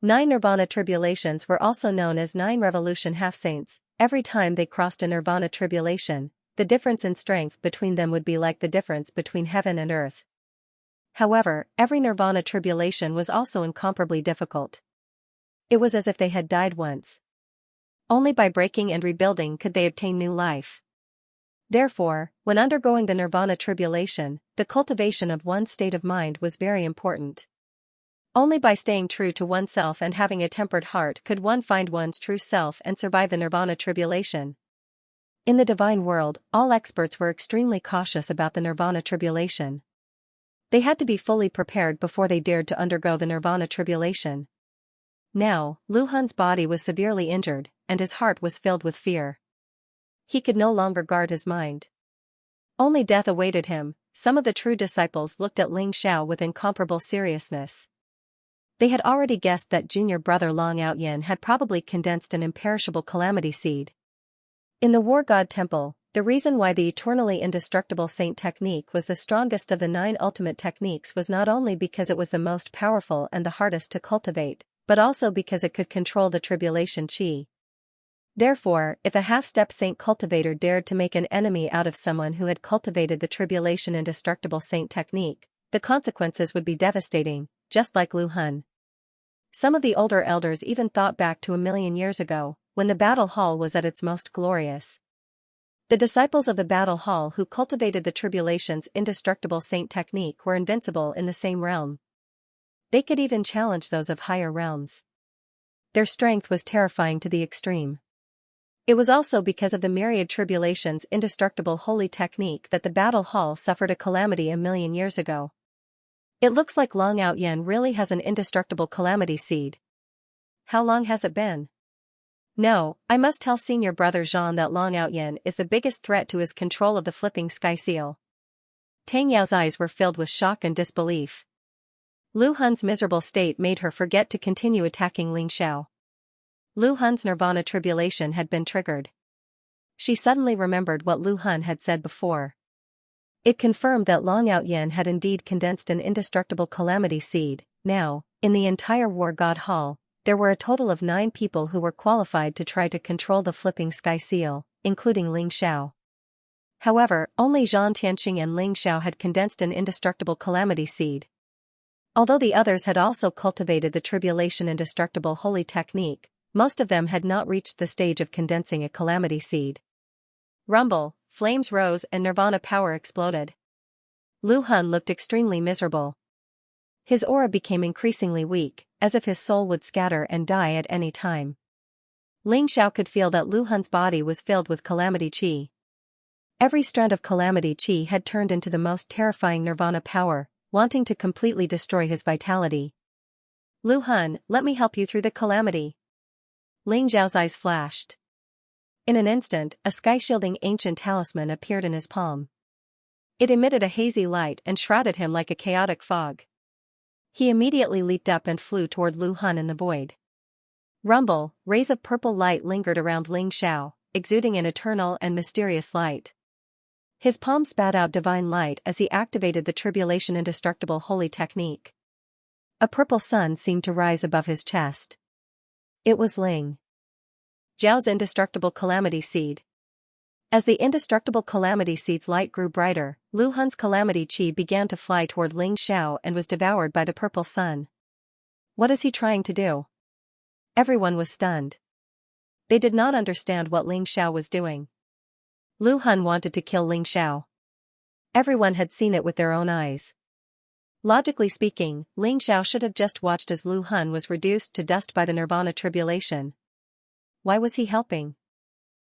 Speaker 1: 9 nirvana tribulations were also known as 9 revolution half-saints. Every time they crossed a nirvana tribulation, the difference in strength between them would be like the difference between heaven and earth. However, every nirvana tribulation was also incomparably difficult. It was as if they had died once. Only by breaking and rebuilding could they obtain new life. Therefore, when undergoing the nirvana tribulation, the cultivation of one's state of mind was very important. Only by staying true to oneself and having a tempered heart could one find one's true self and survive the nirvana tribulation. In the divine world, all experts were extremely cautious about the nirvana tribulation. They had to be fully prepared before they dared to undergo the nirvana tribulation. Now, Lu Hun's body was severely injured, and his heart was filled with fear. He could no longer guard his mind. Only death awaited him. Some of the true disciples looked at Ling Xiao with incomparable seriousness. They had already guessed that junior brother Long Outyen had probably condensed an imperishable calamity seed. In the War God Temple, the reason why the eternally indestructible saint technique was the strongest of the 9 ultimate techniques was not only because it was the most powerful and the hardest to cultivate, but also because it could control the tribulation chi. Therefore, if a half-step saint cultivator dared to make an enemy out of someone who had cultivated the tribulation indestructible saint technique, the consequences would be devastating, just like Lu Hun. Some of the older elders even thought back to 1,000,000 years ago, when the battle hall was at its most glorious. The disciples of the battle hall who cultivated the tribulation's indestructible saint technique were invincible in the same realm. They could even challenge those of higher realms. Their strength was terrifying to the extreme. It was also because of the Myriad tribulation's indestructible holy technique that the battle hall suffered a calamity 1,000,000 years ago. It looks like Long Outyen really has an indestructible calamity seed. How long has it been? No, I must tell senior brother Jean that Long Outyen is the biggest threat to his control of the flipping sky seal. Tang Yao's eyes were filled with shock and disbelief. Lu Hun's miserable state made her forget to continue attacking Ling Xiao. Lu Hun's nirvana tribulation had been triggered. She suddenly remembered what Lu Hun had said before. It confirmed that Long Outyen had indeed condensed an indestructible calamity seed. Now, in the entire War God Hall, there were a total of 9 people who were qualified to try to control the flipping sky seal, including Ling Xiao. However, only Zhan Tianqing and Ling Xiao had condensed an indestructible calamity seed. Although the others had also cultivated the tribulation indestructible holy technique, most of them had not reached the stage of condensing a calamity seed. Rumble, flames rose and nirvana power exploded. Lu Hun looked extremely miserable. His aura became increasingly weak, as if his soul would scatter and die at any time. Ling Xiao could feel that Lu Hun's body was filled with calamity chi. Every strand of calamity chi had turned into the most terrifying nirvana power, wanting to completely destroy his vitality. Lu Hun, let me help you through the calamity. Ling Xiao's eyes flashed. In an instant, a sky-shielding ancient talisman appeared in his palm. It emitted a hazy light and shrouded him like a chaotic fog. He immediately leaped up and flew toward Lu Hun in the void. Rumble, rays of purple light lingered around Ling Xiao, exuding an eternal and mysterious light. His palm spat out divine light as he activated the tribulation indestructible holy technique. A purple sun seemed to rise above his chest. It was Ling Xiao's indestructible calamity seed. As the indestructible calamity seed's light grew brighter, Lu Hun's calamity chi began to fly toward Ling Xiao and was devoured by the purple sun. What is he trying to do? Everyone was stunned. They did not understand what Ling Xiao was doing. Lu Hun wanted to kill Ling Xiao. Everyone had seen it with their own eyes. Logically speaking, Ling Xiao should have just watched as Lu Hun was reduced to dust by the nirvana tribulation. Why was he helping?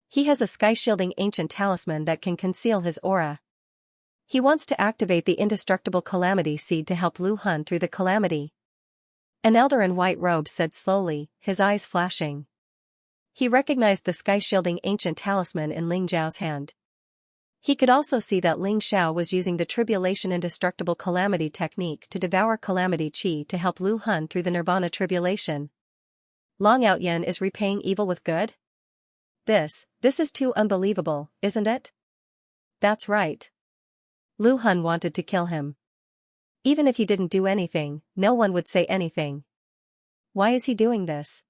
Speaker 1: He has a sky-shielding ancient talisman that can conceal his aura. He wants to activate the indestructible calamity seed to help Lu Hun through the calamity. An elder in white robes said slowly, his eyes flashing. He recognized the sky-shielding ancient talisman in Ling Xiao's hand. He could also see that Ling Xiao was using the tribulation indestructible calamity technique to devour calamity chi to help Lu Hun through the nirvana tribulation. Long Outyen is repaying evil with good? This is too unbelievable, isn't it? That's right. Lu Hun wanted to kill him. Even if he didn't do anything, no one would say anything. Why is he doing this?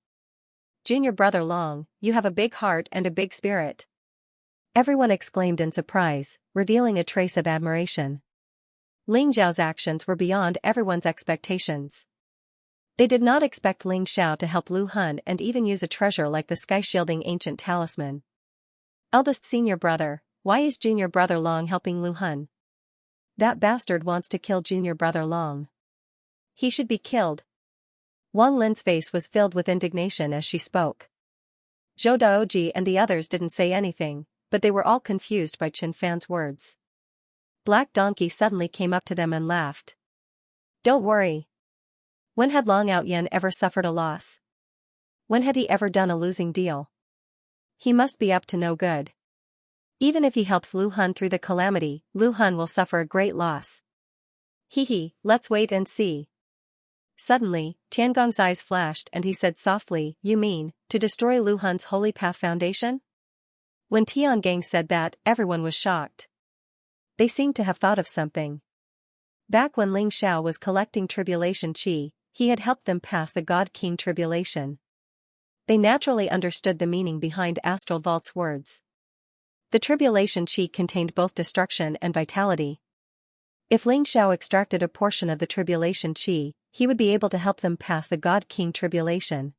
Speaker 1: Junior brother Long, you have a big heart and a big spirit. Everyone exclaimed in surprise, revealing a trace of admiration. Ling Xiao's actions were beyond everyone's expectations. They did not expect Ling Xiao to help Lu Hun and even use a treasure like the sky-shielding ancient talisman. Eldest senior brother, why is junior brother Long helping Lu Hun? That bastard wants to kill junior brother Long. He should be killed. Wang Lin's face was filled with indignation as she spoke. Zhou Daoji and the others didn't say anything, but they were all confused by Qin Fan's words. Black Donkey suddenly came up to them and laughed. Don't worry. When had Long Outyen ever suffered a loss? When had he ever done a losing deal? He must be up to no good. Even if he helps Lu Hun through the calamity, Lu Hun will suffer a great loss. Hee, let's wait and see. Suddenly, Tiangong's eyes flashed and he said softly, You mean, to destroy Lu Hun's Holy Path Foundation? When Tiangang said that, everyone was shocked. They seemed to have thought of something. Back when Ling Xiao was collecting tribulation qi, he had helped them pass the God King tribulation. They naturally understood the meaning behind Astral Vault's words. The tribulation qi contained both destruction and vitality. If Ling Xiao extracted a portion of the tribulation qi, he would be able to help them pass the God King tribulation.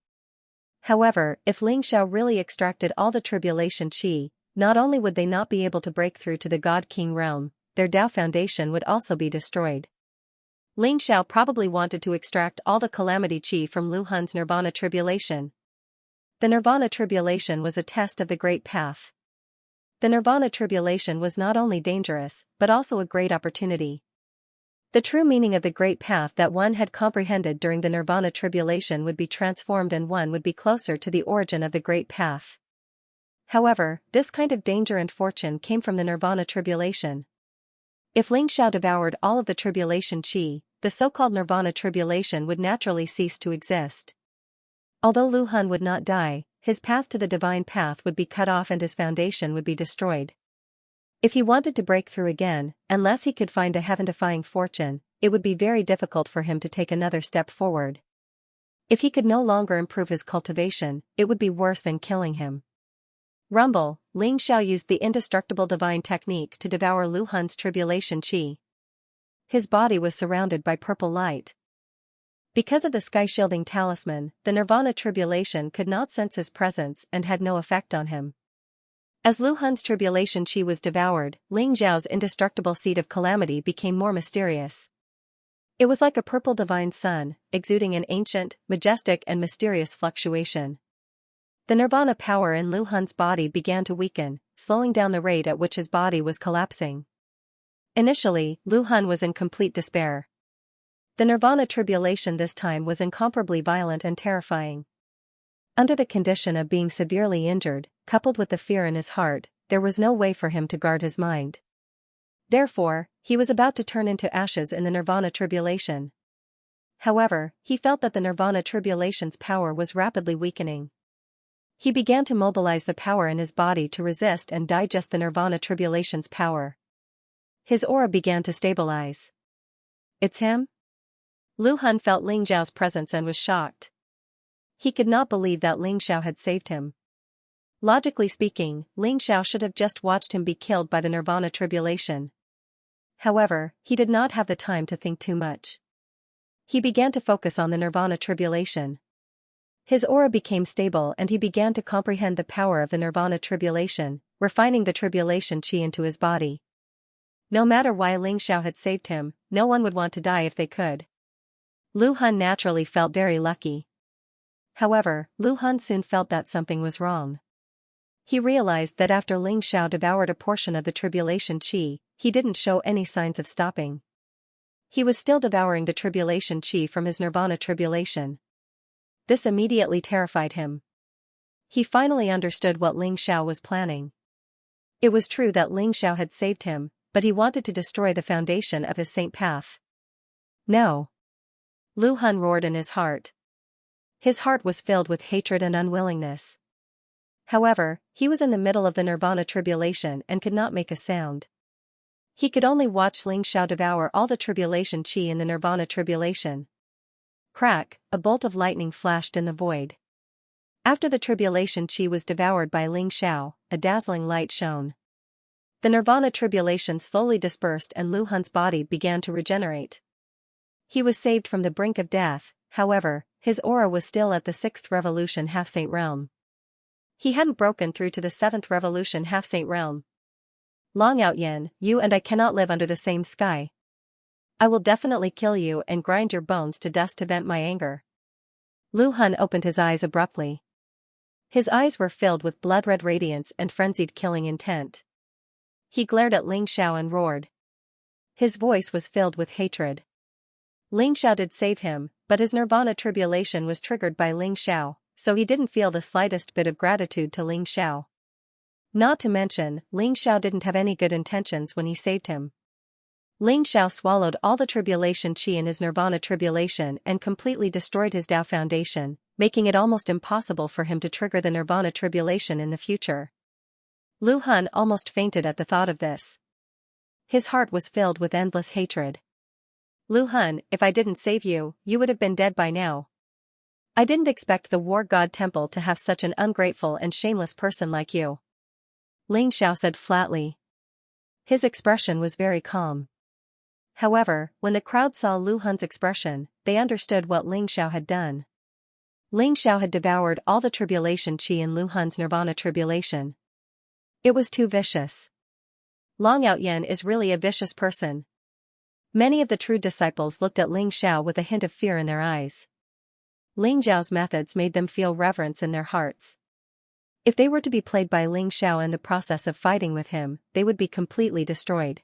Speaker 1: However, if Ling Xiao really extracted all the tribulation qi, not only would they not be able to break through to the God King realm, their Dao foundation would also be destroyed. Ling Xiao probably wanted to extract all the calamity qi from Lu Hun's Nirvana tribulation. The Nirvana tribulation was a test of the Great Path. The Nirvana tribulation was not only dangerous, but also a great opportunity. The true meaning of the Great Path that one had comprehended during the Nirvana tribulation would be transformed and one would be closer to the origin of the Great Path. However, this kind of danger and fortune came from the Nirvana tribulation. If Ling Xiao devoured all of the tribulation qi, the so-called Nirvana tribulation would naturally cease to exist. Although Lu Hun would not die, his path to the divine path would be cut off and his foundation would be destroyed. If he wanted to break through again, unless he could find a heaven-defying fortune, it would be very difficult for him to take another step forward. If he could no longer improve his cultivation, it would be worse than killing him. Rumble, Ling Xiao used the indestructible divine technique to devour Lu Hun's tribulation qi. His body was surrounded by purple light. Because of the sky-shielding talisman, the Nirvana tribulation could not sense his presence and had no effect on him. As Lu Hun's tribulation qi was devoured, Ling Xiao's indestructible seed of calamity became more mysterious. It was like a purple divine sun, exuding an ancient, majestic and mysterious fluctuation. The Nirvana power in Lu Hun's body began to weaken, slowing down the rate at which his body was collapsing. Initially, Lu Hun was in complete despair. The Nirvana tribulation this time was incomparably violent and terrifying. Under the condition of being severely injured, coupled with the fear in his heart, there was no way for him to guard his mind. Therefore, he was about to turn into ashes in the Nirvana tribulation. However, he felt that the Nirvana tribulation's power was rapidly weakening. He began to mobilize the power in his body to resist and digest the Nirvana tribulation's power. His aura began to stabilize. It's him? Lu Hun felt Ling Xiao's presence and was shocked. He could not believe that Ling Xiao had saved him. Logically speaking, Ling Xiao should have just watched him be killed by the Nirvana tribulation. However, he did not have the time to think too much. He began to focus on the Nirvana tribulation. His aura became stable and he began to comprehend the power of the Nirvana tribulation, refining the tribulation qi into his body. No matter why Ling Xiao had saved him, no one would want to die if they could. Lu Hun naturally felt very lucky. However, Lu Hun soon felt that something was wrong. He realized that after Ling Xiao devoured a portion of the tribulation qi, he didn't show any signs of stopping. He was still devouring the tribulation qi from his Nirvana tribulation. This immediately terrified him. He finally understood what Ling Xiao was planning. It was true that Ling Xiao had saved him, but he wanted to destroy the foundation of his saint path. No! Lu Hun roared in his heart. His heart was filled with hatred and unwillingness. However, he was in the middle of the Nirvana tribulation and could not make a sound. He could only watch Ling Xiao devour all the tribulation qi in the Nirvana tribulation. Crack, a bolt of lightning flashed in the void. After the tribulation qi was devoured by Ling Xiao, a dazzling light shone. The Nirvana tribulation slowly dispersed and Lu Hun's body began to regenerate. He was saved from the brink of death, however, his aura was still at the 6th revolution half-saint realm. He hadn't broken through to the 7th revolution half-saint realm. Long Outyen, you and I cannot live under the same sky. I will definitely kill you and grind your bones to dust to vent my anger. Lu Hun opened his eyes abruptly. His eyes were filled with blood-red radiance and frenzied killing intent. He glared at Ling Xiao and roared. His voice was filled with hatred. Ling Xiao did save him, but his nirvana tribulation was triggered by Ling Xiao, so he didn't feel the slightest bit of gratitude to Ling Xiao. Not to mention, Ling Xiao didn't have any good intentions when he saved him. Ling Xiao swallowed all the tribulation chi in his nirvana tribulation and completely destroyed his Tao foundation, making it almost impossible for him to trigger the nirvana tribulation in the future. Lu Hun almost fainted at the thought of this. His heart was filled with endless hatred. Lu Hun, if I didn't save you, you would have been dead by now. I didn't expect the War God Temple to have such an ungrateful and shameless person like you. Ling Xiao said flatly. His expression was very calm. However, when the crowd saw Lu Hun's expression, they understood what Ling Xiao had done. Ling Xiao had devoured all the tribulation chi in Lu Hun's nirvana tribulation. It was too vicious. Long Outyen is really a vicious person. Many of the true disciples looked at Ling Xiao with a hint of fear in their eyes. Ling Xiao's methods made them feel reverence in their hearts. If they were to be played by Ling Xiao in the process of fighting with him, they would be completely destroyed.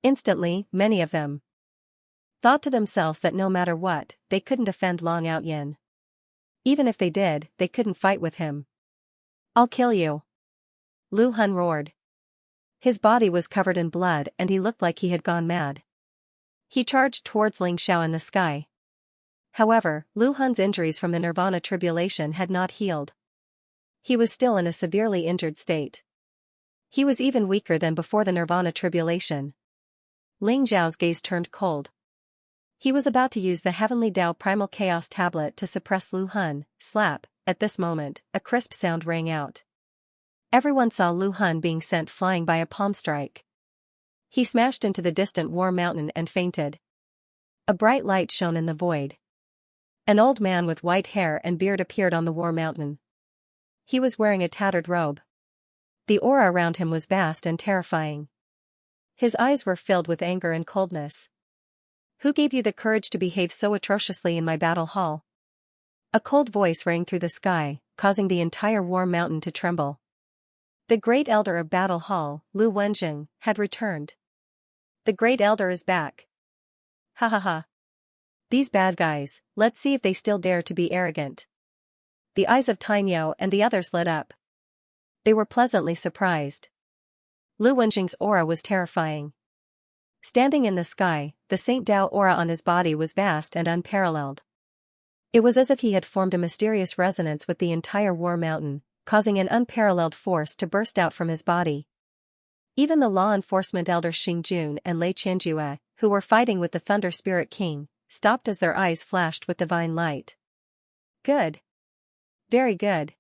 Speaker 1: Instantly, many of them thought to themselves that no matter what, they couldn't offend Long Outyen. Even if they did, they couldn't fight with him. I'll kill you. Lu Hun roared. His body was covered in blood and he looked like he had gone mad. He charged towards Ling Xiao in the sky. However, Lu Hun's injuries from the nirvana tribulation had not healed. He was still in a severely injured state. He was even weaker than before the nirvana tribulation. Ling Xiao's gaze turned cold. He was about to use the Heavenly Tao Primal Chaos Tablet to suppress Lu Hun. Slap. At this moment, a crisp sound rang out. Everyone saw Lu Hun being sent flying by a palm strike. He smashed into the distant War Mountain and fainted. A bright light shone in the void. An old man with white hair and beard appeared on the War Mountain. He was wearing a tattered robe. The aura around him was vast and terrifying. His eyes were filled with anger and coldness. Who gave you the courage to behave so atrociously in my battle hall? A cold voice rang through the sky, causing the entire War Mountain to tremble. The Great Elder of Battle Hall, Lu Wenjing, had returned. The Great Elder is back. Ha ha ha. These bad guys, let's see if they still dare to be arrogant. The eyes of Tainyo and the others lit up. They were pleasantly surprised. Lu Wenjing's aura was terrifying. Standing in the sky, the Saint Tao aura on his body was vast and unparalleled. It was as if he had formed a mysterious resonance with the entire War Mountain, causing an unparalleled force to burst out from his body. Even the law enforcement elders Xingjun and Lei Qianjue, who were fighting with the Thunder Spirit King, stopped as their eyes flashed with divine light. Good. Very good.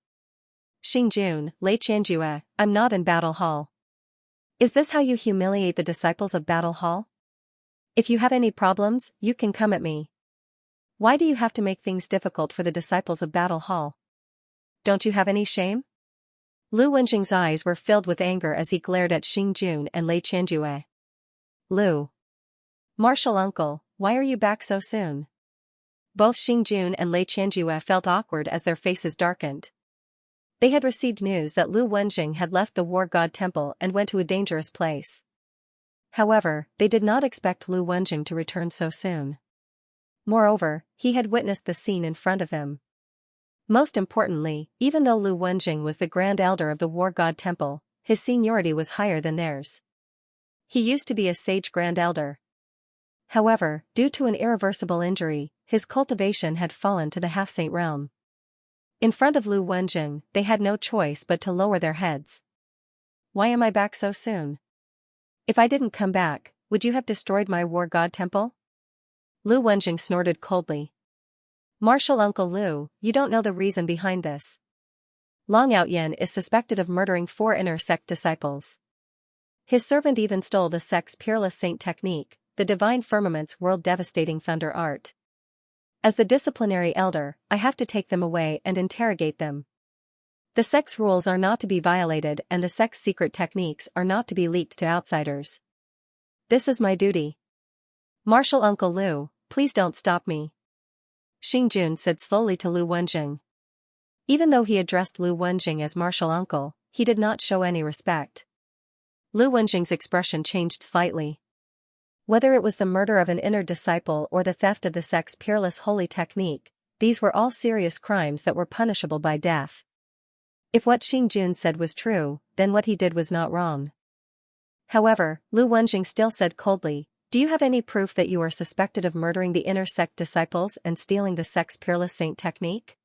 Speaker 1: Xingjun, Lei Qianjue, I'm not in Battle Hall. Is this how you humiliate the disciples of Battle Hall? If you have any problems, you can come at me. Why do you have to make things difficult for the disciples of Battle Hall? Don't you have any shame? Lu Wenjing's eyes were filled with anger as he glared at Xingjun and Lei Qianjue. Lu. Martial uncle, why are you back so soon? Both Xingjun and Lei Qianjue felt awkward as their faces darkened. They had received news that Lu Wenjing had left the War God Temple and went to a dangerous place. However, they did not expect Lu Wenjing to return so soon. Moreover, he had witnessed the scene in front of him. Most importantly, even though Lu Wenjing was the Grand Elder of the War God Temple, his seniority was higher than theirs. He used to be a sage Grand Elder. However, due to an irreversible injury, his cultivation had fallen to the half-saint realm. In front of Lu Wenjing, they had no choice but to lower their heads. Why am I back so soon? If I didn't come back, would you have destroyed my War God Temple? Lu Wenjing snorted coldly. Martial Uncle Lu, you don't know the reason behind this. Long Outyen is suspected of murdering 4 inner sect disciples. His servant even stole the sect's peerless saint technique, the Divine Firmament's world-devastating thunder art. As the disciplinary elder, I have to take them away and interrogate them. The sect's rules are not to be violated and the sect's secret techniques are not to be leaked to outsiders. This is my duty. Martial Uncle Lu, please don't stop me. Xingjun said slowly to Lu Wenjing. Even though he addressed Lu Wenjing as martial uncle, he did not show any respect. Lu Wenjing's expression changed slightly. Whether it was the murder of an inner disciple or the theft of the sect's peerless holy technique, these were all serious crimes that were punishable by death. If what Xingjun said was true, then what he did was not wrong. However, Lu Wenjing still said coldly, "Do you have any proof that you are suspected of murdering the inner sect disciples and stealing the sect's peerless saint technique?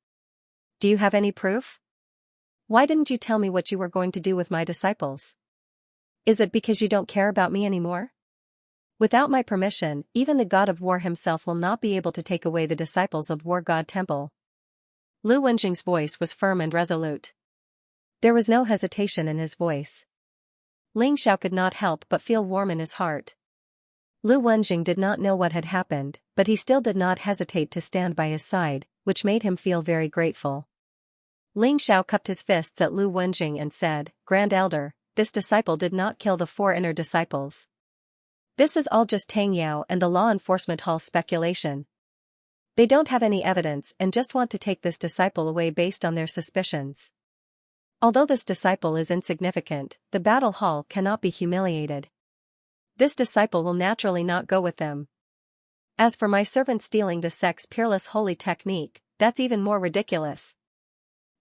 Speaker 1: Do you have any proof? Why didn't you tell me what you were going to do with my disciples? Is it because you don't care about me anymore? Without my permission, even the god of war himself will not be able to take away the disciples of War God Temple." Lu Wenjing's voice was firm and resolute. There was no hesitation in his voice. Ling Xiao could not help but feel warm in his heart. Lu Wenjing did not know what had happened, but he still did not hesitate to stand by his side, which made him feel very grateful. Ling Xiao cupped his fists at Lu Wenjing and said, "Grand Elder, this disciple did not kill the 4 inner disciples. This is all just Tang Yao and the law enforcement hall's speculation. They don't have any evidence and just want to take this disciple away based on their suspicions. Although this disciple is insignificant, the battle hall cannot be humiliated. This disciple will naturally not go with them. As for my servant stealing the sect's peerless holy technique, that's even more ridiculous.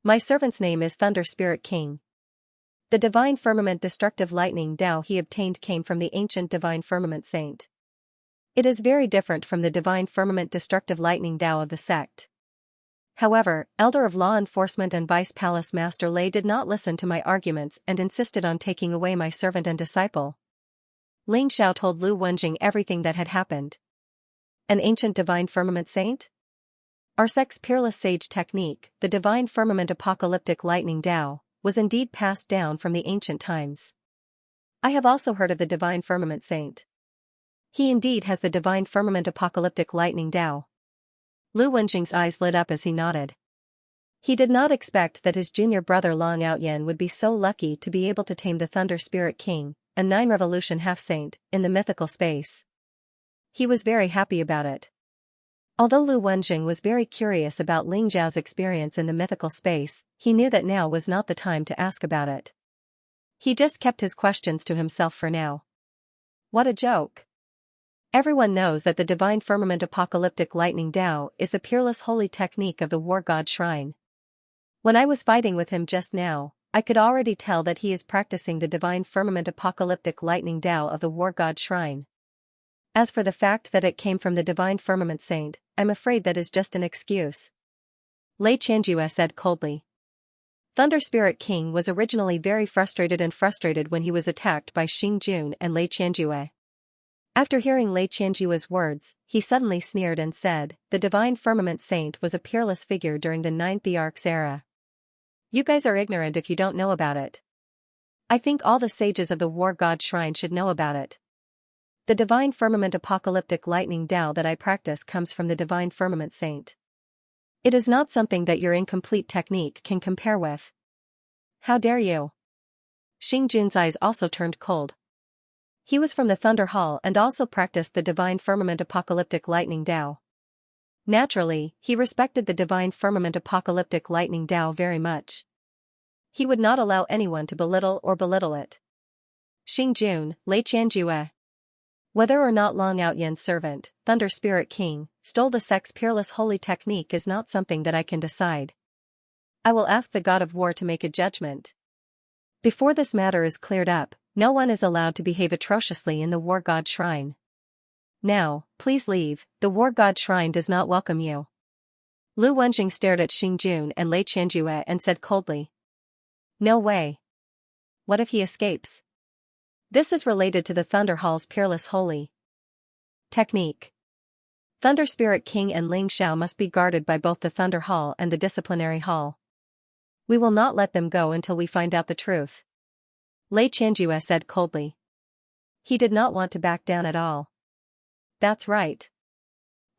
Speaker 1: My servant's name is Thunder Spirit King. The divine firmament destructive lightning Tao he obtained came from the ancient divine firmament saint. It is very different from the divine firmament destructive lightning Tao of the sect." However, Elder of Law Enforcement and Vice Palace Master Lei did not listen to my arguments and insisted on taking away my servant and disciple. Ling Xiao told Lu Wenjing everything that had happened. An ancient divine firmament saint? Our sect's peerless sage technique, the divine firmament apocalyptic lightning Tao, was indeed passed down from the ancient times. I have also heard of the divine firmament saint. He indeed has the divine firmament apocalyptic lightning Tao. Lu Wenjing's eyes lit up as he nodded. He did not expect that his junior brother Long Outyen would be so lucky to be able to tame the Thunder Spirit King, a 9-revolution half-saint, in the mythical space. He was very happy about it. Although Lu Wenjing was very curious about Ling Zhao's experience in the mythical space, he knew that now was not the time to ask about it. He just kept his questions to himself for now. What a joke. Everyone knows that the divine firmament apocalyptic lightning Tao is the peerless holy technique of the War God Shrine. When I was fighting with him just now, I could already tell that he is practicing the divine firmament apocalyptic lightning Tao of the War God Shrine. As for the fact that it came from the divine firmament saint, I'm afraid that is just an excuse. Lei Qianjue said coldly. Thunder Spirit King was originally very frustrated when he was attacked by Xingjun and Lei Qianjue. After hearing Lei Qianjue's words, he suddenly sneered and said, "The divine firmament saint was a peerless figure during the 9th Earch's era. You guys are ignorant if you don't know about it. I think all the sages of the War God Shrine should know about it. The divine firmament apocalyptic lightning Tao that I practice comes from the divine firmament saint. It is not something that your incomplete technique can compare with. How dare you?" Xingjun's eyes also turned cold. He was from the Thunder Hall and also practiced the divine firmament apocalyptic lightning Tao. Naturally, he respected the divine firmament apocalyptic lightning Tao very much. He would not allow anyone to belittle it. Xingjun, Lei Qianjue. Whether or not Long Outyen's servant, Thunder Spirit King, stole the sect's peerless holy technique is not something that I can decide. I will ask the God of War to make a judgment. Before this matter is cleared up, no one is allowed to behave atrociously in the War God Shrine. Now, please leave, the War God Shrine does not welcome you. Lu Wenjing stared at Xingjun and Lei Qianjue and said coldly. No way. What if he escapes? This is related to the Thunder Hall's peerless holy technique. Thunder Spirit King and Ling Xiao must be guarded by both the Thunder Hall and the Disciplinary Hall. We will not let them go until we find out the truth. Lei Qianjue said coldly. He did not want to back down at all. That's right.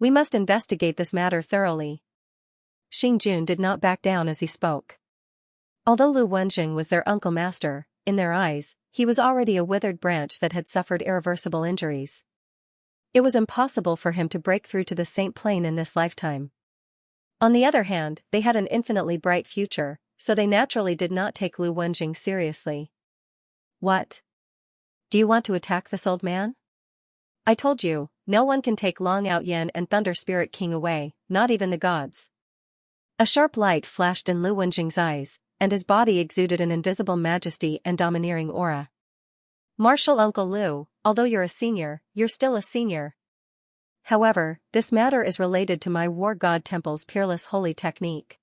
Speaker 1: We must investigate this matter thoroughly. Xingjun did not back down as he spoke. Although Lu Wenjing was their uncle master, in their eyes, he was already a withered branch that had suffered irreversible injuries. It was impossible for him to break through to the saint plane in this lifetime. On the other hand, they had an infinitely bright future, so they naturally did not take Lu Wenjing seriously. What? Do you want to attack this old man? I told you, no one can take Long Out Yen and Thunder Spirit King away, not even the gods. A sharp light flashed in Lu Wenjing's eyes, and his body exuded an invisible majesty and domineering aura. Martial Uncle Lu, although you're a senior, you're still a senior. However, this matter is related to my War God Temple's peerless holy technique.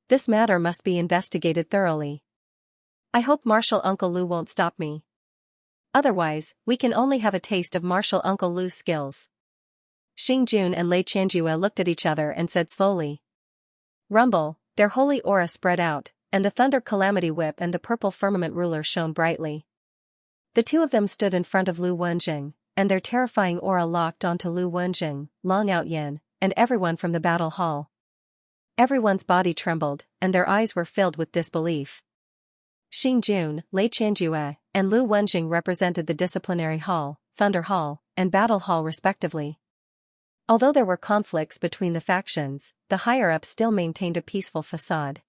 Speaker 1: This matter must be investigated thoroughly. I hope Martial Uncle Lu won't stop me. Otherwise, we can only have a taste of Martial Uncle Lu's skills. Xing Jun and Lei Qianjue looked at each other and said slowly. Rumble, their holy aura spread out, and the Thunder Calamity Whip and the Purple Firmament Ruler shone brightly. The two of them stood in front of Lu Wenjing, and their terrifying aura locked onto Lu Wenjing, Long Out Yen, and everyone from the battle hall. Everyone's body trembled, and their eyes were filled with disbelief. Xing Jun, Lei Qianjue, and Lu Wenjing represented the Disciplinary Hall, Thunder Hall, and Battle Hall respectively. Although there were conflicts between the factions, the higher-ups still maintained a peaceful facade.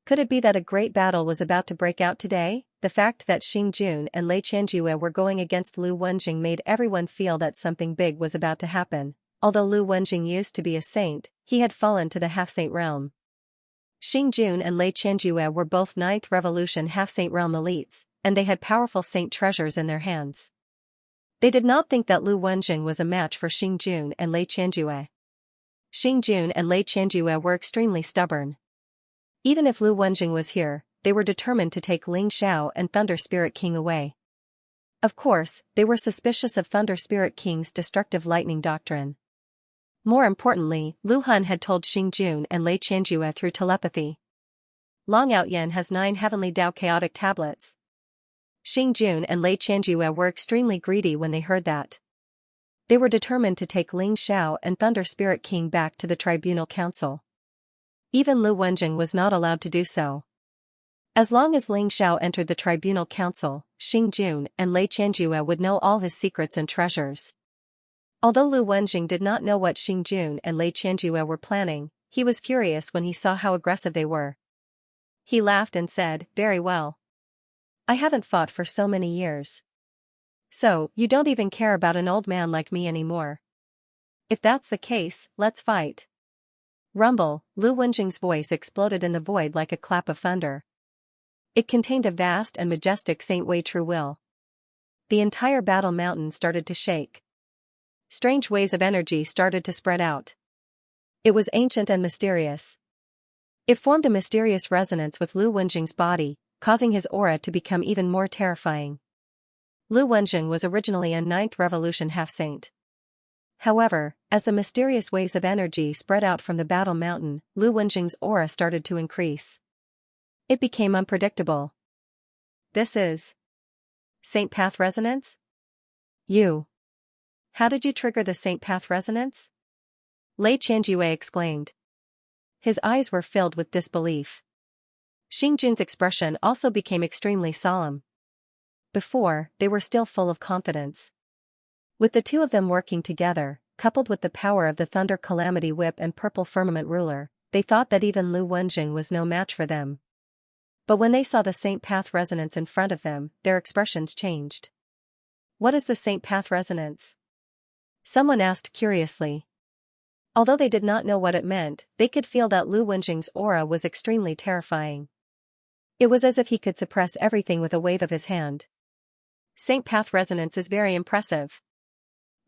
Speaker 1: Could it be that a great battle was about to break out today? The fact that Xing Jun and Lei Qianjue were going against Lu Wenjing made everyone feel that something big was about to happen. Although Lu Wenjing used to be a saint, he had fallen to the half-saint realm. Xing Jun and Lei Qianjue were both 9th Revolution half-saint realm elites, and they had powerful saint treasures in their hands. They did not think that Lu Wenjing was a match for Xing Jun and Lei Qianjue. Xing Jun and Lei Qianjue were extremely stubborn. Even if Lu Wenjing was here, they were determined to take Ling Xiao and Thunder Spirit King away. Of course, they were suspicious of Thunder Spirit King's destructive lightning doctrine. More importantly, Lu Han had told Xing Jun and Lei Qianjue through telepathy. Long Out Yen has 9 Heavenly Dao Chaotic Tablets. Xing Jun and Lei Qianjue were extremely greedy when they heard that. They were determined to take Ling Xiao and Thunder Spirit King back to the Tribunal Council. Even Lu Wenjing was not allowed to do so. As long as Ling Xiao entered the Tribunal Council, Xing Jun and Lei Qianjue would know all his secrets and treasures. Although Lu Wenjing did not know what Xing Jun and Lei Qianjue were planning, he was furious when he saw how aggressive they were. He laughed and said, "Very well. I haven't fought for so many years. So, you don't even care about an old man like me anymore. If that's the case, let's fight." Rumble, Lu Wenjing's voice exploded in the void like a clap of thunder. It contained a vast and majestic Saint Wei true will. The entire battle mountain started to shake. Strange waves of energy started to spread out. It was ancient and mysterious. It formed a mysterious resonance with Lu Wenjing's body, causing his aura to become even more terrifying. Lu Wenjing was originally a 9th Revolution half-saint. However, as the mysterious waves of energy spread out from the battle mountain, Lu Wenjing's aura started to increase. It became unpredictable. This is Saint Path Resonance? How did you trigger the Saint Path Resonance? Lei Qianjue exclaimed. His eyes were filled with disbelief. Xing Jun's expression also became extremely solemn. Before, they were still full of confidence. With the two of them working together, coupled with the power of the Thunder Calamity Whip and Purple Firmament Ruler, they thought that even Lu Wenjing was no match for them. But when they saw the Saint Path Resonance in front of them, their expressions changed. What is the Saint Path Resonance? Someone asked curiously. Although they did not know what it meant, they could feel that Lu Wenjing's aura was extremely terrifying. It was as if he could suppress everything with a wave of his hand. Saint Path Resonance is very impressive.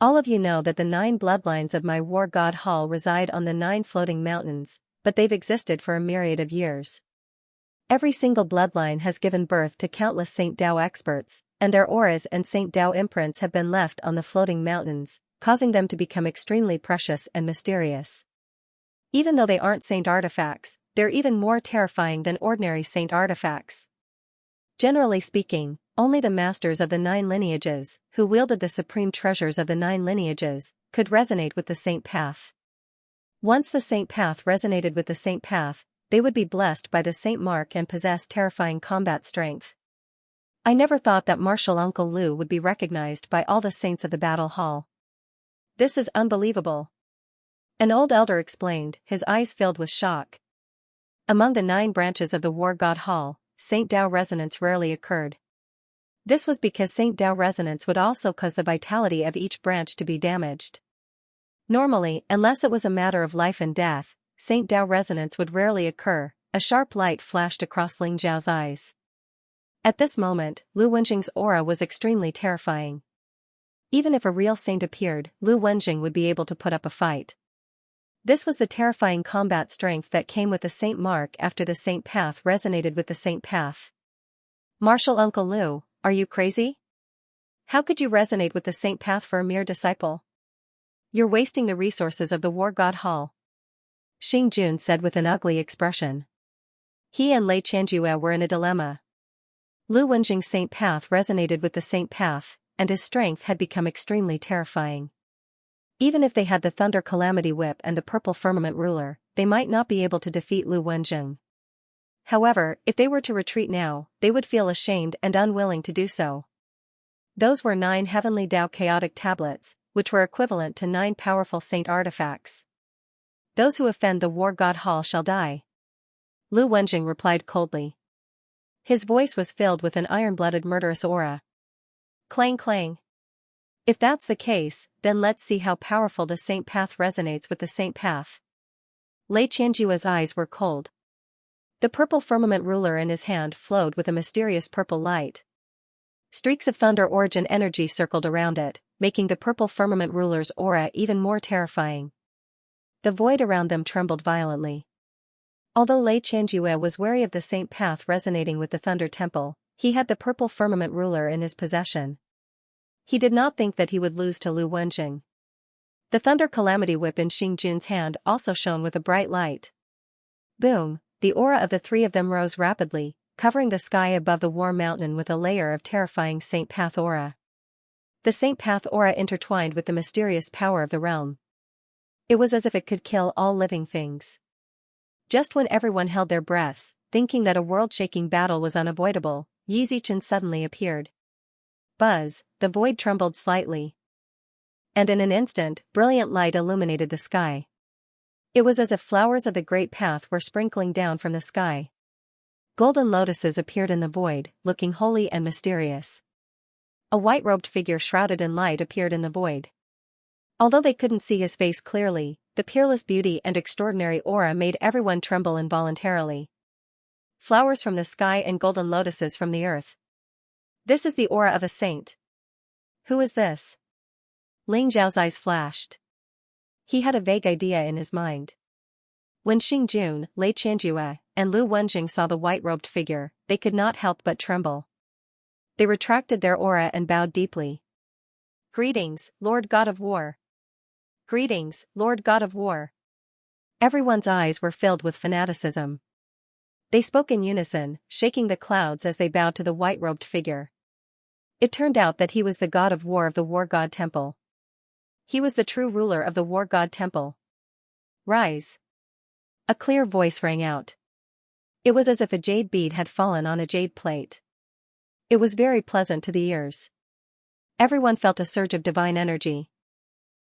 Speaker 1: All of you know that the 9 bloodlines of my War God Hall reside on the 9 floating mountains, but they've existed for a myriad of years. Every single bloodline has given birth to countless Saint Dao experts, and their auras and Saint Dao imprints have been left on the floating mountains, causing them to become extremely precious and mysterious. Even though they aren't saint artifacts, they're even more terrifying than ordinary saint artifacts. Generally speaking, only the masters of the 9 lineages, who wielded the supreme treasures of the 9 lineages, could resonate with the saint path. Once the saint path resonated with the saint path, they would be blessed by the saint mark and possess terrifying combat strength. I never thought that Martial Uncle Lu would be recognized by all the saints of the battle hall. This is unbelievable. An old elder explained, his eyes filled with shock. Among the 9 branches of the War God Hall, St. Tao resonance rarely occurred. This was because St. Tao resonance would also cause the vitality of each branch to be damaged. Normally, unless it was a matter of life and death, St. Tao resonance would rarely occur. A sharp light flashed across Ling Zhao's eyes. At this moment, Lu Wenjing's aura was extremely terrifying. Even if a real saint appeared, Lu Wenjing would be able to put up a fight. This was the terrifying combat strength that came with the saint mark after the saint path resonated with the saint path. Martial Uncle Lu, are you crazy? How could you resonate with the saint path for a mere disciple? You're wasting the resources of the War God Hall. Xing Jun said with an ugly expression. He and Lei Qianjue were in a dilemma. Lu Wenjing's saint path resonated with the saint path, and his strength had become extremely terrifying. Even if they had the Thunder Calamity Whip and the Purple Firmament Ruler, they might not be able to defeat Lu Wenjing. However, if they were to retreat now, they would feel ashamed and unwilling to do so. Those were 9 heavenly Tao chaotic tablets, which were equivalent to 9 powerful saint artifacts. Those who offend the War God Hall shall die. Lu Wenjing replied coldly. His voice was filled with an iron-blooded murderous aura. Clang clang. If that's the case, then let's see how powerful the saint path resonates with the saint path. Lei Qianjue's eyes were cold. The purple firmament ruler in his hand flowed with a mysterious purple light. Streaks of thunder origin energy circled around it, making the purple firmament ruler's aura even more terrifying. The void around them trembled violently. Although Lei Qianjue was wary of the saint path resonating with the Thunder Temple, he had the purple firmament ruler in his possession. He did not think that he would lose to Lu Wenjing. The Thunder Calamity Whip in Xing Jun's hand also shone with a bright light. Boom, the aura of the 3 of them rose rapidly, covering the sky above the War Mountain with a layer of terrifying saint path aura. The saint path aura intertwined with the mysterious power of the realm. It was as if it could kill all living things. Just when everyone held their breaths, thinking that a world-shaking battle was unavoidable, Yi Zichen suddenly appeared. Buzz, the void trembled slightly. And in an instant, brilliant light illuminated the sky. It was as if flowers of the great path were sprinkling down from the sky. Golden lotuses appeared in the void, looking holy and mysterious. A white-robed figure shrouded in light appeared in the void. Although they couldn't see his face clearly, the peerless beauty and extraordinary aura made everyone tremble involuntarily. Flowers from the sky and golden lotuses from the earth. This is the aura of a saint. Who is this? Ling Zhao's eyes flashed. He had a vague idea in his mind. When Xing Jun, Lei Qianjue, and Lu Wenjing saw the white-robed figure, they could not help but tremble. They retracted their aura and bowed deeply. Greetings, Lord God of War. Greetings, Lord God of War. Everyone's eyes were filled with fanaticism. They spoke in unison, shaking the clouds as they bowed to the white-robed figure. It turned out that he was the god of war of the War God Temple. He was the true ruler of the War God Temple. Rise. A clear voice rang out. It was as if a jade bead had fallen on a jade plate. It was very pleasant to the ears. Everyone felt a surge of divine energy.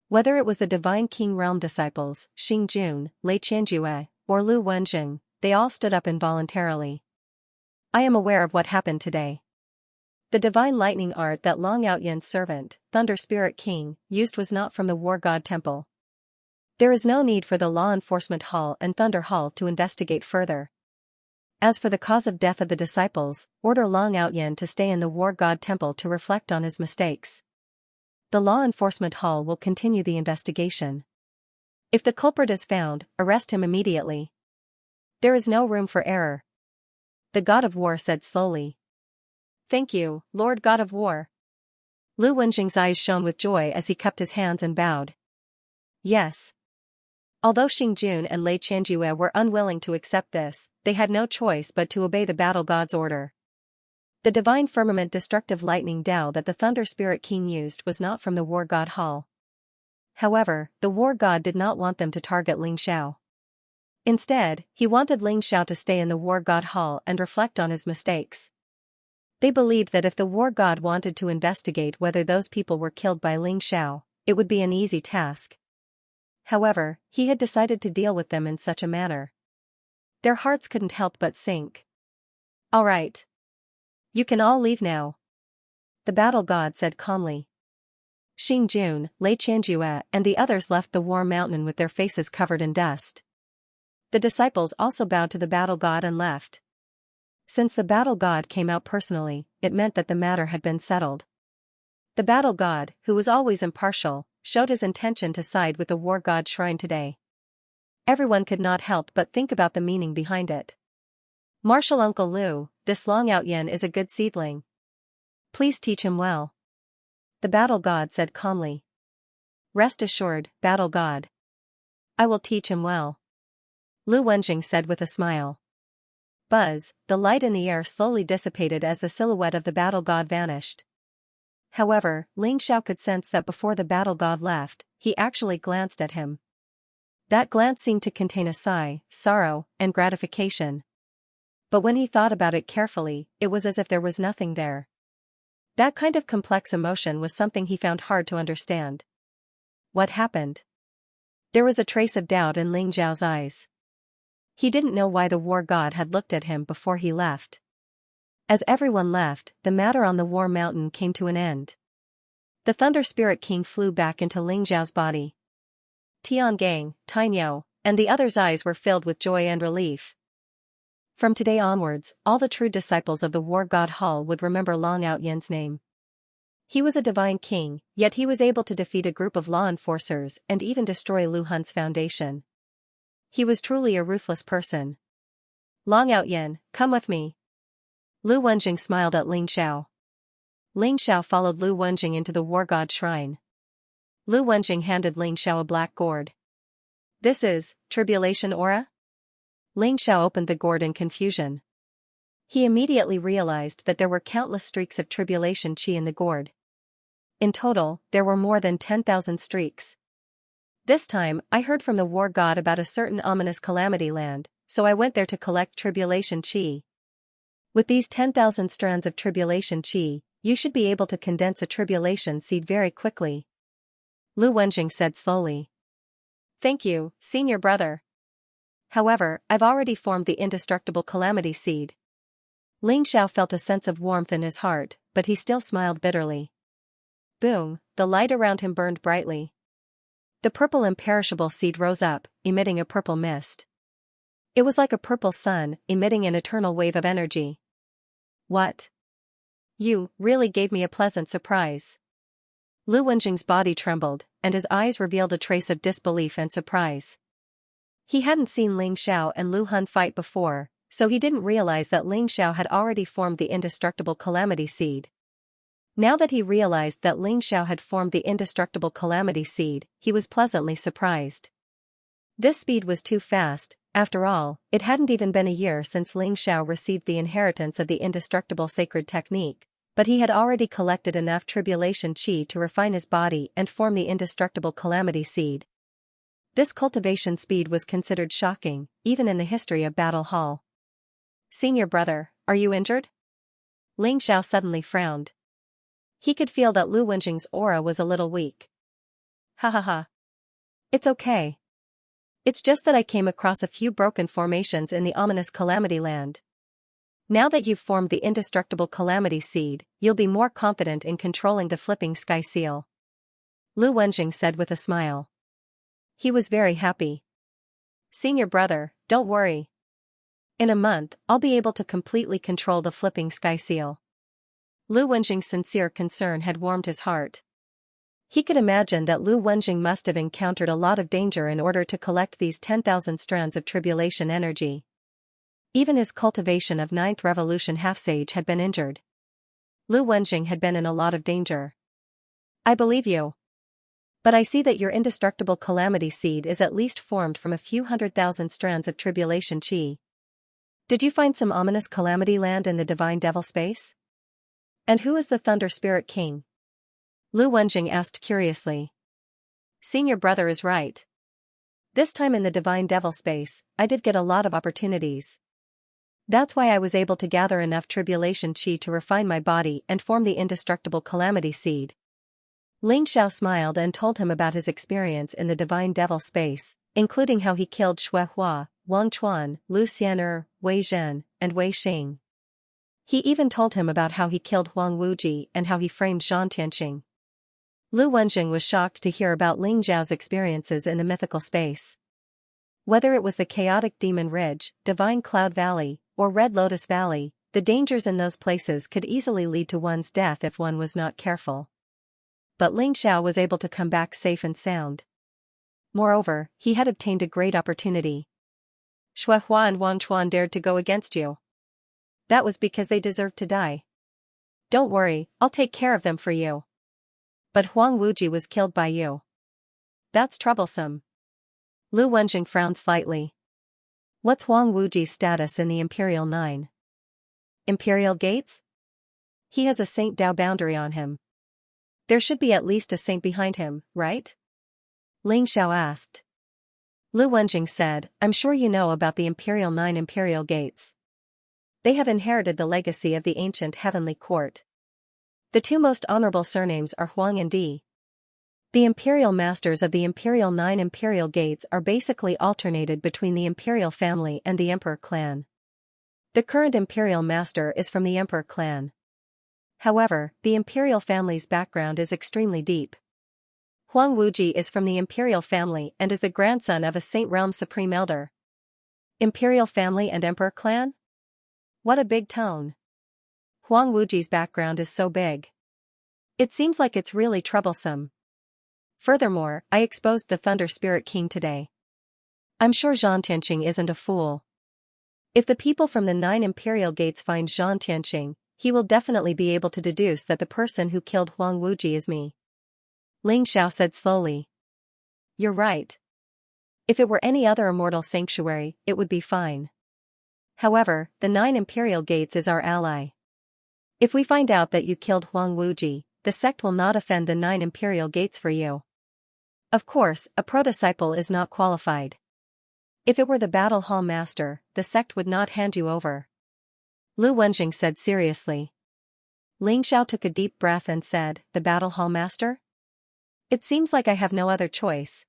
Speaker 1: Whether it was the Divine King Realm disciples, Xing Jun, Lei Qianjue, or Lu Wenjing, they all stood up involuntarily. I am aware of what happened today. The divine lightning art that Long Outyan's servant, Thunder Spirit King, used was not from the War God Temple. There is no need for the Law Enforcement Hall and Thunder Hall to investigate further. As for the cause of death of the disciples, order Long Outyan to stay in the War God Temple to reflect on his mistakes. The Law Enforcement Hall will continue the investigation. If the culprit is found, arrest him immediately. There is no room for error. The God of War said slowly. Thank you, Lord God of War. Lu Wenjing's eyes shone with joy as he cupped his hands and bowed. Yes. Although Xing Jun and Lei Qianjue were unwilling to accept this, they had no choice but to obey the battle god's order. The divine firmament destructive lightning Tao that the Thunder Spirit King used was not from the War God Hall. However, the War God did not want them to target Ling Xiao. Instead, he wanted Ling Xiao to stay in the War God Hall and reflect on his mistakes. They believed that if the War God wanted to investigate whether those people were killed by Ling Xiao, it would be an easy task. However, he had decided to deal with them in such a manner. Their hearts couldn't help but sink. "All right. You can all leave now," the battle god said calmly. Xingjun, Xianxia, and the others left the war mountain with their faces covered in dust. The disciples also bowed to the battle god and left. Since the battle god came out personally, it meant that the matter had been settled. The battle god, who was always impartial, showed his intention to side with the war god shrine today. Everyone could not help but think about the meaning behind it. "Martial Uncle Lu, this Long Out Yen is a good seedling. Please teach him well," the battle god said calmly. "Rest assured, battle god. I will teach him well," Lu Wenjing said with a smile. Buzz, the light in the air slowly dissipated as the silhouette of the battle god vanished. However, Ling Xiao could sense that before the battle god left, he actually glanced at him. That glance seemed to contain a sigh, sorrow, and gratification. But when he thought about it carefully, it was as if there was nothing there. That kind of complex emotion was something he found hard to understand. What happened? There was a trace of doubt in Ling Xiao's eyes. He didn't know why the war god had looked at him before he left. As everyone left, the matter on the war mountain came to an end. The Thunder Spirit King flew back into Ling Xiao's body. Tiangang, Tainyo, and the others' eyes were filled with joy and relief. From today onwards, all the true disciples of the war god Hall would remember Long Out Yen's name. He was a divine king, yet he was able to defeat a group of law enforcers and even destroy Lu Hun's foundation. He was truly a ruthless person. "Long Out Yen, come with me." Lu Wenjing smiled at Ling Xiao. Ling Xiao followed Lu Wenjing into the war god shrine. Lu Wenjing handed Ling Xiao a black gourd. "This is tribulation aura?" Ling Xiao opened the gourd in confusion. He immediately realized that there were countless streaks of tribulation chi in the gourd. In total, there were more than 10,000 streaks. "This time, I heard from the war god about a certain ominous calamity land, so I went there to collect tribulation chi. With these 10,000 strands of tribulation chi, you should be able to condense a tribulation seed very quickly," Lu Wenjing said slowly. "Thank you, senior brother. However, I've already formed the indestructible calamity seed." Ling Xiao felt a sense of warmth in his heart, but he still smiled bitterly. Boom, the light around him burned brightly. The purple imperishable seed rose up, emitting a purple mist. It was like a purple sun, emitting an eternal wave of energy. "What? You really gave me a pleasant surprise." Lu Wenjing's body trembled, and his eyes revealed a trace of disbelief and surprise. He hadn't seen Ling Xiao and Lu Hun fight before, so he didn't realize that Ling Xiao had already formed the indestructible calamity seed. Now that he realized that Ling Xiao had formed the indestructible calamity seed, he was pleasantly surprised. This speed was too fast. After all, it hadn't even been a year since Ling Xiao received the inheritance of the indestructible sacred technique, but he had already collected enough tribulation chi to refine his body and form the indestructible calamity seed. This cultivation speed was considered shocking, even in the history of Battle Hall. "Senior brother, are you injured?" Ling Xiao suddenly frowned. He could feel that Lu Wenjing's aura was a little weak. "Ha ha ha. It's okay. It's just that I came across a few broken formations in the ominous calamity land. Now that you've formed the indestructible calamity seed, you'll be more confident in controlling the flipping sky seal," Lu Wenjing said with a smile. He was very happy. "Senior brother, don't worry. In a month, I'll be able to completely control the flipping sky seal." Lu Wenjing's sincere concern had warmed his heart. He could imagine that Lu Wenjing must have encountered a lot of danger in order to collect these 10,000 strands of tribulation energy. Even his cultivation of 9th Revolution half-sage had been injured. Lu Wenjing had been in a lot of danger. "I believe you. But I see that your indestructible calamity seed is at least formed from a few 100,000 strands of tribulation chi. Did you find some ominous calamity land in the divine devil space? And who is the Thunder Spirit King?" Lu Wenjing asked curiously. "Senior brother is right. This time in the divine devil space, I did get a lot of opportunities. That's why I was able to gather enough tribulation chi to refine my body and form the indestructible calamity seed." Ling Xiao smiled and told him about his experience in the divine devil space, including how he killed Shui Hua, Wang Chuan, Lu Xian'er, Wei Zhen, and Wei Xing. He even told him about how he killed Huang Wuji and how he framed Zhang Tianqing. Lu Wenjing was shocked to hear about Ling Xiao's experiences in the mythical space. Whether it was the chaotic Demon Ridge, Divine Cloud Valley, or Red Lotus Valley, the dangers in those places could easily lead to one's death if one was not careful. But Ling Xiao was able to come back safe and sound. Moreover, he had obtained a great opportunity. Shui Hua and Wang Chuan dared to go against you. That was because they deserved to die. Don't worry, I'll take care of them for you. But Huang Wuji was killed by you. That's troublesome. Lu Wenjing frowned slightly. What's Huang Wuji's status in the Imperial Nine? Imperial Gates? He has a Saint Dao boundary on him. There should be at least a saint behind him, right? Ling Xiao asked. Lu Wenjing said, I'm sure you know about the Imperial Nine Imperial Gates. They have inherited the legacy of the ancient heavenly court. The two most honorable surnames are Huang and Di. The imperial masters of the Imperial Nine Imperial Gates are basically alternated between the imperial family and the emperor clan. The current imperial master is from the emperor clan. However, the imperial family's background is extremely deep. Huang Wuji is from the imperial family and is the grandson of a Saint Realm Supreme Elder. Imperial family and emperor clan? What a big tone. Huang Wuji's background is so big. It seems like it's really troublesome. Furthermore, I exposed the Thunder Spirit King today. I'm sure Zhang Tianqing isn't a fool. If the people from the 9 Imperial Gates find Zhang Tianqing, he will definitely be able to deduce that the person who killed Huang Wuji is me. Ling Xiao said slowly. You're right. If it were any other immortal sanctuary, it would be fine. However, the 9 Imperial Gates is our ally. If we find out that you killed Huang Wuji, the sect will not offend the 9 Imperial Gates for you. Of course, a pro-disciple is not qualified. If it were the Battle Hall Master, the sect would not hand you over. Lu Wenjing said seriously. Ling Xiao took a deep breath and said, the Battle Hall Master? It seems like I have no other choice.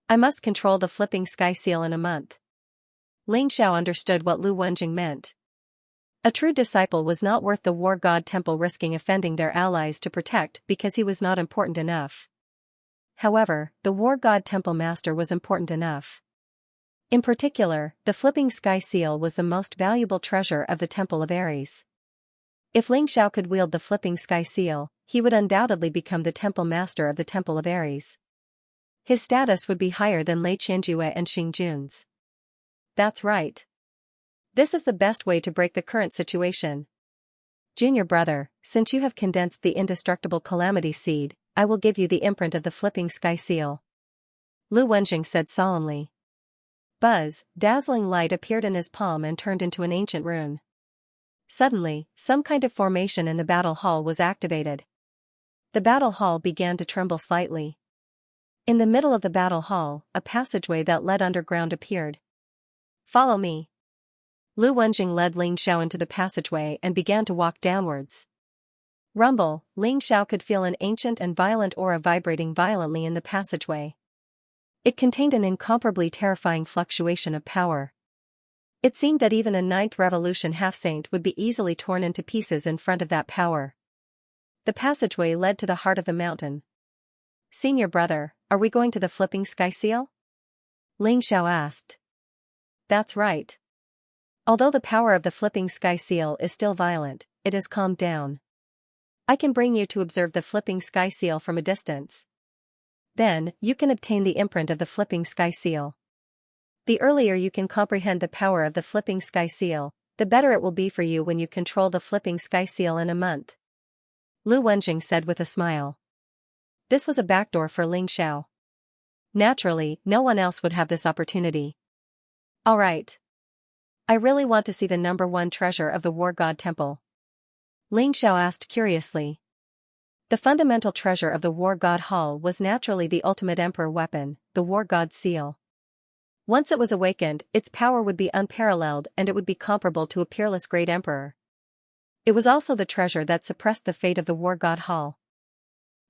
Speaker 1: I must control the flipping sky seal in a month. Ling Xiao understood what Lu Wenjing meant. A true disciple was not worth the War God Temple risking offending their allies to protect because he was not important enough. However, the War God Temple Master was important enough. In particular, the flipping sky seal was the most valuable treasure of the Temple of Ares. If Ling Xiao could wield the flipping sky seal, he would undoubtedly become the Temple Master of the Temple of Ares. His status would be higher than Lei Qianjue and Xing Jun's. That's right. This is the best way to break the current situation. Junior brother, since you have condensed the indestructible calamity seed, I will give you the imprint of the flipping sky seal. Lu Wenjing said solemnly. Buzz, dazzling light appeared in his palm and turned into an ancient rune. Suddenly, some kind of formation in the battle hall was activated. The battle hall began to tremble slightly. In the middle of the battle hall, a passageway that led underground appeared. Follow me. Lu Wenjing led Ling Xiao into the passageway and began to walk downwards. Rumble, Ling Xiao could feel an ancient and violent aura vibrating violently in the passageway. It contained an incomparably terrifying fluctuation of power. It seemed that even a 9th Revolution half-saint would be easily torn into pieces in front of that power. The passageway led to the heart of the mountain. Senior brother, are we going to the flipping sky seal? Ling Xiao asked. That's right. Although the power of the flipping sky seal is still violent, it has calmed down. I can bring you to observe the flipping sky seal from a distance. Then, you can obtain the imprint of the flipping sky seal. The earlier you can comprehend the power of the flipping sky seal, the better it will be for you when you control the flipping sky seal in a month. Lu Wenjing said with a smile. This was a backdoor for Ling Xiao. Naturally, no one else would have this opportunity. All right. I really want to see the #1 treasure of the War God Temple. Ling Xiao asked curiously. The fundamental treasure of the War God Hall was naturally the ultimate emperor weapon, the War God Seal. Once it was awakened, its power would be unparalleled and it would be comparable to a peerless great emperor. It was also the treasure that suppressed the fate of the War God Hall.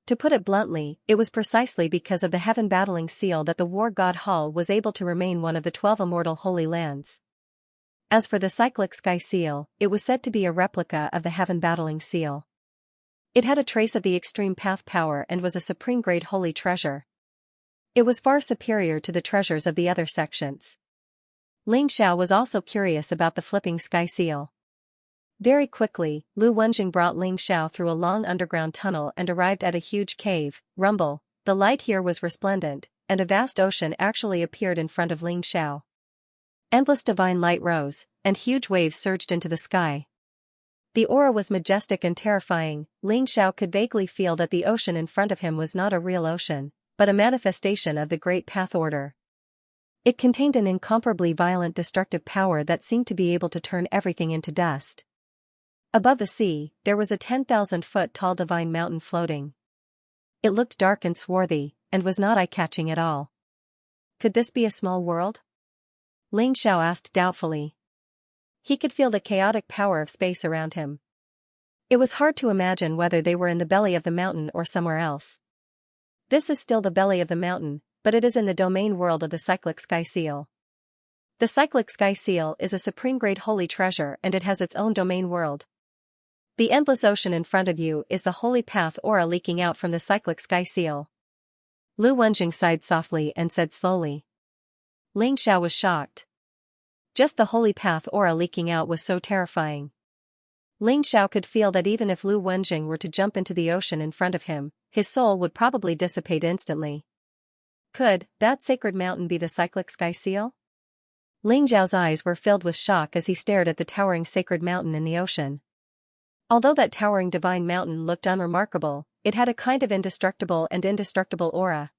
Speaker 1: To put it bluntly, it was precisely because of the heaven battling seal that the war god Hall was able to remain one of the 12 immortal holy lands. As for the cyclic sky seal, it was said to be a replica of the heaven battling seal. It had a trace of the extreme path power and was a supreme-grade holy treasure. It was far superior to the treasures of the other sections. Ling Xiao was also curious about the flipping sky seal. Very quickly, Lu Wenjing brought Ling Xiao through a long underground tunnel and arrived at a huge cave. Rumble, the light here was resplendent, and a vast ocean actually appeared in front of Ling Xiao. Endless divine light rose, and huge waves surged into the sky. The aura was majestic and terrifying. Ling Xiao could vaguely feel that the ocean in front of him was not a real ocean, but a manifestation of the Great Path Order. It contained an incomparably violent destructive power that seemed to be able to turn everything into dust. Above the sea, there was a 10,000-foot-tall divine mountain floating. It looked dark and swarthy, and was not eye-catching at all. Could this be a small world? Ling Xiao asked doubtfully. He could feel the chaotic power of space around him. It was hard to imagine whether they were in the belly of the mountain or somewhere else. This is still the belly of the mountain, but it is in the domain world of the cyclic sky seal. The cyclic sky seal is a supreme-grade holy treasure and it has its own domain world. The endless ocean in front of you is the holy path aura leaking out from the cyclic sky seal. Lu Wenjing sighed softly and said slowly. Ling Xiao was shocked. Just the holy path aura leaking out was so terrifying. Ling Xiao could feel that even if Lu Wenjing were to jump into the ocean in front of him, his soul would probably dissipate instantly. Could that sacred mountain be the cyclic sky seal? Ling Xiao's eyes were filled with shock as he stared at the towering sacred mountain in the ocean. Although that towering divine mountain looked unremarkable, it had a kind of indestructible aura.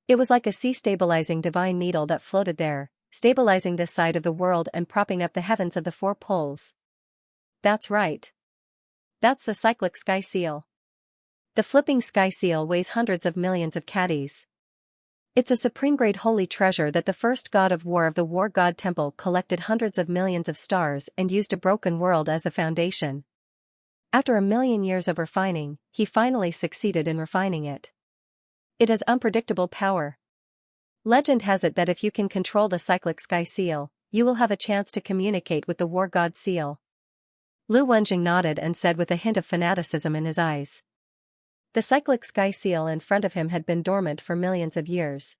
Speaker 1: It was like a sea-stabilizing divine needle that floated there, stabilizing this side of the world and propping up the heavens of the 4 poles. That's right. That's the cyclic sky seal. The flipping sky seal weighs hundreds of millions of caddies. It's a supreme-grade holy treasure that the first god of war of the War God Temple collected hundreds of millions of stars and used a broken world as the foundation. After a million years of refining, he finally succeeded in refining it. It has unpredictable power. Legend has it that if you can control the cyclic sky seal, you will have a chance to communicate with the war god seal. Lu Wenjing nodded and said with a hint of fanaticism in his eyes. The cyclic sky seal in front of him had been dormant for millions of years.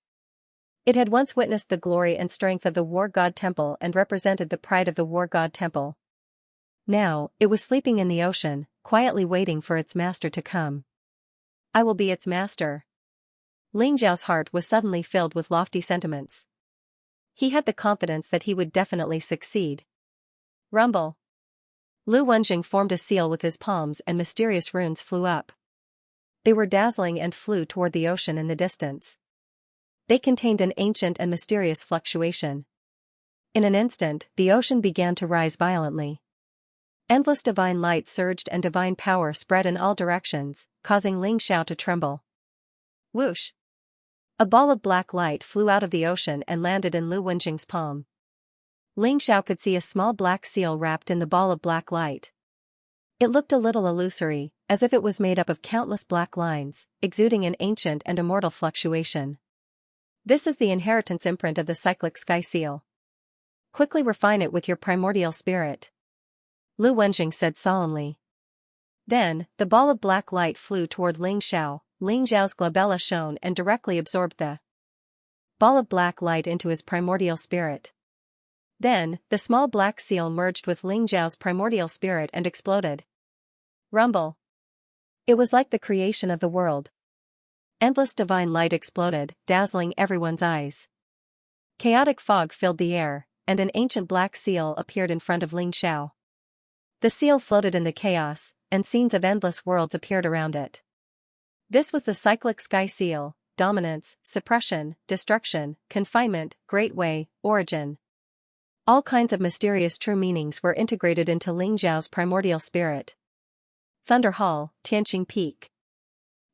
Speaker 1: It had once witnessed the glory and strength of the War God Temple and represented the pride of the War God Temple. Now, it was sleeping in the ocean, quietly waiting for its master to come. I will be its master. Ling Xiao's heart was suddenly filled with lofty sentiments. He had the confidence that he would definitely succeed. Rumble. Lu Wenjing formed a seal with his palms and mysterious runes flew up. They were dazzling and flew toward the ocean in the distance. They contained an ancient and mysterious fluctuation. In an instant, the ocean began to rise violently. Endless divine light surged and divine power spread in all directions, causing Ling Xiao to tremble. Whoosh! A ball of black light flew out of the ocean and landed in Lu Wenjing's palm. Ling Xiao could see a small black seal wrapped in the ball of black light. It looked a little illusory, as if it was made up of countless black lines, exuding an ancient and immortal fluctuation. This is the inheritance imprint of the cyclic sky seal. Quickly refine it with your primordial spirit. Lu Wenjing said solemnly. Then, the ball of black light flew toward Ling Xiao. Ling Xiao's glabella shone and directly absorbed the ball of black light into his primordial spirit. Then, the small black seal merged with Ling Xiao's primordial spirit and exploded. Rumble. It was like the creation of the world. Endless divine light exploded, dazzling everyone's eyes. Chaotic fog filled the air, and an ancient black seal appeared in front of Ling Xiao. The seal floated in the chaos, and scenes of endless worlds appeared around it. This was the cyclic sky seal: dominance, suppression, destruction, confinement, great way, origin. All kinds of mysterious true meanings were integrated into Ling Xiao's primordial spirit. Thunder Hall, Tianqing Peak.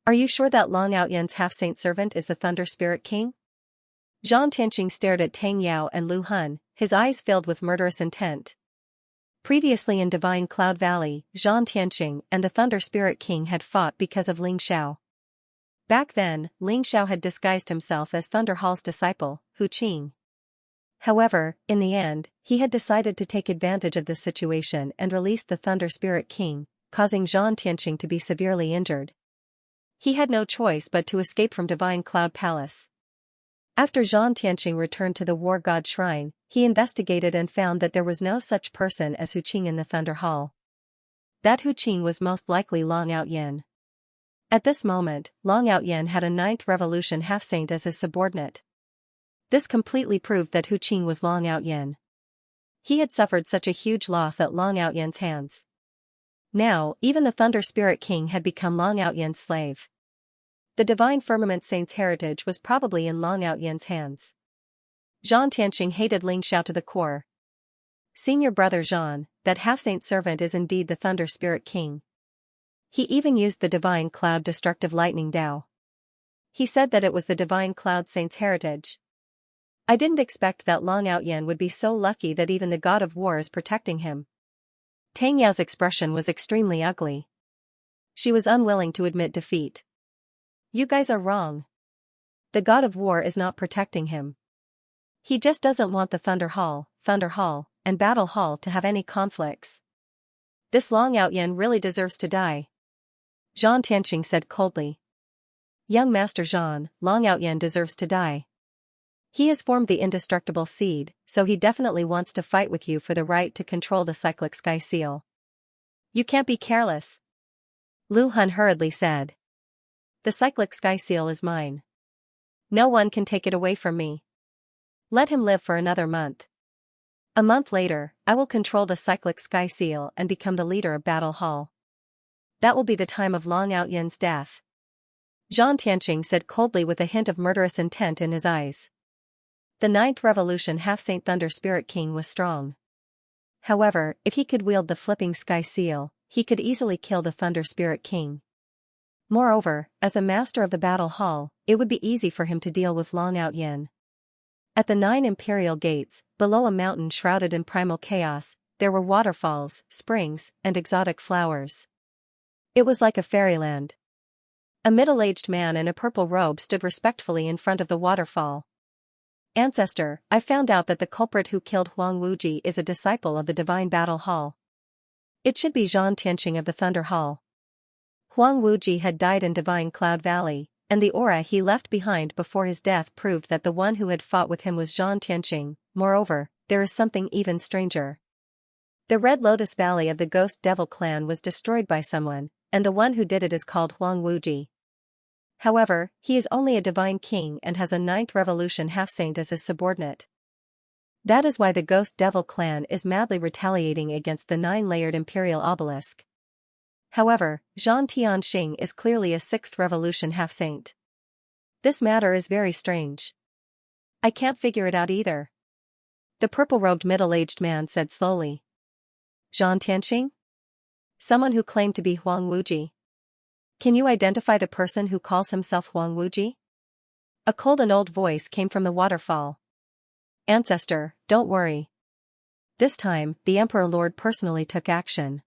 Speaker 1: Are you sure that Long Outyan's half-saint servant is the Thunder Spirit King? Zhang Tianqing stared at Tang Yao and Lu Hun, his eyes filled with murderous intent. Previously in Divine Cloud Valley, Zhang Tianqing and the Thunder Spirit King had fought because of Ling Xiao. Back then, Ling Xiao had disguised himself as Thunder Hall's disciple, Hu Qing. However, in the end, he had decided to take advantage of this situation and release the Thunder Spirit King, causing Zhang Tianqing to be severely injured. He had no choice but to escape from Divine Cloud Palace. After Zhang Tianqing returned to the War God Shrine, he investigated and found that there was no such person as Hu Qing in the Thunder Hall. That Hu Qing was most likely Long Outyen. At this moment, Long Outyen had a 9th Revolution half-saint as his subordinate. This completely proved that Hu Qing was Long Outyen. He had suffered such a huge loss at Long Outyen's hands. Now, even the Thunder Spirit King had become Long Outyen's slave. The Divine Firmament Saint's heritage was probably in Long Outyen's hands. Zhang Tianqing hated Ling Xiao to the core. Senior brother Zhang, that half-saint servant is indeed the Thunder Spirit King. He even used the Divine Cloud Destructive Lightning Dao. He said that it was the Divine Cloud Saint's heritage. I didn't expect that Long Outyen would be so lucky that even the God of War is protecting him. Tang Yao's expression was extremely ugly. She was unwilling to admit defeat. You guys are wrong. The God of War is not protecting him. He just doesn't want the Thunder Hall, and Battle Hall to have any conflicts. This Long Outyen really deserves to die. Zhang Tianqing said coldly. Young Master Zhang, Long Outyen deserves to die. He has formed the indestructible seed, so he definitely wants to fight with you for the right to control the cyclic sky seal. You can't be careless. Lu Hun hurriedly said. The cyclic sky seal is mine. No one can take it away from me. Let him live for another month. A month later, I will control the cyclic sky seal and become the leader of Battle Hall. That will be the time of Long Outyen's death. Zhang Tianqing said coldly with a hint of murderous intent in his eyes. The 9th Revolution half-saint Thunder Spirit King was strong. However, if he could wield the flipping sky seal, he could easily kill the Thunder Spirit King. Moreover, as the master of the Battle Hall, it would be easy for him to deal with Long Outyen. At the 9 imperial gates, below a mountain shrouded in primal chaos, there were waterfalls, springs, and exotic flowers. It was like a fairyland. A middle-aged man in a purple robe stood respectfully in front of the waterfall. Ancestor, I found out that the culprit who killed Huang Wuji is a disciple of the Divine Battle Hall. It should be Zhang Tianqing of the Thunder Hall. Huang Wuji had died in Divine Cloud Valley, and the aura he left behind before his death proved that the one who had fought with him was Zhang Tianqing. Moreover, there is something even stranger. The Red Lotus Valley of the Ghost Devil clan was destroyed by someone, and the one who did it is called Huang Wuji. However, he is only a divine king and has a 9th Revolution half-saint as his subordinate. That is why the Ghost Devil clan is madly retaliating against the 9-layered imperial obelisk. However, Zhang Tianqing is clearly a 6th Revolution half-saint. This matter is very strange. I can't figure it out either. The purple-robed middle-aged man said slowly. Zhang Tianqing? Someone who claimed to be Huang Wuji. Can you identify the person who calls himself Huang Wuji? A cold and old voice came from the waterfall. Ancestor, don't worry. This time, the Emperor Lord personally took action.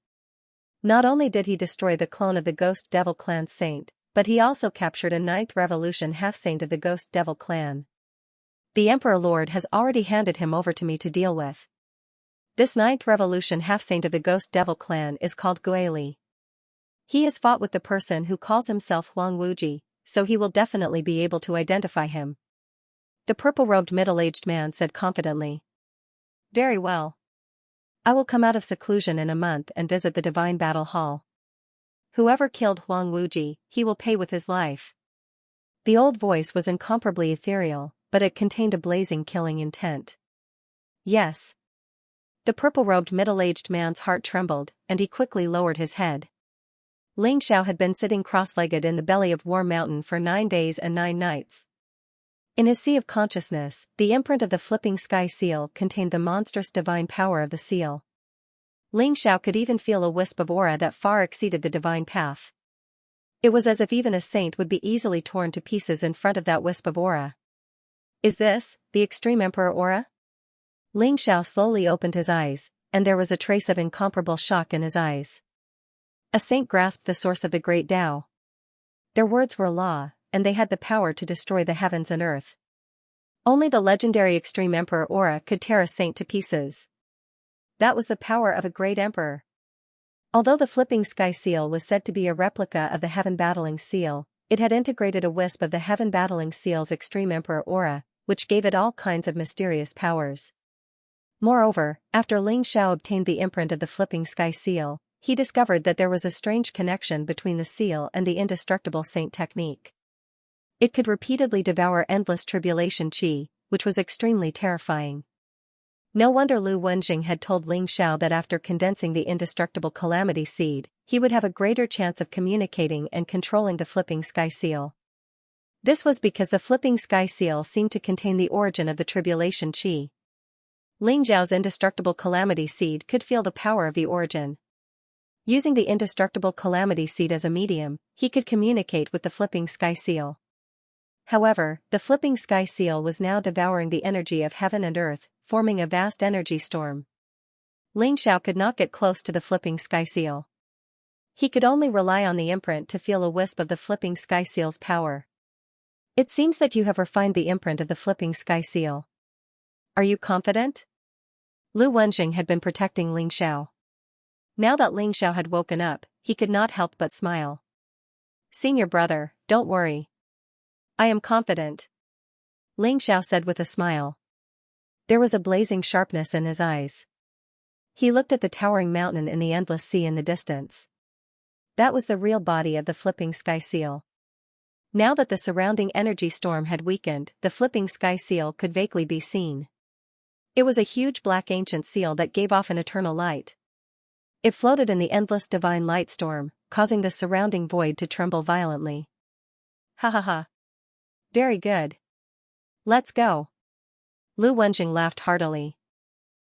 Speaker 1: Not only did he destroy the clone of the Ghost Devil clan's saint, but he also captured a 9th Revolution half-saint of the Ghost Devil clan. The Emperor Lord has already handed him over to me to deal with. This 9th Revolution half-saint of the Ghost Devil clan is called Guili. He has fought with the person who calls himself Huang Wuji, so he will definitely be able to identify him. The purple-robed middle-aged man said confidently. Very well. I will come out of seclusion in a month and visit the Divine Battle Hall. Whoever killed Huang Wuji, he will pay with his life. The old voice was incomparably ethereal, but it contained a blazing killing intent. Yes. The purple-robed middle-aged man's heart trembled, and he quickly lowered his head. Ling Xiao had been sitting cross-legged in the belly of War Mountain for 9 days and 9 nights. In his sea of consciousness, the imprint of the flipping sky seal contained the monstrous divine power of the seal. Ling Xiao could even feel a wisp of aura that far exceeded the divine path. It was as if even a saint would be easily torn to pieces in front of that wisp of aura. Is this the extreme emperor aura? Ling Xiao slowly opened his eyes, and there was a trace of incomparable shock in his eyes. A saint grasped the source of the great Tao. Their words were law, and they had the power to destroy the heavens and earth. Only the legendary Extreme Emperor aura could tear a saint to pieces. That was the power of a great emperor. Although the Flipping Sky Seal was said to be a replica of the Heaven Battling Seal, it had integrated a wisp of the Heaven Battling Seal's Extreme Emperor aura, which gave it all kinds of mysterious powers. Moreover, after Ling Xiao obtained the imprint of the Flipping Sky Seal, he discovered that there was a strange connection between the seal and the indestructible saint technique. It could repeatedly devour endless tribulation qi, which was extremely terrifying. No wonder Lu Wenjing had told Ling Xiao that after condensing the indestructible calamity seed, he would have a greater chance of communicating and controlling the Flipping Sky Seal. This was because the Flipping Sky Seal seemed to contain the origin of the tribulation qi. Ling Xiao's indestructible calamity seed could feel the power of the origin. Using the indestructible calamity seed as a medium, he could communicate with the Flipping Sky Seal. However, the Flipping Sky Seal was now devouring the energy of heaven and earth, forming a vast energy storm. Ling Xiao could not get close to the Flipping Sky Seal. He could only rely on the imprint to feel a wisp of the Flipping Sky Seal's power. It seems that you have refined the imprint of the Flipping Sky Seal. Are you confident? Lu Wenjing had been protecting Ling Xiao. Now that Ling Xiao had woken up, he could not help but smile. Senior brother, don't worry. I am confident. Ling Xiao said with a smile. There was a blazing sharpness in his eyes. He looked at the towering mountain in the endless sea in the distance. That was the real body of the Flipping Sky Seal. Now that the surrounding energy storm had weakened, the Flipping Sky Seal could vaguely be seen. It was a huge black ancient seal that gave off an eternal light. It floated in the endless divine light storm, causing the surrounding void to tremble violently. Ha ha ha. Very good. Let's go. Lu Wenjing laughed heartily.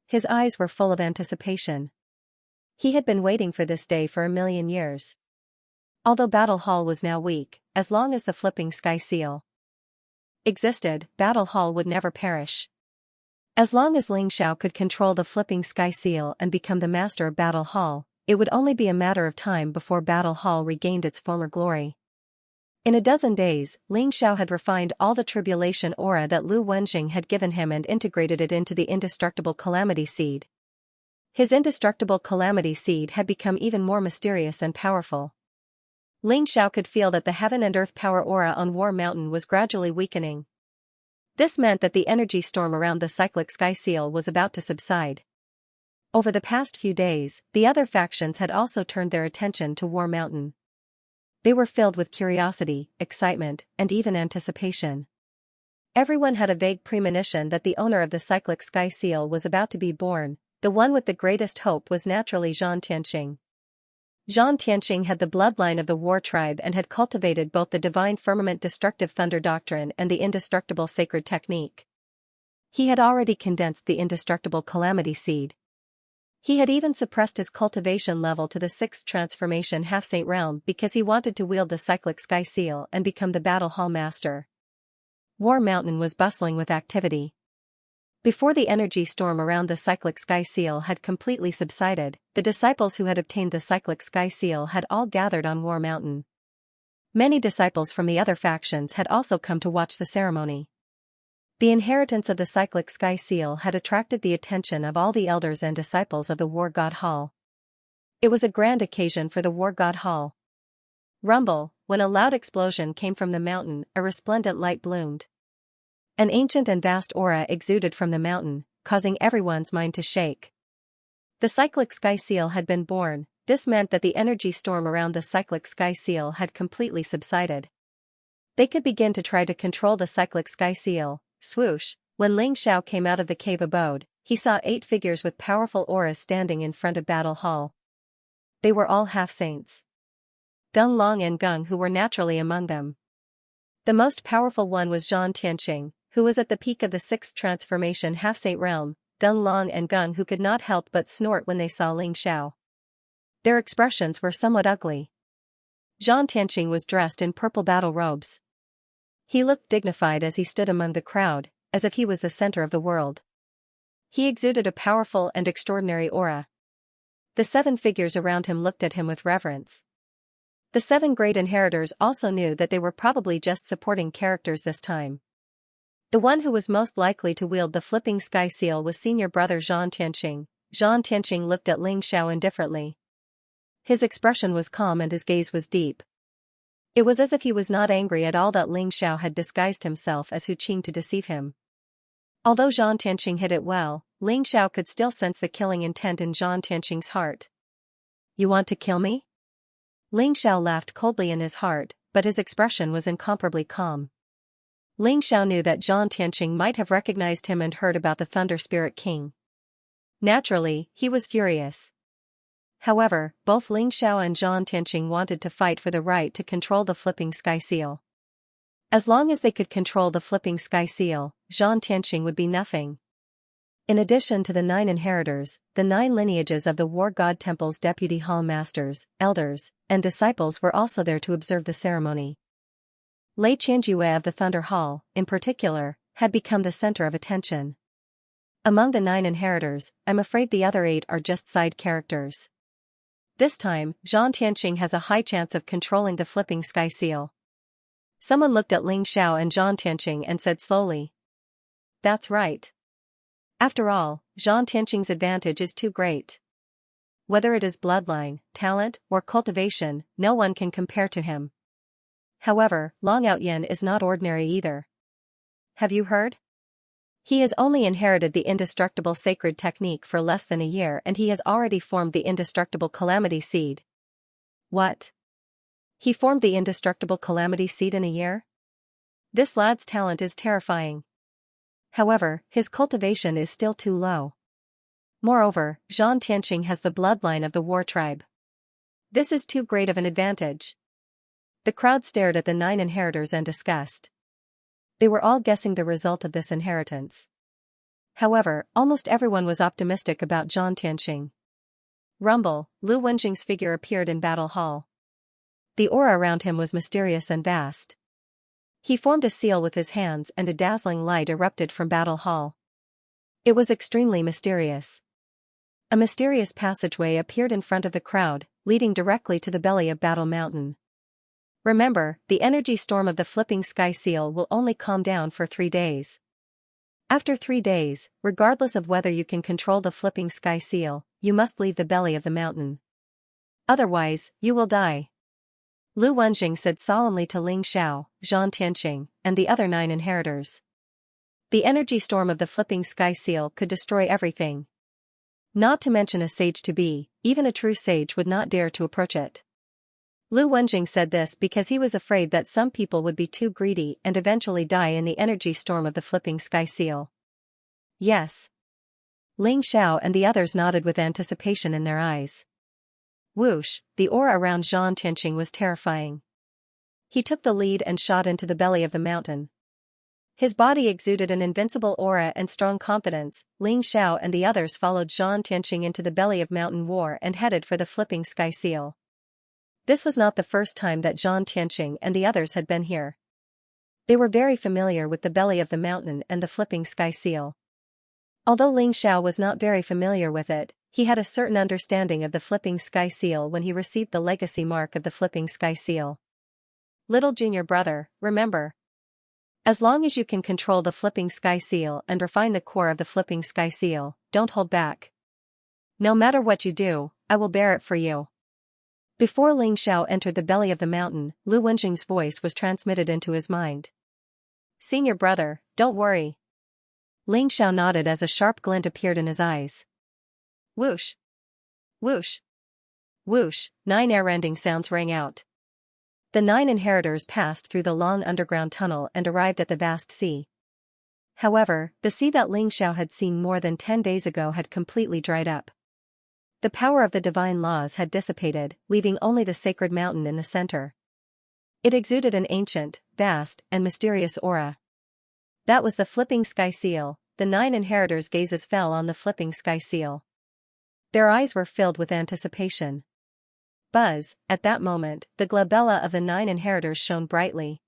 Speaker 1: His eyes were full of anticipation. He had been waiting for this day for 1,000,000 years. Although Battle Hall was now weak, as long as the Flipping Sky Seal existed, Battle Hall would never perish. As long as Ling Xiao could control the Flipping Sky Seal and become the master of Battle Hall, it would only be a matter of time before Battle Hall regained its former glory. In a dozen days, Ling Xiao had refined all the tribulation aura that Lu Wenjing had given him and integrated it into the indestructible calamity seed. His indestructible calamity seed had become even more mysterious and powerful. Ling Xiao could feel that the heaven and earth power aura on War Mountain was gradually weakening. This meant that the energy storm around the cyclic Sky Seal was about to subside. Over the past few days, the other factions had also turned their attention to War Mountain. They were filled with curiosity, excitement, and even anticipation. Everyone had a vague premonition that the owner of the cyclic Sky Seal was about to be born. The one with the greatest hope was naturally Zhan Tianqing. Zhan Tianqing had the bloodline of the War Tribe and had cultivated both the Divine Firmament Destructive Thunder Doctrine and the Indestructible Sacred Technique. He had already condensed the Indestructible Calamity Seed. He had even suppressed his cultivation level to the 6th transformation Half-Saint realm because he wanted to wield the Cyclic Sky Seal and become the Battle Hall Master. War Mountain was bustling with activity. Before the energy storm around the Cyclic Sky Seal had completely subsided, the disciples who had obtained the Cyclic Sky Seal had all gathered on War Mountain. Many disciples from the other factions had also come to watch the ceremony. The inheritance of the Cyclic Sky Seal had attracted the attention of all the elders and disciples of the War God Hall. It was a grand occasion for the War God Hall. Rumble, when a loud explosion came from the mountain, a resplendent light bloomed. An ancient and vast aura exuded from the mountain, causing everyone's mind to shake. The Cyclic Sky Seal had been born. This meant that the energy storm around the Cyclic Sky Seal had completely subsided. They could begin to try to control the Cyclic Sky Seal. Swoosh, when Ling Xiao came out of the cave abode, he saw 8 figures with powerful auras standing in front of Battle Hall. They were all half-saints. Gung Long and Gung Hu were naturally among them. The most powerful one was Zhan Tianqing, who was at the peak of the 6th transformation Half-Saint realm. Gung Long and Gung Hu could not help but snort when they saw Ling Xiao. Their expressions were somewhat ugly. Zhan Tianqing was dressed in purple battle robes. He looked dignified as he stood among the crowd, as if he was the center of the world. He exuded a powerful and extraordinary aura. The 7 figures around him looked at him with reverence. The 7 great inheritors also knew that they were probably just supporting characters this time. The one who was most likely to wield the flipping sky seal was senior brother Zhang Tianqing. Zhang Tianqing looked at Ling Xiao indifferently. His expression was calm and his gaze was deep. It was as if he was not angry at all that Ling Xiao had disguised himself as Hu Qing to deceive him. Although Zhang Tianqing hid it well, Ling Xiao could still sense the killing intent in Zhang Tianqing's heart. "You want to kill me?" Ling Xiao laughed coldly in his heart, but his expression was incomparably calm. Ling Xiao knew that Zhang Tianqing might have recognized him and heard about the Thunder Spirit King. Naturally, he was furious. However, both Ling Xiao and Zhang Tianqing wanted to fight for the right to control the flipping sky seal. As long as they could control the flipping sky seal, Zhang Tianqing would be nothing. In addition to the 9 inheritors, the 9 lineages of the War God Temple's deputy hall masters, elders, and disciples were also there to observe the ceremony. Lei Qianjue of the Thunder Hall, in particular, had become the center of attention. Among the 9 inheritors, I'm afraid the other 8 are just side characters. This time, Zhang Tianqing has a high chance of controlling the flipping sky seal. Someone looked at Ling Xiao and Zhang Tianqing and said slowly. "That's right. After all, Zhang Tianqing's advantage is too great. Whether it is bloodline, talent, or cultivation, no one can compare to him. However, Long Outyen is not ordinary either. Have you heard? He has only inherited the indestructible sacred technique for less than a year and he has already formed the indestructible calamity seed." "What? He formed the indestructible calamity seed in a year? This lad's talent is terrifying. However, his cultivation is still too low. Moreover, Zhang Tianqing has the bloodline of the war tribe. This is too great of an advantage." The crowd stared at the 9 inheritors and discussed. They were all guessing the result of this inheritance. However, almost everyone was optimistic about Zhang Tianqing. Rumble, Lu Wenjing's figure appeared in Battle Hall. The aura around him was mysterious and vast. He formed a seal with his hands and a dazzling light erupted from Battle Hall. It was extremely mysterious. A mysterious passageway appeared in front of the crowd, leading directly to the belly of Battle Mountain. Remember, the energy storm of the flipping sky seal will only calm down for 3 days. After 3 days, regardless of whether you can control the flipping sky seal, you must leave the belly of the mountain. Otherwise, you will die. Lu Wenjing said solemnly to Ling Xiao, Zhang Tianqing, and the other 9 inheritors. The energy storm of the flipping sky seal could destroy everything. Not to mention a sage-to-be, even a true sage would not dare to approach it. Lu Wenjing said this because he was afraid that some people would be too greedy and eventually die in the energy storm of the flipping sky seal. Yes. Ling Xiao and the others nodded with anticipation in their eyes. Whoosh, the aura around Zhang Tianqing was terrifying. He took the lead and shot into the belly of the mountain. His body exuded an invincible aura and strong confidence. Ling Xiao and the others followed Zhang Tianqing into the belly of Mountain War and headed for the flipping sky seal. This was not the first time that Zhang Tianqing and the others had been here. They were very familiar with the belly of the mountain and the flipping sky seal. Although Ling Xiao was not very familiar with it, he had a certain understanding of the flipping sky seal when he received the legacy mark of the flipping sky seal. Little junior brother, remember. As long as you can control the flipping sky seal and refine the core of the flipping sky seal, don't hold back. No matter what you do, I will bear it for you. Before Ling Xiao entered the belly of the mountain, Lu Wenjing's voice was transmitted into his mind. Senior brother, don't worry. Ling Xiao nodded as a sharp glint appeared in his eyes. Whoosh! Whoosh! Whoosh! 9 air-rending sounds rang out. The 9 inheritors passed through the long underground tunnel and arrived at the vast sea. However, the sea that Ling Xiao had seen more than 10 days ago had completely dried up. The power of the divine laws had dissipated, leaving only the sacred mountain in the center. It exuded an ancient, vast, and mysterious aura. That was the flipping sky seal. The 9 inheritors' gazes fell on the flipping sky seal. Their eyes were filled with anticipation. Buzz, at that moment, the glabella of the 9 inheritors shone brightly.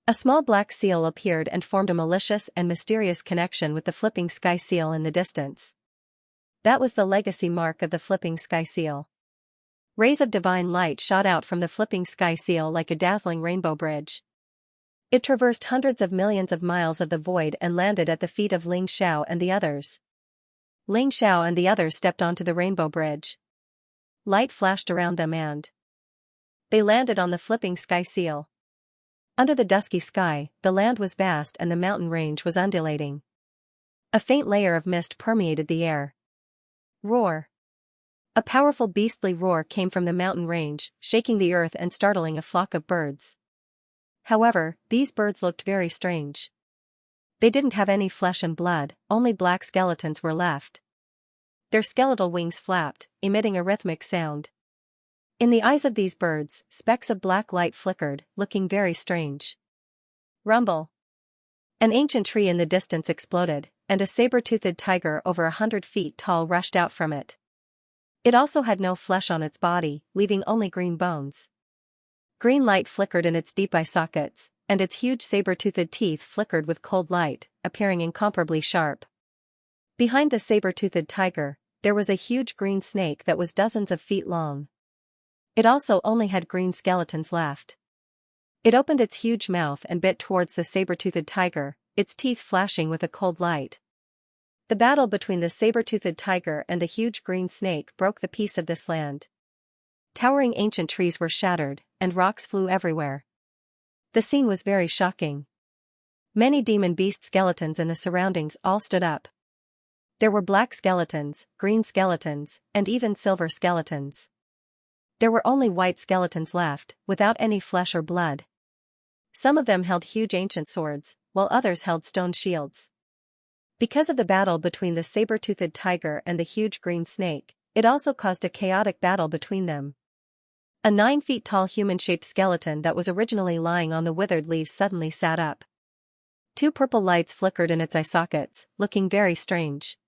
Speaker 1: A small black seal appeared and formed a malicious and mysterious connection with the flipping sky seal in the distance. That was the legacy mark of the flipping sky seal. Rays of divine light shot out from the flipping sky seal like a dazzling rainbow bridge. It traversed hundreds of millions of miles of the void and landed at the feet of Ling Xiao and the others. Ling Xiao and the others stepped onto the rainbow bridge. Light flashed around them and they landed on the flipping sky seal. Under the dusky sky, the land was vast and the mountain range was undulating. A faint layer of mist permeated the air. Roar! A powerful beastly roar came from the mountain range, shaking the earth and startling a flock of birds. However, these birds looked very strange. They didn't have any flesh and blood, only black skeletons were left. Their skeletal wings flapped, emitting a rhythmic sound. In the eyes of these birds, specks of black light flickered, looking very strange. Rumble! An ancient tree in the distance exploded, and a saber-toothed tiger over 100 feet tall rushed out from it. It also had no flesh on its body, leaving only green bones. Green light flickered in its deep eye sockets, and its huge saber-toothed teeth flickered with cold light, appearing incomparably sharp. Behind the saber-toothed tiger, there was a huge green snake that was dozens of feet long. It also only had green skeletons left. It opened its huge mouth and bit towards the saber-toothed tiger, its teeth flashing with a cold light. The battle between the saber-toothed tiger and the huge green snake broke the peace of this land. Towering ancient trees were shattered, and rocks flew everywhere. The scene was very shocking. Many demon beast skeletons in the surroundings all stood up. There were black skeletons, green skeletons, and even silver skeletons. There were only white skeletons left, without any flesh or blood. Some of them held huge ancient swords, while others held stone shields. Because of the battle between the saber-toothed tiger and the huge green snake, it also caused a chaotic battle between them. A 9 feet tall human-shaped skeleton that was originally lying on the withered leaves suddenly sat up. 2 purple lights flickered in its eye sockets, looking very strange.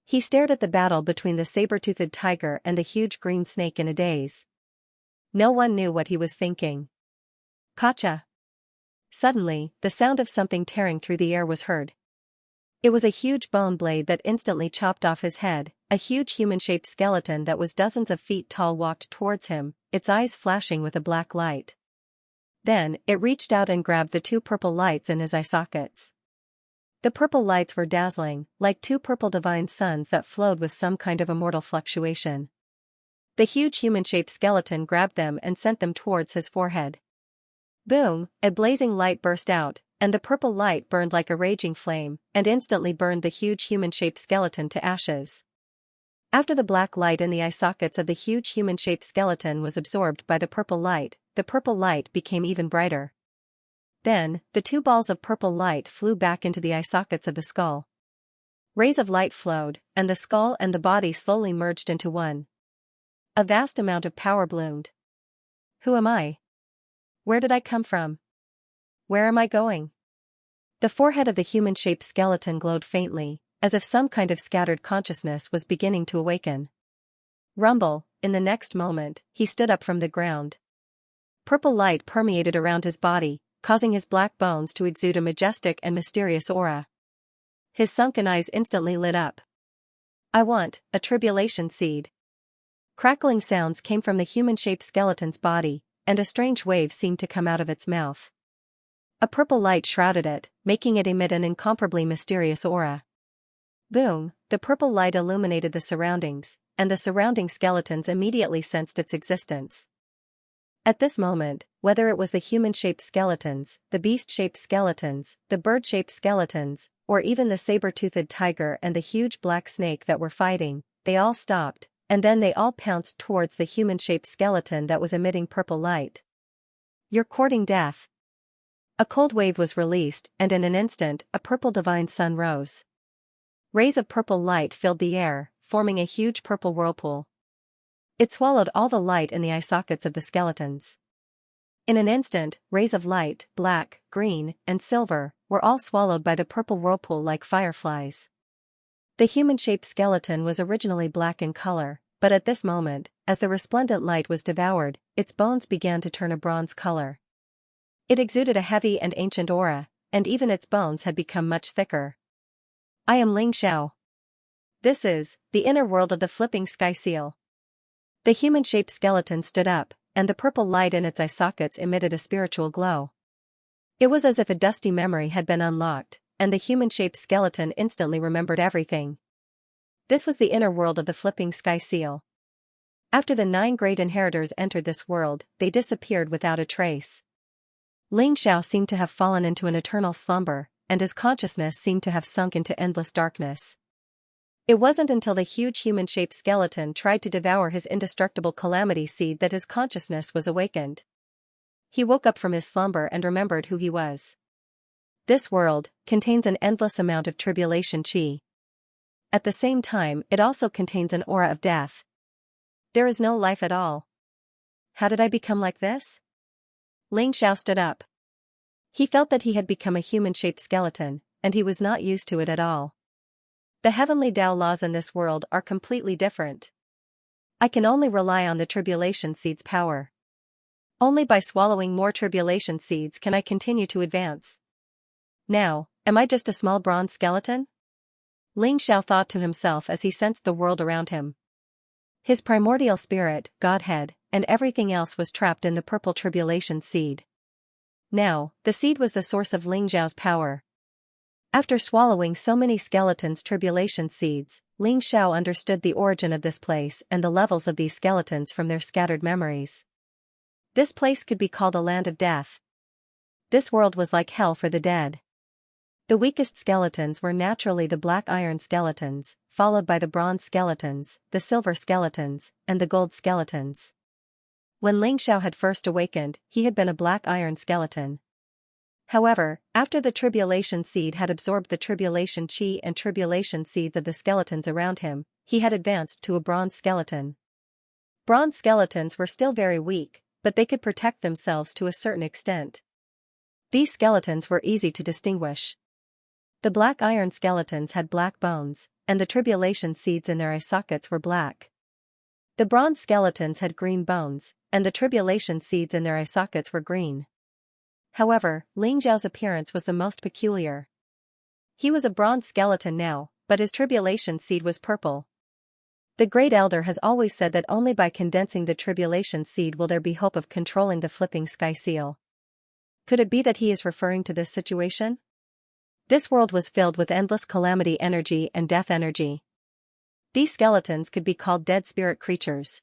Speaker 1: He stared at the battle between the saber-toothed tiger and the huge green snake in a daze. No one knew what he was thinking. Gotcha! Suddenly, the sound of something tearing through the air was heard. It was a huge bone blade that instantly chopped off his head. A huge human-shaped skeleton that was dozens of feet tall walked towards him, its eyes flashing with a black light. Then, it reached out and grabbed the 2 purple lights in his eye sockets. The purple lights were dazzling, like 2 purple divine suns that flowed with some kind of immortal fluctuation. The huge human-shaped skeleton grabbed them and sent them towards his forehead. Boom! A blazing light burst out, and the purple light burned like a raging flame, and instantly burned the huge human-shaped skeleton to ashes. After the black light in the eye sockets of the huge human-shaped skeleton was absorbed by the purple light became even brighter. Then, the 2 balls of purple light flew back into the eye sockets of the skull. Rays of light flowed, and the skull and the body slowly merged into one. A vast amount of power bloomed. Who am I? Where did I come from? Where am I going? The forehead of the human-shaped skeleton glowed faintly, as if some kind of scattered consciousness was beginning to awaken. Rumble! In the next moment, he stood up from the ground. Purple light permeated around his body, causing his black bones to exude a majestic and mysterious aura. His sunken eyes instantly lit up. I want a tribulation seed. Crackling sounds came from the human-shaped skeleton's body, and a strange wave seemed to come out of its mouth. A purple light shrouded it, making it emit an incomparably mysterious aura. Boom! The purple light illuminated the surroundings, and the surrounding skeletons immediately sensed its existence. At this moment, whether it was the human-shaped skeletons, the beast-shaped skeletons, the bird-shaped skeletons, or even the saber-toothed tiger and the huge black snake that were fighting, they all stopped, and then they all pounced towards the human-shaped skeleton that was emitting purple light. You're courting death. A cold wave was released, and in an instant, a purple divine sun rose. Rays of purple light filled the air, forming a huge purple whirlpool. It swallowed all the light in the eye sockets of the skeletons. In an instant, rays of light, black, green, and silver, were all swallowed by the purple whirlpool like fireflies. The human-shaped skeleton was originally black in color, but at this moment, as the resplendent light was devoured, its bones began to turn a bronze color. It exuded a heavy and ancient aura, and even its bones had become much thicker. I am Ling Xiao. This is the inner world of the flipping sky seal. The human-shaped skeleton stood up, and the purple light in its eye sockets emitted a spiritual glow. It was as if a dusty memory had been unlocked, and the human-shaped skeleton instantly remembered everything. This was the inner world of the flipping sky seal. After the 9 great inheritors entered this world, they disappeared without a trace. Ling Xiao seemed to have fallen into an eternal slumber, and his consciousness seemed to have sunk into endless darkness. It wasn't until the huge human-shaped skeleton tried to devour his indestructible calamity seed that his consciousness was awakened. He woke up from his slumber and remembered who he was. This world contains an endless amount of tribulation qi. At the same time, it also contains an aura of death. There is no life at all. How did I become like this? Ling Xiao stood up. He felt that he had become a human-shaped skeleton, and he was not used to it at all. The heavenly Tao laws in this world are completely different. I can only rely on the tribulation seed's power. Only by swallowing more tribulation seeds can I continue to advance. Now, am I just a small bronze skeleton? Ling Xiao thought to himself as he sensed the world around him. His primordial spirit, Godhead, and everything else was trapped in the purple tribulation seed. Now, the seed was the source of Ling Xiao's power. After swallowing so many skeletons' tribulation seeds, Ling Xiao understood the origin of this place and the levels of these skeletons from their scattered memories. This place could be called a land of death. This world was like hell for the dead. The weakest skeletons were naturally the black iron skeletons, followed by the bronze skeletons, the silver skeletons, and the gold skeletons. When Ling Xiao had first awakened, he had been a black iron skeleton. However, after the tribulation seed had absorbed the tribulation qi and tribulation seeds of the skeletons around him, he had advanced to a bronze skeleton. Bronze skeletons were still very weak, but they could protect themselves to a certain extent. These skeletons were easy to distinguish. The black iron skeletons had black bones, and the tribulation seeds in their eye sockets were black. The bronze skeletons had green bones, and the tribulation seeds in their eye sockets were green. However, Ling Xiao's appearance was the most peculiar. He was a bronze skeleton now, but his tribulation seed was purple. The Great Elder has always said that only by condensing the tribulation seed will there be hope of controlling the flipping sky seal. Could it be that he is referring to this situation? This world was filled with endless calamity energy and death energy. These skeletons could be called dead spirit creatures.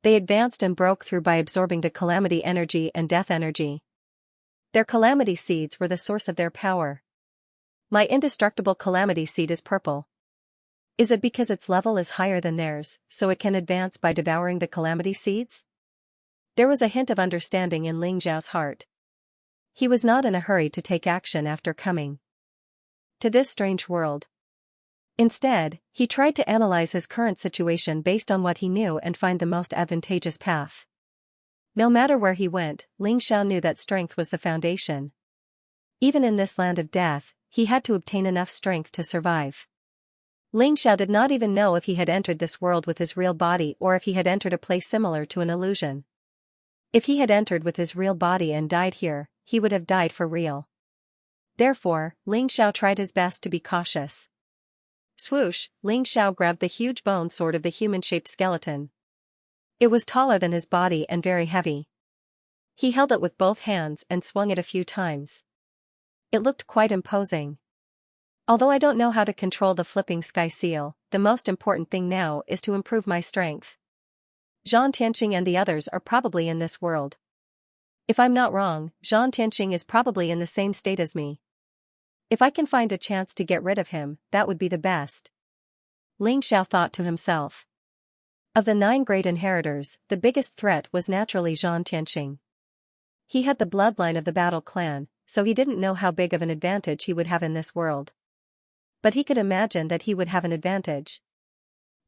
Speaker 1: They advanced and broke through by absorbing the calamity energy and death energy. Their calamity seeds were the source of their power. My indestructible calamity seed is purple. Is it because its level is higher than theirs, so it can advance by devouring the calamity seeds? There was a hint of understanding in Ling Xiao's heart. He was not in a hurry to take action after coming to this strange world. Instead, he tried to analyze his current situation based on what he knew and find the most advantageous path. No matter where he went, Ling Xiao knew that strength was the foundation. Even in this land of death, he had to obtain enough strength to survive. Ling Xiao did not even know if he had entered this world with his real body or if he had entered a place similar to an illusion. If he had entered with his real body and died here, he would have died for real. Therefore, Ling Xiao tried his best to be cautious. Swoosh, Ling Xiao grabbed the huge bone sword of the human-shaped skeleton. It was taller than his body and very heavy. He held it with both hands and swung it a few times. It looked quite imposing. Although I don't know how to control the flipping sky seal, the most important thing now is to improve my strength. Xianxia and the others are probably in this world. If I'm not wrong, Xianxia is probably in the same state as me. If I can find a chance to get rid of him, that would be the best. Ling Xiao thought to himself. Of the 9 great inheritors, the biggest threat was naturally Xianxia. He had the bloodline of the Battle Clan, so he didn't know how big of an advantage he would have in this world. But he could imagine that he would have an advantage.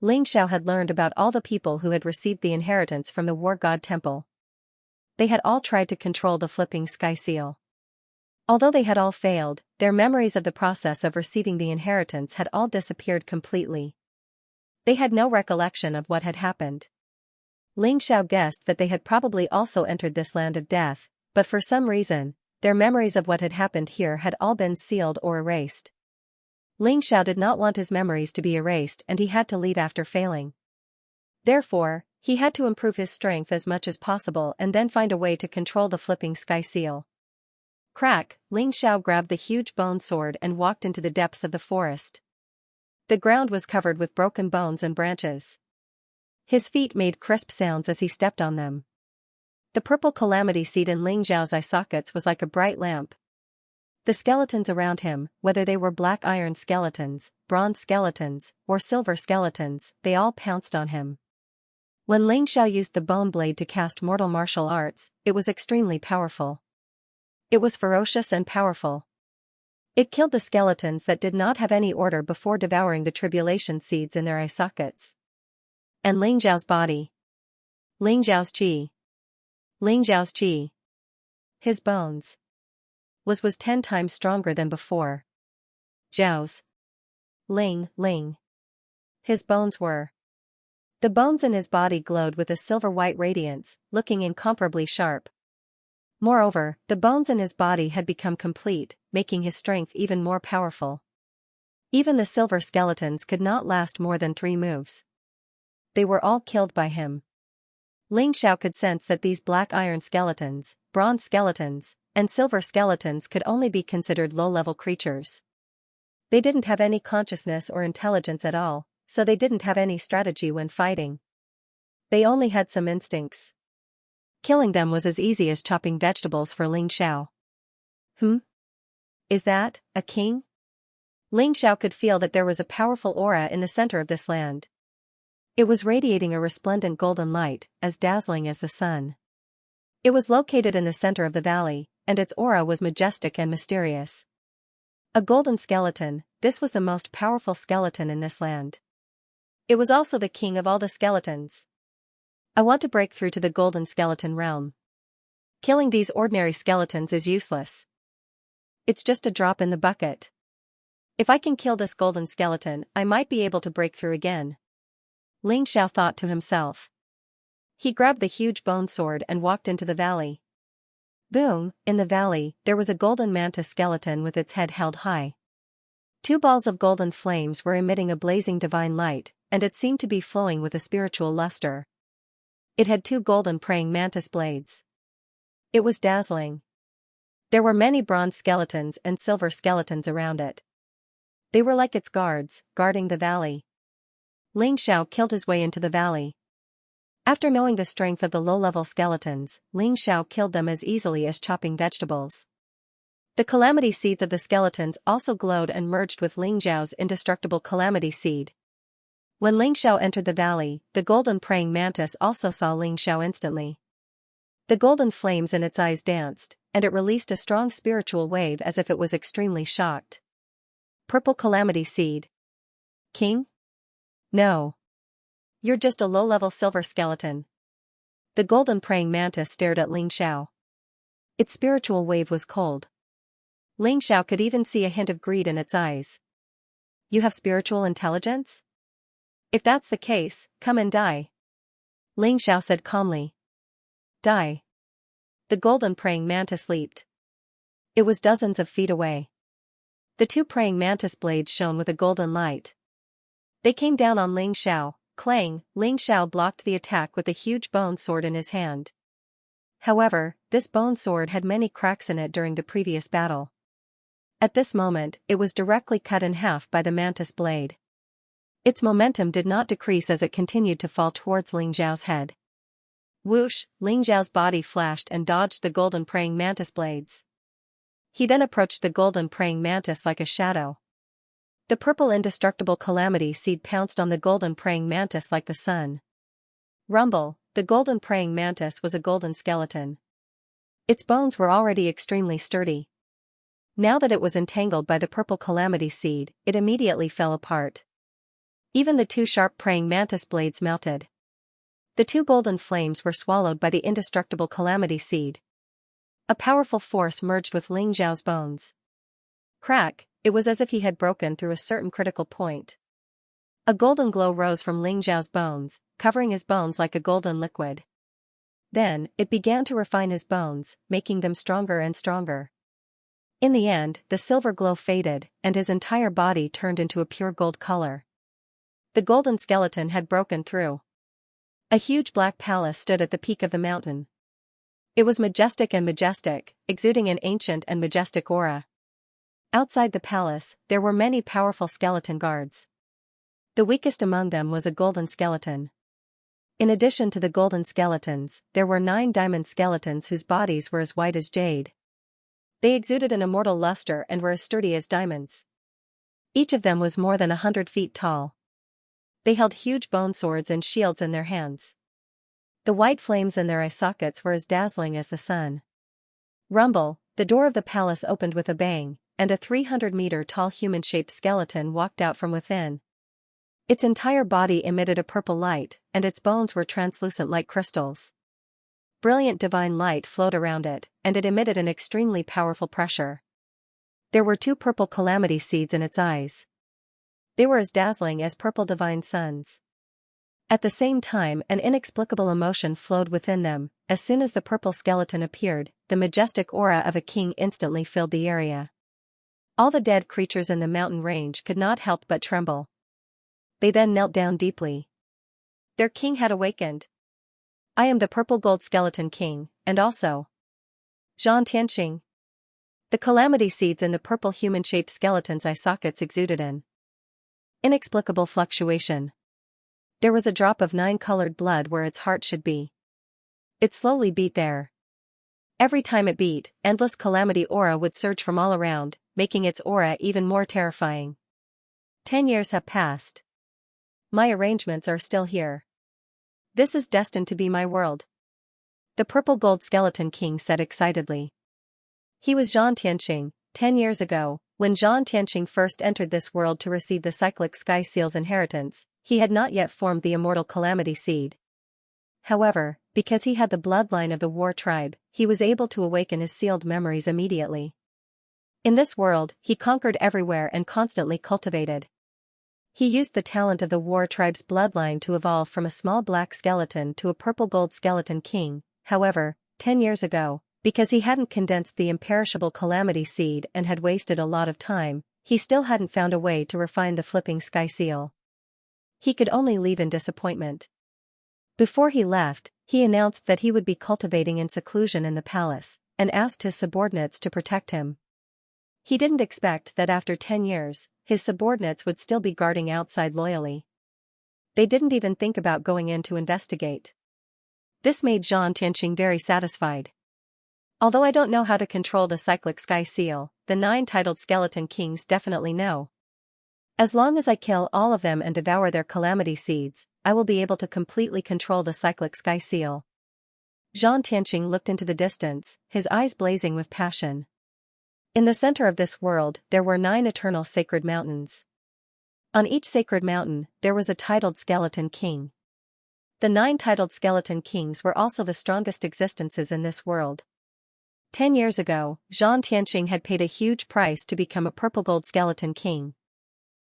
Speaker 1: Ling Xiao had learned about all the people who had received the inheritance from the War God Temple. They had all tried to control the flipping sky seal. Although they had all failed, their memories of the process of receiving the inheritance had all disappeared completely. They had no recollection of what had happened. Ling Xiao guessed that they had probably also entered this land of death, but for some reason, their memories of what had happened here had all been sealed or erased. Ling Xiao did not want his memories to be erased and he had to leave after failing. Therefore, He had to improve his strength as much as possible and then find a way to control the flipping sky seal. Crack, Ling Xiao grabbed the huge bone sword and walked into the depths of the forest. The ground was covered with broken bones and branches. His feet made crisp sounds as he stepped on them. The purple calamity seed in Ling Xiao's eye sockets was like a bright lamp. The skeletons around him, whether they were black iron skeletons, bronze skeletons, or silver skeletons, they all pounced on him. When Ling Xiao used the bone blade to cast mortal martial arts, it was extremely powerful. It was ferocious and powerful. It killed the skeletons that did not have any order before devouring the tribulation seeds in their eye sockets. And Ling Xiao's body. Ling Xiao's qi. Ling Xiao's qi. His bones. Was 10 times stronger than before. Zhao's. Ling. His bones were. The bones in his body glowed with a silver-white radiance, looking incomparably sharp. Moreover, the bones in his body had become complete, making his strength even more powerful. Even the silver skeletons could not last more than 3 moves. They were all killed by him. Ling Xiao could sense that these black iron skeletons, bronze skeletons, and silver skeletons could only be considered low-level creatures. They didn't have any consciousness or intelligence at all, so they didn't have any strategy when fighting. They only had some instincts. Killing them was as easy as chopping vegetables for Ling Xiao. Is that a king? Ling Xiao could feel that there was a powerful aura in the center of this land. It was radiating a resplendent golden light, as dazzling as the sun. It was located in the center of the valley, and its aura was majestic and mysterious. A golden skeleton, this was the most powerful skeleton in this land. It was also the king of all the skeletons. I want to break through to the golden skeleton realm. Killing these ordinary skeletons is useless. It's just a drop in the bucket. If I can kill this golden skeleton, I might be able to break through again. Ling Xiao thought to himself. He grabbed the huge bone sword and walked into the valley. Boom, in the valley, there was a golden mantis skeleton with its head held high. 2 balls of golden flames were emitting a blazing divine light, and it seemed to be flowing with a spiritual luster. It had 2 golden praying mantis blades. It was dazzling. There were many bronze skeletons and silver skeletons around it. They were like its guards, guarding the valley. Ling Xiao killed his way into the valley. After knowing the strength of the low-level skeletons, Ling Xiao killed them as easily as chopping vegetables. The calamity seeds of the skeletons also glowed and merged with Ling Xiao's indestructible calamity seed. When Ling Xiao entered the valley, the golden praying mantis also saw Ling Xiao instantly. The golden flames in its eyes danced, and it released a strong spiritual wave as if it was extremely shocked. Purple calamity seed. King? No. You're just a low-level silver skeleton. The golden praying mantis stared at Ling Xiao. Its spiritual wave was cold. Ling Xiao could even see a hint of greed in its eyes. You have spiritual intelligence? If that's the case, come and die. Ling Xiao said calmly. Die. The golden praying mantis leaped. It was dozens of feet away. The 2 praying mantis blades shone with a golden light. They came down on Ling Xiao. Clang, Ling Xiao blocked the attack with a huge bone sword in his hand. However, this bone sword had many cracks in it during the previous battle. At this moment, it was directly cut in half by the mantis blade. Its momentum did not decrease as it continued to fall towards Ling Xiao's head. Whoosh, Ling Xiao's body flashed and dodged the golden praying mantis blades. He then approached the golden praying mantis like a shadow. The purple indestructible calamity seed pounced on the golden praying mantis like the sun. Rumble, the golden praying mantis was a golden skeleton. Its bones were already extremely sturdy. Now that it was entangled by the purple calamity seed, it immediately fell apart. Even the 2 sharp praying mantis blades melted. The 2 golden flames were swallowed by the indestructible calamity seed. A powerful force merged with Ling Xiao's bones. Crack, it was as if he had broken through a certain critical point. A golden glow rose from Ling Xiao's bones, covering his bones like a golden liquid. Then, it began to refine his bones, making them stronger and stronger. In the end, the silver glow faded, and his entire body turned into a pure gold color. The golden skeleton had broken through. A huge black palace stood at the peak of the mountain. It was majestic, exuding an ancient and majestic aura. Outside the palace, there were many powerful skeleton guards. The weakest among them was a golden skeleton. In addition to the golden skeletons, there were 9 diamond skeletons whose bodies were as white as jade. They exuded an immortal luster and were as sturdy as diamonds. Each of them was more than 100 feet tall. They held huge bone swords and shields in their hands. The white flames in their eye sockets were as dazzling as the sun. Rumble, the door of the palace opened with a bang, and a 300-meter-tall human-shaped skeleton walked out from within. Its entire body emitted a purple light, and its bones were translucent like crystals. Brilliant divine light flowed around it, and it emitted an extremely powerful pressure. There were 2 purple calamity seeds in its eyes. They were as dazzling as purple divine suns. At the same time, an inexplicable emotion flowed within them. As soon as the purple skeleton appeared, the majestic aura of a king instantly filled the area. All the dead creatures in the mountain range could not help but tremble. They then knelt down deeply. Their king had awakened. "I am the purple gold skeleton king, and also Xianxia." The calamity seeds in the purple human-shaped skeleton's eye sockets exuded an inexplicable fluctuation. There was a drop of 9-colored blood where its heart should be. It slowly beat there. Every time it beat, endless calamity aura would surge from all around, making its aura even more terrifying. 10 years have passed. My arrangements are still here. This is destined to be my world. The purple gold skeleton king said excitedly. He was Xianxia. 10 years ago, when Xianxia first entered this world to receive the cyclic sky seal's inheritance, he had not yet formed the immortal calamity seed. However, because he had the bloodline of the war tribe, he was able to awaken his sealed memories immediately. In this world, he conquered everywhere and constantly cultivated. He used the talent of the war tribe's bloodline to evolve from a small black skeleton to a purple gold skeleton king. However, 10 years ago, because he hadn't condensed the imperishable calamity seed and had wasted a lot of time, he still hadn't found a way to refine the flipping sky seal. He could only leave in disappointment. Before he left, he announced that he would be cultivating in seclusion in the palace, and asked his subordinates to protect him. He didn't expect that after 10 years, his subordinates would still be guarding outside loyally. They didn't even think about going in to investigate. This made Xianxia very satisfied. Although I don't know how to control the cyclic sky seal, the 9 titled skeleton kings definitely know. As long as I kill all of them and devour their calamity seeds, I will be able to completely control the cyclic sky seal. Xianxia looked into the distance, his eyes blazing with passion. In the center of this world, there were 9 eternal sacred mountains. On each sacred mountain, there was a titled skeleton king. The 9 titled skeleton kings were also the strongest existences in this world. 10 years ago, Xianxia had paid a huge price to become a purple gold skeleton king.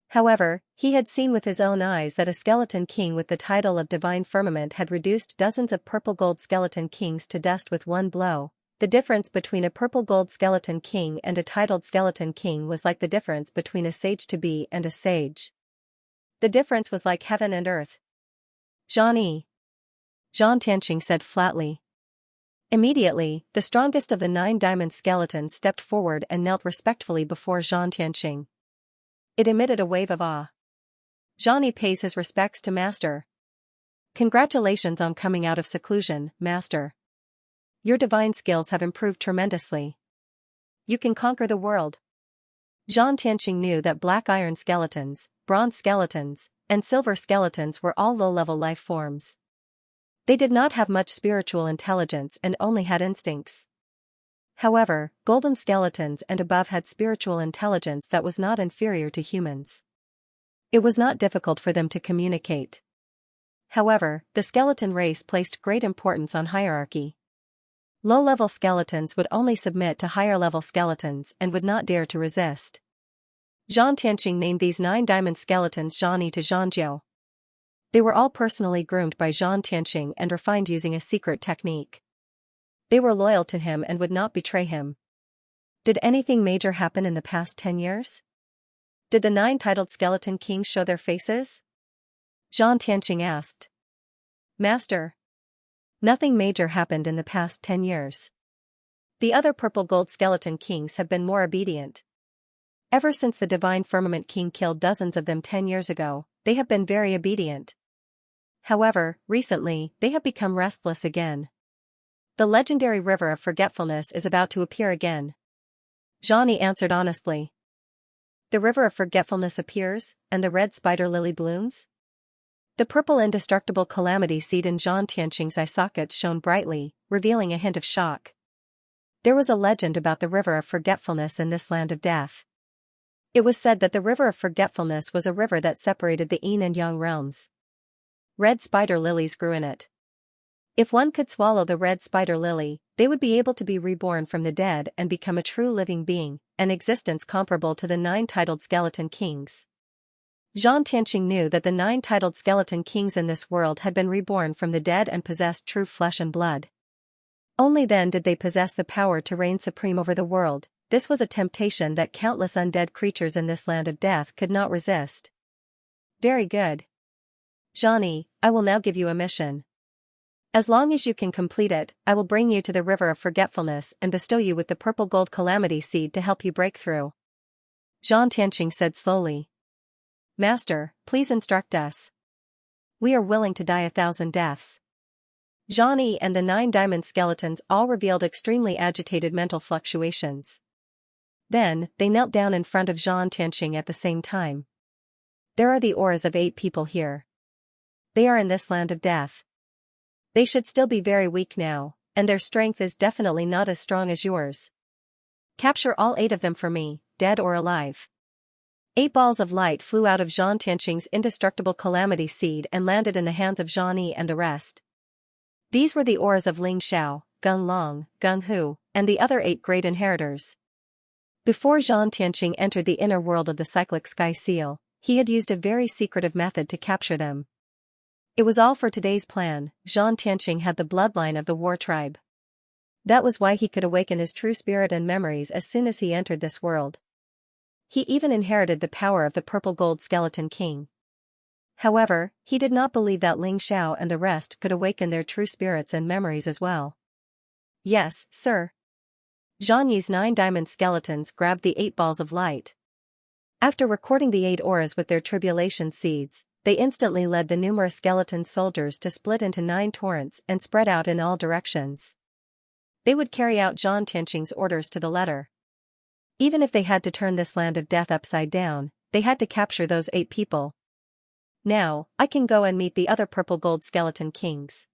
Speaker 1: However, he had seen with his own eyes that a skeleton king with the title of Divine Firmament had reduced dozens of purple gold skeleton kings to dust with one blow. The difference between a purple gold skeleton king and a titled skeleton king was like the difference between a sage-to-be and a sage. The difference was like heaven and earth. Xianxia said flatly. Immediately, the strongest of the 9 diamond skeletons stepped forward and knelt respectfully before Xianxia. It emitted a wave of awe. Xianxia pays his respects to Master. Congratulations on coming out of seclusion, Master. Your divine skills have improved tremendously. You can conquer the world. Xianxia knew that black iron skeletons, bronze skeletons, and silver skeletons were all low-level life forms. They did not have much spiritual intelligence and only had instincts. However, golden skeletons and above had spiritual intelligence that was not inferior to humans. It was not difficult for them to communicate. However, the skeleton race placed great importance on hierarchy. Low-level skeletons would only submit to higher-level skeletons and would not dare to resist. Xianxia named these 9 diamond skeletons Xianxia to Xianjiao. They were all personally groomed by Xianxia and refined using a secret technique. They were loyal to him and would not betray him. Did anything major happen in the past 10 years? Did the 9 titled skeleton kings show their faces? Xianxia asked. Master. Nothing major happened in the past 10 years. The other purple gold skeleton kings have been more obedient. Ever since the divine firmament king killed dozens of them 10 years ago, they have been very obedient. However, recently, they have become restless again. The legendary river of forgetfulness is about to appear again. Xianxia answered honestly. The river of forgetfulness appears, and the red spider lily blooms? The purple indestructible calamity seed in Xianxia's eye sockets shone brightly, revealing a hint of shock. There was a legend about the river of forgetfulness in this land of death. It was said that the river of forgetfulness was a river that separated the yin and yang realms. Red spider lilies grew in it. If one could swallow the red spider lily, they would be able to be reborn from the dead and become a true living being, an existence comparable to the 9 titled skeleton kings. Xianxia knew that the 9 titled skeleton kings in this world had been reborn from the dead and possessed true flesh and blood. Only then did they possess the power to reign supreme over the world. This was a temptation that countless undead creatures in this land of death could not resist. Very good. Xianxia, I will now give you a mission. As long as you can complete it, I will bring you to the river of forgetfulness and bestow you with the purple gold calamity seed to help you break through. Xianxia said slowly. Master, please instruct us. We are willing to die 1,000 deaths. Xianxia and the 9 diamond skeletons all revealed extremely agitated mental fluctuations. Then, they knelt down in front of Xianxia at the same time. There are the auras of 8 people here. They are in this land of death. They should still be very weak now, and their strength is definitely not as strong as yours. Capture all 8 of them for me, dead or alive. 8 balls of light flew out of Xianxia's indestructible calamity seed and landed in the hands of Xianxia and the rest. These were the auras of Ling Xiao, Gung Long, Gung Hu, and the other 8 great inheritors. Before Xianxia entered the inner world of the cyclic sky seal, he had used a very secretive method to capture them. It was all for today's plan. Xianxia had the bloodline of the war tribe. That was why he could awaken his true spirit and memories as soon as he entered this world. He even inherited the power of the purple gold skeleton king. However, he did not believe that Ling Xiao and the rest could awaken their true spirits and memories as well. Yes, sir. Xianxia's 9 diamond skeletons grabbed the 8 balls of light. After recording the 8 auras with their tribulation seeds, they instantly led the numerous skeleton soldiers to split into 9 torrents and spread out in all directions. They would carry out Xianxia's orders to the letter. Even if they had to turn this land of death upside down, they had to capture those 8 people. Now, I can go and meet the other purple gold skeleton kings.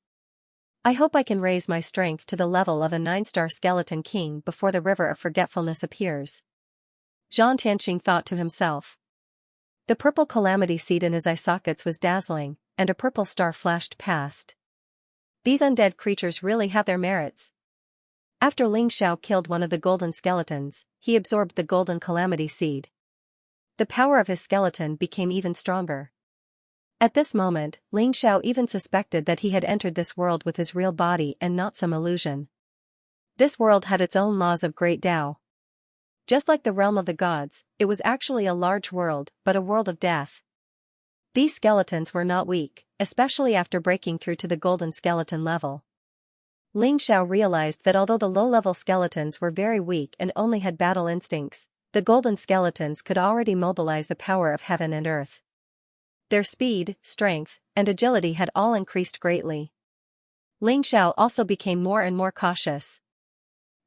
Speaker 1: I hope I can raise my strength to the level of a 9-star skeleton king before the river of forgetfulness appears. Xianxia thought to himself. The purple calamity seed in his eye sockets was dazzling, and a purple star flashed past. These undead creatures really have their merits. After Ling Xiao killed one of the golden skeletons, he absorbed the golden calamity seed. The power of his skeleton became even stronger. At this moment, Ling Xiao even suspected that he had entered this world with his real body and not some illusion. This world had its own laws of great Tao. Just like the realm of the gods, it was actually a large world, but a world of death. These skeletons were not weak, especially after breaking through to the golden skeleton level. Ling Xiao realized that although the low-level skeletons were very weak and only had battle instincts, the golden skeletons could already mobilize the power of heaven and earth. Their speed, strength, and agility had all increased greatly. Ling Xiao also became more and more cautious.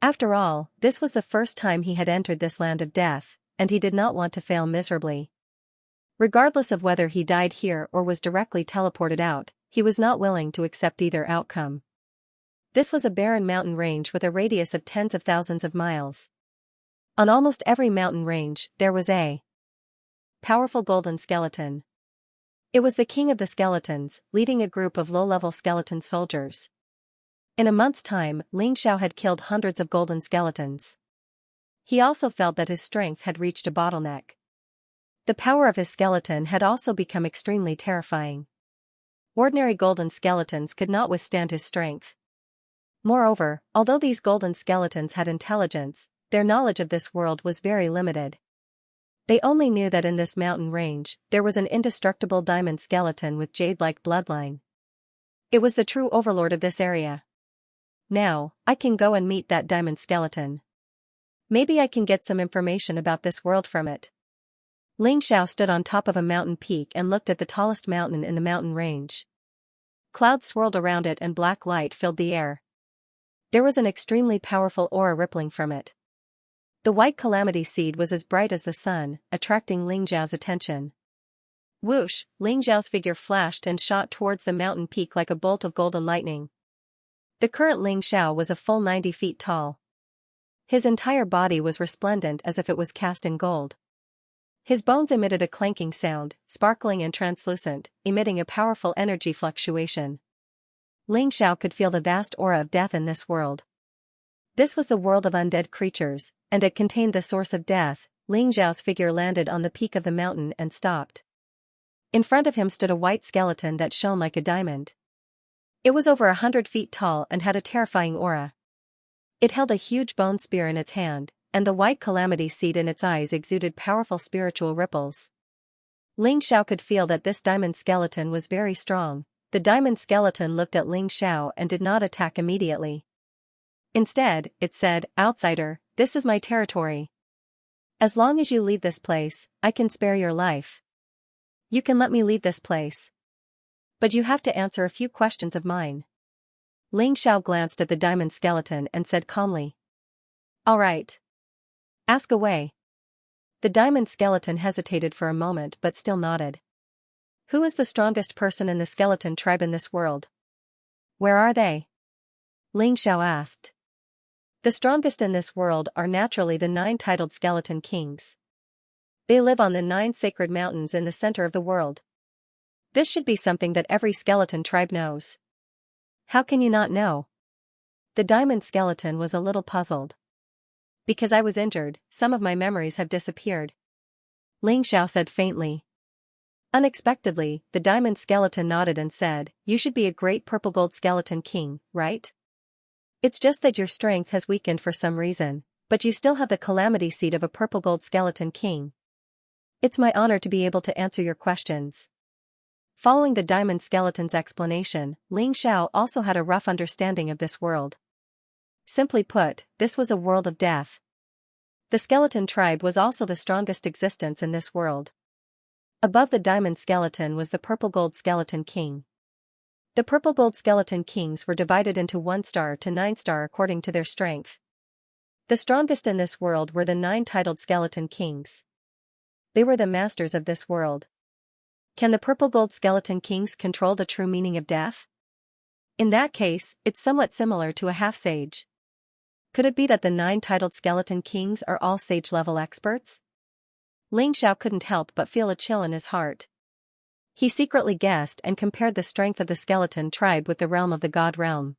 Speaker 1: After all, this was the first time he had entered this land of death, and he did not want to fail miserably. Regardless of whether he died here or was directly teleported out, he was not willing to accept either outcome. This was a barren mountain range with a radius of tens of thousands of miles. On almost every mountain range, there was a powerful golden skeleton. It was the king of the skeletons, leading a group of low-level skeleton soldiers. In a month's time, Ling Xiao had killed hundreds of golden skeletons. He also felt that his strength had reached a bottleneck. The power of his skeleton had also become extremely terrifying. Ordinary golden skeletons could not withstand his strength. Moreover, although these golden skeletons had intelligence, their knowledge of this world was very limited. They only knew that in this mountain range, there was an indestructible diamond skeleton with jade-like bloodline. It was the true overlord of this area. Now, I can go and meet that diamond skeleton. Maybe I can get some information about this world from it. Ling Xiao stood on top of a mountain peak and looked at the tallest mountain in the mountain range. Clouds swirled around it and black light filled the air. There was an extremely powerful aura rippling from it. The white calamity seed was as bright as the sun, attracting Ling Xiao's attention. Whoosh, Ling Xiao's figure flashed and shot towards the mountain peak like a bolt of golden lightning. The current Ling Xiao was a full 90 feet tall. His entire body was resplendent as if it was cast in gold. His bones emitted a clanking sound, sparkling and translucent, emitting a powerful energy fluctuation. Ling Xiao could feel the vast aura of death in this world. This was the world of undead creatures, and it contained the source of death. Ling Xiao's figure landed on the peak of the mountain and stopped. In front of him stood a white skeleton that shone like a diamond. It was over 100 feet tall and had a terrifying aura. It held a huge bone spear in its hand, and the white calamity seed in its eyes exuded powerful spiritual ripples. Ling Xiao could feel that this diamond skeleton was very strong. The diamond skeleton looked at Ling Xiao and did not attack immediately. Instead, it said, "Outsider, this is my territory. As long as you leave this place, I can spare your life. You can let me leave this place. But you have to answer a few questions of mine." Ling Xiao glanced at the diamond skeleton and said calmly, "All right. Ask away." The diamond skeleton hesitated for a moment but still nodded. "Who is the strongest person in the skeleton tribe in this world? Where are they?" Ling Xiao asked. "The strongest in this world are naturally the 9 titled skeleton kings. They live on the 9 sacred mountains in the center of the world. This should be something that every skeleton tribe knows. How can you not know?" The diamond skeleton was a little puzzled. "Because I was injured, some of my memories have disappeared," Ling Xiao said faintly. Unexpectedly, the diamond skeleton nodded and said, "You should be a great purple gold skeleton king, right? It's just that your strength has weakened for some reason, but you still have the calamity seed of a purple gold skeleton king. It's my honor to be able to answer your questions." Following the diamond skeleton's explanation, Ling Xiao also had a rough understanding of this world. Simply put, this was a world of death. The skeleton tribe was also the strongest existence in this world. Above the diamond skeleton was the purple gold skeleton king. The purple gold skeleton kings were divided into 1 star to 9 star according to their strength. The strongest in this world were the 9 titled skeleton kings. They were the masters of this world. Can the purple gold skeleton kings control the true meaning of death? In that case, it's somewhat similar to a half-sage. Could it be that the 9 titled skeleton kings are all sage-level experts? Ling Xiao couldn't help but feel a chill in his heart. He secretly guessed and compared the strength of the skeleton tribe with the realm of the god realm.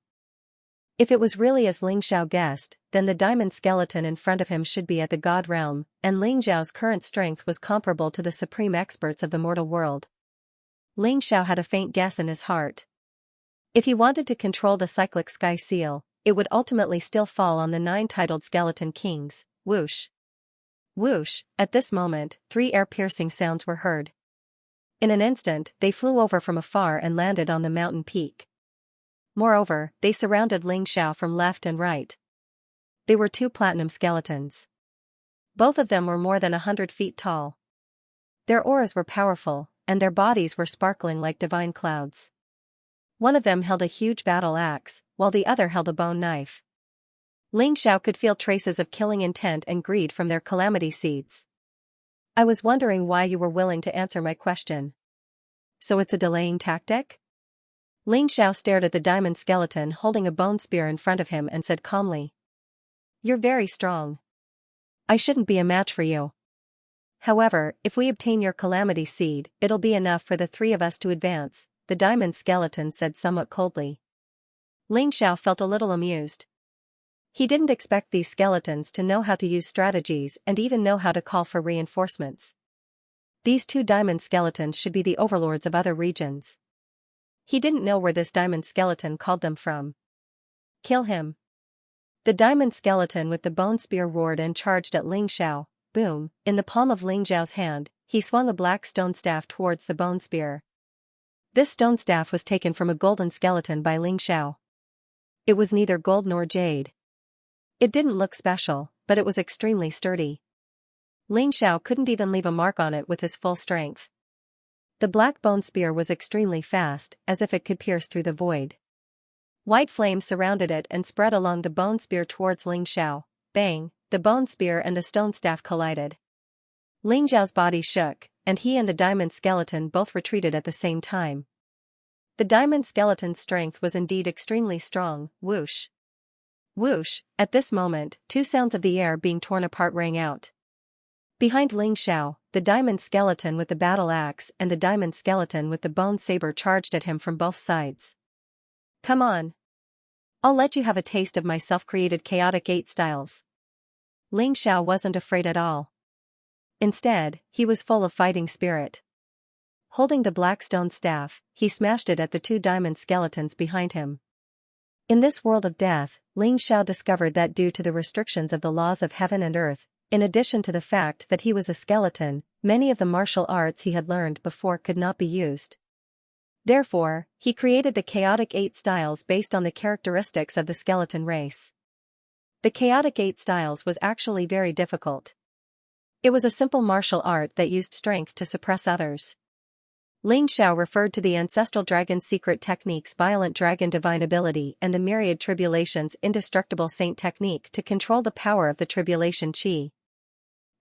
Speaker 1: If it was really as Ling Xiao guessed, then the diamond skeleton in front of him should be at the god realm, and Ling Xiao's current strength was comparable to the supreme experts of the mortal world. Ling Xiao had a faint guess in his heart. If he wanted to control the cyclic sky seal, it would ultimately still fall on the 9 titled skeleton kings. Whoosh. Whoosh, at this moment, 3 ear-piercing sounds were heard. In an instant, they flew over from afar and landed on the mountain peak. Moreover, they surrounded Ling Xiao from left and right. They were 2 platinum skeletons. Both of them were more than 100 feet tall. Their auras were powerful, and their bodies were sparkling like divine clouds. One of them held a huge battle axe, while the other held a bone knife. Ling Xiao could feel traces of killing intent and greed from their calamity seeds. "I was wondering why you were willing to answer my question. So it's a delaying tactic?" Ling Xiao stared at the diamond skeleton holding a bone spear in front of him and said calmly, "You're very strong. I shouldn't be a match for you. However, if we obtain your calamity seed, it'll be enough for the 3 of us to advance," the diamond skeleton said somewhat coldly. Ling Xiao felt a little amused. He didn't expect these skeletons to know how to use strategies and even know how to call for reinforcements. These 2 diamond skeletons should be the overlords of other regions. He didn't know where this diamond skeleton called them from. "Kill him." The diamond skeleton with the bone spear roared and charged at Ling Xiao. Boom, in the palm of Ling Xiao's hand, he swung a black stone staff towards the bone spear. This stone staff was taken from a golden skeleton by Ling Xiao. It was neither gold nor jade. It didn't look special, but it was extremely sturdy. Ling Xiao couldn't even leave a mark on it with his full strength. The black bone spear was extremely fast, as if it could pierce through the void. White flames surrounded it and spread along the bone spear towards Ling Xiao. Bang, the bone spear and the stone staff collided. Ling Xiao's body shook, and he and the diamond skeleton both retreated at the same time. The diamond skeleton's strength was indeed extremely strong. Whoosh! Whoosh! At this moment, two sounds of the air being torn apart rang out. Behind Ling Xiao, the diamond skeleton with the battle axe and the diamond skeleton with the bone saber charged at him from both sides. Come on! I'll let you have a taste of my self-created chaotic 8 styles. Ling Xiao wasn't afraid at all. Instead, he was full of fighting spirit. Holding the black stone staff, he smashed it at the two diamond skeletons behind him. In this world of death, Ling Xiao discovered that due to the restrictions of the laws of heaven and earth, in addition to the fact that he was a skeleton, many of the martial arts he had learned before could not be used. Therefore, he created the chaotic 8 styles based on the characteristics of the skeleton race. The chaotic 8 styles was actually very difficult. It was a simple martial art that used strength to suppress others. Ling Xiao referred to the ancestral dragon's secret techniques Violent Dragon Divine Ability and the Myriad Tribulation's Indestructible Saint technique to control the power of the Tribulation Chi.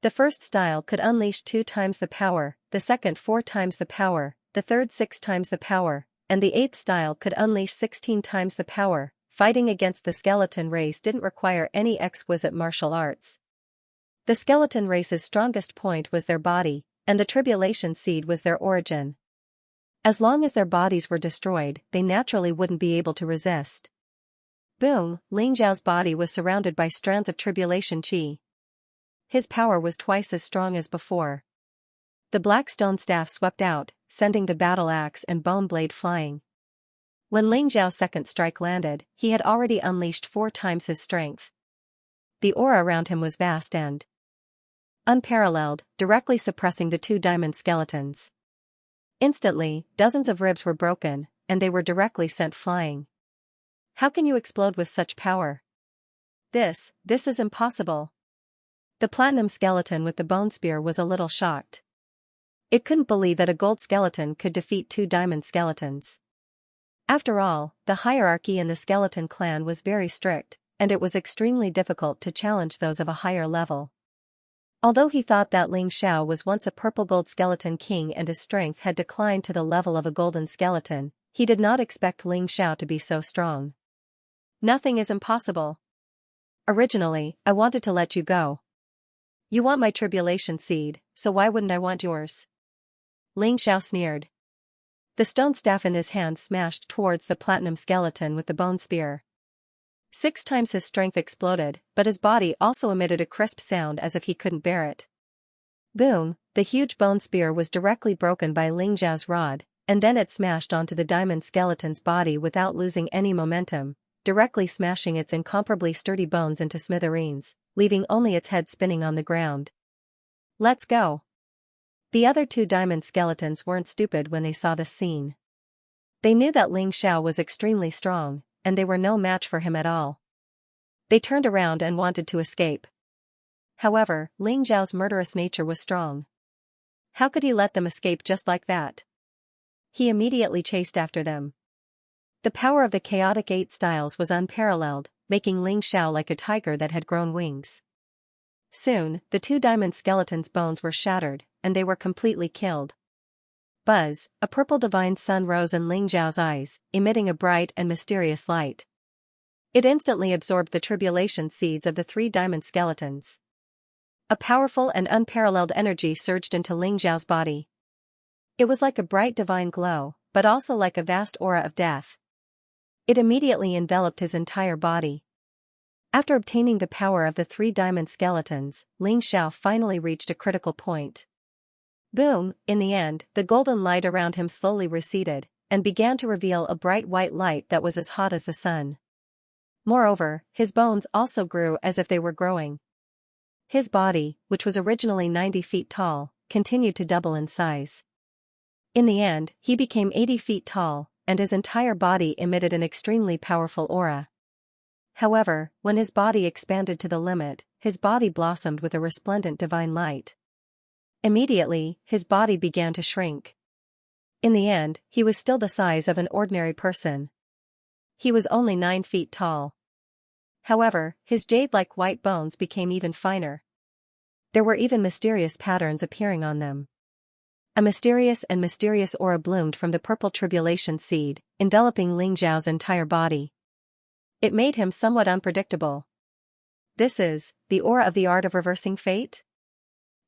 Speaker 1: The first style could unleash 2 times the power, the second 4 times the power, the third 6 times the power, and the 8th style could unleash 16 times the power. Fighting against the skeleton race didn't require any exquisite martial arts. The skeleton race's strongest point was their body, and the tribulation seed was their origin. As long as their bodies were destroyed, they naturally wouldn't be able to resist. Boom! Ling Xiao's body was surrounded by strands of tribulation chi. His power was twice as strong as before. The black stone staff swept out, sending the battle axe and bone blade flying. When Ling Xiao's second strike landed, he had already unleashed 4 times his strength. The aura around him was vast and unparalleled, directly suppressing the 2 diamond skeletons. Instantly, dozens of ribs were broken, and they were directly sent flying. How can you explode with such power? This is impossible. The platinum skeleton with the bone spear was a little shocked. It couldn't believe that a gold skeleton could defeat 2 diamond skeletons. After all, the hierarchy in the skeleton clan was very strict, and it was extremely difficult to challenge those of a higher level. Although he thought that Ling Xiao was once a purple gold skeleton king and his strength had declined to the level of a golden skeleton, he did not expect Ling Xiao to be so strong. Nothing is impossible. Originally, I wanted to let you go. You want my tribulation seed, so why wouldn't I want yours? Ling Xiao sneered. The stone staff in his hand smashed towards the platinum skeleton with the bone spear. 6 times his strength exploded, but his body also emitted a crisp sound as if he couldn't bear it. Boom! The huge bone spear was directly broken by Ling Xiao's rod, and then it smashed onto the diamond skeleton's body without losing any momentum, directly smashing its incomparably sturdy bones into smithereens, leaving only its head spinning on the ground. Let's go! The other 2 diamond skeletons weren't stupid when they saw this scene. They knew that Ling Xiao was extremely strong, and they were no match for him at all. They turned around and wanted to escape. However, Ling Xiao's murderous nature was strong. How could he let them escape just like that? He immediately chased after them. The power of the chaotic 8 styles was unparalleled, making Ling Xiao like a tiger that had grown wings. Soon, the 2 diamond skeletons' bones were shattered, and they were completely killed. Buzz, a purple divine sun rose in Ling Xiao's eyes, emitting a bright and mysterious light. It instantly absorbed the tribulation seeds of the 3 diamond skeletons. A powerful and unparalleled energy surged into Ling Xiao's body. It was like a bright divine glow, but also like a vast aura of death. It immediately enveloped his entire body. After obtaining the power of the 3 diamond skeletons, Ling Xiao finally reached a critical point. Boom! In the end, the golden light around him slowly receded, and began to reveal a bright white light that was as hot as the sun. Moreover, his bones also grew as if they were growing. His body, which was originally 90 feet tall, continued to double in size. In the end, he became 80 feet tall, and his entire body emitted an extremely powerful aura. However, when his body expanded to the limit, his body blossomed with a resplendent divine light. Immediately, his body began to shrink. In the end, he was still the size of an ordinary person. He was only 9 feet tall. However, his jade-like white bones became even finer. There were even mysterious patterns appearing on them. A mysterious aura bloomed from the purple tribulation seed, enveloping Ling Xiao's entire body. It made him somewhat unpredictable. This is the aura of the art of reversing fate?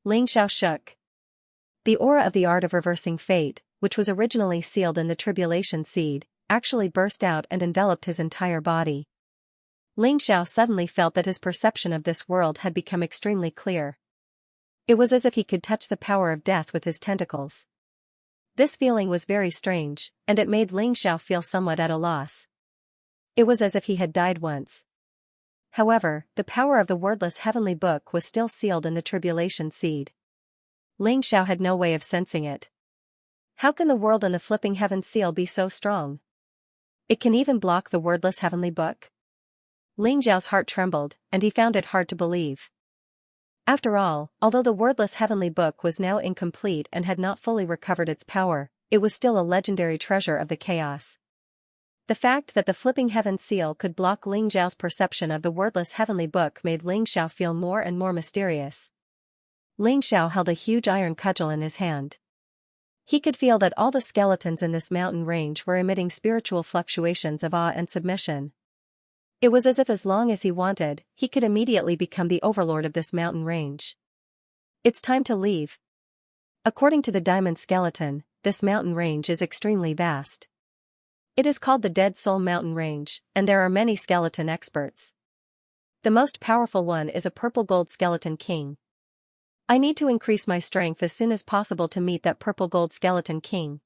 Speaker 1: Ling Xiao shook. The aura of the art of reversing fate, which was originally sealed in the tribulation seed, actually burst out and enveloped his entire body. Ling Xiao suddenly felt that his perception of this world had become extremely clear. It was as if he could touch the power of death with his tentacles. This feeling was very strange, and it made Ling Xiao feel somewhat at a loss. It was as if he had died once. However, the power of the wordless heavenly book was still sealed in the tribulation seed. Ling Xiao had no way of sensing it. How can the world and the flipping heaven seal be so strong? It can even block the wordless heavenly book? Ling Xiao's heart trembled, and he found it hard to believe. After all, although the wordless heavenly book was now incomplete and had not fully recovered its power, it was still a legendary treasure of the chaos. The fact that the flipping heaven seal could block Ling Xiao's perception of the wordless heavenly book made Ling Xiao feel more and more mysterious. Ling Xiao held a huge iron cudgel in his hand. He could feel that all the skeletons in this mountain range were emitting spiritual fluctuations of awe and submission. It was as if as long as he wanted, he could immediately become the overlord of this mountain range. It's time to leave. According to the diamond skeleton, this mountain range is extremely vast. It is called the Dead Soul Mountain Range, and there are many skeleton experts. The most powerful one is a purple gold skeleton king. I need to increase my strength as soon as possible to meet that purple gold skeleton king.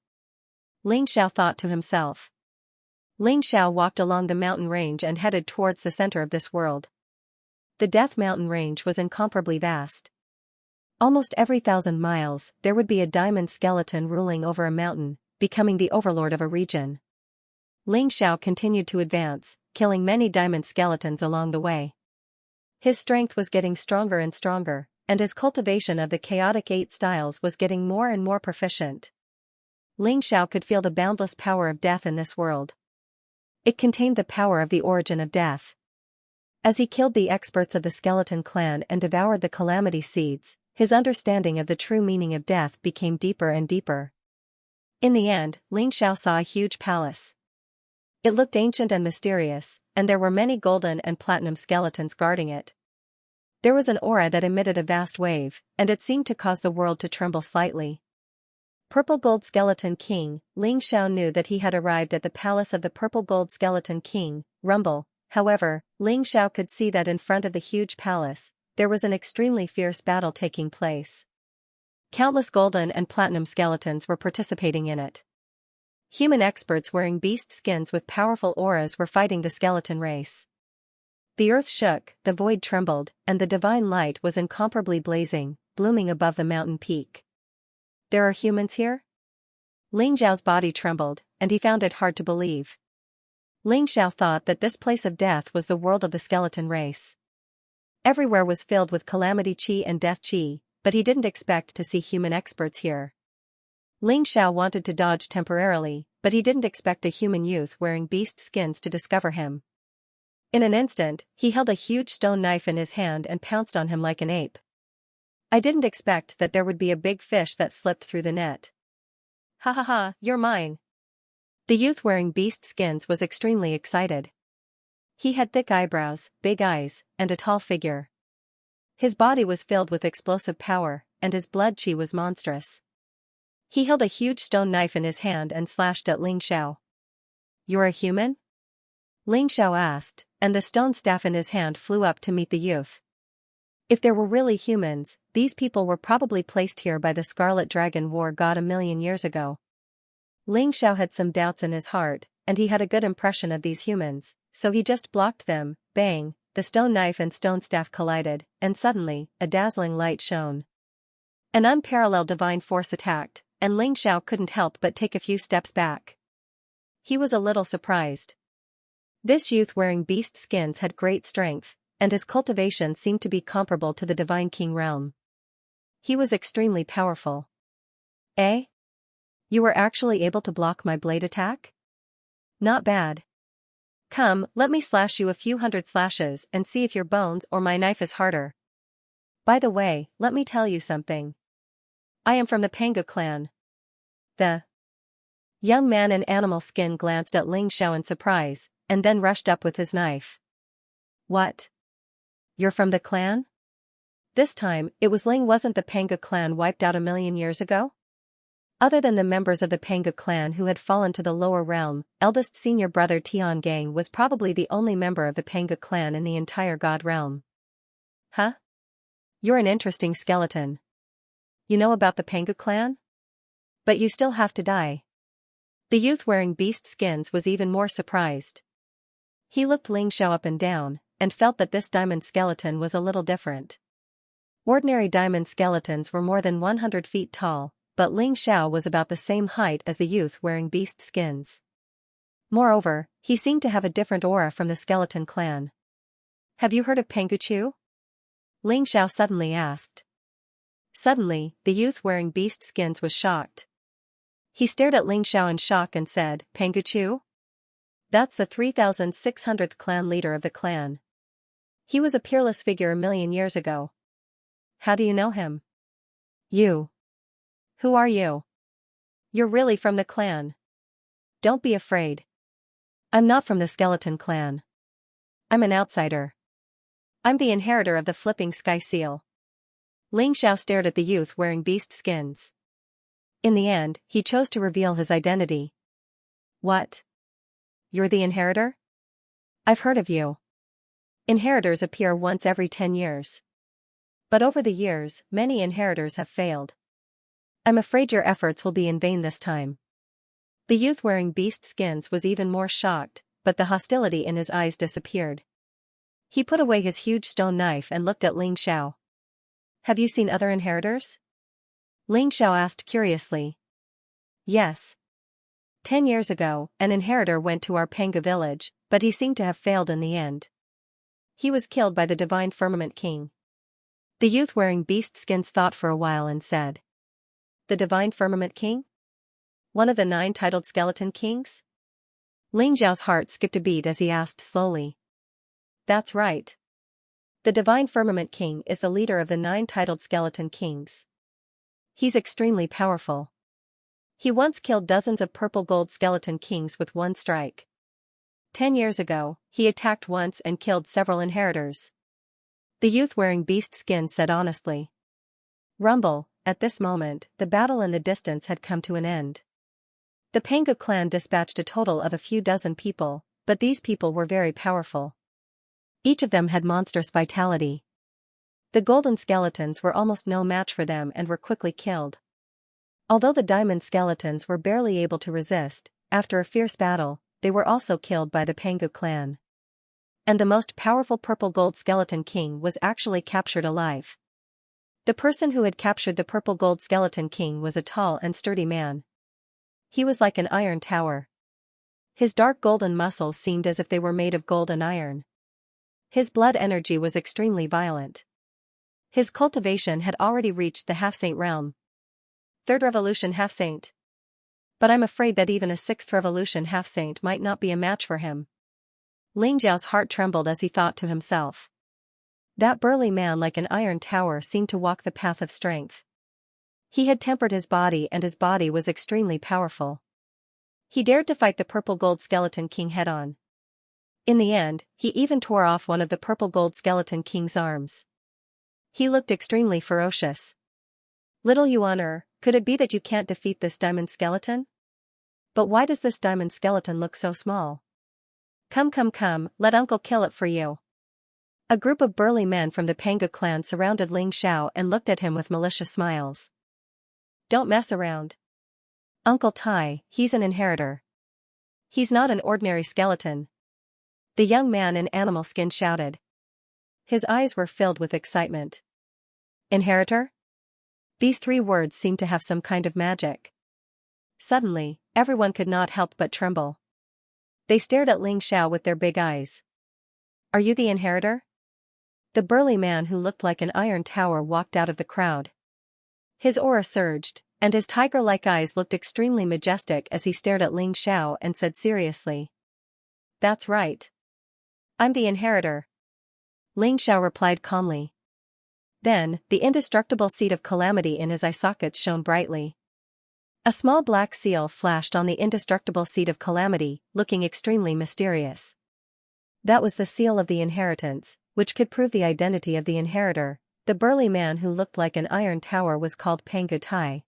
Speaker 1: Ling Xiao thought to himself. Ling Xiao walked along the mountain range and headed towards the center of this world. The Death Mountain Range was incomparably vast. Almost every 1,000 miles, there would be a diamond skeleton ruling over a mountain, becoming the overlord of a region. Ling Xiao continued to advance, killing many diamond skeletons along the way. His strength was getting stronger and stronger, and his cultivation of the chaotic 8 styles was getting more and more proficient. Ling Xiao could feel the boundless power of death in this world. It contained the power of the origin of death. As he killed the experts of the skeleton clan and devoured the calamity seeds, his understanding of the true meaning of death became deeper and deeper. In the end, Ling Xiao saw a huge palace. It looked ancient and mysterious, and there were many golden and platinum skeletons guarding it. There was an aura that emitted a vast wave, and it seemed to cause the world to tremble slightly. Purple Gold Skeleton King, Ling Xiao knew that he had arrived at the palace of the Purple Gold Skeleton King, Rumble. However, Ling Xiao could see that in front of the huge palace, there was an extremely fierce battle taking place. Countless golden and platinum skeletons were participating in it. Human experts wearing beast skins with powerful auras were fighting the skeleton race. The earth shook, the void trembled, and the divine light was incomparably blazing, blooming above the mountain peak. There are humans here? Ling Xiao's body trembled, and he found it hard to believe. Ling Xiao thought that this place of death was the world of the skeleton race. Everywhere was filled with calamity chi and death chi, but he didn't expect to see human experts here. Ling Xiao wanted to dodge temporarily, but he didn't expect a human youth wearing beast skins to discover him. In an instant, he held a huge stone knife in his hand and pounced on him like an ape. I didn't expect that there would be a big fish that slipped through the net. Ha ha ha, you're mine. The youth wearing beast skins was extremely excited. He had thick eyebrows, big eyes, and a tall figure. His body was filled with explosive power, and his blood chi was monstrous. He held a huge stone knife in his hand and slashed at Ling Xiao. You're a human? Ling Xiao asked, and the stone staff in his hand flew up to meet the youth. If there were really humans, these people were probably placed here by the Scarlet Dragon War God 1,000,000 years ago. Ling Xiao had some doubts in his heart, and he had a good impression of these humans, so he just blocked them. Bang, the stone knife and stone staff collided, and suddenly, a dazzling light shone. An unparalleled divine force attacked, and Ling Xiao couldn't help but take a few steps back. He was a little surprised. This youth wearing beast skins had great strength, and his cultivation seemed to be comparable to the Divine King realm. He was extremely powerful. Eh? You were actually able to block my blade attack? Not bad. Come, let me slash you a few hundred slashes and see if your bones or my knife is harder. By the way, let me tell you something. I am from the Panga clan. The young man in animal skin glanced at Ling Xiao in surprise, and then rushed up with his knife. What? You're from the clan? This time, it was Ling. Wasn't the Panga clan wiped out 1,000,000 years ago? Other than the members of the Panga clan who had fallen to the lower realm, eldest senior brother Tian Gang was probably the only member of the Panga clan in the entire God realm. Huh? You're an interesting skeleton. You know about the Panga clan? But you still have to die. The youth wearing beast skins was even more surprised. He looked Ling Xiao up and down, and felt that this diamond skeleton was a little different. Ordinary diamond skeletons were more than 100 feet tall, but Ling Xiao was about the same height as the youth wearing beast skins. Moreover, he seemed to have a different aura from the skeleton clan. Have you heard of Panguchu? Ling Xiao suddenly asked. Suddenly, the youth wearing beast skins was shocked. He stared at Ling Xiao in shock and said, Panguchu? That's the 3,600th clan leader of the clan. He was a peerless figure 1,000,000 years ago. How do you know him? You. Who are you? You're really from the clan. Don't be afraid. I'm not from the skeleton clan. I'm an outsider. I'm the inheritor of the flipping sky seal. Ling Xiao stared at the youth wearing beast skins. In the end, he chose to reveal his identity. What? You're the inheritor? I've heard of you. Inheritors appear once every 10 years. But over the years, many inheritors have failed. I'm afraid your efforts will be in vain this time. The youth wearing beast skins was even more shocked, but the hostility in his eyes disappeared. He put away his huge stone knife and looked at Ling Xiao. Have you seen other inheritors? Ling Xiao asked curiously. Yes. 10 years ago, an inheritor went to our Panga village, but he seemed to have failed in the end. He was killed by the Divine Firmament King. The youth wearing beast skins thought for a while and said. The Divine Firmament King? One of the 9 titled skeleton kings? Ling Xiao's heart skipped a beat as he asked slowly. That's right. The Divine Firmament King is the leader of the 9 titled skeleton kings. He's extremely powerful. He once killed dozens of purple gold skeleton kings with one strike. 10 years ago, he attacked once and killed several inheritors. The youth wearing beast skin said honestly. Rumble, at this moment, the battle in the distance had come to an end. The Panga clan dispatched a total of a few dozen people, but these people were very powerful. Each of them had monstrous vitality. The golden skeletons were almost no match for them and were quickly killed. Although the diamond skeletons were barely able to resist, after a fierce battle, they were also killed by the Panga clan. And the most powerful purple gold skeleton king was actually captured alive. The person who had captured the purple gold skeleton king was a tall and sturdy man. He was like an iron tower. His dark golden muscles seemed as if they were made of gold and iron. His blood energy was extremely violent. His cultivation had already reached the half-saint realm. 3rd revolution half-saint. But I'm afraid that even a 6th revolution half-saint might not be a match for him. Ling Xiao's heart trembled as he thought to himself. That burly man like an iron tower seemed to walk the path of strength. He had tempered his body and his body was extremely powerful. He dared to fight the purple gold skeleton king head-on. In the end, he even tore off one of the purple gold skeleton king's arms. He looked extremely ferocious. Little Yuan, could it be that you can't defeat this diamond skeleton? But why does this diamond skeleton look so small? Come, let uncle kill it for you. A group of burly men from the Panga clan surrounded Ling Xiao and looked at him with malicious smiles. Don't mess around. Uncle Tai, he's an inheritor. He's not an ordinary skeleton. The young man in animal skin shouted. His eyes were filled with excitement. Inheritor? These 3 words seemed to have some kind of magic. Suddenly, everyone could not help but tremble. They stared at Xiao with their big eyes. "Are you the inheritor?" The burly man who looked like an iron tower walked out of the crowd. His aura surged, and his tiger-like eyes looked extremely majestic as he stared at Xiao and said seriously, "That's right. I'm the inheritor." Xiao replied calmly. Then, the indestructible seed of calamity in his eye sockets shone brightly. A small black seal flashed on the indestructible seed of calamity, looking extremely mysterious. That was the seal of the inheritance, which could prove the identity of the inheritor. The burly man who looked like an iron tower was called Pangu Tai.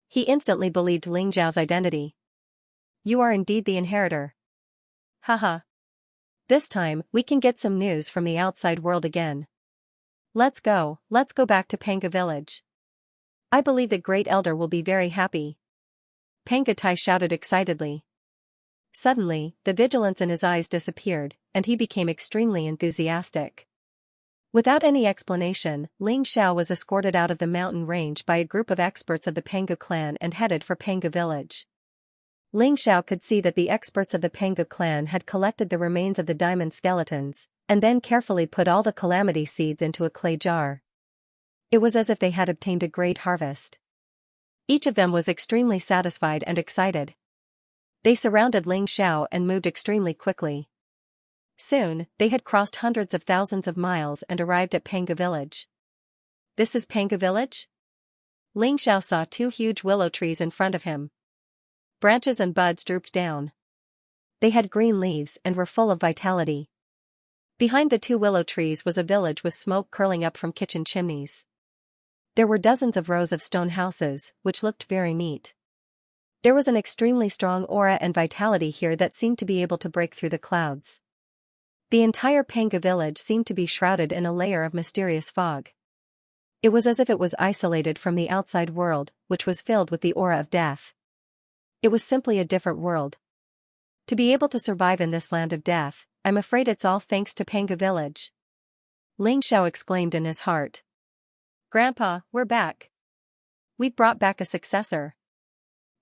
Speaker 1: He instantly believed Xiao's identity. "You are indeed the inheritor. Haha. This time, we can get some news from the outside world again. Let's go back to Pangu village. I believe the great elder will be very happy." Pangu Tai shouted excitedly. Suddenly, the vigilance in his eyes disappeared, and he became extremely enthusiastic. Without any explanation, Xiao was escorted out of the mountain range by a group of experts of the Pangu clan and headed for Pangu village. Xiao could see that the experts of the Pangu clan had collected the remains of the diamond skeletons, and then carefully put all the calamity seeds into a clay jar. It was as if they had obtained a great harvest. Each of them was extremely satisfied and excited. They surrounded Xiao and moved extremely quickly. Soon, they had crossed hundreds of thousands of miles and arrived at Pangu village. "This is Pangu village?" Xiao saw two huge willow trees in front of him. Branches and buds drooped down. They had green leaves and were full of vitality. Behind the two willow trees was a village with smoke curling up from kitchen chimneys. There were dozens of rows of stone houses, which looked very neat. There was an extremely strong aura and vitality here that seemed to be able to break through the clouds. The entire Pangu village seemed to be shrouded in a layer of mysterious fog. It was as if it was isolated from the outside world, which was filled with the aura of death. It was simply a different world. To be able to survive in this land of death, I'm afraid it's all thanks to Pangu village. Xiao exclaimed in his heart. "Grandpa, we're back. We've brought back a successor."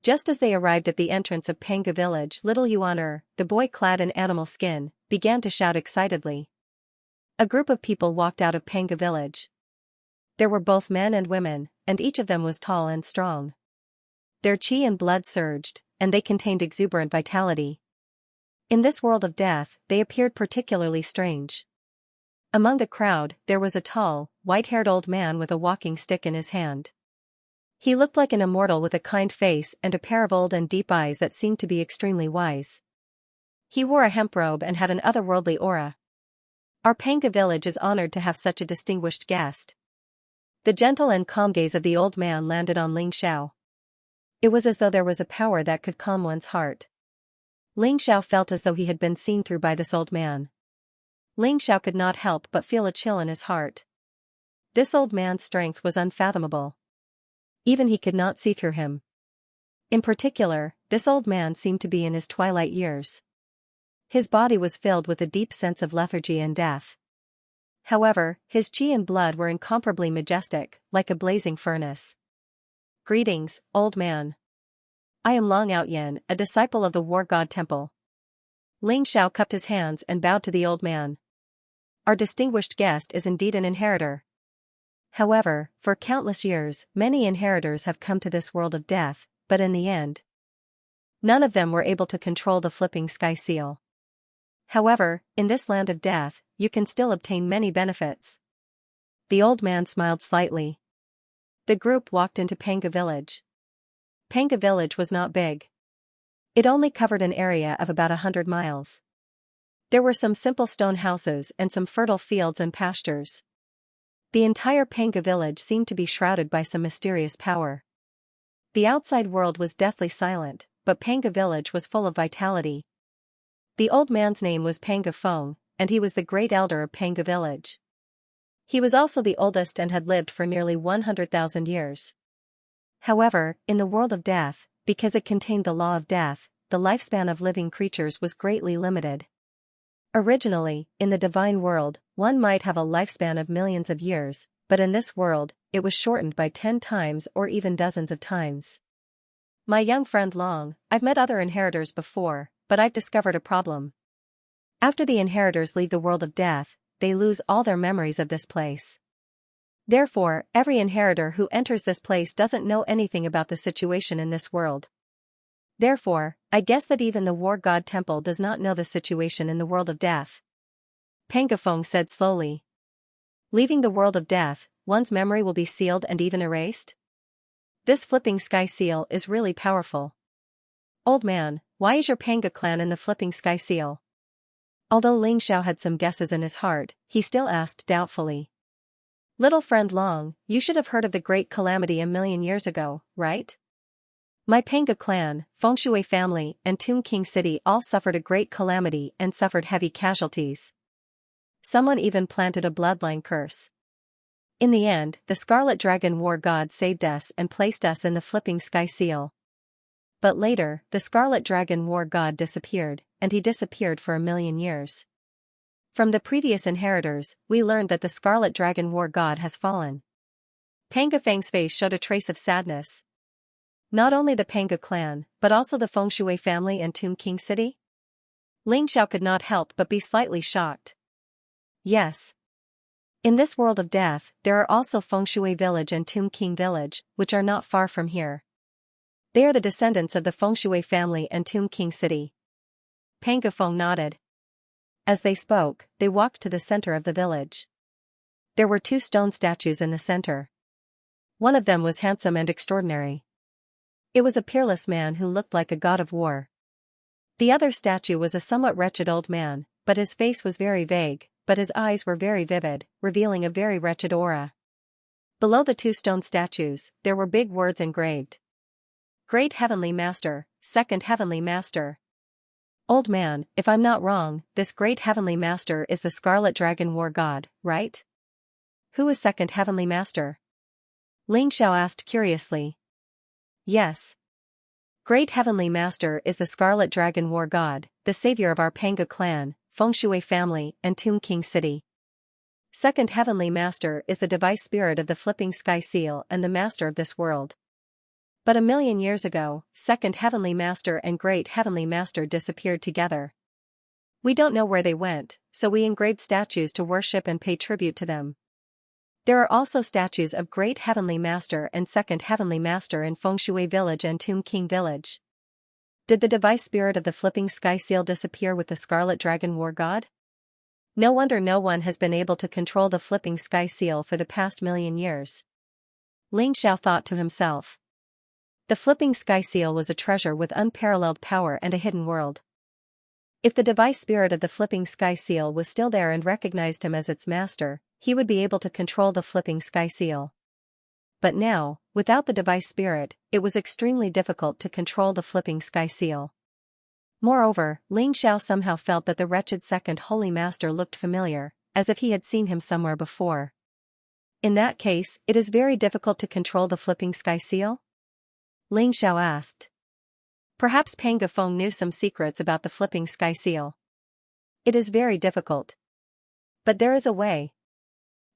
Speaker 1: Just as they arrived at the entrance of Pangu village, little Yuan, the boy clad in animal skin, began to shout excitedly. A group of people walked out of Pangu village. There were both men and women, and each of them was tall and strong. Their chi and blood surged, and they contained exuberant vitality. In this world of death, they appeared particularly strange. Among the crowd, there was a tall, white-haired old man with a walking stick in his hand. He looked like an immortal with a kind face and a pair of old and deep eyes that seemed to be extremely wise. He wore a hemp robe and had an otherworldly aura. Our Pangu village is honored to have such a distinguished guest. The gentle and calm gaze of the old man landed on Xiao. It was as though there was a power that could calm one's heart. Xiao felt as though he had been seen through by this old man. Xiao could not help but feel a chill in his heart. This old man's strength was unfathomable. Even he could not see through him. In particular, this old man seemed to be in his twilight years. His body was filled with a deep sense of lethargy and death. However, his chi and blood were incomparably majestic, like a blazing furnace. "Greetings, old man. I am Long Outyen, a disciple of the War God Temple." Xiao cupped his hands and bowed to the old man. "Our distinguished guest is indeed an inheritor. However, for countless years, many inheritors have come to this world of death, but in the end, none of them were able to control the flipping sky seal. However, in this land of death, you can still obtain many benefits." The old man smiled slightly. The group walked into Pangu village. Pangu village was not big. It only covered an area of about 100 miles. There were some simple stone houses and some fertile fields and pastures. The entire Pangu village seemed to be shrouded by some mysterious power. The outside world was deathly silent, but Pangu village was full of vitality. The old man's name was Pangu Feng, and he was the great elder of Pangu village. He was also the oldest and had lived for nearly 100,000 years. However, in the world of death, because it contained the law of death, the lifespan of living creatures was greatly limited. Originally, in the divine world, one might have a lifespan of millions of years, but in this world, it was shortened by 10 times or even dozens of times. My young friend Long, I've met other inheritors before, but I've discovered a problem. After the inheritors leave the world of death, they lose all their memories of this place. Therefore, every inheritor who enters this place doesn't know anything about the situation in this world. Therefore, I guess that even the war god temple does not know the situation in the world of death. Pangafeng said slowly. Leaving the world of death, one's memory will be sealed and even erased? This flipping sky seal is really powerful. Old man, why is your Panga clan in the flipping sky seal? Although Ling Xiao had some guesses in his heart, he still asked doubtfully. Little friend Long, you should have heard of the great calamity a million years ago, right? My Panga clan, Fengshui family, and Toon King City all suffered a great calamity and suffered heavy casualties. Someone even planted a bloodline curse. In the end, the Scarlet Dragon War God saved us and placed us in the flipping sky seal. But later, the Scarlet Dragon War God disappeared, and he disappeared for 1,000,000 years. From the previous inheritors, we learned that the Scarlet Dragon War God has fallen. Pangafeng's face showed a trace of sadness. Not only the Panga clan, but also the Fengshui family and Toon King City? Ling Xiao could not help but be slightly shocked. Yes. In this world of death, there are also Fengshui village and Toon King village, which are not far from here. They are the descendants of the Fengshui family and Toon King City. Pangafeng nodded. As they spoke, they walked to the center of the village. There were 2 stone statues in the center. One of them was handsome and extraordinary. It was a peerless man who looked like a god of war. The other statue was a somewhat wretched old man, but his face was very vague, but his eyes were very vivid, revealing a very wretched aura. Below the 2 stone statues, there were big words engraved. Great Heavenly Master, Second Heavenly Master. Old man, if I'm not wrong, this Great Heavenly Master is the Scarlet Dragon War God, right? Who is Second Heavenly Master? Ling Xiao asked curiously. Yes. Great Heavenly Master is the Scarlet Dragon War God, the savior of our Panga clan, Fengshui family, and Toon King City. Second Heavenly Master is the device spirit of the flipping sky seal and the master of this world. But 1,000,000 years ago, Second Heavenly Master and Great Heavenly Master disappeared together. We don't know where they went, so we engraved statues to worship and pay tribute to them. There are also statues of Great Heavenly Master and Second Heavenly Master in Fengshui Village and Toon King Village. Did the device spirit of the flipping sky seal disappear with the Scarlet Dragon War God? No wonder no one has been able to control the flipping sky seal for the past 1,000,000 years. Ling Xiao thought to himself. The flipping sky seal was a treasure with unparalleled power and a hidden world. If the device spirit of the flipping sky seal was still there and recognized him as its master, he would be able to control the flipping sky seal. But now, without the device spirit, it was extremely difficult to control the flipping sky seal. Moreover, Ling Xiao somehow felt that the wretched second holy master looked familiar, as if he had seen him somewhere before. In that case, it is very difficult to control the flipping sky seal? Ling Xiao asked. Perhaps Pangafeng knew some secrets about the flipping sky seal. It is very difficult. But there is a way.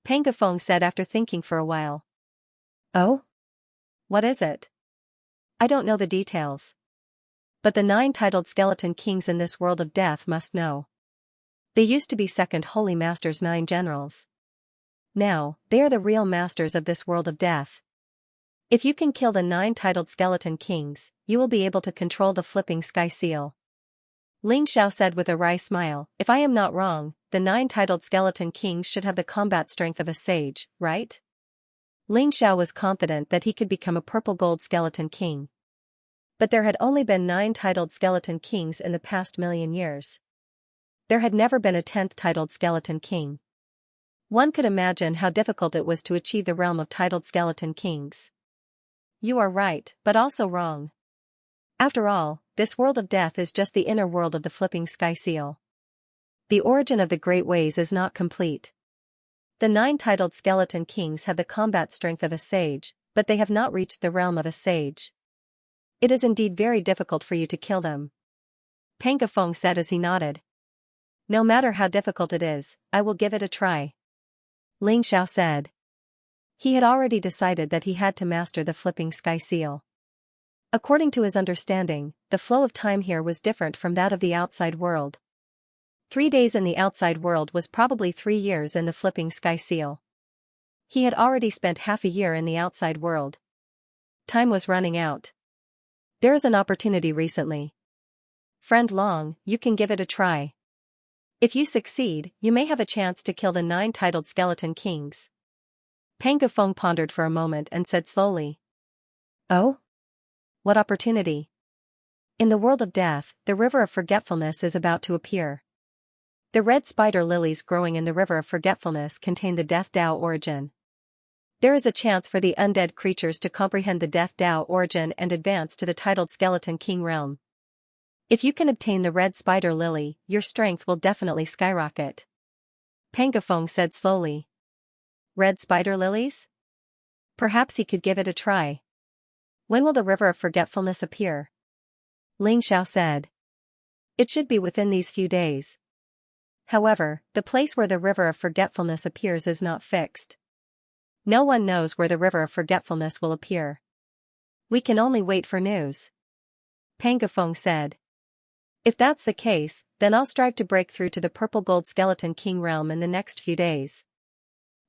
Speaker 1: Pangafeng said after thinking for a while. Oh? What is it? I don't know the details. But the 9 titled skeleton kings in this world of death must know. They used to be second holy masters 9 generals. Now, they are the real masters of this world of death. If you can kill the 9 titled skeleton kings, you will be able to control the flipping sky seal. Ling Xiao said with a wry smile, if I am not wrong, the 9 titled skeleton kings should have the combat strength of a sage, right? Ling Xiao was confident that he could become a purple gold skeleton king. But there had only been 9 titled skeleton kings in the past 1,000,000 years. There had never been a 10th titled skeleton king. One could imagine how difficult it was to achieve the realm of titled skeleton kings. You are right, but also wrong. After all, this world of death is just the inner world of the flipping sky seal. The origin of the great ways is not complete. The 9 titled skeleton kings have the combat strength of a sage, but they have not reached the realm of a sage. It is indeed very difficult for you to kill them. Pangafeng said as he nodded. No matter how difficult it is, I will give it a try. Ling Xiao said. He had already decided that he had to master the flipping sky seal. According to his understanding, the flow of time here was different from that of the outside world. 3 days in the outside world was probably 3 years in the flipping sky seal. He had already spent half a year in the outside world. Time was running out. There is an opportunity recently. Friend Long, you can give it a try. If you succeed, you may have a chance to kill the 9 titled skeleton kings. Pang Gafeng pondered for a moment and said slowly. Oh? What opportunity? In the world of death, the river of forgetfulness is about to appear. The red spider lilies growing in the river of forgetfulness contain the Death Tao origin. There is a chance for the undead creatures to comprehend the Death Tao origin and advance to the titled skeleton king realm. If you can obtain the red spider lily, your strength will definitely skyrocket. Pang Gafeng said slowly. Red spider lilies? Perhaps he could give it a try. When will the river of forgetfulness appear? Ling Xiao said. It should be within these few days. However, the place where the river of forgetfulness appears is not fixed. No one knows where the river of forgetfulness will appear. We can only wait for news. Pang Gafeng said. If that's the case, then I'll strive to break through to the purple gold skeleton king realm in the next few days.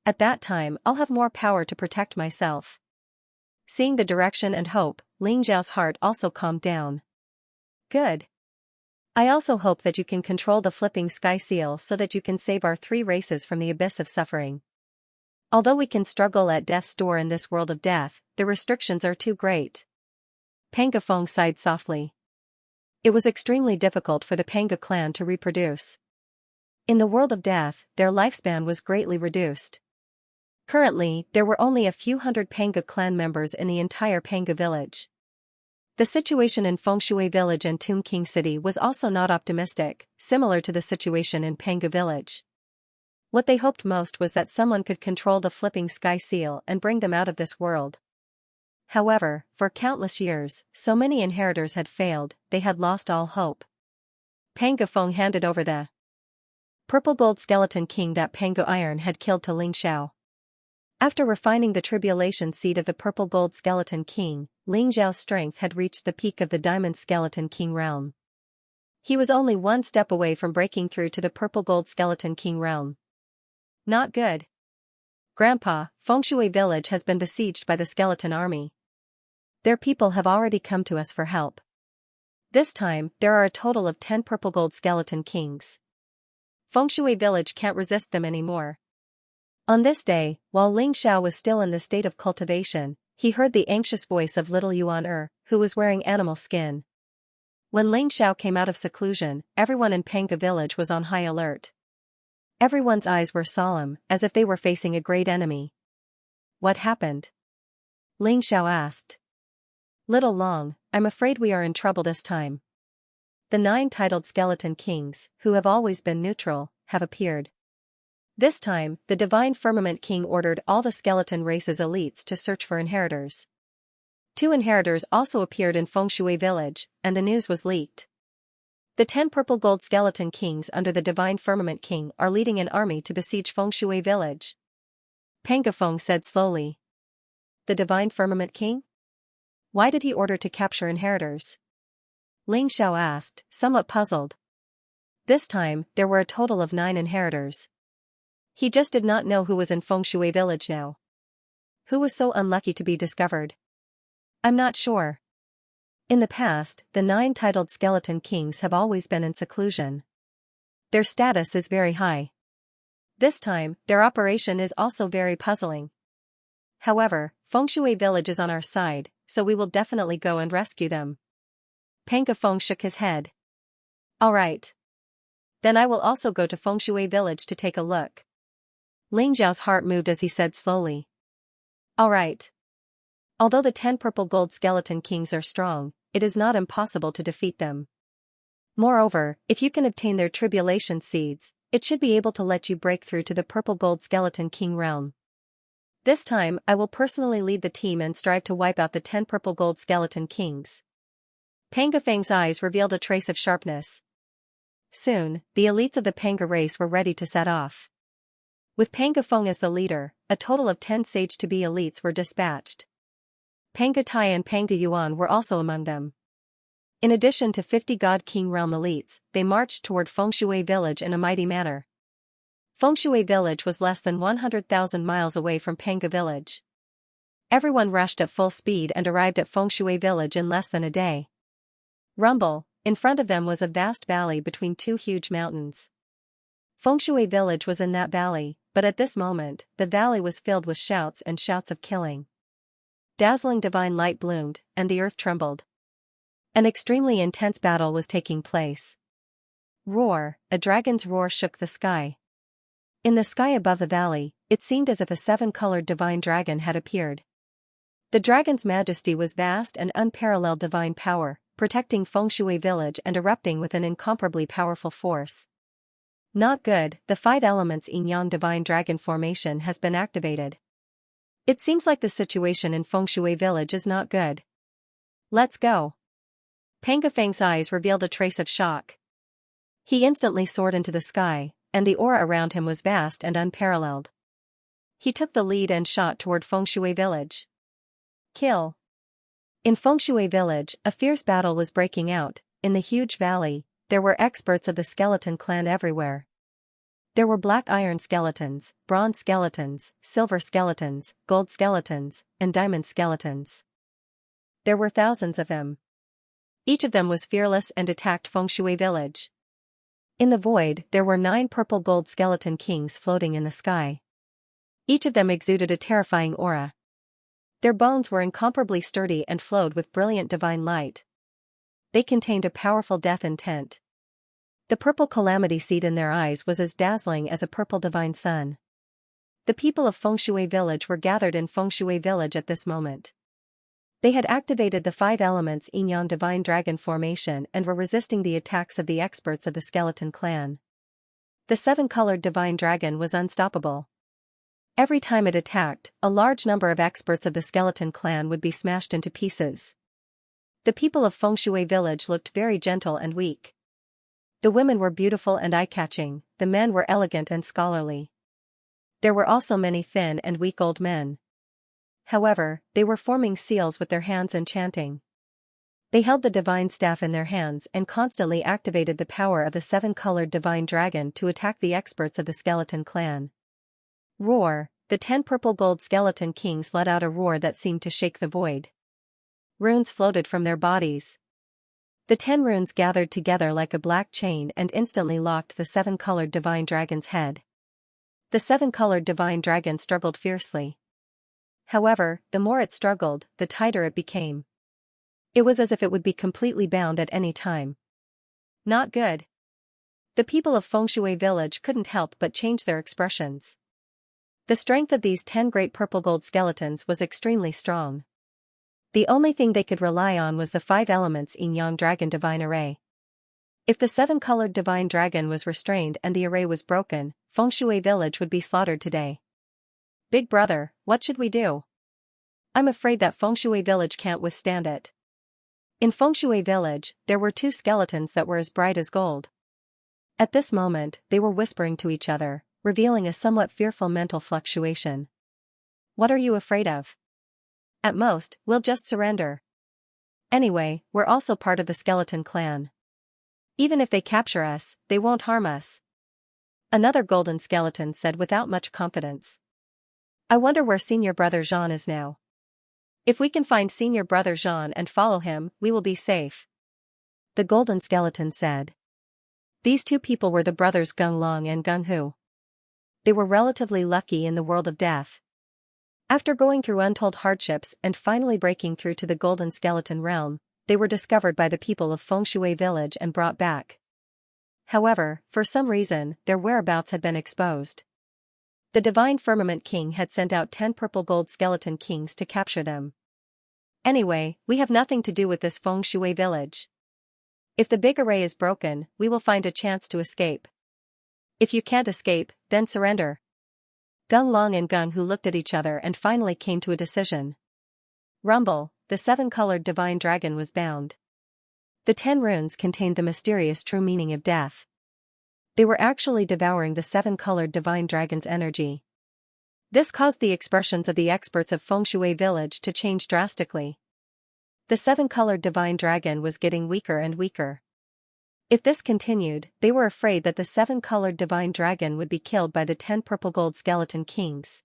Speaker 1: At that time I'll have more power to protect myself. Seeing the direction and hope, Ling Xiao's heart also calmed down. Good. I also hope that you can control the flipping sky seal so that you can save our 3 races from the abyss of suffering. Although we can struggle at death's door in this world of death, the restrictions are too great. Pang Gafeng sighed softly. It was extremely difficult for the Panga clan to reproduce. In the world of death, their lifespan was greatly reduced. Currently, there were only a few hundred Panga clan members in the entire Panga village. The situation in Fengshui village and Tomb King city was also not optimistic, similar to the situation in Panga village. What they hoped most was that someone could control the flipping sky seal and bring them out of this world. However, for countless years, so many inheritors had failed, they had lost all hope. Pang Gafeng handed over the purple gold skeleton king that Pango Iron had killed to Ling Xiao. After refining the tribulation seed of the purple gold skeleton king, Ling Xiao's strength had reached the peak of the diamond skeleton king realm. He was only 1 step away from breaking through to the purple gold skeleton king realm. Not good. Grandpa, Fengshui village has been besieged by the skeleton army. Their people have already come to us for help. This time, there are a total of 10 purple gold skeleton kings. Fengshui village can't resist them anymore. On this day, while Ling Xiao was still in the state of cultivation, he heard the anxious voice of little Yuan who was wearing animal skin. When Ling Xiao came out of seclusion, everyone in Panga village was on high alert. Everyone's eyes were solemn, as if they were facing a great enemy. What happened? Ling Xiao asked. Little Long, I'm afraid we are in trouble this time. The 9 titled skeleton kings, who have always been neutral, have appeared. This time, the Divine Firmament King ordered all the skeleton race's elites to search for inheritors. 2 inheritors also appeared in Fengshui village, and the news was leaked. The 10 purple gold skeleton kings under the Divine Firmament King are leading an army to besiege Fengshui village. Pang Gafeng said slowly. The Divine Firmament King? Why did he order to capture inheritors? Ling Xiao asked, somewhat puzzled. This time, there were a total of 9 inheritors. He just did not know who was in Fengshui village now. Who was so unlucky to be discovered? I'm not sure. In the past, the 9 titled skeleton kings have always been in seclusion. Their status is very high. This time, their operation is also very puzzling. However, Fengshui village is on our side, so we will definitely go and rescue them. Pang Gafeng shook his head. Alright. Then I will also go to Fengshui village to take a look. Ling Xiao's heart moved as he said slowly. Alright. Although the 10 purple gold skeleton kings are strong, it is not impossible to defeat them. Moreover, if you can obtain their tribulation seeds, it should be able to let you break through to the purple gold skeleton king realm. This time, I will personally lead the team and strive to wipe out the 10 purple gold skeleton kings. Pang Gafeng's eyes revealed a trace of sharpness. Soon, the elites of the Panga race were ready to set off. With Pang Gafeng as the leader, a total of 10 sage-to-be elites were dispatched. Pangatai and Pangayuan were also among them. In addition to 50 God King realm elites, they marched toward Fengshui village in a mighty manner. Fengshui village was less than 100,000 miles away from Panga village. Everyone rushed at full speed and arrived at Fengshui village in less than a day. Rumble, in front of them was a vast valley between two huge mountains. Fengshui village was in that valley, but at this moment, the valley was filled with shouts and shouts of killing. Dazzling divine light bloomed, and the earth trembled. An extremely intense battle was taking place. Roar, a dragon's roar shook the sky. In the sky above the valley, it seemed as if a seven-colored divine dragon had appeared. The dragon's majesty was vast and unparalleled divine power, protecting Fengshui village and erupting with an incomparably powerful force. Not good, the 5 elements yin-yang divine dragon formation has been activated. It seems like the situation in Fengshui village is not good. Let's go. Pangafang's eyes revealed a trace of shock. He instantly soared into the sky, and the aura around him was vast and unparalleled. He took the lead and shot toward Fengshui village. Kill. In Fengshui village, a fierce battle was breaking out. In the huge valley, there were experts of the skeleton clan everywhere. There were black iron skeletons, bronze skeletons, silver skeletons, gold skeletons, and diamond skeletons. There were thousands of them. Each of them was fearless and attacked Fengshui village. In the void, there were 9 purple gold skeleton kings floating in the sky. Each of them exuded a terrifying aura. Their bones were incomparably sturdy and flowed with brilliant divine light. They contained a powerful death intent. The purple calamity seed in their eyes was as dazzling as a purple divine sun. The people of Fengshui village were gathered in Fengshui village at this moment. They had activated the 5 elements yin-yang divine dragon formation and were resisting the attacks of the experts of the skeleton clan. The 7-colored divine dragon was unstoppable. Every time it attacked, a large number of experts of the skeleton clan would be smashed into pieces. The people of Fengshui village looked very gentle and weak. The women were beautiful and eye-catching, the men were elegant and scholarly. There were also many thin and weak old men. However, they were forming seals with their hands and chanting. They held the divine staff in their hands and constantly activated the power of the 7-colored divine dragon to attack the experts of the skeleton clan. Roar, the 10 purple gold skeleton kings let out a roar that seemed to shake the void. Runes floated from their bodies. The 10 runes gathered together like a black chain and instantly locked the 7-colored divine dragon's head. The 7-colored divine dragon struggled fiercely. However, the more it struggled, the tighter it became. It was as if it would be completely bound at any time. Not good. The people of Fengshui village couldn't help but change their expressions. The strength of these 10 great purple gold skeletons was extremely strong. The only thing they could rely on was the 5 elements yin-yang dragon divine array. If the 7-colored divine dragon was restrained and the array was broken, Fengshui village would be slaughtered today. Big brother, what should we do? I'm afraid that Fengshui village can't withstand it. In Fengshui village, there were 2 skeletons that were as bright as gold. At this moment, they were whispering to each other, revealing a somewhat fearful mental fluctuation. What are you afraid of? At most, we'll just surrender. Anyway, we're also part of the skeleton clan. Even if they capture us, they won't harm us. Another golden skeleton said without much confidence. I wonder where senior brother Jean is now. If we can find senior brother Jean and follow him, we will be safe. The golden skeleton said. These 2 people were the brothers Gung Long and Gung Hu. They were relatively lucky in the world of death. After going through untold hardships and finally breaking through to the golden skeleton realm, they were discovered by the people of Fengshui village and brought back. However, for some reason, their whereabouts had been exposed. The divine firmament king had sent out 10 purple gold skeleton kings to capture them. Anyway, we have nothing to do with this Fengshui village. If the big array is broken, we will find a chance to escape. If you can't escape, then surrender. Gung Long and Gung Hu looked at each other and finally came to a decision. Rumble, the 7-colored divine dragon was bound. The 10 runes contained the mysterious true meaning of death. They were actually devouring the 7-colored divine dragon's energy. This caused the expressions of the experts of Feng Shui village to change drastically. The seven-colored divine dragon was getting weaker and weaker. If this continued, they were afraid that the seven-colored divine dragon would be killed by the 10 purple gold skeleton kings.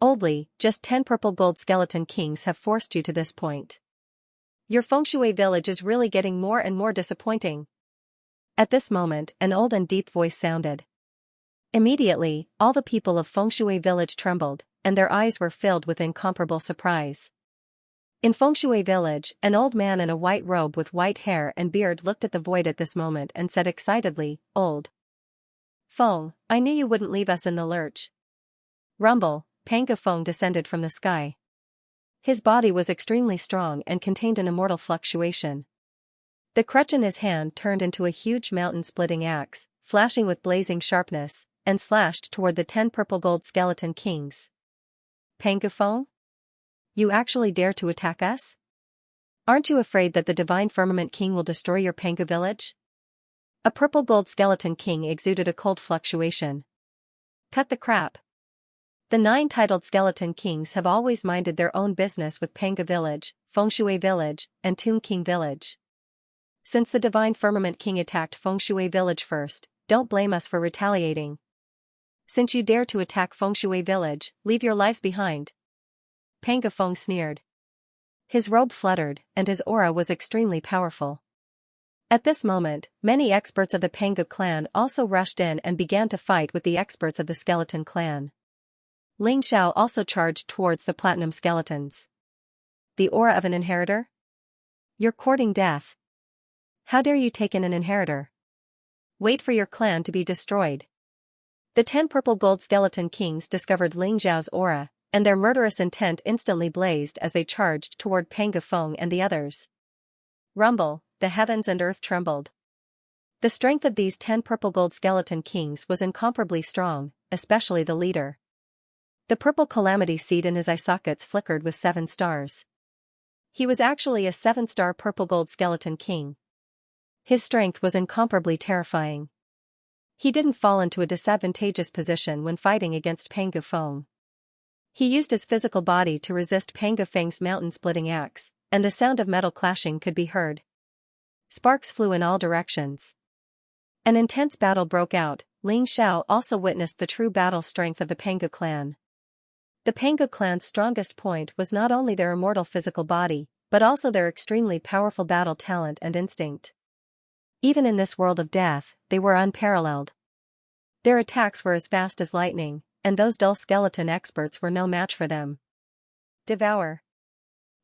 Speaker 1: Oldly, just 10 purple gold skeleton kings have forced you to this point. Your Feng Shui village is really getting more and more disappointing. At this moment, an old and deep voice sounded. Immediately, all the people of Feng Shui village trembled, and their eyes were filled with incomparable surprise. In Feng Shui village, an old man in a white robe with white hair and beard looked at the void at this moment and said excitedly, "Old Feng, I knew you wouldn't leave us in the lurch." Rumble, Panga Feng descended from the sky. His body was extremely strong and contained an immortal fluctuation. The crutch in his hand turned into a huge mountain-splitting axe, flashing with blazing sharpness, and slashed toward the 10 purple gold skeleton kings. "Panga Feng? You actually dare to attack us? Aren't you afraid that the Divine Firmament King will destroy your Panga village?" A purple gold skeleton king exuded a cold fluctuation. "Cut the crap. The 9 titled skeleton kings have always minded their own business with Panga village, Feng Shui village, and Toon King village. Since the Divine Firmament King attacked Feng Shui village first, don't blame us for retaliating. Since you dare to attack Feng Shui village, leave your lives behind." Panga Feng sneered. His robe fluttered, and his aura was extremely powerful. At this moment, many experts of the Panga clan also rushed in and began to fight with the experts of the skeleton clan. Ling Xiao also charged towards the platinum skeletons. "The aura of an inheritor? You're courting death. How dare you take in an inheritor? Wait for your clan to be destroyed." The 10 purple gold skeleton kings discovered Ling Xiao's aura, and their murderous intent instantly blazed as they charged toward Panga Feng and the others. Rumble, the heavens and earth trembled. The strength of these 10 purple gold skeleton kings was incomparably strong, especially the leader. The purple calamity seed in his eye sockets flickered with 7 stars. He was actually a 7-star purple gold skeleton king. His strength was incomparably terrifying. He didn't fall into a disadvantageous position when fighting against Panga Feng. He used his physical body to resist Panga Feng's mountain-splitting axe, and the sound of metal clashing could be heard. Sparks flew in all directions. An intense battle broke out. Ling Xiao also witnessed the true battle strength of the Panga clan. The Panga clan's strongest point was not only their immortal physical body, but also their extremely powerful battle talent and instinct. Even in this world of death, they were unparalleled. Their attacks were as fast as lightning, and those dull skeleton experts were no match for them. Devour.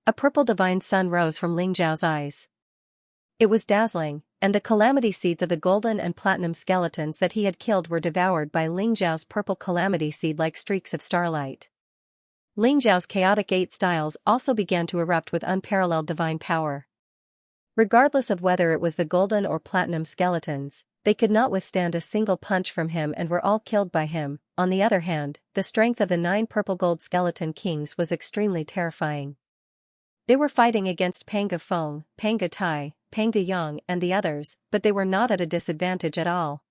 Speaker 1: A purple divine sun rose from Ling Xiao's eyes. It was dazzling, and the calamity seeds of the golden and platinum skeletons that he had killed were devoured by Ling Xiao's purple calamity seed like streaks of starlight. Ling Xiao's chaotic 8 styles also began to erupt with unparalleled divine power. Regardless of whether it was the golden or platinum skeletons, they could not withstand a single punch from him and were all killed by him. On the other hand, the strength of the 9 purple gold skeleton kings was extremely terrifying. They were fighting against Panga Feng, Panga Tai, Panga Yang and the others, but they were not at a disadvantage at all.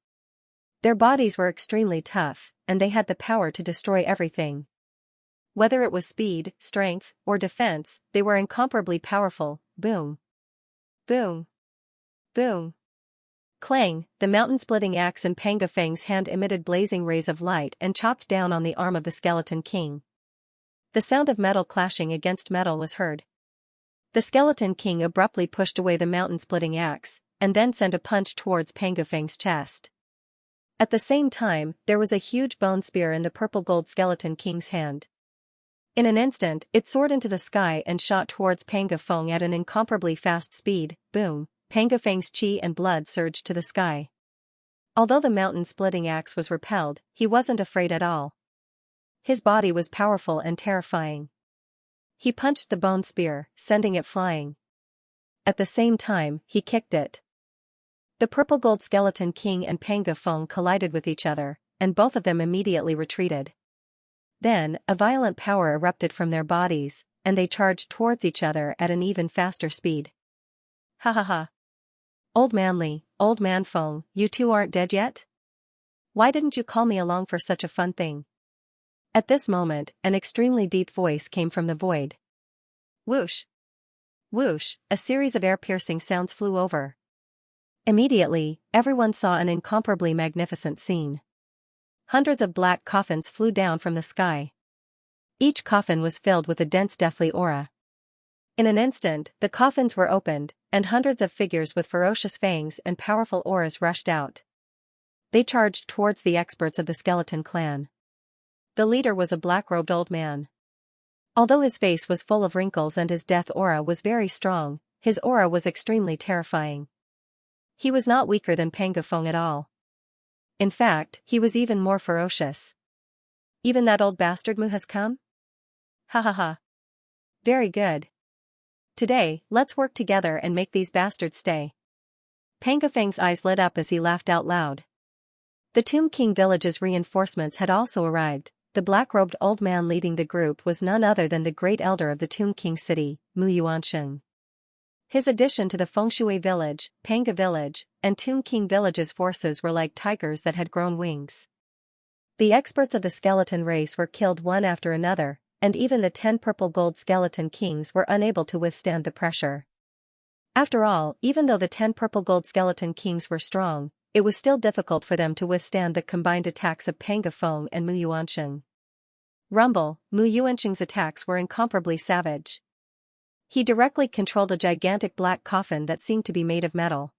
Speaker 1: Their bodies were extremely tough, and they had the power to destroy everything. Whether it was speed, strength, or defense, they were incomparably powerful. Boom. Boom. Boom. Clang, the mountain-splitting axe in Panga Feng's hand emitted blazing rays of light and chopped down on the arm of the skeleton king. The sound of metal clashing against metal was heard. The skeleton king abruptly pushed away the mountain-splitting axe, and then sent a punch towards Panga Feng's chest. At the same time, there was a huge bone spear in the purple gold skeleton king's hand. In an instant, it soared into the sky and shot towards Panga Feng at an incomparably fast speed. Boom, Panga Feng's chi and blood surged to the sky. Although the mountain-splitting axe was repelled, he wasn't afraid at all. His body was powerful and terrifying. He punched the bone spear, sending it flying. At the same time, he kicked it. The purple gold skeleton king and Panga Feng collided with each other, and both of them immediately retreated. Then, a violent power erupted from their bodies, and they charged towards each other at an even faster speed. Ha ha ha. Old man Feng, you two aren't dead yet? Why didn't you call me along for such a fun thing? At this moment, an extremely deep voice came from the void. Whoosh! Whoosh! A series of air-piercing sounds flew over. Immediately, everyone saw an incomparably magnificent scene. Hundreds of black coffins flew down from the sky. Each coffin was filled with a dense deathly aura. In an instant, the coffins were opened, and hundreds of figures with ferocious fangs and powerful auras rushed out. They charged towards the experts of the skeleton clan. The leader was a black-robed old man. Although his face was full of wrinkles and his death aura was very strong, his aura was extremely terrifying. He was not weaker than Pangofeng at all. In fact, he was even more ferocious. Even that old bastard Mu has come? Ha ha ha. Very good. Today, let's work together and make these bastards stay. Pangofeng's eyes lit up as he laughed out loud. The Tomb King village's reinforcements had also arrived. The black-robed old man leading the group was none other than the great elder of the Tomb King city, Mu Yuansheng. His addition to the Fengshui village, Panga village, and Tomb King village's forces were like tigers that had grown wings. The experts of the skeleton race were killed one after another, and even the 10 purple gold skeleton kings were unable to withstand the pressure. After all, even though the 10 purple gold skeleton kings were strong, it was still difficult for them to withstand the combined attacks of Pangofeng and Mu Yuansheng. Rumble, Mu Yuansheng's attacks were incomparably savage. He directly controlled a gigantic black coffin that seemed to be made of metal.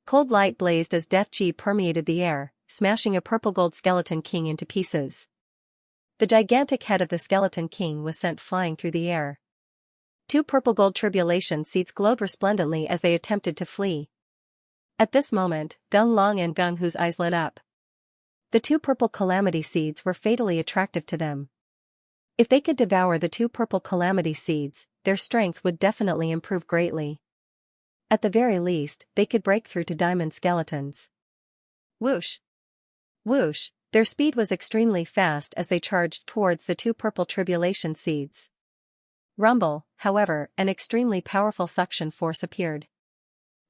Speaker 1: Cold light blazed as death chi permeated the air, smashing a purple gold skeleton king into pieces. The gigantic head of the skeleton king was sent flying through the air. 2 purple gold tribulation seeds glowed resplendently as they attempted to flee. At this moment, Gung Long and Gung Hu's eyes lit up. The 2 purple calamity seeds were fatally attractive to them. If they could devour the 2 purple calamity seeds, their strength would definitely improve greatly. At the very least, they could break through to diamond skeletons. Whoosh! Whoosh! Their speed was extremely fast as they charged towards the 2 purple tribulation seeds. Rumble, however, an extremely powerful suction force appeared.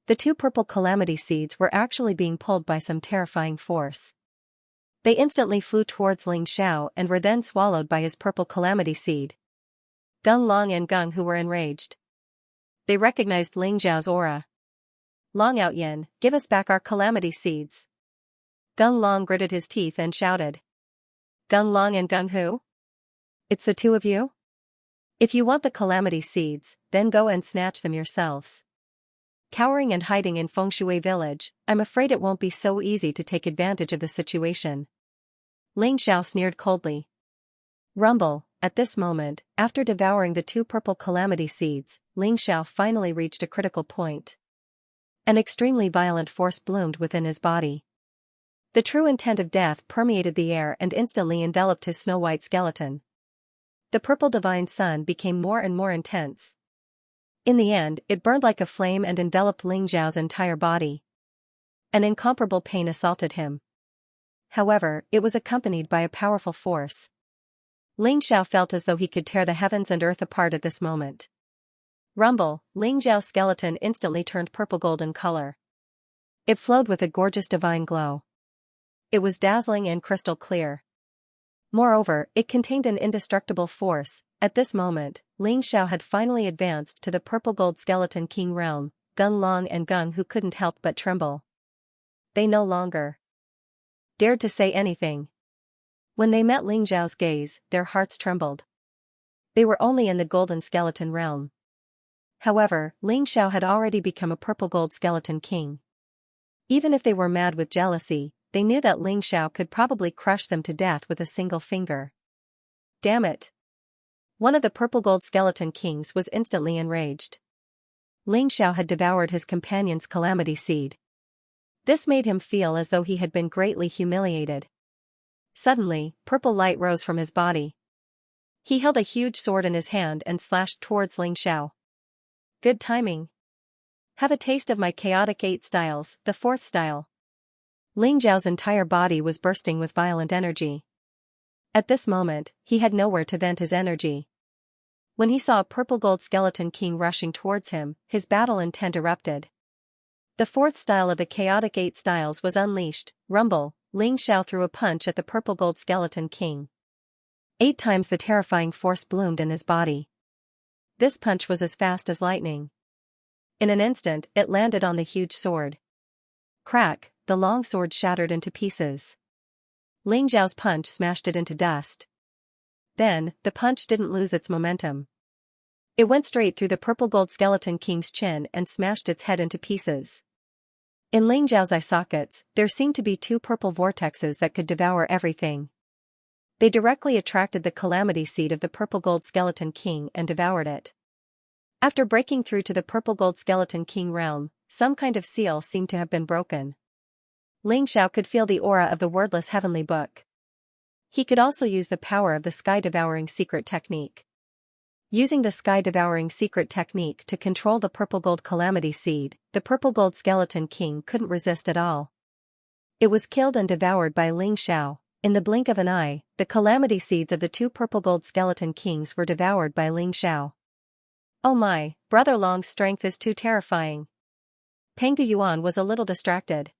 Speaker 1: The 2 purple calamity seeds were actually being pulled by some terrifying force. They instantly flew towards Ling Xiao and were then swallowed by his purple calamity seed. Gung Long and Gung Hu were enraged. They recognized Ling Xiao's aura. Long Outyin, give us back our calamity seeds. Gung Long gritted his teeth and shouted. Gung Long and Gung Hu? It's the 2 of you? If you want the calamity seeds, then go and snatch them yourselves. Cowering and hiding in Fengshui village, I'm afraid it won't be so easy to take advantage of the situation. Ling Xiao sneered coldly. Rumble, at this moment, after devouring the 2 purple calamity seeds, Ling Xiao finally reached a critical point. An extremely violent force bloomed within his body. The true intent of death permeated the air and instantly enveloped his snow-white skeleton. The purple divine sun became more and more intense. In the end, it burned like a flame and enveloped Ling Xiao's entire body. An incomparable pain assaulted him. However, it was accompanied by a powerful force. Ling Xiao felt as though he could tear the heavens and earth apart at this moment. Rumble, Ling Xiao's skeleton instantly turned purple golden color. It flowed with a gorgeous divine glow. It was dazzling and crystal clear. Moreover, it contained an indestructible force. At this moment, Ling Xiao had finally advanced to the purple gold skeleton king realm. Gung Long and Gung Hu couldn't help but tremble. They no longer dared to say anything. When they met Ling Xiao's gaze, their hearts trembled. They were only in the golden skeleton realm. However, Ling Xiao had already become a purple gold skeleton king. Even if they were mad with jealousy, they knew that Ling Xiao could probably crush them to death with a single finger. Damn it! One of the purple gold skeleton kings was instantly enraged. Ling Xiao had devoured his companion's calamity seed. This made him feel as though he had been greatly humiliated. Suddenly, purple light rose from his body. He held a huge sword in his hand and slashed towards Ling Xiao. Good timing. Have a taste of my chaotic 8 styles, the 4th style. Ling Xiao's entire body was bursting with violent energy. At this moment, he had nowhere to vent his energy. When he saw a purple gold skeleton king rushing towards him, his battle intent erupted. The 4th style of the chaotic 8 styles was unleashed. Rumble, Ling Xiao threw a punch at the purple gold skeleton king. 8 times the terrifying force bloomed in his body. This punch was as fast as lightning. In an instant, it landed on the huge sword. Crack, the long sword shattered into pieces. Ling Zhao's punch smashed it into dust. Then, the punch didn't lose its momentum. It went straight through the purple gold skeleton king's chin and smashed its head into pieces. In Ling Zhao's eye sockets, there seemed to be 2 purple vortexes that could devour everything. They directly attracted the calamity seed of the purple gold skeleton king and devoured it. After breaking through to the purple gold skeleton king realm, some kind of seal seemed to have been broken. Ling Zhao could feel the aura of the wordless heavenly book. He could also use the power of the sky-devouring secret technique. Using the sky-devouring secret technique to control the purple gold calamity seed, the purple gold skeleton king couldn't resist at all. It was killed and devoured by Ling Zhao. In the blink of an eye, the calamity seeds of the 2 purple gold skeleton kings were devoured by Ling Zhao. Oh my, Brother Long's strength is too terrifying. Peng Yuan was a little distracted.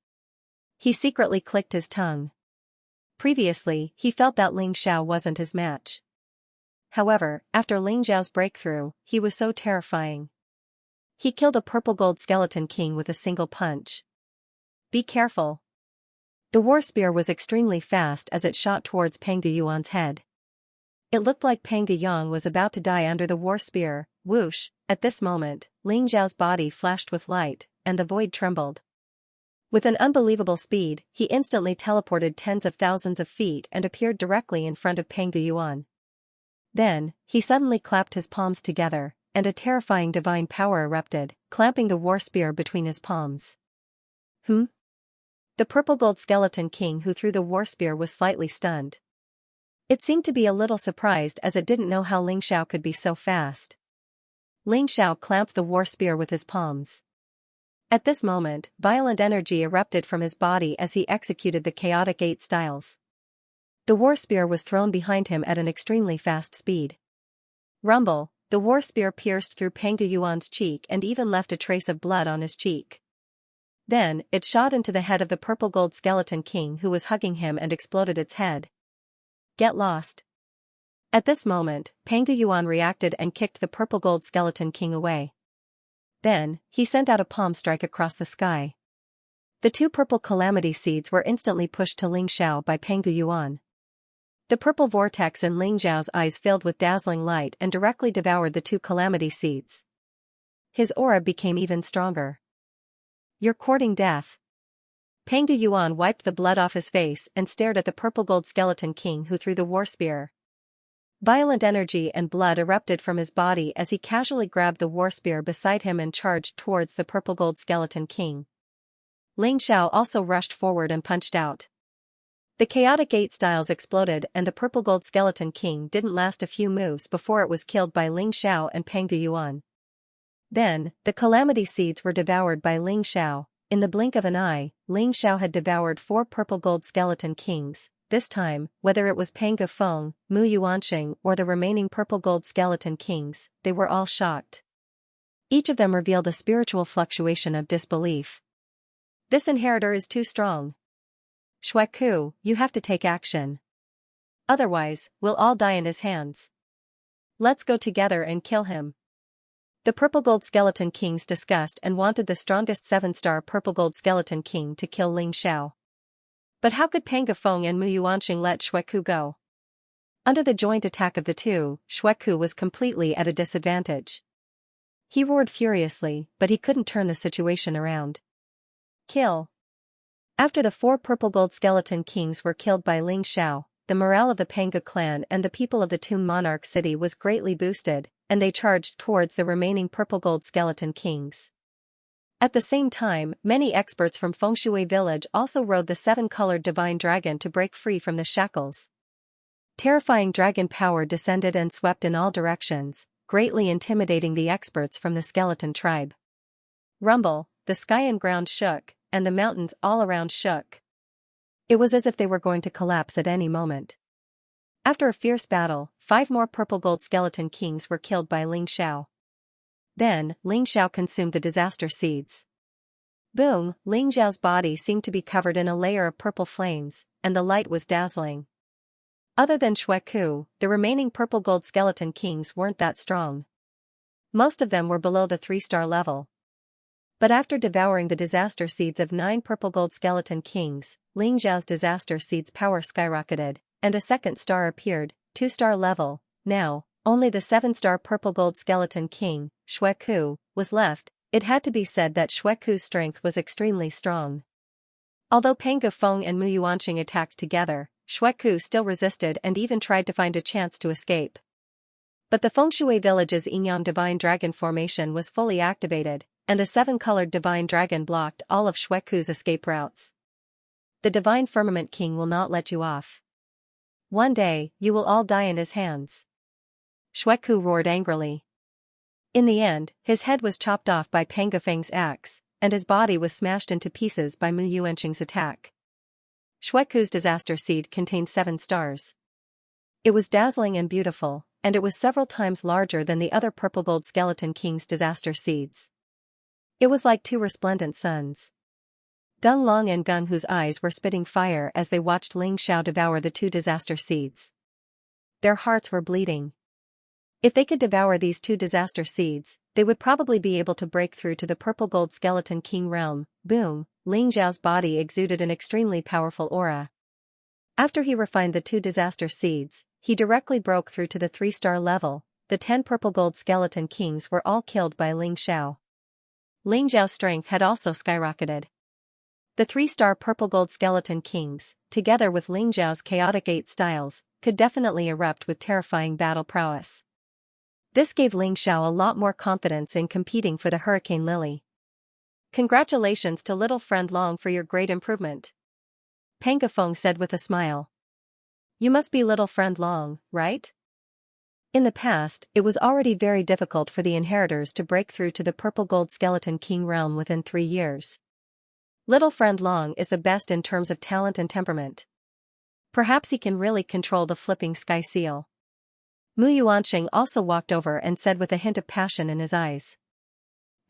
Speaker 1: He secretly clicked his tongue. Previously, he felt that Ling Zhao wasn't his match. However, after Ling Zhao's breakthrough, he was so terrifying. He killed a purple gold skeleton king with a single punch. Be careful. The war spear was extremely fast as it shot towards Peng Yuan's head. It looked like Peng Yuan was about to die under the war spear. Whoosh! At this moment, Ling Zhao's body flashed with light, and the void trembled. With an unbelievable speed, he instantly teleported tens of thousands of feet and appeared directly in front of Peng Yuan. Then, he suddenly clapped his palms together, and a terrifying divine power erupted, clamping the war spear between his palms. The purple gold skeleton king who threw the war spear was slightly stunned. It seemed to be a little surprised as it didn't know how Ling Zhao could be so fast. Ling Zhao clamped the war spear with his palms. At this moment, violent energy erupted from his body as he executed the chaotic 8 styles. The war spear was thrown behind him at an extremely fast speed. Rumble, the war spear pierced through Peng Yuan's cheek and even left a trace of blood on his cheek. Then, it shot into the head of the purple gold skeleton king who was hugging him and exploded its head. Get lost. At this moment, Peng Yuan reacted and kicked the purple gold skeleton king away. Then, he sent out a palm strike across the sky. The 2 purple calamity seeds were instantly pushed to Ling Zhao by Peng Yuan. The purple vortex in Ling Zhao's eyes filled with dazzling light and directly devoured the 2 calamity seeds. His aura became even stronger. You're courting death. Peng Yuan wiped the blood off his face and stared at the purple gold skeleton king who threw the war spear. Violent energy and blood erupted from his body as he casually grabbed the war spear beside him and charged towards the purple gold skeleton king. Ling Zhao also rushed forward and punched out. The chaotic 8 styles exploded and the purple gold skeleton king didn't last a few moves before it was killed by Ling Zhao and Peng Yuan. Then, the calamity seeds were devoured by Ling Zhao. In the blink of an eye, Ling Zhao had devoured 4 purple gold skeleton kings. This time, whether it was Peng Feng, Mu Yuanqing or the remaining purple gold skeleton kings, they were all shocked. Each of them revealed a spiritual fluctuation of disbelief. This inheritor is too strong. Xueku, you have to take action. Otherwise, we'll all die in his hands. Let's go together and kill him. The purple gold skeleton kings discussed and wanted the strongest 7-star purple gold skeleton king to kill Ling Zhao. But how could Peng Feng and Mu Yuanqing let Xueku go? Under the joint attack of the 2, Xueku was completely at a disadvantage. He roared furiously, but he couldn't turn the situation around. Kill. After the 4 purple gold skeleton kings were killed by Ling Zhao, the morale of the Panga clan and the people of the Tomb Monarch City was greatly boosted, and they charged towards the remaining purple gold skeleton kings. At the same time, many experts from Fengshui village also rode the 7-colored divine dragon to break free from the shackles. Terrifying dragon power descended and swept in all directions, greatly intimidating the experts from the skeleton tribe. Rumble, the sky and ground shook, and the mountains all around shook. It was as if they were going to collapse at any moment. After a fierce battle, 5 more purple gold skeleton kings were killed by Ling Zhao. Then, Ling Zhao consumed the disaster seeds. Boom, Ling Zhao's body seemed to be covered in a layer of purple flames, and the light was dazzling. Other than Xueku, the remaining purple gold skeleton kings weren't that strong. Most of them were below the 3-star level. But after devouring the disaster seeds of 9 purple gold skeleton kings, Ling Xiao's disaster seeds power skyrocketed, and a second star appeared, 2-star level. Now, only the 7-star purple gold skeleton king, Xueku, was left. It had to be said that Xueku's strength was extremely strong. Although Pang Gufeng and Mu Yuanqing attacked together, Xueku still resisted and even tried to find a chance to escape. But the Fengshui village's Yinyang Divine Dragon formation was fully activated, and the 7-colored Divine Dragon blocked all of Xueku's escape routes. The Divine Firmament King will not let you off. One day, you will all die in his hands. Xueku roared angrily. In the end, his head was chopped off by Pang Gufeng's axe, and his body was smashed into pieces by Mu Yuanqing's attack. Xueku's disaster seed contained 7 stars. It was dazzling and beautiful, and it was several times larger than the other purple gold skeleton king's disaster seeds. It was like 2 resplendent suns. Gung Long and Gung Hu's eyes were spitting fire as they watched Ling Xiao devour the 2 disaster seeds. Their hearts were bleeding. If they could devour these 2 disaster seeds, they would probably be able to break through to the purple gold skeleton king realm. Boom! Ling Xiao's body exuded an extremely powerful aura. After he refined the 2 disaster seeds, he directly broke through to the 3-star level. The 10 purple gold skeleton kings were all killed by Ling Xiao. Ling Xiao's strength had also skyrocketed. The 3-star purple gold skeleton kings, together with Ling Xiao's chaotic 8 styles, could definitely erupt with terrifying battle prowess. This gave Ling Xiao a lot more confidence in competing for the Hurricane Lily. Congratulations to little friend Long for your great improvement. Pang Gufeng said with a smile. You must be little friend Long, right? In the past, it was already very difficult for the inheritors to break through to the purple gold skeleton king realm within 3 years. Little friend Long is the best in terms of talent and temperament. Perhaps he can really control the flipping sky seal. Mu Yuanqing also walked over and said with a hint of passion in his eyes.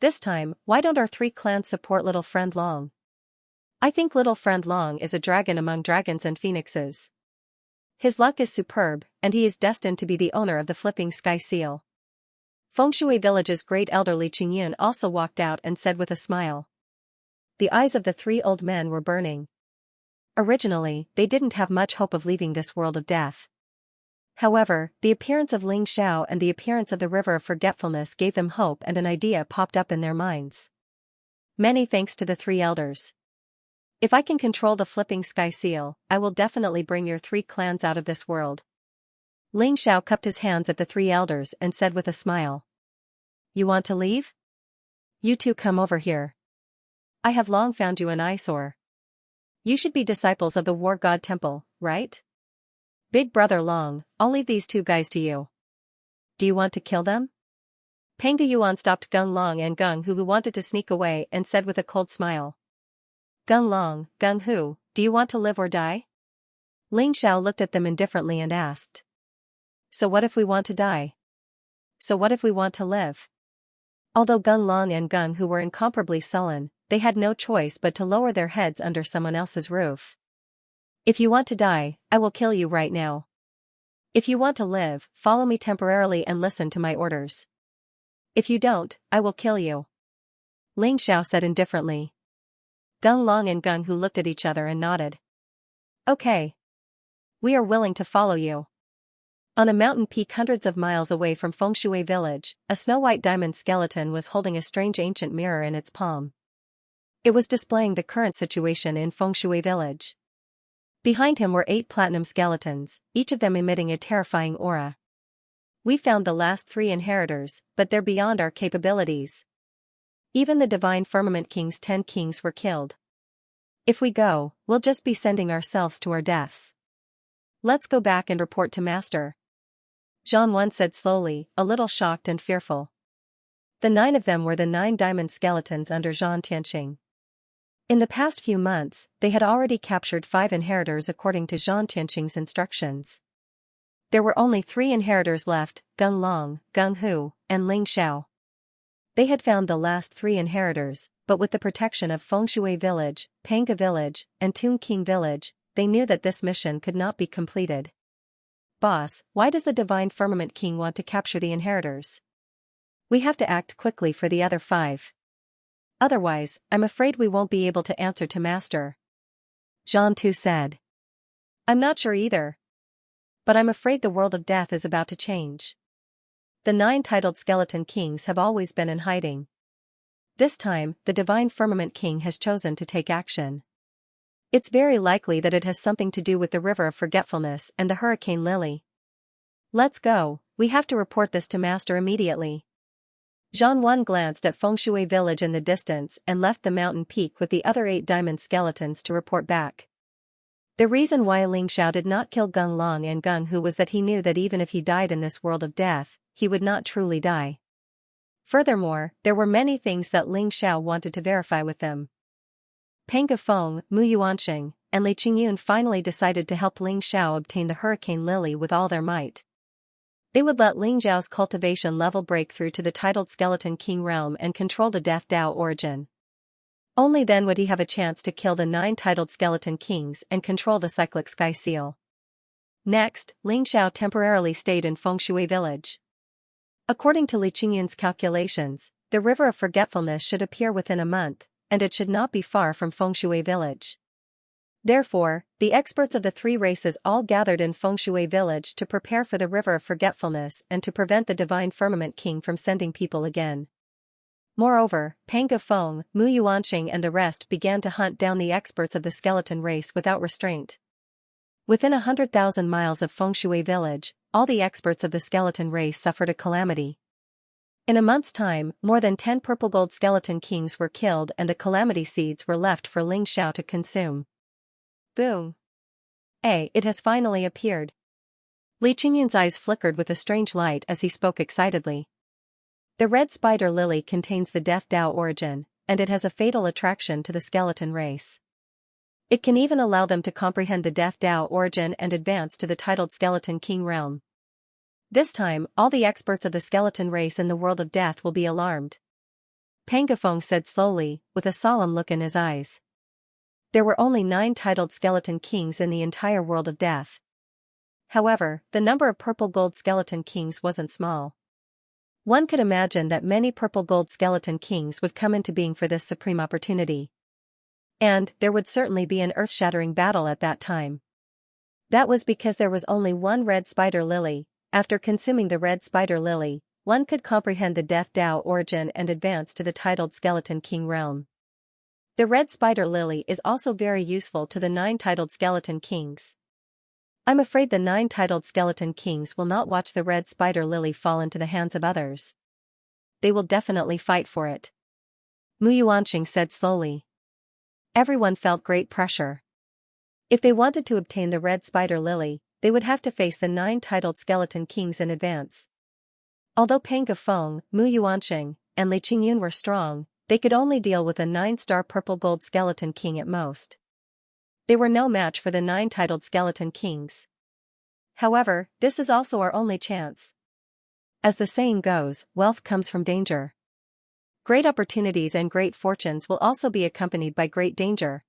Speaker 1: This time, why don't our 3 clans support little friend Long? I think little friend Long is a dragon among dragons and phoenixes. His luck is superb, and he is destined to be the owner of the flipping sky seal. Fengshui village's great elder Li Qingyun also walked out and said with a smile. The eyes of the 3 old men were burning. Originally, they didn't have much hope of leaving this world of death. However, the appearance of Ling Xiao and the appearance of the River of Forgetfulness gave them hope, and an idea popped up in their minds. Many thanks to the 3 elders. If I can control the flipping sky seal, I will definitely bring your 3 clans out of this world. Ling Xiao cupped his hands at the 3 elders and said with a smile. You want to leave? You 2 come over here. I have long found you an eyesore. You should be disciples of the War God Temple, right? Big brother Long, I'll leave these 2 guys to you. Do you want to kill them? Pang Yuan stopped Gung Long and Gung Hu, who wanted to sneak away, and said with a cold smile. Gung Long, Gung Hu, do you want to live or die? Ling Xiao looked at them indifferently and asked. So what if we want to die? So what if we want to live? Although Gung Long and Gung Hu were incomparably sullen, they had no choice but to lower their heads under someone else's roof. If you want to die, I will kill you right now. If you want to live, follow me temporarily and listen to my orders. If you don't, I will kill you. Ling Xiao said indifferently. Gung Long and Gung Hu looked at each other and nodded. Okay. We are willing to follow you. On a mountain peak hundreds of miles away from Fengshui village, a snow-white diamond skeleton was holding a strange ancient mirror in its palm. It was displaying the current situation in Fengshui village. Behind him were 8 platinum skeletons, each of them emitting a terrifying aura. We found the last 3 inheritors, but they're beyond our capabilities. Even the Divine Firmament King's 10 kings were killed. If we go, we'll just be sending ourselves to our deaths. Let's go back and report to Master. Zhan Wen said slowly, a little shocked and fearful. The 9 of them were the 9 diamond skeletons under Zhan Tianqing. In the past few months, they had already captured 5 inheritors according to Zhan Tianqing's instructions. There were only 3 inheritors left, Gung Long, Gung Hu, and Ling Xiao. They had found the last 3 inheritors, but with the protection of Fengshui village, Panga village, and Toon King village, they knew that this mission could not be completed. Boss, why does the Divine Firmament King want to capture the inheritors? We have to act quickly for the other 5. Otherwise, I'm afraid we won't be able to answer to Master. Xianxia said. I'm not sure either. But I'm afraid the world of death is about to change. The 9 titled skeleton kings have always been in hiding. This time, the Divine Firmament King has chosen to take action. It's very likely that it has something to do with the River of Forgetfulness and the Hurricane Lily. Let's go, we have to report this to Master immediately. Xianxia glanced at Fengshui village in the distance and left the mountain peak with the other 8 diamond skeletons to report back. The reason why Ling Xiao did not kill Gung Long and Gung Hu was that he knew that even if he died in this world of death, he would not truly die. Furthermore, there were many things that Ling Xiao wanted to verify with them. Peng Gafeng, Mu Yuanxing, and Li Qingyun finally decided to help Ling Xiao obtain the Hurricane Lily with all their might. They would let Ling Xiao's cultivation level break through to the titled Skeleton King realm and control the Death Dao origin. Only then would he have a chance to kill the 9 titled Skeleton Kings and control the cyclic Sky Seal. Next, Ling Xiao temporarily stayed in Fengshui village. According to Li Qingyun's calculations, the River of Forgetfulness should appear within a month, and it should not be far from Fengshui village. Therefore, the experts of the 3 races all gathered in Fengshui village to prepare for the River of Forgetfulness and to prevent the Divine Firmament King from sending people again. Moreover, Peng Gafeng, Mu Yuanxing and the rest began to hunt down the experts of the skeleton race without restraint. Within 100,000 miles of Fengshui village, all the experts of the skeleton race suffered a calamity. In a month's time, more than 10 purple gold skeleton kings were killed and the calamity seeds were left for Ling Xiao to consume. Boom! It has finally appeared. Li Qingyun's eyes flickered with a strange light as he spoke excitedly. The red spider lily contains the Death Dao origin, and it has a fatal attraction to the skeleton race. It can even allow them to comprehend the Death Dao origin and advance to the titled Skeleton King realm. This time, all the experts of the skeleton race in the world of death will be alarmed. Peng Gafeng said slowly, with a solemn look in his eyes. There were only 9 titled skeleton kings in the entire world of death. However, the number of purple gold skeleton kings wasn't small. One could imagine that many purple gold skeleton kings would come into being for this supreme opportunity. And there would certainly be an earth-shattering battle at that time. That was because there was only one red spider lily. After consuming the red spider lily, one could comprehend the Death Dao origin and advance to the titled Skeleton King realm. The red spider lily is also very useful to the 9 titled skeleton kings. I'm afraid the 9 titled skeleton kings will not watch the red spider lily fall into the hands of others. They will definitely fight for it. Mu Yuanxing said slowly. Everyone felt great pressure. If they wanted to obtain the red spider lily, they would have to face the 9 titled skeleton kings in advance. Although Peng Gafeng, Mu Yuanxing, and Li Qingyun were strong, they could only deal with a 9-star purple gold skeleton king at most. They were no match for the 9 titled skeleton kings. However, this is also our only chance. As the saying goes, wealth comes from danger. Great opportunities and great fortunes will also be accompanied by great danger.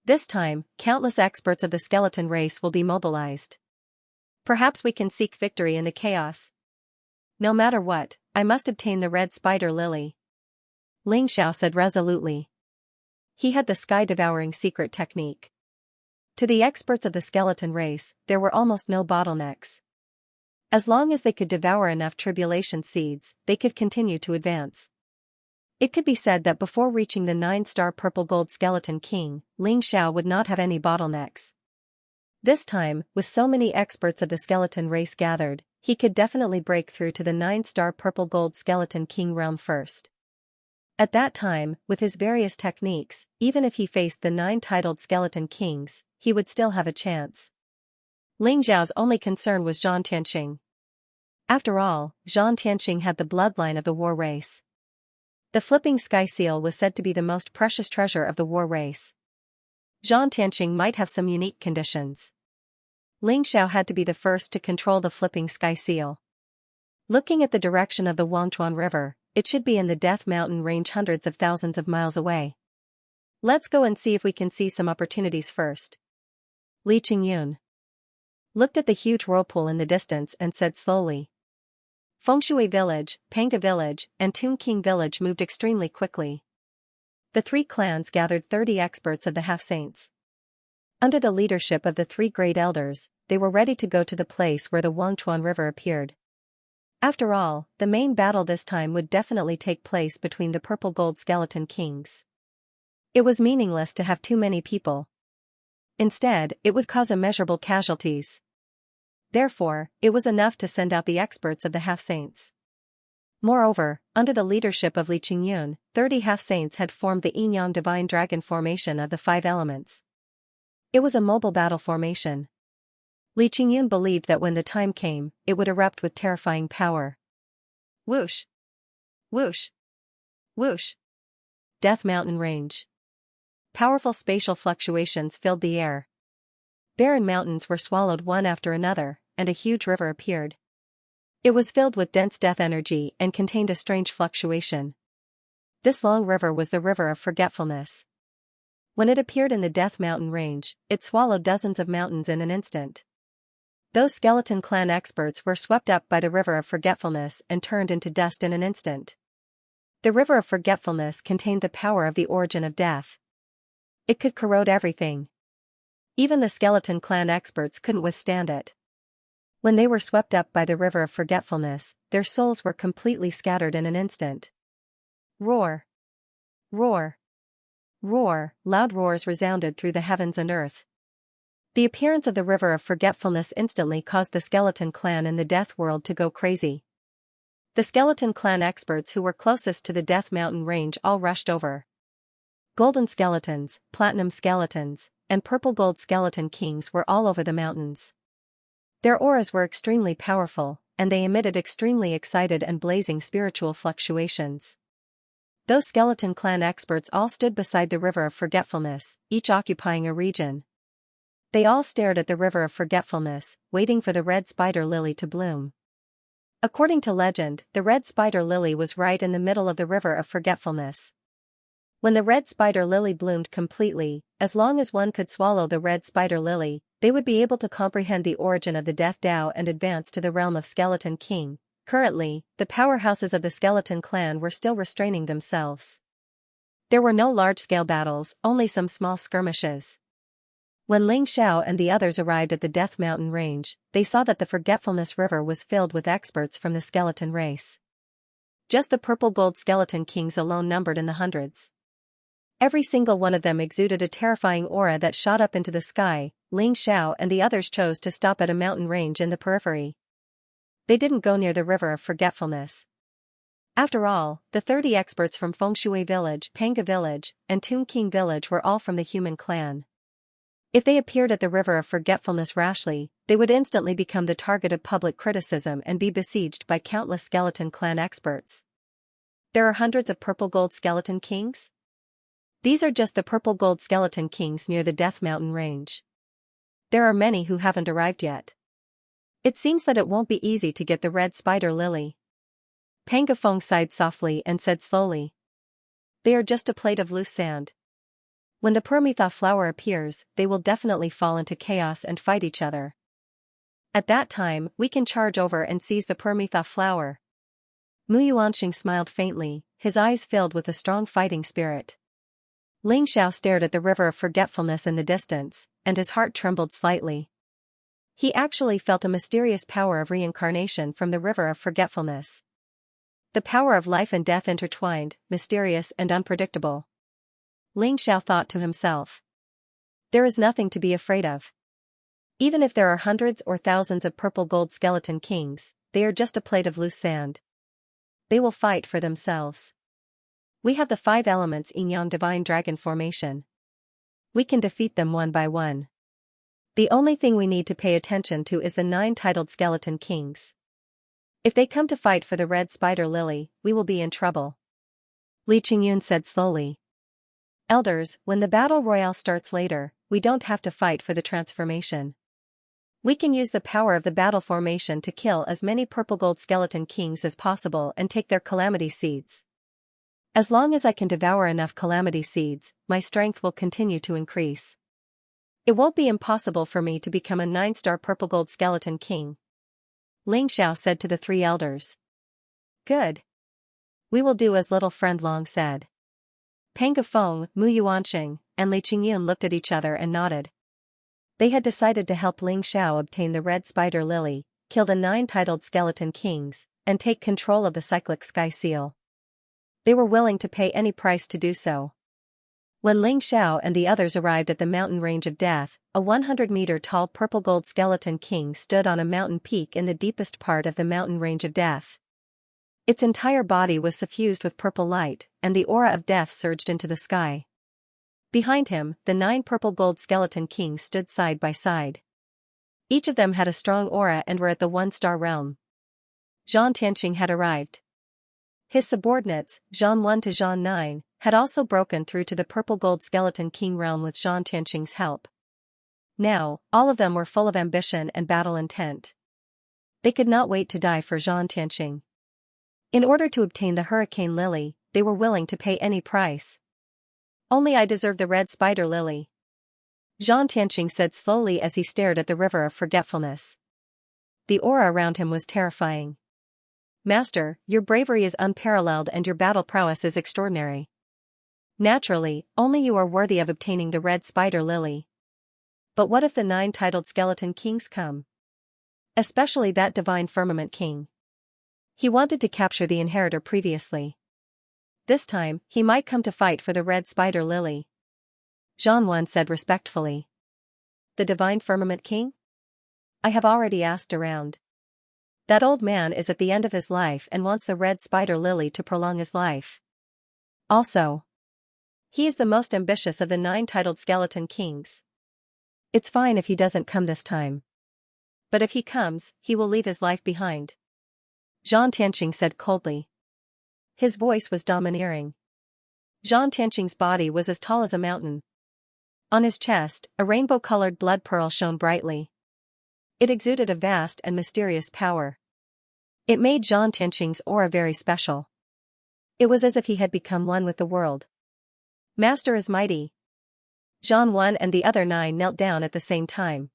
Speaker 1: This time, countless experts of the skeleton race will be mobilized. Perhaps we can seek victory in the chaos. No matter what, I must obtain the red spider lily. Ling Xiao said resolutely. He had the sky-devouring secret technique. To the experts of the skeleton race, there were almost no bottlenecks. As long as they could devour enough tribulation seeds, they could continue to advance. It could be said that before reaching the 9-star purple gold skeleton king, Ling Xiao would not have any bottlenecks. This time, with so many experts of the skeleton race gathered, he could definitely break through to the 9-star purple gold skeleton king realm first. At that time, with his various techniques, even if he faced the 9 titled skeleton kings, he would still have a chance. Ling Xiao's only concern was Zhang Tianqing. After all, Zhang Tianqing had the bloodline of the war race. The flipping sky seal was said to be the most precious treasure of the war race. Zhang Tianqing might have some unique conditions. Ling Xiao had to be the first to control the flipping sky seal. Looking at the direction of the Wangchuan River, it should be in the Death Mountain range hundreds of thousands of miles away. Let's go and see if we can see some opportunities first. Li Qingyun. looked at the huge whirlpool in the distance and said slowly. Fengshui Village, Panga Village, and Toon King Village moved extremely quickly. The three clans gathered 30 experts of the half-saints. Under the leadership of the three great elders, they were ready to go to the place where the Wangchuan River appeared. After all, the main battle this time would definitely take place between the purple gold skeleton kings. It was meaningless to have too many people. Instead, it would cause immeasurable casualties. Therefore, it was enough to send out the experts of the half-saints. Moreover, under the leadership of Li Qingyun, 30 half-saints had formed the Yin-Yang Divine Dragon formation of the 5 elements. It was a mobile battle formation. Li Qingyun believed that when the time came, it would erupt with terrifying power. Whoosh! Whoosh! Whoosh! Death Mountain Range. Powerful spatial fluctuations filled the air. Barren mountains were swallowed one after another, and a huge river appeared. It was filled with dense death energy and contained a strange fluctuation. This long river was the River of Forgetfulness. When it appeared in the Death Mountain Range, it swallowed dozens of mountains in an instant. Those skeleton clan experts were swept up by the River of Forgetfulness and turned into dust in an instant. The River of Forgetfulness contained the power of the origin of death. It could corrode everything. Even the skeleton clan experts couldn't withstand it. When they were swept up by the River of Forgetfulness, their souls were completely scattered in an instant. Roar! Roar! Roar! Loud roars resounded through the heavens and earth. The appearance of the River of Forgetfulness instantly caused the skeleton clan in the Death World to go crazy. The skeleton clan experts who were closest to the Death Mountain Range all rushed over. Golden skeletons, platinum skeletons, and purple gold skeleton kings were all over the mountains. Their auras were extremely powerful, and they emitted extremely excited and blazing spiritual fluctuations. Those skeleton clan experts all stood beside the River of Forgetfulness, each occupying a region. They all stared at the River of Forgetfulness, waiting for the red spider lily to bloom. According to legend, the red spider lily was right in the middle of the River of Forgetfulness. When the red spider lily bloomed completely, as long as one could swallow the red spider lily, they would be able to comprehend the origin of the Death Tao and advance to the realm of Skeleton King. Currently, the powerhouses of the skeleton clan were still restraining themselves. There were no large-scale battles, only some small skirmishes. When Ling Xiao and the others arrived at the Death Mountain Range, they saw that the Forgetfulness River was filled with experts from the skeleton race. Just the purple gold skeleton kings alone numbered in the hundreds. Every single one of them exuded a terrifying aura that shot up into the sky. Ling Xiao and the others chose to stop at a mountain range in the periphery. They didn't go near the River of Forgetfulness. After all, the 30 experts from Fengshui Village, Panga Village, and Toon King Village were all from the human clan. If they appeared at the River of Forgetfulness rashly, they would instantly become the target of public criticism and be besieged by countless skeleton clan experts. There are hundreds of purple gold skeleton kings? These are just the purple gold skeleton kings near the Death Mountain Range. There are many who haven't arrived yet. It seems that it won't be easy to get the red spider lily. Pangafeng sighed softly and said slowly. They are just a plate of loose sand. When the Permitha flower appears, they will definitely fall into chaos and fight each other. At that time, we can charge over and seize the Permitha flower. Mu Yuanxing smiled faintly, his eyes filled with a strong fighting spirit. Ling Xiao stared at the River of Forgetfulness in the distance, and his heart trembled slightly. He actually felt a mysterious power of reincarnation from the River of Forgetfulness. The power of life and death intertwined, mysterious and unpredictable. Ling Xiao thought to himself. There is nothing to be afraid of. Even if there are hundreds or thousands of purple gold skeleton kings, they are just a plate of loose sand. They will fight for themselves. We have the 5 elements Yin-Yang Divine Dragon formation. We can defeat them one by one. The only thing we need to pay attention to is the 9 titled skeleton kings. If they come to fight for the red spider lily, we will be in trouble. Li Qingyun said slowly. Elders, when the battle royale starts later, we don't have to fight for the transformation. We can use the power of the battle formation to kill as many purple gold skeleton kings as possible and take their calamity seeds. As long as I can devour enough calamity seeds, my strength will continue to increase. It won't be impossible for me to become a 9-star purple gold skeleton king, Xiao said to the 3 elders. Good. We will do as little friend Long said. Pang Gafeng, Mu Yuanqing, and Li Qingyun looked at each other and nodded. They had decided to help Xiao obtain the red spider lily, kill the 9 titled skeleton kings, and take control of the cyclic sky seal. They were willing to pay any price to do so. When Xiao and the others arrived at the mountain range of death, a 100-meter-tall purple-gold skeleton king stood on a mountain peak in the deepest part of the mountain range of death. Its entire body was suffused with purple light, and the aura of death surged into the sky. Behind him, the 9 purple-gold skeleton kings stood side by side. Each of them had a strong aura and were at the 1-star realm. Zhang Tianqing had arrived. His subordinates, Zhang 1 to Zhang 9, had also broken through to the purple-gold skeleton king realm with Zhang Tianqing's help. Now, all of them were full of ambition and battle intent. They could not wait to die for Zhang Tianqing. In order to obtain the hurricane lily, they were willing to pay any price. Only I deserve the red spider lily, Zhang Tianqing said slowly as he stared at the river of forgetfulness. The aura around him was terrifying. Master, your bravery is unparalleled and your battle prowess is extraordinary. Naturally, only you are worthy of obtaining the red spider lily. But what if the 9 titled skeleton kings come? Especially that divine firmament king. He wanted to capture the inheritor previously. This time, he might come to fight for the red spider lily. Zhang 1 said respectfully. The divine firmament king? I have already asked around. That old man is at the end of his life and wants the red spider lily to prolong his life. Also, he is the most ambitious of the 9 titled skeleton kings. It's fine if he doesn't come this time. But if he comes, he will leave his life behind, Zhang Tianqing said coldly. His voice was domineering. Zhang Tianqing's body was as tall as a mountain. On his chest, a rainbow-colored blood pearl shone brightly. It exuded a vast and mysterious power. It made Zhang Tianqing's aura very special. It was as if he had become one with the world. Master is mighty. Zhang 1 and the other 9 knelt down at the same time.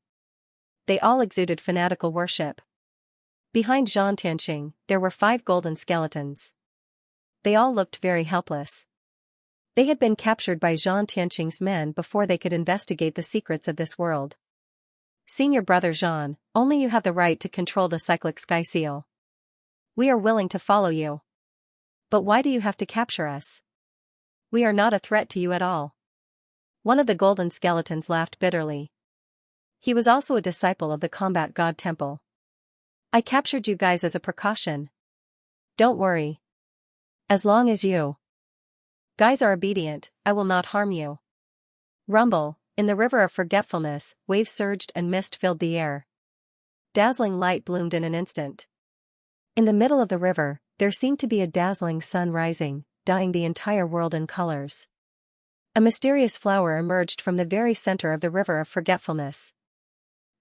Speaker 1: They all exuded fanatical worship. Behind Zhang Tianqing, there were 5 golden skeletons. They all looked very helpless. They had been captured by Zhang Tianqing's men before they could investigate the secrets of this world. Senior brother Zhang, only you have the right to control the cyclic sky seal. We are willing to follow you. But why do you have to capture us? We are not a threat to you at all. One of the golden skeletons laughed bitterly. He was also a disciple of the combat god temple. I captured you guys as a precaution. Don't worry. As long as you guys are obedient, I will not harm you. Rumble, in the river of forgetfulness, waves surged and mist filled the air. Dazzling light bloomed in an instant. In the middle of the river, there seemed to be a dazzling sun rising, dyeing the entire world in colors. A mysterious flower emerged from the very center of the river of forgetfulness.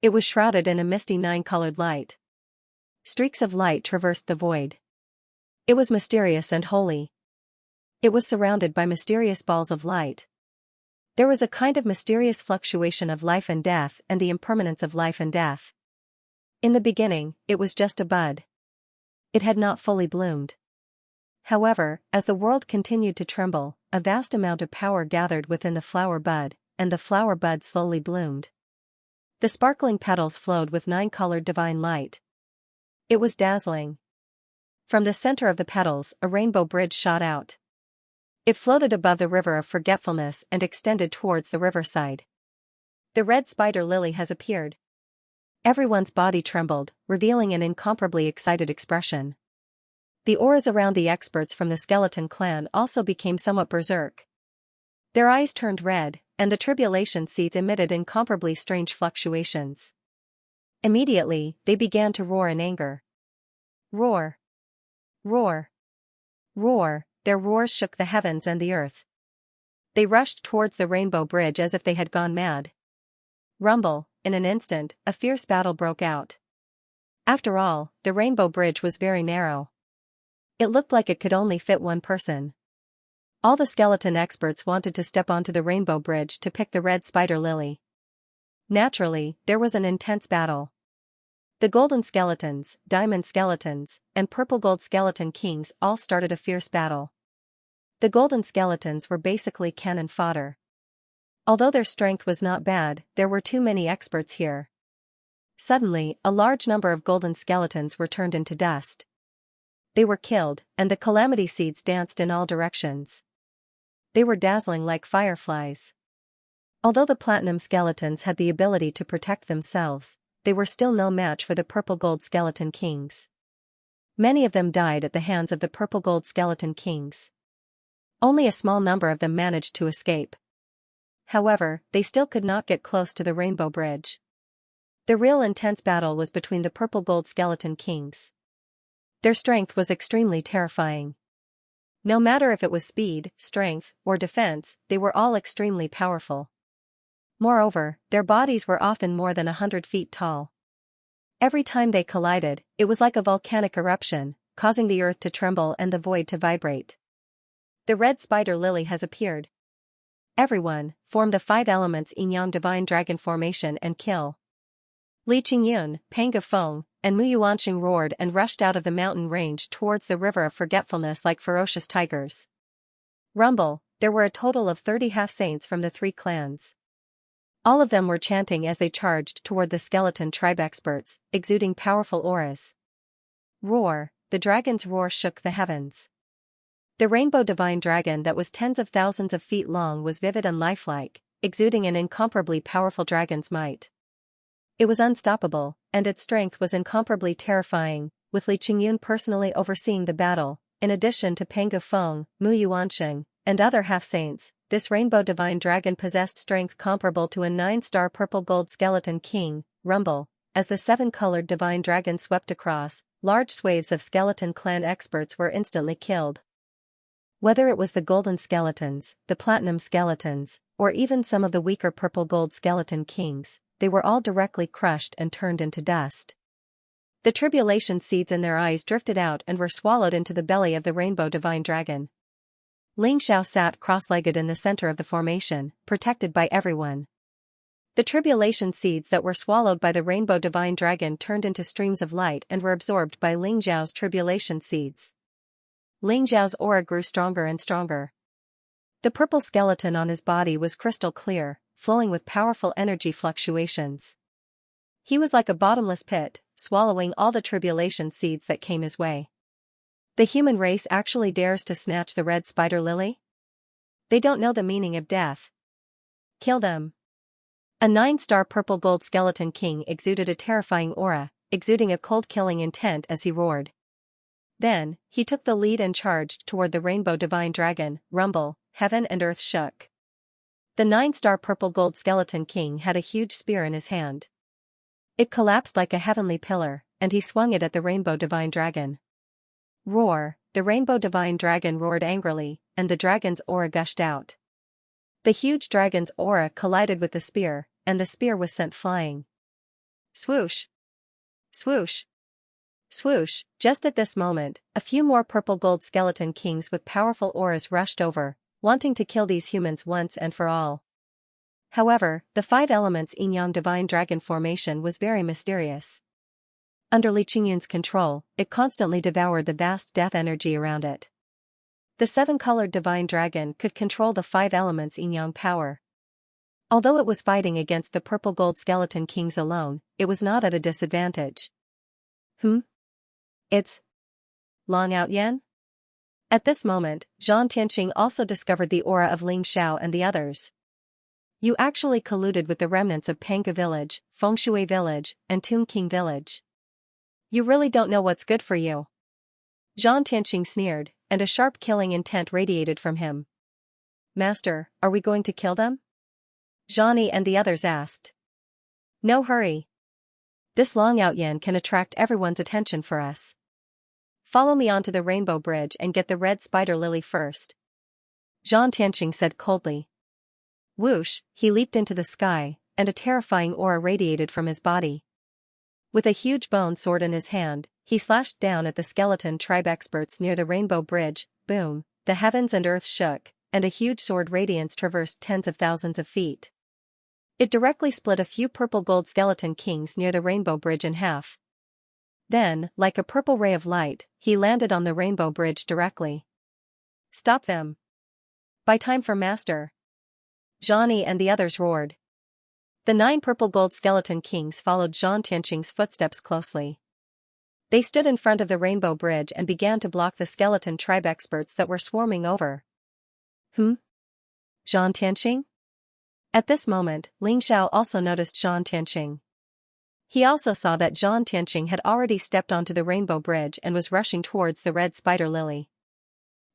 Speaker 1: It was shrouded in a misty 9-colored light. Streaks of light traversed the void. It was mysterious and holy. It was surrounded by mysterious balls of light. There was a kind of mysterious fluctuation of life and death and the impermanence of life and death. In the beginning, it was just a bud. It had not fully bloomed. However, as the world continued to tremble, a vast amount of power gathered within the flower bud, and the flower bud slowly bloomed. The sparkling petals flowed with 9-colored divine light. It was dazzling. From the center of the petals, a rainbow bridge shot out. It floated above the river of forgetfulness and extended towards the riverside. The red spider lily has appeared. Everyone's body trembled, revealing an incomparably excited expression. The auras around the experts from the skeleton clan also became somewhat berserk. Their eyes turned red, and the tribulation seeds emitted incomparably strange fluctuations. Immediately, they began to roar in anger. Roar! Roar! Roar! Their roars shook the heavens and the earth. They rushed towards the rainbow bridge as if they had gone mad. Rumble, in an instant, a fierce battle broke out. After all, the rainbow bridge was very narrow. It looked like it could only fit one person. All the skeleton experts wanted to step onto the rainbow bridge to pick the red spider lily. Naturally, there was an intense battle. The golden skeletons, diamond skeletons, and purple gold skeleton kings all started a fierce battle. The golden skeletons were basically cannon fodder. Although their strength was not bad, there were too many experts here. Suddenly, a large number of golden skeletons were turned into dust. They were killed, and the calamity seeds danced in all directions. They were dazzling like fireflies. Although the platinum skeletons had the ability to protect themselves, they were still no match for the purple gold skeleton kings. Many of them died at the hands of the purple gold skeleton kings. Only a small number of them managed to escape. However, they still could not get close to the Rainbow Bridge. The real intense battle was between the purple gold skeleton kings. Their strength was extremely terrifying. No matter if it was speed, strength, or defense, they were all extremely powerful. Moreover, their bodies were often more than 100 feet tall. Every time they collided, it was like a volcanic eruption, causing the earth to tremble and the void to vibrate. The red spider lily has appeared. Everyone, form the 5 elements Yin-Yang divine dragon formation and kill. Li Qingyun, Panga Feng, and Mu Yuanxing roared and rushed out of the mountain range towards the river of forgetfulness like ferocious tigers. Rumble, there were a total of 30 half-saints from the 3 clans. All of them were chanting as they charged toward the skeleton tribe experts, exuding powerful auras. Roar, the dragon's roar shook the heavens. The rainbow divine dragon that was tens of thousands of feet long was vivid and lifelike, exuding an incomparably powerful dragon's might. It was unstoppable, and its strength was incomparably terrifying, with Li Qingyun personally overseeing the battle. In addition to Panga Feng, Mu Yuanxing, and other half-saints, this rainbow divine dragon possessed strength comparable to a 9-star purple gold skeleton king. Rumble, as the 7-colored divine dragon swept across, large swathes of skeleton clan experts were instantly killed. Whether it was the golden skeletons, the platinum skeletons, or even some of the weaker purple gold skeleton kings, they were all directly crushed and turned into dust. The tribulation seeds in their eyes drifted out and were swallowed into the belly of the rainbow divine dragon. Ling Xiao sat cross-legged in the center of the formation, protected by everyone. The tribulation seeds that were swallowed by the rainbow divine dragon turned into streams of light and were absorbed by Ling Xiao's tribulation seeds. Ling Xiao's aura grew stronger and stronger. The purple skeleton on his body was crystal clear, flowing with powerful energy fluctuations. He was like a bottomless pit, swallowing all the tribulation seeds that came his way. The human race actually dares to snatch the red spider lily? They don't know the meaning of death. Kill them. A 9-star purple gold skeleton king exuded a terrifying aura, exuding a cold killing intent as he roared. Then, he took the lead and charged toward the rainbow divine dragon. Rumble, heaven and earth shook. The 9-star purple gold skeleton king had a huge spear in his hand. It collapsed like a heavenly pillar, and he swung it at the rainbow divine dragon. Roar, the rainbow divine dragon roared angrily, and the dragon's aura gushed out. The huge dragon's aura collided with the spear, and the spear was sent flying. Swoosh! Swoosh! Swoosh! Just at this moment, a few more purple gold skeleton kings with powerful auras rushed over, wanting to kill these humans once and for all. However, the 5 elements Yin-Yang divine dragon formation was very mysterious. Under Li Qingyun's control, it constantly devoured the vast death energy around it. The 7-colored divine dragon could control the 5 elements Yin-Yang power. Although it was fighting against the purple gold skeleton kings alone, it was not at a disadvantage. It's Long Out Yen? At this moment, Zhang Tianqing also discovered the aura of Ling Xiao and the others. You actually colluded with the remnants of Panga Village, Fengshui Village, and Toon King Village. You really don't know what's good for you. Zhang Tianqing sneered, and a sharp killing intent radiated from him. Master, are we going to kill them? Zhani and the others asked. No hurry. This Long Out Yen can attract everyone's attention for us. Follow me onto the Rainbow Bridge and get the red spider lily first. Zhang Tianqing said coldly. Whoosh, he leaped into the sky, and a terrifying aura radiated from his body. With a huge bone sword in his hand, he slashed down at the skeleton tribe experts near the Rainbow Bridge. Boom, the heavens and earth shook, and a huge sword radiance traversed tens of thousands of feet. It directly split a few purple gold skeleton kings near the rainbow bridge in half. Then, like a purple ray of light, he landed on the rainbow bridge directly. Stop them. By time for master. Xianxia and the others roared. The 9 purple gold skeleton kings followed Xianxia's footsteps closely. They stood in front of the rainbow bridge and began to block the skeleton tribe experts that were swarming over. Xianxia? At this moment, Ling Xiao also noticed Xianxia. He also saw that Xianxia had already stepped onto the rainbow bridge and was rushing towards the red spider lily.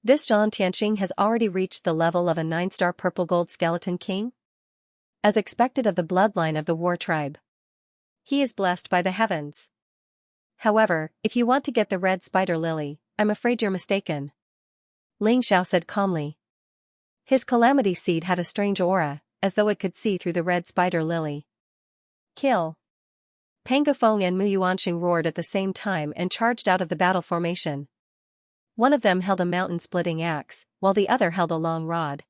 Speaker 1: This Xianxia has already reached the level of a 9-star purple gold skeleton king? As expected of the bloodline of the war tribe. He is blessed by the heavens. However, if you want to get the red spider lily, I'm afraid you're mistaken. Ling Xiao said calmly. His calamity seed had a strange aura, as though it could see through the red spider lily. Kill. Pang Gufeng and Mu Yuanxing roared at the same time and charged out of the battle formation. One of them held a mountain-splitting axe, while the other held a long rod.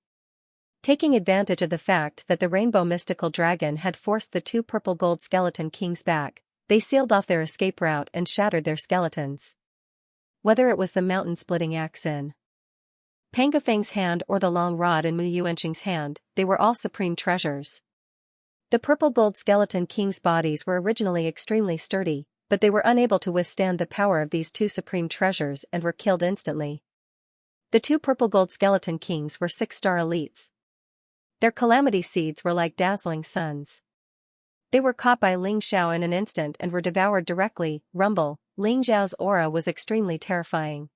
Speaker 1: Taking advantage of the fact that the rainbow mystical dragon had forced the 2 purple gold skeleton kings back, they sealed off their escape route and shattered their skeletons. Whether it was the mountain-splitting axe in Pang Gufeng's hand or the long rod in Mu Yuanxing's hand, they were all supreme treasures. The purple gold skeleton kings' bodies were originally extremely sturdy, but they were unable to withstand the power of these 2 supreme treasures and were killed instantly. The 2 purple gold skeleton kings were 6-star elites. Their calamity seeds were like dazzling suns. They were caught by Ling Xiao in an instant and were devoured directly. Rumble. Ling Xiao's aura was extremely terrifying.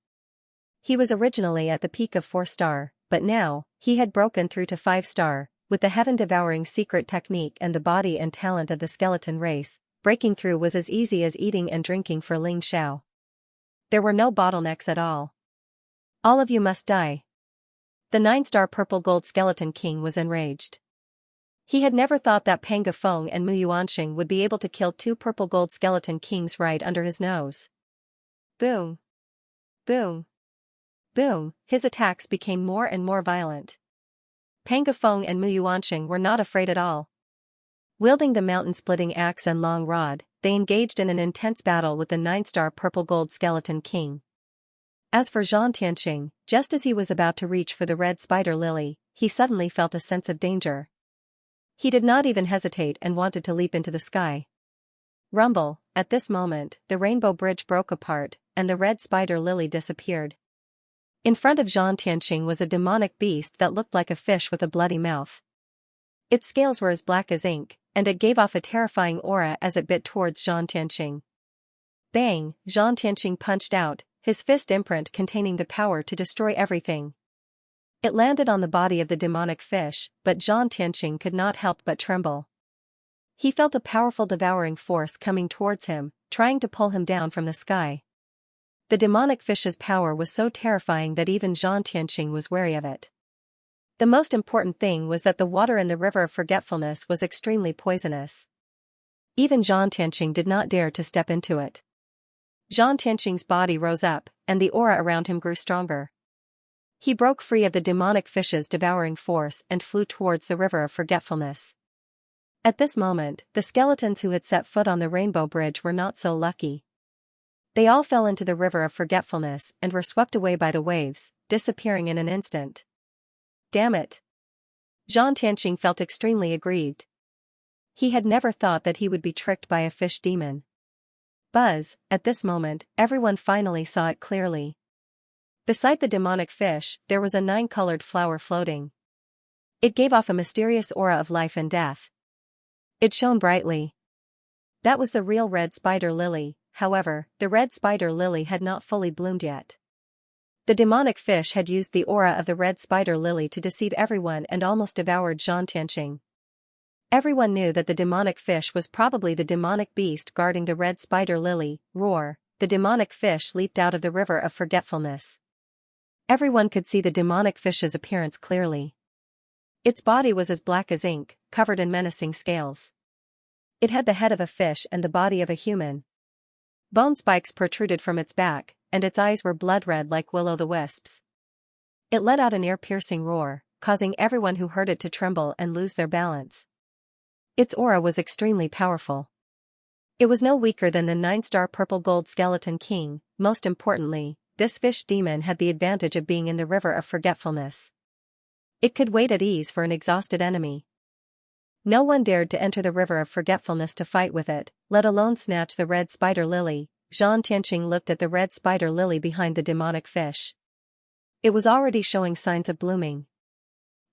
Speaker 1: He was originally at the peak of 4-star, but now, he had broken through to 5-star, with the heaven-devouring secret technique and the body and talent of the skeleton race. Breaking through was as easy as eating and drinking for Ling Xiao. There were no bottlenecks at all. All of you must die. The 9-star purple gold skeleton king was enraged. He had never thought that Pang Gufeng and Mu Yuanxing would be able to kill 2 purple gold skeleton kings right under his nose. Boom. Boom. Boom, his attacks became more and more violent. Pang Gufeng and Mu Yuanxing were not afraid at all. Wielding the mountain-splitting axe and long rod, they engaged in an intense battle with the 9-star purple gold skeleton king. As for Xianxia, just as he was about to reach for the red spider lily, he suddenly felt a sense of danger. He did not even hesitate and wanted to leap into the sky. Rumble, at this moment, the rainbow bridge broke apart, and the red spider lily disappeared. In front of Xianxia was a demonic beast that looked like a fish with a bloody mouth. Its scales were as black as ink, and it gave off a terrifying aura as it bit towards Xianxia. Bang, Xianxia punched out, his fist imprint containing the power to destroy everything. It landed on the body of the demonic fish, but Xianxia could not help but tremble. He felt a powerful devouring force coming towards him, trying to pull him down from the sky. The demonic fish's power was so terrifying that even Xianxia was wary of it. The most important thing was that the water in the river of forgetfulness was extremely poisonous. Even Xianxia did not dare to step into it. Xianxia's body rose up, and the aura around him grew stronger. He broke free of the demonic fish's devouring force and flew towards the river of forgetfulness. At this moment, the skeletons who had set foot on the rainbow bridge were not so lucky. They all fell into the river of forgetfulness and were swept away by the waves, disappearing in an instant. Damn it! Xianxia felt extremely aggrieved. He had never thought that he would be tricked by a fish demon. Buzz, at this moment, everyone finally saw it clearly. Beside the demonic fish, there was a 9-colored flower floating. It gave off a mysterious aura of life and death. It shone brightly. That was the real red spider lily. However, the red spider lily had not fully bloomed yet. The demonic fish had used the aura of the red spider lily to deceive everyone and almost devoured Xianxia. Everyone knew that the demonic fish was probably the demonic beast guarding the red spider lily. Roar, the demonic fish leaped out of the river of forgetfulness. Everyone could see the demonic fish's appearance clearly. Its body was as black as ink, covered in menacing scales. It had the head of a fish and the body of a human. Bone spikes protruded from its back, and its eyes were blood-red like will-o'-the-wisps. It let out an ear-piercing roar, causing everyone who heard it to tremble and lose their balance. Its aura was extremely powerful. It was no weaker than the 9-star purple gold skeleton king. Most importantly, this fish demon had the advantage of being in the river of forgetfulness. It could wait at ease for an exhausted enemy. No one dared to enter the river of forgetfulness to fight with it, let alone snatch the red spider lily. Xianxia looked at the red spider lily behind the demonic fish. It was already showing signs of blooming.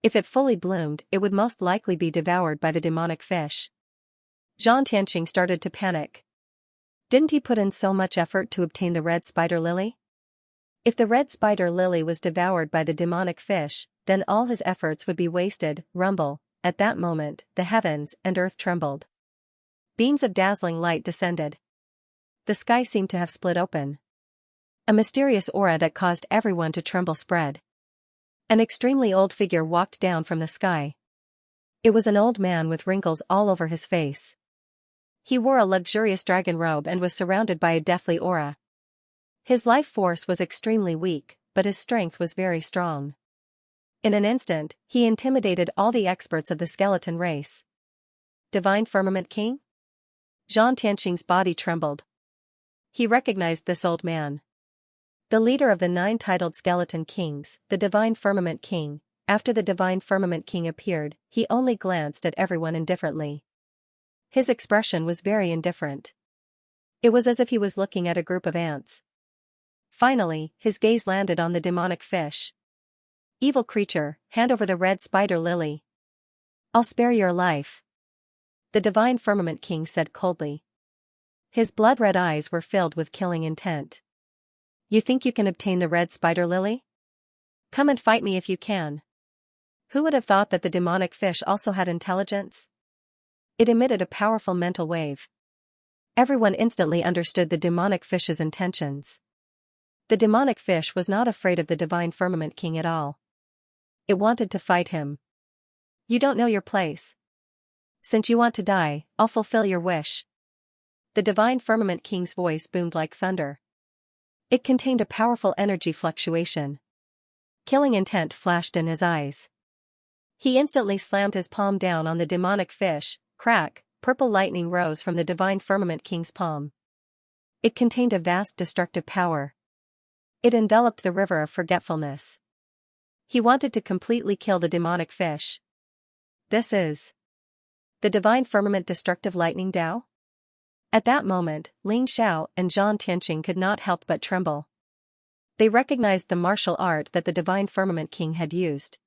Speaker 1: If it fully bloomed, it would most likely be devoured by the demonic fish. Xianxia started to panic. Didn't he put in so much effort to obtain the red spider lily? If the red spider lily was devoured by the demonic fish, then all his efforts would be wasted. Rumble. At that moment, the heavens and earth trembled. Beams of dazzling light descended. The sky seemed to have split open. A mysterious aura that caused everyone to tremble spread. An extremely old figure walked down from the sky. It was an old man with wrinkles all over his face. He wore a luxurious dragon robe and was surrounded by a deathly aura. His life force was extremely weak, but his strength was very strong. In an instant, he intimidated all the experts of the skeleton race. Divine Firmament King? Xianxia's body trembled. He recognized this old man. The leader of the 9 titled skeleton kings, the Divine Firmament King. After the Divine Firmament King appeared, he only glanced at everyone indifferently. His expression was very indifferent. It was as if he was looking at a group of ants. Finally, his gaze landed on the demonic fish. Evil creature, hand over the red spider lily. I'll spare your life. The Divine Firmament King said coldly. His blood-red eyes were filled with killing intent. You think you can obtain the red spider lily? Come and fight me if you can. Who would have thought that the demonic fish also had intelligence? It emitted a powerful mental wave. Everyone instantly understood the demonic fish's intentions. The demonic fish was not afraid of the Divine Firmament King at all. It wanted to fight him. You don't know your place. Since you want to die, I'll fulfill your wish. The Divine Firmament King's voice boomed like thunder. It contained a powerful energy fluctuation. Killing intent flashed in his eyes. He instantly slammed his palm down on the demonic fish. Crack, purple lightning rose from the Divine Firmament King's palm. It contained a vast destructive power. It enveloped the river of forgetfulness. He wanted to completely kill the demonic fish. This is the Divine Firmament Destructive Lightning Dao? At that moment, Ling Xiao and Xianxia could not help but tremble. They recognized the martial art that the Divine Firmament King had used.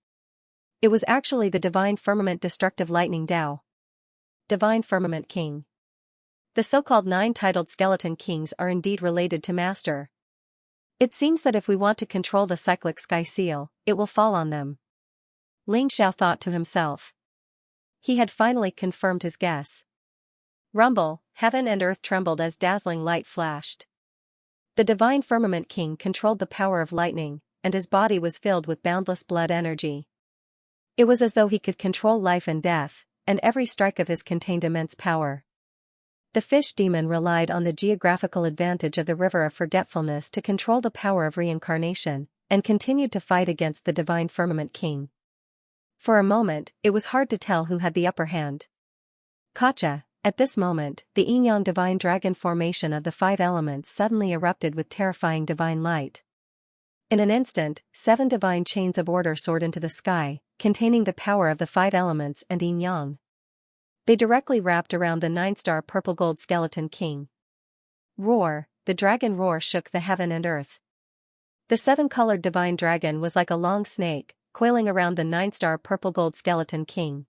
Speaker 1: It was actually the Divine Firmament Destructive Lightning Dao. Divine Firmament King. The so-called 9 titled skeleton kings are indeed related to Master. It seems that if we want to control the cyclic sky seal, it will fall on them. Ling Xiao thought to himself. He had finally confirmed his guess. Rumble, heaven and earth trembled as dazzling light flashed. The Divine Firmament King controlled the power of lightning, and his body was filled with boundless blood energy. It was as though he could control life and death, and every strike of his contained immense power. The fish demon relied on the geographical advantage of the river of forgetfulness to control the power of reincarnation, and continued to fight against the Divine Firmament King. For a moment, it was hard to tell who had the upper hand. Gotcha! At this moment, the yin-yang divine dragon formation of the 5 elements suddenly erupted with terrifying divine light. In an instant, 7 divine chains of order soared into the sky, containing the power of the 5 elements and yin-yang. They directly wrapped around the 9-star purple gold skeleton king. Roar! The dragon roar shook the heaven and earth. The 7-colored divine dragon was like a long snake, coiling around the 9-star purple gold skeleton king.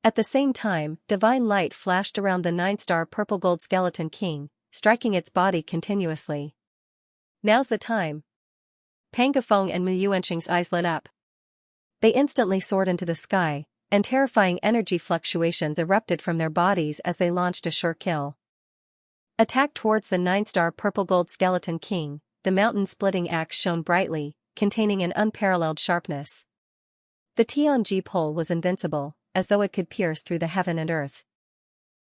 Speaker 1: At the same time, divine light flashed around the 9-star purple gold skeleton king, striking its body continuously. Now's the time. Pang Gafeng and Mu Yuanxing's eyes lit up. They instantly soared into the sky, and terrifying energy fluctuations erupted from their bodies as they launched a sure kill. Attack towards the 9-star purple gold skeleton king. The mountain-splitting axe shone brightly, containing an unparalleled sharpness. The Tianji pole was invincible, as though it could pierce through the heaven and earth.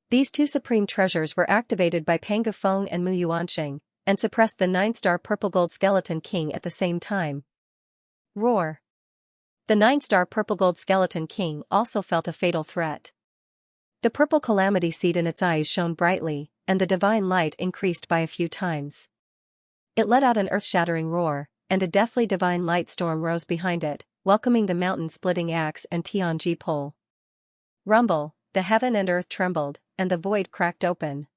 Speaker 1: These 2 supreme treasures were activated by Pang Gafeng and Mu Yuanxing, and suppressed the 9-star purple gold skeleton king at the same time. Roar! The 9-star purple gold skeleton king also felt a fatal threat. The purple calamity seed in its eyes shone brightly, and the divine light increased by a few times. It let out an earth-shattering roar, and a deathly divine light storm rose behind it, welcoming the mountain-splitting axe and Tianji pole. Rumble, the heaven and earth trembled, and the void cracked open.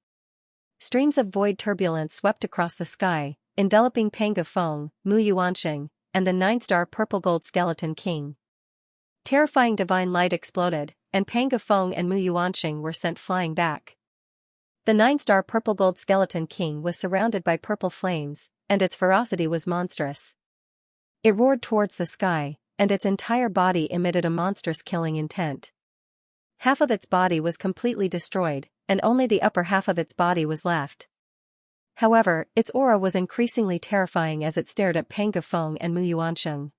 Speaker 1: Streams of void turbulence swept across the sky, enveloping Pang of Feng, Mu Yuansheng, and the nine-star purple-gold skeleton king. Terrifying divine light exploded, and Pang of Feng and Mu Yuansheng were sent flying back. The nine-star purple-gold skeleton king was surrounded by purple flames, and its ferocity was monstrous. It roared towards the sky, and its entire body emitted a monstrous killing intent. Half of its body was completely destroyed, and only the upper half of its body was left. However, its aura was increasingly terrifying as it stared at Pang of Feng and Mu Yuansheng.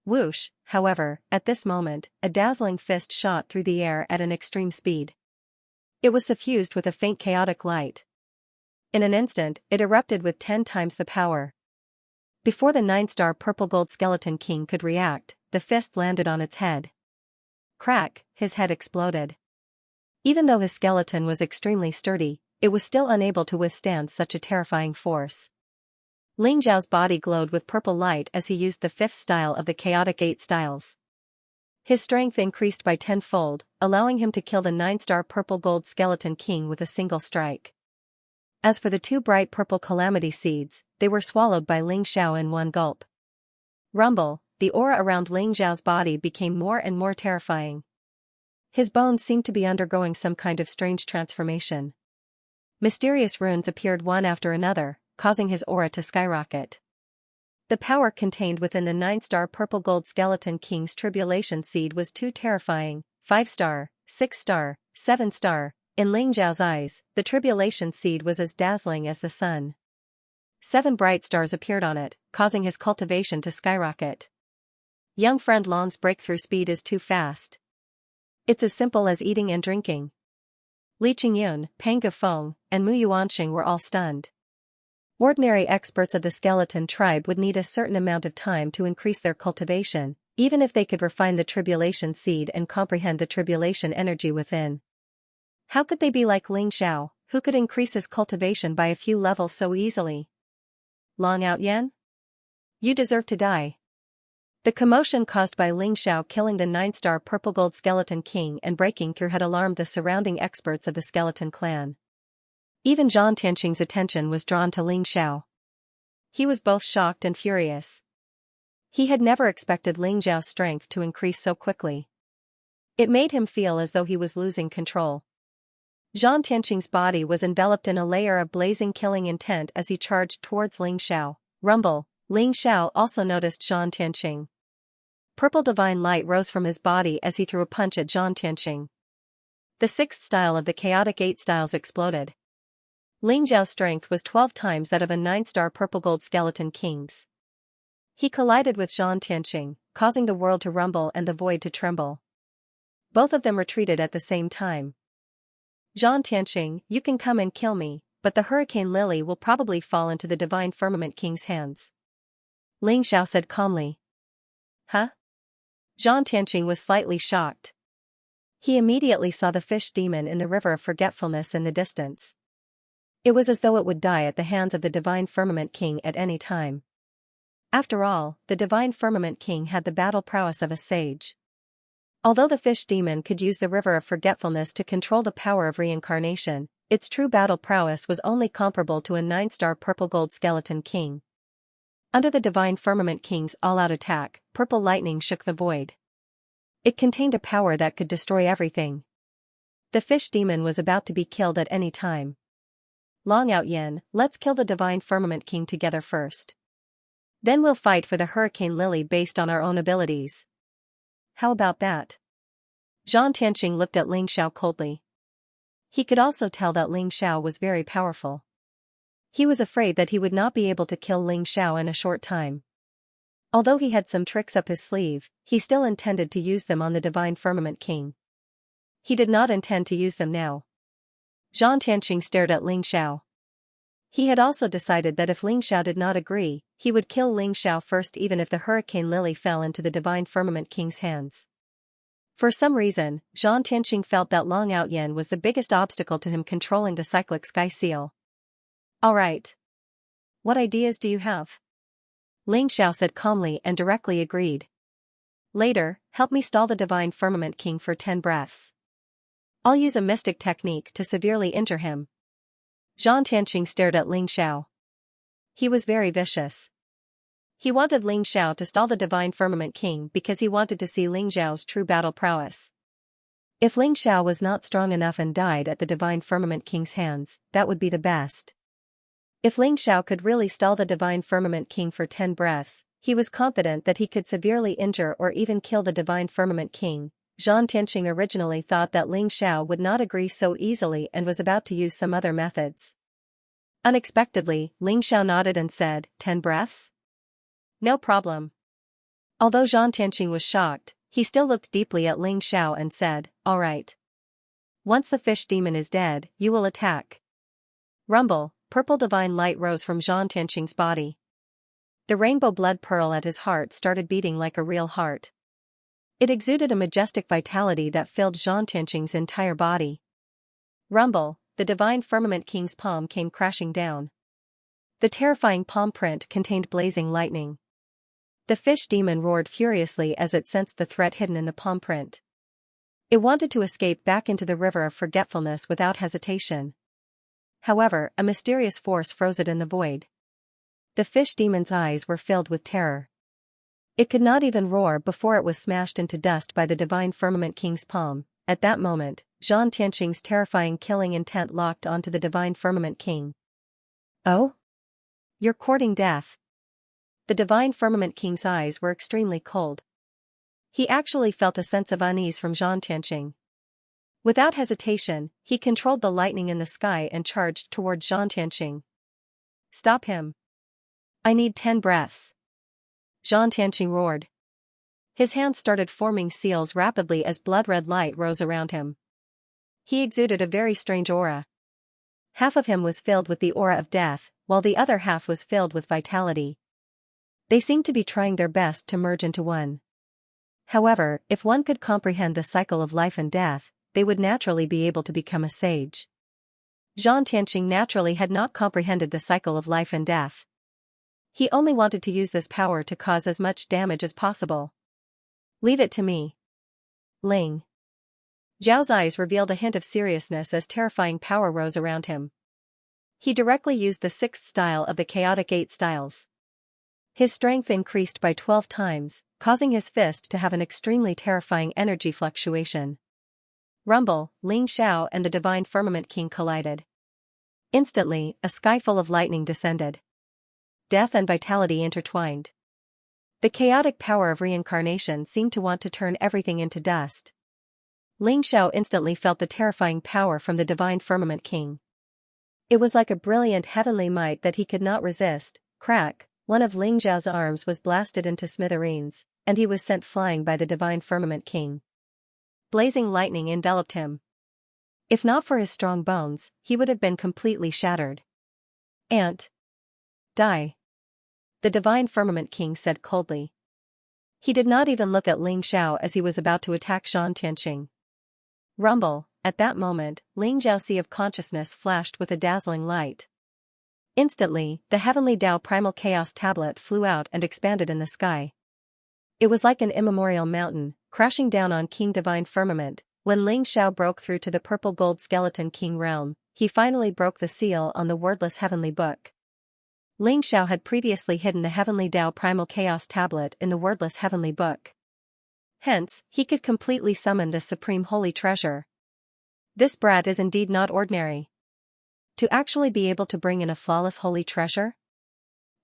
Speaker 1: Whoosh, however, at this moment, a dazzling fist shot through the air at an extreme speed. It was suffused with a faint chaotic light. In an instant, it erupted with 10 times the power. Before the nine-star purple-gold skeleton king could react, the fist landed on its head. Crack, his head exploded. Even though his skeleton was extremely sturdy, it was still unable to withstand such a terrifying force. Ling Zhao's body glowed with purple light as he used the fifth style of the chaotic 8 styles. His strength increased by 10-fold, allowing him to kill the nine-star purple-gold skeleton king with a single strike. As for the 2 bright purple calamity seeds, they were swallowed by Ling Xiao in one gulp. Rumble, the aura around Ling Zhao's body became more and more terrifying. His bones seemed to be undergoing some kind of strange transformation. Mysterious runes appeared one after another, causing his aura to skyrocket. The power contained within the 9-star purple-gold skeleton king's tribulation seed was too terrifying. 5-star, 6-star, 7-star. In Ling Zhao's eyes, the tribulation seed was as dazzling as the sun. 7 bright stars appeared on it, causing his cultivation to skyrocket. Young friend Long's breakthrough speed is too fast. It's as simple as eating and drinking. Li Qingyun, Pang of Feng, and Mu Yuansheng were all stunned. Ordinary experts of the skeleton tribe would need a certain amount of time to increase their cultivation, even if they could refine the tribulation seed and comprehend the tribulation energy within. How could they be like Ling Xiao, who could increase his cultivation by a few levels so easily? Long Out Yen? You deserve to die. The commotion caused by Ling Xiao killing the 9-star purple-gold skeleton king and breaking through had alarmed the surrounding experts of the skeleton clan. Even Zhang Tianqing's attention was drawn to Ling Xiao. He was both shocked and furious. He had never expected Ling Zhao's strength to increase so quickly. It made him feel as though he was losing control. Zhang Tianqing's body was enveloped in a layer of blazing killing intent as he charged towards Ling Xiao. Rumble, Ling Xiao also noticed Zhang Tianqing. Purple divine light rose from his body as he threw a punch at Zhang Tianqing. The 6th style of the chaotic 8 styles exploded. Ling Zhao's strength was 12 times that of a 9-star purple-gold skeleton king's. He collided with Zhang Tianqing, causing the world to rumble and the void to tremble. Both of them retreated at the same time. Zhang Tianqing, you can come and kill me, but the hurricane lily will probably fall into the divine firmament king's hands. Ling Xiao said calmly. Huh? Zhang Tianqing was slightly shocked. He immediately saw the fish demon in the river of forgetfulness in the distance. It was as though it would die at the hands of the divine firmament king at any time. After all, the divine firmament king had the battle prowess of a sage. Although the fish demon could use the river of forgetfulness to control the power of reincarnation, its true battle prowess was only comparable to a 9-star purple-gold skeleton king. Under the divine firmament king's all-out attack, purple lightning shook the void. It contained a power that could destroy everything. The fish demon was about to be killed at any time. Long Out Yen, let's kill the divine firmament king together first. Then we'll fight for the hurricane lily based on our own abilities. How about that? Zhang Tianqing looked at Ling Xiao coldly. He could also tell that Ling Xiao was very powerful. He was afraid that he would not be able to kill Ling Xiao in a short time. Although he had some tricks up his sleeve, he still intended to use them on the divine firmament king. He did not intend to use them now. Zhang Tianqing stared at Ling Xiao. He had also decided that if Ling Xiao did not agree, he would kill Ling Xiao first even if the hurricane lily fell into the divine firmament king's hands. For some reason, Zhang Tianqing felt that Long Outyen was the biggest obstacle to him controlling the cyclic sky seal. Alright. What ideas do you have? Ling Xiao said calmly and directly agreed. Later, help me stall the Divine Firmament King for 10 breaths. I'll use a mystic technique to severely injure him. Zhang Tianqing stared at Ling Xiao. He was very vicious. He wanted Ling Xiao to stall the Divine Firmament King because he wanted to see Ling Xiao's true battle prowess. If Ling Xiao was not strong enough and died at the Divine Firmament King's hands, that would be the best. If Ling Xiao could really stall the Divine Firmament King for 10 breaths, he was confident that he could severely injure or even kill the Divine Firmament King. Zhang Tianqing originally thought that Ling Xiao would not agree so easily and was about to use some other methods. Unexpectedly, Ling Xiao nodded and said, 10 breaths? No problem. Although Zhang Tianqing was shocked, he still looked deeply at Ling Xiao and said, alright. Once the fish demon is dead, you will attack. Rumble, purple divine light rose from Zhang Tianqing's body. The rainbow blood pearl at his heart started beating like a real heart. It exuded a majestic vitality that filled Zhang Tianqing's entire body. Rumble, the Divine Firmament King's palm came crashing down. The terrifying palm print contained blazing lightning. The fish demon roared furiously as it sensed the threat hidden in the palm print. It wanted to escape back into the river of forgetfulness without hesitation. However, a mysterious force froze it in the void. The fish demon's eyes were filled with terror. It could not even roar before it was smashed into dust by the Divine Firmament King's palm. At that moment, Zhang Tianqing's terrifying killing intent locked onto the Divine Firmament King. Oh? You're courting death. The Divine Firmament King's eyes were extremely cold. He actually felt a sense of unease from Zhang Tianqing. Without hesitation, he controlled the lightning in the sky and charged toward Zhang Tianqing. Stop him. I need 10 breaths. Zhang Tianqing roared. His hands started forming seals rapidly as blood-red light rose around him. He exuded a very strange aura. Half of him was filled with the aura of death, while the other half was filled with vitality. They seemed to be trying their best to merge into one. However, if one could comprehend the cycle of life and death, they would naturally be able to become a sage. Zhang Tianqing naturally had not comprehended the cycle of life and death. He only wanted to use this power to cause as much damage as possible. Leave it to me. Ling. Zhao's eyes revealed a hint of seriousness as terrifying power rose around him. He directly used the 6th style of the chaotic 8 styles. His strength increased by 12 times, causing his fist to have an extremely terrifying energy fluctuation. Rumble, Ling Xiao and the Divine Firmament King collided. Instantly, a sky full of lightning descended. Death and vitality intertwined. The chaotic power of reincarnation seemed to want to turn everything into dust. Ling Xiao instantly felt the terrifying power from the Divine Firmament King. It was like a brilliant heavenly might that he could not resist. Crack, one of Ling Xiao's arms was blasted into smithereens, and he was sent flying by the Divine Firmament King. Blazing lightning enveloped him. If not for his strong bones, he would have been completely shattered. Ant. Die. The Divine Firmament King said coldly. He did not even look at Ling Xiao as he was about to attack Zhang Tianqing. Rumble, at that moment, Ling Xiao's sea of consciousness flashed with a dazzling light. Instantly, the heavenly Tao Primal Chaos Tablet flew out and expanded in the sky. It was like an immemorial mountain, crashing down on King Divine Firmament. When Ling Xiao broke through to the purple gold skeleton king realm, he finally broke the seal on the wordless heavenly book. Ling Xiao had previously hidden the heavenly Tao Primal Chaos Tablet in the wordless heavenly book. Hence, he could completely summon this supreme holy treasure. This brat is indeed not ordinary. To actually be able to bring in a flawless holy treasure?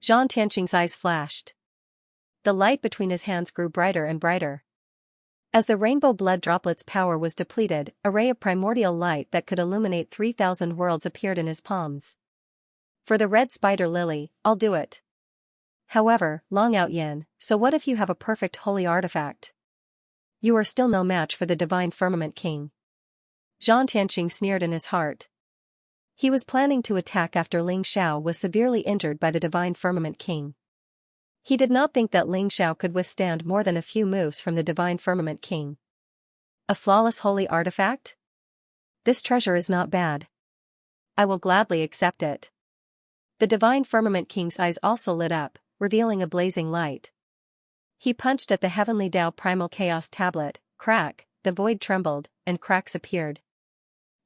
Speaker 1: Zhang Tianqing's eyes flashed. The light between his hands grew brighter and brighter. As the rainbow blood droplet's power was depleted, a ray of primordial light that could illuminate 3,000 worlds appeared in his palms. For the red spider lily, I'll do it. However, Long Outyen, so what if you have a perfect holy artifact? You are still no match for the Divine Firmament King. Zhang Tianqing sneered in his heart. He was planning to attack after Ling Xiao was severely injured by the Divine Firmament King. He did not think that Ling Xiao could withstand more than a few moves from the Divine Firmament King. A flawless holy artifact? This treasure is not bad. I will gladly accept it. The divine firmament king's eyes also lit up, revealing a blazing light. He punched at the heavenly Tao primal chaos tablet. Crack, the void trembled, and cracks appeared.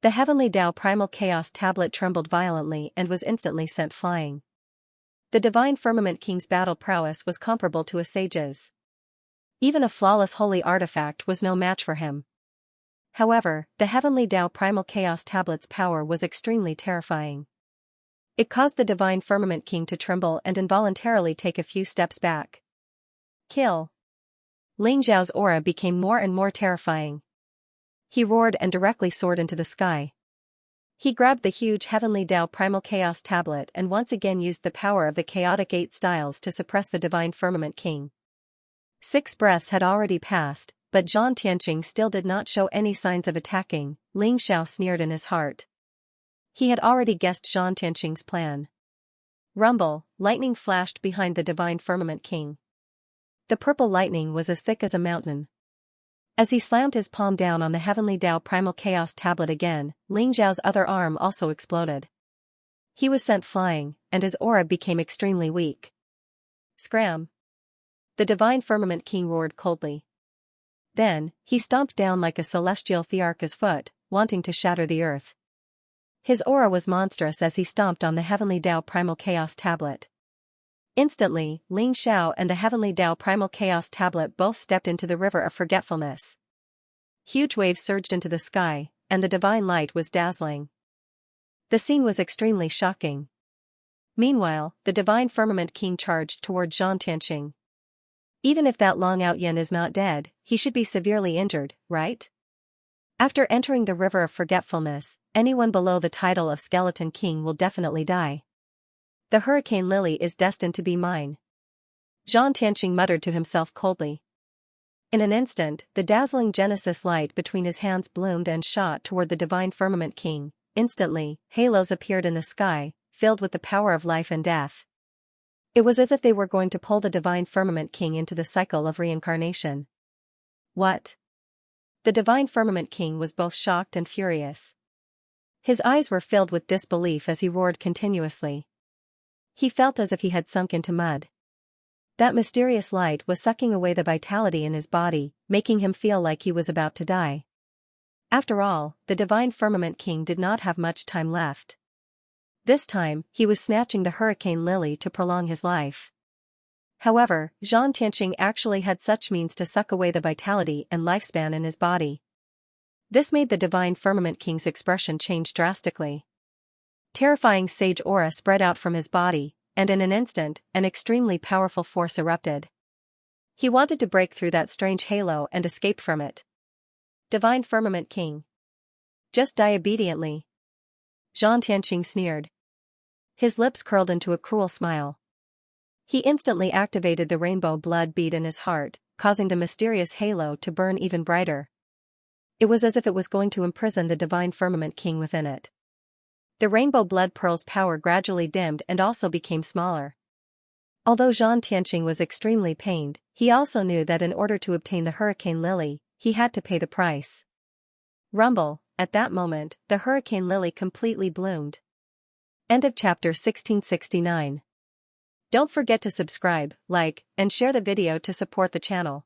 Speaker 1: The heavenly Tao primal chaos tablet trembled violently and was instantly sent flying. The divine firmament king's battle prowess was comparable to a sage's. Even a flawless holy artifact was no match for him. However, the heavenly Tao primal chaos tablet's power was extremely terrifying. It caused the divine firmament king to tremble and involuntarily take a few steps back. Kill. Ling Zhao's aura became more and more terrifying. He roared and directly soared into the sky. He grabbed the huge heavenly Tao primal chaos tablet and once again used the power of the chaotic 8 styles to suppress the divine firmament king. 6 breaths had already passed, but Zhang Tianqing still did not show any signs of attacking. Ling Xiao sneered in his heart. He had already guessed Zhang Tianqing's plan. Rumble, lightning flashed behind the divine firmament king. The purple lightning was as thick as a mountain. As he slammed his palm down on the heavenly Tao primal chaos tablet again, Ling Zhao's other arm also exploded. He was sent flying, and his aura became extremely weak. Scram! The divine firmament king roared coldly. Then, he stomped down like a celestial Thearcha's foot, wanting to shatter the earth. His aura was monstrous as he stomped on the heavenly Tao primal chaos tablet. Instantly, Ling Xiao and the heavenly Tao primal chaos tablet both stepped into the river of forgetfulness. Huge waves surged into the sky, and the divine light was dazzling. The scene was extremely shocking. Meanwhile, the divine firmament king charged toward Zhang Tianqing. Even if that Long Out Yin is not dead, he should be severely injured, right? After entering the river of forgetfulness, anyone below the title of Skeleton King will definitely die. The hurricane lily is destined to be mine. Zhang Tianqing muttered to himself coldly. In an instant, the dazzling Genesis light between his hands bloomed and shot toward the divine firmament king. Instantly, halos appeared in the sky, filled with the power of life and death. It was as if they were going to pull the divine firmament king into the cycle of reincarnation. What? The divine firmament king was both shocked and furious. His eyes were filled with disbelief as he roared continuously. He felt as if he had sunk into mud. That mysterious light was sucking away the vitality in his body, making him feel like he was about to die. After all, the divine firmament king did not have much time left. This time, he was snatching the hurricane lily to prolong his life. However, Zhang Tianqing actually had such means to suck away the vitality and lifespan in his body. This made the divine firmament king's expression change drastically. Terrifying sage aura spread out from his body, and in an instant, an extremely powerful force erupted. He wanted to break through that strange halo and escape from it. Divine Firmament King. Just die obediently. Zhang Tianqing sneered. His lips curled into a cruel smile. He instantly activated the rainbow blood bead in his heart, causing the mysterious halo to burn even brighter. It was as if it was going to imprison the Divine Firmament King within it. The rainbow blood pearl's power gradually dimmed and also became smaller. Although Zhang Tianqing was extremely pained, he also knew that in order to obtain the Hurricane Lily, he had to pay the price. Rumble, at that moment, the Hurricane Lily completely bloomed. End of chapter 1669. Don't forget to subscribe, like, and share the video to support the channel.